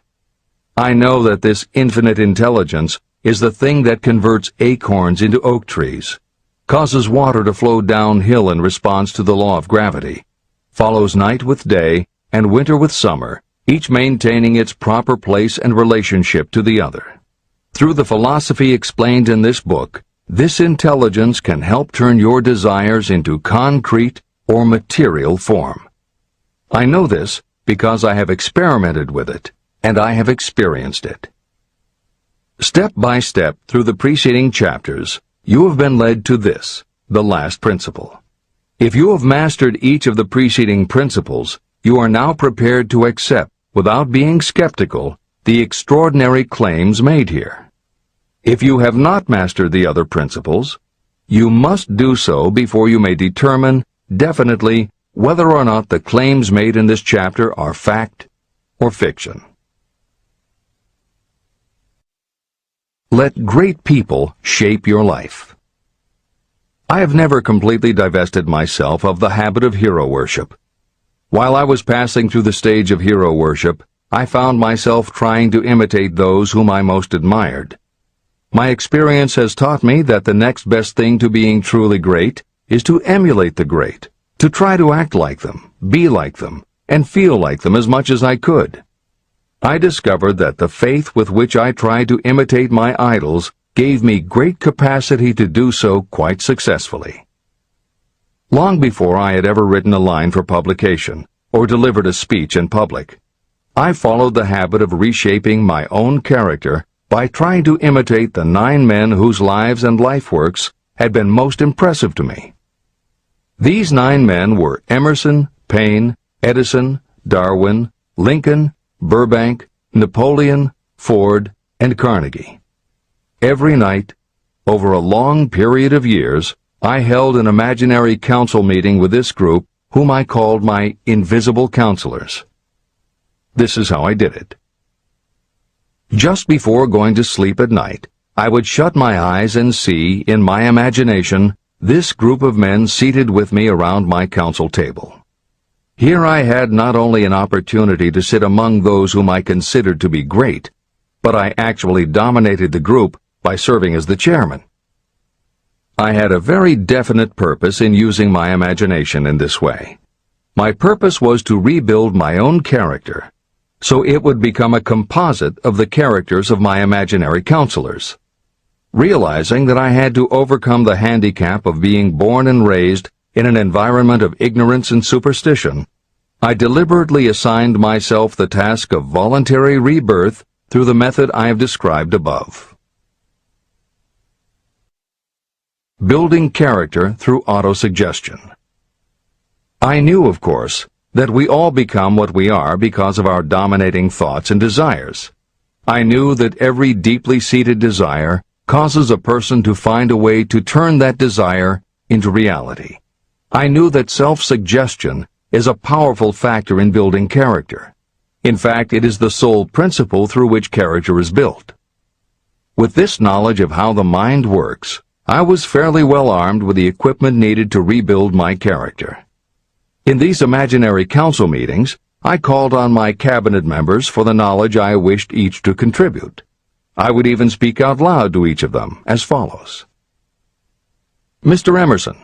I know that this infinite intelligence is the thing that converts acorns into oak trees, causes water to flow downhill in response to the law of gravity, follows night with day and winter with summer, each maintaining its proper place and relationship to the other. Through the philosophy explained in this book, this intelligence can help turn your desires into concrete or material form. I know this because I have experimented with it, and I have experienced it. Step by step through the preceding chapters, you have been led to this, the last principle. If you have mastered each of the preceding principles, you are now prepared to accept, without being skeptical, the extraordinary claims made here. If you have not mastered the other principles, you must do so before you may determine definitely whether or not the claims made in this chapter are fact or fiction. Let great people shape your life. I have never completely divested myself of the habit of hero worship. While I was passing through the stage of hero worship, I found myself trying to imitate those whom I most admired. My experience has taught me that the next best thing to being truly great is to emulate the great, to try to act like them, be like them, and feel like them as much as I could. I discovered that the faith with which I tried to imitate my idols gave me great capacity to do so quite successfully. Long before I had ever written a line for publication or delivered a speech in public, I followed the habit of reshaping my own character by trying to imitate the 9 men whose lives and life works had been most impressive to me. These 9 men were Emerson, Paine, Edison, Darwin, Lincoln, Burbank, Napoleon, Ford, and Carnegie. Every night, over a long period of years, I held an imaginary council meeting with this group, whom I called my invisible counselors. This is how I did it. Just before going to sleep at night, I would shut my eyes and see, in my imagination, this group of men seated with me around my council table. Here I had not only an opportunity to sit among those whom I considered to be great, but I actually dominated the group by serving as the chairman. I had a very definite purpose in using my imagination in this way. My purpose was to rebuild my own character, so it would become a composite of the characters of my imaginary counselors. Realizing that I had to overcome the handicap of being born and raised in an environment of ignorance and superstition, I deliberately assigned myself the task of voluntary rebirth through the method I have described above. Building character through autosuggestion. I knew, of course, that we all become what we are because of our dominating thoughts and desires. I knew that every deeply seated desire causes a person to find a way to turn that desire into reality. I knew that self-suggestion is a powerful factor in building character. In fact, it is the sole principle through which character is built. With this knowledge of how the mind works, I was fairly well armed with the equipment needed to rebuild my character. In these imaginary council meetings, I called on my cabinet members for the knowledge I wished each to contribute. I would even speak out loud to each of them as follows. Mr. Emerson,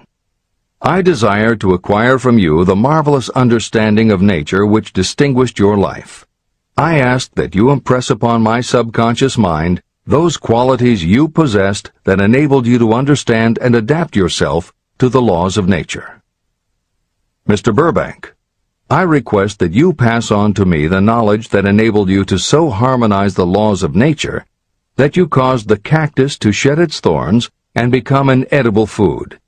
I desire to acquire from you the marvelous understanding of nature which distinguished your life. I ask that you impress upon my subconscious mind those qualities you possessed that enabled you to understand and adapt yourself to the laws of nature. Mr. Burbank, I request that you pass on to me the knowledge that enabled you to so harmonize the laws of nature that you caused the cactus to shed its thorns and become an edible food.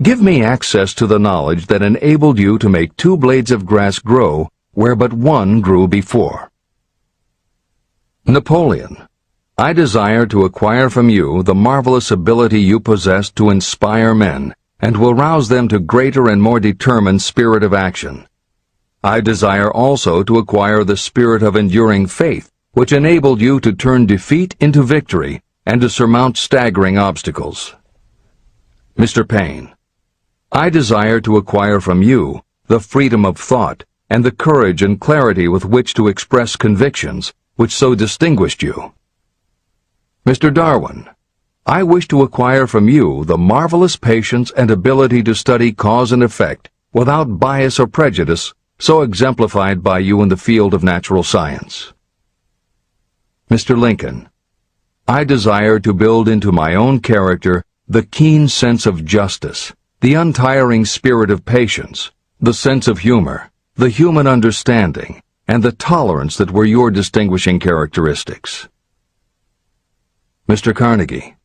Give me access to the knowledge that enabled you to make 2 blades of grass grow where but 1 grew before. Napoleon, I desire to acquire from you the marvelous ability you possess to inspire men and will rouse them to greater and more determined spirit of action. I desire also to acquire the spirit of enduring faith, which enabled you to turn defeat into victory and to surmount staggering obstacles. Mr. Paine, I desire to acquire from you the freedom of thought and the courage and clarity with which to express convictions which so distinguished you. Mr. Darwin, I wish to acquire from you the marvelous patience and ability to study cause and effect without bias or prejudice, so exemplified by you in the field of natural science. Mr. Lincoln, I desire to build into my own character the keen sense of justice, the untiring spirit of patience, the sense of humor, the human understanding, and the tolerance that were your distinguishing characteristics. Mr. Carnegie,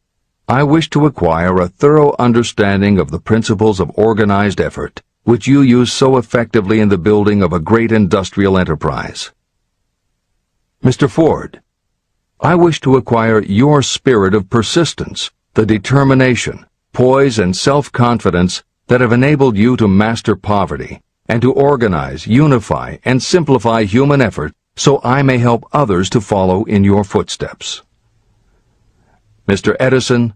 I wish to acquire a thorough understanding of the principles of organized effort, which you use so effectively in the building of a great industrial enterprise. Mr. Ford, I wish to acquire your spirit of persistence, the determination, poise, and self-confidence that have enabled you to master poverty and to organize, unify, and simplify human effort so I may help others to follow in your footsteps. Mr. Edison,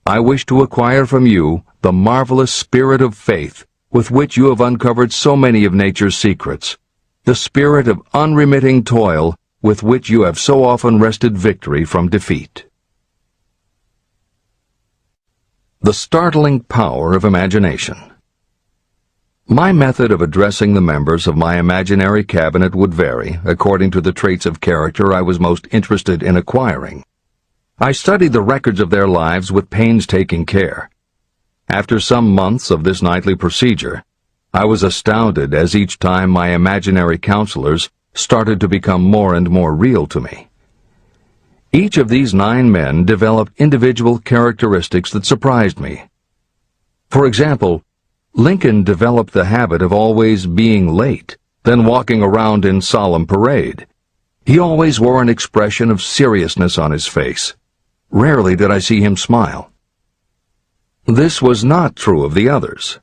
I wish to acquire from you the marvelous spirit of faith with which you have uncovered so many of nature's secrets, the spirit of unremitting toil with which you have so often wrested victory from defeat. The startling power of imagination. My method of addressing the members of my imaginary cabinet would vary according to the traits of character I was most interested in acquiring. I studied the records of their lives with painstaking care. After some months of this nightly procedure, I was astounded as each time my imaginary counselors started to become more and more real to me. Each of these 9 men developed individual characteristics that surprised me. For example, Lincoln developed the habit of always being late, then walking around in solemn parade. He always wore an expression of seriousness on his face. Rarely did I see him smile. This was not true of the others.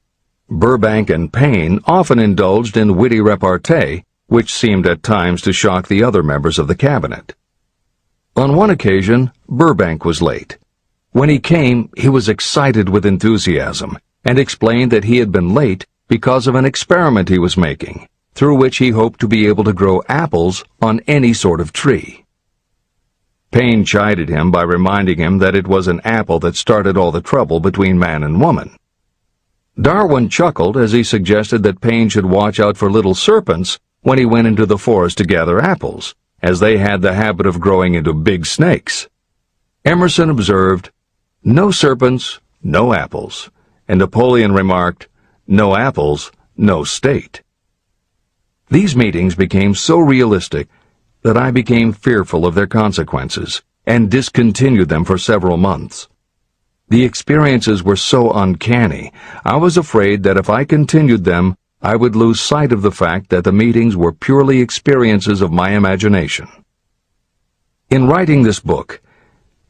Burbank and Payne often indulged in witty repartee, which seemed at times to shock the other members of the cabinet. On one occasion, Burbank was late. When he came, he was excited with enthusiasm and explained that he had been late because of an experiment he was making, through which he hoped to be able to grow apples on any sort of tree. Payne chided him by reminding him that it was an apple that started all the trouble between man and woman. Darwin chuckled as he suggested that Payne should watch out for little serpents when he went into the forest to gather apples, as they had the habit of growing into big snakes. Emerson observed, "No serpents, no apples," and Napoleon remarked, "No apples, no state." These meetings became so realistic that I became fearful of their consequences and discontinued them for several months. The experiences were so uncanny, I was afraid that if I continued them, I would lose sight of the fact that the meetings were purely experiences of my imagination. In writing this book,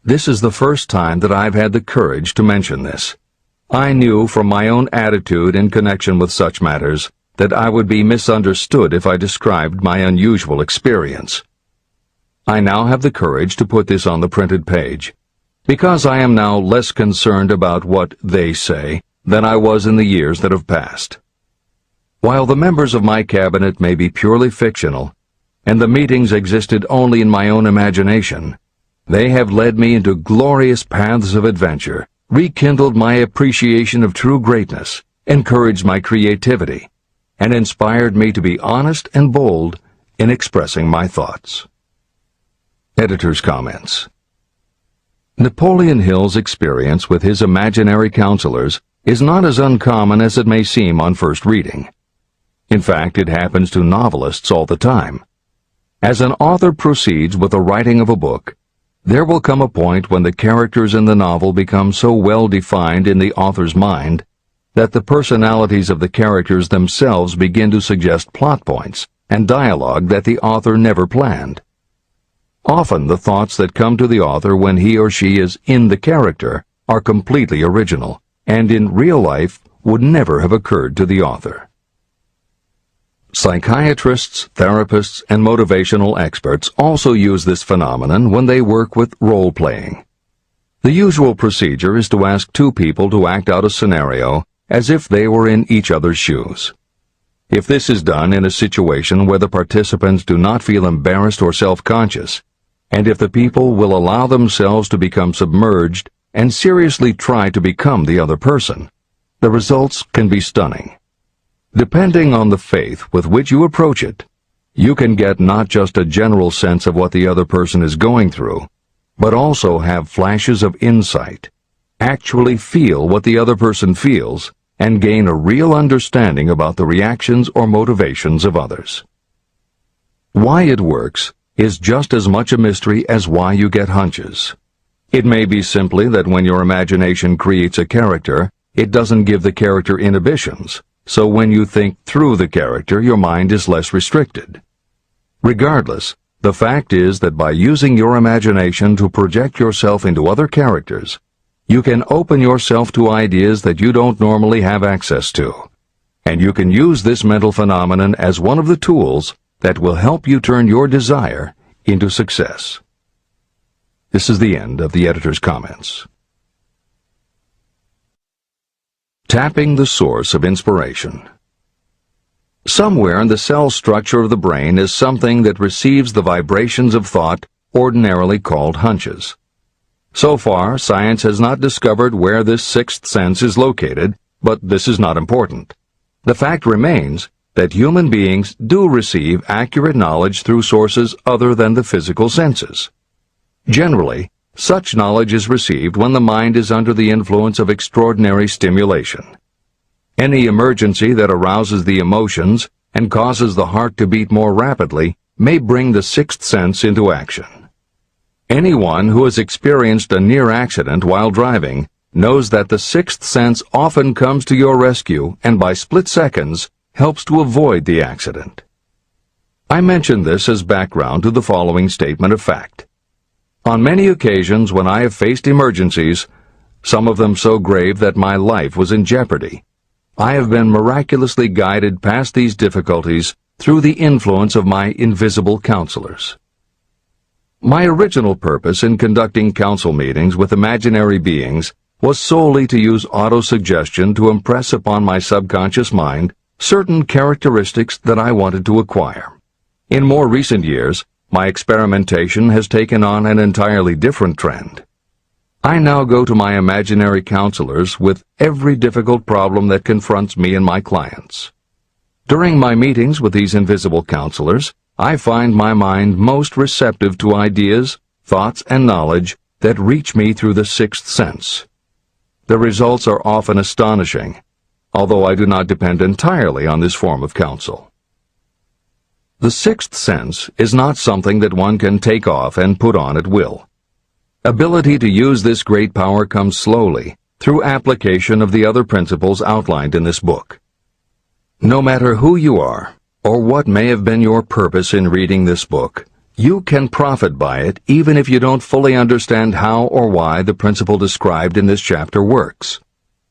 this is the first time that I've had the courage to mention this. I knew from my own attitude in connection with such matters that I would be misunderstood if I described my unusual experience. I now have the courage to put this on the printed page, because I am now less concerned about what they say than I was in the years that have passed. While the members of my cabinet may be purely fictional, and the meetings existed only in my own imagination, they have led me into glorious paths of adventure, rekindled my appreciation of true greatness, encouraged my creativity, and inspired me to be honest and bold in expressing my thoughts. Editor's comments. Napoleon Hill's experience with his imaginary counselors is not as uncommon as it may seem on first reading. In fact, it happens to novelists all the time. As an author proceeds with the writing of a book, there will come a point when the characters in the novel become so well defined in the author's mind that the personalities of the characters themselves begin to suggest plot points and dialogue that the author never planned. Often the thoughts that come to the author when he or she is in the character are completely original, and in real life would never have occurred to the author. Psychiatrists, therapists, and motivational experts also use this phenomenon when they work with role-playing. The usual procedure is to ask two people to act out a scenario as if they were in each other's shoes. If this is done in a situation where the participants do not feel embarrassed or self-conscious, and if the people will allow themselves to become submerged and seriously try to become the other person, the results can be stunning. Depending on the faith with which you approach it, you can get not just a general sense of what the other person is going through, but also have flashes of insight, actually feel what the other person feels, and gain a real understanding about the reactions or motivations of others. Why it works is just as much a mystery as why you get hunches. It may be simply that when your imagination creates a character, it doesn't give the character inhibitions, so when you think through the character, your mind is less restricted. Regardless, the fact is that by using your imagination to project yourself into other characters, you can open yourself to ideas that you don't normally have access to, and you can use this mental phenomenon as one of the tools that will help you turn your desire into success. This is the end of the editor's comments. Tapping the source of inspiration. Somewhere in the cell structure of the brain is something that receives the vibrations of thought ordinarily called hunches. So far, science has not discovered where this sixth sense is located, but this is not important. The fact remains that human beings do receive accurate knowledge through sources other than the physical senses. Generally, such knowledge is received when the mind is under the influence of extraordinary stimulation. Any emergency that arouses the emotions and causes the heart to beat more rapidly may bring the sixth sense into action. Anyone who has experienced a near accident while driving knows that the sixth sense often comes to your rescue and by split seconds helps to avoid the accident. I mention this as background to the following statement of fact. On many occasions when I have faced emergencies, some of them so grave that my life was in jeopardy, I have been miraculously guided past these difficulties through the influence of my invisible counselors. My original purpose in conducting council meetings with imaginary beings was solely to use autosuggestion to impress upon my subconscious mind certain characteristics that I wanted to acquire. In more recent years, my experimentation has taken on an entirely different trend. I now go to my imaginary counselors with every difficult problem that confronts me and my clients. During my meetings with these invisible counselors, I find my mind most receptive to ideas, thoughts, and knowledge that reach me through the sixth sense. The results are often astonishing, although I do not depend entirely on this form of counsel. The sixth sense is not something that one can take off and put on at will. Ability to use this great power comes slowly, through application of the other principles outlined in this book. No matter who you are, or what may have been your purpose in reading this book, you can profit by it even if you don't fully understand how or why the principle described in this chapter works.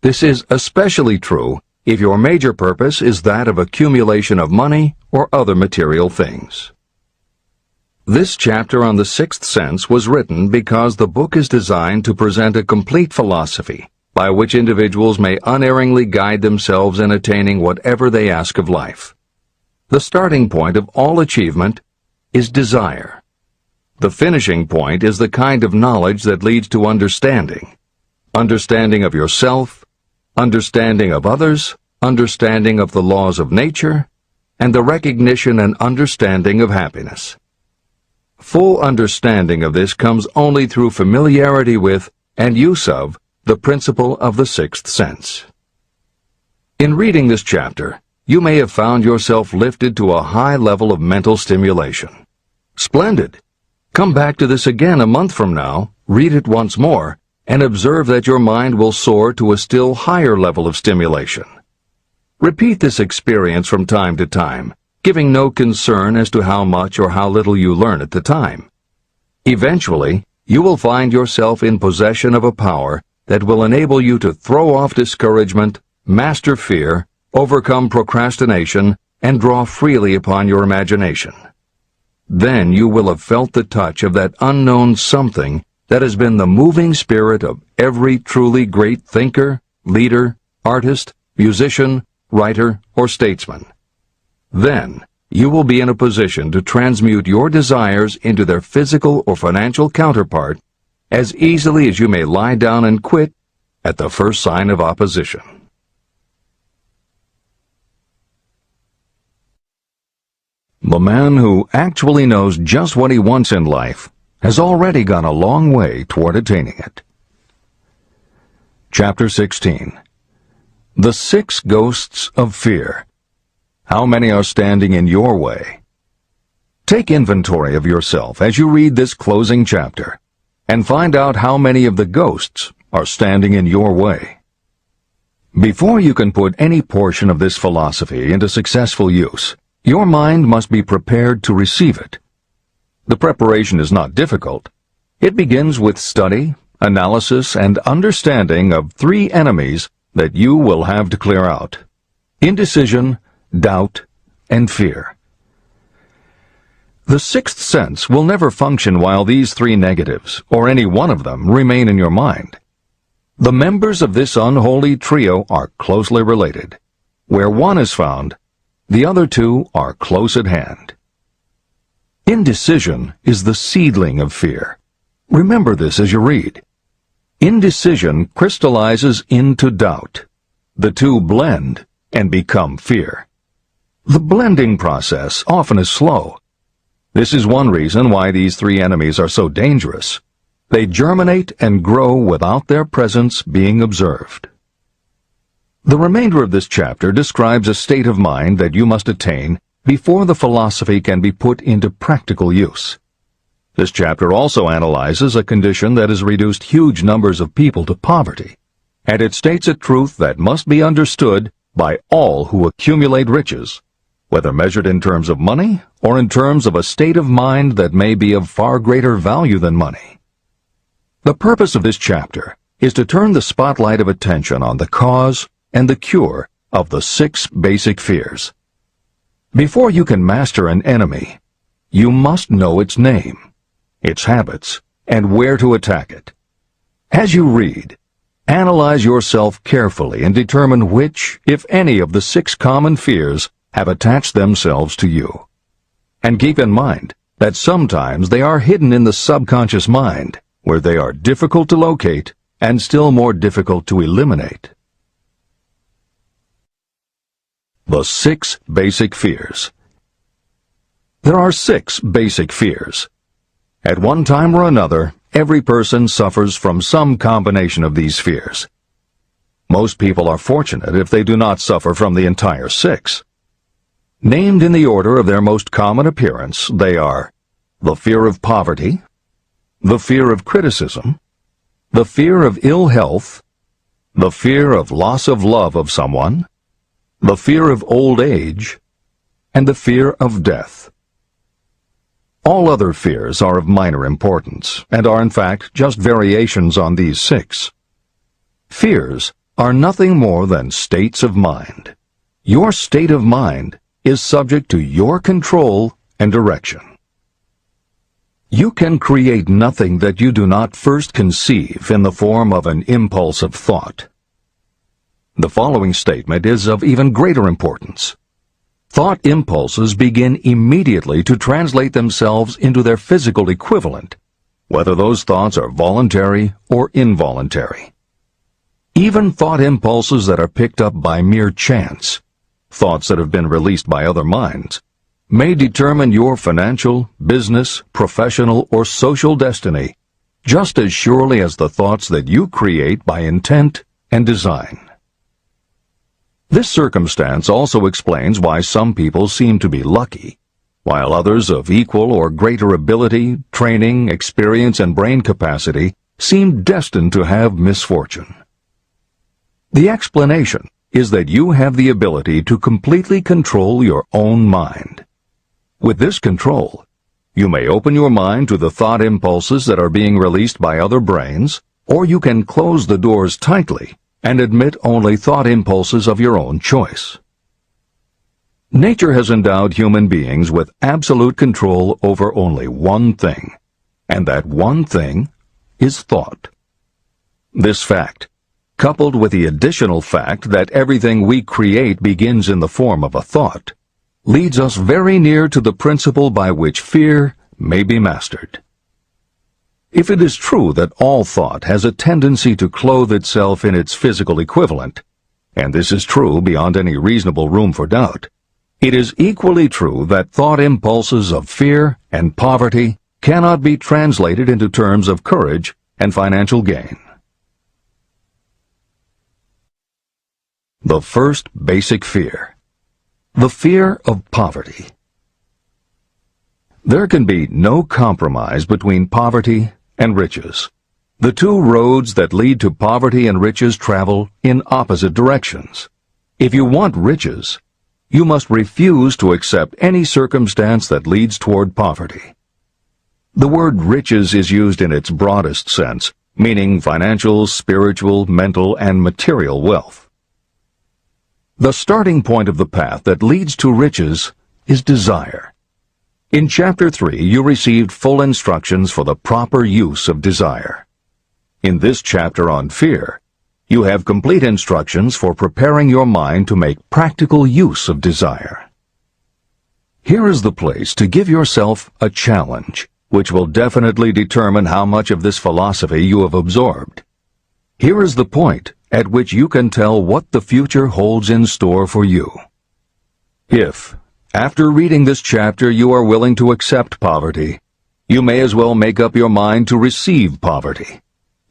This is especially true if your major purpose is that of accumulation of money or other material things. This chapter on the sixth sense was written because the book is designed to present a complete philosophy by which individuals may unerringly guide themselves in attaining whatever they ask of life. The starting point of all achievement is desire. The finishing point is the kind of knowledge that leads to understanding. Understanding of yourself, understanding of others, understanding of the laws of nature, and the recognition and understanding of happiness. Full understanding of this comes only through familiarity with and use of the principle of the sixth sense. In reading this chapter, you may have found yourself lifted to a high level of mental stimulation. Splendid! Come back to this again a month from now, read it once more, and observe that your mind will soar to a still higher level of stimulation. Repeat this experience from time to time, giving no concern as to how much or how little you learn at the time. Eventually, you will find yourself in possession of a power that will enable you to throw off discouragement, master fear, overcome procrastination, and draw freely upon your imagination. Then you will have felt the touch of that unknown something that has been the moving spirit of every truly great thinker, leader, artist, musician, writer, or statesman. Then you will be in a position to transmute your desires into their physical or financial counterpart as easily as you may lie down and quit at the first sign of opposition. The man who actually knows just what he wants in life has already gone a long way toward attaining it. Chapter 16. The Six Ghosts of Fear. How many are standing in your way? Take inventory of yourself as you read this closing chapter, and find out how many of the ghosts are standing in your way. Before you can put any portion of this philosophy into successful use, your mind must be prepared to receive it. The preparation is not difficult. It begins with study, analysis, and understanding of three enemies that you will have to clear out: indecision, doubt, and fear. The sixth sense will never function while these three negatives, or any one of them, remain in your mind. The members of this unholy trio are closely related. Where one is found, the other two are close at hand. Indecision is the seedling of fear. Remember this as you read. Indecision crystallizes into doubt. The two blend and become fear. The blending process often is slow. This is one reason why these three enemies are so dangerous. They germinate and grow without their presence being observed. The remainder of this chapter describes a state of mind that you must attain before the philosophy can be put into practical use. This chapter also analyzes a condition that has reduced huge numbers of people to poverty, and it states a truth that must be understood by all who accumulate riches, whether measured in terms of money or in terms of a state of mind that may be of far greater value than money. The purpose of this chapter is to turn the spotlight of attention on the cause and the cure of the 6 basic fears. Before you can master an enemy, you must know its name, its habits, and where to attack it. As you read, analyze yourself carefully and determine which, if any, of the 6 common fears have attached themselves to you. And keep in mind that sometimes they are hidden in the subconscious mind, where they are difficult to locate and still more difficult to eliminate. The 6 basic fears. There are 6 basic fears. At one time or another, every person suffers from some combination of these fears. Most people are fortunate if they do not suffer from the entire 6. Named in the order of their most common appearance, they are the fear of poverty, the fear of criticism, the fear of ill health, the fear of loss of love of someone, the fear of old age, and the fear of death. All other fears are of minor importance, and are in fact just variations on these 6. Fears are nothing more than states of mind. Your state of mind is subject to your control and direction. You can create nothing that you do not first conceive in the form of an impulse of thought. The following statement is of even greater importance. Thought impulses begin immediately to translate themselves into their physical equivalent, whether those thoughts are voluntary or involuntary. Even thought impulses that are picked up by mere chance, thoughts that have been released by other minds, may determine your financial, business, professional, or social destiny just as surely as the thoughts that you create by intent and design. This circumstance also explains why some people seem to be lucky, while others of equal or greater ability, training, experience, and brain capacity seem destined to have misfortune. The explanation is that you have the ability to completely control your own mind. With this control, you may open your mind to the thought impulses that are being released by other brains, or you can close the doors tightly and admit only thought impulses of your own choice. Nature has endowed human beings with absolute control over only one thing, and that one thing is thought. This fact, coupled with the additional fact that everything we create begins in the form of a thought, leads us very near to the principle by which fear may be mastered. If it is true that all thought has a tendency to clothe itself in its physical equivalent, and this is true beyond any reasonable room for doubt, it is equally true that thought impulses of fear and poverty cannot be translated into terms of courage and financial gain. The first basic fear. The fear of poverty. There can be no compromise between poverty and riches. The two roads that lead to poverty and riches travel in opposite directions. If you want riches, you must refuse to accept any circumstance that leads toward poverty. The word riches is used in its broadest sense, meaning financial, spiritual, mental, and material wealth. The starting point of the path that leads to riches is desire. In Chapter 3, you received full instructions for the proper use of desire. In this chapter on fear, you have complete instructions for preparing your mind to make practical use of desire. Here is the place to give yourself a challenge, which will definitely determine how much of this philosophy you have absorbed. Here is the point at which you can tell what the future holds in store for you. If, after reading this chapter, you are willing to accept poverty, you may as well make up your mind to receive poverty.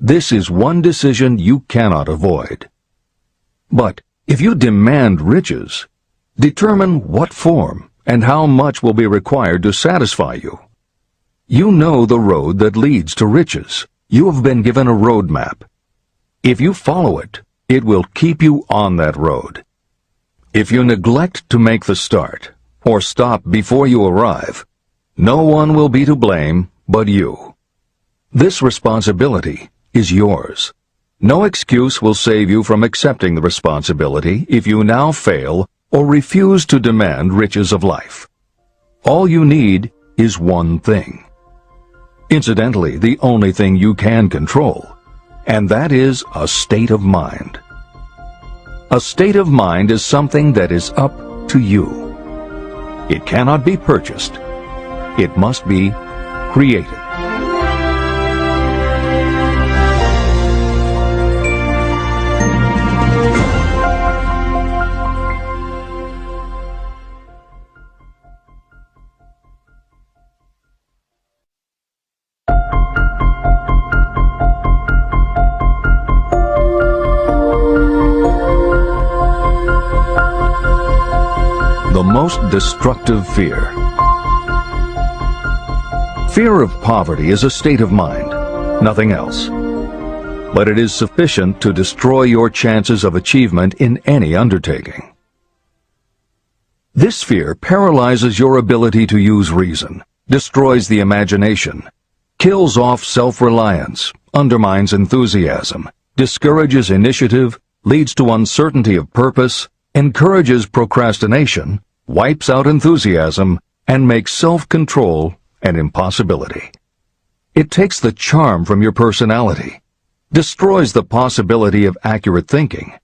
This is one decision you cannot avoid. But if you demand riches, determine what form and how much will be required to satisfy you. You know the road that leads to riches. You have been given a road map. If you follow it, It will keep you on that road. If you neglect to make the start, or stop before you arrive, no one will be to blame but you. This responsibility is yours. No excuse will save you from accepting the responsibility if you now fail or refuse to demand riches of life. All you need is one thing. Incidentally, the only thing you can control, and that is a state of mind. A state of mind is something that is up to you. It cannot be purchased. It must be created. The most destructive fear. Fear of poverty is a state of mind, nothing else. But it is sufficient to destroy your chances of achievement in any undertaking. This fear paralyzes your ability to use reason, destroys the imagination, kills off self-reliance, undermines enthusiasm, discourages initiative, leads to uncertainty of purpose, encourages procrastination, wipes out enthusiasm, and makes self-control an impossibility. It takes the charm from your personality, destroys the possibility of accurate thinking,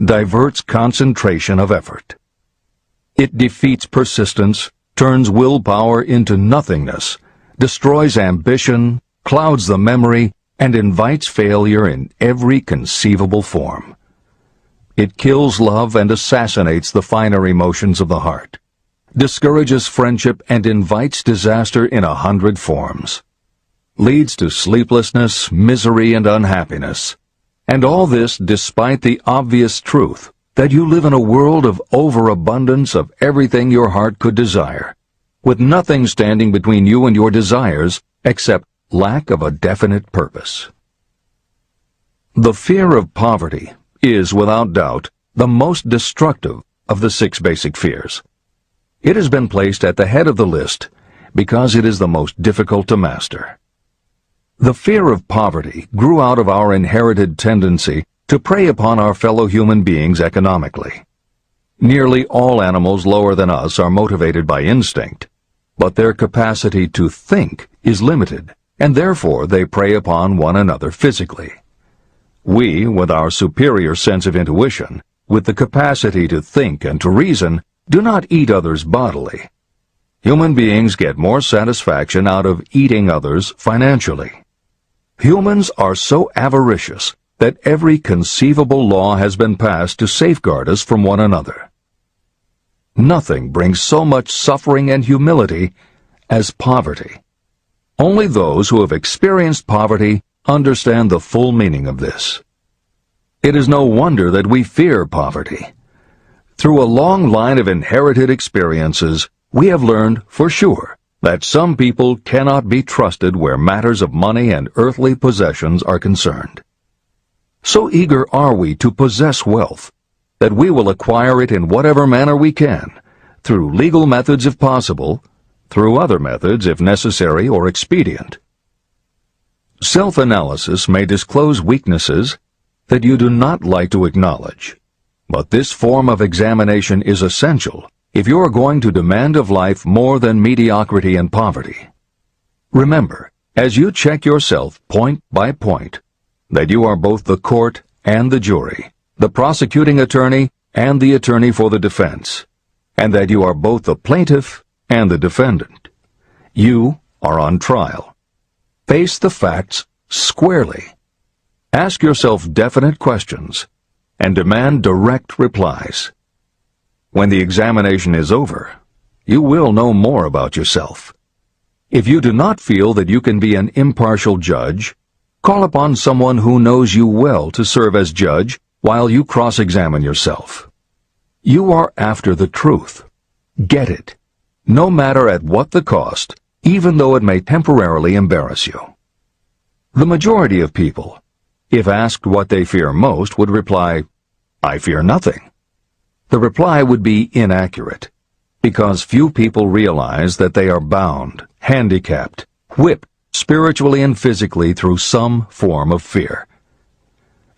diverts concentration of effort. It defeats persistence, turns willpower into nothingness, destroys ambition, clouds the memory, and invites failure in every conceivable form. It kills love and assassinates the finer emotions of the heart, discourages friendship and invites disaster in 100 forms, leads to sleeplessness, misery, and unhappiness, and all this despite the obvious truth that you live in a world of overabundance of everything your heart could desire, with nothing standing between you and your desires except lack of a definite purpose. The fear of poverty is, without doubt, the most destructive of the 6 basic fears. It has been placed at the head of the list because it is the most difficult to master. The fear of poverty grew out of our inherited tendency to prey upon our fellow human beings economically. Nearly all animals lower than us are motivated by instinct, but their capacity to think is limited, and therefore they prey upon one another physically. We, with our superior sense of intuition, with the capacity to think and to reason, do not eat others bodily. Human beings get more satisfaction out of eating others financially. Humans are so avaricious that every conceivable law has been passed to safeguard us from one another. Nothing brings so much suffering and humility as poverty. Only those who have experienced poverty understand the full meaning of this. It is no wonder that we fear poverty. Through a long line of inherited experiences, we have learned for sure that some people cannot be trusted where matters of money and earthly possessions are concerned. So eager are we to possess wealth that we will acquire it in whatever manner we can, through legal methods if possible, through other methods if necessary or expedient. Self-analysis may disclose weaknesses that you do not like to acknowledge, but this form of examination is essential if you are going to demand of life more than mediocrity and poverty. Remember, as you check yourself point by point, that you are both the court and the jury, the prosecuting attorney and the attorney for the defense, and that you are both the plaintiff and the defendant. You are on trial. Face the facts squarely. Ask yourself definite questions and demand direct replies. When the examination is over, you will know more about yourself. If you do not feel that you can be an impartial judge, call upon someone who knows you well to serve as judge while you cross-examine yourself. You are after the truth. Get it, no matter at what the cost, even though it may temporarily embarrass you. The majority of people if asked what they fear most, would reply, "I fear nothing." The reply would be inaccurate, because few people realize that they are bound, handicapped, whipped spiritually and physically through some form of fear.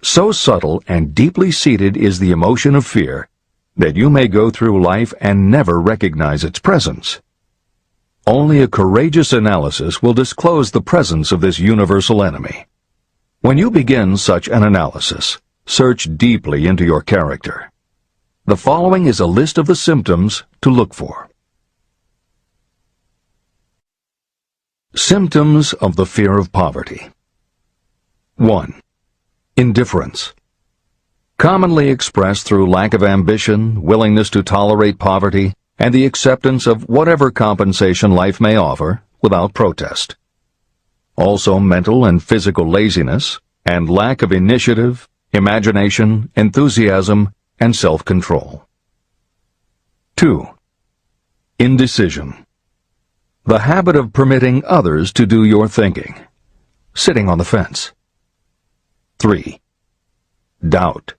So subtle and deeply seated is the emotion of fear that you may go through life and never recognize its presence. Only a courageous analysis will disclose the presence of this universal enemy. When you begin such an analysis, search deeply into your character. The following is a list of the symptoms to look for. Symptoms of the fear of poverty. 1. Indifference. Commonly expressed through lack of ambition, willingness to tolerate poverty, and the acceptance of whatever compensation life may offer without protest. Also mental and physical laziness, and lack of initiative, imagination, enthusiasm, and self-control. 2. Indecision. The habit of permitting others to do your thinking, sitting on the fence. 3. Doubt.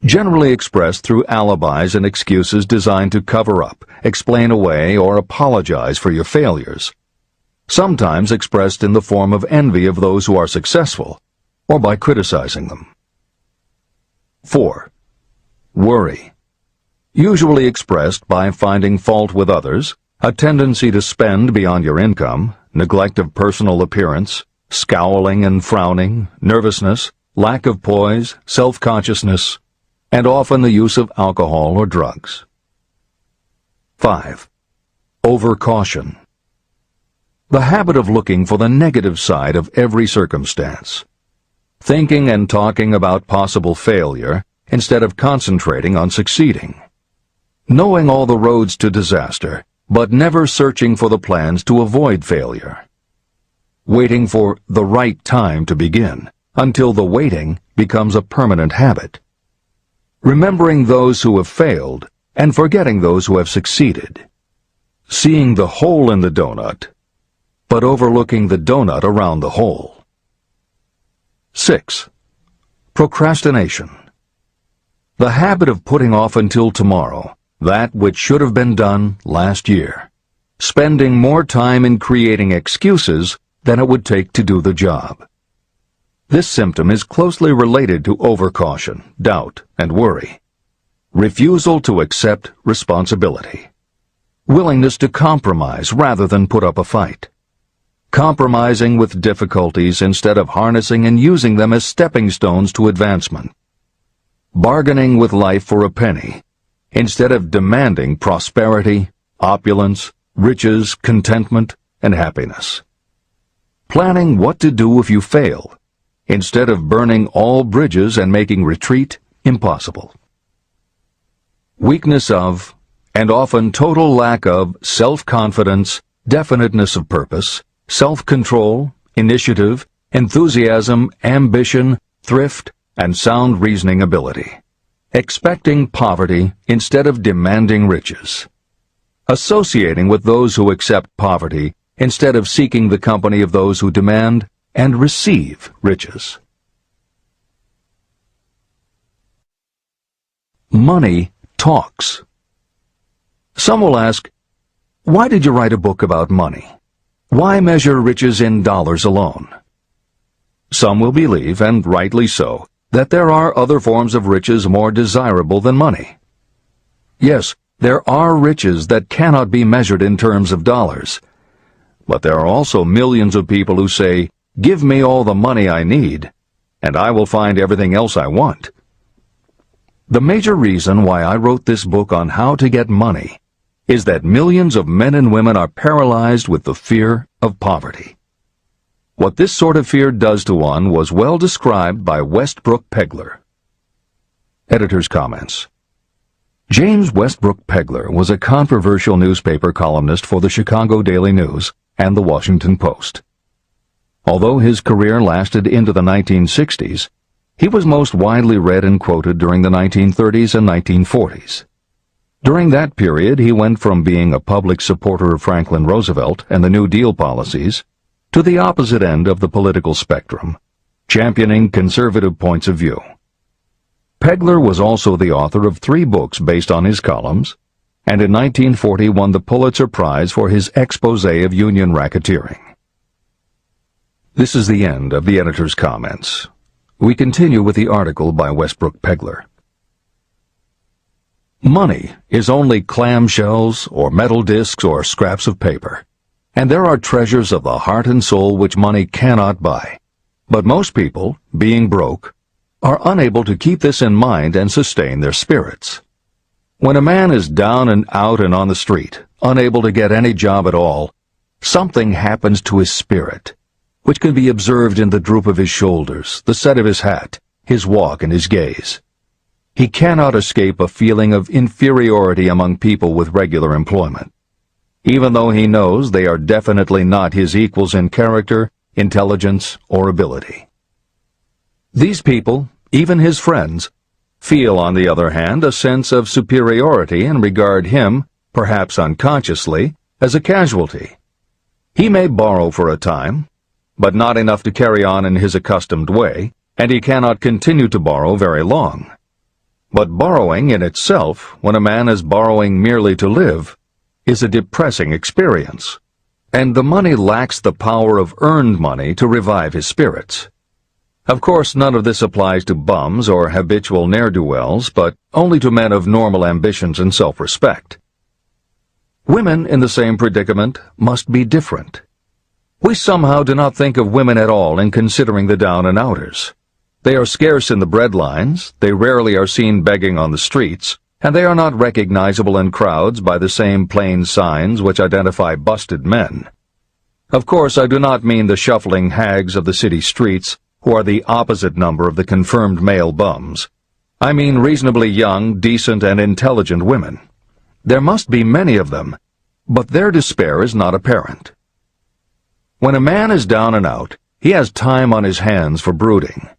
Generally expressed through alibis and excuses designed to cover up, explain away, or apologize for your failures. Sometimes expressed in the form of envy of those who are successful, or by criticizing them. 4. Worry. Usually expressed by finding fault with others, a tendency to spend beyond your income, neglect of personal appearance, scowling and frowning, nervousness, lack of poise, self-consciousness, and often the use of alcohol or drugs. 5. Overcaution. The habit of looking for the negative side of every circumstance, thinking and talking about possible failure instead of concentrating on succeeding, knowing all the roads to disaster, but never searching for the plans to avoid failure, waiting for the right time to begin, until the waiting becomes a permanent habit, remembering those who have failed and forgetting those who have succeeded, seeing the hole in the donut, but overlooking the donut around the hole. 6. Procrastination. The habit of putting off until tomorrow that which should have been done last year, spending more time in creating excuses than it would take to do the job. This symptom is closely related to overcaution, doubt, and worry. Refusal to accept responsibility. Willingness to compromise rather than put up a fight. Compromising with difficulties instead of harnessing and using them as stepping stones to advancement. Bargaining with life for a penny instead of demanding prosperity, opulence, riches, contentment, and happiness. Planning what to do if you fail instead of burning all bridges and making retreat impossible. Weakness of, and often total lack of, self-confidence, definiteness of purpose, self-control, initiative, enthusiasm, ambition, thrift, and sound reasoning ability. Expecting poverty instead of demanding riches. Associating with those who accept poverty instead of seeking the company of those who demand and receive riches. Money talks. Some will ask, why did you write a book about money? Why measure riches in dollars alone? Some will believe, and rightly so, that there are other forms of riches more desirable than money. Yes, there are riches that cannot be measured in terms of dollars. But there are also millions of people who say, "Give me all the money I need, and I will find everything else I want." The major reason why I wrote this book on how to get money is that millions of men and women are paralyzed with the fear of poverty. What this sort of fear does to one was well described by Westbrook Pegler. Editor's comments. James Westbrook Pegler was a controversial newspaper columnist for the Chicago Daily News and the Washington Post. Although his career lasted into the 1960s, he was most widely read and quoted during the 1930s and 1940s. During that period, he went from being a public supporter of Franklin Roosevelt and the New Deal policies to the opposite end of the political spectrum, championing conservative points of view. Pegler was also the author of 3 books based on his columns, and in 1940 won the Pulitzer Prize for his exposé of union racketeering. This is the end of the editor's comments. We continue with the article by Westbrook Pegler. Money is only clamshells or metal discs or scraps of paper, and there are treasures of the heart and soul which money cannot buy. But most people, being broke, are unable to keep this in mind and sustain their spirits. When a man is down and out and on the street, unable to get any job at all, something happens to his spirit, which can be observed in the droop of his shoulders, the set of his hat, his walk, and his gaze. He cannot escape a feeling of inferiority among people with regular employment, even though he knows they are definitely not his equals in character, intelligence, or ability. These people, even his friends, feel, on the other hand, a sense of superiority and regard him, perhaps unconsciously, as a casualty. He may borrow for a time, but not enough to carry on in his accustomed way, and he cannot continue to borrow very long. But borrowing in itself, when a man is borrowing merely to live, is a depressing experience, and the money lacks the power of earned money to revive his spirits. Of course, none of this applies to bums or habitual ne'er-do-wells, but only to men of normal ambitions and self-respect. Women in the same predicament must be different. We somehow do not think of women at all in considering the down-and-outers. They are scarce in the breadlines, they rarely are seen begging on the streets, and they are not recognizable in crowds by the same plain signs which identify busted men. Of course, I do not mean the shuffling hags of the city streets, who are the opposite number of the confirmed male bums. I mean reasonably young, decent, and intelligent women. There must be many of them, but their despair is not apparent. When a man is down and out, he has time on his hands for brooding.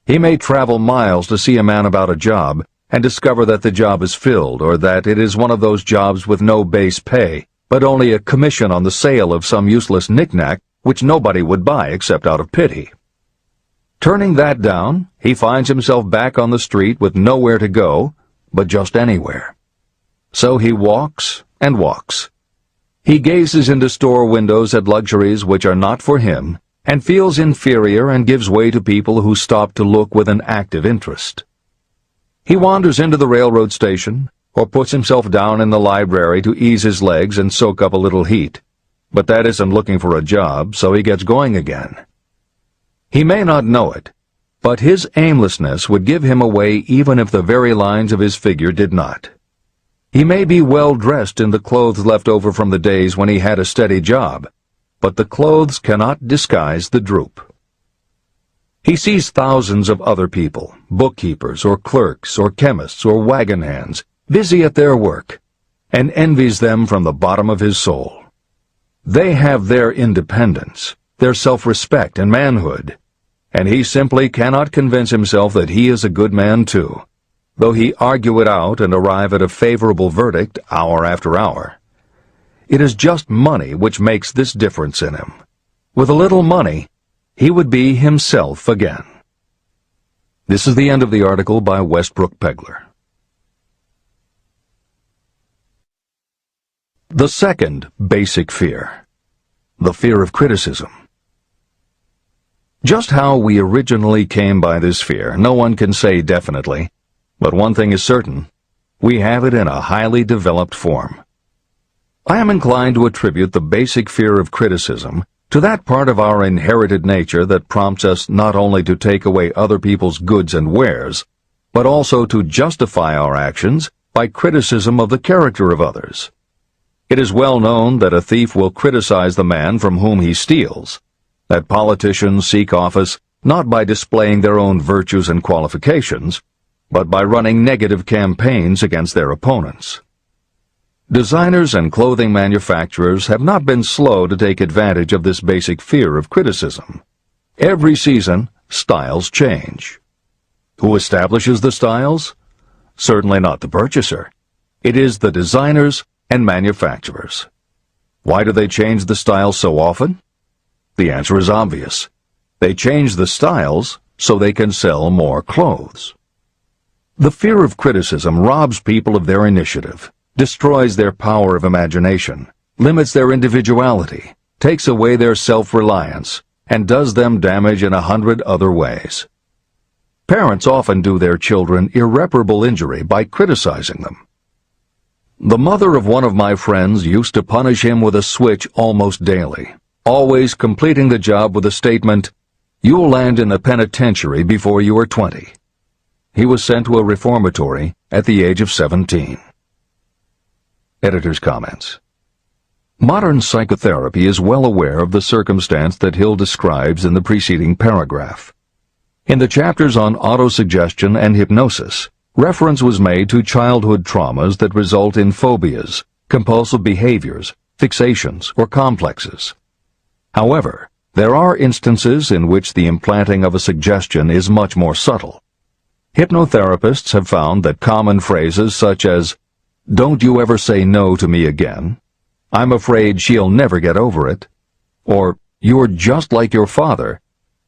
He may travel miles to see a man about a job and discover that the job is filled, or that it is one of those jobs with no base pay, but only a commission on the sale of some useless knick-knack which nobody would buy except out of pity. Turning that down, he finds himself back on the street with nowhere to go, but just anywhere. So he walks and walks. He gazes into store windows at luxuries which are not for him, and feels inferior and gives way to people who stop to look with an active interest. He wanders into the railroad station, or puts himself down in the library to ease his legs and soak up a little heat, but that isn't looking for a job, so he gets going again. He may not know it, but his aimlessness would give him away even if the very lines of his figure did not. He may be well dressed in the clothes left over from the days when he had a steady job, but the clothes cannot disguise the droop. He sees thousands of other people, bookkeepers or clerks or chemists or wagon hands, busy at their work, and envies them from the bottom of his soul. They have their independence, their self-respect and manhood, and he simply cannot convince himself that he is a good man too, though he argue it out and arrive at a favorable verdict hour after hour. It is just money which makes this difference in him. With a little money, he would be himself again. This is the end of the article by Westbrook Pegler. The second basic fear, the fear of criticism. Just how we originally came by this fear, no one can say definitely, but one thing is certain, we have it in a highly developed form. I am inclined to attribute the basic fear of criticism to that part of our inherited nature that prompts us not only to take away other people's goods and wares, but also to justify our actions by criticism of the character of others. It is well known that a thief will criticize the man from whom he steals, that politicians seek office not by displaying their own virtues and qualifications, but by running negative campaigns against their opponents. Designers and clothing manufacturers have not been slow to take advantage of this basic fear of criticism. Every season, styles change. Who establishes the styles? Certainly not the purchaser. It is the designers and manufacturers. Why do they change the styles so often? The answer is obvious. They change the styles so they can sell more clothes. The fear of criticism robs people of their initiative, destroys their power of imagination, limits their individuality, takes away their self-reliance, and does them damage in 100 other ways. Parents often do their children irreparable injury by criticizing them. The mother of one of my friends used to punish him with a switch almost daily, always completing the job with the statement, "You'll land in the penitentiary before you are 20. He was sent to a reformatory at the age of 17. Editor's comments. Modern psychotherapy is well aware of the circumstance that Hill describes in the preceding paragraph. In the chapters on autosuggestion and hypnosis, reference was made to childhood traumas that result in phobias, compulsive behaviors, fixations, or complexes. However, there are instances in which the implanting of a suggestion is much more subtle. Hypnotherapists have found that common phrases such as, "Don't you ever say no to me again," "I'm afraid she'll never get over it," or "You're just like your father,"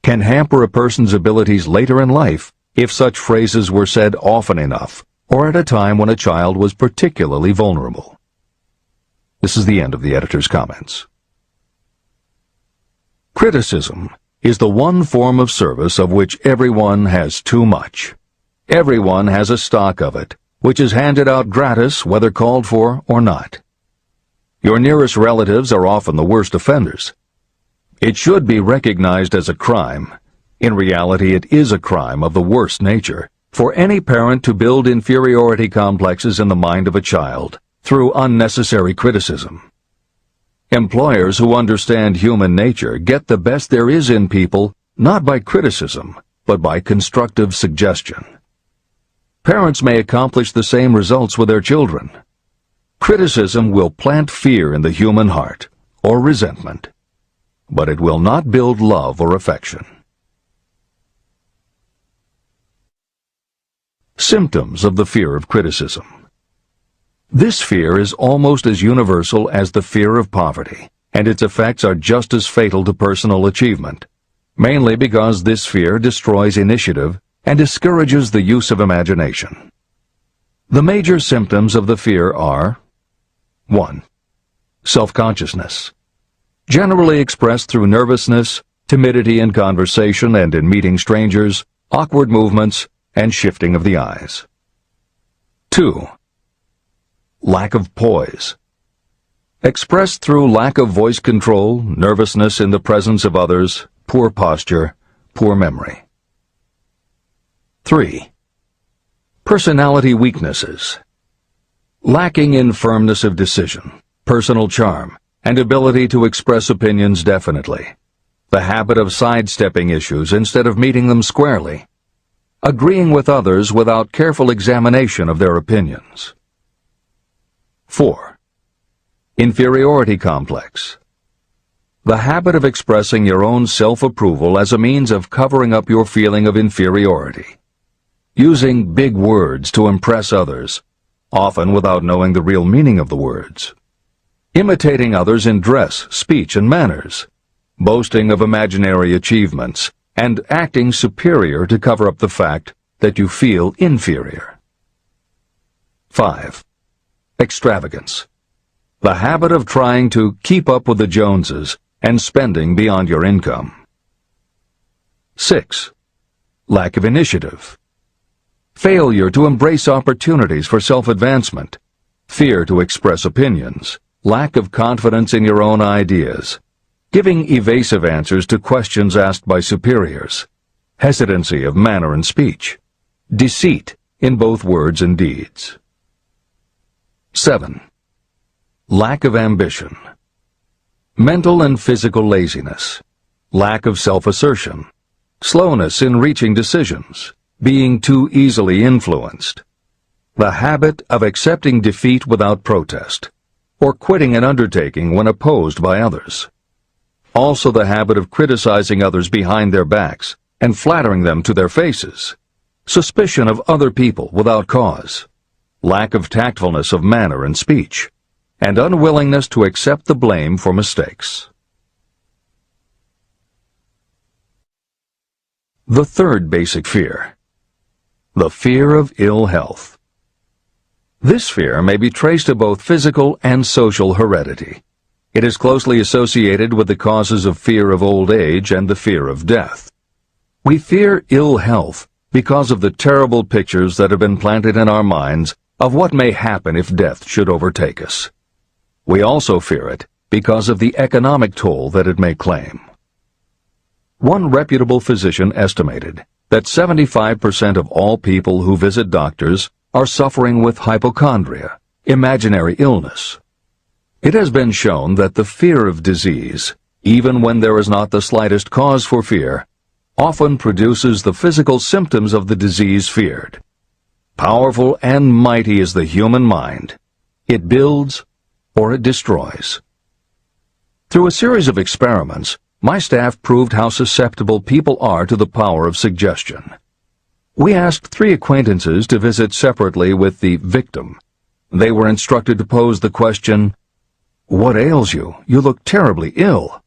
can hamper a person's abilities later in life if such phrases were said often enough, or at a time when a child was particularly vulnerable. This is the end of the editor's comments. Criticism is the one form of service of which everyone has too much. Everyone has a stock of it, which is handed out gratis whether called for or not. Your nearest relatives are often the worst offenders. It should be recognized as a crime. In reality, it is a crime of the worst nature for any parent to build inferiority complexes in the mind of a child through unnecessary criticism. Employers who understand human nature get the best there is in people not by criticism, but by constructive suggestion. Parents may accomplish the same results with their children. Criticism will plant fear in the human heart, or resentment, but it will not build love or affection. Symptoms of the fear of criticism. This fear is almost as universal as the fear of poverty, and its effects are just as fatal to personal achievement, mainly because this fear destroys initiative and discourages the use of imagination. The major symptoms of the fear are: 1. Self-consciousness, generally expressed through nervousness, timidity in conversation and in meeting strangers, awkward movements, and shifting of the eyes. 2. Lack of poise, expressed through lack of voice control, nervousness in the presence of others, poor posture, poor memory. 3. Personality weaknesses, lacking in firmness of decision, personal charm, and ability to express opinions definitely, the habit of sidestepping issues instead of meeting them squarely, agreeing with others without careful examination of their opinions. 4. Inferiority complex, the habit of expressing your own self-approval as a means of covering up your feeling of inferiority, using big words to impress others, often without knowing the real meaning of the words, imitating others in dress, speech, and manners, boasting of imaginary achievements, and acting superior to cover up the fact that you feel inferior. 5. Extravagance, the habit of trying to keep up with the Joneses and spending beyond your income. 6. Lack of initiative, failure to embrace opportunities for self-advancement, fear to express opinions, lack of confidence in your own ideas, giving evasive answers to questions asked by superiors, hesitancy of manner and speech, deceit in both words and deeds. 7. Lack of ambition, mental and physical laziness, lack of self-assertion, slowness in reaching decisions, being too easily influenced, the habit of accepting defeat without protest, or quitting an undertaking when opposed by others. Also the habit of criticizing others behind their backs and flattering them to their faces, suspicion of other people without cause, lack of tactfulness of manner and speech, and unwillingness to accept the blame for mistakes. The third basic fear. The fear of ill health. This fear may be traced to both physical and social heredity. It is closely associated with the causes of fear of old age and the fear of death. We fear ill health because of the terrible pictures that have been planted in our minds of what may happen if death should overtake us. We also fear it because of the economic toll that it may claim. One reputable physician estimated that 75% of all people who visit doctors are suffering with hypochondria, imaginary illness. It has been shown that the fear of disease, even when there is not the slightest cause for fear, often produces the physical symptoms of the disease feared. Powerful and mighty is the human mind. It builds or it destroys. Through a series of experiments, my staff proved how susceptible people are to the power of suggestion. We asked 3 acquaintances to visit separately with the victim. They were instructed to pose the question, "What ails you? You look terribly ill."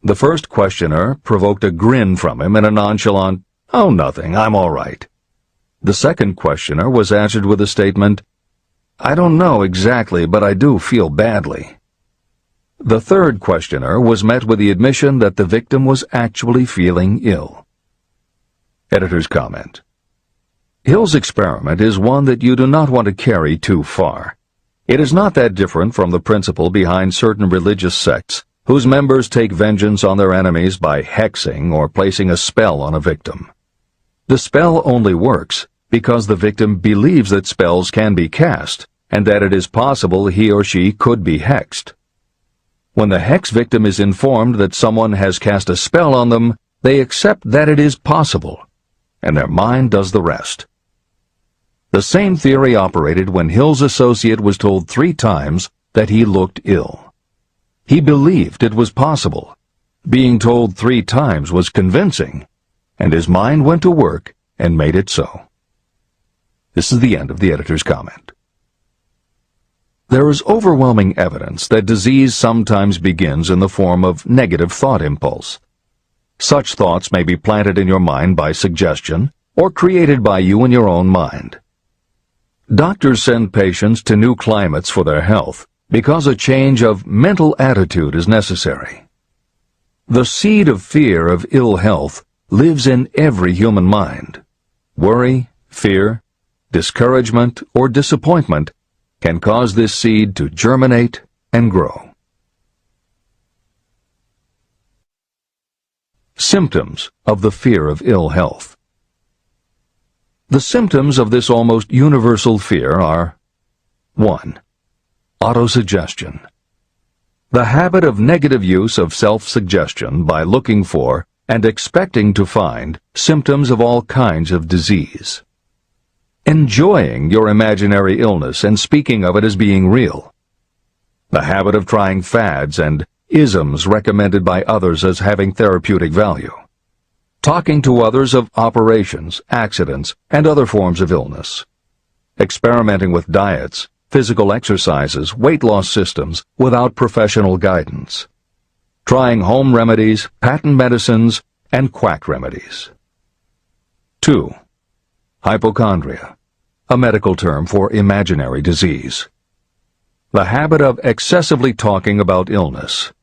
The first questioner provoked a grin from him and a nonchalant, "Oh, nothing, I'm all right." The second questioner was answered with a statement, "I don't know exactly, but I do feel badly." The third questioner was met with the admission that the victim was actually feeling ill. Editor's comment. Hill's experiment is one that you do not want to carry too far. It is not that different from the principle behind certain religious sects whose members take vengeance on their enemies by hexing or placing a spell on a victim. The spell only works because the victim believes that spells can be cast and that it is possible he or she could be hexed. When the hex victim is informed that someone has cast a spell on them, they accept that it is possible, and their mind does the rest. The same theory operated when Hill's associate was told 3 times that he looked ill. He believed it was possible. Being told 3 times was convincing, and his mind went to work and made it so. This is the end of the editor's comment. There is overwhelming evidence that disease sometimes begins in the form of negative thought impulse. Such thoughts may be planted in your mind by suggestion or created by you in your own mind. Doctors send patients to new climates for their health because a change of mental attitude is necessary. The seed of fear of ill health lives in every human mind. Worry, fear, discouragement, or disappointment can cause this seed to germinate and grow. Symptoms of the fear of ill health. The symptoms of this almost universal fear are 1. Autosuggestion. The habit of negative use of self-suggestion by looking for and expecting to find symptoms of all kinds of disease. Enjoying your imaginary illness and speaking of it as being real. The habit of trying fads and isms recommended by others as having therapeutic value. Talking to others of operations, accidents, and other forms of illness. Experimenting with diets, physical exercises, weight loss systems without professional guidance. Trying home remedies, patent medicines, and quack remedies. 2. Hypochondria, a medical term for imaginary disease. The habit of excessively talking about illness,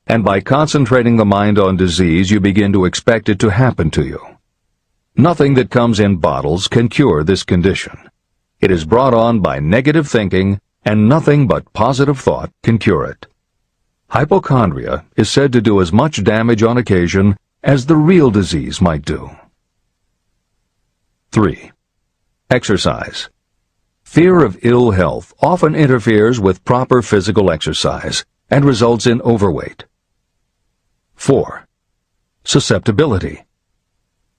and by concentrating the mind on disease you begin to expect it to happen to you. Nothing that comes in bottles can cure this condition. It is brought on by negative thinking, and nothing but positive thought can cure it. Hypochondria is said to do as much damage on occasion as the real disease might do. 3. Exercise. Fear of ill health often interferes with proper physical exercise and results in overweight. 4. Susceptibility.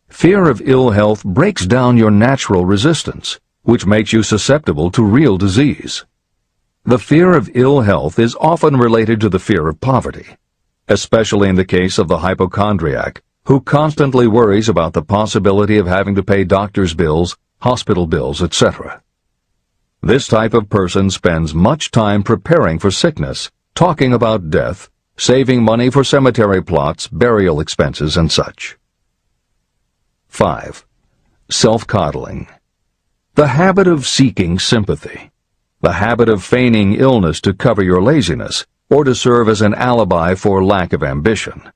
Fear of ill health breaks down your natural resistance, which makes you susceptible to real disease. The fear of ill health is often related to the fear of poverty, especially in the case of the hypochondriac, who constantly worries about the possibility of having to pay doctor's bills, hospital bills, etc. This type of person spends much time preparing for sickness, talking about death, saving money for cemetery plots, burial expenses, and such. 5. Self-coddling. The habit of seeking sympathy. The habit of feigning illness to cover your laziness or to serve as an alibi for lack of ambition.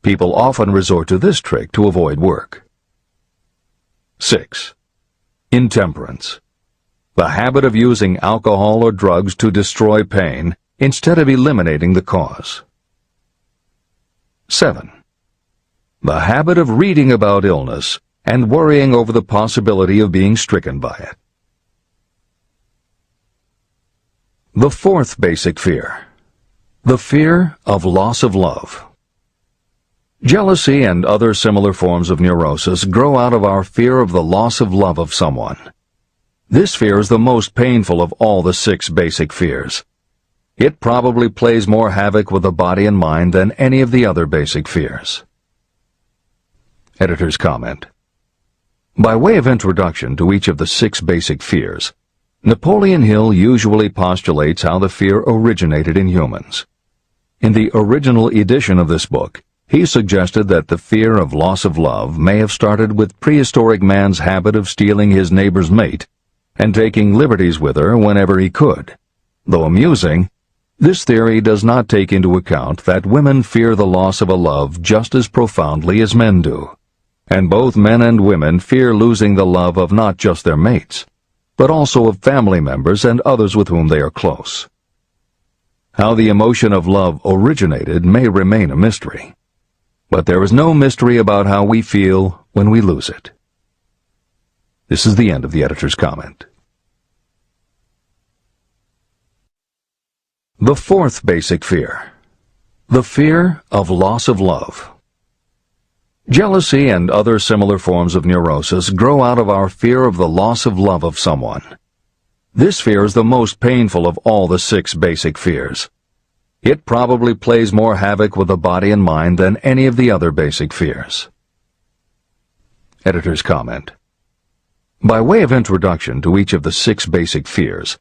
People often resort to this trick to avoid work. 6. Intemperance. The habit of using alcohol or drugs to destroy pain instead of eliminating the cause. 7. The habit of reading about illness and worrying over the possibility of being stricken by it. The fourth basic fear. The fear of loss of love. Jealousy and other similar forms of neurosis grow out of our fear of the loss of love of someone. This fear is the most painful of all the 6 basic fears. It probably plays more havoc with the body and mind than any of the other basic fears. Editor's comment. By way of introduction to each of the 6 basic fears, Napoleon Hill usually postulates how the fear originated in humans. In the original edition of this book, he suggested that the fear of loss of love may have started with prehistoric man's habit of stealing his neighbor's mate and taking liberties with her whenever he could. Though amusing, this theory does not take into account that women fear the loss of a love just as profoundly as men do, and both men and women fear losing the love of not just their mates, but also of family members and others with whom they are close. How the emotion of love originated may remain a mystery, but there is no mystery about how we feel when we lose it. This is the end of the editor's comment. The fourth basic fear. The fear of loss of love. Jealousy and other similar forms of neurosis grow out of our fear of the loss of love of someone. This fear is the most painful of all the 6 basic fears. It probably plays more havoc with the body and mind than any of the other basic fears. Editor's comment. By way of introduction to each of the 6 basic fears,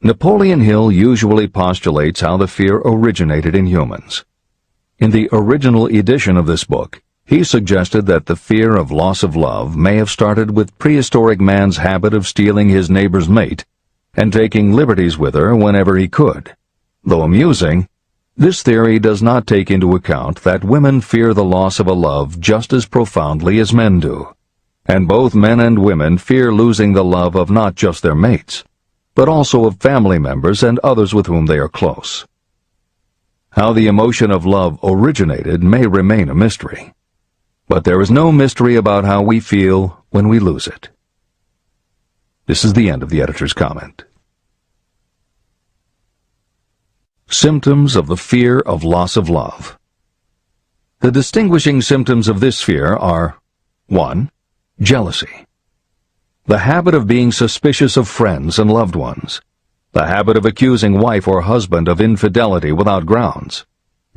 Napoleon Hill usually postulates how the fear originated in humans. In the original edition of this book, he suggested that the fear of loss of love may have started with prehistoric man's habit of stealing his neighbor's mate and taking liberties with her whenever he could. Though amusing, this theory does not take into account that women fear the loss of a love just as profoundly as men do, and both men and women fear losing the love of not just their mates, but also of family members and others with whom they are close. How the emotion of love originated may remain a mystery, but there is no mystery about how we feel when we lose it. This is the end of the editor's comment. Symptoms of the fear of loss of love. The distinguishing symptoms of this fear are 1. Jealousy. The habit of being suspicious of friends and loved ones. The habit of accusing wife or husband of infidelity without grounds.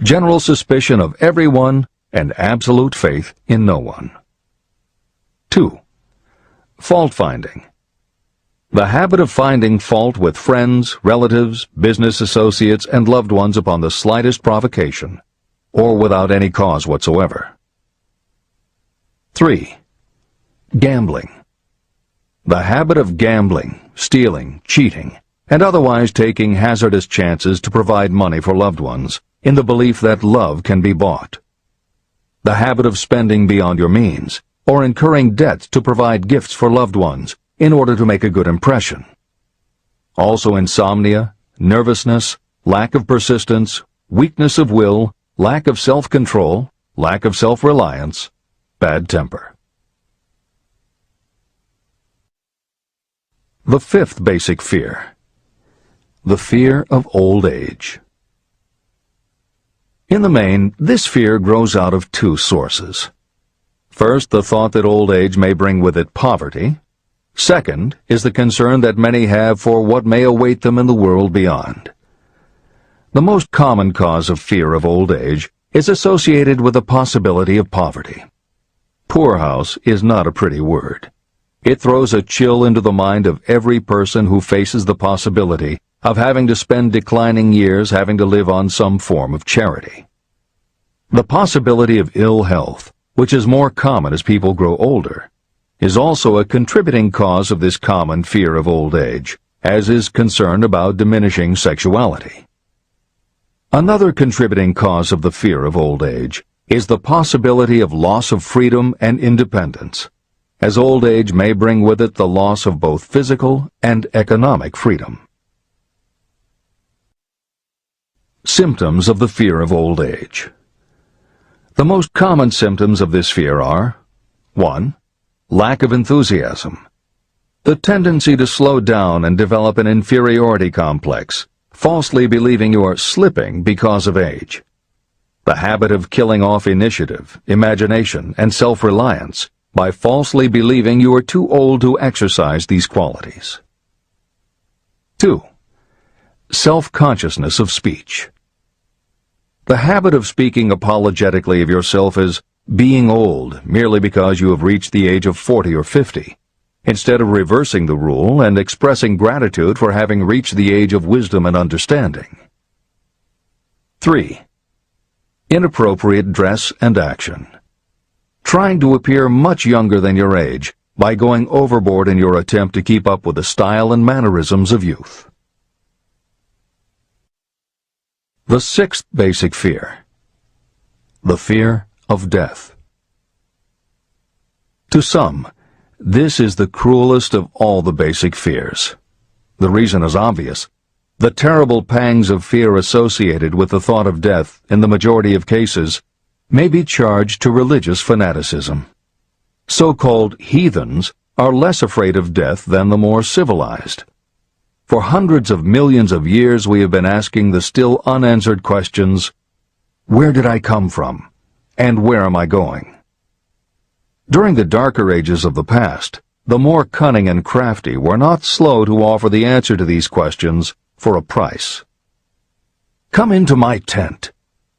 General suspicion of everyone and absolute faith in no one. 2. Fault-finding. The habit of finding fault with friends, relatives, business associates, and loved ones upon the slightest provocation, or without any cause whatsoever. 3. Gambling. The habit of gambling, stealing, cheating, and otherwise taking hazardous chances to provide money for loved ones, in the belief that love can be bought. The habit of spending beyond your means, or incurring debts to provide gifts for loved ones, in order to make a good impression. Also insomnia, nervousness, lack of persistence, weakness of will, lack of self-control, lack of self-reliance, bad temper. The fifth basic fear. The fear of old age. In the main, this fear grows out of 2 sources. First, the thought that old age may bring with it poverty. Second is the concern that many have for what may await them in the world beyond. The most common cause of fear of old age is associated with the possibility of poverty. Poorhouse is not a pretty word. It throws a chill into the mind of every person who faces the possibility of having to spend declining years having to live on some form of charity. The possibility of ill health, which is more common as people grow older, is also a contributing cause of this common fear of old age, as is concern about diminishing sexuality. Another contributing cause of the fear of old age is the possibility of loss of freedom and independence, as old age may bring with it the loss of both physical and economic freedom. Symptoms of the fear of old age. The most common symptoms of this fear are 1. Lack of enthusiasm. The tendency to slow down and develop an inferiority complex, falsely believing you are slipping because of age. The habit of killing off initiative, imagination, and self-reliance by falsely believing you are too old to exercise these qualities. 2. Self-consciousness of speech. The habit of speaking apologetically of yourself as being old merely because you have reached the age of 40 or 50, instead of reversing the rule and expressing gratitude for having reached the age of wisdom and understanding. 3. Inappropriate dress and action. Trying to appear much younger than your age by going overboard in your attempt to keep up with the style and mannerisms of youth. The sixth basic fear. The fear of death. To some, this is the cruelest of all the basic fears. The reason is obvious. The terrible pangs of fear associated with the thought of death, in the majority of cases, may be charged to religious fanaticism. So-called heathens are less afraid of death than the more civilized. For hundreds of millions of years we have been asking the still unanswered questions, where did I come from, and where am I going? During the darker ages of the past, the more cunning and crafty were not slow to offer the answer to these questions for a price. Come into my tent,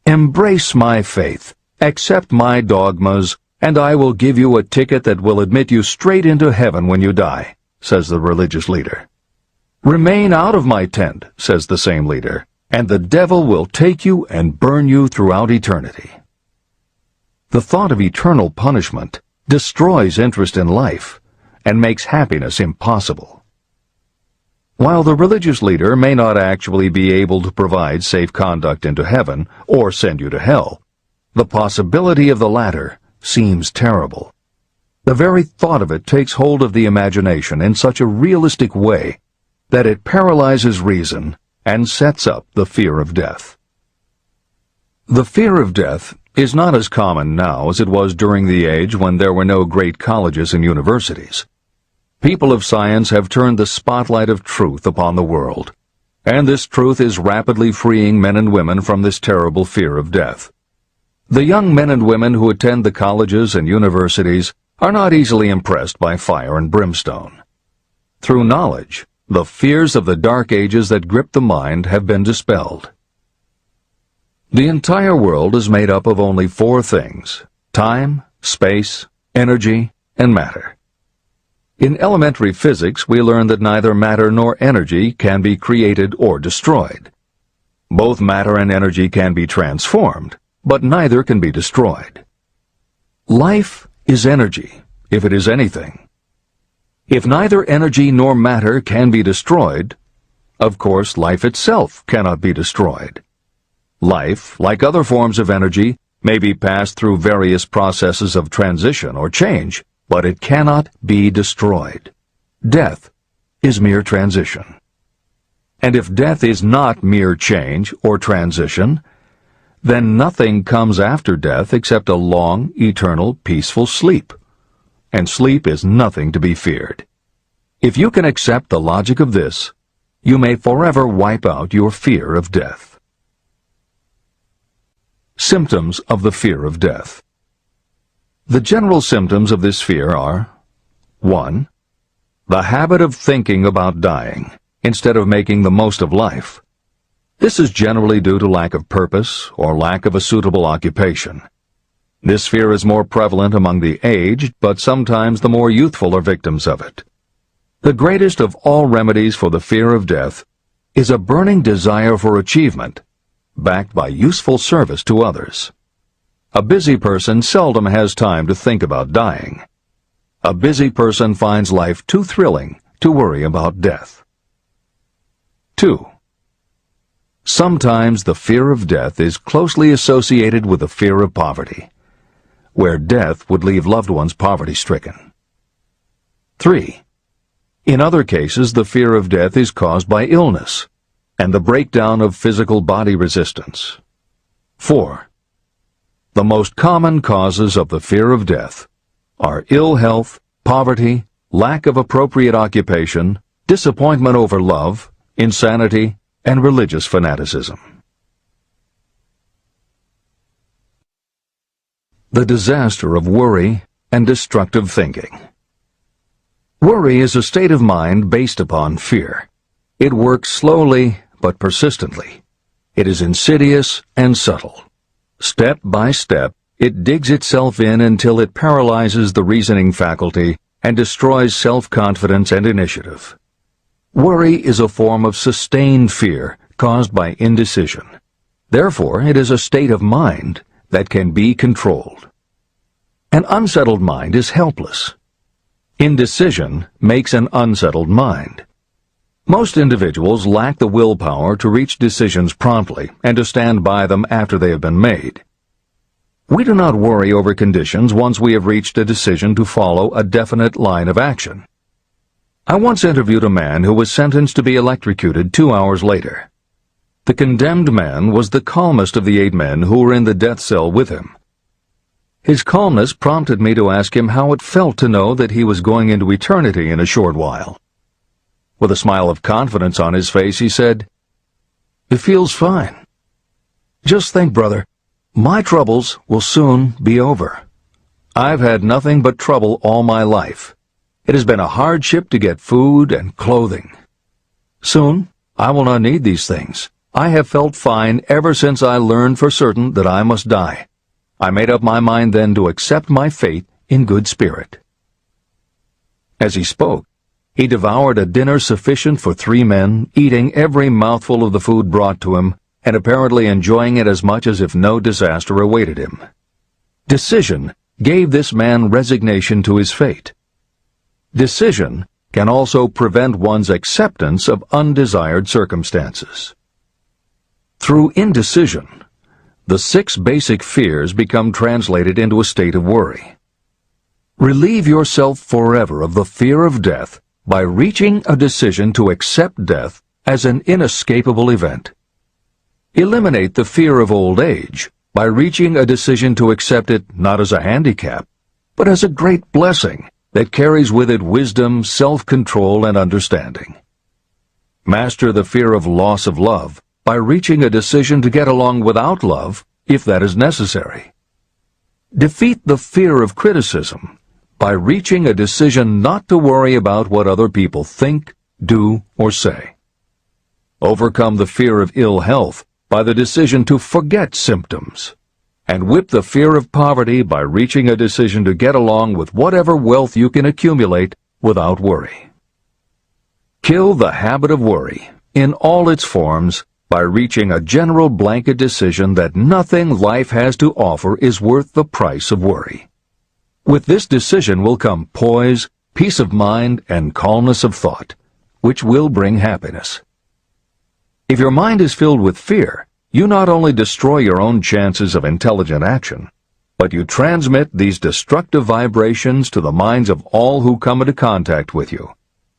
embrace my faith, accept my dogmas, and I will give you a ticket that will admit you straight into heaven when you die, says the religious leader. Remain out of my tent, says the same leader, and the devil will take you and burn you throughout eternity. The thought of eternal punishment destroys interest in life and makes happiness impossible. While the religious leader may not actually be able to provide safe conduct into heaven or send you to hell, the possibility of the latter seems terrible. The very thought of it takes hold of the imagination in such a realistic way that it paralyzes reason and sets up the fear of death. The fear of death is not as common now as it was during the age when there were no great colleges and universities. People of science have turned the spotlight of truth upon the world, and this truth is rapidly freeing men and women from this terrible fear of death. The young men and women who attend the colleges and universities are not easily impressed by fire and brimstone. Through knowledge, the fears of the dark ages that grip the mind have been dispelled. The entire world is made up of only four things: time, space, energy, and matter. In elementary physics, we learn that neither matter nor energy can be created or destroyed. Both matter and energy can be transformed, but neither can be destroyed. Life is energy, if it is anything. If neither energy nor matter can be destroyed, of course life itself cannot be destroyed. Life, like other forms of energy, may be passed through various processes of transition or change, but it cannot be destroyed. Death is mere transition. And if death is not mere change or transition, then nothing comes after death except a long, eternal, peaceful sleep. And sleep is nothing to be feared. If you can accept the logic of this, you may forever wipe out your fear of death. Symptoms of the fear of death. The general symptoms of this fear are 1. The habit of thinking about dying instead of making the most of life. This is generally due to lack of purpose or lack of a suitable occupation. This fear is more prevalent among the aged, but sometimes the more youthful are victims of it. The greatest of all remedies for the fear of death is a burning desire for achievement, backed by useful service to others. A busy person seldom has time to think about dying. A busy person finds life too thrilling to worry about death. 2. Sometimes the fear of death is closely associated with the fear of poverty, where death would leave loved ones poverty-stricken. 3. In other cases, the fear of death is caused by illness and the breakdown of physical body resistance. 4. The most common causes of the fear of death are ill health, poverty, lack of appropriate occupation, disappointment over love, insanity, and religious fanaticism. The disaster of worry and destructive thinking. Worry is a state of mind based upon fear. It works slowly but persistently. It is insidious and subtle. Step by step, it digs itself in until it paralyzes the reasoning faculty and destroys self-confidence and initiative. Worry is a form of sustained fear caused by indecision. Therefore, it is a state of mind that can be controlled. An unsettled mind is helpless. Indecision makes an unsettled mind. Most individuals lack the willpower to reach decisions promptly and to stand by them after they have been made. We do not worry over conditions once we have reached a decision to follow a definite line of action. I once interviewed a man who was sentenced to be electrocuted 2 hours later. The condemned man was the calmest of the 8 men who were in the death cell with him. His calmness prompted me to ask him how it felt to know that he was going into eternity in a short while. With a smile of confidence on his face, he said, "It feels fine. Just think, brother, my troubles will soon be over. I've had nothing but trouble all my life. It has been a hardship to get food and clothing. Soon, I will not need these things. I have felt fine ever since I learned for certain that I must die. I made up my mind then to accept my fate in good spirit." As he spoke, he devoured a dinner sufficient for 3 men, eating every mouthful of the food brought to him, and apparently enjoying it as much as if no disaster awaited him. Decision gave this man resignation to his fate. Decision can also prevent one's acceptance of undesired circumstances. Through indecision, the 6 basic fears become translated into a state of worry. Relieve yourself forever of the fear of death by reaching a decision to accept death as an inescapable event. Eliminate the fear of old age by reaching a decision to accept it not as a handicap, but as a great blessing that carries with it wisdom, self-control, and understanding. Master the fear of loss of love by reaching a decision to get along without love, if that is necessary. Defeat the fear of criticism by reaching a decision not to worry about what other people think, do, or say. Overcome the fear of ill health by the decision to forget symptoms. And whip the fear of poverty by reaching a decision to get along with whatever wealth you can accumulate without worry. Kill the habit of worry in all its forms by reaching a general blanket decision that nothing life has to offer is worth the price of worry. With this decision will come poise, peace of mind, and calmness of thought, which will bring happiness. If your mind is filled with fear, you not only destroy your own chances of intelligent action, but you transmit these destructive vibrations to the minds of all who come into contact with you,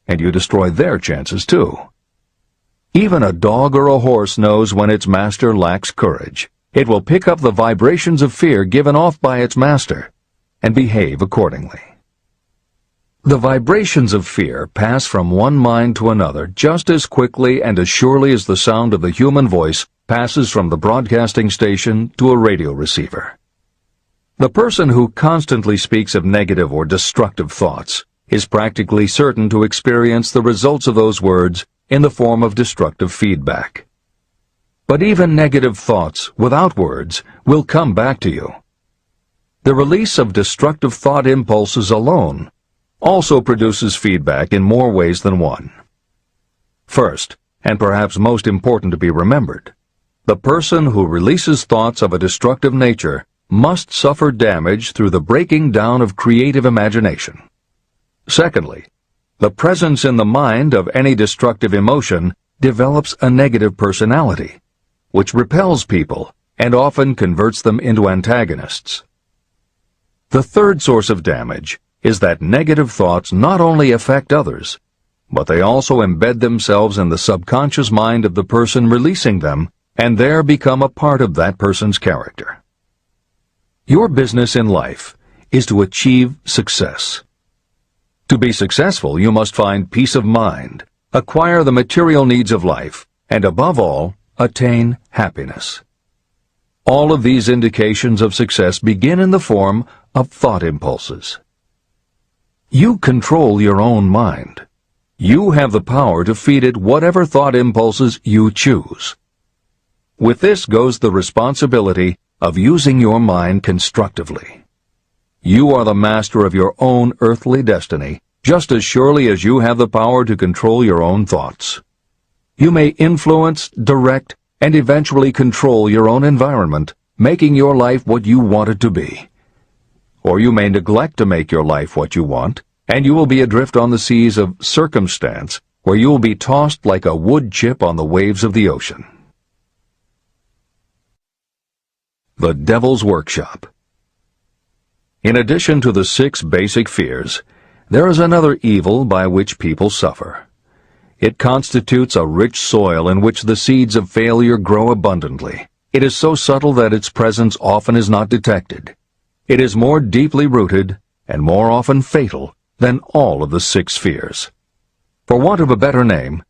and you destroy their chances too. Even a dog or a horse knows when its master lacks courage. It will pick up the vibrations of fear given off by its master and behave accordingly. The vibrations of fear pass from one mind to another just as quickly and as surely as the sound of the human voice passes from the broadcasting station to a radio receiver. The person who constantly speaks of negative or destructive thoughts is practically certain to experience the results of those words in the form of destructive feedback. But even negative thoughts without words will come back to you. The release of destructive thought impulses alone also produces feedback in more ways than one. First, and perhaps most important to be remembered, the person who releases thoughts of a destructive nature must suffer damage through the breaking down of creative imagination. Secondly, the presence in the mind of any destructive emotion develops a negative personality, which repels people and often converts them into antagonists. The third source of damage is that negative thoughts not only affect others, but they also embed themselves in the subconscious mind of the person releasing them and there become a part of that person's character. Your business in life is to achieve success. To be successful, you must find peace of mind, acquire the material needs of life, and above all, attain happiness. All of these indications of success begin in the form of thought impulses. You control your own mind. You have the power to feed it whatever thought impulses you choose. With this goes the responsibility of using your mind constructively. You are the master of your own earthly destiny, just as surely as you have the power to control your own thoughts. You may influence, direct, and eventually control your own environment, making your life what you want it to be. Or you may neglect to make your life what you want, and you will be adrift on the seas of circumstance, where you will be tossed like a wood chip on the waves of the ocean. The Devil's Workshop. In addition to the 6 basic fears, there is another evil by which people suffer. It constitutes a rich soil in which the seeds of failure grow abundantly. It is so subtle that its presence often is not detected. It is more deeply rooted and more often fatal than all of the 6 fears. For want of a better name,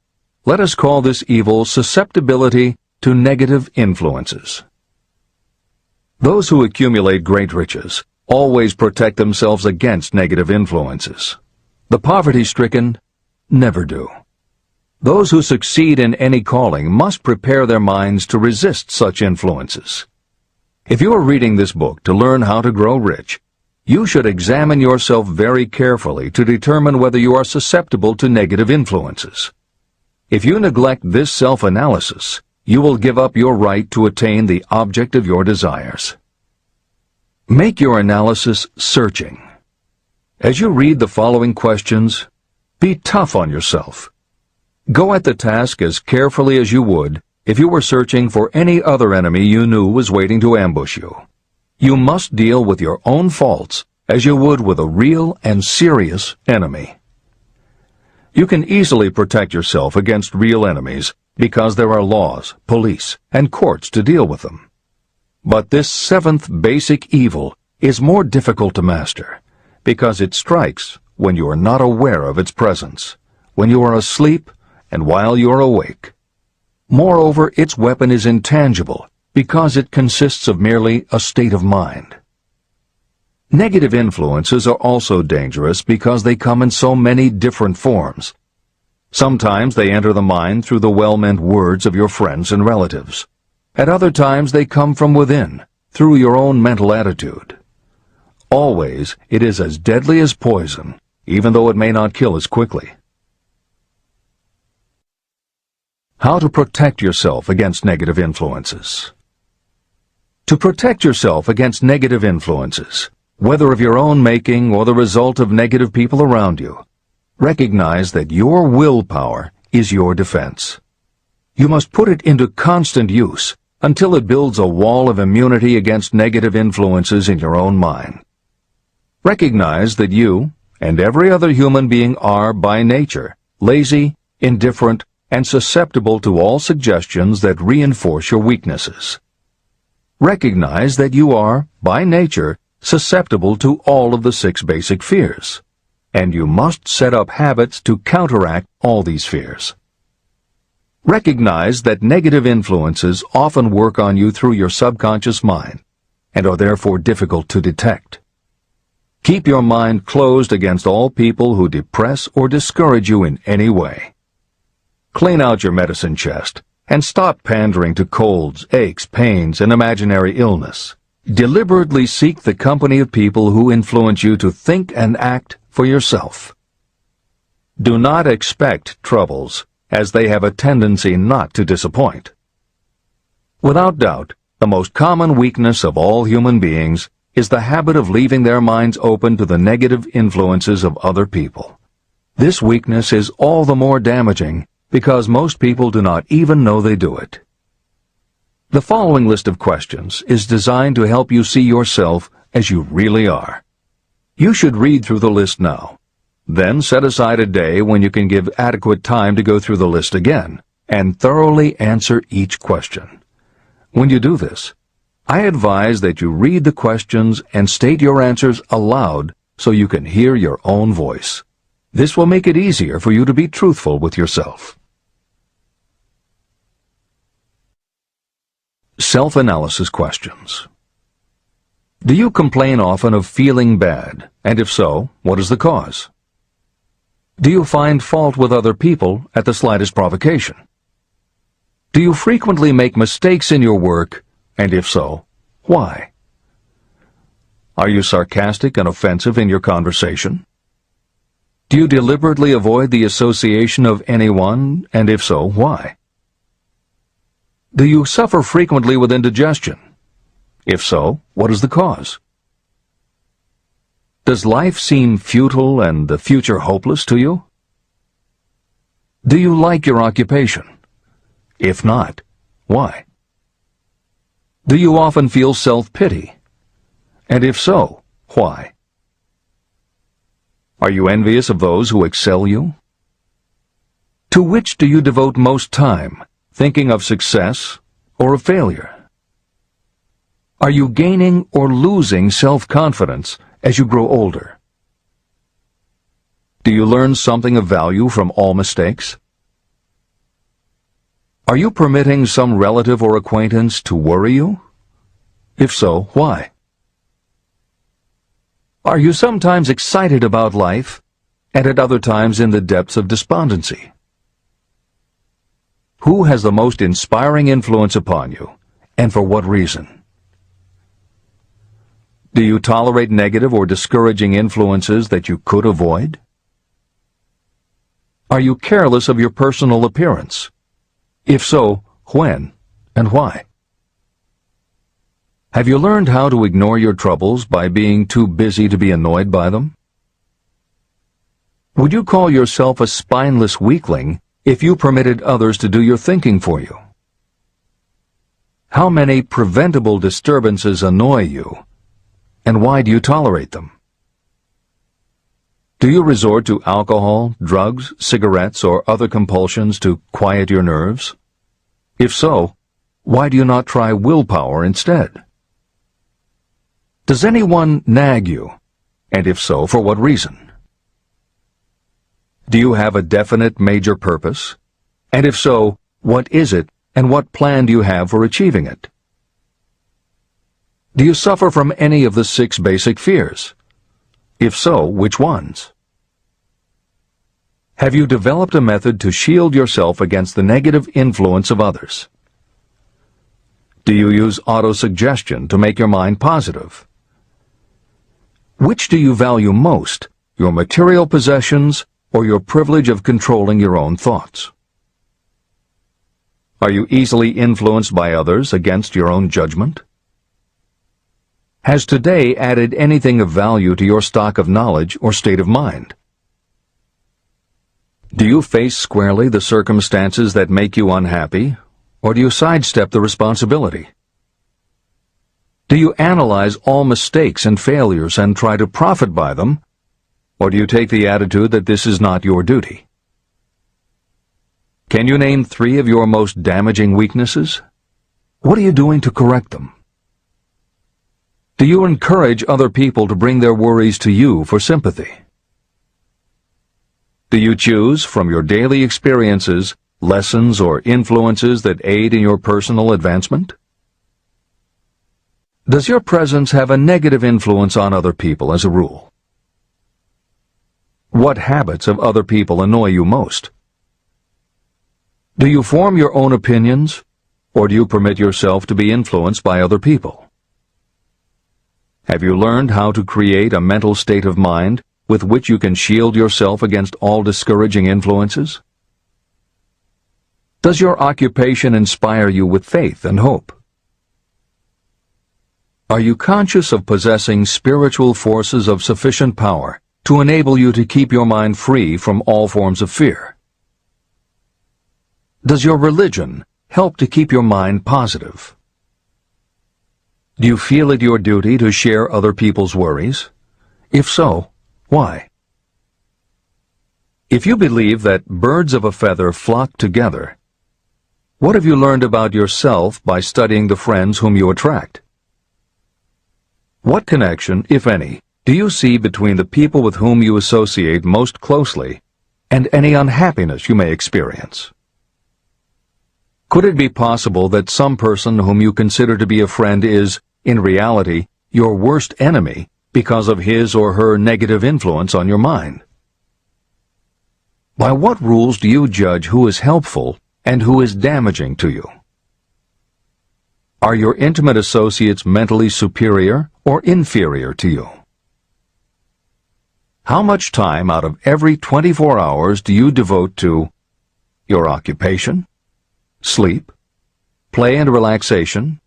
let us call this evil susceptibility to negative influences. Those who accumulate great riches always protect themselves against negative influences. The poverty-stricken never do. Those who succeed in any calling must prepare their minds to resist such influences. If you are reading this book to learn how to grow rich, you should examine yourself very carefully to determine whether you are susceptible to negative influences. If you neglect this self-analysis, you will give up your right to attain the object of your desires. Make your analysis searching. As you read the following questions, be tough on yourself. Go at the task as carefully as you would if you were searching for any other enemy you knew was waiting to ambush you. You must deal with your own faults as you would with a real and serious enemy. You can easily protect yourself against real enemies because there are laws, police, and courts to deal with them. But this 7th basic evil is more difficult to master because it strikes when you are not aware of its presence, when you are asleep and while you are awake. Moreover, its weapon is intangible because it consists of merely a state of mind. Negative influences are also dangerous because they come in so many different forms. Sometimes they enter the mind through the well-meant words of your friends and relatives. At other times they come from within, through your own mental attitude. Always it is as deadly as poison, even though it may not kill as quickly. How to protect yourself against negative influences. To protect yourself against negative influences, whether of your own making or the result of negative people around you, recognize that your willpower is your defense. You must put it into constant use until it builds a wall of immunity against negative influences in your own mind. Recognize that you and every other human being are, by nature, lazy, indifferent, and susceptible to all suggestions that reinforce your weaknesses. Recognize that you are, by nature, susceptible to all of the 6 basic fears, and you must set up habits to counteract all these fears. Recognize that negative influences often work on you through your subconscious mind and are therefore difficult to detect. Keep your mind closed against all people who depress or discourage you in any way. Clean out your medicine chest and stop pandering to colds, aches, pains, and imaginary illness. Deliberately seek the company of people who influence you to think and act for yourself. Do not expect troubles, as they have a tendency not to disappoint. Without doubt, The most common weakness of all human beings is the habit of leaving their minds open to the negative influences of other people. This weakness is all the more damaging because most people do not even know they do it. The following list of questions is designed to help you see yourself as you really are. You should read through the list now. Then set aside a day when you can give adequate time to go through the list again and thoroughly answer each question. When you do this, I advise that you read the questions and state your answers aloud so you can hear your own voice. This will make it easier for you to be truthful with yourself. Self-analysis questions. Do you complain often of feeling bad? And if so, what is the cause? Do you find fault with other people at the slightest provocation? Do you frequently make mistakes in your work? And if so, why? Are you sarcastic and offensive in your conversation? Do you deliberately avoid the association of anyone? And if so, why? Do you suffer frequently with indigestion? If so, what is the cause? Does life seem futile and the future hopeless to you? Do you like your occupation? If not, why? Do you often feel self-pity? And if so, why? Are you envious of those who excel you? To which do you devote most time, thinking of success or of failure? Are you gaining or losing self-confidence as you grow older? Do you learn something of value from all mistakes? Are you permitting some relative or acquaintance to worry you? If so, why? Are you sometimes excited about life, and at other times in the depths of despondency? Who has the most inspiring influence upon you, and for what reason? Do you tolerate negative or discouraging influences that you could avoid? Are you careless of your personal appearance? If so, when and why? Have you learned how to ignore your troubles by being too busy to be annoyed by them? Would you call yourself a spineless weakling if you permitted others to do your thinking for you? How many preventable disturbances annoy you, and why do you tolerate them? Do you resort to alcohol, drugs, cigarettes, or other compulsions to quiet your nerves? If so, why do you not try willpower instead? Does anyone nag you? And if so, for what reason? Do you have a definite major purpose? And if so, what is it, and what plan do you have for achieving it? Do you suffer from any of the 6 basic fears? If so, which ones? Have you developed a method to shield yourself against the negative influence of others? Do you use autosuggestion to make your mind positive? Which do you value most, your material possessions or your privilege of controlling your own thoughts? Are you easily influenced by others against your own judgment? Has today added anything of value to your stock of knowledge or state of mind? Do you face squarely the circumstances that make you unhappy, or do you sidestep the responsibility? Do you analyze all mistakes and failures and try to profit by them, or do you take the attitude that this is not your duty? Can you name 3 of your most damaging weaknesses? What are you doing to correct them? Do you encourage other people to bring their worries to you for sympathy? Do you choose from your daily experiences lessons or influences that aid in your personal advancement? Does your presence have a negative influence on other people as a rule? What habits of other people annoy you most? Do you form your own opinions, or do you permit yourself to be influenced by other people? Have you learned how to create a mental state of mind with which you can shield yourself against all discouraging influences? Does your occupation inspire you with faith and hope? Are you conscious of possessing spiritual forces of sufficient power to enable you to keep your mind free from all forms of fear? Does your religion help to keep your mind positive? Do you feel it your duty to share other people's worries? If so, why? If you believe that birds of a feather flock together, what have you learned about yourself by studying the friends whom you attract? What connection, if any, do you see between the people with whom you associate most closely and any unhappiness you may experience? Could it be possible that some person whom you consider to be a friend is, in reality, your worst enemy because of his or her negative influence on your mind? By what rules do you judge who is helpful and who is damaging to you? Are your intimate associates mentally superior or inferior to you? How much time out of every 24 hours do you devote to your occupation, sleep, play and relaxation,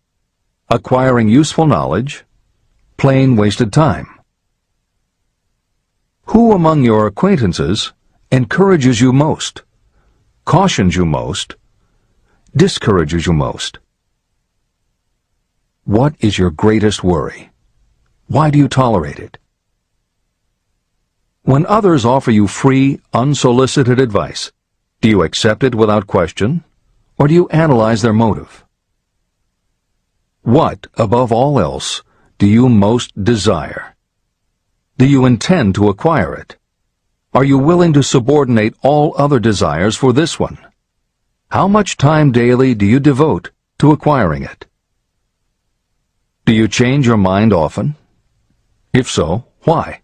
acquiring useful knowledge, plain wasted time? Who among your acquaintances encourages you most, cautions you most, discourages you most? What is your greatest worry? Why do you tolerate it? When others offer you free, unsolicited advice, do you accept it without question, or do you analyze their motive? What, above all else, do you most desire? Do you intend to acquire it? Are you willing to subordinate all other desires for this one? How much time daily do you devote to acquiring it? Do you change your mind often? If so, why?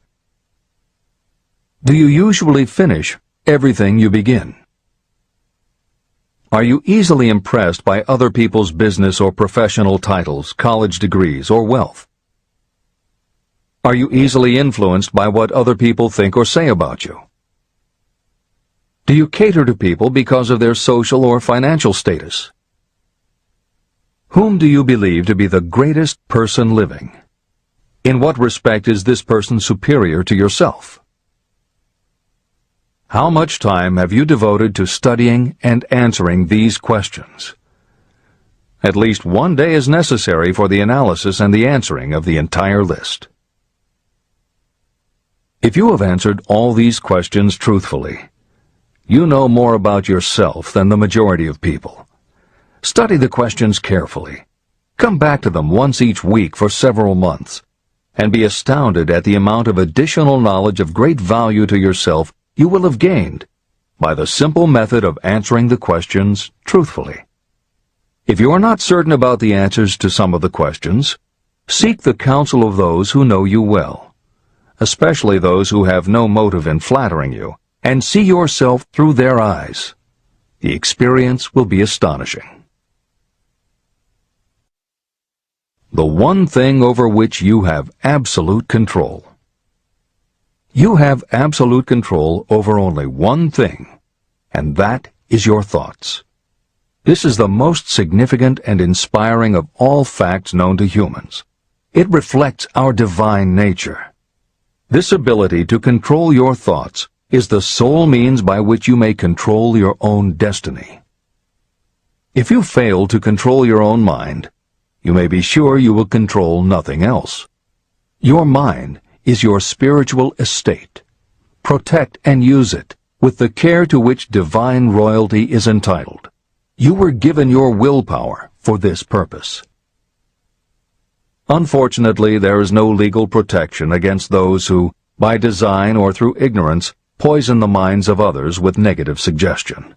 Do you usually finish everything you begin? Are you easily impressed by other people's business or professional titles, college degrees, or wealth? Are you easily influenced by what other people think or say about you? Do you cater to people because of their social or financial status? Whom do you believe to be the greatest person living? In what respect is this person superior to yourself? How much time have you devoted to studying and answering these questions? At least one day is necessary for the analysis and the answering of the entire list. If you have answered all these questions truthfully, you know more about yourself than the majority of people. Study the questions carefully. Come back to them once each week for several months, and be astounded at the amount of additional knowledge of great value to yourself you will have gained by the simple method of answering the questions truthfully. If you are not certain about the answers to some of the questions, seek the counsel of those who know you well, especially those who have no motive in flattering you, and see yourself through their eyes. The experience will be astonishing. The one thing over which you have absolute control. You have absolute control over only one thing, and that is your thoughts. This is the most significant and inspiring of all facts known to humans. It reflects our divine nature. This ability to control your thoughts is the sole means by which you may control your own destiny. If you fail to control your own mind, you may be sure you will control nothing else. Your mind is your spiritual estate. Protect and use it with the care to which divine royalty is entitled. You were given your willpower for this purpose. Unfortunately, there is no legal protection against those who, by design or through ignorance, poison the minds of others with negative suggestion.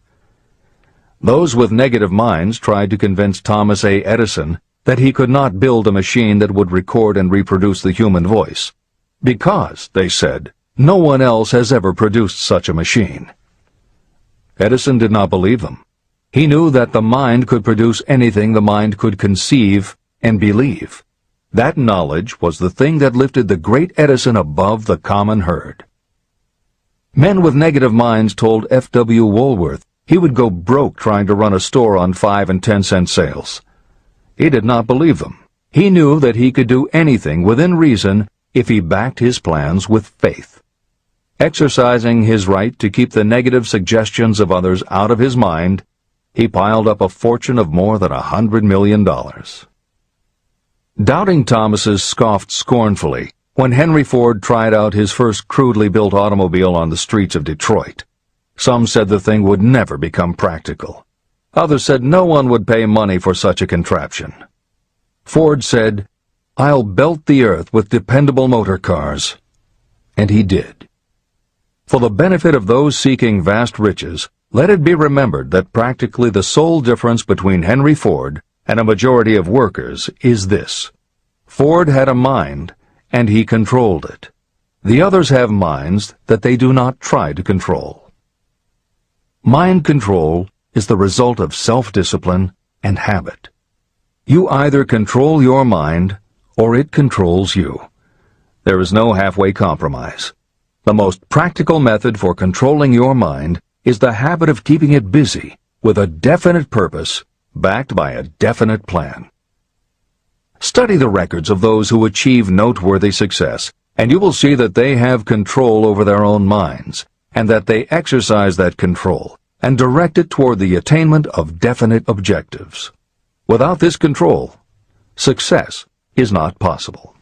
Those with negative minds tried to convince Thomas A. Edison that he could not build a machine that would record and reproduce the human voice, because, they said, no one else has ever produced such a machine. Edison did not believe them. He knew that the mind could produce anything the mind could conceive and believe. That knowledge was the thing that lifted the great Edison above the common herd. Men with negative minds told F.W. Woolworth he would go broke trying to run a store on 5 and 10 cent sales. He did not believe them. He knew that he could do anything within reason if he backed his plans with faith. Exercising his right to keep the negative suggestions of others out of his mind, he piled up a fortune of more than $100 million. Doubting Thomases scoffed scornfully when Henry Ford tried out his first crudely built automobile on the streets of Detroit. Some said the thing would never become practical. Others said no one would pay money for such a contraption. Ford said, "I'll belt the earth with dependable motor cars." And he did. For the benefit of those seeking vast riches, let it be remembered that practically the sole difference between Henry Ford and a majority of workers is this: Ford had a mind, and he controlled it. The others have minds that they do not try to control. Mind control is the result of self-discipline and habit. You either control your mind, or it controls you. There is no halfway compromise. The most practical method for controlling your mind is the habit of keeping it busy with a definite purpose, backed by a definite plan. Study the records of those who achieve noteworthy success, and you will see that they have control over their own minds, and that they exercise that control and direct it toward the attainment of definite objectives. Without this control, success is not possible.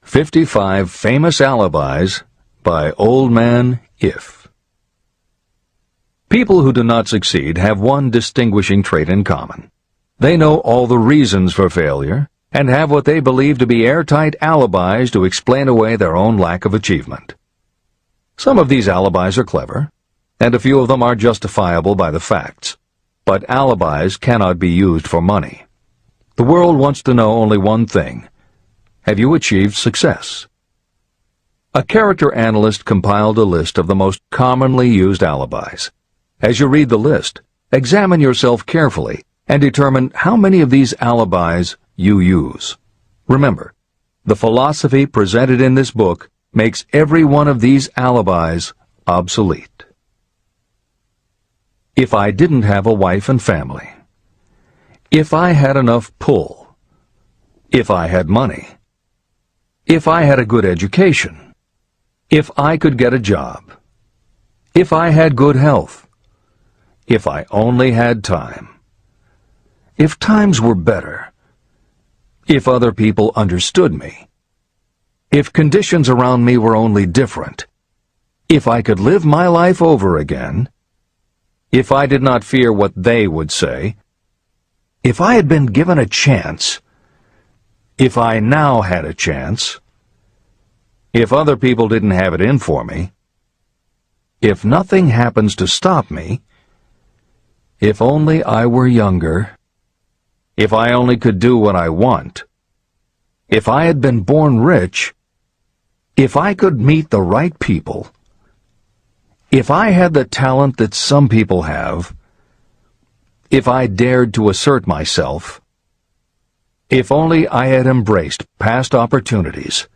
55 Famous Alibis by Old Man If. People who do not succeed have one distinguishing trait in common. They know all the reasons for failure and have what they believe to be airtight alibis to explain away their own lack of achievement. Some of these alibis are clever, and a few of them are justifiable by the facts. But alibis cannot be used for money. The world wants to know only one thing: have you achieved success? A character analyst compiled a list of the most commonly used alibis. As you read the list, examine yourself carefully and determine how many of these alibis you use. Remember, the philosophy presented in this book makes every one of these alibis obsolete. If I didn't have a wife and family. If I had enough pull. If I had money. If I had a good education. If I could get a job. If I had good health. If I only had time. If times were better. If other people understood me. If conditions around me were only different. If I could live my life over again. If I did not fear what they would say. If I had been given a chance. If I now had a chance. If other people didn't have it in for me. If nothing happens to stop me. If only I were younger. If I only could do what I want. If I had been born rich. If I could meet the right people. If I had the talent that some people have. If I dared to assert myself. If only I had embraced past opportunities.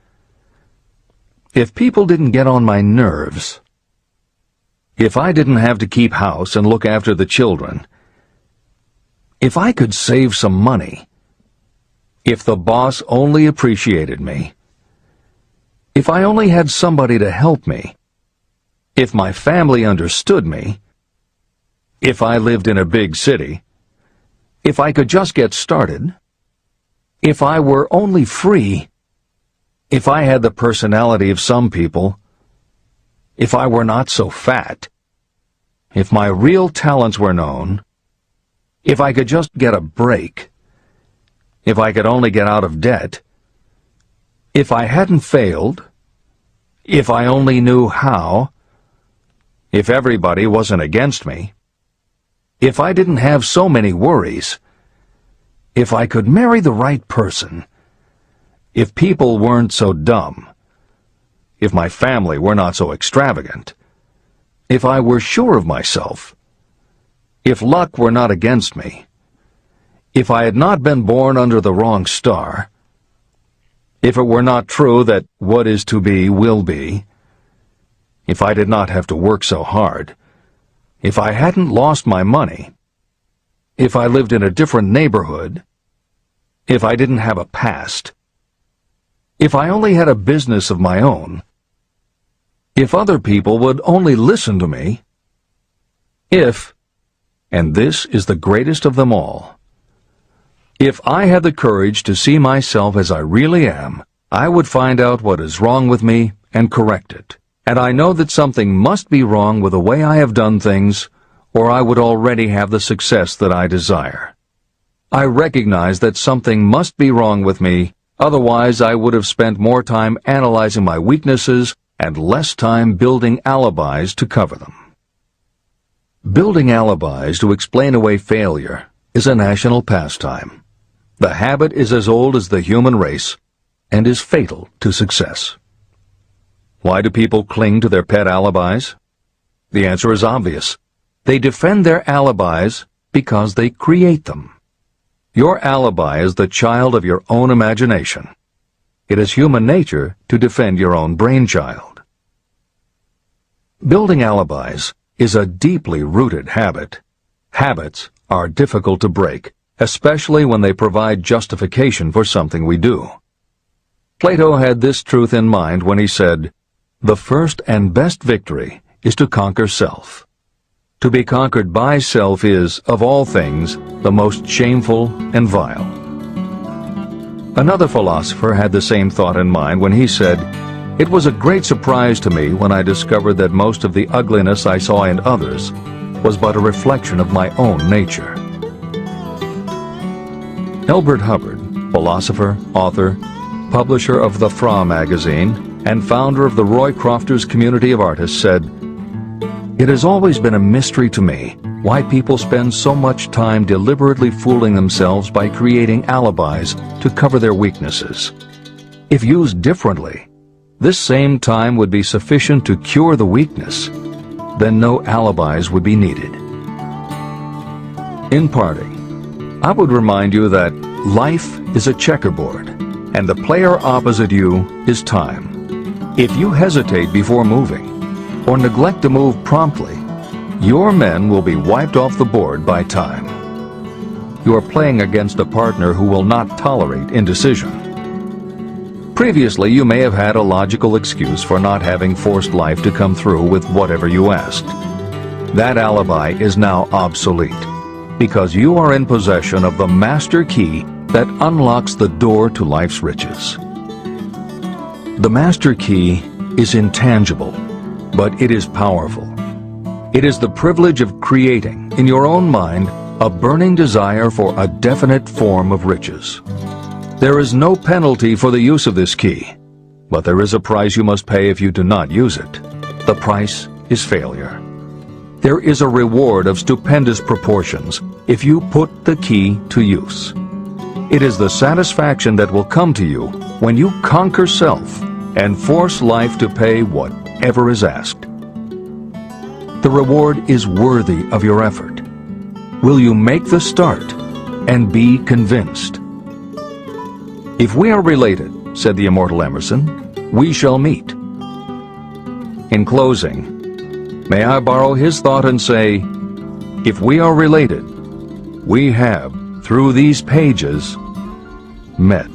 If people didn't get on my nerves. If I didn't have to keep house and look after the children. If I could save some money. If the boss only appreciated me. If I only had somebody to help me. If my family understood me. If I lived in a big city. If I could just get started. If I were only free. If I had the personality of some people. If I were not so fat. If my real talents were known. If I could just get a break. If I could only get out of debt. If I hadn't failed. If I only knew how. If everybody wasn't against me. If I didn't have so many worries. If I could marry the right person. If people weren't so dumb. If my family were not so extravagant. If I were sure of myself. If luck were not against me. If I had not been born under the wrong star. If it were not true that what is to be will be. If I did not have to work so hard. If I hadn't lost my money. if I lived in a different neighborhood, if I didn't have a past, if I only had a business of my own, if other people would only listen to me, if, and this is the greatest of them all, if I had the courage to see myself as I really am, I would find out what is wrong with me and correct it. And I know that something must be wrong with the way I have done things, or I would already have the success that I desire. I recognize that something must be wrong with me, otherwise I would have spent more time analyzing my weaknesses and less time building alibis to cover them. Building alibis to explain away failure is a national pastime. The habit is as old as the human race and is fatal to success. Why do people cling to their pet alibis? The answer is obvious. They defend their alibis because they create them. Your alibi is the child of your own imagination. It is human nature to defend your own brainchild. Building alibis is a deeply rooted habit. Habits are difficult to break, especially when they provide justification for something we do. Plato had this truth in mind when he said, "The first and best victory is to conquer self. To be conquered by self is, of all things, the most shameful and vile." Another philosopher had the same thought in mind when he said, "It was a great surprise to me when I discovered that most of the ugliness I saw in others was but a reflection of my own nature." Elbert Hubbard, philosopher, author, publisher of the Fra magazine, and founder of the Roy Crofters Community of Artists, said, "It has always been a mystery to me why people spend so much time deliberately fooling themselves by creating alibis to cover their weaknesses. If used differently, this same time would be sufficient to cure the weakness. Then no alibis would be needed." In parting, I would remind you that life is a checkerboard, and the player opposite you is time. If you hesitate before moving, or neglect to move promptly, your men will be wiped off the board by time. You are playing against a partner who will not tolerate indecision. Previously, you may have had a logical excuse for not having forced life to come through with whatever you asked. That alibi is now obsolete, because you are in possession of the master key that unlocks the door to life's riches. The master key is intangible, but it is powerful. It is the privilege of creating, in your own mind, a burning desire for a definite form of riches. There is no penalty for the use of this key, but there is a price you must pay if you do not use it. The price is failure. There is a reward of stupendous proportions if you put the key to use. It is the satisfaction that will come to you when you conquer self and force life to pay whatever is asked. The reward is worthy of your effort. Will you make the start and be convinced? "If we are related," said the immortal Emerson, "we shall meet." In closing, may I borrow his thought and say, if we are related, we have, through these pages, met.